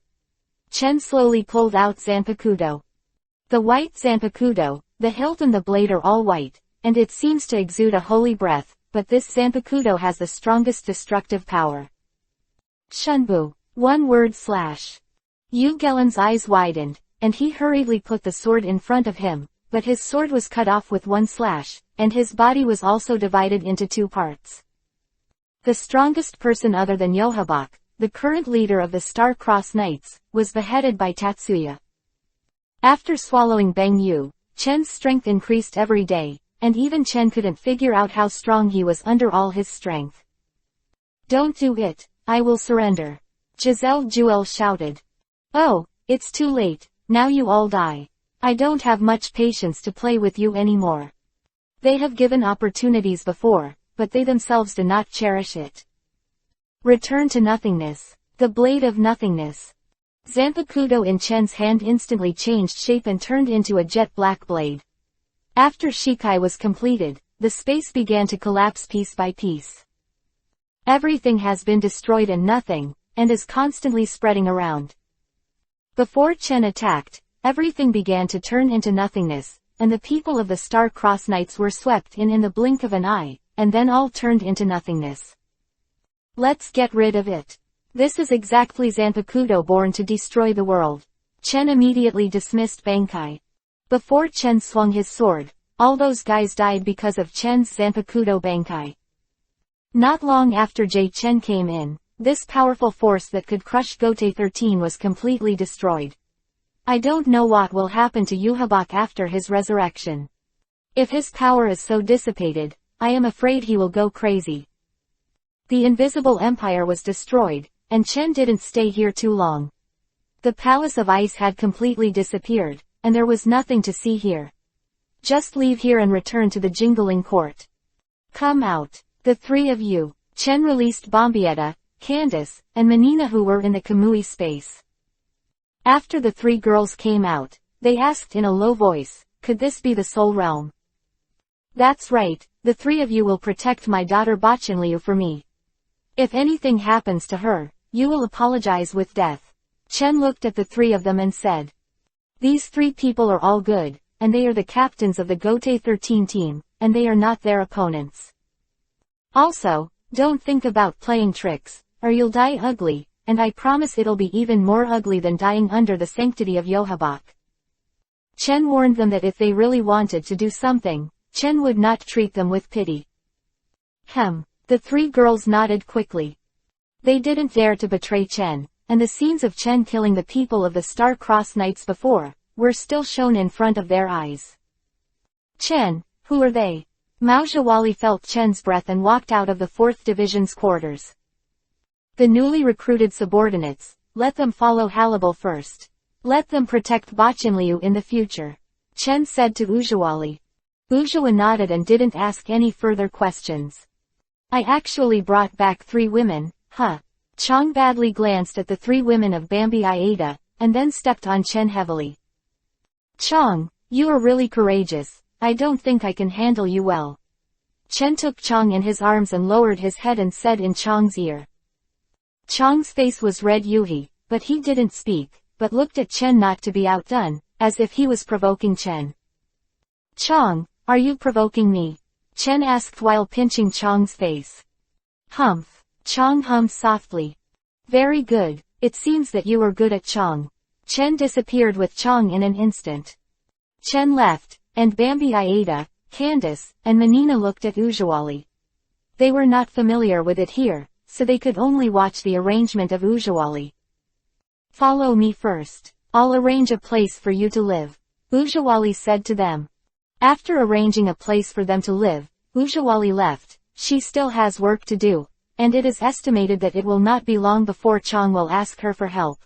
Chen slowly pulled out Zanpakuto. The white Zanpakuto, the hilt and the blade are all white, and it seems to exude a holy breath, but this Zanpakuto has the strongest destructive power. Shunbu. One word slash. Yu Gelan's eyes widened, and he hurriedly put the sword in front of him, but his sword was cut off with one slash, and his body was also divided into 2 parts. The strongest person other than Yohabak, the current leader of the Star-Crossed Knights, was beheaded by Tatsuya. After swallowing Bang Yu, Chen's strength increased every day, and even Chen couldn't figure out how strong he was under all his strength. Don't do it, I will surrender. Giselle Jewel shouted. Oh, it's too late, now you all die. I don't have much patience to play with you anymore. They have given opportunities before, but they themselves do not cherish it. Return to nothingness. The blade of nothingness. Zanpakuto in Chen's hand instantly changed shape and turned into a jet-black blade. After Shikai was completed, the space began to collapse piece by piece. Everything has been destroyed and nothing, and is constantly spreading around. Before Chen attacked, everything began to turn into nothingness, and the people of the Star-Crossed Knights were swept in the blink of an eye, and then all turned into nothingness. Let's get rid of it. This is exactly Zanpakuto born to destroy the world. Chen immediately dismissed Bankai. Before Chen swung his sword, all those guys died because of Chen's Zanpakuto Bankai. Not long after Jie Chen came in, this powerful force that could crush Gote 13 was completely destroyed. I don't know what will happen to Yuhabak after his resurrection. If his power is so dissipated, I am afraid he will go crazy. The Invisible Empire was destroyed, and Chen didn't stay here too long. The Palace of Ice had completely disappeared, and there was nothing to see here. Just leave here and return to the Jingling Court. Come out, the 3 of you. Chen released Bombietta, Candace, and Menina who were in the Kamui space. After the 3 girls came out, they asked in a low voice, could this be the Soul Realm? That's right, the 3 of you will protect my daughter Bachanliu for me. If anything happens to her, you will apologize with death. Chen looked at the 3 of them and said. These 3 people are all good, and they are the captains of the Gote 13 team, and they are not their opponents. Also, don't think about playing tricks, or you'll die ugly, and I promise it'll be even more ugly than dying under the sanctity of Yohabak. Chen warned them that if they really wanted to do something, Chen would not treat them with pity. The 3 girls nodded quickly. They didn't dare to betray Chen, and the scenes of Chen killing the people of the Star-Crossed Knights before, were still shown in front of their eyes. Chen, who are they? Mao Zhawali felt Chen's breath and walked out of the 4th Division's quarters. The newly recruited subordinates, let them follow Halibal first. Let them protect Bachanliu in the future. Chen said to Ujawali. Ujawa nodded and didn't ask any further questions. I actually brought back 3 women, huh? Chong badly glanced at the 3 women of Bambi Iada, and then stepped on Chen heavily. Chong, you are really courageous, I don't think I can handle you well. Chen took Chong in his arms and lowered his head and said in Chong's ear. Chong's face was red Yuhi, but he didn't speak, but looked at Chen not to be outdone, as if he was provoking Chen. Chong, are you provoking me? Chen asked while pinching Chang's face. Humph. Chang hummed softly. Very good, it seems that you are good at Chang. Chen disappeared with Chang in an instant. Chen left, and Bambi Aida, Candace, and Menina looked at Ujawali. They were not familiar with it here, so they could only watch the arrangement of Ujawali. Follow me first. I'll arrange a place for you to live, Ujawali said to them. After arranging a place for them to live, Ujawali left. She still has work to do, and it is estimated that it will not be long before Chang will ask her for help.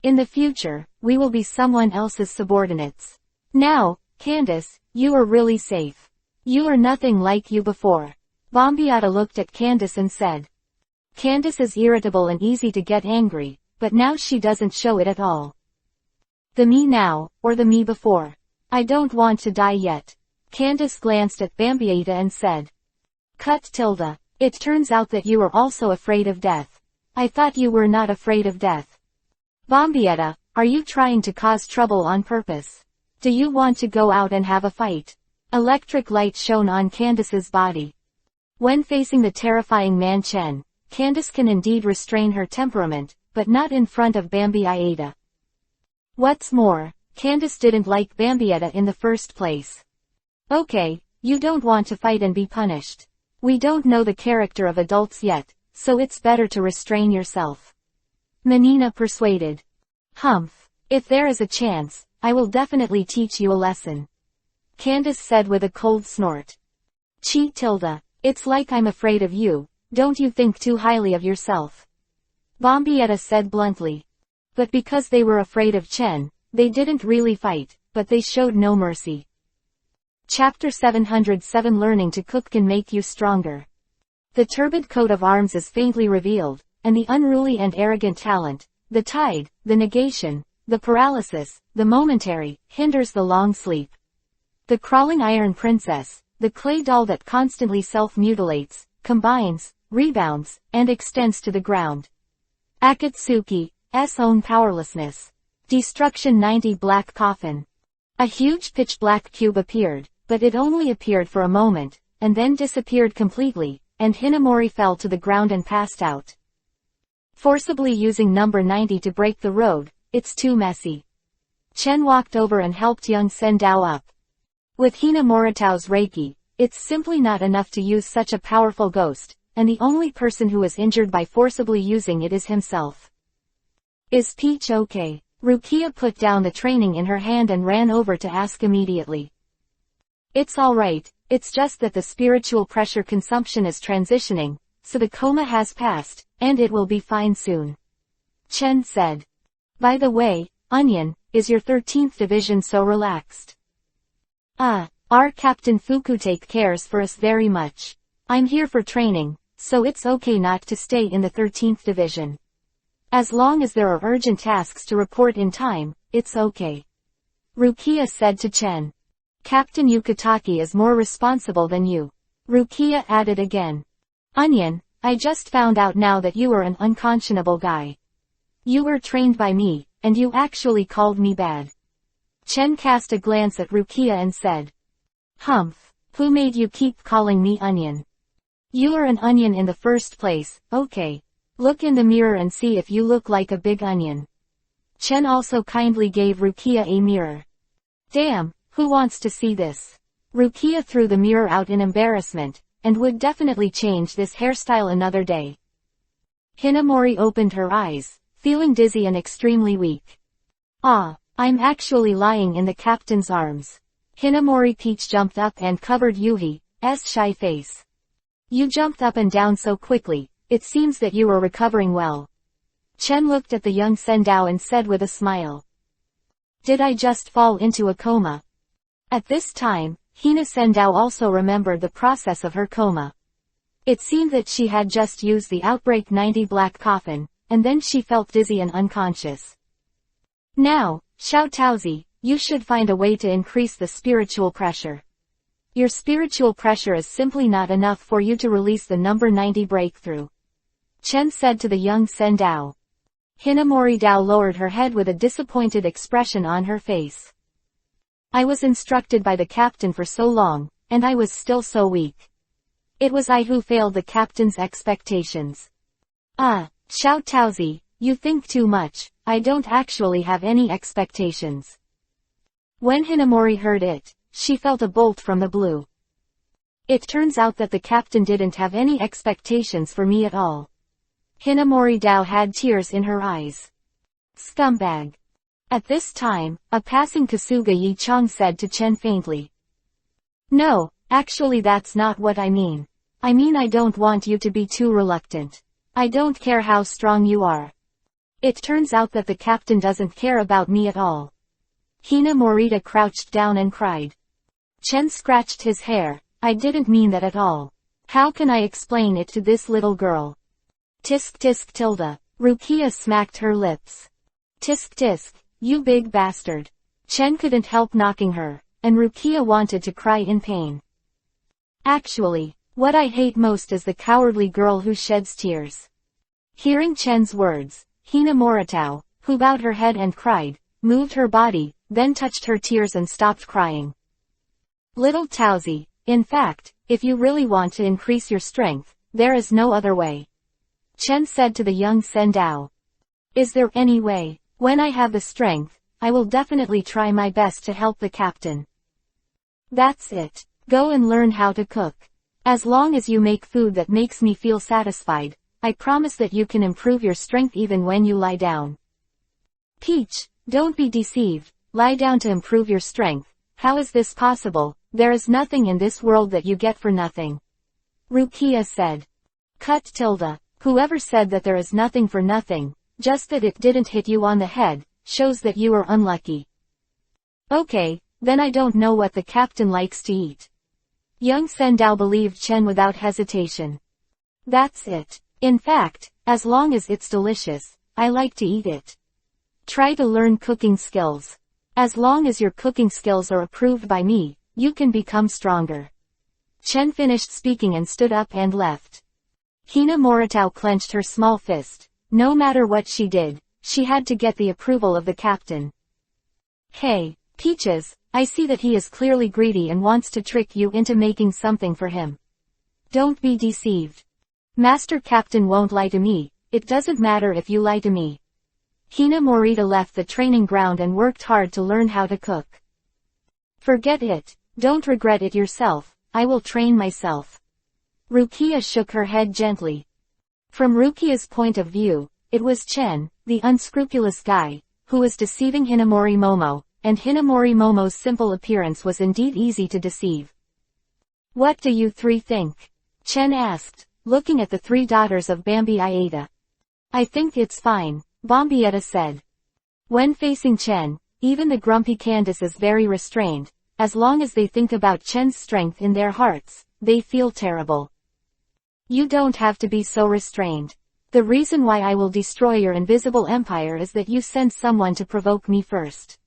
In the future, we will be someone else's subordinates. Now, Candace, you are really safe. You are nothing like you before. Bombiata looked at Candace and said. Candace is irritable and easy to get angry, but now she doesn't show it at all. The me now, or the me before? I don't want to die yet. Candace glanced at Bambiata and said. Cut tilde. It turns out that you are also afraid of death. I thought you were not afraid of death. Bombiata, are you trying to cause trouble on purpose? Do you want to go out and have a fight? Electric light shone on Candace's body. When facing the terrifying man Chen, Candace can indeed restrain her temperament, but not in front of Bambiata. What's more, Candace didn't like Bambiata in the first place. Okay, you don't want to fight and be punished. We don't know the character of adults yet, so it's better to restrain yourself. Menina persuaded. Humph. If there is a chance, I will definitely teach you a lesson. Candace said with a cold snort. Chi tilde. It's like I'm afraid of you, don't you think too highly of yourself? Bombiata said bluntly. But because they were afraid of Chen, they didn't really fight, but they showed no mercy. Chapter 707 Learning to cook can make you stronger. The turbid coat of arms is faintly revealed, and the unruly and arrogant talent, the tide, the negation, the paralysis, the momentary, hinders the long sleep. The crawling iron princess, the clay doll that constantly self-mutilates, combines, rebounds, and extends to the ground. Akatsuki's own powerlessness. Destruction 90 Black Coffin. A huge pitch-black cube appeared, but it only appeared for a moment, and then disappeared completely, and Hinamori fell to the ground and passed out. Forcibly using number 90 to break the road, it's too messy. Chen walked over and helped young Sendao up. With Hina Moritao's Reiki, it's simply not enough to use such a powerful ghost, and the only person who is injured by forcibly using it is himself. Is Peach okay? Rukia put down the training in her hand and ran over to ask immediately. It's alright, it's just that the spiritual pressure consumption is transitioning, so the coma has passed, and it will be fine soon. Chen said. By the way, Onion, is your 13th division so relaxed? Our Captain Fukutake cares for us very much. I'm here for training, so it's okay not to stay in the 13th division. As long as there are urgent tasks to report in time, it's okay. Rukia said to Chen. Captain Yukitaki is more responsible than you. Rukia added again. Onion, I just found out now that you are an unconscionable guy. You were trained by me, and you actually called me bad. Chen cast a glance at Rukia and said. Humph, who made you keep calling me Onion? You are an onion in the first place, okay. Look in the mirror and see if you look like a big onion. Chen also kindly gave Rukia a mirror. Damn, who wants to see this? Rukia threw the mirror out in embarrassment, and would definitely change this hairstyle another day. Hinamori opened her eyes, feeling dizzy and extremely weak. I'm actually lying in the captain's arms. Hinamori Peach jumped up and covered Yuhi's shy face. You jumped up and down so quickly, it seems that you are recovering well. Chen looked at the young Sendao and said with a smile. Did I just fall into a coma? At this time, Hina Sendao also remembered the process of her coma. It seemed that she had just used the Outbreak 90 Black Coffin, and then she felt dizzy and unconscious. Now, Xiao Taozi, you should find a way to increase the spiritual pressure. Your spiritual pressure is simply not enough for you to release the number 90 breakthrough. Chen said to the young Sendao. Hinamori Dao lowered her head with a disappointed expression on her face. I was instructed by the captain for so long, and I was still so weak. It was I who failed the captain's expectations. Xiao Taozi, you think too much, I don't actually have any expectations. When Hinamori heard it, she felt a bolt from the blue. It turns out that the captain didn't have any expectations for me at all. Hinamori Dao had tears in her eyes. Scumbag. At this time, a passing Kasuga Yi Chong said to Chen faintly. No, actually that's not what I mean. I mean I don't want you to be too reluctant. I don't care how strong you are. It turns out that the captain doesn't care about me at all. Hina Morita crouched down and cried. Chen scratched his hair. I didn't mean that at all. How can I explain it to this little girl? Tisk tisk tilde. Rukia smacked her lips. Tisk tisk, you big bastard. Chen couldn't help knocking her, and Rukia wanted to cry in pain. Actually, what I hate most is the cowardly girl who sheds tears. Hearing Chen's words, Hina Moritao, who bowed her head and cried, moved her body, then touched her tears and stopped crying. Little Taozi, in fact, if you really want to increase your strength, there is no other way. Chen said to the young Sendao. Is there any way? When I have the strength, I will definitely try my best to help the captain. That's it. Go and learn how to cook. As long as you make food that makes me feel satisfied, I promise that you can improve your strength even when you lie down. Peach, don't be deceived. Lie down to improve your strength. How is this possible? There is nothing in this world that you get for nothing. Rukia said. Cut tilde. Whoever said that there is nothing for nothing, just that it didn't hit you on the head, shows that you are unlucky. Okay, then I don't know what the captain likes to eat. Young Sendao believed Chen without hesitation. That's it. In fact, as long as it's delicious, I like to eat it. Try to learn cooking skills. As long as your cooking skills are approved by me, you can become stronger. Chen finished speaking and stood up and left. Hina Moritao clenched her small fist. No matter what she did, she had to get the approval of the captain. Hey, Peaches, I see that he is clearly greedy and wants to trick you into making something for him. Don't be deceived. Master Captain won't lie to me, it doesn't matter if you lie to me. Hina Morita left the training ground and worked hard to learn how to cook. Forget it, don't regret it yourself, I will train myself. Rukia shook her head gently. From Rukia's point of view, it was Chen, the unscrupulous guy, who was deceiving Hinamori Momo, and Hinamori Momo's simple appearance was indeed easy to deceive. What do you three think? Chen asked, looking at the three daughters of Bambi Ieta. I think it's fine, Bombietta said. When facing Chen, even the grumpy Candace is very restrained. As long as they think about Chen's strength in their hearts, they feel terrible. You don't have to be so restrained. The reason why I will destroy your invisible empire is that you sent someone to provoke me first.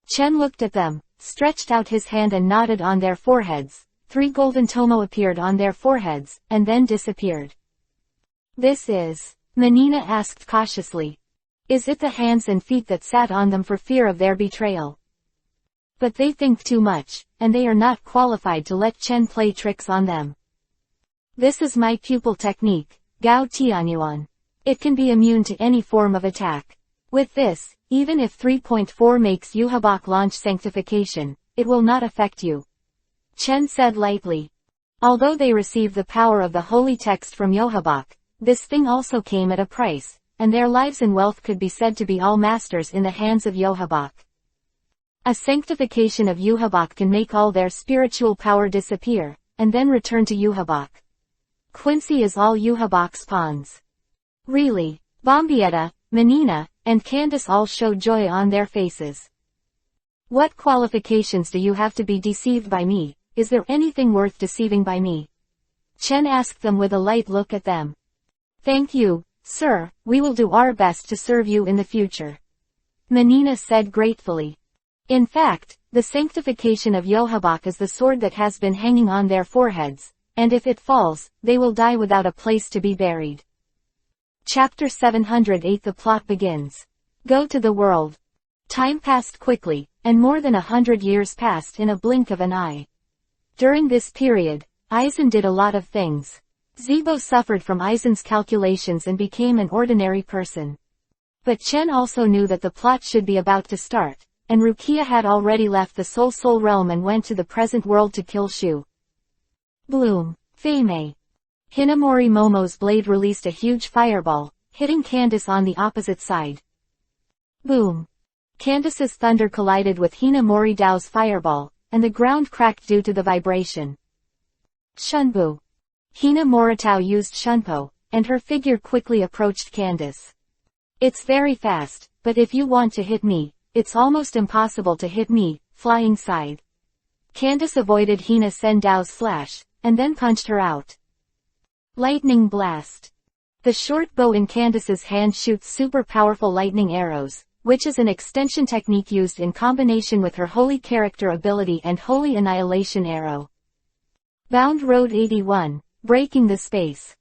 Chen looked at them, stretched out his hand and nodded on their foreheads. 3 golden tomo appeared on their foreheads, and then disappeared. This is, Menina asked cautiously. Is it the hands and feet that sat on them for fear of their betrayal? But they think too much, and they are not qualified to let Chen play tricks on them. This is my pupil technique, Gao Tianyuan. It can be immune to any form of attack. With this, even if 3.4 makes Yuhabak launch sanctification, it will not affect you. Chen said lightly. Although they received the power of the holy text from Yohabak, this thing also came at a price, and their lives and wealth could be said to be all masters in the hands of Yohabak. A sanctification of Yuhabak can make all their spiritual power disappear, and then return to Yuhabak. Quincy is all Yuhabak's pawns. Really, Bombietta, Menina, and Candace all showed joy on their faces. What qualifications do you have to be deceived by me? Is there anything worth deceiving by me? Chen asked them with a light look at them. Thank you, sir, we will do our best to serve you in the future. Menina said gratefully. In fact, the sanctification of Yohabak is the sword that has been hanging on their foreheads, and if it falls, they will die without a place to be buried. Chapter 708 The plot begins. Go to the world. Time passed quickly, and more than 100 years passed in a blink of an eye. During this period, Eisen did a lot of things. Zibo suffered from Eisen's calculations and became an ordinary person. But Chen also knew that the plot should be about to start, and Rukia had already left the Soul realm and went to the present world to kill Shu. Bloom. Fei-mei. Hinamori Momo's blade released a huge fireball, hitting Candace on the opposite side. Boom. Candace's thunder collided with Hinamori Dao's fireball, and the ground cracked due to the vibration. Shunbu. Hina Moritao used Shunpo, and her figure quickly approached Candace. It's very fast, but if you want to hit me, it's almost impossible to hit me, flying side. Candace avoided Hina Sendao's slash, and then punched her out. Lightning Blast. The short bow in Candace's hand shoots super powerful lightning arrows, which is an extension technique used in combination with her Holy Character ability and Holy Annihilation Arrow. Bound Road 81, breaking the space.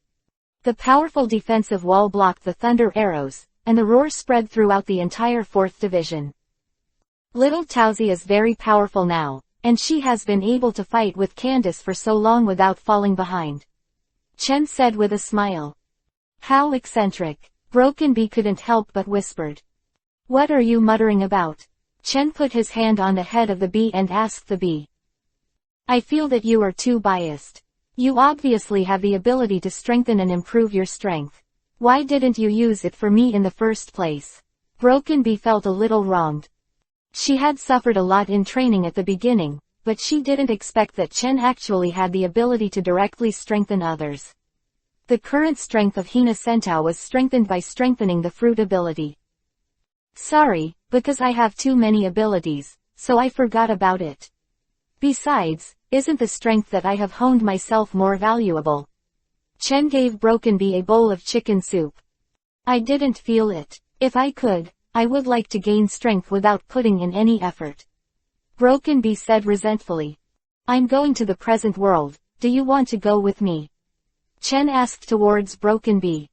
The powerful defensive wall blocked the thunder arrows, and the roar spread throughout the entire 4th Division. Little Tauzi is very powerful now, and she has been able to fight with Candace for so long without falling behind. Chen said with a smile. How eccentric. Broken Bee couldn't help but whispered. What are you muttering about? Chen put his hand on the head of the bee and asked the bee. I feel that you are too biased. You obviously have the ability to strengthen and improve your strength. Why didn't you use it for me in the first place? Broken Bee felt a little wronged. She had suffered a lot in training at the beginning, but she didn't expect that Chen actually had the ability to directly strengthen others. The current strength of Hina Sentao was strengthened by strengthening the fruit ability. Sorry, because I have too many abilities, so I forgot about it. Besides, isn't the strength that I have honed myself more valuable? Chen gave Broken Bee a bowl of chicken soup. I didn't feel it. If I could, I would like to gain strength without putting in any effort. Broken Bee said resentfully. I'm going to the present world, do you want to go with me? Chen asked towards Broken Bee.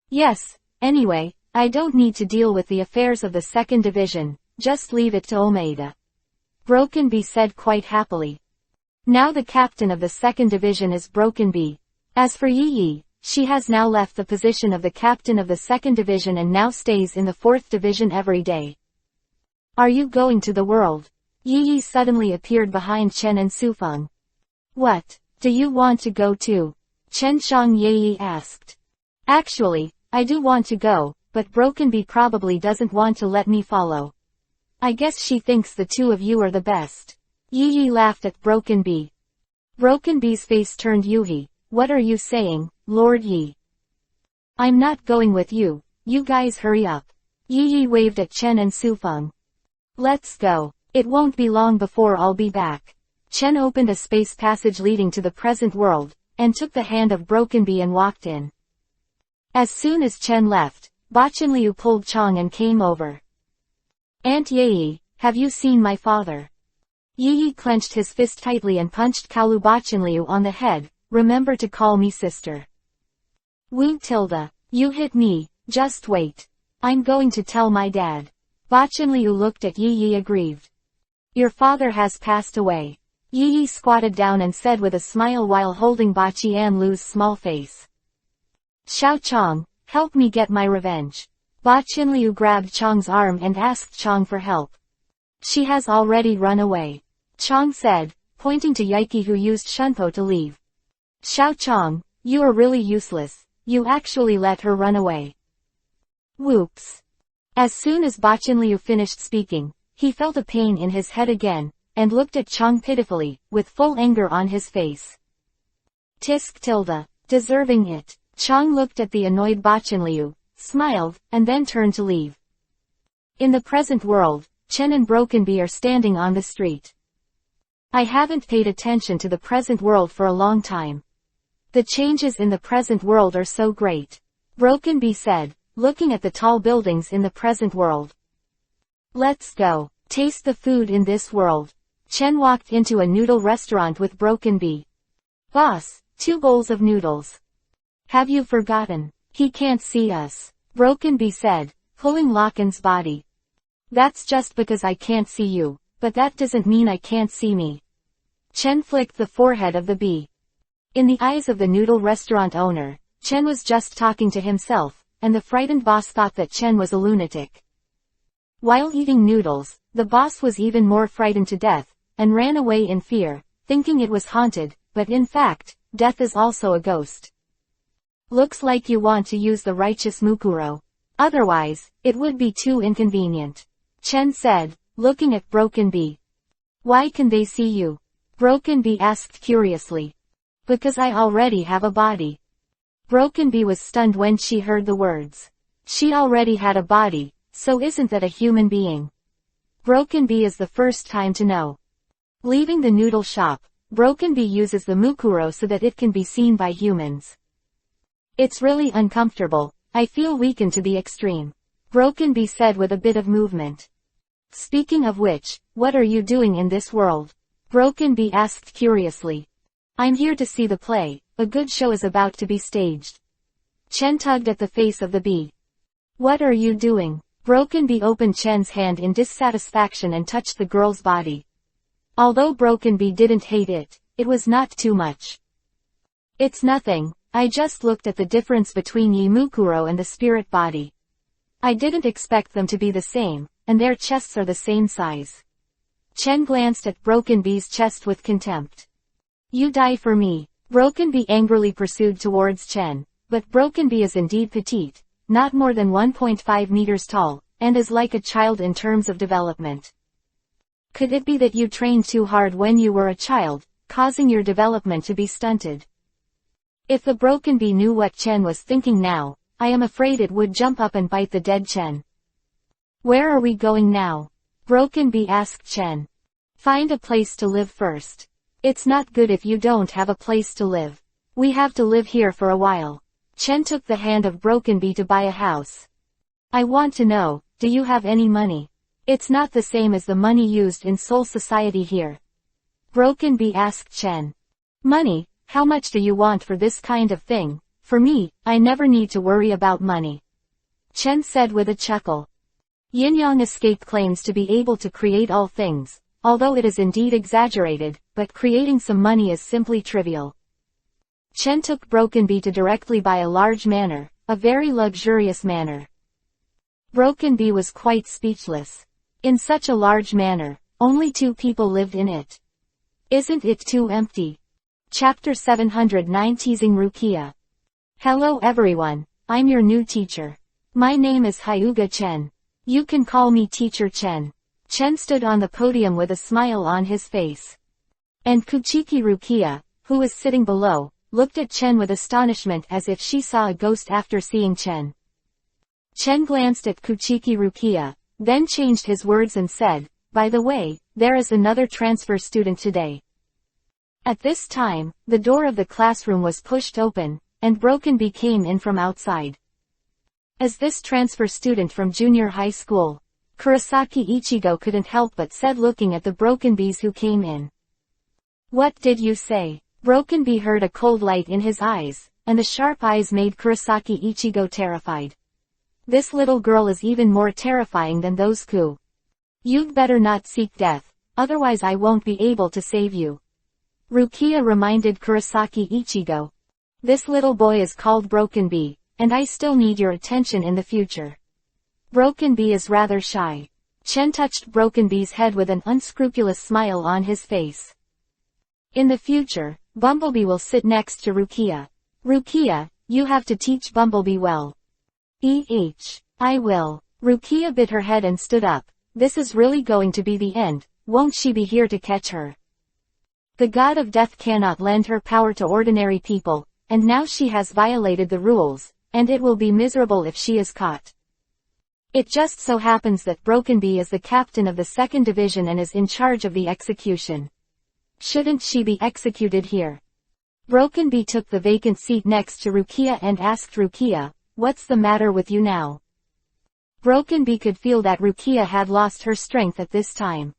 Yes, anyway, I don't need to deal with the affairs of the 2nd Division, just leave it to Omaeda. Broken Bee said quite happily. Now the captain of the 2nd Division is Broken Bee. As for Yi Yi, she has now left the position of the captain of the 2nd Division and now stays in the 4th Division every day. Are you going to the world? Yi Yi suddenly appeared behind Chen and Sufeng. What, do you want to go too? Chen Shang Yi asked. Actually, I do want to go, but Broken Bee probably doesn't want to let me follow. I guess she thinks the two of you are the best. Yi Yi laughed at Broken Bee. Broken Bee's face turned Yuhi. What are you saying, Lord Yi? I'm not going with you, you guys hurry up. Yi Yi waved at Chen and Sufeng. Let's go. It won't be long before I'll be back. Chen opened a space passage leading to the present world, and took the hand of Broken Bee and walked in. As soon as Chen left, Bachenliu pulled Chong and came over. Aunt Yi, have you seen my father? Yi clenched his fist tightly and punched Kalu Bachenliu on the head. Remember to call me sister. Wu Tilda, you hit me, just wait. I'm going to tell my dad. Bachenliu looked at Yi aggrieved. Your father has passed away. Yi squatted down and said with a smile while holding Baqianlu's small face. Xiao Chong, help me get my revenge. Bachenliu grabbed Chong's arm and asked Chong for help. She has already run away. Chong said, pointing to Yaiki who used Shunpo to leave. Xiao Chong, you are really useless, you actually let her run away. Whoops. As soon as Bachenliu finished speaking, he felt a pain in his head again, and looked at Chong pitifully, with full anger on his face. Tisk tilde, deserving it. Chong looked at the annoyed Bachenliu, smiled, and then turned to leave. In the present world, Chen and Broken Bee are standing on the street. I haven't paid attention to the present world for a long time. The changes in the present world are so great. Broken Bee said, looking at the tall buildings in the present world. Let's go. Taste the food in this world. Chen walked into a noodle restaurant with Broken Bee. Boss, 2 bowls of noodles. Have you forgotten? He can't see us. Broken Bee said, pulling Locken's body. That's just because I can't see you, but that doesn't mean I can't see me. Chen flicked the forehead of the bee. In the eyes of the noodle restaurant owner, Chen was just talking to himself, and the frightened boss thought that Chen was a lunatic. While eating noodles, the boss was even more frightened to death, and ran away in fear, thinking it was haunted, but in fact, death is also a ghost. Looks like you want to use the righteous Mukuro. Otherwise, it would be too inconvenient. Chen said, looking at Broken Bee. Why can they see you? Broken Bee asked curiously. Because I already have a body. Broken Bee was stunned when she heard the words. She already had a body, so isn't that a human being? Broken Bee is the first time to know. Leaving the noodle shop, Broken Bee uses the Mukuro so that it can be seen by humans. It's really uncomfortable, I feel weakened to the extreme. Broken Bee said with a bit of movement. Speaking of which, what are you doing in this world? Broken Bee asked curiously. I'm here to see the play, a good show is about to be staged. Chen tugged at the face of the bee. What are you doing? Broken Bee opened Chen's hand in dissatisfaction and touched the girl's body. Although Broken Bee didn't hate it, it was not too much. It's nothing, I just looked at the difference between Yi Mukuro and the spirit body. I didn't expect them to be the same, and their chests are the same size. Chen glanced at Broken Bee's chest with contempt. You die for me. Broken Bee angrily pursued towards Chen, but Broken Bee is indeed petite, not more than 1.5 meters tall, and is like a child in terms of development. Could it be that you trained too hard when you were a child, causing your development to be stunted? If the Broken Bee knew what Chen was thinking now, I am afraid it would jump up and bite the dead Chen. Where are we going now? Broken Bee asked Chen. Find a place to live first. It's not good if you don't have a place to live. We have to live here for a while. Chen took the hand of Broken Bee to buy a house. I want to know, do you have any money? It's not the same as the money used in Soul Society here. Broken Bee asked Chen. Money, how much do you want for this kind of thing? For me, I never need to worry about money. Chen said with a chuckle. Yin Yang Escape claims to be able to create all things, although it is indeed exaggerated, but creating some money is simply trivial. Chen took Broken Bee to directly buy a large manor, a very luxurious manor. Broken Bee was quite speechless. In such a large manor, only 2 people lived in it. Isn't it too empty? Chapter 709 Teasing Rukia. Hello everyone, I'm your new teacher. My name is Hyuga Chen. You can call me Teacher Chen. Chen stood on the podium with a smile on his face. And Kuchiki Rukia, who was sitting below, looked at Chen with astonishment as if she saw a ghost after seeing Chen. Chen glanced at Kuchiki Rukia, then changed his words and said, by the way, there is another transfer student today. At this time, the door of the classroom was pushed open, and Broken Bee came in from outside. As this transfer student from junior high school, Kurosaki Ichigo couldn't help but said looking at the Broken Bees who came in. What did you say? Broken Bee heard a cold light in his eyes, and the sharp eyes made Kurosaki Ichigo terrified. This little girl is even more terrifying than those Ku. You'd better not seek death, otherwise I won't be able to save you. Rukia reminded Kurosaki Ichigo. This little boy is called Broken Bee, and I still need your attention in the future. Broken Bee is rather shy. Chen touched Broken Bee's head with an unscrupulous smile on his face. In the future, Bumblebee will sit next to Rukia. Rukia, you have to teach Bumblebee well. I will. Rukia bit her head and stood up. This is really going to be the end, won't she be here to catch her? The god of death cannot lend her power to ordinary people, and now she has violated the rules, and it will be miserable if she is caught. It just so happens that Broken Bee is the captain of the 2nd Division and is in charge of the execution. Shouldn't she be executed here? Broken Bee took the vacant seat next to Rukia and asked Rukia, what's the matter with you now? Broken Bee could feel that Rukia had lost her strength at this time.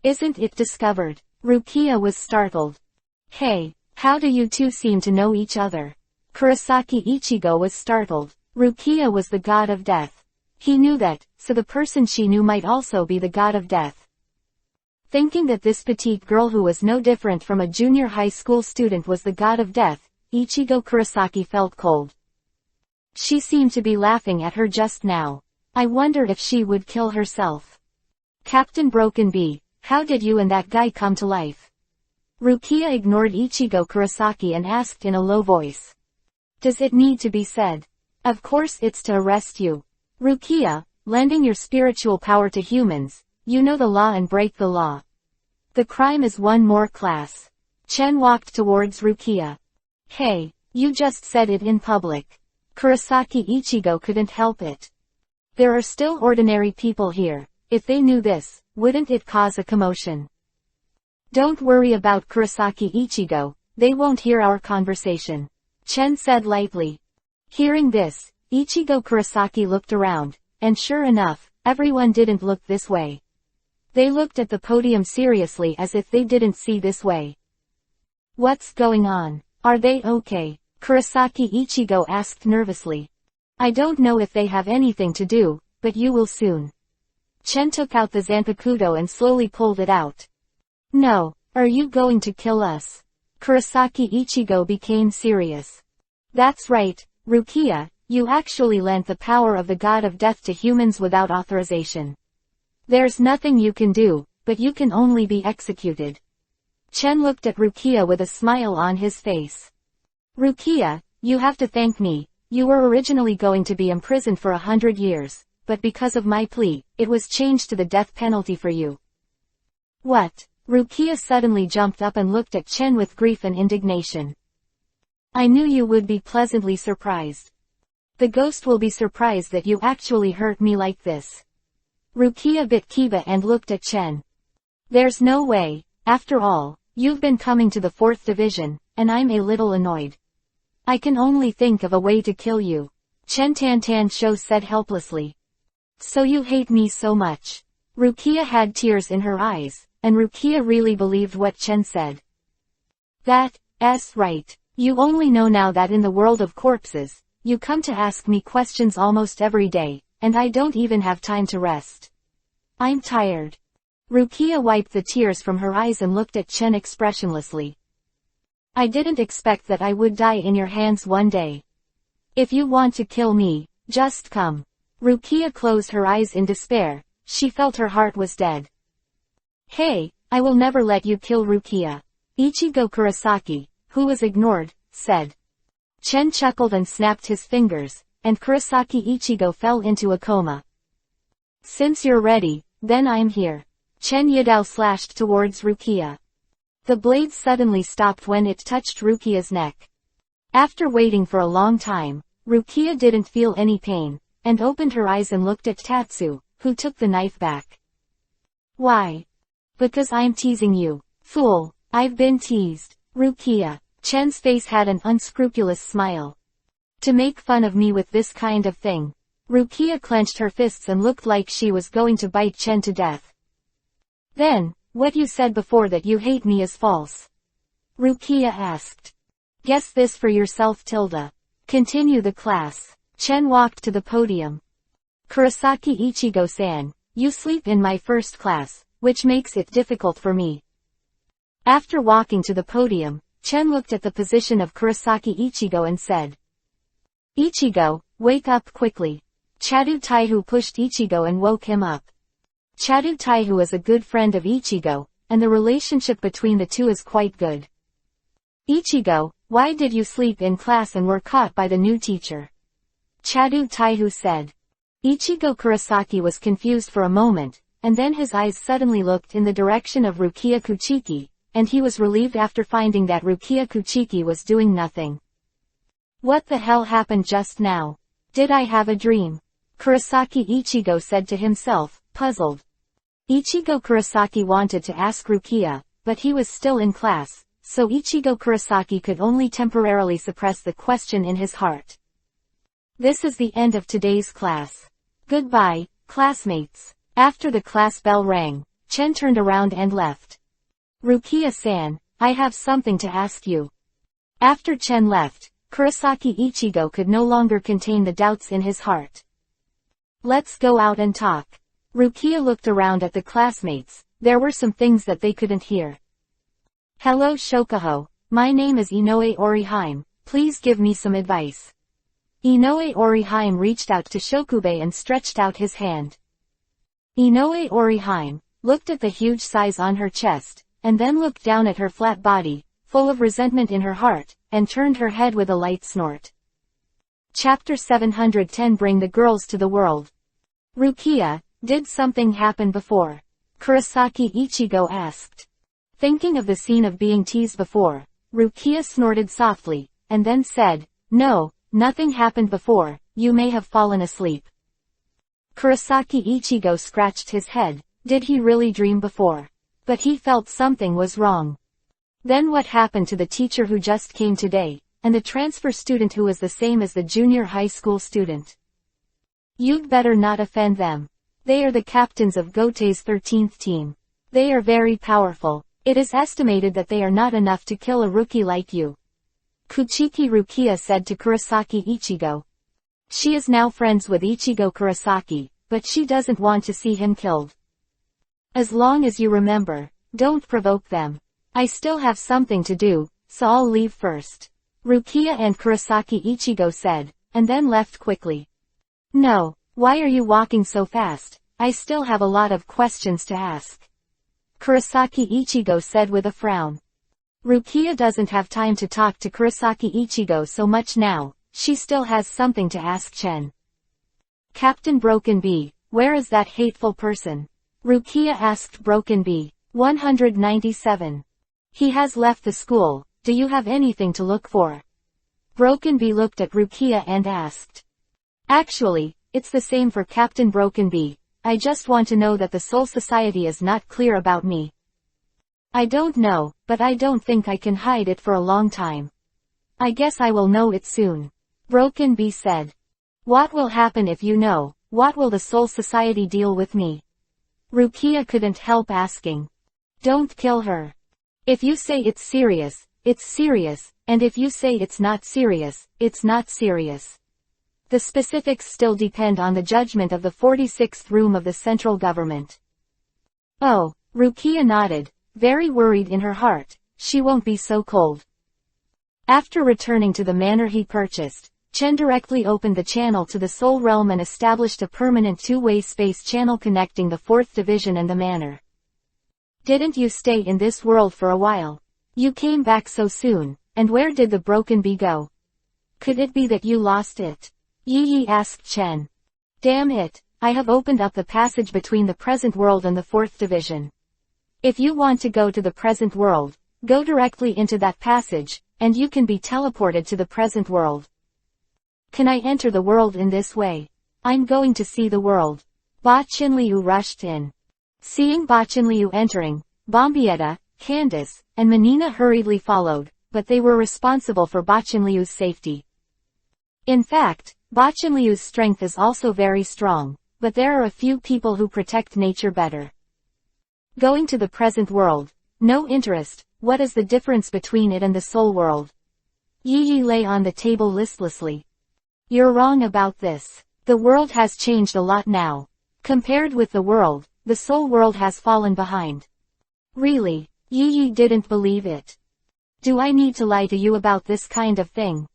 Isn't it discovered? Rukia was startled. Hey, how do you two seem to know each other? Kurosaki Ichigo was startled. Rukia was the god of death. He knew that, so the person she knew might also be the god of death. Thinking that this petite girl who was no different from a junior high school student was the god of death, Ichigo Kurosaki felt cold. She seemed to be laughing at her just now. I wondered if she would kill herself. Captain Broken Bee, how did you and that guy come to life? Rukia ignored Ichigo Kurosaki and asked in a low voice. Does it need to be said? Of course it's to arrest you. Rukia, lending your spiritual power to humans, you know the law and break the law. The crime is one more class. Chen walked towards Rukia. Hey, you just said it in public. Kurosaki Ichigo couldn't help it. There are still ordinary people here. If they knew this, wouldn't it cause a commotion? Don't worry about Kurosaki Ichigo, they won't hear our conversation. Chen said lightly. Hearing this, Ichigo Kurosaki looked around, and sure enough, everyone didn't look this way. They looked at the podium seriously as if they didn't see this way. What's going on? Are they okay? Kurosaki Ichigo asked nervously. I don't know if they have anything to do, but you will soon. Chen took out the Zanpakuto and slowly pulled it out. No, are you going to kill us? Kurosaki Ichigo became serious. That's right, Rukia, you actually lent the power of the god of death to humans without authorization. There's nothing you can do, but you can only be executed. Chen looked at Rukia with a smile on his face. Rukia, you have to thank me. You were originally going to be imprisoned for 100 years, but because of my plea, it was changed to the death penalty for you. What? Rukia suddenly jumped up and looked at Chen with grief and indignation. I knew you would be pleasantly surprised. The ghost will be surprised that you actually hurt me like this. Rukia bit Kiba and looked at Chen. There's no way, after all, you've been coming to the 4th division, and I'm a little annoyed. I can only think of a way to kill you. Chen Tantansho said helplessly. So you hate me so much. Rukia had tears in her eyes, and Rukia really believed what Chen said. That's right. You only know now that in the world of corpses, you come to ask me questions almost every day, and I don't even have time to rest. I'm tired. Rukia wiped the tears from her eyes and looked at Chen expressionlessly. I didn't expect that I would die in your hands one day. If you want to kill me, just come. Rukia closed her eyes in despair. She felt her heart was dead. Hey, I will never let you kill Rukia. Ichigo Kurosaki, who was ignored, said. Chen chuckled and snapped his fingers, and Kurosaki Ichigo fell into a coma. Since you're ready, then I'm here. Chen Yadao slashed towards Rukia. The blade suddenly stopped when it touched Rukia's neck. After waiting for a long time, Rukia didn't feel any pain, and opened her eyes and looked at Tatsu, who took the knife back. Why? Because I'm teasing you. Fool, I've been teased. Rukia. Chen's face had an unscrupulous smile. To make fun of me with this kind of thing. Rukia clenched her fists and looked like she was going to bite Chen to death. Then, what you said before that you hate me is false. Rukia asked. Guess this for yourself, Tilda. Continue the class. Chen walked to the podium. Kurosaki Ichigo-san, you sleep in my first class, which makes it difficult for me. After walking to the podium, Chen looked at the position of Kurosaki Ichigo and said. Ichigo, wake up quickly. Chadu Taihu pushed Ichigo and woke him up. Chadu Taihu is a good friend of Ichigo, and the relationship between the two is quite good. Ichigo, why did you sleep in class and were caught by the new teacher? Chadu Taihu said. Ichigo Kurosaki was confused for a moment, and then his eyes suddenly looked in the direction of Rukia Kuchiki, and he was relieved after finding that Rukia Kuchiki was doing nothing. What the hell happened just now? Did I have a dream? Kurosaki Ichigo said to himself, puzzled. Ichigo Kurosaki wanted to ask Rukia, but he was still in class, so Ichigo Kurosaki could only temporarily suppress the question in his heart. This is the end of today's class. Goodbye, classmates. After the class bell rang, Chen turned around and left. Rukia-san, I have something to ask you. After Chen left, Kurosaki Ichigo could no longer contain the doubts in his heart. Let's go out and talk. Rukia looked around at the classmates, there were some things that they couldn't hear. Hello Shokuho, my name is Inoue Oriheim, please give me some advice. Inoue Oriheim reached out to Shokubei and stretched out his hand. Inoue Oriheim looked at the huge size on her chest, and then looked down at her flat body, full of resentment in her heart, and turned her head with a light snort. Chapter 710 Bring the Girls to the World. Rukia, did something happen before? Kurosaki Ichigo asked. Thinking of the scene of being teased before, Rukia snorted softly, and then said, no, nothing happened before, you may have fallen asleep. Kurosaki Ichigo scratched his head, did he really dream before? But he felt something was wrong. Then what happened to the teacher who just came today, and the transfer student who was the same as the junior high school student? You'd better not offend them. They are the captains of Gotei's 13th team. They are very powerful. It is estimated that they are not enough to kill a rookie like you. Kuchiki Rukia said to Kurosaki Ichigo. She is now friends with Ichigo Kurosaki, but she doesn't want to see him killed. As long as you remember, don't provoke them. I still have something to do, so I'll leave first. Rukia and Kurosaki Ichigo said, and then left quickly. No, why are you walking so fast? I still have a lot of questions to ask. Kurosaki Ichigo said with a frown. Rukia doesn't have time to talk to Kurosaki Ichigo so much now, she still has something to ask Chen. Captain Broken Bee, where is that hateful person? Rukia asked Broken Bee. 197. He has left the school, do you have anything to look for? Broken Bee looked at Rukia and asked. Actually, it's the same for Captain Broken Bee, I just want to know that the Soul Society is not clear about me. I don't know, but I don't think I can hide it for a long time. I guess I will know it soon. Broken Bee said. What will happen if you know? What will the Soul Society deal with me? Rukia couldn't help asking. Don't kill her. If you say it's serious, and if you say it's not serious, it's not serious. The specifics still depend on the judgment of the 46th room of the central government. Oh, Rukia nodded, very worried in her heart, she won't be so cold. After returning to the manor he purchased, Chen directly opened the channel to the Soul Realm and established a permanent two-way space channel connecting the 4th division and the manor. Didn't you stay in this world for a while? You came back so soon, and where did the Broken Bee go? Could it be that you lost it? Yi asked Chen. Damn it, I have opened up the passage between the present world and the 4th division. If you want to go to the present world, go directly into that passage, and you can be teleported to the present world. Can I enter the world in this way? I'm going to see the world. Ba Chinliu rushed in. Seeing Ba Chinliu entering, Bombietta, Candace, and Menina hurriedly followed, but they were responsible for Ba Chinliu's safety. In fact, Ba Chinliu's strength is also very strong, but there are a few people who protect nature better. Going to the present world. No interest, what is the difference between it and the soul world? Yi lay on the table listlessly. You're wrong about this. The world has changed a lot now. Compared with the world, the soul world has fallen behind. Really? Yi didn't believe it. Do I need to lie to you about this kind of thing?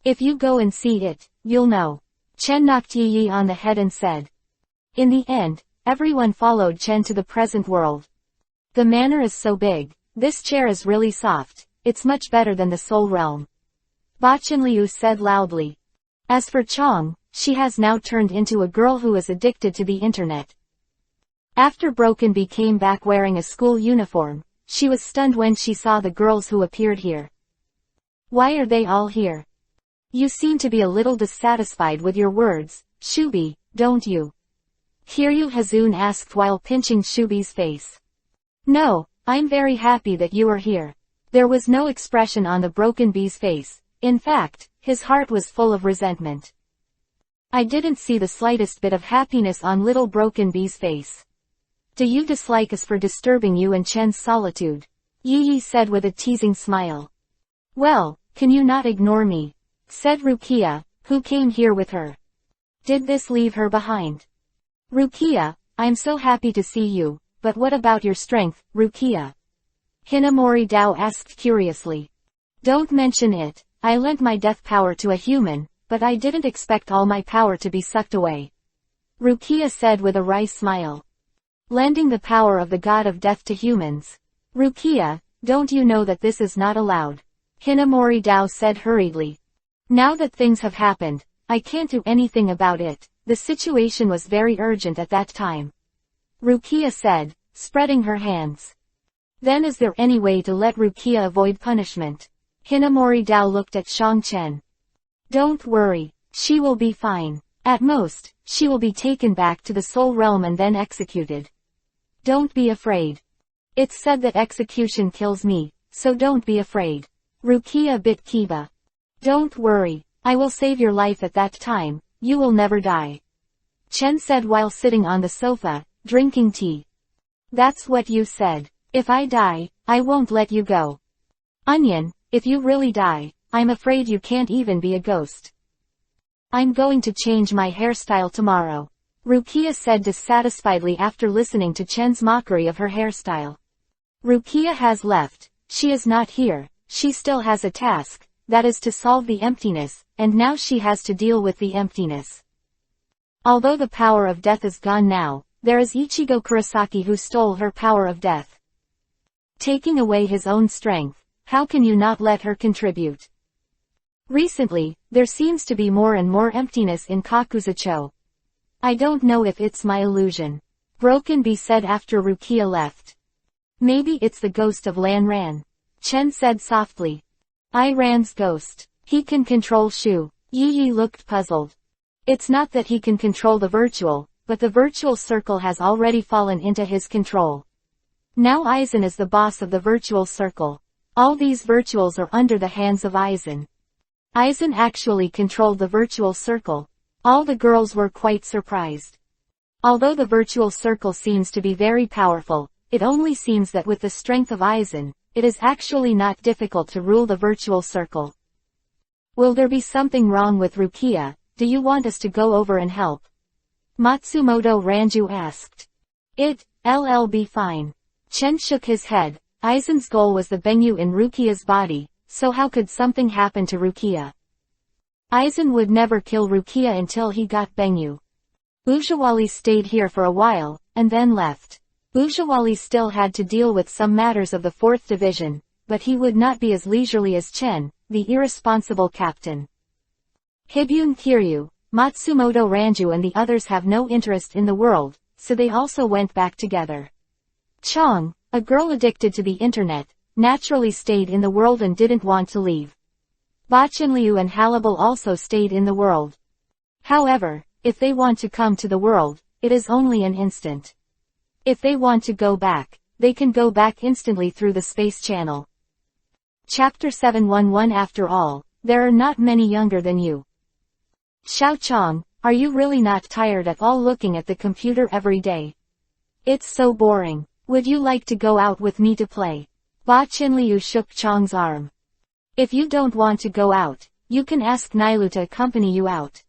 If you go and see it, you'll know. Chen knocked Yi on the head and said. In the end, everyone followed Chen to the present world. The manor is so big, this chair is really soft, it's much better than the soul realm. Ba Chinliu said loudly. As for Chong, she has now turned into a girl who is addicted to the internet. After Broken Bee came back wearing a school uniform, she was stunned when she saw the girls who appeared here. Why are they all here? You seem to be a little dissatisfied with your words, Shubi, don't you? Kiryu Hazun asked while pinching Shubi's face. No, I'm very happy that you are here. There was no expression on the Broken Bee's face, in fact, his heart was full of resentment. I didn't see the slightest bit of happiness on little Broken Bee's face. Do you dislike us for disturbing you in Chen's solitude? Yi said with a teasing smile. Well, can you not ignore me? Said Rukia, who came here with her. Did this leave her behind? Rukia, I'm so happy to see you, but what about your strength, Rukia? Hinamori Dao asked curiously. Don't mention it. I lent my death power to a human, but I didn't expect all my power to be sucked away. Rukia said with a wry smile. Lending the power of the god of death to humans. Rukia, don't you know that this is not allowed? Hinamori Dao said hurriedly. Now that things have happened, I can't do anything about it. The situation was very urgent at that time. Rukia said, spreading her hands. Then is there any way to let Rukia avoid punishment? Hinamori Dao looked at Shang Chen. Don't worry, she will be fine. At most, she will be taken back to the Soul Realm and then executed. Don't be afraid. It's said that execution kills me, so don't be afraid. Rukia bit Kiba. Don't worry, I will save your life at that time, you will never die. Chen said while sitting on the sofa, drinking tea. That's what you said. If I die, I won't let you go. Onion, if you really die, I'm afraid you can't even be a ghost. I'm going to change my hairstyle tomorrow. Rukia said dissatisfiedly after listening to Chen's mockery of her hairstyle. Rukia has left, she is not here, she still has a task, that is to solve the emptiness, and now she has to deal with the emptiness. Although the power of death is gone now, there is Ichigo Kurosaki who stole her power of death. Taking away his own strength, how can you not let her contribute? Recently, there seems to be more and more emptiness in Kakuzucho. I don't know if it's my illusion. Broken Bee said after Rukia left. Maybe it's the ghost of Lan Ran. Chen said softly. Ran's ghost. He can control Shu. Yi Yi looked puzzled. It's not that he can control the virtual, but the virtual circle has already fallen into his control. Now Aizen is the boss of the virtual circle. All these virtuals are under the hands of Aizen. Aizen actually controlled the virtual circle. All the girls were quite surprised. Although the virtual circle seems to be very powerful, it only seems that with the strength of Aizen, it is actually not difficult to rule the virtual circle. Will there be something wrong with Rukia? Do you want us to go over and help? Matsumoto Ranju asked. It'll be fine. Chen shook his head. Aizen's goal was the Bengyu in Rukia's body, so how could something happen to Rukia? Aizen would never kill Rukia until he got Bengyu. Ujawali stayed here for a while, and then left. Ujawali still had to deal with some matters of the 4th Division, but he would not be as leisurely as Chen, the irresponsible captain. Hibun Kiryu, Matsumoto Ranju and the others have no interest in the world, so they also went back together. Chong, a girl addicted to the internet, naturally stayed in the world and didn't want to leave. Bachenliu and Halibal also stayed in the world. However, if they want to come to the world, it is only an instant. If they want to go back, they can go back instantly through the space channel. Chapter 711 After all, there are not many younger than you. Xiao Chong, are you really not tired at all looking at the computer every day? It's so boring. Would you like to go out with me to play? Ba Chenliu shook Chong's arm. If you don't want to go out, you can ask Nailu to accompany you out.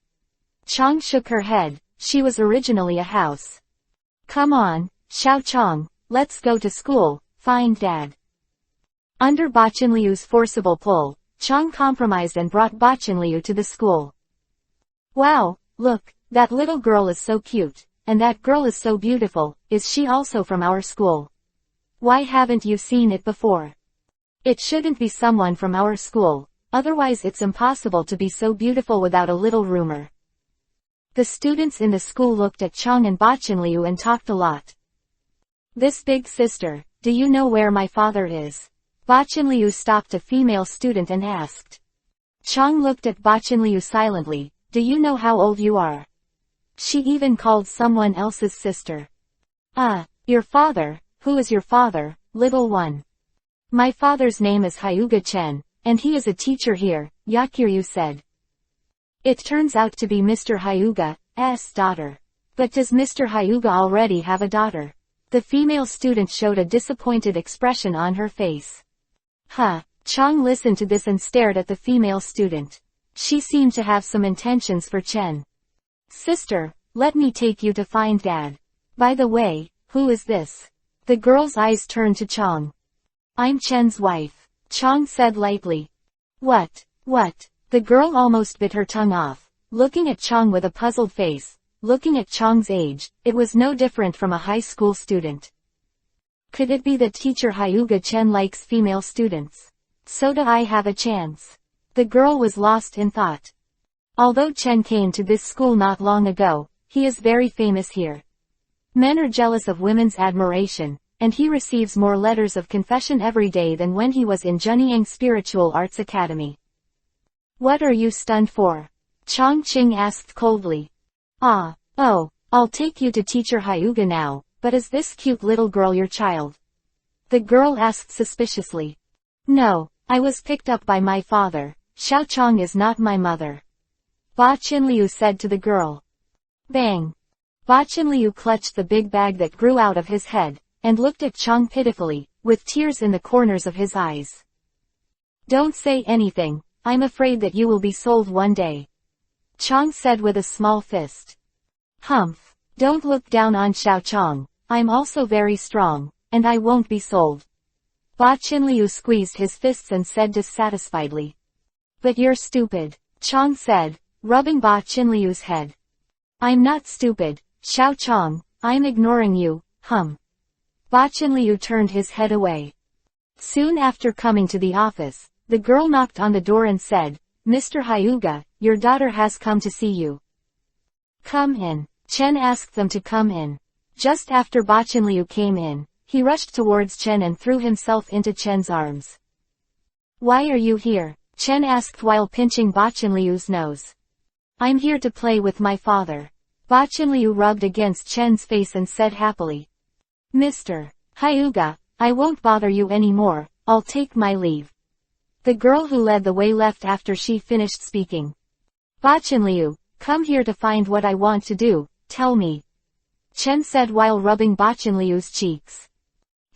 Chong shook her head, she was originally a house. Come on, Xiao Chong, let's go to school, find Dad. Under Ba Chenliu's forcible pull, Chong compromised and brought Ba Chenliu to the school. Wow, look, that little girl is so cute, and that girl is so beautiful, is she also from our school? Why haven't you seen it before? It shouldn't be someone from our school, otherwise it's impossible to be so beautiful without a little rumor. The students in the school looked at Chong and Ba Chenliu and talked a lot. This big sister, do you know where my father is? Ba Chenliu stopped a female student and asked. Chong looked at Ba Chenliu silently, do you know how old you are? She even called someone else's sister. Your father, who is your father, little one? My father's name is Hyuga Chen, and he is a teacher here, Yakiryu said. It turns out to be Mr. Hyuga's daughter. But does Mr. Hyuga already have a daughter? The female student showed a disappointed expression on her face. Chong listened to this and stared at the female student. She seemed to have some intentions for Chen. Sister, let me take you to find Dad. By the way, who is this? The girl's eyes turned to Chong. I'm Chen's wife, Chong said lightly. What? The girl almost bit her tongue off, looking at Chong with a puzzled face. Looking at Chong's age, it was no different from a high school student. Could it be that teacher Hyuga Chen likes female students? So do I have a chance? The girl was lost in thought. Although Chen came to this school not long ago, he is very famous here. Men are jealous of women's admiration, and he receives more letters of confession every day than when he was in Junyang Spiritual Arts Academy. What are you stunned for? Chong Qing asked coldly. I'll take you to teacher Hyuga now, but is this cute little girl your child? The girl asked suspiciously. No, I was picked up by my father. Xiao Chong is not my mother. Ba Qinliu said to the girl. Bang! Ba Qinliu clutched the big bag that grew out of his head, and looked at Chong pitifully, with tears in the corners of his eyes. Don't say anything, I'm afraid that you will be sold one day. Chong said with a small fist. Humph! Don't look down on Xiao Chong, I'm also very strong, and I won't be sold. Ba Qinliu squeezed his fists and said dissatisfiedly. But you're stupid, Chong said, rubbing Ba Qinliu's head. I'm not stupid, Xiao Chong, I'm ignoring you, hum. Ba Qinliu turned his head away. Soon after coming to the office, the girl knocked on the door and said, Mr. Hyuga, your daughter has come to see you. Come in. Chen asked them to come in. Just after Ba Qinliu came in, he rushed towards Chen and threw himself into Chen's arms. Why are you here? Chen asked while pinching Ba Qinliu's nose. I'm here to play with my father. Ba Qinliu rubbed against Chen's face and said happily. Mr. Hyuga, I won't bother you anymore, I'll take my leave. The girl who led the way left after she finished speaking. Ba Qinliu, come here to find what I want to do, tell me. Chen said while rubbing Ba Qinliu's cheeks.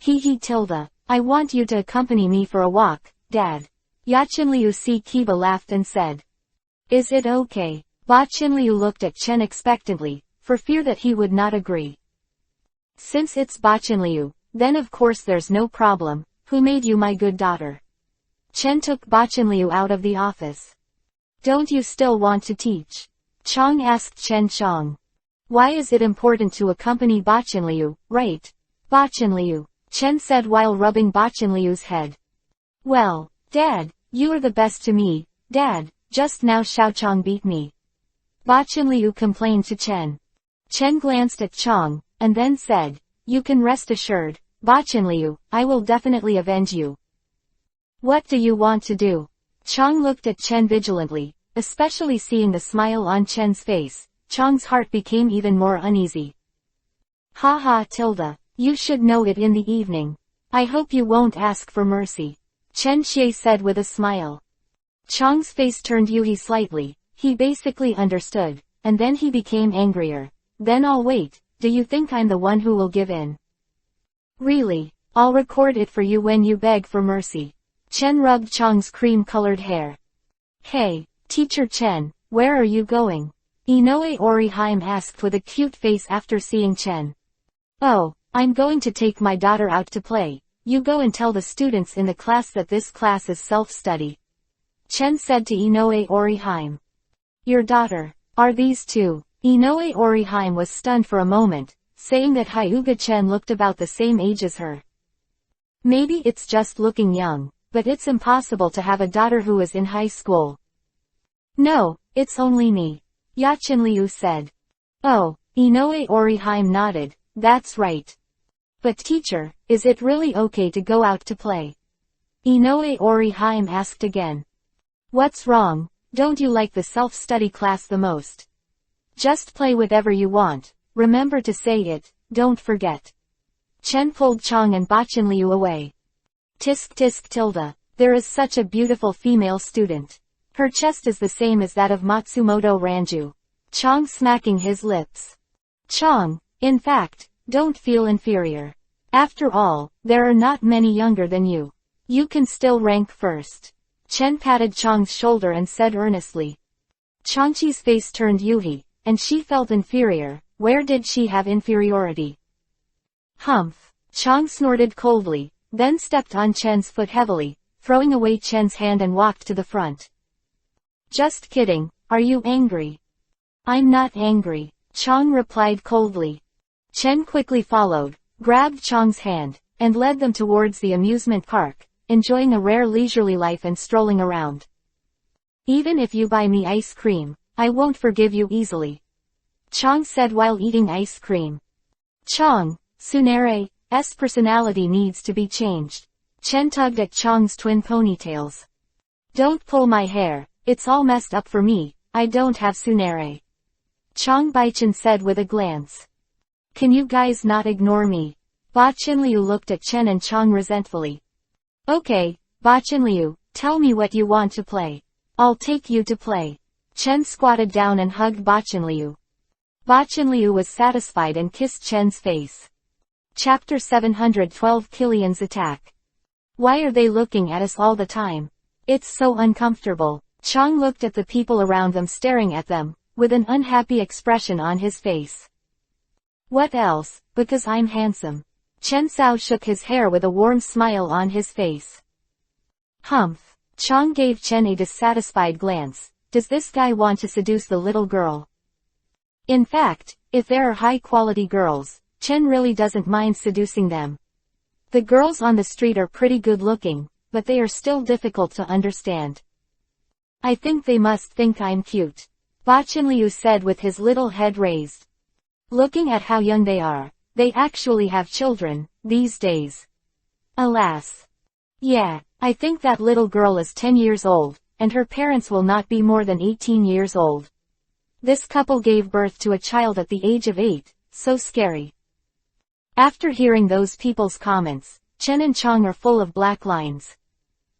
Tilda, I want you to accompany me for a walk, Dad. Ya Qinliu Si Kiba laughed and said. Is it okay? Ba Qinliu looked at Chen expectantly, for fear that he would not agree. Since it's Ba Qinliu, then of course there's no problem, who made you my good daughter? Chen took Ba Qinliu out of the office. Don't you still want to teach? Chong asked Chen Chong. Why is it important to accompany Ba Qinliu, right? Ba Qinliu, Chen said while rubbing Ba Qinliu's head. Well, Dad, you are the best to me, Dad, just now Xiao Chong beat me. Ba Qinliu complained to Chen. Chen glanced at Chong, and then said, you can rest assured, Ba Qinliu, I will definitely avenge you. What do you want to do? Chong looked at Chen vigilantly, especially seeing the smile on Chen's face. Chong's heart became even more uneasy. Tilda, you should know it in the evening. I hope you won't ask for mercy. Chen Xie said with a smile. Chong's face turned Yuhi slightly, he basically understood, and then he became angrier. Then I'll wait, do you think I'm the one who will give in? Really, I'll record it for you when you beg for mercy. Chen rubbed Chong's cream-colored hair. Hey, Teacher Chen, where are you going? Inoue Oriheim asked with a cute face after seeing Chen. Oh, I'm going to take my daughter out to play. You go and tell the students in the class that this class is self-study. Chen said to Inoue Oriheim. Your daughter, are these two? Inoue Oriheim was stunned for a moment, saying that Hyuga Chen looked about the same age as her. Maybe it's just looking young, but it's impossible to have a daughter who is in high school. No, it's only me. Ya Qinliu said. Oh, Inoue Oriheim nodded, that's right. But teacher, is it really okay to go out to play? Inoue Oriheim asked again. What's wrong, don't you like the self-study class the most? Just play whatever you want, remember to say it, don't forget. Chen pulled Chong and Ba Qinliu away. Tisk tisk tilde, there is such a beautiful female student. Her chest is the same as that of Matsumoto Ranju. Chong smacking his lips. Chong, in fact, don't feel inferior. After all, there are not many younger than you. You can still rank first. Chen patted Chong's shoulder and said earnestly. Changqi's face turned Yuhi, and she felt inferior. Where did she have inferiority? Humph. Chang snorted coldly, then stepped on Chen's foot heavily, throwing away Chen's hand and walked to the front. Just kidding, are you angry? I'm not angry, Chang replied coldly. Chen quickly followed, grabbed Chang's hand, and led them towards the amusement park, enjoying a rare leisurely life and strolling around. Even if you buy me ice cream, I won't forgive you easily, Chang said while eating ice cream. Chang, Tsunere's personality needs to be changed. Chen tugged at Chang's twin ponytails. Don't pull my hair, it's all messed up for me, I don't have Tsunere. Chang Baichen said with a glance. Can you guys not ignore me? Ba Chenliu looked at Chen and Chang resentfully. Okay, Ba Chenliu, tell me what you want to play. I'll take you to play. Chen squatted down and hugged Ba Chenliu. Ba Chenliu was satisfied and kissed Chen's face. Chapter 712 Killian's Attack. Why are they looking at us all the time? It's so uncomfortable. Chang looked at the people around them staring at them, with an unhappy expression on his face. What else, because I'm handsome. Chen Cao shook his hair with a warm smile on his face. Humph. Chang gave Chen a dissatisfied glance. Does this guy want to seduce the little girl? In fact, if there are high-quality girls, Chen really doesn't mind seducing them. The girls on the street are pretty good-looking, but they are still difficult to understand. I think they must think I'm cute, Ba Chenliu said with his little head raised. Looking at how young they are, they actually have children, these days. Alas. Yeah, I think that little girl is 10 years old, and her parents will not be more than 18 years old. This couple gave birth to a child at the age of 8, so scary. After hearing those people's comments, Chen and Chang are full of black lines.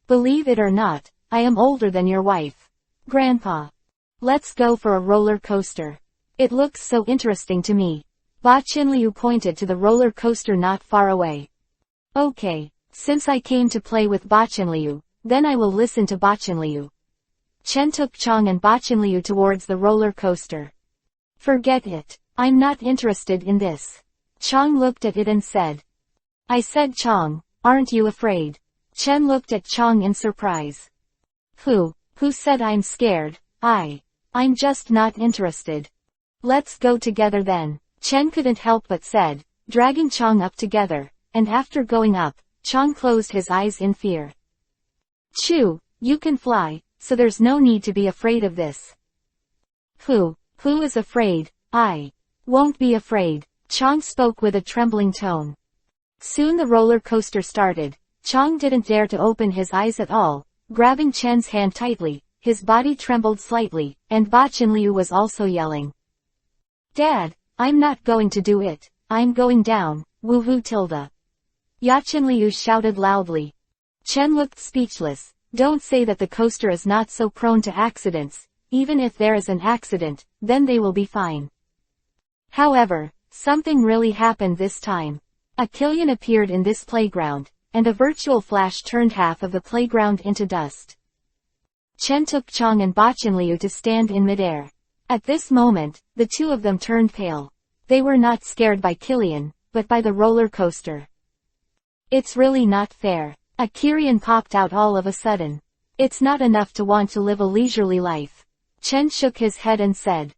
Believe it or not, I am older than your wife. Grandpa. Let's go for a roller coaster. It looks so interesting to me. Ba Chenliu pointed to the roller coaster not far away. Okay, since I came to play with Ba Chenliu, then I will listen to Ba Chenliu. Chen took Chang and Ba Chenliu towards the roller coaster. Forget it, I'm not interested in this. Chang looked at it and said. I said Chang, aren't you afraid? Chen looked at Chang in surprise. Who said I'm scared? I'm just not interested. Let's go together then, Chen couldn't help but said, dragging Chang up together, and after going up, Chang closed his eyes in fear. Chew, you can fly, so there's no need to be afraid of this. Who is afraid? I won't be afraid, Chang spoke with a trembling tone. Soon the roller coaster started. Chang didn't dare to open his eyes at all, grabbing Chen's hand tightly, his body trembled slightly, and Ba Chenliu was also yelling. Dad, I'm not going to do it, I'm going down, woohoo tilde. Ya Chenliu shouted loudly. Chen looked speechless. Don't say that the coaster is not so prone to accidents, even if there is an accident, then they will be fine. However, something really happened this time. A Killian appeared in this playground, and a virtual flash turned half of the playground into dust. Chen took Chang and Ba Chenliu to stand in midair. At this moment, the two of them turned pale. They were not scared by Killian, but by the roller coaster. It's really not fair. A Kyrian popped out all of a sudden. It's not enough to want to live a leisurely life. Chen shook his head and said.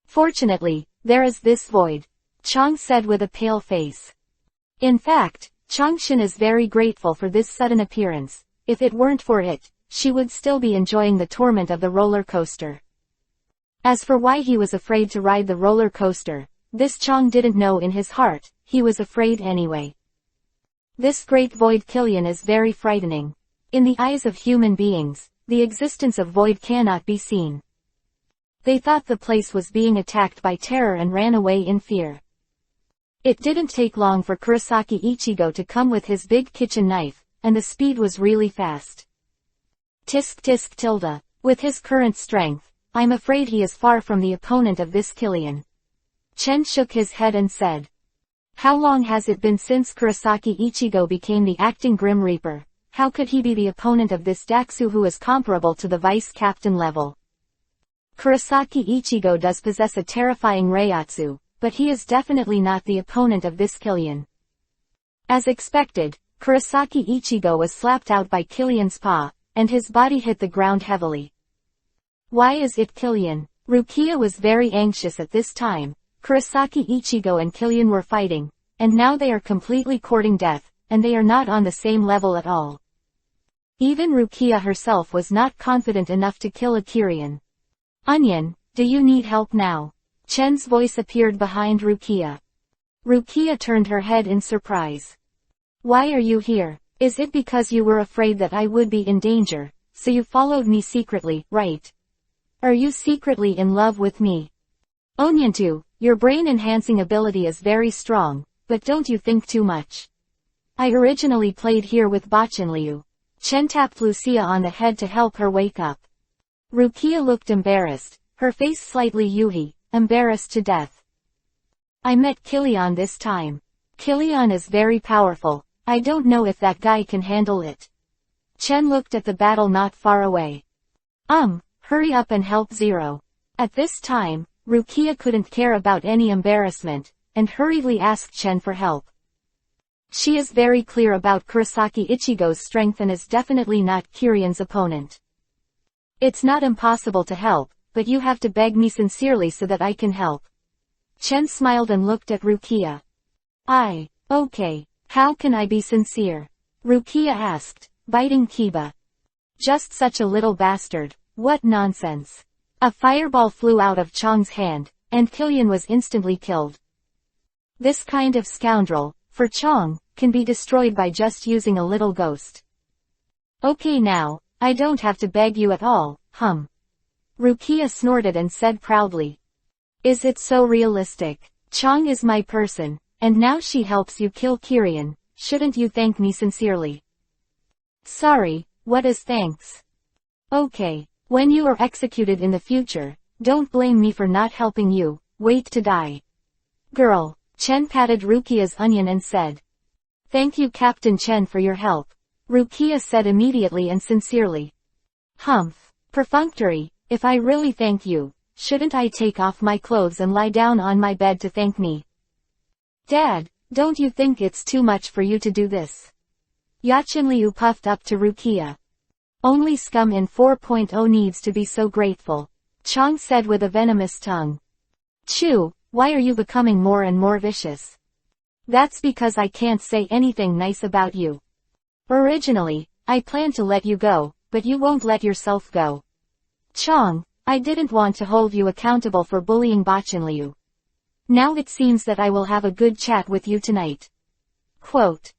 Fortunately, there is this void, Chang said with a pale face. In fact, Changshin is very grateful for this sudden appearance. If it weren't for it, she would still be enjoying the torment of the roller coaster. As for why he was afraid to ride the roller coaster, this Chang didn't know in his heart, he was afraid anyway. This great void Killian is very frightening. In the eyes of human beings, the existence of void cannot be seen. They thought the place was being attacked by terror and ran away in fear. It didn't take long for Kurosaki Ichigo to come with his big kitchen knife, and the speed was really fast. Tisk tisk tilde. With his current strength, I'm afraid he is far from the opponent of this Killian. Chen shook his head and said. How long has it been since Kurosaki Ichigo became the acting Grim Reaper? How could he be the opponent of this Daxu who is comparable to the vice-captain level? Kurosaki Ichigo does possess a terrifying Reiatsu, but he is definitely not the opponent of this Killian. As expected, Kurosaki Ichigo was slapped out by Killian's paw, and his body hit the ground heavily. Why is it Killian? Rukia was very anxious at this time. Kurosaki Ichigo and Killian were fighting, and now they are completely courting death, and they are not on the same level at all. Even Rukia herself was not confident enough to kill a Kiryan. Onion, do you need help now? Chen's voice appeared behind Rukia. Rukia turned her head in surprise. Why are you here? Is it because you were afraid that I would be in danger, so you followed me secretly, right? Are you secretly in love with me? Onyantu, your brain-enhancing ability is very strong, but don't you think too much? I originally played here with Bachanliu. Chen tapped Lucia on the head to help her wake up. Rukia looked embarrassed, her face slightly yuhi, embarrassed to death. I met Killian this time. Killian is very powerful. I don't know if that guy can handle it. Chen looked at the battle not far away. Hurry up and help Zero. At this time, Rukia couldn't care about any embarrassment, and hurriedly asked Chen for help. She is very clear about Kurosaki Ichigo's strength and is definitely not Kiryan's opponent. It's not impossible to help, but you have to beg me sincerely so that I can help. Chen smiled and looked at Rukia. Okay. How can I be sincere? Rukia asked, biting Kiba. Just such a little bastard, what nonsense. A fireball flew out of Chang's hand, and Killian was instantly killed. This kind of scoundrel, for Chang, can be destroyed by just using a little ghost. Okay now, I don't have to beg you at all, Rukia snorted and said proudly. Is it so realistic? Chang is my person, and now she helps you kill Kiryan, shouldn't you thank me sincerely? Sorry, what is thanks? Okay, when you are executed in the future, don't blame me for not helping you, wait to die. Girl, Chen patted Rukia's onion and said. Thank you Captain Chen for your help. Rukia said immediately and sincerely. Perfunctory, if I really thank you, shouldn't I take off my clothes and lie down on my bed to thank me? Dad, don't you think it's too much for you to do this? Yachinliu puffed up to Rukia. Only scum in 4.0 needs to be so grateful, Chang said with a venomous tongue. Chu, why are you becoming more and more vicious? That's because I can't say anything nice about you. Originally, I planned to let you go, but you won't let yourself go. Chang, I didn't want to hold you accountable for bullying Bachanliu. Now it seems that I will have a good chat with you tonight. Quote.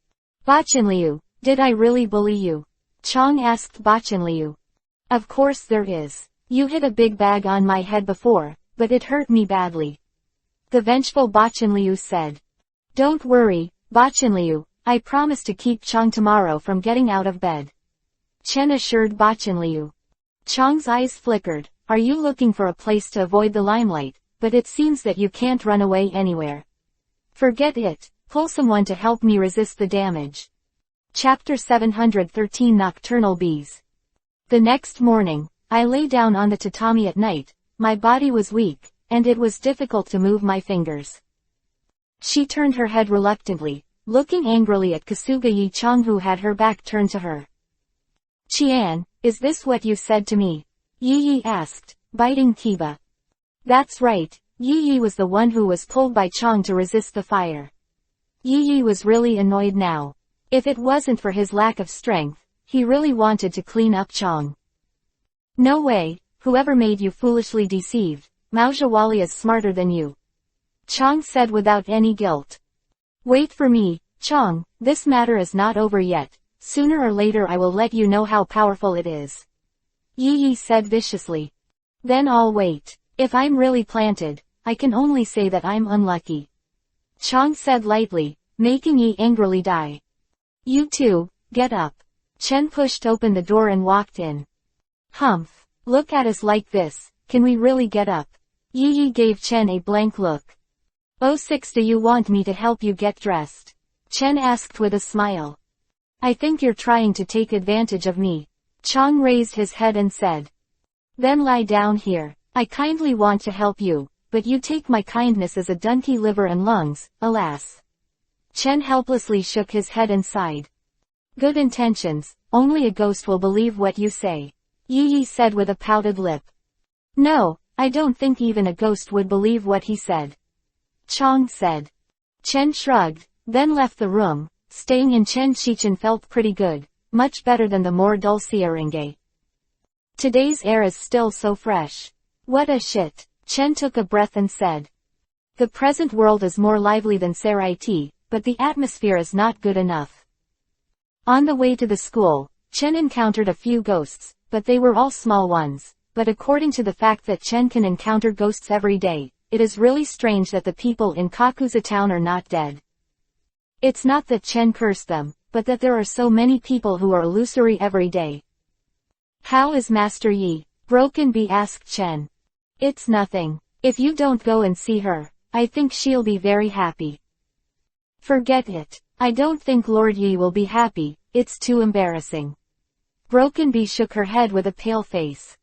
Bachanliu, did I really bully you? Chang asked Bachanliu. Of course there is. You hit a big bag on my head before, but it hurt me badly. The vengeful Bachanliu said. Don't worry, Bachanliu, I promise to keep Chang tomorrow from getting out of bed. Chen assured Bachanliu. Chang's eyes flickered. Are you looking for a place to avoid the limelight? But it seems that you can't run away anywhere. Forget it, pull someone to help me resist the damage. Chapter 713 Nocturnal Bees. The next morning, I lay down on the tatami at night. My body was weak, and it was difficult to move my fingers. She turned her head reluctantly, looking angrily at Kasuga Yi-chang who had her back turned to her. Qian, is this what you said to me? Yi asked, biting Kiba. That's right, Yi was the one who was pulled by Chang to resist the fire. Yi was really annoyed now. If it wasn't for his lack of strength, he really wanted to clean up Chang. No way, whoever made you foolishly deceived, Maojawali is smarter than you. Chang said without any guilt. Wait for me, Chang, this matter is not over yet, sooner or later I will let you know how powerful it is. Yi said viciously. Then I'll wait. If I'm really planted, I can only say that I'm unlucky. Chang said lightly, making Yi angrily die. You two, get up. Chen pushed open the door and walked in. Humph, look at us like this, can we really get up? Yi gave Chen a blank look. 06 Do you want me to help you get dressed? Chen asked with a smile. I think you're trying to take advantage of me. Chang raised his head and said. Then lie down here. I kindly want to help you, but you take my kindness as a donkey liver and lungs, alas. Chen helplessly shook his head and sighed. Good intentions, only a ghost will believe what you say. Yi said with a pouted lip. No, I don't think even a ghost would believe what he said. Chong said. Chen shrugged, then left the room. Staying in Chen Shichen felt pretty good, much better than the more dull Sieringe. Today's air is still so fresh. What a shit. Chen took a breath and said. The present world is more lively than Saraiti, but the atmosphere is not good enough. On the way to the school, Chen encountered a few ghosts, but they were all small ones. But according to the fact that Chen can encounter ghosts every day, it is really strange that the people in Kakuza town are not dead. It's not that Chen cursed them, but that there are so many people who are illusory every day. How is Master Yi? Broken Bee asked Chen. It's nothing. If you don't go and see her, I think she'll be very happy. Forget it. I don't think Lord Yi will be happy, it's too embarrassing. Broken Bee shook her head with a pale face.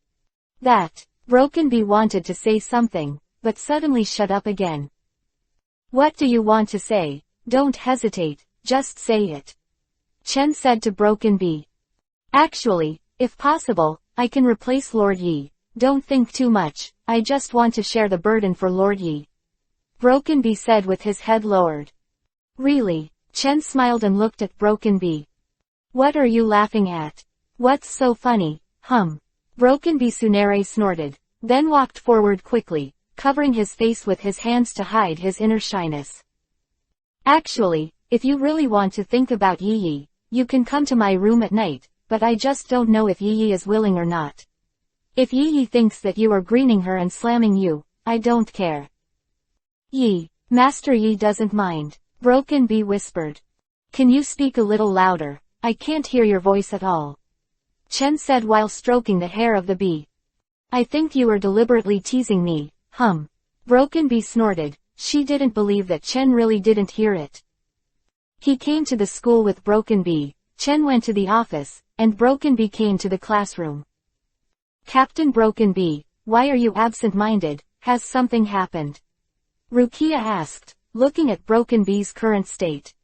Broken Bee wanted to say something, but suddenly shut up again. What do you want to say? Don't hesitate, just say it. Chen said to Broken Bee. Actually, if possible, I can replace Lord Yi. Don't think too much, I just want to share the burden for Lord Yi. Broken Bee said with his head lowered. Really? Chen smiled and looked at Broken Bee. What are you laughing at? What's so funny, Broken Bee Tsunere snorted, then walked forward quickly, covering his face with his hands to hide his inner shyness. Actually, if you really want to think about Yi, you can come to my room at night, but I just don't know if Yi is willing or not. If Yi thinks that you are greening her and slamming you, I don't care. Master Yi doesn't mind, Broken Bee whispered. Can you speak a little louder? I can't hear your voice at all. Chen said while stroking the hair of the bee. I think you are deliberately teasing me, Broken Bee snorted. She didn't believe that Chen really didn't hear it. He came to the school with Broken Bee, Chen went to the office, and Broken Bee came to the classroom. Captain Broken Bee, why are you absent-minded? Has something happened? Rukia asked, looking at Broken Bee's current state.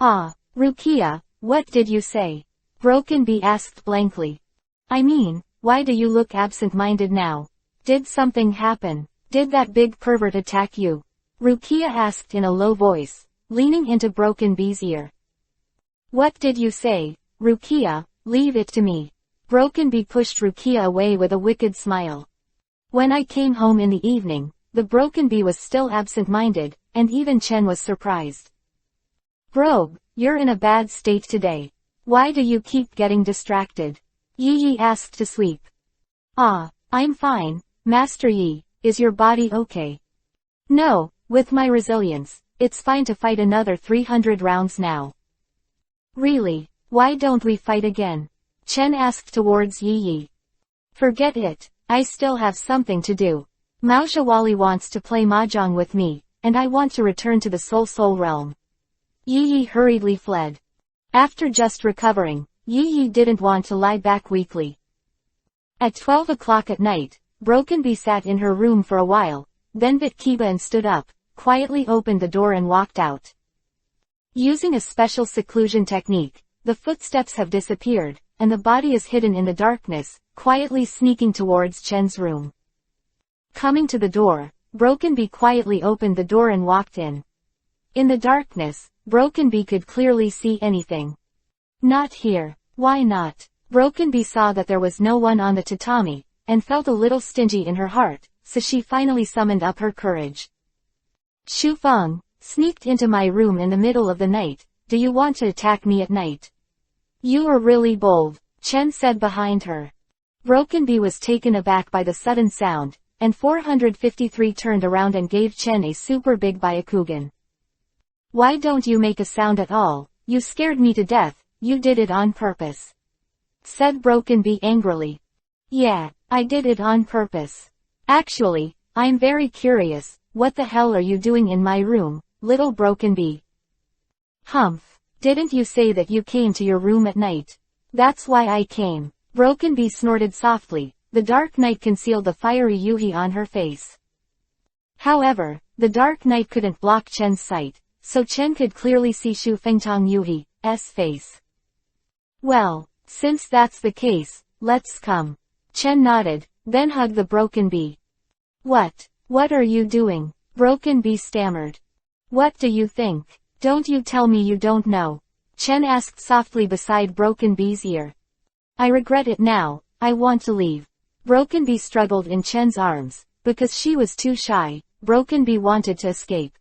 Rukia, what did you say? Broken Bee asked blankly. I mean, why do you look absent-minded now? Did something happen? Did that big pervert attack you? Rukia asked in a low voice, leaning into Broken Bee's ear. What did you say, Rukia? Leave it to me. Broken Bee pushed Rukia away with a wicked smile. When I came home in the evening, the Broken Bee was still absent-minded, and even Chen was surprised. Brogue, you're in a bad state today. Why do you keep getting distracted? Yi asked to Sweep. I'm fine, Master Yi, is your body okay? No. With my resilience, it's fine to fight another 300 rounds now. Really? Why don't we fight again? Chen asked towards Yi. Forget it, I still have something to do. Mao Shawali wants to play mahjong with me, and I want to return to the Soul realm. Yi hurriedly fled. After just recovering, Yi didn't want to lie back weakly. At 12 o'clock at night, Broken Bee sat in her room for a while, then bit Kiba and stood up, quietly opened the door and walked out. Using a special seclusion technique, the footsteps have disappeared, and the body is hidden in the darkness, quietly sneaking towards Chen's room. Coming to the door, Broken Bee quietly opened the door and walked in. In the darkness, Broken Bee could clearly see anything. Not here. Why not? Broken Bee saw that there was no one on the tatami, and felt a little stingy in her heart, so she finally summoned up her courage. Shu Feng, sneaked into my room in the middle of the night, do you want to attack me at night? You are really bold, Chen said behind her. Broken Bee was taken aback by the sudden sound, and 453 turned around and gave Chen a super big Byakugan. Why don't you make a sound at all? You scared me to death, you did it on purpose. Said Broken Bee angrily. Yeah, I did it on purpose. Actually, I'm very curious, what the hell are you doing in my room, little Broken Bee? Humph, didn't you say that you came to your room at night? That's why I came. Broken Bee snorted softly, the dark night concealed the fiery yuhi on her face. However, the dark night couldn't block Chen's sight, so Chen could clearly see Shu Fengtong Yuhi's face. Well, since that's the case, let's come. Chen nodded, then hugged the broken bee. What are you doing? Broken bee stammered. What do you think? Don't you tell me you don't know. Chen asked softly beside Broken Bee's ear. I regret it now, I want to leave. Broken Bee struggled in Chen's arms. Because she was too shy, Broken Bee wanted to escape.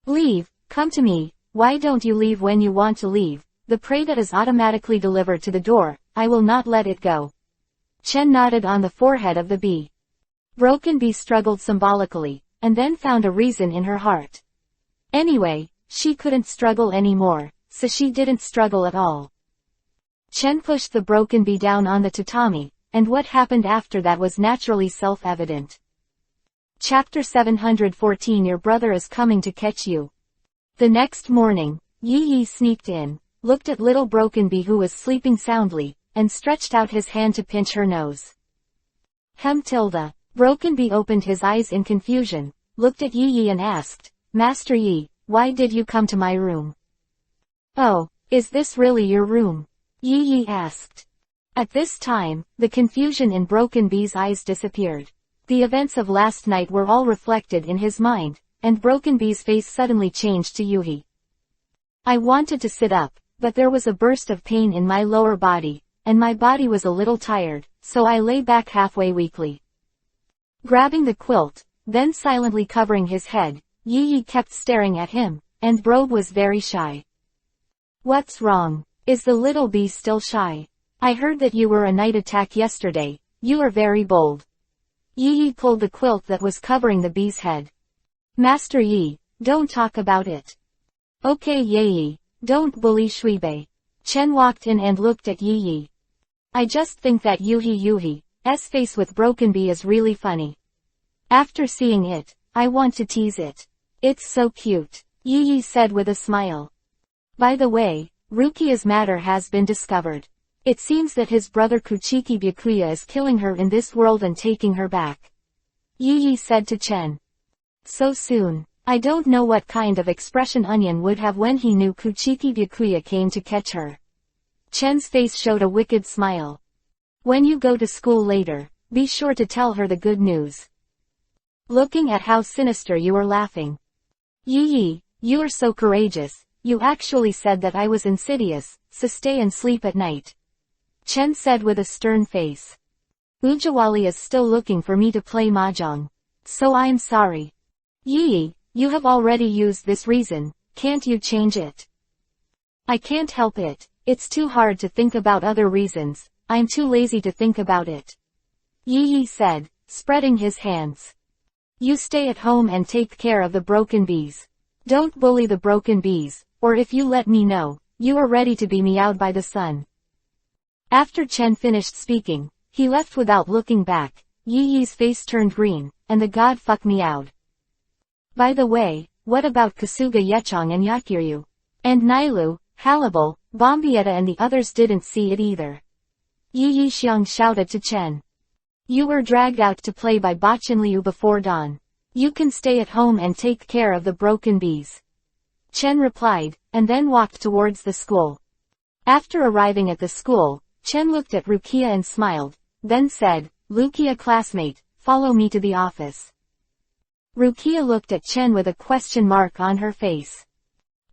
Leave, come to me, why don't you leave when you want to leave? The prey that is automatically delivered to the door, I will not let it go. Chen nodded on the forehead of the bee. Broken Bee struggled symbolically, and then found a reason in her heart. Anyway, she couldn't struggle anymore, so she didn't struggle at all. Chen pushed the Broken Bee down on the tatami, and what happened after that was naturally self-evident. Chapter 714 Your brother is coming to catch you. The next morning, Yi sneaked in, looked at little Broken Bee who was sleeping soundly, and stretched out his hand to pinch her nose. Tilda. Broken Bee opened his eyes in confusion, looked at Yi and asked, Master Yi, why did you come to my room? Oh, is this really your room? Yi asked. At this time, the confusion in Broken Bee's eyes disappeared. The events of last night were all reflected in his mind, and Broken Bee's face suddenly changed to Yuhi. I wanted to sit up, but there was a burst of pain in my lower body, and my body was a little tired, so I lay back halfway weakly. Grabbing the quilt, then silently covering his head, Yi kept staring at him, and Brobe was very shy. What's wrong? Is the little bee still shy? I heard that you were a night attack yesterday, you are very bold. Yi pulled the quilt that was covering the bee's head. Master Yi, don't talk about it. Okay Yi, don't bully Shuibei. Chen walked in and looked at Yi. I just think that Yuhi's face with Broken Bee is really funny. After seeing it, I want to tease it. It's so cute, Yi said with a smile. By the way, Rukia's matter has been discovered. It seems that his brother Kuchiki Byakuya is killing her in this world and taking her back. Yi said to Chen. So soon, I don't know what kind of expression Onion would have when he knew Kuchiki Byakuya came to catch her. Chen's face showed a wicked smile. When you go to school later, be sure to tell her the good news. Looking at how sinister you are laughing. Yi, you are so courageous, you actually said that I was insidious, so stay and sleep at night. Chen said with a stern face. Ujawali is still looking for me to play mahjong. So I'm sorry. Yi, you have already used this reason, can't you change it? I can't help it, it's too hard to think about other reasons, I'm too lazy to think about it. Yi said, spreading his hands. You stay at home and take care of the Broken Bees. Don't bully the Broken Bees, or if you let me know, you are ready to be meowed by the sun. After Chen finished speaking, he left without looking back. Yi's face turned green, and the god fuck meowed. By the way, what about Kasuga Yechong and Yakiryu? And Nailu, Halibal, Bombietta and the others didn't see it either. Yi Xiang shouted to Chen. You were dragged out to play by Bachenliu before dawn. You can stay at home and take care of the Broken Bees. Chen replied, and then walked towards the school. After arriving at the school, Chen looked at Rukia and smiled, then said, Rukia classmate, follow me to the office. Rukia looked at Chen with a question mark on her face.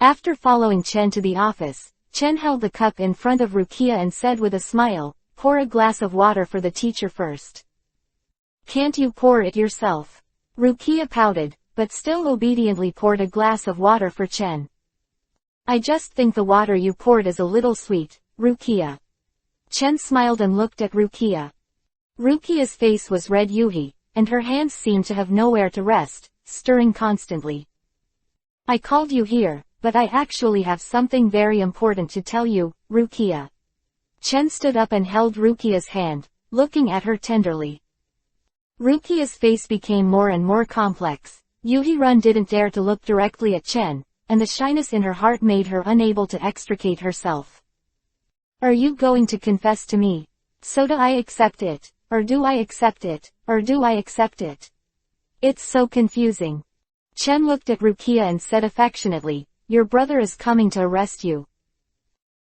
After following Chen to the office, Chen held the cup in front of Rukia and said with a smile, pour a glass of water for the teacher first. Can't you pour it yourself? Rukia pouted, but still obediently poured a glass of water for Chen. I just think the water you poured is a little sweet, Rukia. Chen smiled and looked at Rukia. Rukia's face was red Yuhi, and her hands seemed to have nowhere to rest, stirring constantly. I called you here, but I actually have something very important to tell you, Rukia. Chen stood up and held Rukia's hand, looking at her tenderly. Rukia's face became more and more complex. Yuhi-run didn't dare to look directly at Chen, and the shyness in her heart made her unable to extricate herself. Are you going to confess to me? So do I accept it, or do I accept it, or do I accept it? It's so confusing. Chen looked at Rukia and said affectionately, "Your brother is coming to arrest you."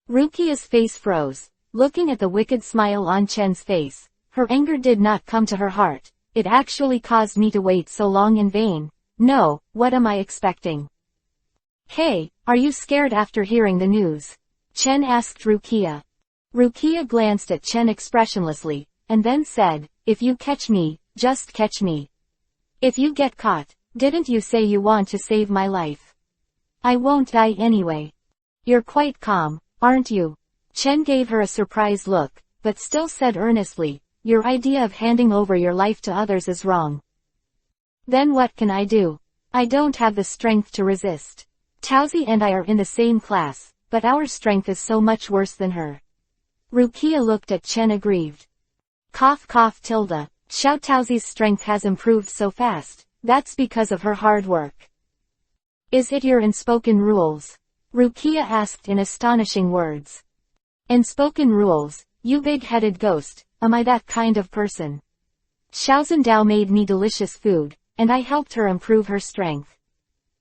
Rukia's face froze. Looking at the wicked smile on Chen's face, her anger did not come to her heart. "It actually caused me to wait so long in vain. No, what am I expecting?" "Hey, are you scared after hearing the news?" Chen asked Rukia. Rukia glanced at Chen expressionlessly, and then said, "If you catch me, just catch me. If you get caught, didn't you say you want to save my life? I won't die anyway." "You're quite calm, aren't you?" Chen gave her a surprised look, but still said earnestly, "Your idea of handing over your life to others is wrong." "Then what can I do? I don't have the strength to resist. Taozi and I are in the same class, but our strength is so much worse than her." Rukia looked at Chen aggrieved. Cough cough tilde. Xiao Taozi's strength has improved so fast. That's because of her hard work. "Is it your unspoken rules?" Rukia asked in astonishing words. "Unspoken rules, you big-headed ghost, am I that kind of person? Xiao Zhendao made me delicious food, and I helped her improve her strength.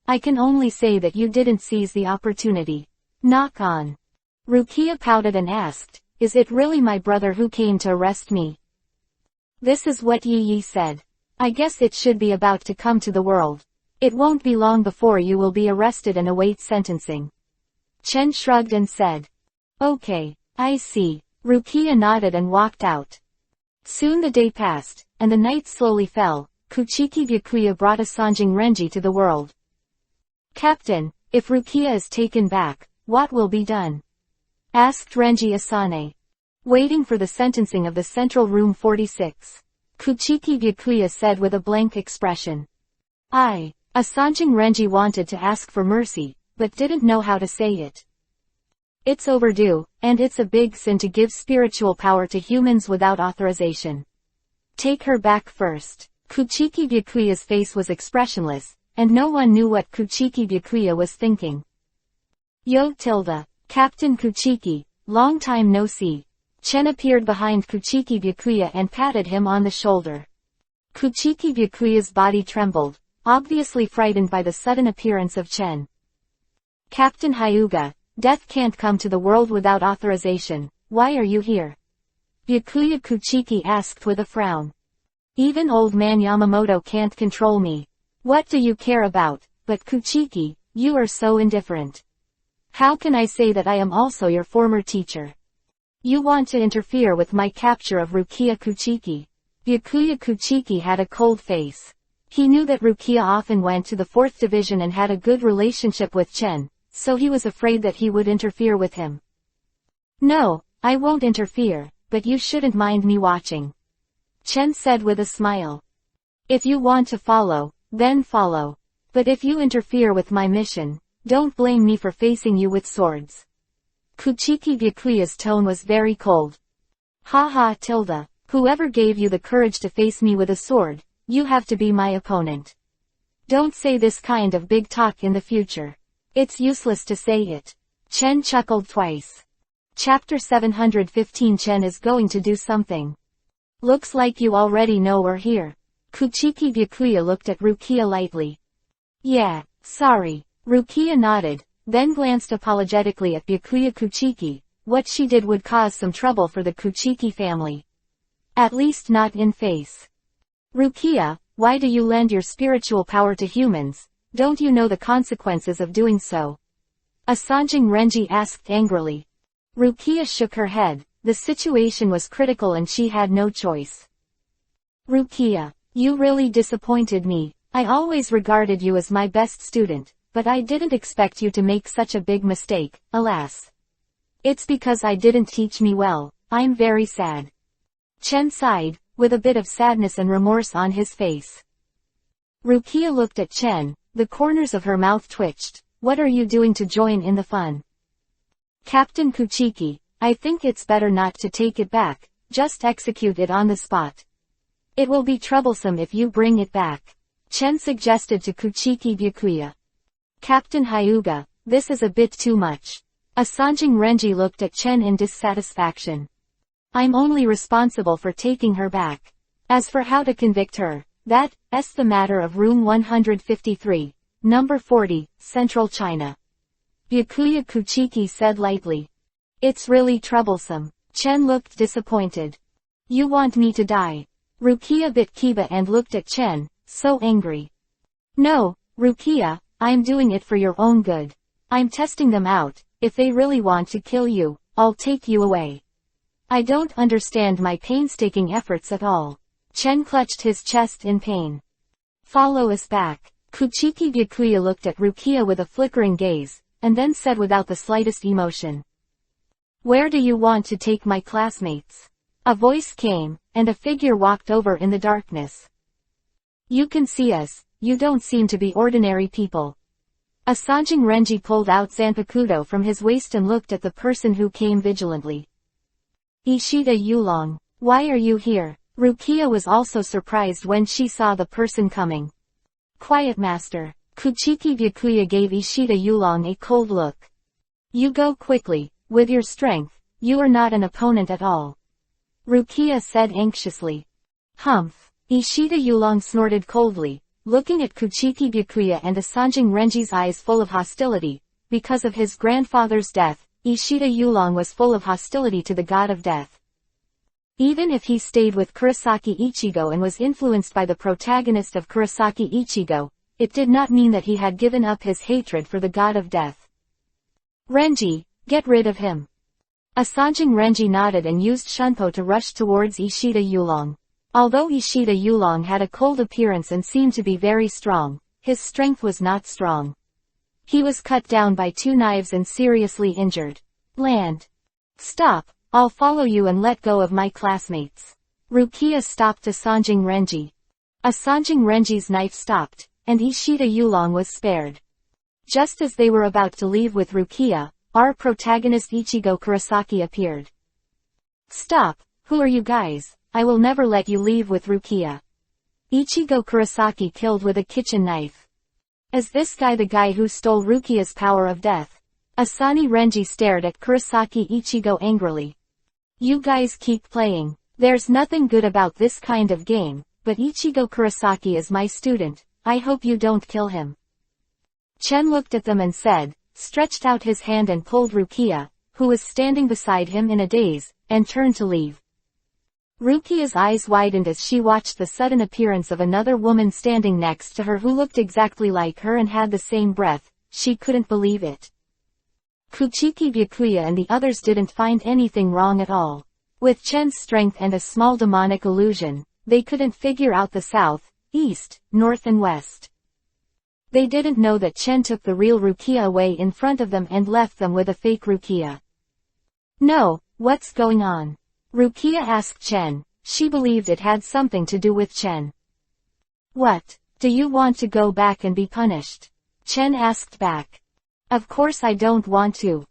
I can only say that you didn't seize the opportunity. Knock on." Rukia pouted and asked, "Is it really my brother who came to arrest me?" "This is what Yi Yi said. I guess it should be about to come to the world. It won't be long before you will be arrested and await sentencing." Chen shrugged and said, "Okay, I see." Rukia nodded and walked out. Soon the day passed, and the night slowly fell. Kuchiki Byakuya brought a Sanjing Renji to the world. "Captain, if Rukia is taken back, what will be done?" asked Renji Asane. "Waiting for the sentencing of the Central Room 46. Kuchiki Byakuya said with a blank expression. Sanjing Renji wanted to ask for mercy, but didn't know how to say it. "It's overdue, and it's a big sin to give spiritual power to humans without authorization. Take her back first." Kuchiki Byakuya's face was expressionless, and no one knew what Kuchiki Byakuya was thinking. "Yo tilde, Captain Kuchiki, long time no see." Chen appeared behind Kuchiki Byakuya and patted him on the shoulder. Kuchiki Byakuya's body trembled, obviously frightened by the sudden appearance of Chen. "Captain Hyuga, death can't come to the world without authorization. Why are you here?" Byakuya Kuchiki asked with a frown. "Even old man Yamamoto can't control me. What do you care about?" "But Kuchiki, you are so indifferent. How can I say that I am also your former teacher? You want to interfere with my capture of Rukia Kuchiki." Byakuya Kuchiki had a cold face. He knew that Rukia often went to the 4th Division and had a good relationship with Chen, so he was afraid that he would interfere with him. "No, I won't interfere, but you shouldn't mind me watching," Chen said with a smile. "If you want to follow, then follow. But if you interfere with my mission, don't blame me for facing you with swords." Kuchiki Byakuya's tone was very cold. "Ha ha tilde, whoever gave you the courage to face me with a sword, you have to be my opponent. Don't say this kind of big talk in the future. It's useless to say it." Chen chuckled twice. Chapter 715. Chen is going to do something. "Looks like you already know we're here." Kuchiki Byakuya looked at Rukia lightly. "Yeah, sorry." Rukia nodded, then glanced apologetically at Byakuya Kuchiki. What she did would cause some trouble for the Kuchiki family. At least not in face. "Rukia, why do you lend your spiritual power to humans? Don't you know the consequences of doing so?" Sanjing Renji asked angrily. Rukia shook her head. The situation was critical and she had no choice. "Rukia, you really disappointed me. I always regarded you as my best student, but I didn't expect you to make such a big mistake, alas. It's because I didn't teach me well. I'm very sad." Chen sighed, with a bit of sadness and remorse on his face. Rukia looked at Chen, the corners of her mouth twitched. "What are you doing to join in the fun?" "Captain Kuchiki, I think it's better not to take it back, just execute it on the spot. It will be troublesome if you bring it back," Chen suggested to Kuchiki Byakuya. "Captain Hyuga, this is a bit too much." Sanjing Renji looked at Chen in dissatisfaction. "I'm only responsible for taking her back. As for how to convict her, that's the matter of room 153. Number 40, Central China. Byakuya Kuchiki said lightly. It's really troublesome. Chen looked disappointed. You want me to die? Rukia bit Kiba and looked at Chen, so angry. No, Rukia, I'm doing it for your own good. I'm testing them out. If they really want to kill you, I'll take you away. I don't understand my painstaking efforts at all. Chen clutched his chest in pain. Follow us back. Kuchiki Byakuya looked at Rukia with a flickering gaze, and then said without the slightest emotion. Where do you want to take my classmates? A voice came, and a figure walked over in the darkness. You can see us, you don't seem to be ordinary people. Asanjing Renji pulled out Zanpakuto from his waist and looked at the person who came vigilantly. Ishida Yulong, why are you here? Rukia was also surprised when she saw the person coming. Quiet master. Kuchiki Byakuya gave Ishida Yulong a cold look. You go quickly, with your strength, you are not an opponent at all. Rukia said anxiously. Humph. Ishida Yulong snorted coldly, looking at Kuchiki Byakuya and Asanjing Renji's eyes full of hostility. Because of his grandfather's death, Ishida Yulong was full of hostility to the god of death. Even if he stayed with Kurosaki Ichigo and was influenced by the protagonist of Kurosaki Ichigo, it did not mean that he had given up his hatred for the god of death. Renji, get rid of him. Asanjing Renji nodded and used Shunpo to rush towards Ishida Yulong. Although Ishida Yulong had a cold appearance and seemed to be very strong, his strength was not strong. He was cut down by 2 knives and seriously injured. Land. Stop, I'll follow you and let go of my classmates. Rukia stopped Asanjing Renji. Asanjing Renji's knife stopped, and Ishida Yulong was spared. Just as they were about to leave with Rukia, our protagonist Ichigo Kurosaki appeared. Stop, who are you guys? I will never let you leave with Rukia. Ichigo Kurosaki killed with a kitchen knife. Is this guy the guy who stole Rukia's power of death? Asani Renji stared at Kurosaki Ichigo angrily. You guys keep playing. There's nothing good about this kind of game, but Ichigo Kurosaki is my student. I hope you don't kill him. Chen looked at them and said, stretched out his hand and pulled Rukia, who was standing beside him in a daze, and turned to leave. Rukia's eyes widened as she watched the sudden appearance of another woman standing next to her who looked exactly like her and had the same breath. She couldn't believe it. Kuchiki Byakuya and the others didn't find anything wrong at all. With Chen's strength and a small demonic illusion, they couldn't figure out the south, east, north and west. They didn't know that Chen took the real Rukia away in front of them and left them with a fake Rukia. No, what's going on? Rukia asked Chen. She believed it had something to do with Chen. What? Do you want to go back and be punished? Chen asked back. Of course I don't want to.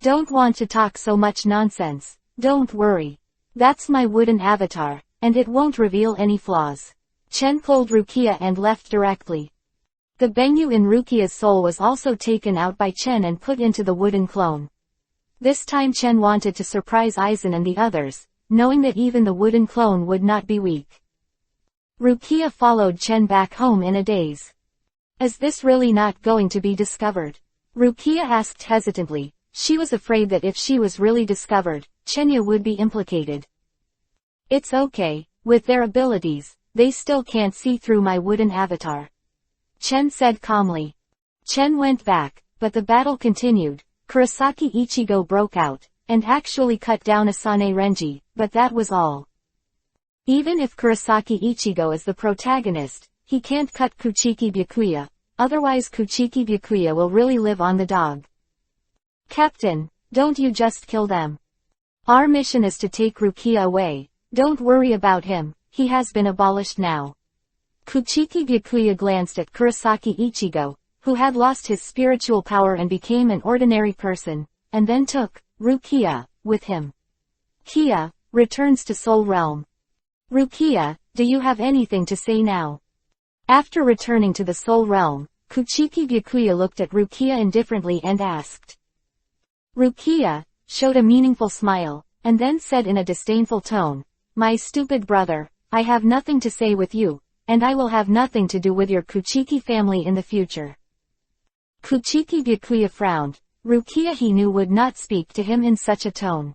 Don't want to talk so much nonsense. Don't worry. That's my wooden avatar, and it won't reveal any flaws. Chen pulled Rukia and left directly. The Bengu in Rukia's soul was also taken out by Chen and put into the wooden clone. This time Chen wanted to surprise Aizen and the others, knowing that even the wooden clone would not be weak. Rukia followed Chen back home in a daze. Is this really not going to be discovered? Rukia asked hesitantly. She was afraid that if she was really discovered, Chenya would be implicated. It's okay, with their abilities, they still can't see through my wooden avatar. Chen said calmly. Chen went back, but the battle continued. Kurosaki Ichigo broke out, and actually cut down Asane Renji, but that was all. Even if Kurosaki Ichigo is the protagonist, he can't cut Kuchiki Byakuya, otherwise Kuchiki Byakuya will really live on the dog. Captain, don't you just kill them. Our mission is to take Rukia away. Don't worry about him, he has been abolished now. Kuchiki Byakuya glanced at Kurosaki Ichigo, who had lost his spiritual power and became an ordinary person, and then took Rukia with him. Kia returns to Soul Realm. Rukia, do you have anything to say now? After returning to the Soul Realm, Kuchiki Byakuya looked at Rukia indifferently and asked. Rukia showed a meaningful smile, and then said in a disdainful tone, My stupid brother, I have nothing to say with you. and I will have nothing to do with your Kuchiki family in the future. Kuchiki Byakuya frowned. Rukia he knew would not speak to him in such a tone.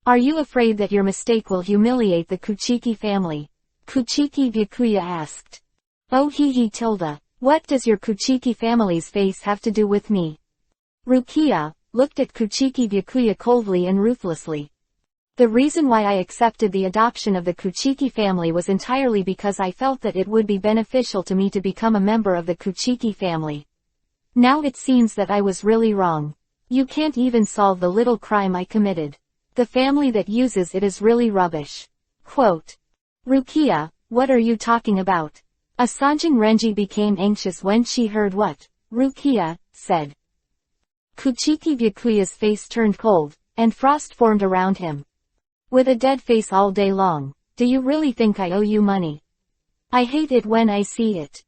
Are you afraid that your mistake will humiliate the Kuchiki family? Kuchiki Byakuya asked. Oh he tilde. What does your Kuchiki family's face have to do with me? Rukia looked at Kuchiki Byakuya coldly and ruthlessly. The reason why I accepted the adoption of the Kuchiki family was entirely because I felt that it would be beneficial to me to become a member of the Kuchiki family. Now it seems that I was really wrong. You can't even solve the little crime I committed. The family that uses it is really rubbish. Quote. Rukia, what are you talking about? Asanjing Renji became anxious when she heard what Rukia said. Kuchiki Byakuya's face turned cold, and frost formed around him. With a dead face all day long, do you really think I owe you money? I hate it when I see it.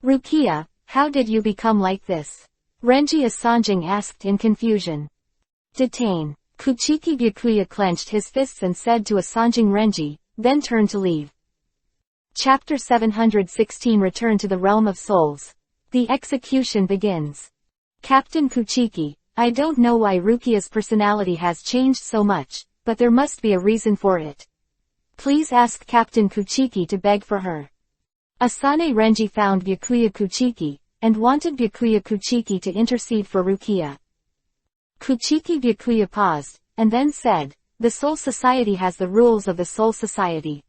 Rukia, how did you become like this? Renji Asanjing asked in confusion. Detain. Kuchiki Byakuya clenched his fists and said to Asanjing Renji, then turned to leave. Chapter 716 Return to the Realm of Souls. The execution begins. Captain Kuchiki, I don't know why Rukia's personality has changed so much, but there must be a reason for it. Please ask Captain Kuchiki to beg for her. Asane Renji found Byakuya Kuchiki, and wanted Byakuya Kuchiki to intercede for Rukia. Kuchiki Byakuya paused, and then said, the Soul Society has the rules of the Soul Society.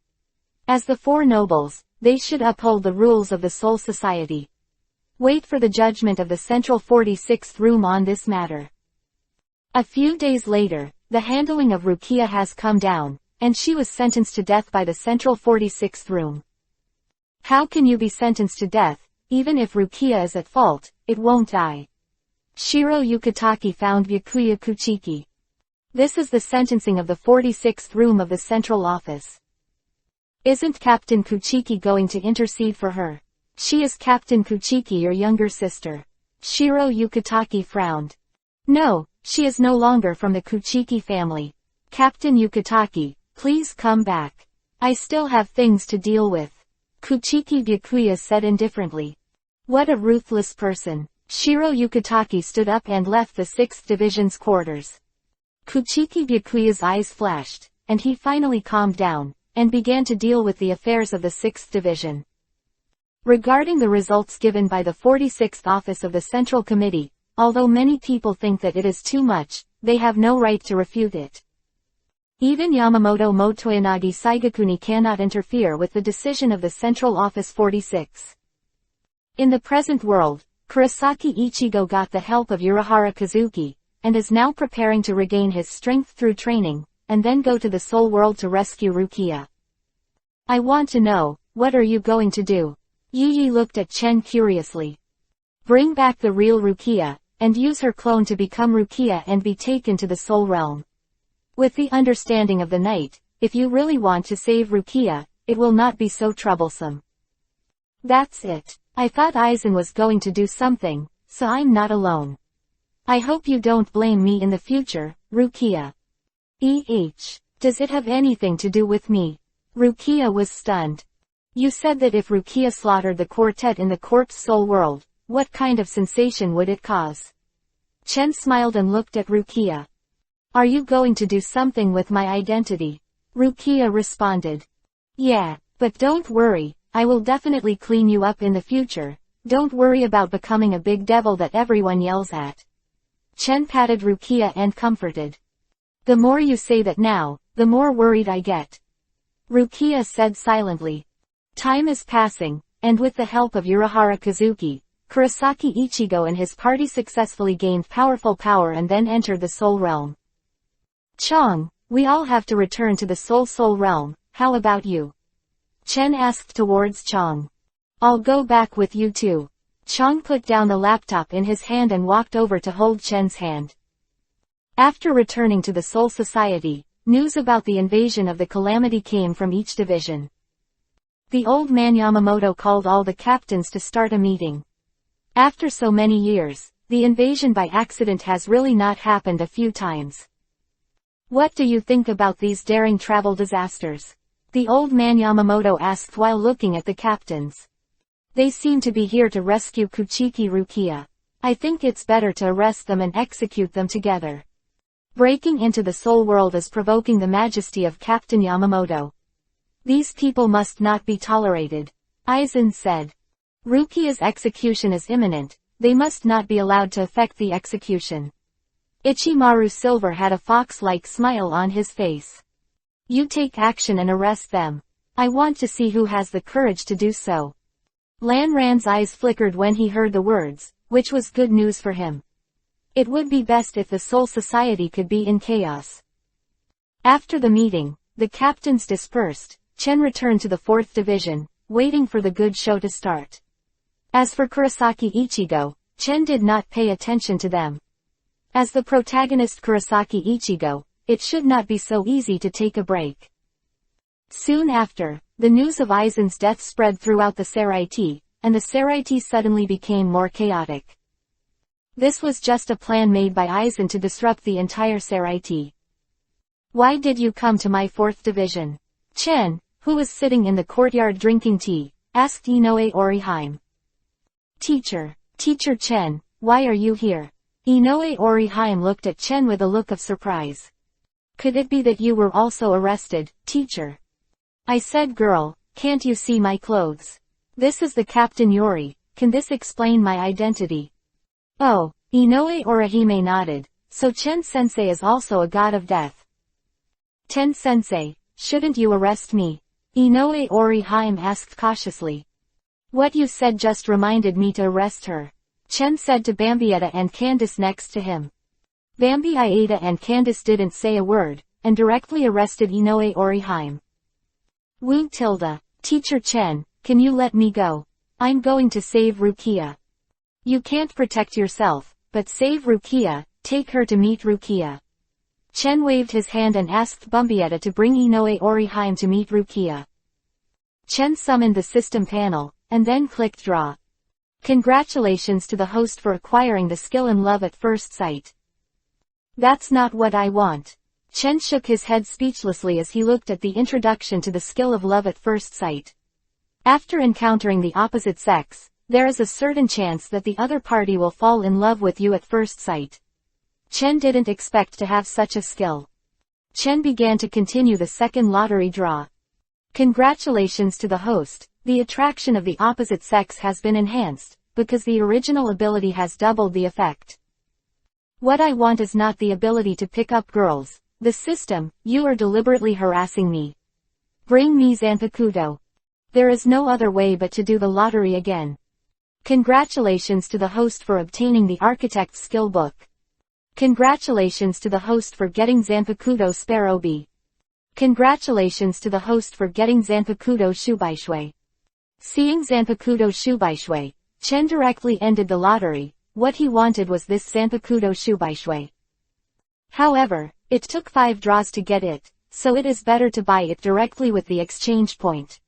As the four nobles, they should uphold the rules of the Soul Society. Wait for the judgment of the Central 46th Room on this matter. A few days later, the handling of Rukia has come down, and she was sentenced to death by the Central 46th Room. How can you be sentenced to death? Even if Rukia is at fault, it won't die. Shiro Yukitaki found Byakuya Kuchiki. This is the sentencing of the 46th Room of the Central Office. Isn't Captain Kuchiki going to intercede for her? She is Captain Kuchiki, your younger sister. Shiro Yukitaki frowned. No, she is no longer from the Kuchiki family. Captain Yukitaki, please come back. I still have things to deal with. Kuchiki Byakuya said indifferently. What a ruthless person. Shiro Yukitaki stood up and left the 6th Division's quarters. Kuchiki Byakuya's eyes flashed, and he finally calmed down, and began to deal with the affairs of the 6th Division. Regarding the results given by the 46th Office of the Central Committee, although many people think that it is too much, they have no right to refute it. Even Yamamoto Motoyanagi Saigakuni cannot interfere with the decision of the Central Office 46. In the present world, Kurosaki Ichigo got the help of Urahara Kazuki, and is now preparing to regain his strength through training, and then go to the Soul World to rescue Rukia. I want to know, what are you going to do? Yi looked at Chen curiously. Bring back the real Rukia, and use her clone to become Rukia and be taken to the Soul Realm. With the understanding of the night, if you really want to save Rukia, it will not be so troublesome. That's it. I thought Aizen was going to do something, so I'm not alone. I hope you don't blame me in the future, Rukia. Does it have anything to do with me? Rukia was stunned. You said that if Rukia slaughtered the quartet in the corpse soul world, what kind of sensation would it cause? Chen smiled and looked at Rukia. Are you going to do something with my identity? Rukia responded. Yeah, but don't worry, I will definitely clean you up in the future. Don't worry about becoming a big devil that everyone yells at. Chen patted Rukia and comforted. The more you say that now, the more worried I get. Rukia said silently. Time is passing, and with the help of Urahara Kazuki, Kurosaki Ichigo and his party successfully gained powerful power and then entered the Soul Realm. Chong, we all have to return to the Soul Realm, how about you? Chen asked towards Chong. I'll go back with you too. Chong put down the laptop in his hand and walked over to hold Chen's hand. After returning to the Soul Society, news about the invasion of the Calamity came from each division. The old man Yamamoto called all the captains to start a meeting. After so many years, the invasion by accident has really not happened a few times. What do you think about these daring travel disasters? The old man Yamamoto asked while looking at the captains. They seem to be here to rescue Kuchiki Rukia. I think it's better to arrest them and execute them together. Breaking into the soul world is provoking the majesty of Captain Yamamoto. These people must not be tolerated. Aizen said. Rukia's execution is imminent, they must not be allowed to affect the execution. Ichimaru Silver had a fox-like smile on his face. You take action and arrest them. I want to see who has the courage to do so. Lan Ran's eyes flickered when he heard the words, which was good news for him. It would be best if the Soul Society could be in chaos. After the meeting, the captains dispersed. Chen returned to the 4th Division, waiting for the good show to start. As for Kurosaki Ichigo, Chen did not pay attention to them. As the protagonist Kurosaki Ichigo, it should not be so easy to take a break. Soon after, the news of Aizen's death spread throughout the Saraiti, and the Saraiti suddenly became more chaotic. This was just a plan made by Aizen to disrupt the entire Saraiti. Why did you come to my 4th Division? Chen, who was sitting in the courtyard drinking tea, asked Inoue Oriheim. Teacher Chen, why are you here? Inoue Oriheim looked at Chen with a look of surprise. Could it be that you were also arrested, teacher? I said, girl, can't you see my clothes? This is the Captain Yori, can this explain my identity? Oh, Inoue Orihime nodded, so Chen-sensei is also a god of death. Ten-sensei, shouldn't you arrest me? Inoue Oriheim asked cautiously. What you said just reminded me to arrest her. Chen said to Bambietta and Candace next to him. Bambietta and Candace didn't say a word, and directly arrested Inoue Oriheim. Wu tilde, Teacher Chen, can you let me go? I'm going to save Rukia. You can't protect yourself, but save Rukia, take her to meet Rukia. Chen waved his hand and asked Bambietta to bring Inoue Oriheim to meet Rukia. Chen summoned the system panel, and then clicked draw. Congratulations to the host for acquiring the skill in love at first sight. That's not what I want. Chen shook his head speechlessly as he looked at the introduction to the skill of love at first sight. After encountering the opposite sex, there is a certain chance that the other party will fall in love with you at first sight. Chen didn't expect to have such a skill. Chen began to continue the second lottery draw. Congratulations to the host, the attraction of the opposite sex has been enhanced, because the original ability has doubled the effect. What I want is not the ability to pick up girls. The system, you are deliberately harassing me. Bring me Zanpakuto. There is no other way but to do the lottery again. Congratulations to the host for obtaining the Architect's Skill Book. Congratulations to the host for getting Zanpakuto Sparrowbee. Congratulations to the host for getting Zanpakuto Shubaishui. Seeing Zanpakuto Shubaishui, Chen directly ended the lottery. What he wanted was this Zanpakuto Shubaishui. However, it took 5 draws to get it, so it is better to buy it directly with the exchange point.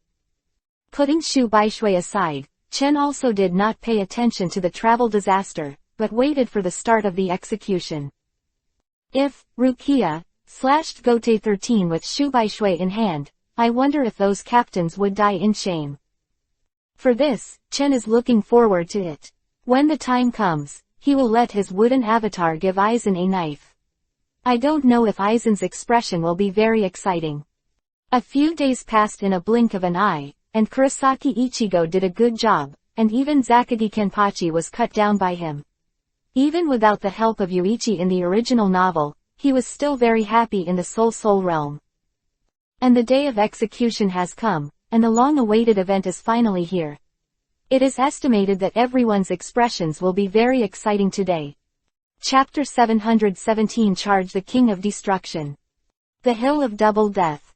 Putting Shubaishui aside, Chen also did not pay attention to the travel disaster, but waited for the start of the execution. If Rukia slashed Gote 13 with Shubaishui in hand, I wonder if those captains would die in shame. For this, Chen is looking forward to it. When the time comes, he will let his wooden avatar give Aizen a knife. I don't know if Aizen's expression will be very exciting. A few days passed in a blink of an eye, and Kurosaki Ichigo did a good job, and even Zakagi Kenpachi was cut down by him. Even without the help of Yuichi in the original novel, he was still very happy in the Soul realm. And the day of execution has come, and the long-awaited event is finally here. It is estimated that everyone's expressions will be very exciting today. Chapter 717 Charge the King of Destruction. The Hill of Double Death.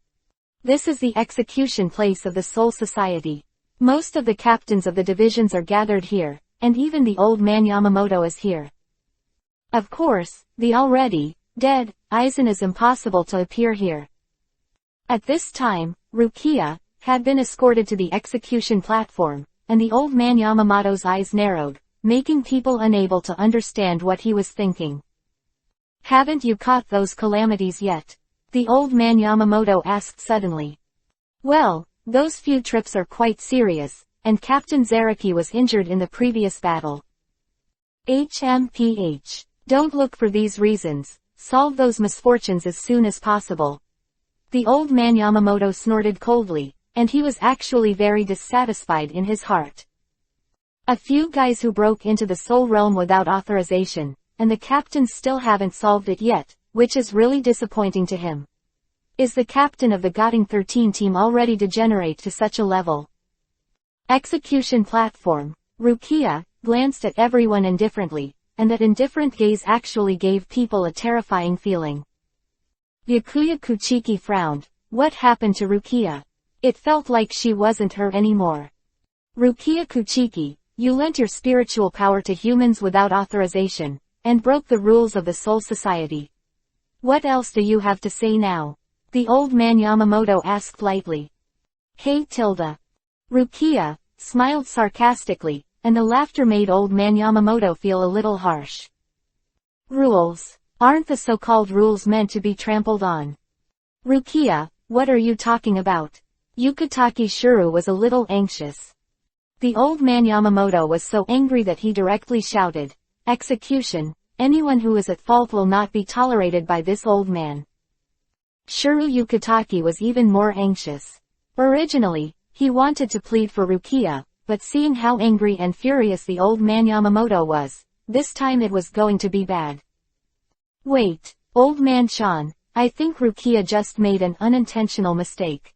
This is the execution place of the Soul Society. Most of the captains of the divisions are gathered here, and even the old man Yamamoto is here. Of course, the already dead Aizen is impossible to appear here. At this time, Rukia had been escorted to the execution platform, and the old man Yamamoto's eyes narrowed, making people unable to understand what he was thinking. Haven't you caught those calamities yet? The old man Yamamoto asked suddenly. Well, those few trips are quite serious, and Captain Zaraki was injured in the previous battle. HMPH. Don't look for these reasons, solve those misfortunes as soon as possible. The old man Yamamoto snorted coldly, and he was actually very dissatisfied in his heart. A few guys who broke into the Soul Realm without authorization, and the captains still haven't solved it yet, which is really disappointing to him. Is the captain of the Gotting 13 team already degenerate to such a level? Execution platform. Rukia glanced at everyone indifferently, and that indifferent gaze actually gave people a terrifying feeling. Byakuya Kuchiki frowned. What happened to Rukia? It felt like she wasn't her anymore. Rukia Kuchiki, you lent your spiritual power to humans without authorization, and broke the rules of the Soul Society. What else do you have to say now? The old man Yamamoto asked lightly. Hey Tilda. Rukia smiled sarcastically, and the laughter made old man Yamamoto feel a little harsh. Rules. Aren't the so-called rules meant to be trampled on? Rukia, what are you talking about? Yukitake Shuru was a little anxious. The old man Yamamoto was so angry that he directly shouted, Execution, anyone who is at fault will not be tolerated by this old man. Shuru Yukitake was even more anxious. Originally, he wanted to plead for Rukia, but seeing how angry and furious the old man Yamamoto was, this time it was going to be bad. Wait, old man Sean, I think Rukia just made an unintentional mistake.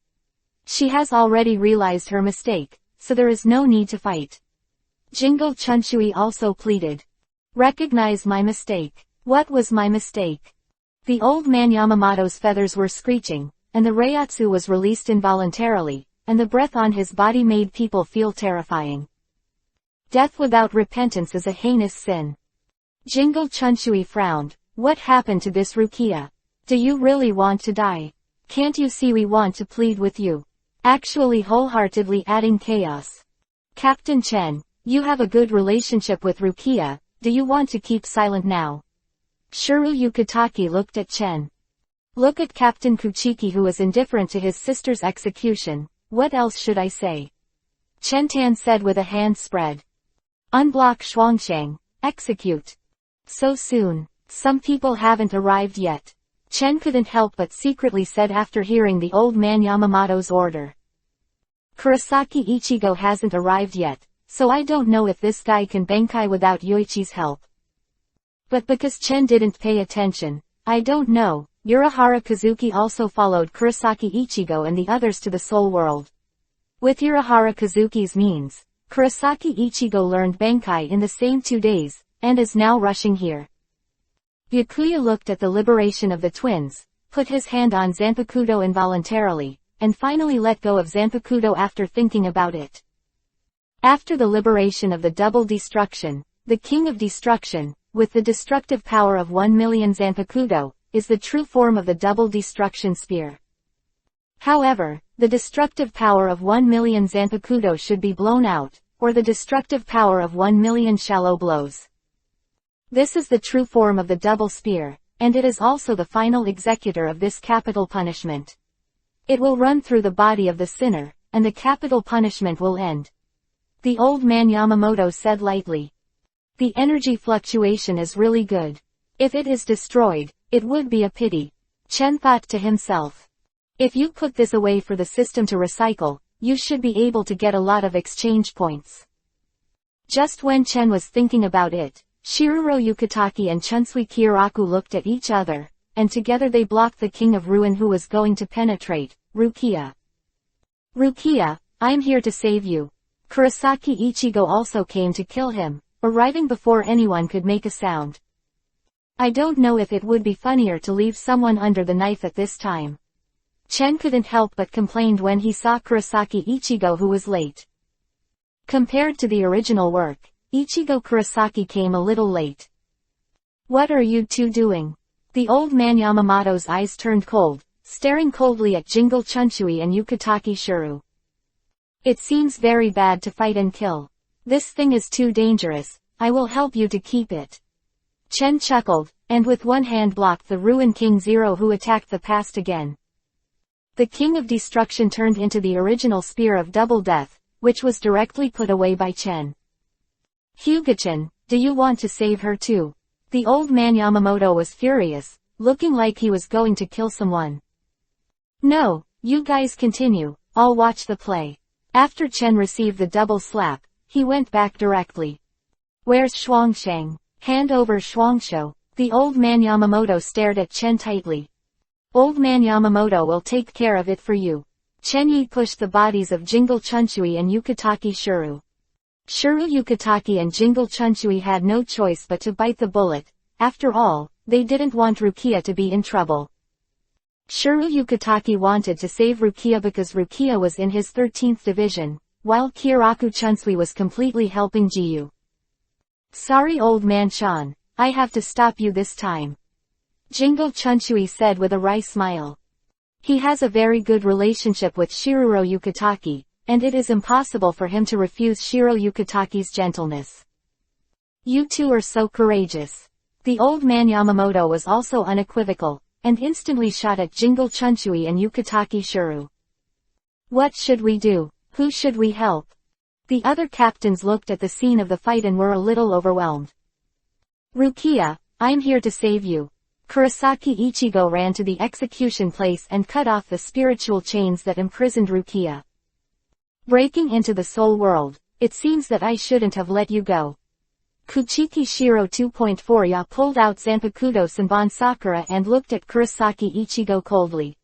She has already realized her mistake, so there is no need to fight. Jingo Chunshui also pleaded. Recognize my mistake. What was my mistake? The old man Yamamoto's feathers were screeching, and the Reiatsu was released involuntarily, and the breath on his body made people feel terrifying. Death without repentance is a heinous sin. Jingle Chunshui frowned. What happened to this Rukia? Do you really want to die? Can't you see we want to plead with you? Actually wholeheartedly adding chaos. Captain Chen, you have a good relationship with Rukia, do you want to keep silent now? Shuru Yukitake looked at Chen. Look at Captain Kuchiki who is indifferent to his sister's execution, what else should I say? Chen Tan said with a hand spread. Unblock Shuangshang, execute. So soon, some people haven't arrived yet. Chen couldn't help but secretly said after hearing the old man Yamamoto's order. Kurosaki Ichigo hasn't arrived yet, so I don't know if this guy can Benkai without Yoichi's help. But because Chen didn't pay attention, I don't know, Urahara Kazuki also followed Kurosaki Ichigo and the others to the Soul World. With Urahara Kazuki's means, Kurosaki Ichigo learned Benkai in the same 2 days, and is now rushing here. Byakuya looked at the liberation of the twins, put his hand on Zanpakuto involuntarily, and finally let go of Zanpakuto after thinking about it. After the liberation of the double destruction, the King of Destruction, with the destructive power of 1 million Zanpakuto, is the true form of the double destruction spear. However, the destructive power of 1 million Zanpakuto should be blown out, or the destructive power of 1 million shallow blows. This is the true form of the double spear, and it is also the final executor of this capital punishment. It will run through the body of the sinner, and the capital punishment will end. The old man Yamamoto said lightly. The energy fluctuation is really good. If it is destroyed, it would be a pity. Chen thought to himself. If you put this away for the system to recycle, you should be able to get a lot of exchange points. Just when Chen was thinking about it, Shiruro Yukitake and Chunsui Kyoraku looked at each other, and together they blocked the King of Ruin who was going to penetrate, Rukia. Rukia, I'm here to save you. Kurosaki Ichigo also came to kill him, arriving before anyone could make a sound. I don't know if it would be funnier to leave someone under the knife at this time. Chen couldn't help but complained when he saw Kurosaki Ichigo who was late. Compared to the original work, Ichigo Kurosaki came a little late. What are you two doing? The old man Yamamoto's eyes turned cold, staring coldly at Jingle Chunshui and Yukitake Shuru. It seems very bad to fight and kill. This thing is too dangerous, I will help you to keep it. Chen chuckled, and with one hand blocked the Ruin King Zero who attacked the past again. The King of Destruction turned into the original Spear of Double Death, which was directly put away by Chen. Hyuga-chan, do you want to save her too? The old man Yamamoto was furious, looking like he was going to kill someone. No, you guys continue, I'll watch the play. After Chen received the double slap, he went back directly. Where's Shuangsheng? Hand over Shuangsho. The old man Yamamoto stared at Chen tightly. Old man Yamamoto will take care of it for you. Chen Yi pushed the bodies of Jingle Chunshui and Yukitake Shuru. Shuru Yukitake and Jingle Chunshui had no choice but to bite the bullet. After all, they didn't want Rukia to be in trouble. Shuru Yukitake wanted to save Rukia because Rukia was in his 13th division, while Kiraku Chunsui was completely helping Jiyu. Sorry old man Chan, I have to stop you this time. Jingle Chunshui said with a wry smile. He has a very good relationship with Shiruro Yukitake, and it is impossible for him to refuse Shiro Yukitake's gentleness. You two are so courageous. The old man Yamamoto was also unequivocal, and instantly shot at Jingle Chunshui and Yukitake Shuru. What should we do? Who should we help? The other captains looked at the scene of the fight and were a little overwhelmed. Rukia, I'm here to save you. Kurosaki Ichigo ran to the execution place and cut off the spiritual chains that imprisoned Rukia. Breaking into the soul world, it seems that I shouldn't have let you go. Kuchiki Shiro 2.4 Ya pulled out Zanpakuto Senbon Sakura and looked at Kurosaki Ichigo coldly.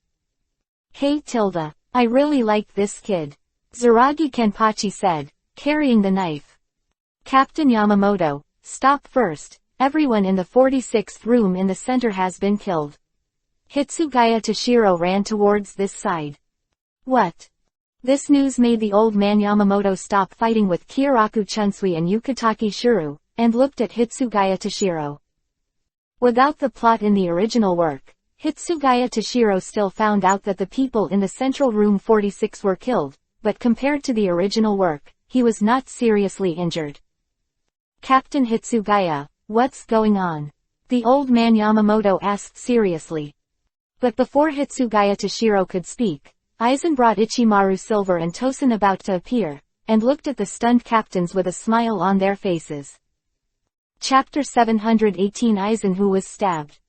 Hey Tilda, I really like this kid. Zaragi Kenpachi said, carrying the knife. Captain Yamamoto, stop first, everyone in the 46th room in the center has been killed. Hitsugaya Toshiro ran towards this side. What? This news made the old man Yamamoto stop fighting with Kiraku Chunsui and Yukitake Shuru, and looked at Hitsugaya Toshiro. Without the plot in the original work, Hitsugaya Toshiro still found out that the people in the central room 46 were killed, but compared to the original work, he was not seriously injured. Captain Hitsugaya, what's going on? The old man Yamamoto asked seriously. But before Hitsugaya Toshiro could speak, Aizen brought Ichimaru Silver and Tosen about to appear, and looked at the stunned captains with a smile on their faces. Chapter 718 Aizen who was stabbed.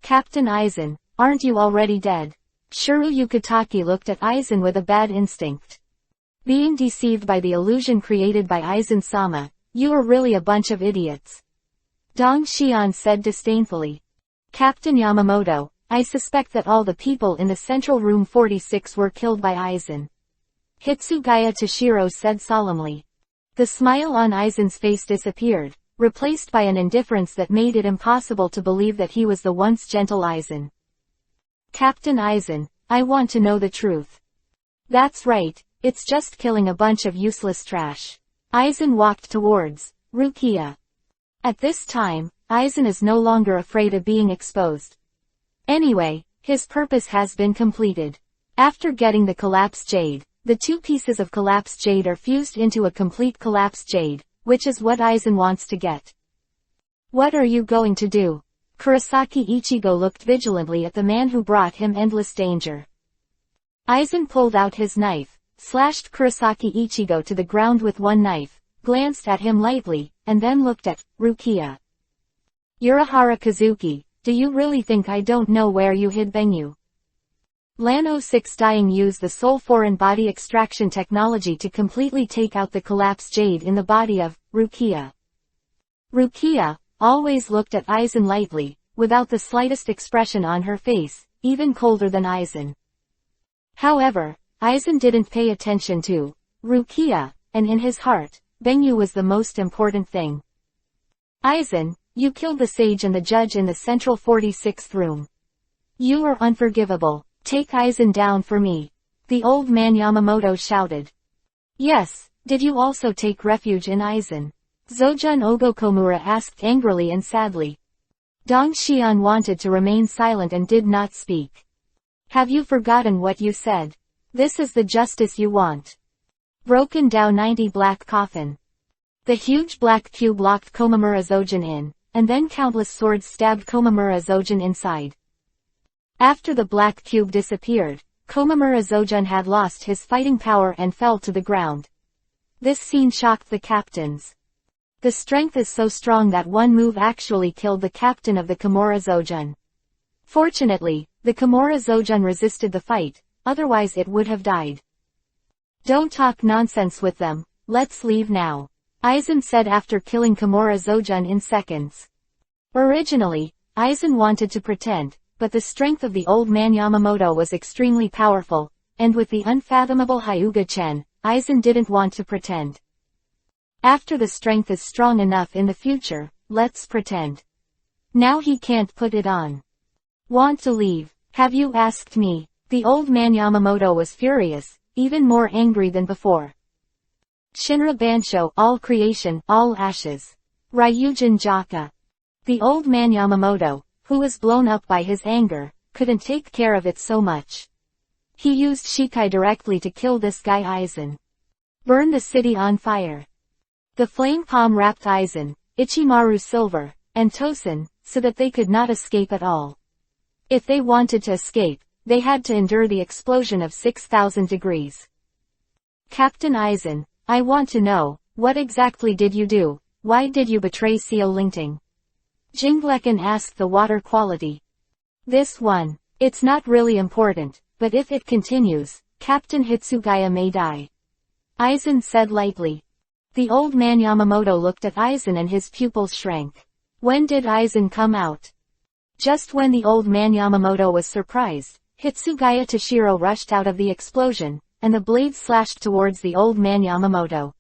Captain Aizen, aren't you already dead? Shuru Yukitake looked at Aizen with a bad instinct. Being deceived by the illusion created by Aizen-sama, you are really a bunch of idiots. Dong Xian said disdainfully. Captain Yamamoto, I suspect that all the people in the central room 46 were killed by Aizen. Hitsugaya Toshiro said solemnly. The smile on Aizen's face disappeared, replaced by an indifference that made it impossible to believe that he was the once gentle Aizen. Captain Aizen, I want to know the truth. That's right, it's just killing a bunch of useless trash. Aizen walked towards Rukia. At this time, Aizen is no longer afraid of being exposed. Anyway, his purpose has been completed. After getting the collapsed jade, the two pieces of collapsed jade are fused into a complete collapsed jade, which is what Aizen wants to get. What are you going to do? Kurosaki Ichigo looked vigilantly at the man who brought him endless danger. Aizen pulled out his knife, slashed Kurosaki Ichigo to the ground with one knife, glanced at him lightly, and then looked at Rukia. Urahara Kazuki, do you really think I don't know where you hid Benyu? Lan 06 Dying used the soul foreign body extraction technology to completely take out the collapsed jade in the body of Rukia. Rukia always looked at Aizen lightly, without the slightest expression on her face, even colder than Aizen. However, Aizen didn't pay attention to Rukia, and in his heart, Benyu was the most important thing. Aizen, you killed the sage and the judge in the central 46th room. You are unforgivable. Take Aizen down for me. The old man Yamamoto shouted. Yes, did you also take refuge in Aizen? Zojun Ogokomura asked angrily and sadly. Dong Xian wanted to remain silent and did not speak. Have you forgotten what you said? This is the justice you want. Broken down 90 black coffin. The huge black cube locked Komamura Zojun in, and then countless swords stabbed Komamura Zojun inside. After the black cube disappeared, Komamura Zojun had lost his fighting power and fell to the ground. This scene shocked the captains. The strength is so strong that one move actually killed the captain of the Komamura Zojun. Fortunately, the Komamura Zojun resisted the fight, otherwise it would have died. Don't talk nonsense with them, let's leave now, Aizen said after killing Komamura Zojun in seconds. Originally, Aizen wanted to pretend, but the strength of the old man Yamamoto was extremely powerful, and with the unfathomable Hyuga Chen, Aizen didn't want to pretend. After the strength is strong enough in the future, let's pretend. Now he can't put it on. Want to leave? Have you asked me? The old man Yamamoto was furious, even more angry than before. Shinra Bansho, all creation, all ashes. Ryujin Jaka. The old man Yamamoto, who was blown up by his anger, couldn't take care of it so much. He used Shikai directly to kill this guy Aizen. Burn the city on fire. The flame palm wrapped Aizen, Ichimaru Silver, and Tosen, so that they could not escape at all. If they wanted to escape, they had to endure the explosion of 6,000 degrees. Captain Aizen, I want to know, what exactly did you do? Why did you betray Seo Lingting? Jinglekan asked the water quality. This one. It's not really important, but if it continues, Captain Hitsugaya may die. Aizen said lightly. The old man Yamamoto looked at Aizen and his pupils shrank. When did Aizen come out? Just when the old man Yamamoto was surprised, Hitsugaya Toshiro rushed out of the explosion, and the blade slashed towards the old man Yamamoto.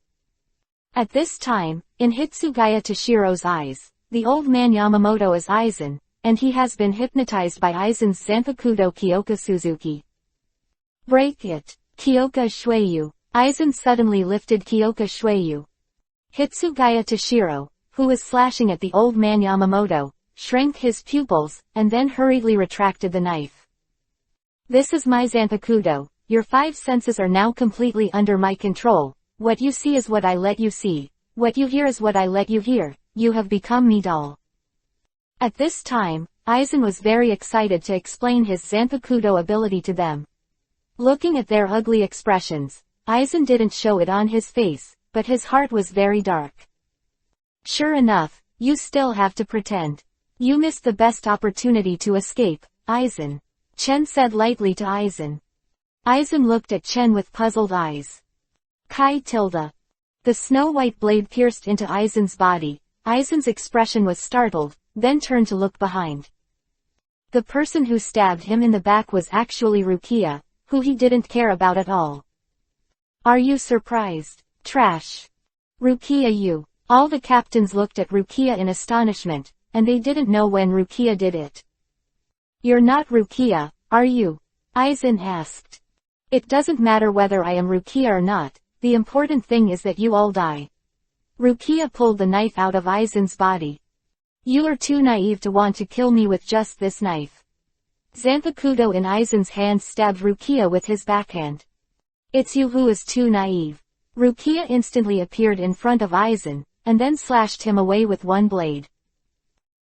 At this time, in Hitsugaya Toshiro's eyes, the old man Yamamoto is Aizen, and he has been hypnotized by Aizen's Zanpakudo Kyoka Suzuki. Break it, Kyoka Shueyu. Aizen suddenly lifted Kyoka Shueyu. Hitsugaya Toshiro, who was slashing at the old man Yamamoto, shrank his pupils, and then hurriedly retracted the knife. This is my Zanpakudo, your 5 senses are now completely under my control, what you see is what I let you see, what you hear is what I let you hear, you have become me doll. At this time, Aizen was very excited to explain his Zanpakudo ability to them. Looking at their ugly expressions, Aizen didn't show it on his face, but his heart was very dark. Sure enough, you still have to pretend. You missed the best opportunity to escape, Aizen. Chen said lightly to Aizen. Aizen looked at Chen with puzzled eyes. Kai tilde. The snow-white blade pierced into Aizen's body. Aizen's expression was startled, then turned to look behind. The person who stabbed him in the back was actually Rukia, who he didn't care about at all. Are you surprised? Trash. Rukia you. All the captains looked at Rukia in astonishment, and they didn't know when Rukia did it. You're not Rukia, are you? Aizen asked. It doesn't matter whether I am Rukia or not, the important thing is that you all die. Rukia pulled the knife out of Aizen's body. You are too naive to want to kill me with just this knife. Zanpakudo in Aizen's hand stabbed Rukia with his backhand. It's you who is too naive. Rukia instantly appeared in front of Aizen, and then slashed him away with one blade.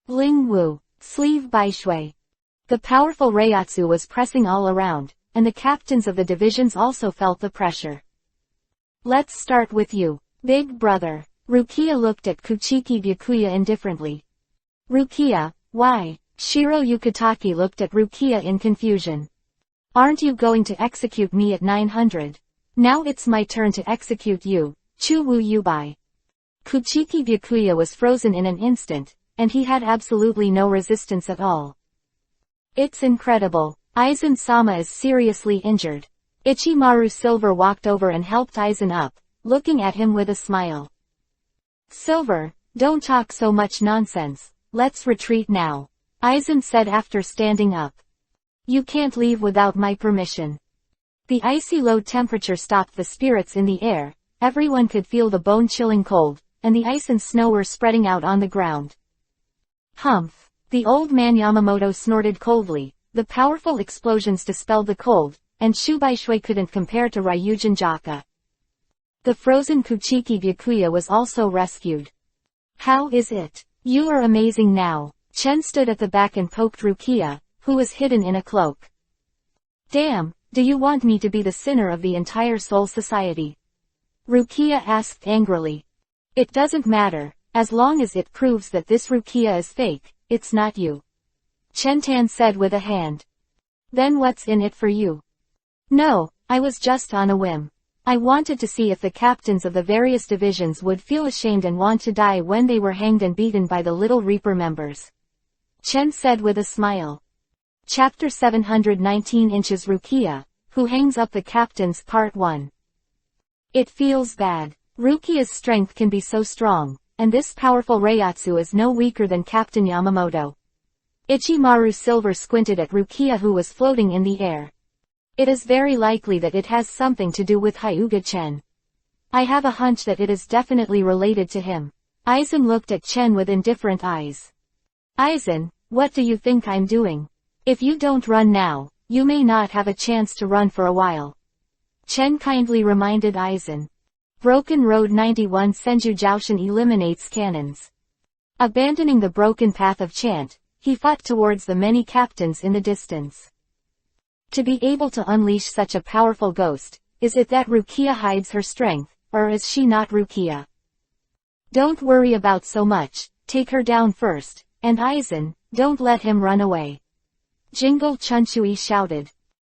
Ling Wu, sleeve Baishui. The powerful Reiatsu was pressing all around, and the captains of the divisions also felt the pressure. Let's start with you, big brother. Rukia looked at Kuchiki Byakuya indifferently. Rukia, why? Shiro Yukitaki looked at Rukia in confusion. Aren't you going to execute me at 900? Now it's my turn to execute you, Chuwu Yubai. Kuchiki Byakuya was frozen in an instant, and he had absolutely no resistance at all. It's incredible. Aizen-sama is seriously injured. Ichimaru Silver walked over and helped Aizen up, looking at him with a smile. Silver, don't talk so much nonsense, let's retreat now, Aizen said after standing up. You can't leave without my permission. The icy low temperature stopped the spirits in the air, everyone could feel the bone-chilling cold, and the ice and snow were spreading out on the ground. Humph! The old man Yamamoto snorted coldly, the powerful explosions dispelled the cold, and Shubaishui couldn't compare to Ryujin Jaka. The frozen Kuchiki Byakuya was also rescued. How is it? You are amazing now. Chen stood at the back and poked Rukia, who was hidden in a cloak. Damn, do you want me to be the sinner of the entire Soul Society? Rukia asked angrily. It doesn't matter, as long as it proves that this Rukia is fake, it's not you. Chen Tan said with a hand. Then what's in it for you? No, I was just on a whim. I wanted to see if the captains of the various divisions would feel ashamed and want to die when they were hanged and beaten by the Little Reaper members. Chen said with a smile. Chapter 719 Inches Rukia, Who Hangs Up the Captains Part 1. It feels bad. Rukia's strength can be so strong, and this powerful Reiatsu is no weaker than Captain Yamamoto. Ichimaru Silver squinted at Rukia who was floating in the air. It is very likely that it has something to do with Hyuga Chen. I have a hunch that it is definitely related to him. Aizen looked at Chen with indifferent eyes. Aizen, what do you think I'm doing? If you don't run now, you may not have a chance to run for a while. Chen kindly reminded Aizen. Broken Road 91 Senju Jiaoshan eliminates cannons. Abandoning the broken path of chant, he fought towards the many captains in the distance. To be able to unleash such a powerful ghost, is it that Rukia hides her strength, or is she not Rukia? Don't worry about so much, take her down first, and Aizen, don't let him run away. Jingle Chunchui shouted.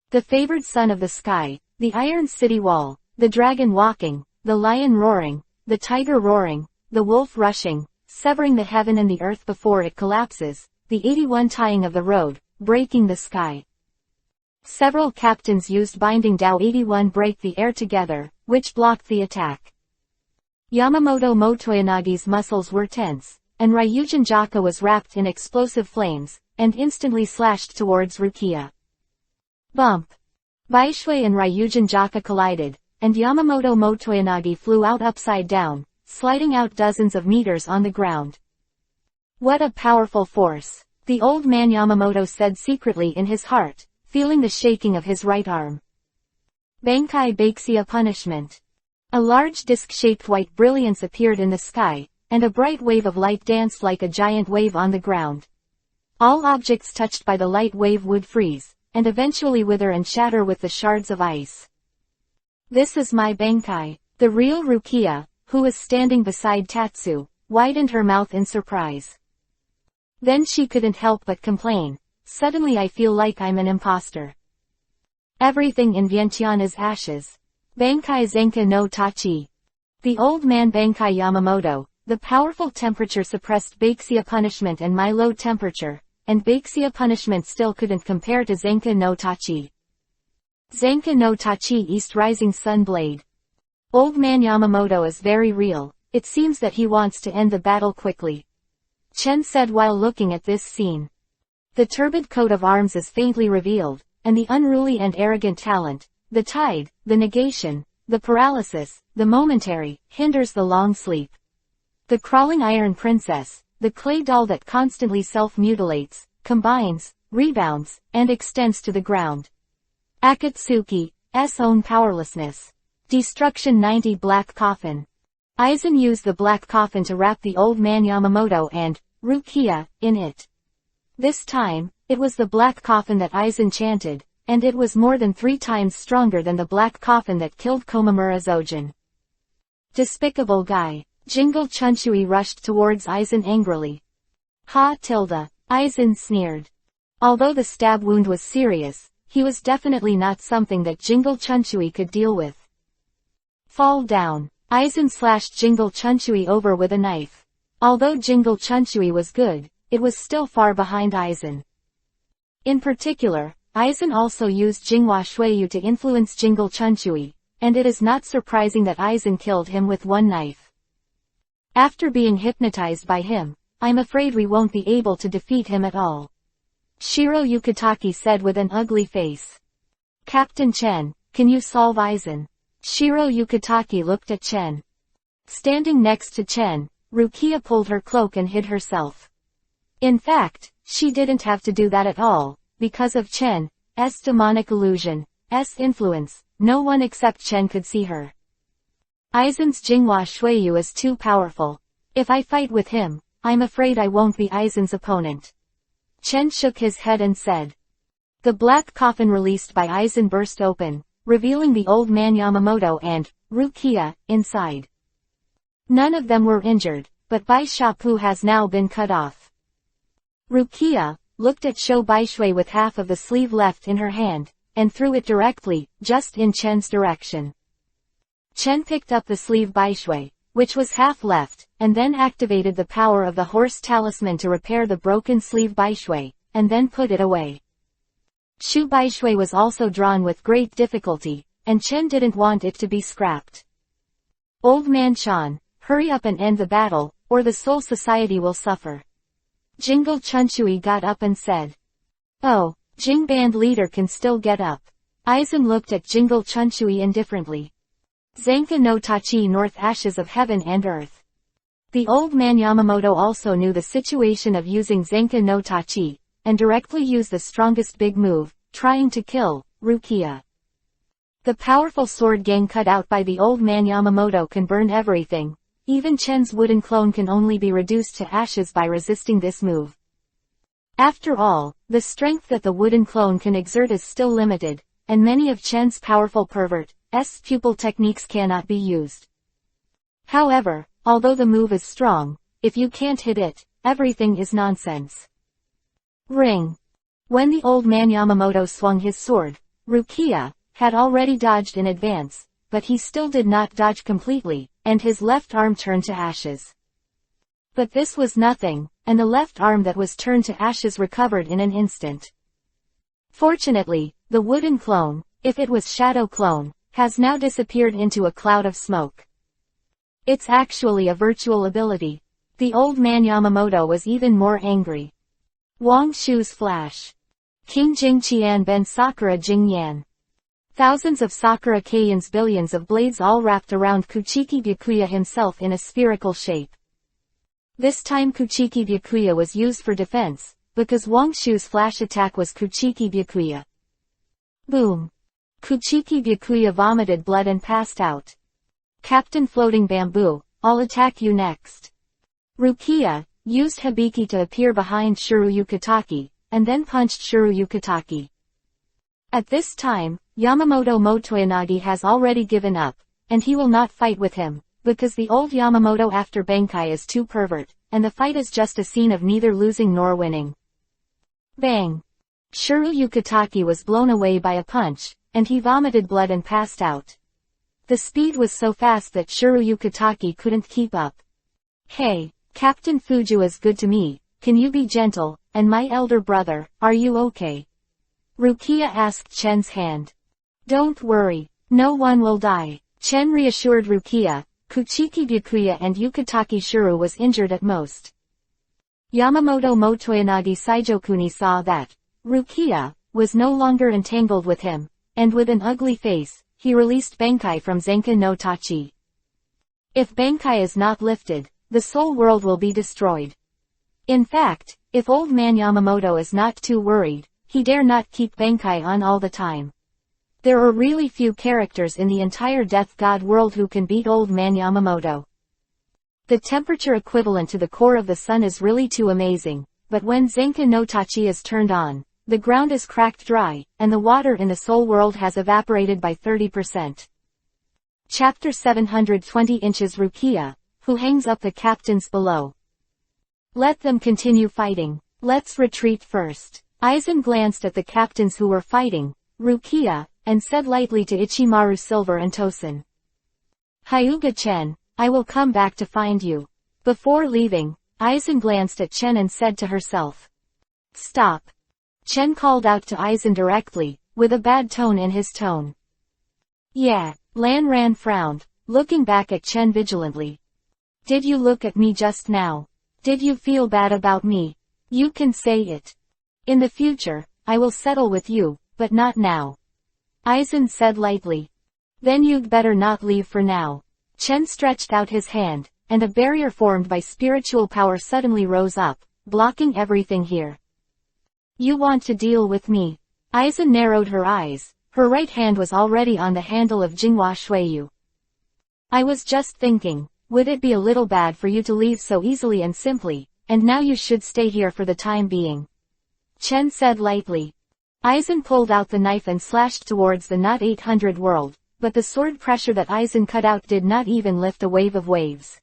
The favored son of the sky, the iron city wall, the dragon walking, the lion roaring, the tiger roaring, the wolf rushing, severing the heaven and the earth before it collapses, the 81 tying of the road, breaking the sky. Several captains used Binding Dao 81 break the air together, which blocked the attack. Yamamoto Motoyanagi's muscles were tense, and Ryujin Jaka was wrapped in explosive flames, and instantly slashed towards Rukia. Bump! Baishui and Ryujin Jaka collided, and Yamamoto Motoyanagi flew out upside down, sliding out dozens of meters on the ground. What a powerful force, the old man Yamamoto said secretly in his heart, feeling the shaking of his right arm. Bankai Baixia Punishment. A large disc-shaped white brilliance appeared in the sky, and a bright wave of light danced like a giant wave on the ground. All objects touched by the light wave would freeze, and eventually wither and shatter with the shards of ice. This is my Bankai. The real Rukia, who was standing beside Tatsu, widened her mouth in surprise. Then she couldn't help but complain. Suddenly I feel like I'm an imposter. Everything in Vientiane is ashes. Bankai Zenka no Tachi. The old man Bankai Yamamoto, the powerful temperature-suppressed Baixia punishment and my low temperature, and Baixia punishment still couldn't compare to Zenka no Tachi. Zenka no Tachi East Rising Sun Blade. Old man Yamamoto is very real, it seems that he wants to end the battle quickly. Chen said while looking at this scene. The turbid coat of arms is faintly revealed, and the unruly and arrogant talent, the tide, the negation, the paralysis, the momentary, hinders the long sleep. The crawling iron princess, the clay doll that constantly self-mutilates, combines, rebounds, and extends to the ground. Akatsuki's own powerlessness. Destruction 90 Black Coffin. Aizen used the black coffin to wrap the old man Yamamoto and Rukia in it. This time, it was the black coffin that Aizen chanted, and it was more than 3 times stronger than the black coffin that killed Komamura Zojin. Despicable guy. Jingle Chunchui rushed towards Aizen angrily. Ha tilde. Aizen sneered. Although the stab wound was serious, he was definitely not something that Jingle Chunchui could deal with. Fall down. Aizen slashed Jingle Chunchui over with a knife. Although Jingle Chunchui was good, it was still far behind Aizen. In particular, Aizen also used Jinghua Shuiyu to influence Jingle Chunchui, and it is not surprising that Aizen killed him with one knife. After being hypnotized by him, I'm afraid we won't be able to defeat him at all. Shiro Yukitaki said with an ugly face. Captain Chen, can you solve Aizen? Shiro Yukitaki looked at Chen. Standing next to Chen, Rukia pulled her cloak and hid herself. In fact, she didn't have to do that at all, because of Chen's demonic illusion's influence, no one except Chen could see her. Aizen's Jinghua Shuiyu is too powerful. If I fight with him, I'm afraid I won't be Aizen's opponent. Chen shook his head and said. The black coffin released by Aizen burst open, revealing the old man Yamamoto and Rukia inside. None of them were injured, but Bai Shapu has now been cut off. Rukia looked at Shou Baishui with half of the sleeve left in her hand, and threw it directly, just in Chen's direction. Chen picked up the sleeve Baishui, which was half left, and then activated the power of the horse talisman to repair the broken sleeve Baishui, and then put it away. Shu Baishui was also drawn with great difficulty, and Chen didn't want it to be scrapped. Old man Chan, hurry up and end the battle, or the Soul Society will suffer. Jingle Chunchui got up and said. Oh, Jing band leader can still get up. Aizen looked at Jingle Chunchui indifferently. Zanka no Tachi North Ashes of Heaven and Earth. The old man Yamamoto also knew the situation of using Zanka no Tachi, and directly used the strongest big move, trying to kill Rukia. The powerful sword gang cut out by the old man Yamamoto can burn everything. Even Chen's wooden clone can only be reduced to ashes by resisting this move. After all, the strength that the wooden clone can exert is still limited, and many of Chen's powerful pervert's pupil techniques cannot be used. However, although the move is strong, if you can't hit it, everything is nonsense. Ring. When the old man Yamamoto swung his sword, Rukia had already dodged in advance, but he still did not dodge completely, and his left arm turned to ashes. But this was nothing, and the left arm that was turned to ashes recovered in an instant. Fortunately, the wooden clone, if it was shadow clone, has now disappeared into a cloud of smoke. It's actually a virtual ability. The old man Yamamoto was even more angry. Wang Shu's flash. King Jing Qian Ben Sakura Jing Yan. Thousands of Sakura Kaien's billions of blades all wrapped around Kuchiki Byakuya himself in a spherical shape. This time Kuchiki Byakuya was used for defense, because Wang Shu's flash attack was Kuchiki Byakuya. Boom. Kuchiki Byakuya vomited blood and passed out. Captain Floating Bamboo, I'll attack you next. Rukia used Hibiki to appear behind Shuru Yukataki, and then punched Shuru Yukataki. At this time, Yamamoto Motoyanagi has already given up, and he will not fight with him, because the old Yamamoto after Bankai is too pervert, and the fight is just a scene of neither losing nor winning. Bang! Shuru Yukataki was blown away by a punch, and he vomited blood and passed out. The speed was so fast that Shuru Yukataki couldn't keep up. Hey, Captain Fuju is good to me, can you be gentle, and my elder brother, are you okay? Rukia asked Chen's hand. Don't worry, no one will die. Chen reassured Rukia. Kuchiki Byakuya and Yukataki Shuru was injured at most. Yamamoto Motoyanagi Saijokuni saw that Rukia was no longer entangled with him, and with an ugly face, he released Bankai from Zenka no Tachi. If Bankai is not lifted, the soul world will be destroyed. In fact, if old man Yamamoto is not too worried, he dare not keep Bankai on all the time. There are really few characters in the entire Death God world who can beat old man Yamamoto. The temperature equivalent to the core of the sun is really too amazing, but when Zenka no Tachi is turned on, the ground is cracked dry, and the water in the soul world has evaporated by 30%. Chapter 720 Inches Rukia, who hangs up the captains below. Let them continue fighting. Let's retreat first. Aizen glanced at the captains who were fighting, Rukia, and said lightly to Ichimaru Silver and Tosen. Hyuga Chen, I will come back to find you. Before leaving, Aizen glanced at Chen and said to herself. Stop. Chen called out to Aizen directly, with a bad tone in his tone. Yeah, Lan Ran frowned, looking back at Chen vigilantly. Did you look at me just now? Did you feel bad about me? You can say it. In the future, I will settle with you, but not now. Aizen said lightly. Then you'd better not leave for now. Chen stretched out his hand, and a barrier formed by spiritual power suddenly rose up, blocking everything here. You want to deal with me? Aizen narrowed her eyes. Her right hand was already on the handle of Jinghua Shuiyu. I was just thinking, would it be a little bad for you to leave so easily and simply, and now you should stay here for the time being. Chen said lightly. Aizen pulled out the knife and slashed towards the not 800 world, but the sword pressure that Aizen cut out did not even lift a wave of waves.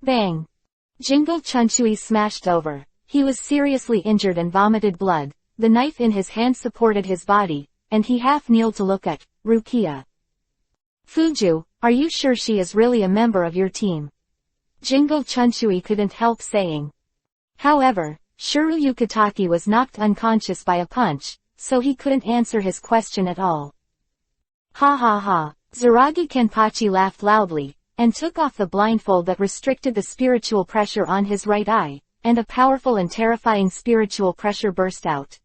Bang! Jingle Chunshui smashed over. He was seriously injured and vomited blood. The knife in his hand supported his body, and he half kneeled to look at Rukia. Fuju, are you sure she is really a member of your team? Jingle Chunshui couldn't help saying. However, Shuru Yukitaki was knocked unconscious by a punch, so he couldn't answer his question at all. Ha ha ha. Zaragi Kenpachi laughed loudly, and took off the blindfold that restricted the spiritual pressure on his right eye, and a powerful and terrifying spiritual pressure burst out.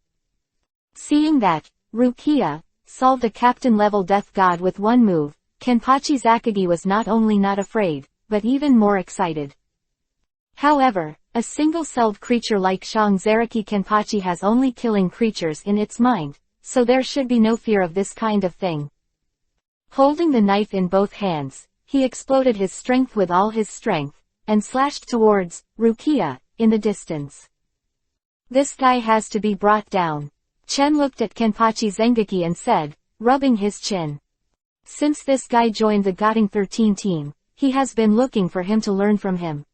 Seeing that, Rukia solved a captain-level death god with one move, Kenpachi Zakagi was not only not afraid, but even more excited. However, a single-celled creature like Shangzaraki Kenpachi has only killing creatures in its mind, so there should be no fear of this kind of thing. Holding the knife in both hands, he exploded his strength with all his strength, and slashed towards Rukia in the distance. This guy has to be brought down. Chen looked at Kenpachi Zengeki and said, rubbing his chin. Since this guy joined the Gating 13 team, he has been looking for him to learn from him.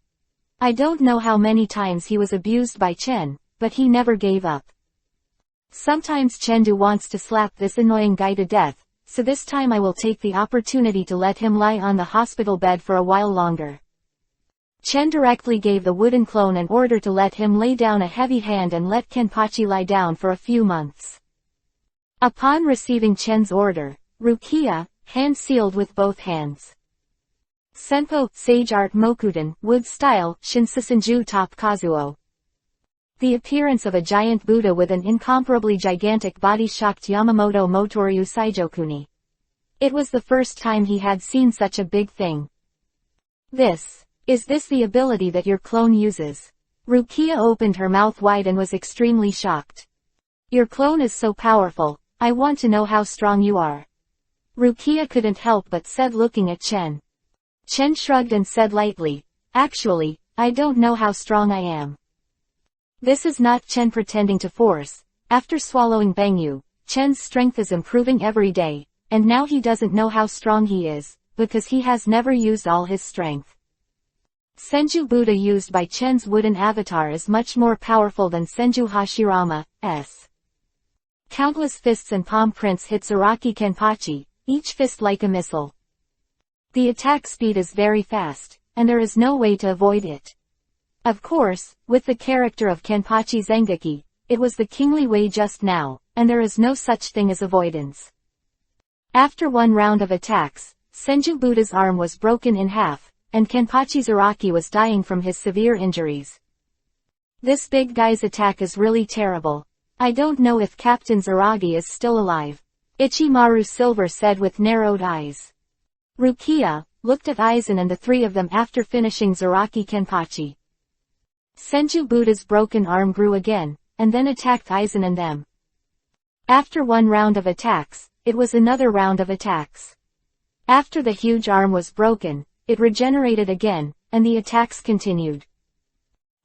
I don't know how many times he was abused by Chen, but he never gave up. Sometimes Chengdu wants to slap this annoying guy to death, so this time I will take the opportunity to let him lie on the hospital bed for a while longer. Chen directly gave the wooden clone an order to let him lay down a heavy hand and let Kenpachi lie down for a few months. Upon receiving Chen's order, Rukia, hand sealed with both hands. Senpo, Sage Art Mokuden, Wood Style, Shinsusenju Top Kazuo. The appearance of a giant Buddha with an incomparably gigantic body shocked Yamamoto Motoryu Saijokuni. It was the first time he had seen such a big thing. Is this the ability that your clone uses? Rukia opened her mouth wide and was extremely shocked. Your clone is so powerful, I want to know how strong you are. Rukia couldn't help but said looking at Chen. Chen shrugged and said lightly, actually, I don't know how strong I am. This is not Chen pretending to force. After swallowing Bangyu, Chen's strength is improving every day, and now he doesn't know how strong he is, because he has never used all his strength. Senju Buddha used by Chen's wooden avatar is much more powerful than Senju Hashirama's. Countless fists and palm prints hit Zaraki Kenpachi, each fist like a missile. The attack speed is very fast, and there is no way to avoid it. Of course, with the character of Kenpachi Zengeki, it was the kingly way just now, and there is no such thing as avoidance. After one round of attacks, Senju Buddha's arm was broken in half, and Kenpachi Zaraki was dying from his severe injuries. This big guy's attack is really terrible. I don't know if Captain Zaragi is still alive. Ichimaru Silver said with narrowed eyes. Rukia looked at Aizen and the three of them after finishing Zaraki Kenpachi. Senju Buddha's broken arm grew again, and then attacked Aizen and them. After one round of attacks, it was another round of attacks. After the huge arm was broken, it regenerated again, and the attacks continued.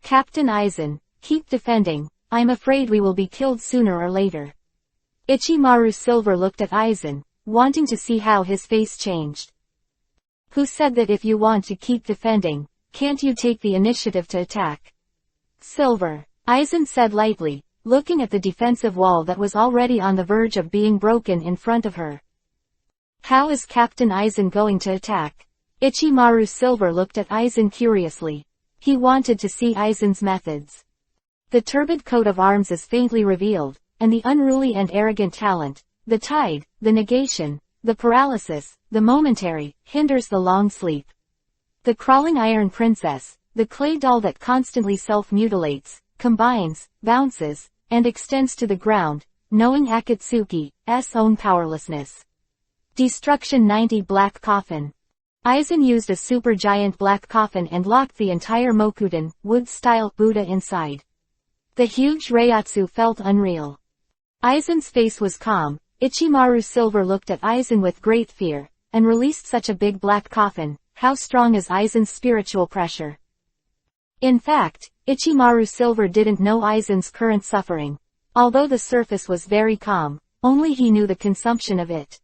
Captain Aizen, keep defending, I'm afraid we will be killed sooner or later. Ichimaru Silver looked at Aizen, wanting to see how his face changed. Who said that if you want to keep defending, can't you take the initiative to attack? Silver, Aizen said lightly, looking at the defensive wall that was already on the verge of being broken in front of her. How is Captain Aizen going to attack? Ichimaru Silver looked at Aizen curiously. He wanted to see Aizen's methods. The turbid coat of arms is faintly revealed, and the unruly and arrogant talent, the tide, the negation, the paralysis, the momentary, hinders the long sleep. The crawling iron princess, the clay doll that constantly self-mutilates, combines, bounces, and extends to the ground, knowing Akatsuki's own powerlessness. Destruction 90 Black Coffin. Aizen used a supergiant black coffin and locked the entire Mokuden, wood-style Buddha inside. The huge Reiatsu felt unreal. Aizen's face was calm. Ichimaru Silver looked at Aizen with great fear, and released such a big black coffin. How strong is Aizen's spiritual pressure? In fact, Ichimaru Silver didn't know Aizen's current suffering. Although the surface was very calm, only he knew the consumption of it.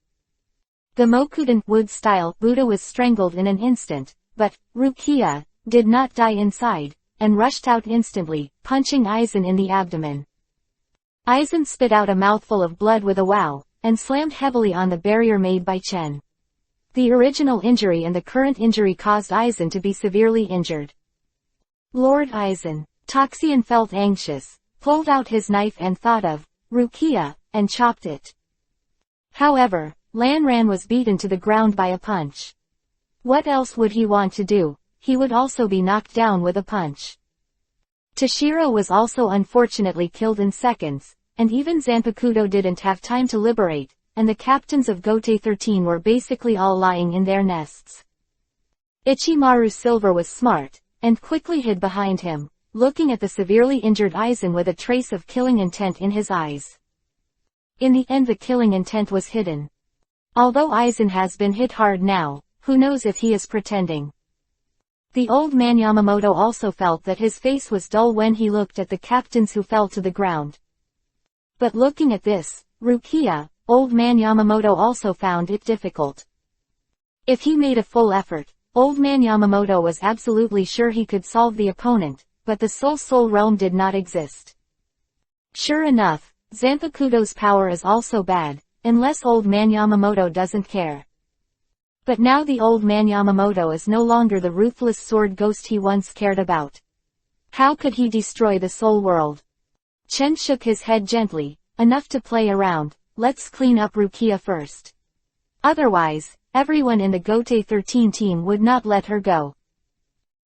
The Mokudan wood-style Buddha was strangled in an instant, but Rukia did not die inside, and rushed out instantly, punching Aizen in the abdomen. Aizen spit out a mouthful of blood with a wow, and slammed heavily on the barrier made by Chen. The original injury and the current injury caused Aizen to be severely injured. Lord Aizen. Toxian felt anxious, pulled out his knife and thought of Rukia, and chopped it. However, Lanran was beaten to the ground by a punch. What else would he want to do? He would also be knocked down with a punch. Toshiro was also unfortunately killed in seconds, and even Zanpakuto didn't have time to liberate, and the captains of Gote 13 were basically all lying in their nests. Ichimaru Silver was smart, and quickly hid behind him, looking at the severely injured Aizen with a trace of killing intent in his eyes. In the end the killing intent was hidden. Although Aizen has been hit hard now, who knows if he is pretending. The old man Yamamoto also felt that his face was dull when he looked at the captains who fell to the ground. But looking at this, Rukia, old man Yamamoto also found it difficult. If he made a full effort, old man Yamamoto was absolutely sure he could solve the opponent, but the soul realm did not exist. Sure enough, Zanpakuto's power is also bad, unless old man Yamamoto doesn't care. But now the old man Yamamoto is no longer the ruthless sword ghost he once cared about. How could he destroy the soul world? Chen shook his head gently, enough to play around. Let's clean up Rukia first. Otherwise, everyone in the Gote 13 team would not let her go.